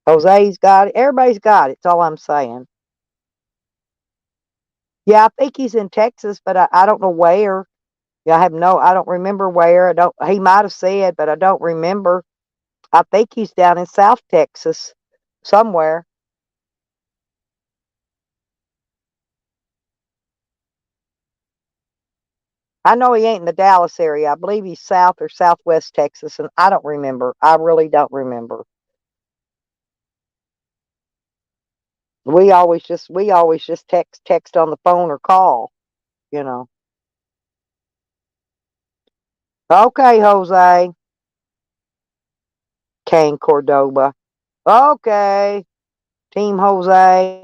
S1: Jose's got it. Everybody's got it. That's all I'm saying. Yeah, I think he's in Texas, but I don't know where. Yeah, I don't remember where. He might have said, but I don't remember. I think he's down in South Texas somewhere. I know he ain't in the Dallas area. I believe he's South or Southwest Texas, and I don't remember. I really don't remember. We always just text on the phone or call, you know. Okay, Jose. Kane Cordoba. Okay. Team Jose.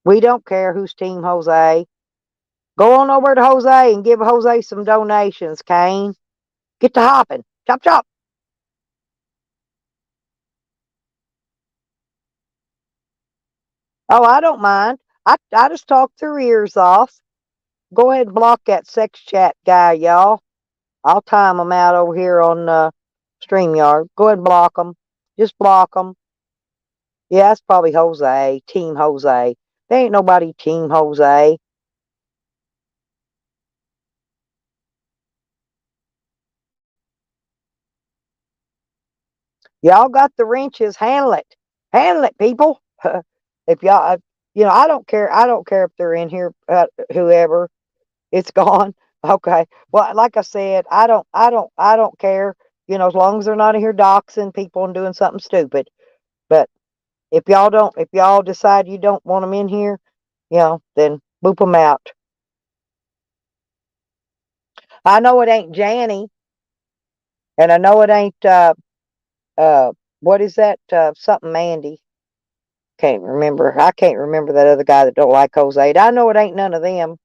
S1: We don't care who's Team Jose. Go on over to Jose and give Jose some donations, Kane. Get to hopping. Chop, chop. Oh, I don't mind. I just talked their ears off. Go ahead and block that sex chat guy, y'all. I'll time them out over here on StreamYard. Go ahead and block them. Just block them. Yeah, it's probably Jose. Team Jose. There ain't nobody Team Jose. Y'all got the wrenches. Handle it. Handle it, people. If y'all, I don't care. I don't care if they're in here, whoever. It's gone. Okay. Well, like I said, I don't care. As long as they're not in here doxing people and doing something stupid. But if y'all decide you don't want them in here, then boop them out. I know it ain't Janny, and I know it ain't uh, what is that? Something Mandy. Can't remember. I can't remember that other guy that don't like Jose. I know it ain't none of them.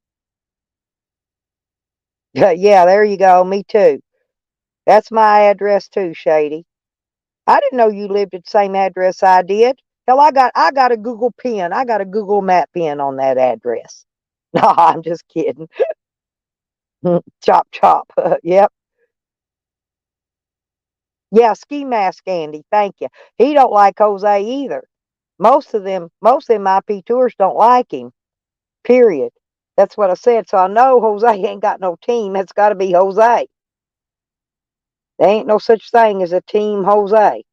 S1: Yeah, there you go. Me too. That's my address too, Shady. I didn't know you lived at the same address I did. Hell, I got a Google pin. I got a Google map pin on that address. No, I'm just kidding. Chop chop. Yep. Yeah, ski mask Andy. Thank you. He don't like Jose either. Most of them IP tours don't like him. Period. That's what I said. So I know Jose ain't got no team. It's got to be Jose. There ain't no such thing as a team Jose.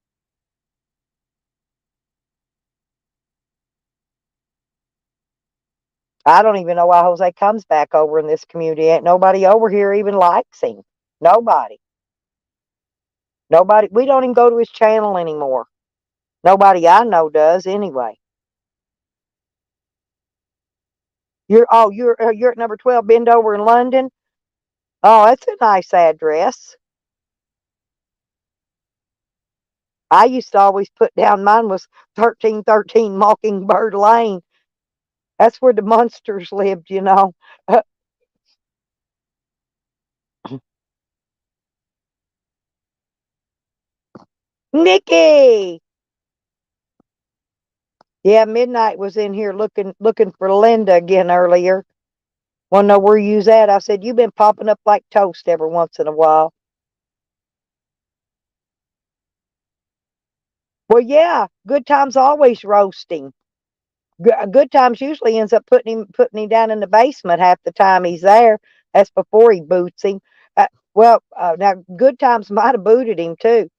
S1: I don't even know why Jose comes back over in this community. Ain't nobody over here even likes him. Nobody. Nobody. We don't even go to his channel anymore. Nobody I know does anyway. You're at number 12 Bend over in London. Oh, that's a nice address. I used to always put down mine was 1313 Mockingbird Lane. That's where the monsters lived. Nikki. Yeah, Midnight was in here looking for Linda again earlier. Wanna know where you's at? I said, you've been popping up like toast every once in a while. Well, yeah, Good Times always roasting. Good Times usually ends up putting him down in the basement half the time he's there. That's before he boots him. Now Good Times might have booted him too.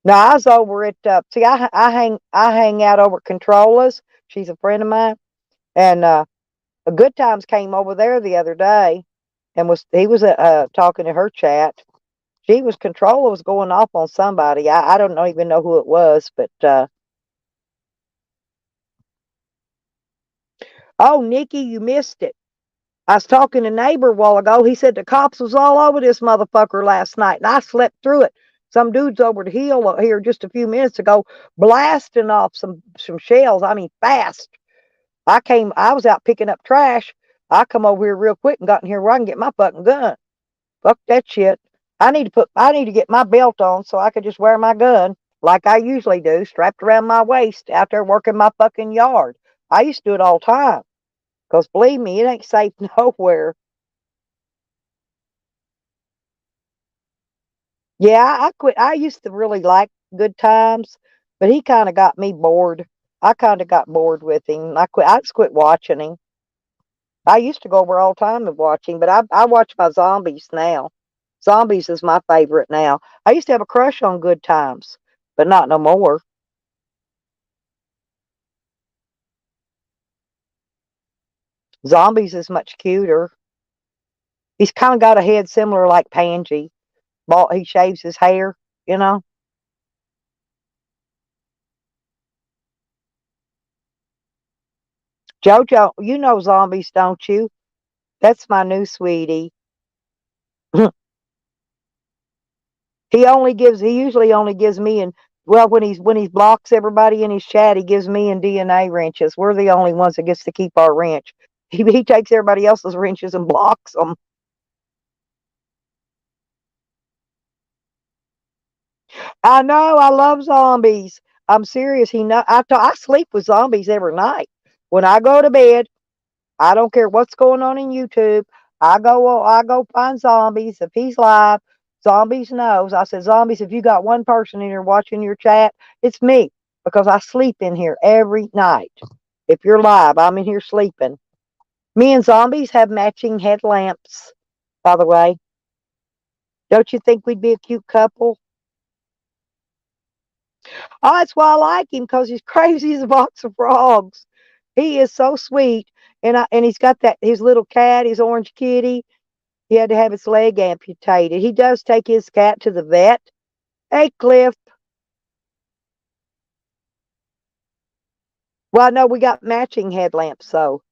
S1: No, I was over at see I hang out over at Controllers. She's a friend of mine, and a Good Times came over there the other day, and he was talking to her chat. She was Controller was going off on somebody. I don't even know who it was, but oh, Nikki, you missed it. I was talking to a neighbor a while ago. He said the cops was all over this motherfucker last night, and I slept through it. Some dudes over the hill here just a few minutes ago blasting off some shells. I mean, fast. I was out picking up trash. I come over here real quick and got in here where I can get my fucking gun. Fuck that shit. I need to get my belt on so I could just wear my gun like I usually do, strapped around my waist out there working my fucking yard. I used to do it all the time. 'Cause believe me, it ain't safe nowhere. Yeah, I quit. I used to really like Good Times, but he kind of got me bored. I kind of got bored with him. I quit. I just quit watching him. I used to go over all the time and watching, but I watch my zombies now. Zombies is my favorite now. I used to have a crush on Good Times, but not no more. Zombies is much cuter. He's kind of got a head similar like Pansy. Bald, he shaves his hair, you know. Jojo, you know zombies, don't you? That's my new sweetie. He usually only gives me and well when he blocks everybody in his chat, he gives me and DNA wrenches. We're the only ones that gets to keep our wrench. He takes everybody else's wrenches and blocks them. I know, I love zombies. I'm serious. I sleep with zombies every night. When I go to bed, I don't care what's going on in YouTube. I go find zombies. If he's live, zombies knows. I said, zombies, if you got one person in here watching your chat, it's me. Because I sleep in here every night. If you're live, I'm in here sleeping. Me and zombies have matching headlamps, by the way. Don't you think we'd be a cute couple? Oh, that's why I like him, because he's crazy as a box of frogs. He is so sweet. And he's got that his little cat, his orange kitty. He had to have his leg amputated. He does take his cat to the vet. Hey, Cliff. Well, no, we got matching headlamps, so.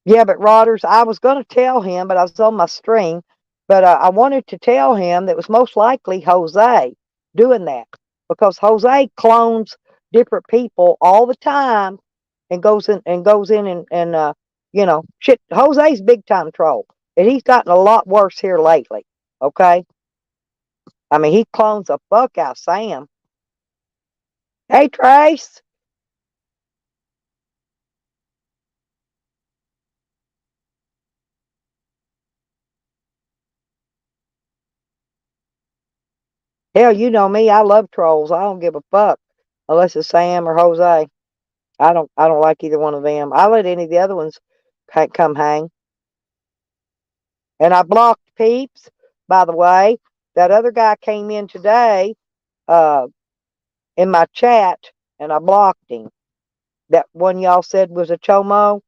S1: Yeah, but Rodders, I was going to tell him, but I was on my stream. But I wanted to tell him that it was most likely Jose doing that because Jose clones different people all the time and goes in and you know shit. Jose's big time troll, and he's gotten a lot worse here lately. Okay, I mean he clones the fuck out of Sam. Hey Trace, hell you know me, I love trolls. I don't give a fuck unless it's Sam or Jose. I don't like either one of them. I let any of the other ones come hang. And I blocked Peeps, by the way. That other guy came in today uh, in my chat, and I blocked him. That one y'all said was a chomo,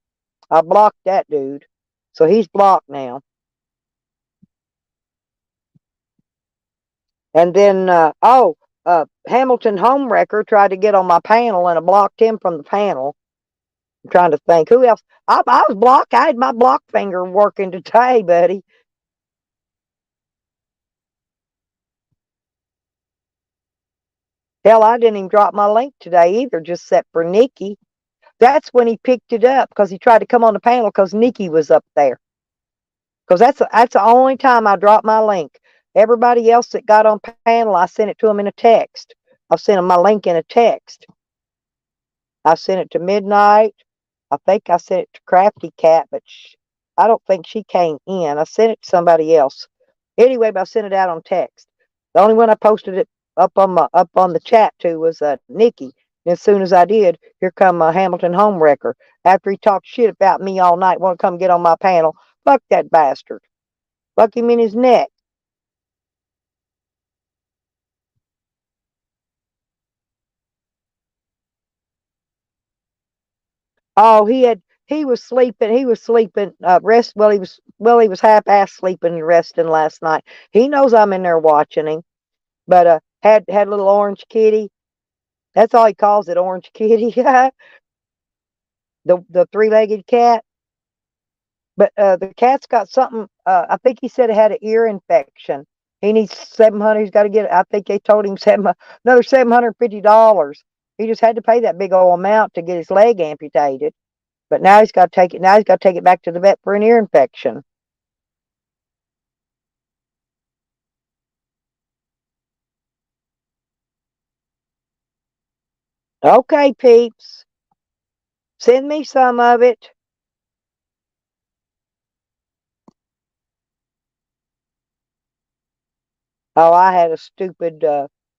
S1: I blocked that dude. So he's blocked now. And then, Hamilton Homewrecker tried to get on my panel, and I blocked him from the panel. I'm trying to think who else. I was blocked. I had my block finger working today, buddy. Hell, I didn't even drop my link today either, just set for Nikki. That's when he picked it up because he tried to come on the panel because Nikki was up there. Because that's the only time I dropped my link. Everybody else that got on panel, I sent it to them in a text. I sent them my link in a text. I sent it to Midnight. I think I sent it to Crafty Cat, but I don't think she came in. I sent it to somebody else. Anyway, but I sent it out on text. The only one I posted it up on the chat to was Nikki. And as soon as I did, here come Hamilton Homewrecker. After he talked shit about me all night, want to come get on my panel. Fuck that bastard. Fuck him in his neck. Oh, he was sleeping. He was sleeping. He was half ass sleeping and resting last night. He knows I'm in there watching him. But had a little orange kitty. That's all he calls it, orange kitty. The 3-legged cat. But the cat's got something. I think he said it had an ear infection. He needs 700. He's got to get. I think they told him another $750. He just had to pay that big old amount to get his leg amputated. But now he's got to take it. Now he's got to take it back to the vet for an ear infection. Okay, peeps, send me some of it. Oh, I had a stupid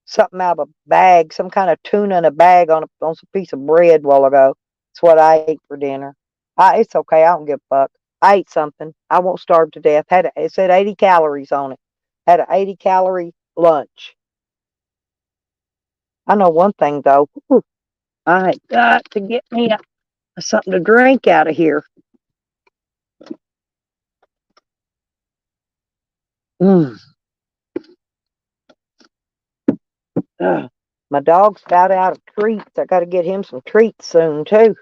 S1: something out of a bag, some kind of tuna in a bag on some piece of bread a while ago. It's what I ate for dinner. It's okay. I don't give a fuck. I ate something. I won't starve to death. It said 80 calories on it. Had an 80-calorie lunch. I know one thing though. Whew, I got to get me something to drink out of here. Mm. My dog's about out of treats. I got to get him some treats soon too.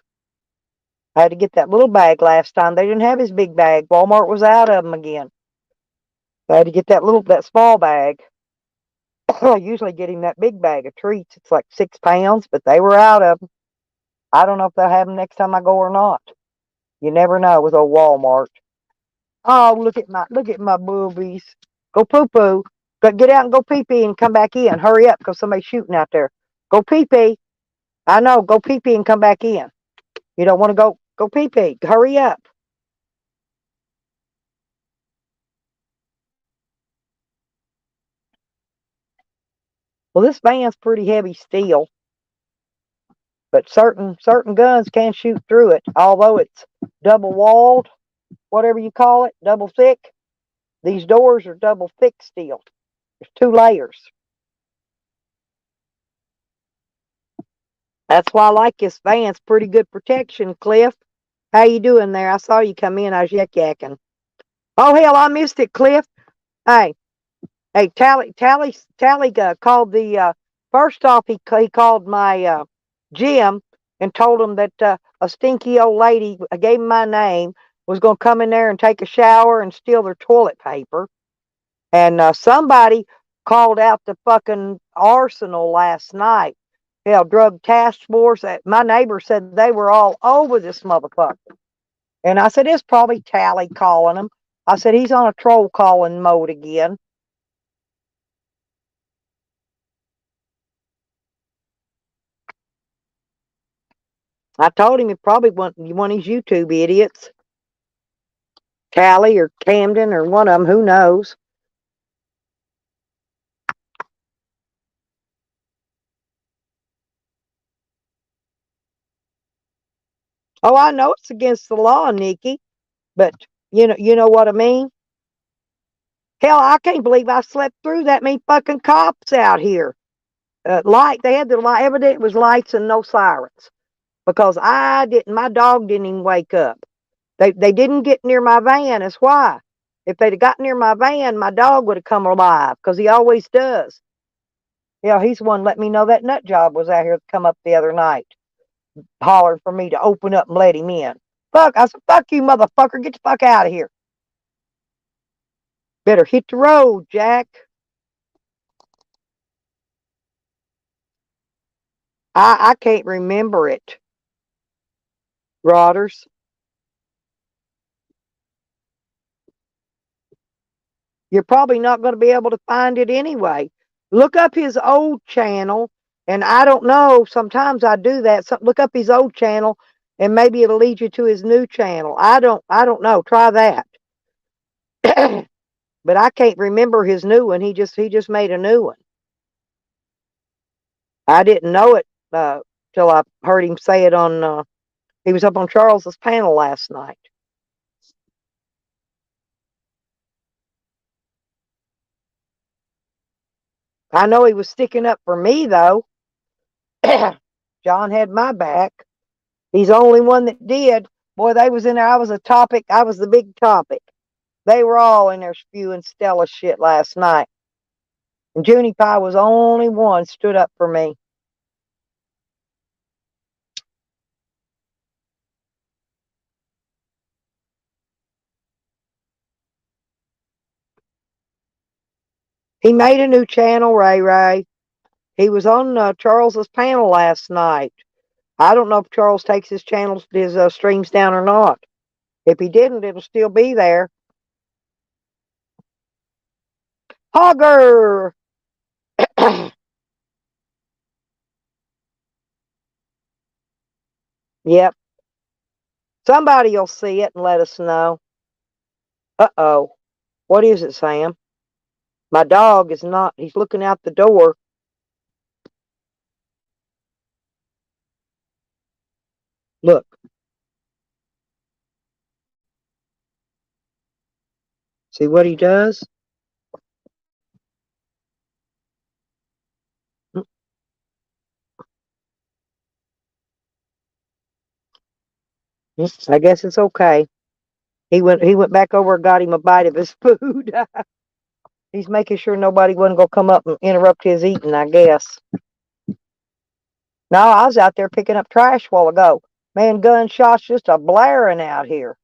S1: I had to get that little bag last time. They didn't have his big bag. Walmart was out of them again. I had to get that small bag. I usually get him that big bag of treats. It's like 6 pounds, but they were out of them. I don't know if they'll have them next time I go or not. You never know with old Walmart. Oh, look at my boobies. Go poo poo. But get out and go pee pee and come back in. Hurry up, because somebody's shooting out there. Go pee pee. I know. Go pee pee and come back in. You don't want to go pee pee. Hurry up. Well, this van's pretty heavy steel, but certain guns can shoot through it. Although it's double walled, whatever you call it, double thick. These doors are double thick steel. There's 2 layers. That's why I like this van. It's pretty good protection, Cliff. How you doing there? I saw you come in. I was yakking. Oh hell, I missed it, Cliff. Hey, hey, Tally called the first off. He called my gym and told him that a stinky old lady gave him my name, was going to come in there and take a shower and steal their toilet paper. And somebody called out the fucking arsenal last night. Hell, drug task force. My neighbor said they were all over this motherfucker. And I said, it's probably Tally calling him. I said, he's on a troll calling mode again. I told him it probably wasn't one of these YouTube idiots. Tally or Camden or one of them, who knows? Oh, I know it's against the law, Nikki, but you know what I mean? Hell, I can't believe I slept through that many fucking cops out here. They had the light, evident it was lights and no sirens. Because my dog didn't even wake up. They didn't get near my van, that's why. If they'd have got near my van, my dog would have come alive, because he always does. Yeah, he's the one let me know that nut job was out here to come up the other night, hollering for me to open up and let him in. Fuck, I said, fuck you, motherfucker, get the fuck out of here. Better hit the road, Jack. I can't remember it, Rodders. You're probably not going to be able to find it anyway. Look up his old channel, and I don't know, sometimes I do that. Look up his old channel, and maybe it'll lead you to his new channel. I don't know. Try that. But I can't remember his new one. He just made a new one. I didn't know it till I heard him say it on. He was up on Charles's panel last night. I know he was sticking up for me though. John had my back. He's the only one that did. Boy, they was in there. I was a topic. I was the big topic. They were all in there spewing Stella shit last night. And Junie Pie was the only one stood up for me. He made a new channel, Ray Ray. He was on Charles's panel last night. I don't know if Charles takes his streams down or not. If he didn't, it'll still be there. Hogger! Yep. Somebody will see it and let us know. Uh-oh. What is it, Sam? My dog is not. He's looking out the door. Look. See what he does? I guess it's okay. He went back over and got him a bite of his food. He's making sure nobody wasn't gonna come up and interrupt his eating, I guess. No, I was out there picking up trash a while ago. Man, gunshots just a blaring out here.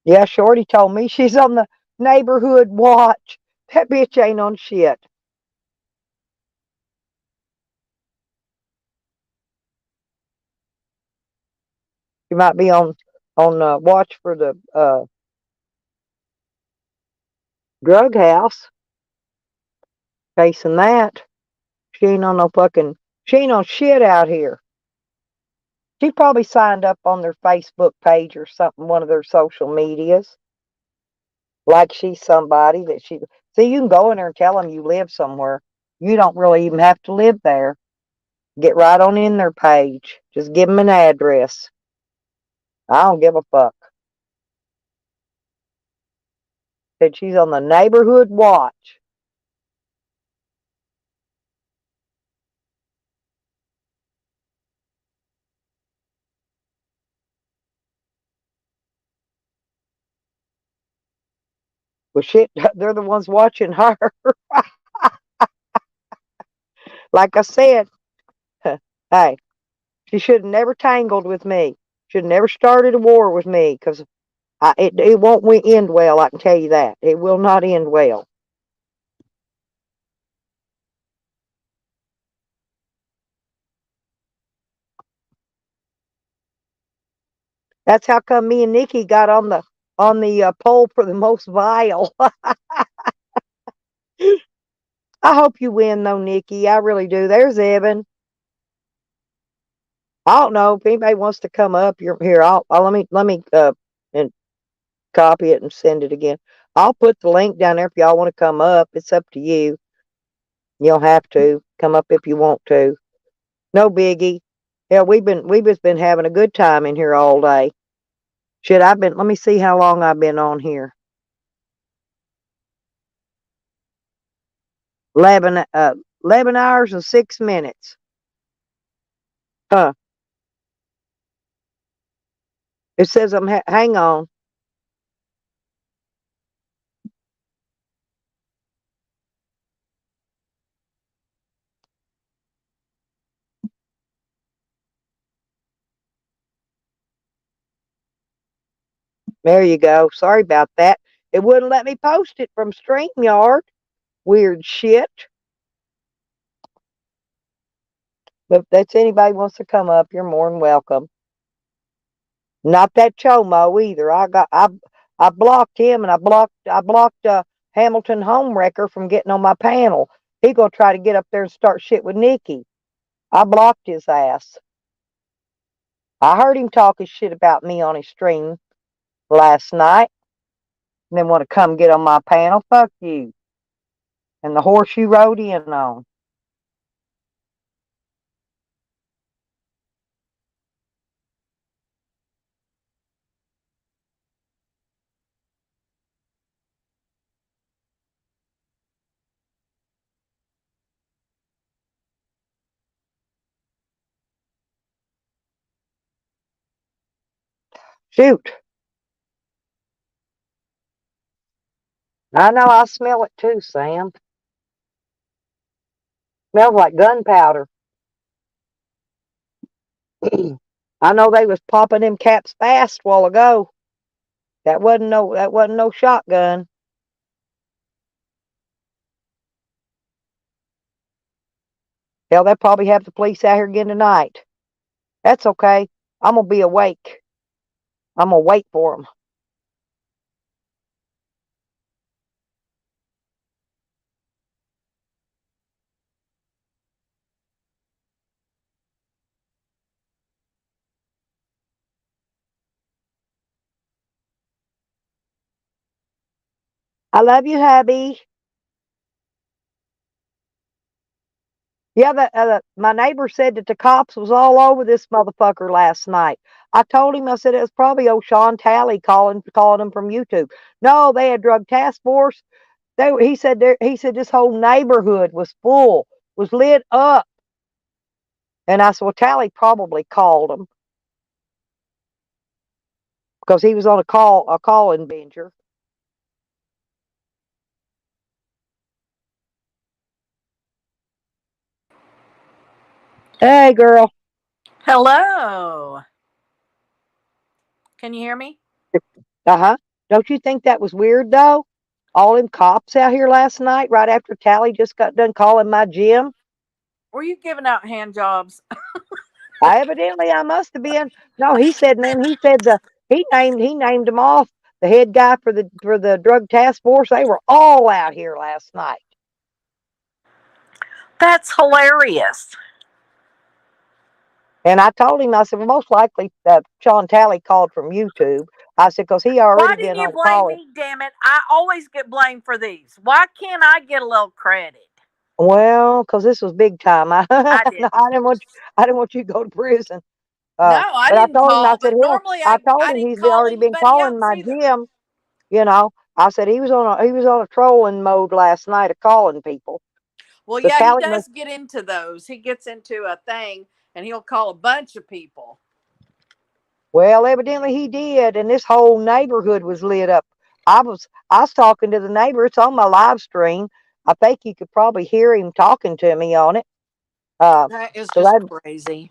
S1: Yeah, Shorty told me she's on the neighborhood watch. That bitch ain't on shit. She might be on watch for the drug house, chasing that. She ain't on no fucking. She ain't on shit out here. She probably signed up on their Facebook page or something, one of their social medias. Like she's somebody that she. See, you can go in there and tell them you live somewhere. You don't really even have to live there. Get right on in their page. Just give them an address. I don't give a fuck. Said she's on the neighborhood watch. Well, shit, they're the ones watching her. Like I said, hey, she should have never tangled with me. Should have never started a war with me because it won't end well. I can tell you that. It will not end well. That's how come me and Nikki got on the poll for the most vile. I hope you win though, Nikki. I really do. There's Evan. I don't know if anybody wants to come up. You're here. I'll let me and copy it and send it again. I'll put the link down there if y'all want to come up. It's up to you. You don't have to come up if you want to. No biggie. Yeah, we've just been having a good time in here all day. Shit, let me see how long I've been on here. 11 hours and 6 minutes. Huh. It says hang on. There you go. Sorry about that. It wouldn't let me post it from StreamYard. Weird shit. But if that's anybody wants to come up, you're more than welcome. Not that Chomo either. I blocked him and I blocked Hamilton Homewrecker from getting on my panel. He gonna try to get up there and start shit with Nikki. I blocked his ass. I heard him talking shit about me on his stream last night. And then want to come get on my panel. Fuck you. And the horse you rode in on. Shoot. I know I smell it too, Sam. Smells like gunpowder. I know they was popping them caps fast a while ago. That wasn't no shotgun. Hell, they'll probably have the police out here again tonight. That's okay. I'm gonna be awake. I'm gonna wait for them. I love you, hubby. Yeah, my neighbor said that the cops was all over this motherfucker last night. I told him, I said it was probably old Sean Talley calling him from YouTube. No, they had drug task force. He said this whole neighborhood was full, was lit up. And I said, well, Talley probably called him because he was on a calling binger. Hey, girl.
S3: Hello. Can you hear me?
S1: Uh-huh. Don't you think that was weird, though? All them cops out here last night, right after Tally just got done calling my gym.
S3: Were you giving out hand jobs?
S1: Evidently, I must have been. No, he said, man, he named them off. The head guy for the drug task force. They were all out here last night.
S3: That's hilarious.
S1: And I told him, I said, well, most likely Sean Talley called from YouTube. I said, because he
S3: Why
S1: already
S3: didn't
S1: been
S3: you
S1: on
S3: blame
S1: calling.
S3: me? Damn it! I always get blamed for these. Why can't I get a little credit?
S1: Well, because this was big time. I
S3: I didn't.
S1: I didn't want you to go to prison.
S3: No, I
S1: But I
S3: didn't
S1: told him, I
S3: call.
S1: said,
S3: But
S1: hell,
S3: normally
S1: I told
S3: I
S1: him
S3: didn't
S1: he's
S3: call
S1: already been
S3: anybody
S1: calling
S3: else
S1: my
S3: either.
S1: gym. I said he was on a trolling mode last night of calling people.
S3: Well,
S1: The
S3: yeah, he
S1: Tally must,
S3: does get into those. He gets into a thing and he'll call a bunch of people.
S1: well, evidently he did, and this whole neighborhood was lit up. I was talking to the neighbor. It's on my live stream. I think you could probably hear him talking to me on it. Uh,
S3: That is
S1: 'Cause
S3: just crazy.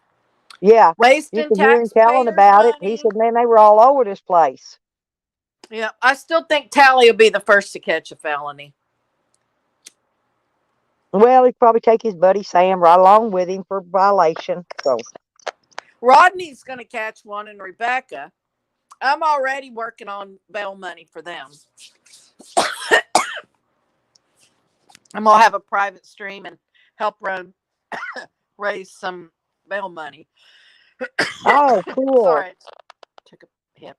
S1: yeah, you
S3: Wasting
S1: could hear him telling
S3: taxpayers'
S1: about it. He
S3: money.
S1: said, man, they were all over this place.
S3: Yeah, I still think Tally will be the first to catch a felony.
S1: Well, he'd probably take his buddy Sam right along with him for violation. So,
S3: Rodney's going to catch one, and Rebecca. I'm already working on bail money for them. I'm going to have a private stream and help raise some bail money.
S1: oh, cool.
S3: Sorry, I took a hit.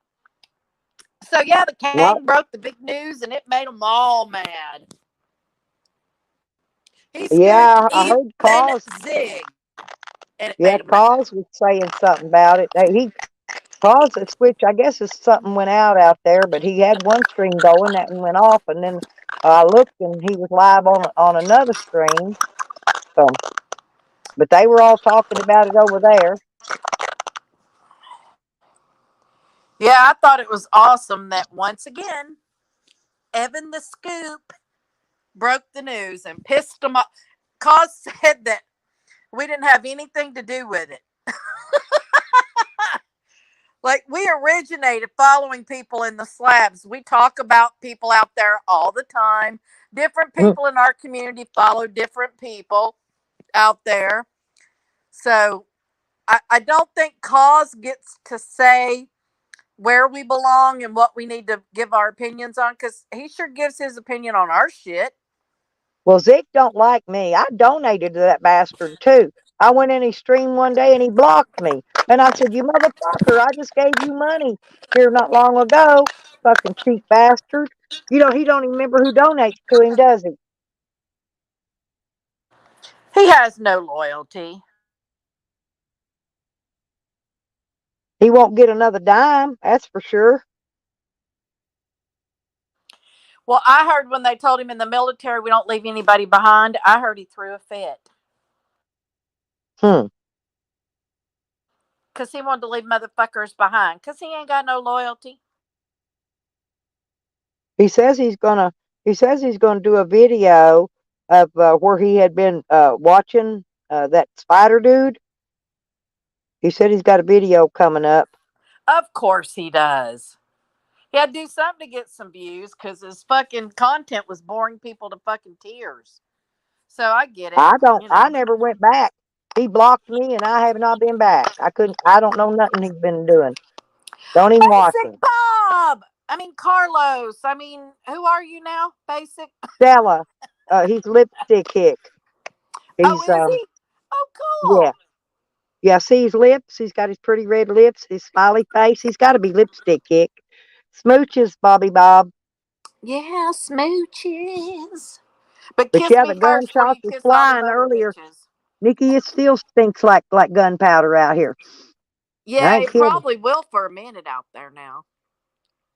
S3: So, yeah, the
S1: No,
S3: Kang broke the big news, and it made them all mad. He scooped
S1: yeah, I
S3: even
S1: heard Cause.
S3: Zig, and it
S1: Yeah,
S3: made them mad.
S1: Cause was saying something about it. He Cause a switch. I guess it's something went out there, but he had one stream going that one went off, and then I looked and he was live on another stream. So, but they were all talking about it over there.
S3: Yeah, I thought it was awesome that once again, Evan the Scoop broke the news and pissed them off. Cause said that we didn't have anything to do with it. Like, we originated following people in the slabs. We talk about people out there all the time. Different people in our community follow different people out there. So I don't think Cause gets to say where we belong and what we need to give our opinions on, because he sure gives his opinion on our shit.
S1: Well, Zeke don't like me. I donated to that bastard too. I went in his stream one day and he blocked me. And I said, you motherfucker, I just gave you money here not long ago. Fucking cheap bastard. He don't even remember who donates to him, does he?
S3: He has no loyalty.
S1: He won't get another dime, that's for sure.
S3: Well, I heard when they told him in the military we don't leave anybody behind, I heard he threw a fit
S1: Hmm.
S3: because he wanted to leave motherfuckers behind because he ain't got no loyalty.
S1: He says he's gonna do a video of where he had been watching that spider dude. He said he's got a video coming up.
S3: Of course he does. He had to do something to get some views because his fucking content was boring people to fucking tears. So I get it,
S1: I don't.
S3: you
S1: I
S3: know.
S1: never went back. He blocked me, and I have not been back. I couldn't. I don't know nothing he's been doing. Don't even watch
S3: Basic
S1: him.
S3: Bob. I mean Carlos. I mean, who are you now? Basic.
S1: Stella, he's lipstick hick.
S3: Oh,
S1: He's
S3: is he? Oh,
S1: yeah,
S3: cool.
S1: yeah. See his lips. He's got his pretty red lips. His smiley face. He's got to be lipstick hick. Smooches, Bobby Bob.
S3: Yeah, smooches. But
S1: But
S3: kiss
S1: yeah, the
S3: me first before
S1: gunshots
S3: you
S1: was
S3: kiss all them
S1: flying
S3: other
S1: earlier.
S3: bitches.
S1: Nikki, it still stinks like gunpowder out here. I
S3: Yeah,
S1: ain't
S3: it
S1: kidding.
S3: probably will for a minute out there now.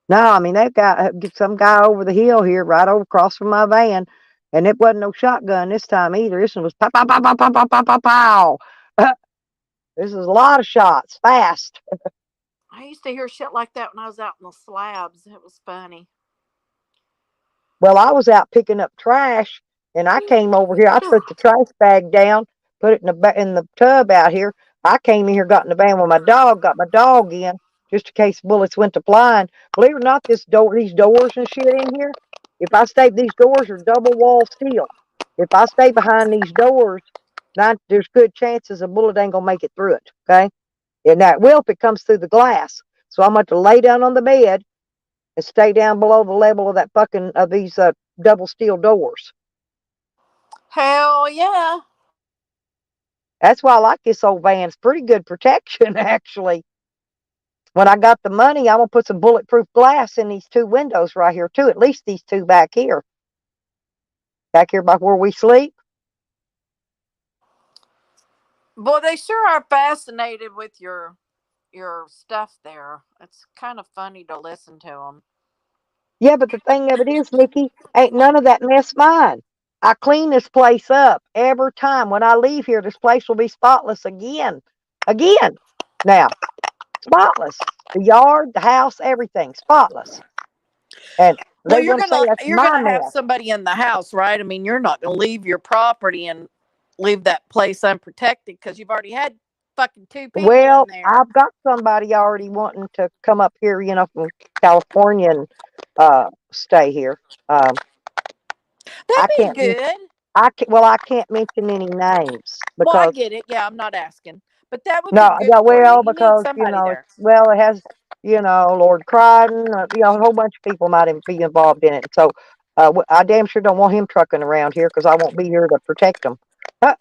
S1: No, I mean they've got get some guy over the hill here, right over across from my van, and it wasn't no shotgun this time either. This one was pow pow pow pow pow pow pow pow pow. This is a lot of shots, fast.
S3: I used to hear shit like that when I was out in the slabs. It was funny.
S1: Well, I was out picking up trash, and I came over here. I put the trash bag down, put it in the tub out here. I came in here, got in the van with my dog, got my dog in, just in case bullets went to flying. Believe it or not, these doors and shit in here. If I stay, these doors are double wall steel. If I stay behind these doors, there's good chances a bullet ain't gonna make it through it. Okay, and that will if it comes through the glass. So I'm going to lay down on the bed and stay down below the level of that fucking of these double steel doors.
S3: Hell yeah.
S1: That's why I like this old van. It's pretty good protection, actually. When I got the money, I'm gonna put some bulletproof glass in these two windows right here too. At least these two back here by where we sleep.
S3: Boy, they sure are fascinated with your stuff there. It's kind of funny to listen to them.
S1: Yeah, but the thing of it is, Nikki, ain't none of that mess mine. I clean this place up every time. When I leave here, this place will be spotless again. Again. Now, spotless. The yard, the house, everything spotless. And
S3: Well,
S1: they want to say that's
S3: you're
S1: my
S3: gonna have
S1: mess.
S3: somebody in the house, right? I mean, you're not gonna leave your property and leave that place unprotected because you've already had fucking two people in
S1: Well,
S3: there.
S1: I've got somebody already wanting to come up here, from California and stay here. I
S3: That'd
S1: can't.
S3: be good.
S1: Well, I can't mention any names
S3: Well, I
S1: because
S3: get it. Yeah, I'm not asking, but that would be
S1: no,
S3: good
S1: yeah,
S3: for you.
S1: well,
S3: You need
S1: because
S3: somebody
S1: it's
S3: there.
S1: well, it has Lord Crichton, a whole bunch of people might be involved in it. So I damn sure don't want him trucking around here because I won't be here to protect him. Uh,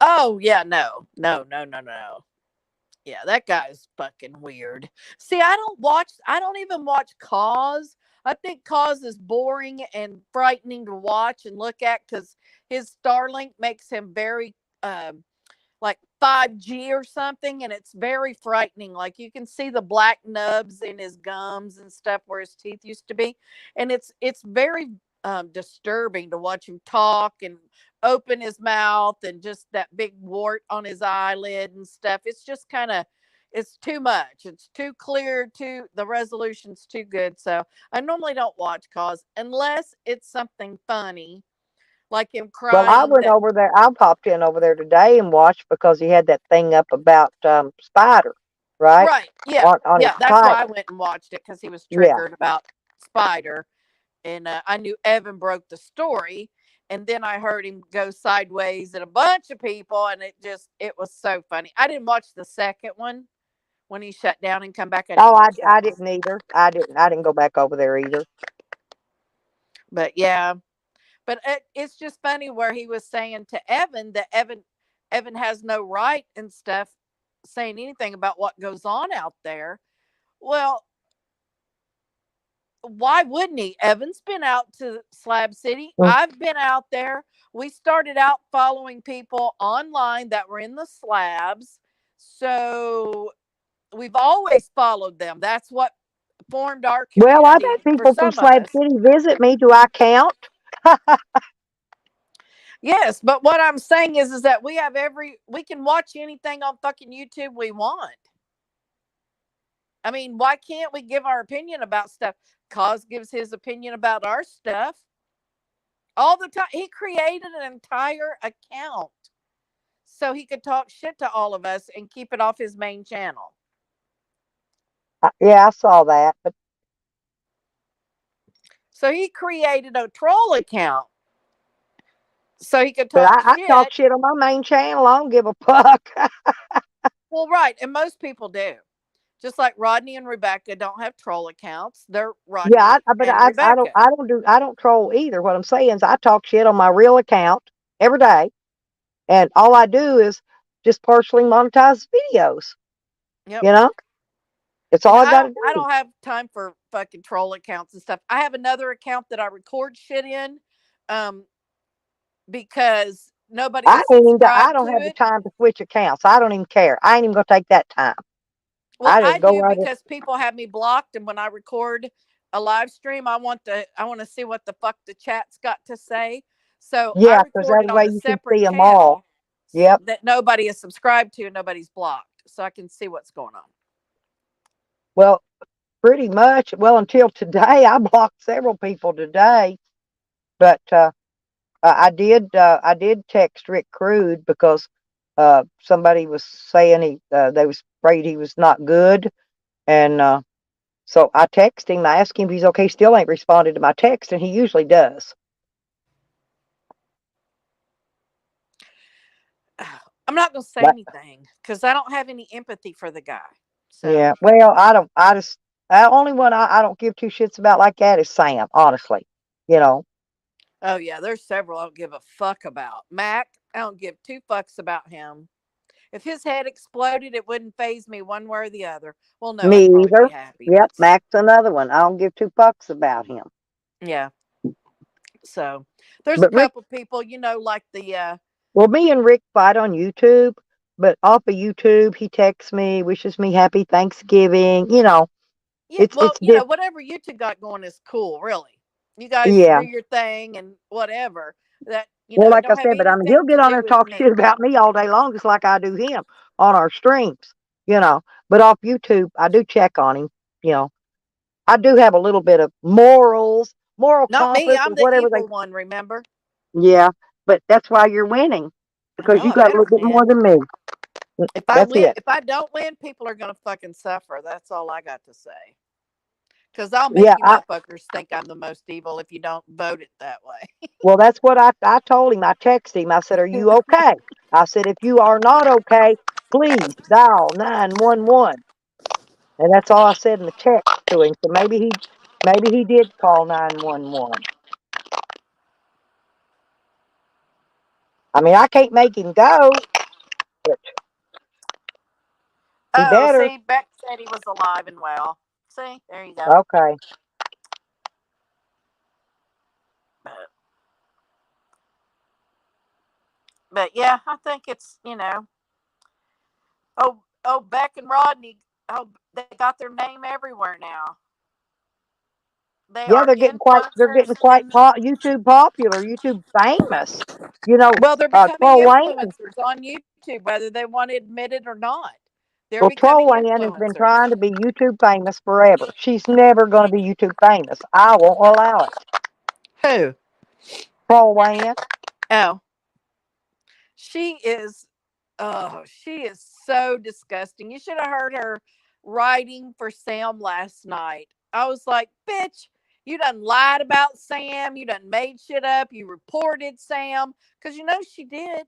S3: Oh yeah, no, no, no, no, no. Yeah, that guy's fucking weird. See, I don't even watch Cause. I think Cause is boring and frightening to watch and look at because his Starlink makes him very like 5G or something, and it's very frightening. Like you can see the black nubs in his gums and stuff where his teeth used to be, and it's very disturbing to watch him talk and open his mouth and just that big wart on his eyelid and stuff. It's just kind of it's too much. It's too clear. Too the resolution's too good. So I normally don't watch Cause unless it's something funny, like him
S1: well, I
S3: crying
S1: went
S3: that
S1: over there. I popped in over there today and watched because he had that thing up about Spider, right
S3: right. Yeah.
S1: on his
S3: Yeah. That's why I
S1: title.
S3: went and watched it because he was
S1: Yeah.
S3: triggered about Spider. And I knew Evan broke the story. And then I heard him go sideways and a bunch of people. And it was so funny. I didn't watch the second one when he shut down and come back. I didn't
S1: Oh,
S3: watch that
S1: I
S3: one.
S1: didn't either. I didn't go back over there either.
S3: But yeah. But it's just funny where he was saying to Evan that Evan has no right and stuff saying anything about what goes on out there. Well, why wouldn't he? Evan's been out to Slab City.
S1: Mm.
S3: I've been out there. We started out following people online that were in the slabs. So we've always followed them. That's what formed our
S1: Well, I've
S3: community
S1: had
S3: for
S1: people from
S3: some of
S1: Slab
S3: us.
S1: City visit me. Do I count?
S3: Yes, but what I'm saying is that we can watch anything on fucking YouTube we want. I mean, why can't we give our opinion about stuff? Cause gives his opinion about our stuff. all the time. He created an entire account so he could talk shit to all of us and keep it off his main channel.
S1: Yeah, I saw that,
S3: So he created a troll account so he could
S1: but
S3: talk
S1: I talk
S3: shit.
S1: shit on my main channel. I don't give a fuck.
S3: Well, right, and most people do. Just like Rodney and Rebecca don't have troll accounts. They're
S1: Yeah,
S3: Rodney
S1: but
S3: and Rebecca.
S1: I don't troll either. What I'm saying is I talk shit on my real account every day, and all I do is just partially monetize videos.
S3: Yep.
S1: You know, it's all
S3: And
S1: I got to
S3: I
S1: do.
S3: don't have time for fucking troll accounts and stuff. I have another account that I record shit in, um, because nobody is
S1: I
S3: subscribed to
S1: don't have the
S3: it.
S1: time to switch accounts. I don't even care. I ain't even gonna take that time.
S3: Well,
S1: I
S3: I
S1: just go
S3: do
S1: right in.
S3: because people have me blocked, and when I record a live stream, I want to see what the fuck the chat's got to say. So I
S1: Yeah, because
S3: record
S1: that
S3: it on
S1: way
S3: a
S1: you can
S3: separate
S1: see them all.
S3: channel
S1: Yep.
S3: that nobody is subscribed to and nobody's blocked, so I can see what's going on.
S1: Well, pretty much. Well, until today, I blocked several people today, but I did text Rick Crude because somebody was saying they was afraid he was not good, and so I texted him. I asked him if he's okay. Still ain't responded to my text, and he usually does.
S3: I'm not going to say
S1: But
S3: anything because I don't have any empathy for the guy. So,
S1: yeah, well, I don't. I just the only one I don't give two shits about like that is Sam. Honestly, you know.
S3: oh yeah, there's several I don't give a fuck about. Mac, I don't give two fucks about him. If his head exploded, it wouldn't phase me one way or the other. Well, no,
S1: Me
S3: I'd probably be
S1: either.
S3: happy,
S1: Yep,
S3: but
S1: Mac's another one. I don't give two fucks about him.
S3: yeah. So there's a
S1: But Rick,
S3: couple people, like the
S1: well, me and Rick fight on YouTube, but off of YouTube, he texts me, wishes me happy Thanksgiving. You know,
S3: yeah, well,
S1: it's different.
S3: whatever you two got going is cool, really. You guys
S1: Yeah.
S3: do your thing and whatever. That
S1: Well,
S3: it
S1: like I
S3: don't have
S1: said, but I mean, he'll
S3: anything
S1: get
S3: to
S1: on there
S3: do
S1: and
S3: with
S1: talk shit
S3: me.
S1: about me all day long, just like I do him on our streams. You know, but off YouTube, I do check on him. You know, I do have a little bit of morals, moral
S3: Not me.
S1: compass,
S3: I'm
S1: and
S3: the
S1: whatever they.
S3: evil one, remember?
S1: Yeah, but that's why you're winning
S3: I
S1: because
S3: know
S1: you
S3: I
S1: got a little
S3: better
S1: bit more
S3: win.
S1: than me. That's it.
S3: If I don't win, people are gonna fucking suffer. That's all I got to say. Because I'll make
S1: Yeah,
S3: you motherfuckers think I'm the most evil if you don't vote it that way.
S1: well, that's what I told him. I texted him. I said, "Are you okay?" I said, "If you are not okay, please dial 911." And that's all I said in the text to him. So maybe he did call 911. I mean, I can't make him go, but he
S3: Oh,
S1: better.
S3: see, Beck said he was alive and well. See, there you go.
S1: Okay.
S3: But, but yeah, I think it's Beck and Rodney. Oh, they got their name everywhere now. They
S1: Yeah,
S3: are
S1: they're
S3: influencers
S1: getting quite
S3: in.
S1: YouTube popular, YouTube famous. You know,
S3: Well, they're becoming
S1: Troll Wayne.
S3: influencers on YouTube, whether they want to admit it or not. They're
S1: Well, Troll
S3: becoming
S1: Wayne has been
S3: influencers.
S1: trying to be YouTube famous forever. She's never going to be YouTube famous. I won't allow it.
S3: Who?
S1: Troll Wayne.
S3: Oh, she is. Oh, she is so disgusting. You should have heard her writing for Sam last night. I was like, bitch, you done lied about Sam. You done made shit up. You reported Sam because she did.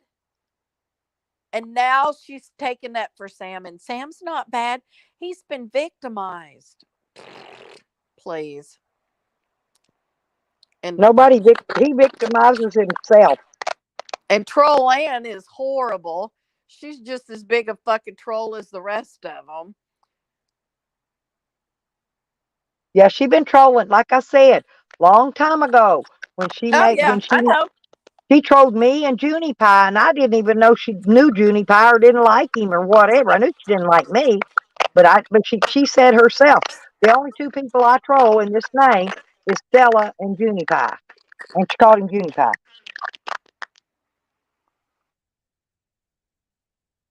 S3: And now she's taking up for Sam. And Sam's not bad. He's been victimized. Please. And
S1: He victimizes himself.
S3: Troll Ann is horrible. She's just as big a fucking troll as the rest of them.
S1: Yeah, she been trolling. Like I said, long time ago
S3: Oh yeah, I know.
S1: she trolled me and Junie Pie, and I didn't even know she knew Junie Pie or didn't like him or whatever. I knew she didn't like me, but she said herself, the only two people I troll in this name is Stella and Junie Pie, and she called him Junie Pie.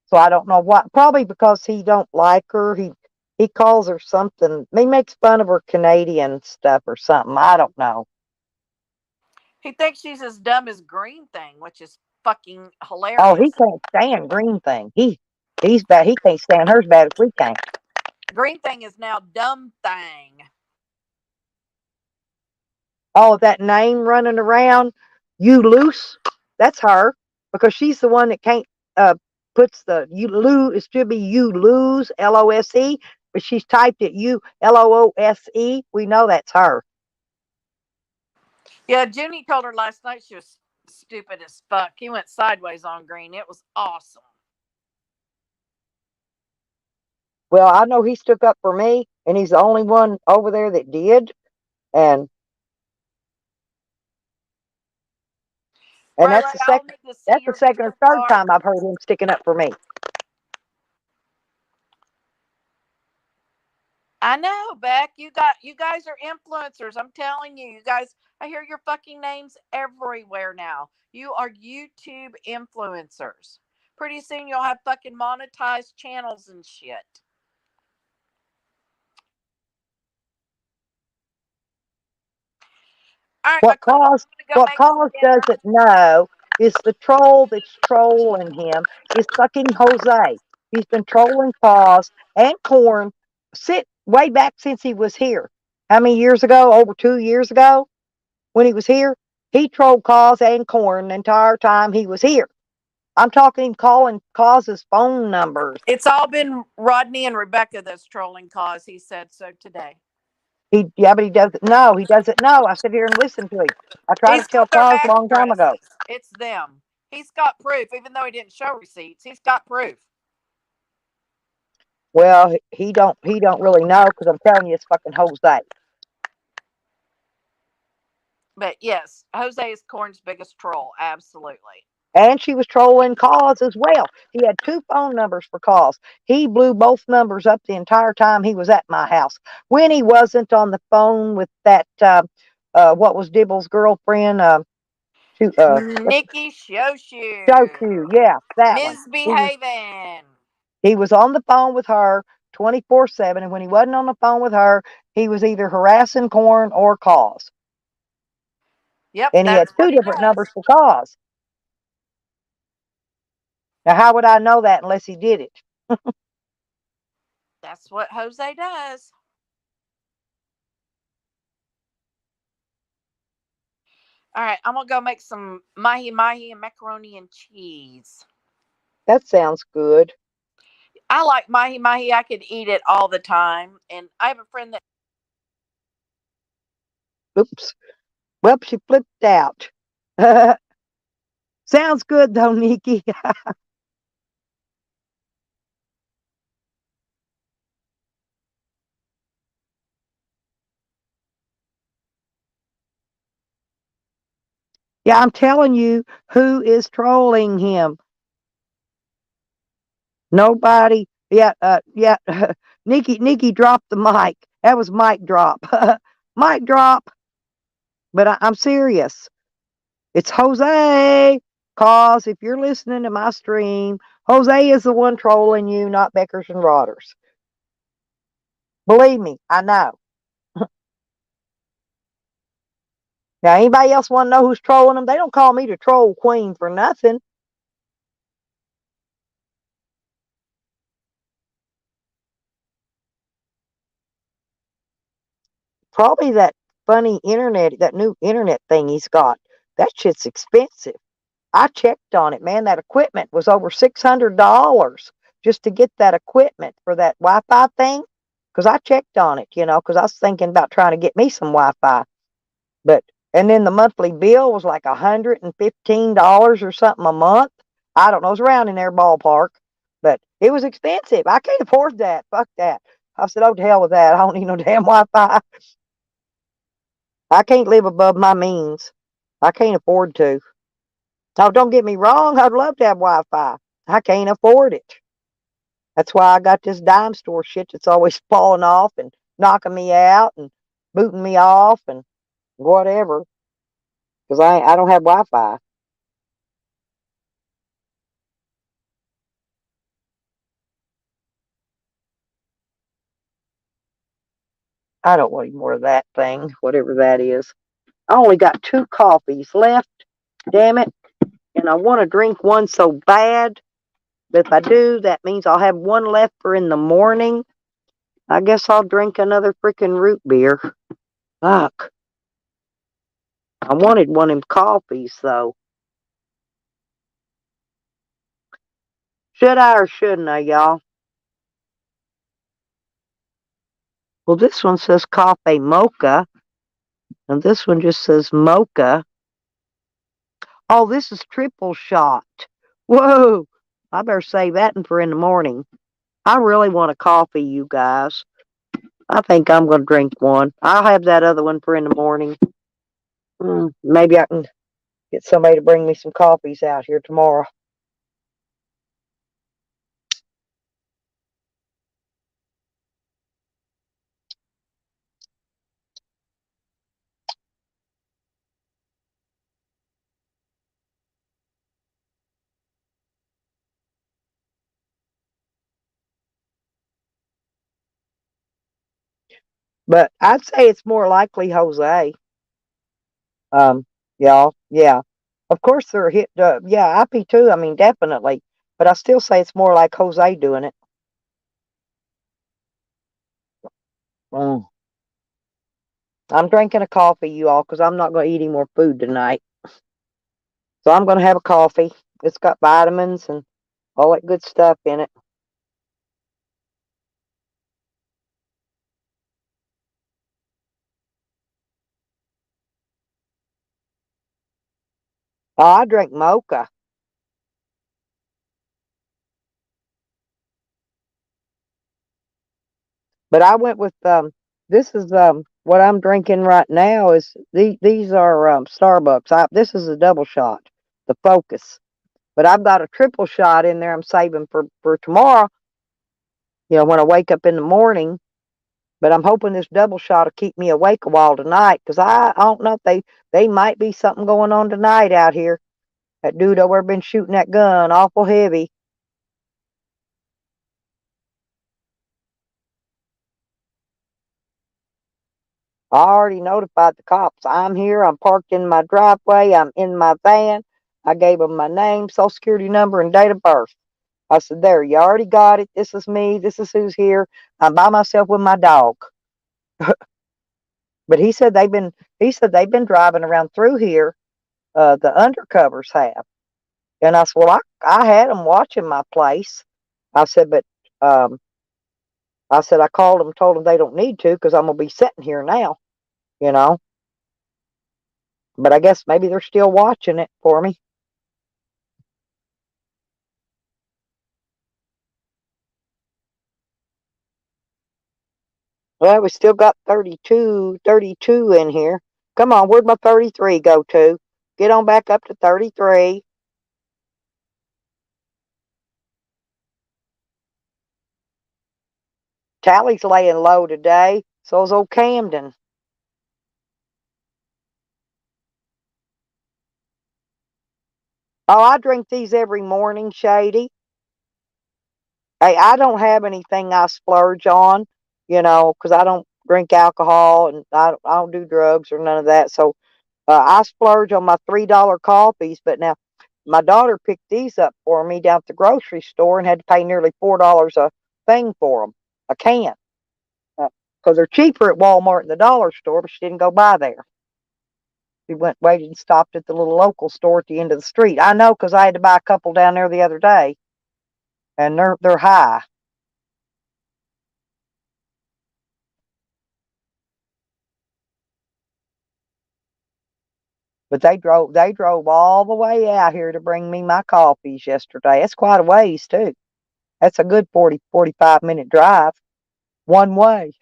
S1: So I don't know why. Probably because he don't like her. He calls her something. He makes fun of her Canadian stuff or something. I don't know.
S3: He thinks she's as dumb as Green Thing, which is fucking
S1: Oh, he
S3: hilarious.
S1: can't stand Green Thing. He's bad. He can't stand her as bad as we can't.
S3: Green Thing is now Dumb Thing.
S1: Oh, that name running around, you loose. That's her because she's the one that can't uh puts the you lose. It should be you lose LOSE, but she's typed it ULOOSE. We know that's her.
S3: Yeah, Junie told her last night she was stupid as fuck. He went sideways on Green. It was awesome.
S1: Well, I know he stuck up for me, and he's the only one over there that did. And
S3: Ray
S1: that's
S3: Ray,
S1: the
S3: I'll
S1: second.
S3: need to see
S1: That's the
S3: your
S1: second or
S3: gift
S1: third
S3: card.
S1: time I've heard him sticking up for me.
S3: I know, Beck. You guys are influencers. I'm telling you, you guys. I hear your fucking names everywhere now. You are YouTube influencers. Pretty soon you'll have fucking monetized channels and shit. All right, my
S1: What
S3: queen.
S1: cause
S3: I'm gonna go
S1: what
S3: make some
S1: cause
S3: dinner.
S1: doesn't know is the troll that's trolling him is fucking Jose. He's been trolling cause and corn sit way back since he was here. How many years ago? Over 2 years ago when he was here? He trolled cause and corn the entire time he was here. I'm talking him calling cause's phone numbers.
S3: It's all been Rodney and Rebecca that's trolling cause. He said so today.
S1: Yeah, but he doesn't know. He doesn't know. I sit here and listen to him. I tried to
S3: He's
S1: tell
S3: got their
S1: cause a
S3: MAC
S1: long time ago.
S3: addresses. It's them. He's got proof, even though he didn't show receipts. He's got proof.
S1: Well, he don't really know because I'm telling you, it's fucking Jose.
S3: But yes, Jose is Corn's biggest troll. Absolutely.
S1: And she was trolling Cause as well. He had two phone numbers for Cause. He blew both numbers up the entire time he was at my house. When he wasn't on the phone with that, what was Dibble's girlfriend? What's
S3: Nikki
S1: Shoshu?
S3: Shoshu.
S1: Yeah, that one.
S3: Misbehaving.
S1: He was on the phone with her 24/7, and when he wasn't on the phone with her, he was either harassing Corn or Cause.
S3: Yep,
S1: And he had
S3: that's what
S1: two
S3: he
S1: different numbers
S3: does.
S1: for Cause. Now, how would I know that unless he did it?
S3: That's what Jose does. All right, I'm gonna go make some mahi mahi and macaroni and cheese.
S1: That sounds good.
S3: I like mahi mahi. I could eat it all the time. And I have a friend that
S1: Oops. Well, she flipped out. Sounds good though, Nikki. Yeah, I'm telling you, who is trolling him? Nobody. Yeah, yeah. Nikki dropped the mic. That was mic drop. Mic drop. But I'm serious. It's Jose. Cause if you're listening to my stream, Jose is the one trolling you, not Beckers and Rodders. Believe me, I know. Now, anybody else want to know who's trolling them? They don't call me the troll queen for nothing. Probably that funny internet, that new internet thing he's got. That shit's expensive. I checked on it, man. That equipment was over $600 just to get that equipment for that Wi-Fi thing. Because I checked on it, because I was thinking about trying to get me some Wi-Fi. But and then the monthly bill was like $115 or something a month. I don't know, it's around in their ballpark, but it was expensive. I can't afford that. Fuck that. I said, oh, to hell with that. I don't need no damn Wi-Fi. I can't live above my means. I can't afford to. Now, don't get me wrong. I'd love to have Wi-Fi. I can't afford it. That's why I got this dime store shit that's always falling off and knocking me out and booting me off and whatever. Because I don't have Wi-Fi. I don't want any more of that thing, whatever that is. I only got 2 coffees left. Damn it. And I want to drink one so bad. But if I do, that means I'll have one left for in the morning. I guess I'll drink another freaking root beer. Fuck. I wanted one of them coffees, though. Should I or shouldn't I, y'all? Well, this one says coffee mocha, and this one just says mocha. Oh, this is triple shot. Whoa. I better save that for in the morning. I really want a coffee, you guys. I think I'm going to drink one. I'll have that other one for in the morning. Maybe I can get somebody to bring me some coffees out here tomorrow. But I'd say it's more likely Jose. Um, y'all, yeah. Of course they're hit. Yeah, IP too. I mean, definitely. But I still say it's more like Jose doing it. Mm. I'm drinking a coffee, you all, because I'm not going to eat any more food tonight. So I'm going to have a coffee. It's got vitamins and all that good stuff in it. Oh, I drink mocha. But I went with this is what I'm drinking right now is these are Starbucks. This is a double shot, the Focus. But I've got a triple shot in there I'm saving for tomorrow, when I wake up in the morning. But I'm hoping this double shot will keep me awake a while tonight, because I don't know if they might be something going on tonight out here. That dude over been shooting that gun awful heavy. I already notified the cops. I'm here. I'm parked in my driveway. I'm in my van. I gave them my name, social security number, and date of birth. I said, there, you already got it. This is me. This is who's here. I'm by myself with my dog. But he said they've been driving around through here. The undercovers have. And I said, well, I had them watching my place. I said, but um, I said I called them, told them they don't need to because I'm gonna be sitting here now, you know. But I guess maybe they're still watching it for me. Well, we still got 32 in here. Come on, where'd my 33 go to? Get on back up to 33. Tally's laying low today. So's old Camden. Oh, I drink these every morning, Shady. Hey, I don't have anything I splurge on, because I don't drink alcohol and I don't do drugs or none of that. So I splurge on my $3 coffees. But now my daughter picked these up for me down at the grocery store and had to pay nearly $4 a thing for them, a can, because they're cheaper at Walmart and the dollar store. But she didn't go by there. She went, waited, and stopped at the little local store at the end of the street. I know because I had to buy a couple down there the other day, and they're high. But they drove all the way out here to bring me my coffees yesterday. That's quite a ways too. That's a good 45 minute drive one way.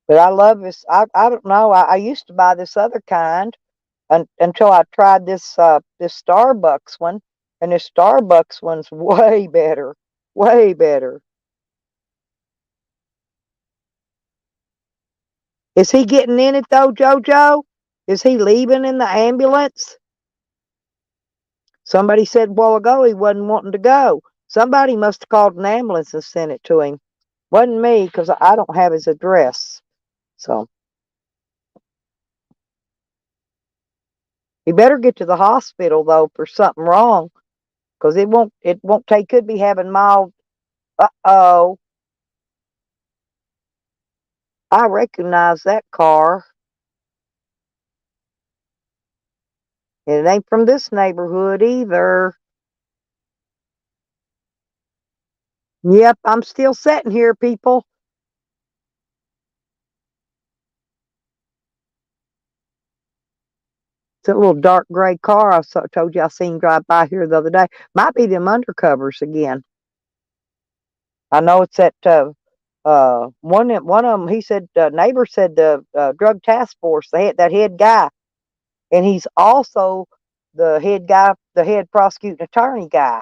S1: But I love this. I don't know. I used to buy this other kind until I tried this Starbucks one, and this Starbucks one's way better, way better. Is he getting in it though, JoJo? Is he leaving in the ambulance? Somebody said a while ago he wasn't wanting to go. Somebody must have called an ambulance and sent it to him. Wasn't me, because I don't have his address. So he better get to the hospital though if there's something wrong, because it won't take. Could be having mild. Uh-oh. I recognize that car. It ain't from this neighborhood either. Yep, I'm still sitting here, people. It's a little dark gray car told you I seen drive by here the other day. Might be them undercovers again. I know it's at one of them. He said neighbor said the drug task force. That head guy, and he's also the head guy, the head prosecuting attorney guy.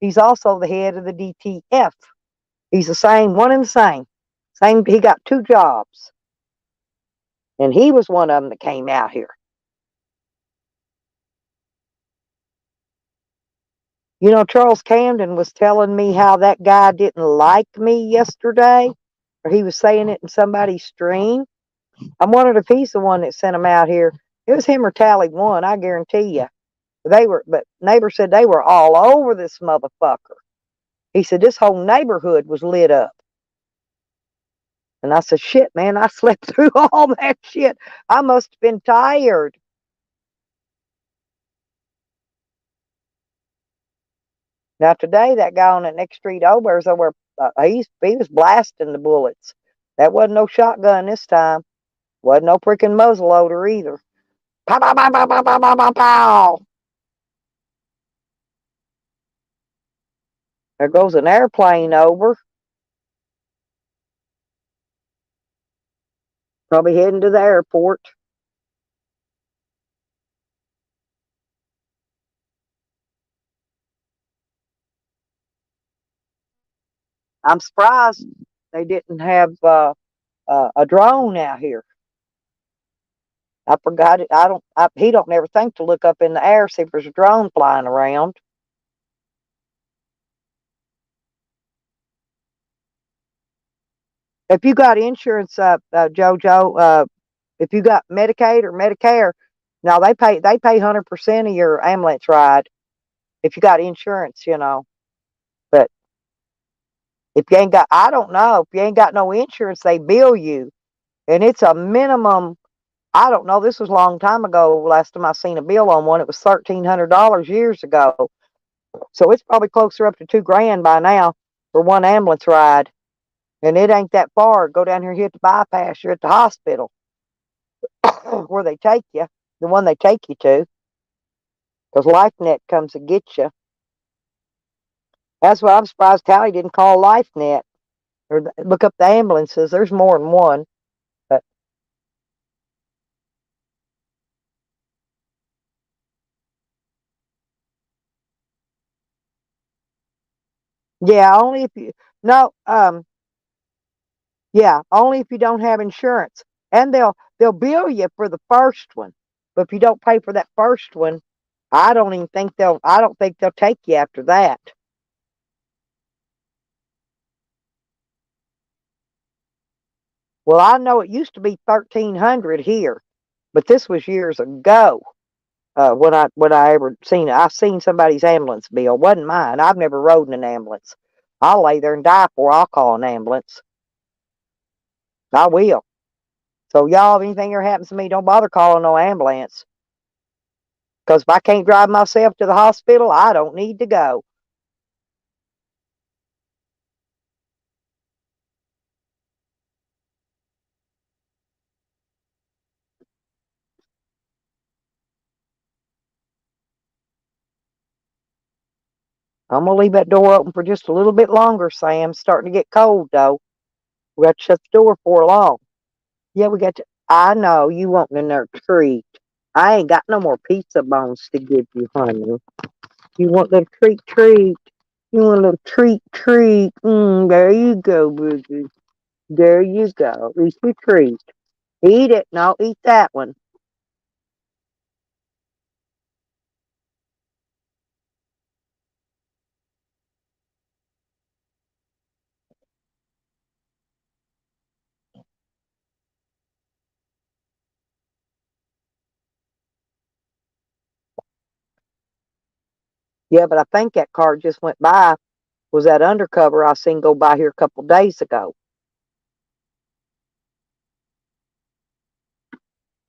S1: He's also the head of the DTF. He's the same one and the same. Same. He got two jobs, and he was one of them that came out here. You know, Charles Camden was telling me how that guy didn't like me yesterday, or he was saying it in somebody's stream. I'm wondering if he's the one that sent him out here. It was him or Tally One, I guarantee you. But neighbor said they were all over this motherfucker. He said this whole neighborhood was lit up. And I said, shit, man, I slept through all that shit. I must have been tired. Now today, that guy on that next street over is over. He was blasting the bullets. That wasn't no shotgun this time. Wasn't no freaking muzzle loader either. Pow, pow, pow, pow, pow, pow, pow, pow, pow. There goes an airplane over. Probably heading to the airport. I'm surprised they didn't have a drone out here. I forgot it. He don't never think to look up in the air, see if there's a drone flying around. If you got insurance, JoJo, if you got Medicaid or Medicare, now they pay 100% of your ambulance ride if you got insurance, you know. But if you ain't got, I don't know, if you ain't got no insurance, they bill you, and it's a minimum. I don't know. This was a long time ago. Last time I seen a bill on one, it was $1,300 years ago. So it's probably closer up to $2,000 by now for one ambulance ride. And it ain't that far. Go down here, hit the bypass. You're at the hospital where they take you, the one they take you to, because LifeNet comes to get you. That's why I'm surprised Tally didn't call LifeNet or look up the ambulances. There's more than one. But yeah, only if you no yeah, only if you don't have insurance. And they'll bill you for the first one. But if you don't pay for that first one, I don't think they'll take you after that. Well, I know it used to be 1,300 here, but this was years ago. When I ever seen it, I seen somebody's ambulance bill. It wasn't mine. I've never rode in an ambulance. I'll lay there and die before I'll call an ambulance. I will. So y'all, if anything ever happens to me, don't bother calling no ambulance. Because if I can't drive myself to the hospital, I don't need to go. I'm gonna leave that door open for just a little bit longer, Sam. It's starting to get cold though. We got to shut the door for long. Yeah, we got to. I know you want another treat. I ain't got no more pizza bones to give you, honey. You want a treat. You want a treat. There you go, Boogie. There you go. Eat your treat. Eat it. No, eat that one. Yeah, but I think that car just went by was that undercover I seen go by here a couple days ago.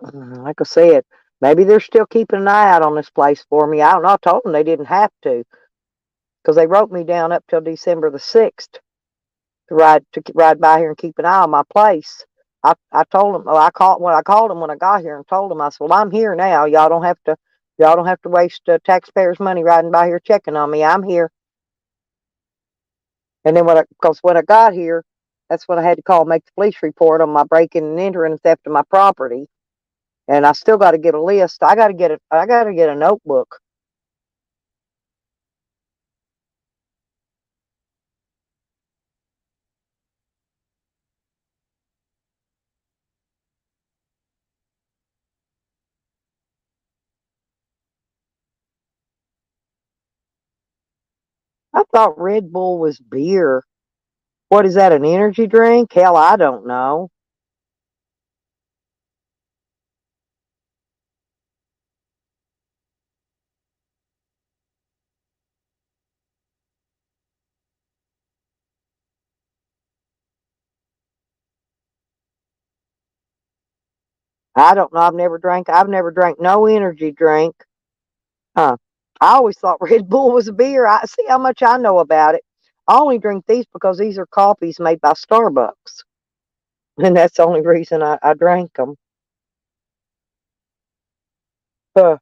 S1: Like I said, maybe they're still keeping an eye out on this place for me. I don't know. I told them they didn't have to because they wrote me down up till December the 6th to ride by here and keep an eye on my place. I told them. Well, I called them when I got here and told them. I said, "Well, I'm here now. Y'all don't have to waste taxpayers' money riding by here checking on me. I'm here." And then because when I got here, that's when I had to call and make the police report on my breaking and entering and theft of my property. And I still got to get a list. I got to get a notebook. I thought Red Bull was beer. What is that? An energy drink? Hell, I don't know. I don't know. I've never drank no energy drink. Huh. I always thought Red Bull was a beer. I see how much I know about it. I only drink these because these are coffees made by Starbucks. And that's the only reason I drank them. Huh.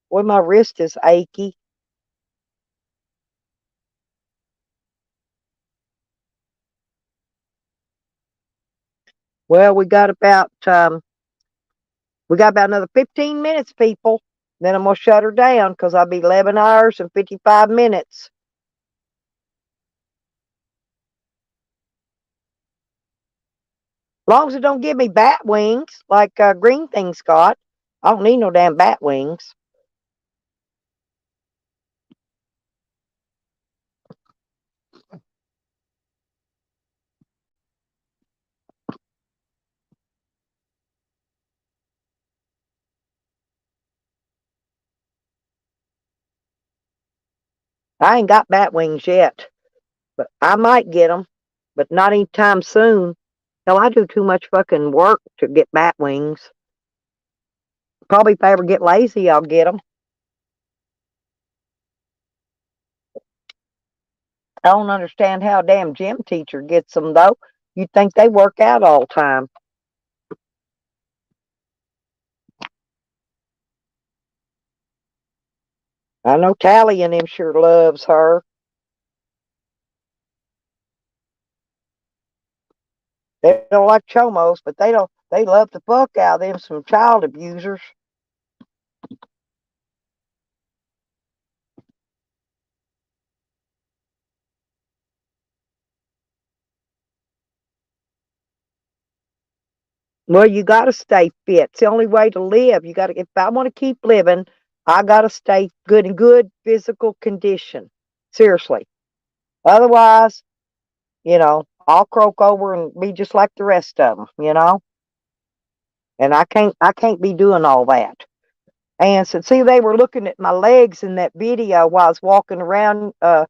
S1: Well, my wrist is achy. Well, we got about another 15 minutes, people. Then I'm gonna shut her down because I'll be 11 hours and 55 minutes. As long as it don't give me bat wings like Green Thing's got. I don't need no damn bat wings. I ain't got bat wings yet, but I might get them, but not anytime soon. Hell, I do too much fucking work to get bat wings. Probably if I ever get lazy, I'll get them. I don't understand how a damn gym teacher gets them though. You'd think they work out all the time. I know Tally and him sure loves her. They don't like chomos, but they don't. They love the fuck out of them some child abusers. Well, you got to stay fit. It's the only way to live. You got to. If I want to keep living, I got to stay good in good physical condition. Seriously. Otherwise, I'll croak over and be just like the rest of them. And I can't be doing all that. And so, see, they were looking at my legs in that video while I was walking around the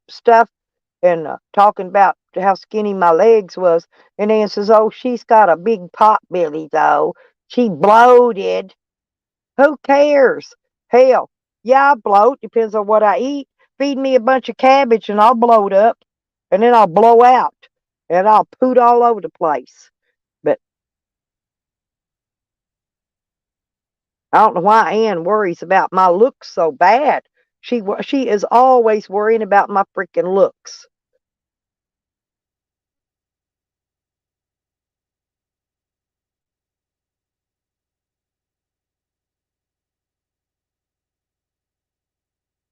S1: stuff and talking about how skinny my legs was. And then says, "Oh, she's got a big pot belly, though. She bloated." Who cares? Hell, yeah, I bloat. Depends on what I eat. Feed me a bunch of cabbage and I'll bloat up, and then I'll blow out, and I'll poot all over the place. But I don't know why Ann worries about my looks so bad. She is always worrying about my freaking looks.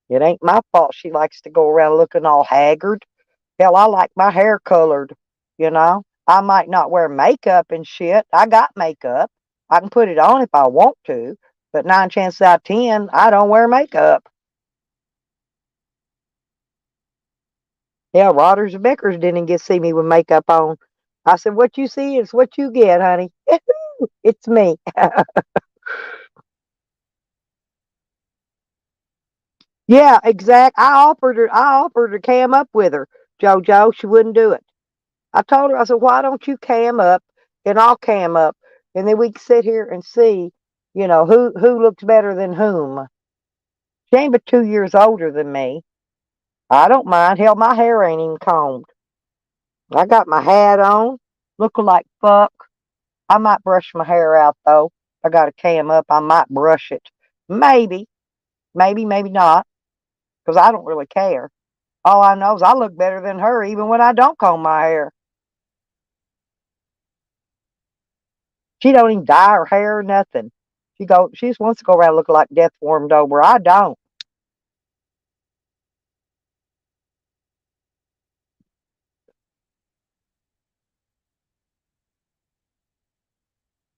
S1: It ain't my fault she likes to go around looking all haggard. Hell, I like my hair colored. I might not wear makeup and shit. I got makeup. I can put it on if I want to, but nine chances out of 10, I don't wear makeup. Yeah, Rodgers and Beckers didn't get see me with makeup on. I said, "What you see is what you get, honey." It's me. Yeah, exact. I offered to cam up with her, JoJo. She wouldn't do it. I told her, I said, why don't you cam up and I'll cam up and then we can sit here and see, who looks better than whom. She ain't but 2 years older than me. I don't mind. Hell, my hair ain't even combed. I got my hat on, looking like fuck. I might brush my hair out though. I got to cam up. I might brush it. Maybe, maybe not, because I don't really care. All I know is I look better than her even when I don't comb my hair. She don't even dye her hair or nothing. She just wants to go around looking like death warmed over. I don't.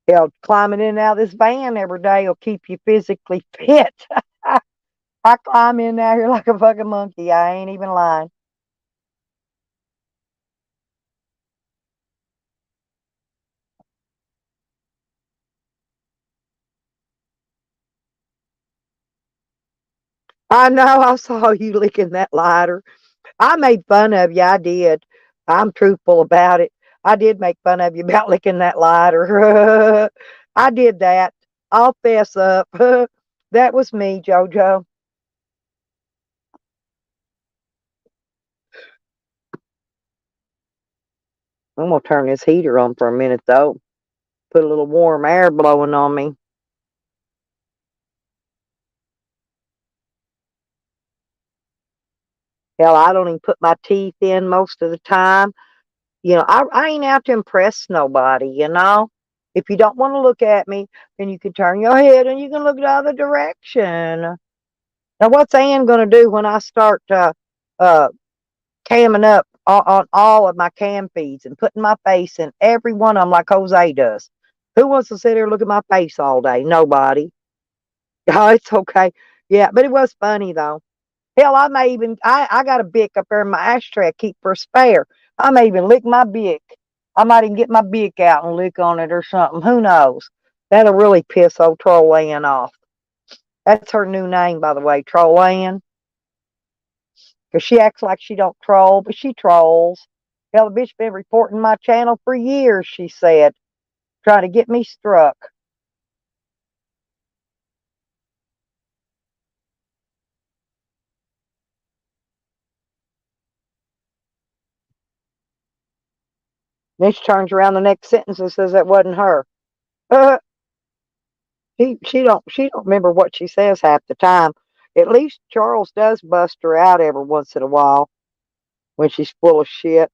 S1: Hell, climbing in and out of this van every day will keep you physically fit. I climb in out here like a fucking monkey. I ain't even lying. I know. I saw you licking that lighter. I made fun of you. I did. I'm truthful about it. I did make fun of you about licking that lighter. I did that. I'll fess up. That was me, JoJo. I'm gonna turn this heater on for a minute though. Put a little warm air blowing on me. Hell, I don't even put my teeth in most of the time. I ain't out to impress nobody. If you don't want to look at me, then you can turn your head and you can look the other direction. Now, what's Ann going to do when I start uh, camming up on all of my cam feeds and putting my face in every one of them like Jose does? Who wants to sit here and look at my face all day? Nobody. Oh, it's okay. Yeah, but it was funny though. Hell, I got a Bic up there in my ashtray I keep for a spare. I may even lick my Bic. I might even get my Bic out and lick on it or something. Who knows? That'll really piss old Troll Ann off. That's her new name, by the way, Troll Ann. Because she acts like she don't troll, but she trolls. Hell, the bitch been reporting my channel for years, she said, trying to get me struck. Then she turns around the next sentence and says that wasn't her. She don't remember what she says half the time. At least Charles does bust her out every once in a while when she's full of shit.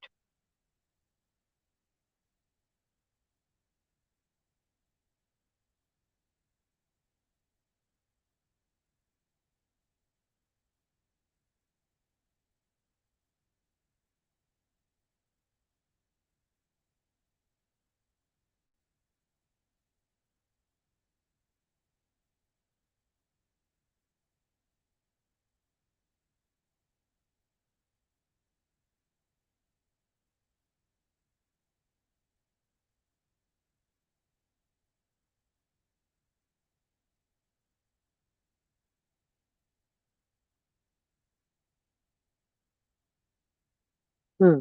S1: Hmm.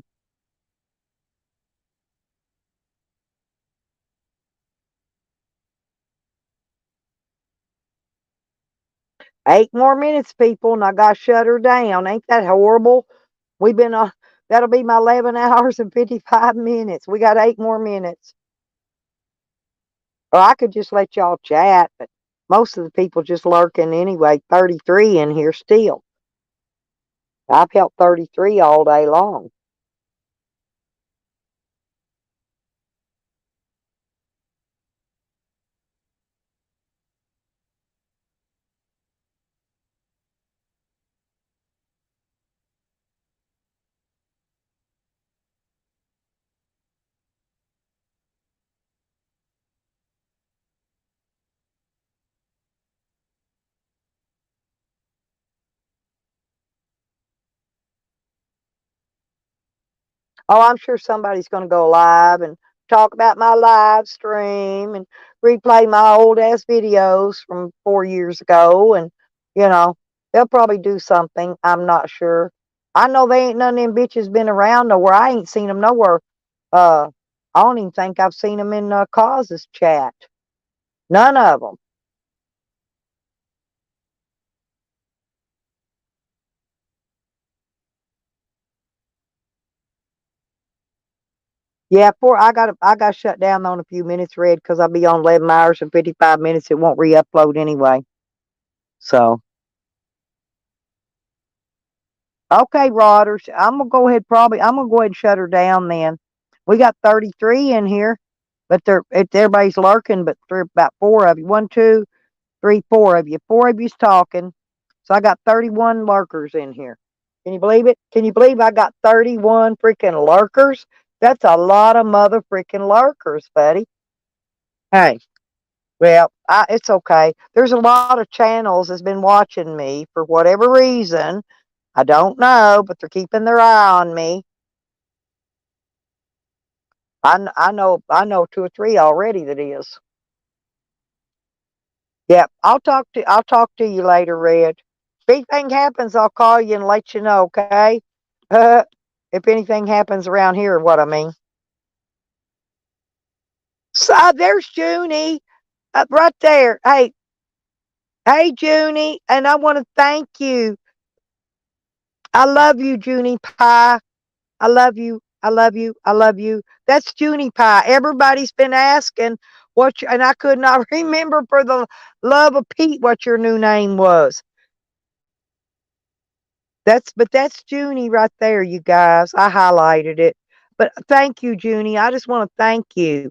S1: 8 more minutes, people, and I got to shut her down. Ain't that horrible? We've been that'll be my 11 hours and 55 minutes. We got 8 more minutes. Or I could just let y'all chat, but most of the people just lurking anyway. 33 in here still. I've held 33 all day long. Oh, I'm sure somebody's going to go live and talk about my live stream and replay my old ass videos from 4 years ago. And, you know, They'll probably do something. I'm not sure. I know they ain't none of them bitches been around nowhere. I ain't seen them nowhere. Uh, I don't even think I've seen them in Cause's chat. None of them. Yeah, poor. I got shut down on a few minutes, Red, because I'll be on 11 hours and 55 minutes. It won't re-upload anyway. So okay, Rodders. I'm gonna go ahead. Probably I'm gonna go ahead and shut her down then. We got 33 in here, but everybody's lurking. But about four of you. One, two, three, four of you. Four of you's talking. So I got 31 lurkers in here. Can you believe it? Can you believe I got 31 freaking lurkers? That's a lot of mother freaking lurkers, buddy. Hey, well, it's okay. There's a lot of channels that's been watching me for whatever reason. I don't know, but they're keeping their eye on me. I know two or three already that is. Yep, I'll talk to you later, Red. If anything happens, I'll call you and let you know, okay? If anything happens around here, what I mean. So there's Junie right there. Hey, Junie, and I want to thank you. I love you, Junie Pie. I love you. I love you. I love you. That's Junie Pie. Everybody's been asking and I could not remember for the love of Pete what your new name was. But that's Junie right there, you guys. I highlighted it. But thank you, Junie. I just want to thank you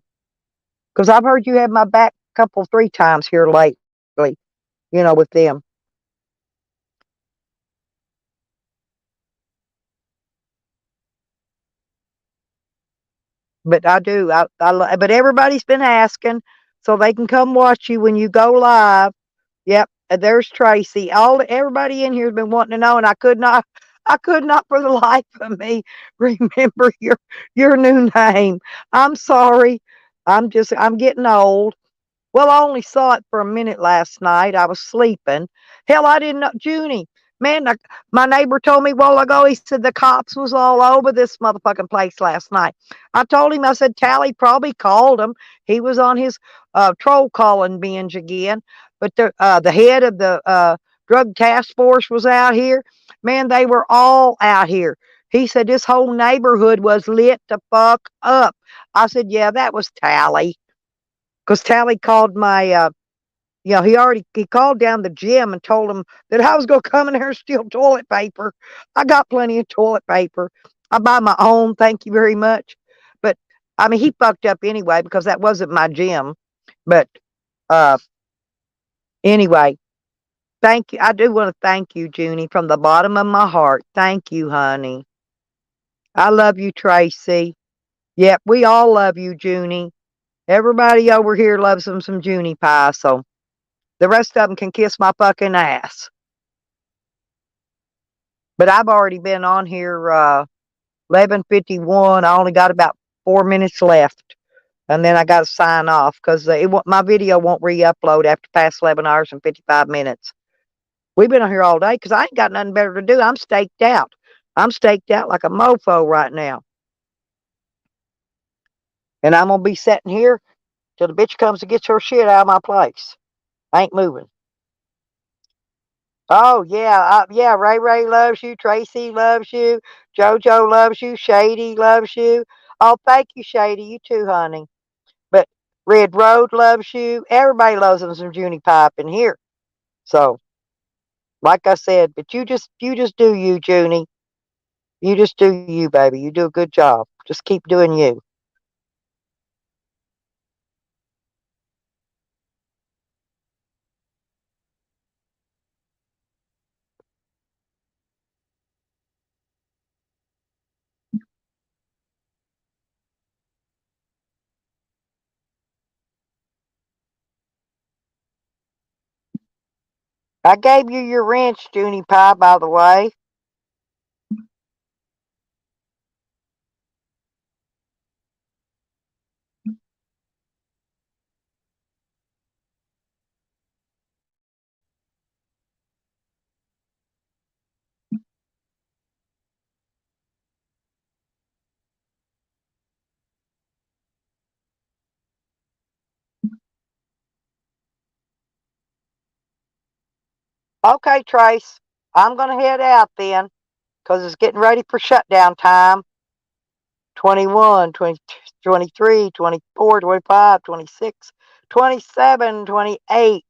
S1: because I've heard you have my back a couple, three times here lately. With them. But I do. But everybody's been asking, so they can come watch you when you go live. Yep, and there's Tracy. Everybody in here has been wanting to know, and I could not for the life of me remember your new name. I'm sorry. I'm getting old. Well, I only saw it for a minute last night. I was sleeping. Hell, I didn't know. Junie, man, my neighbor told me a while ago, he said the cops was all over this motherfucking place last night. I told him, I said, Tally probably called him. He was on his troll calling binge again. But the head of the drug task force was out here. Man, they were all out here. He said this whole neighborhood was lit the fuck up. I said, yeah, that was Tally. Because Tally called he called down the gym and told him that I was going to come in here and steal toilet paper. I got plenty of toilet paper. I buy my own, thank you very much. But I mean, he fucked up anyway because that wasn't my gym. But uh, anyway, thank you. I do want to thank you, Junie, from the bottom of my heart. Thank you, honey. I love you, Tracy. Yep, we all love you, Junie. Everybody over here loves some Junie pie, so the rest of them can kiss my fucking ass. But I've already been on here 11:51. I only got about 4 minutes left, and then I got to sign off because my video won't re-upload after past 11 hours and 55 minutes. We've been on here all day because I ain't got nothing better to do. I'm staked out. I'm staked out like a mofo right now, and I'm gonna be sitting here till the bitch comes to get her shit out of my place. I ain't moving. Oh yeah, yeah. Ray Ray loves you. Tracy loves you. JoJo loves you. Shady loves you. Oh, thank you, Shady. You too, honey. But Red Road loves you. Everybody loves them some Junie Pipe in here. So, like I said, but you just do you, Junie. You just do you, baby. You do a good job. Just keep doing you. I gave you your wrench, Junie Pie, by the way. Okay, Trace. I'm going to head out then because it's getting ready for shutdown time. 21, 22, 23, 24, 25, 26, 27, 28,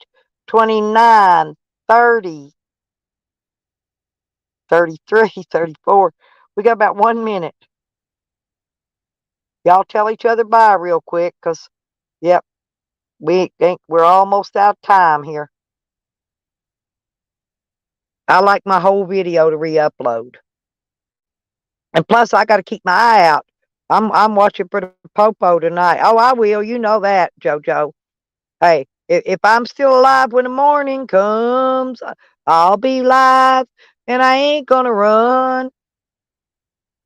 S1: 29, 30, 33, 34. We got about 1 minute. Y'all tell each other bye real quick because, yep, we're almost out of time here. I like my whole video to re-upload. And plus, I got to keep my eye out. I'm watching for the popo tonight. Oh, I will. You know that, JoJo. Hey, if I'm still alive when the morning comes, I'll be live, and I ain't gonna run.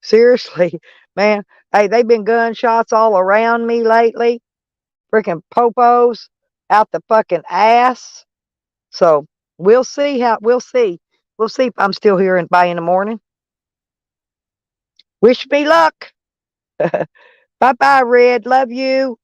S1: Seriously, man. Hey, they've been gunshots all around me lately. Freaking popos out the fucking ass. So we'll see. We'll see if I'm still here by in the morning. Wish me luck. Bye bye, Red. Love you.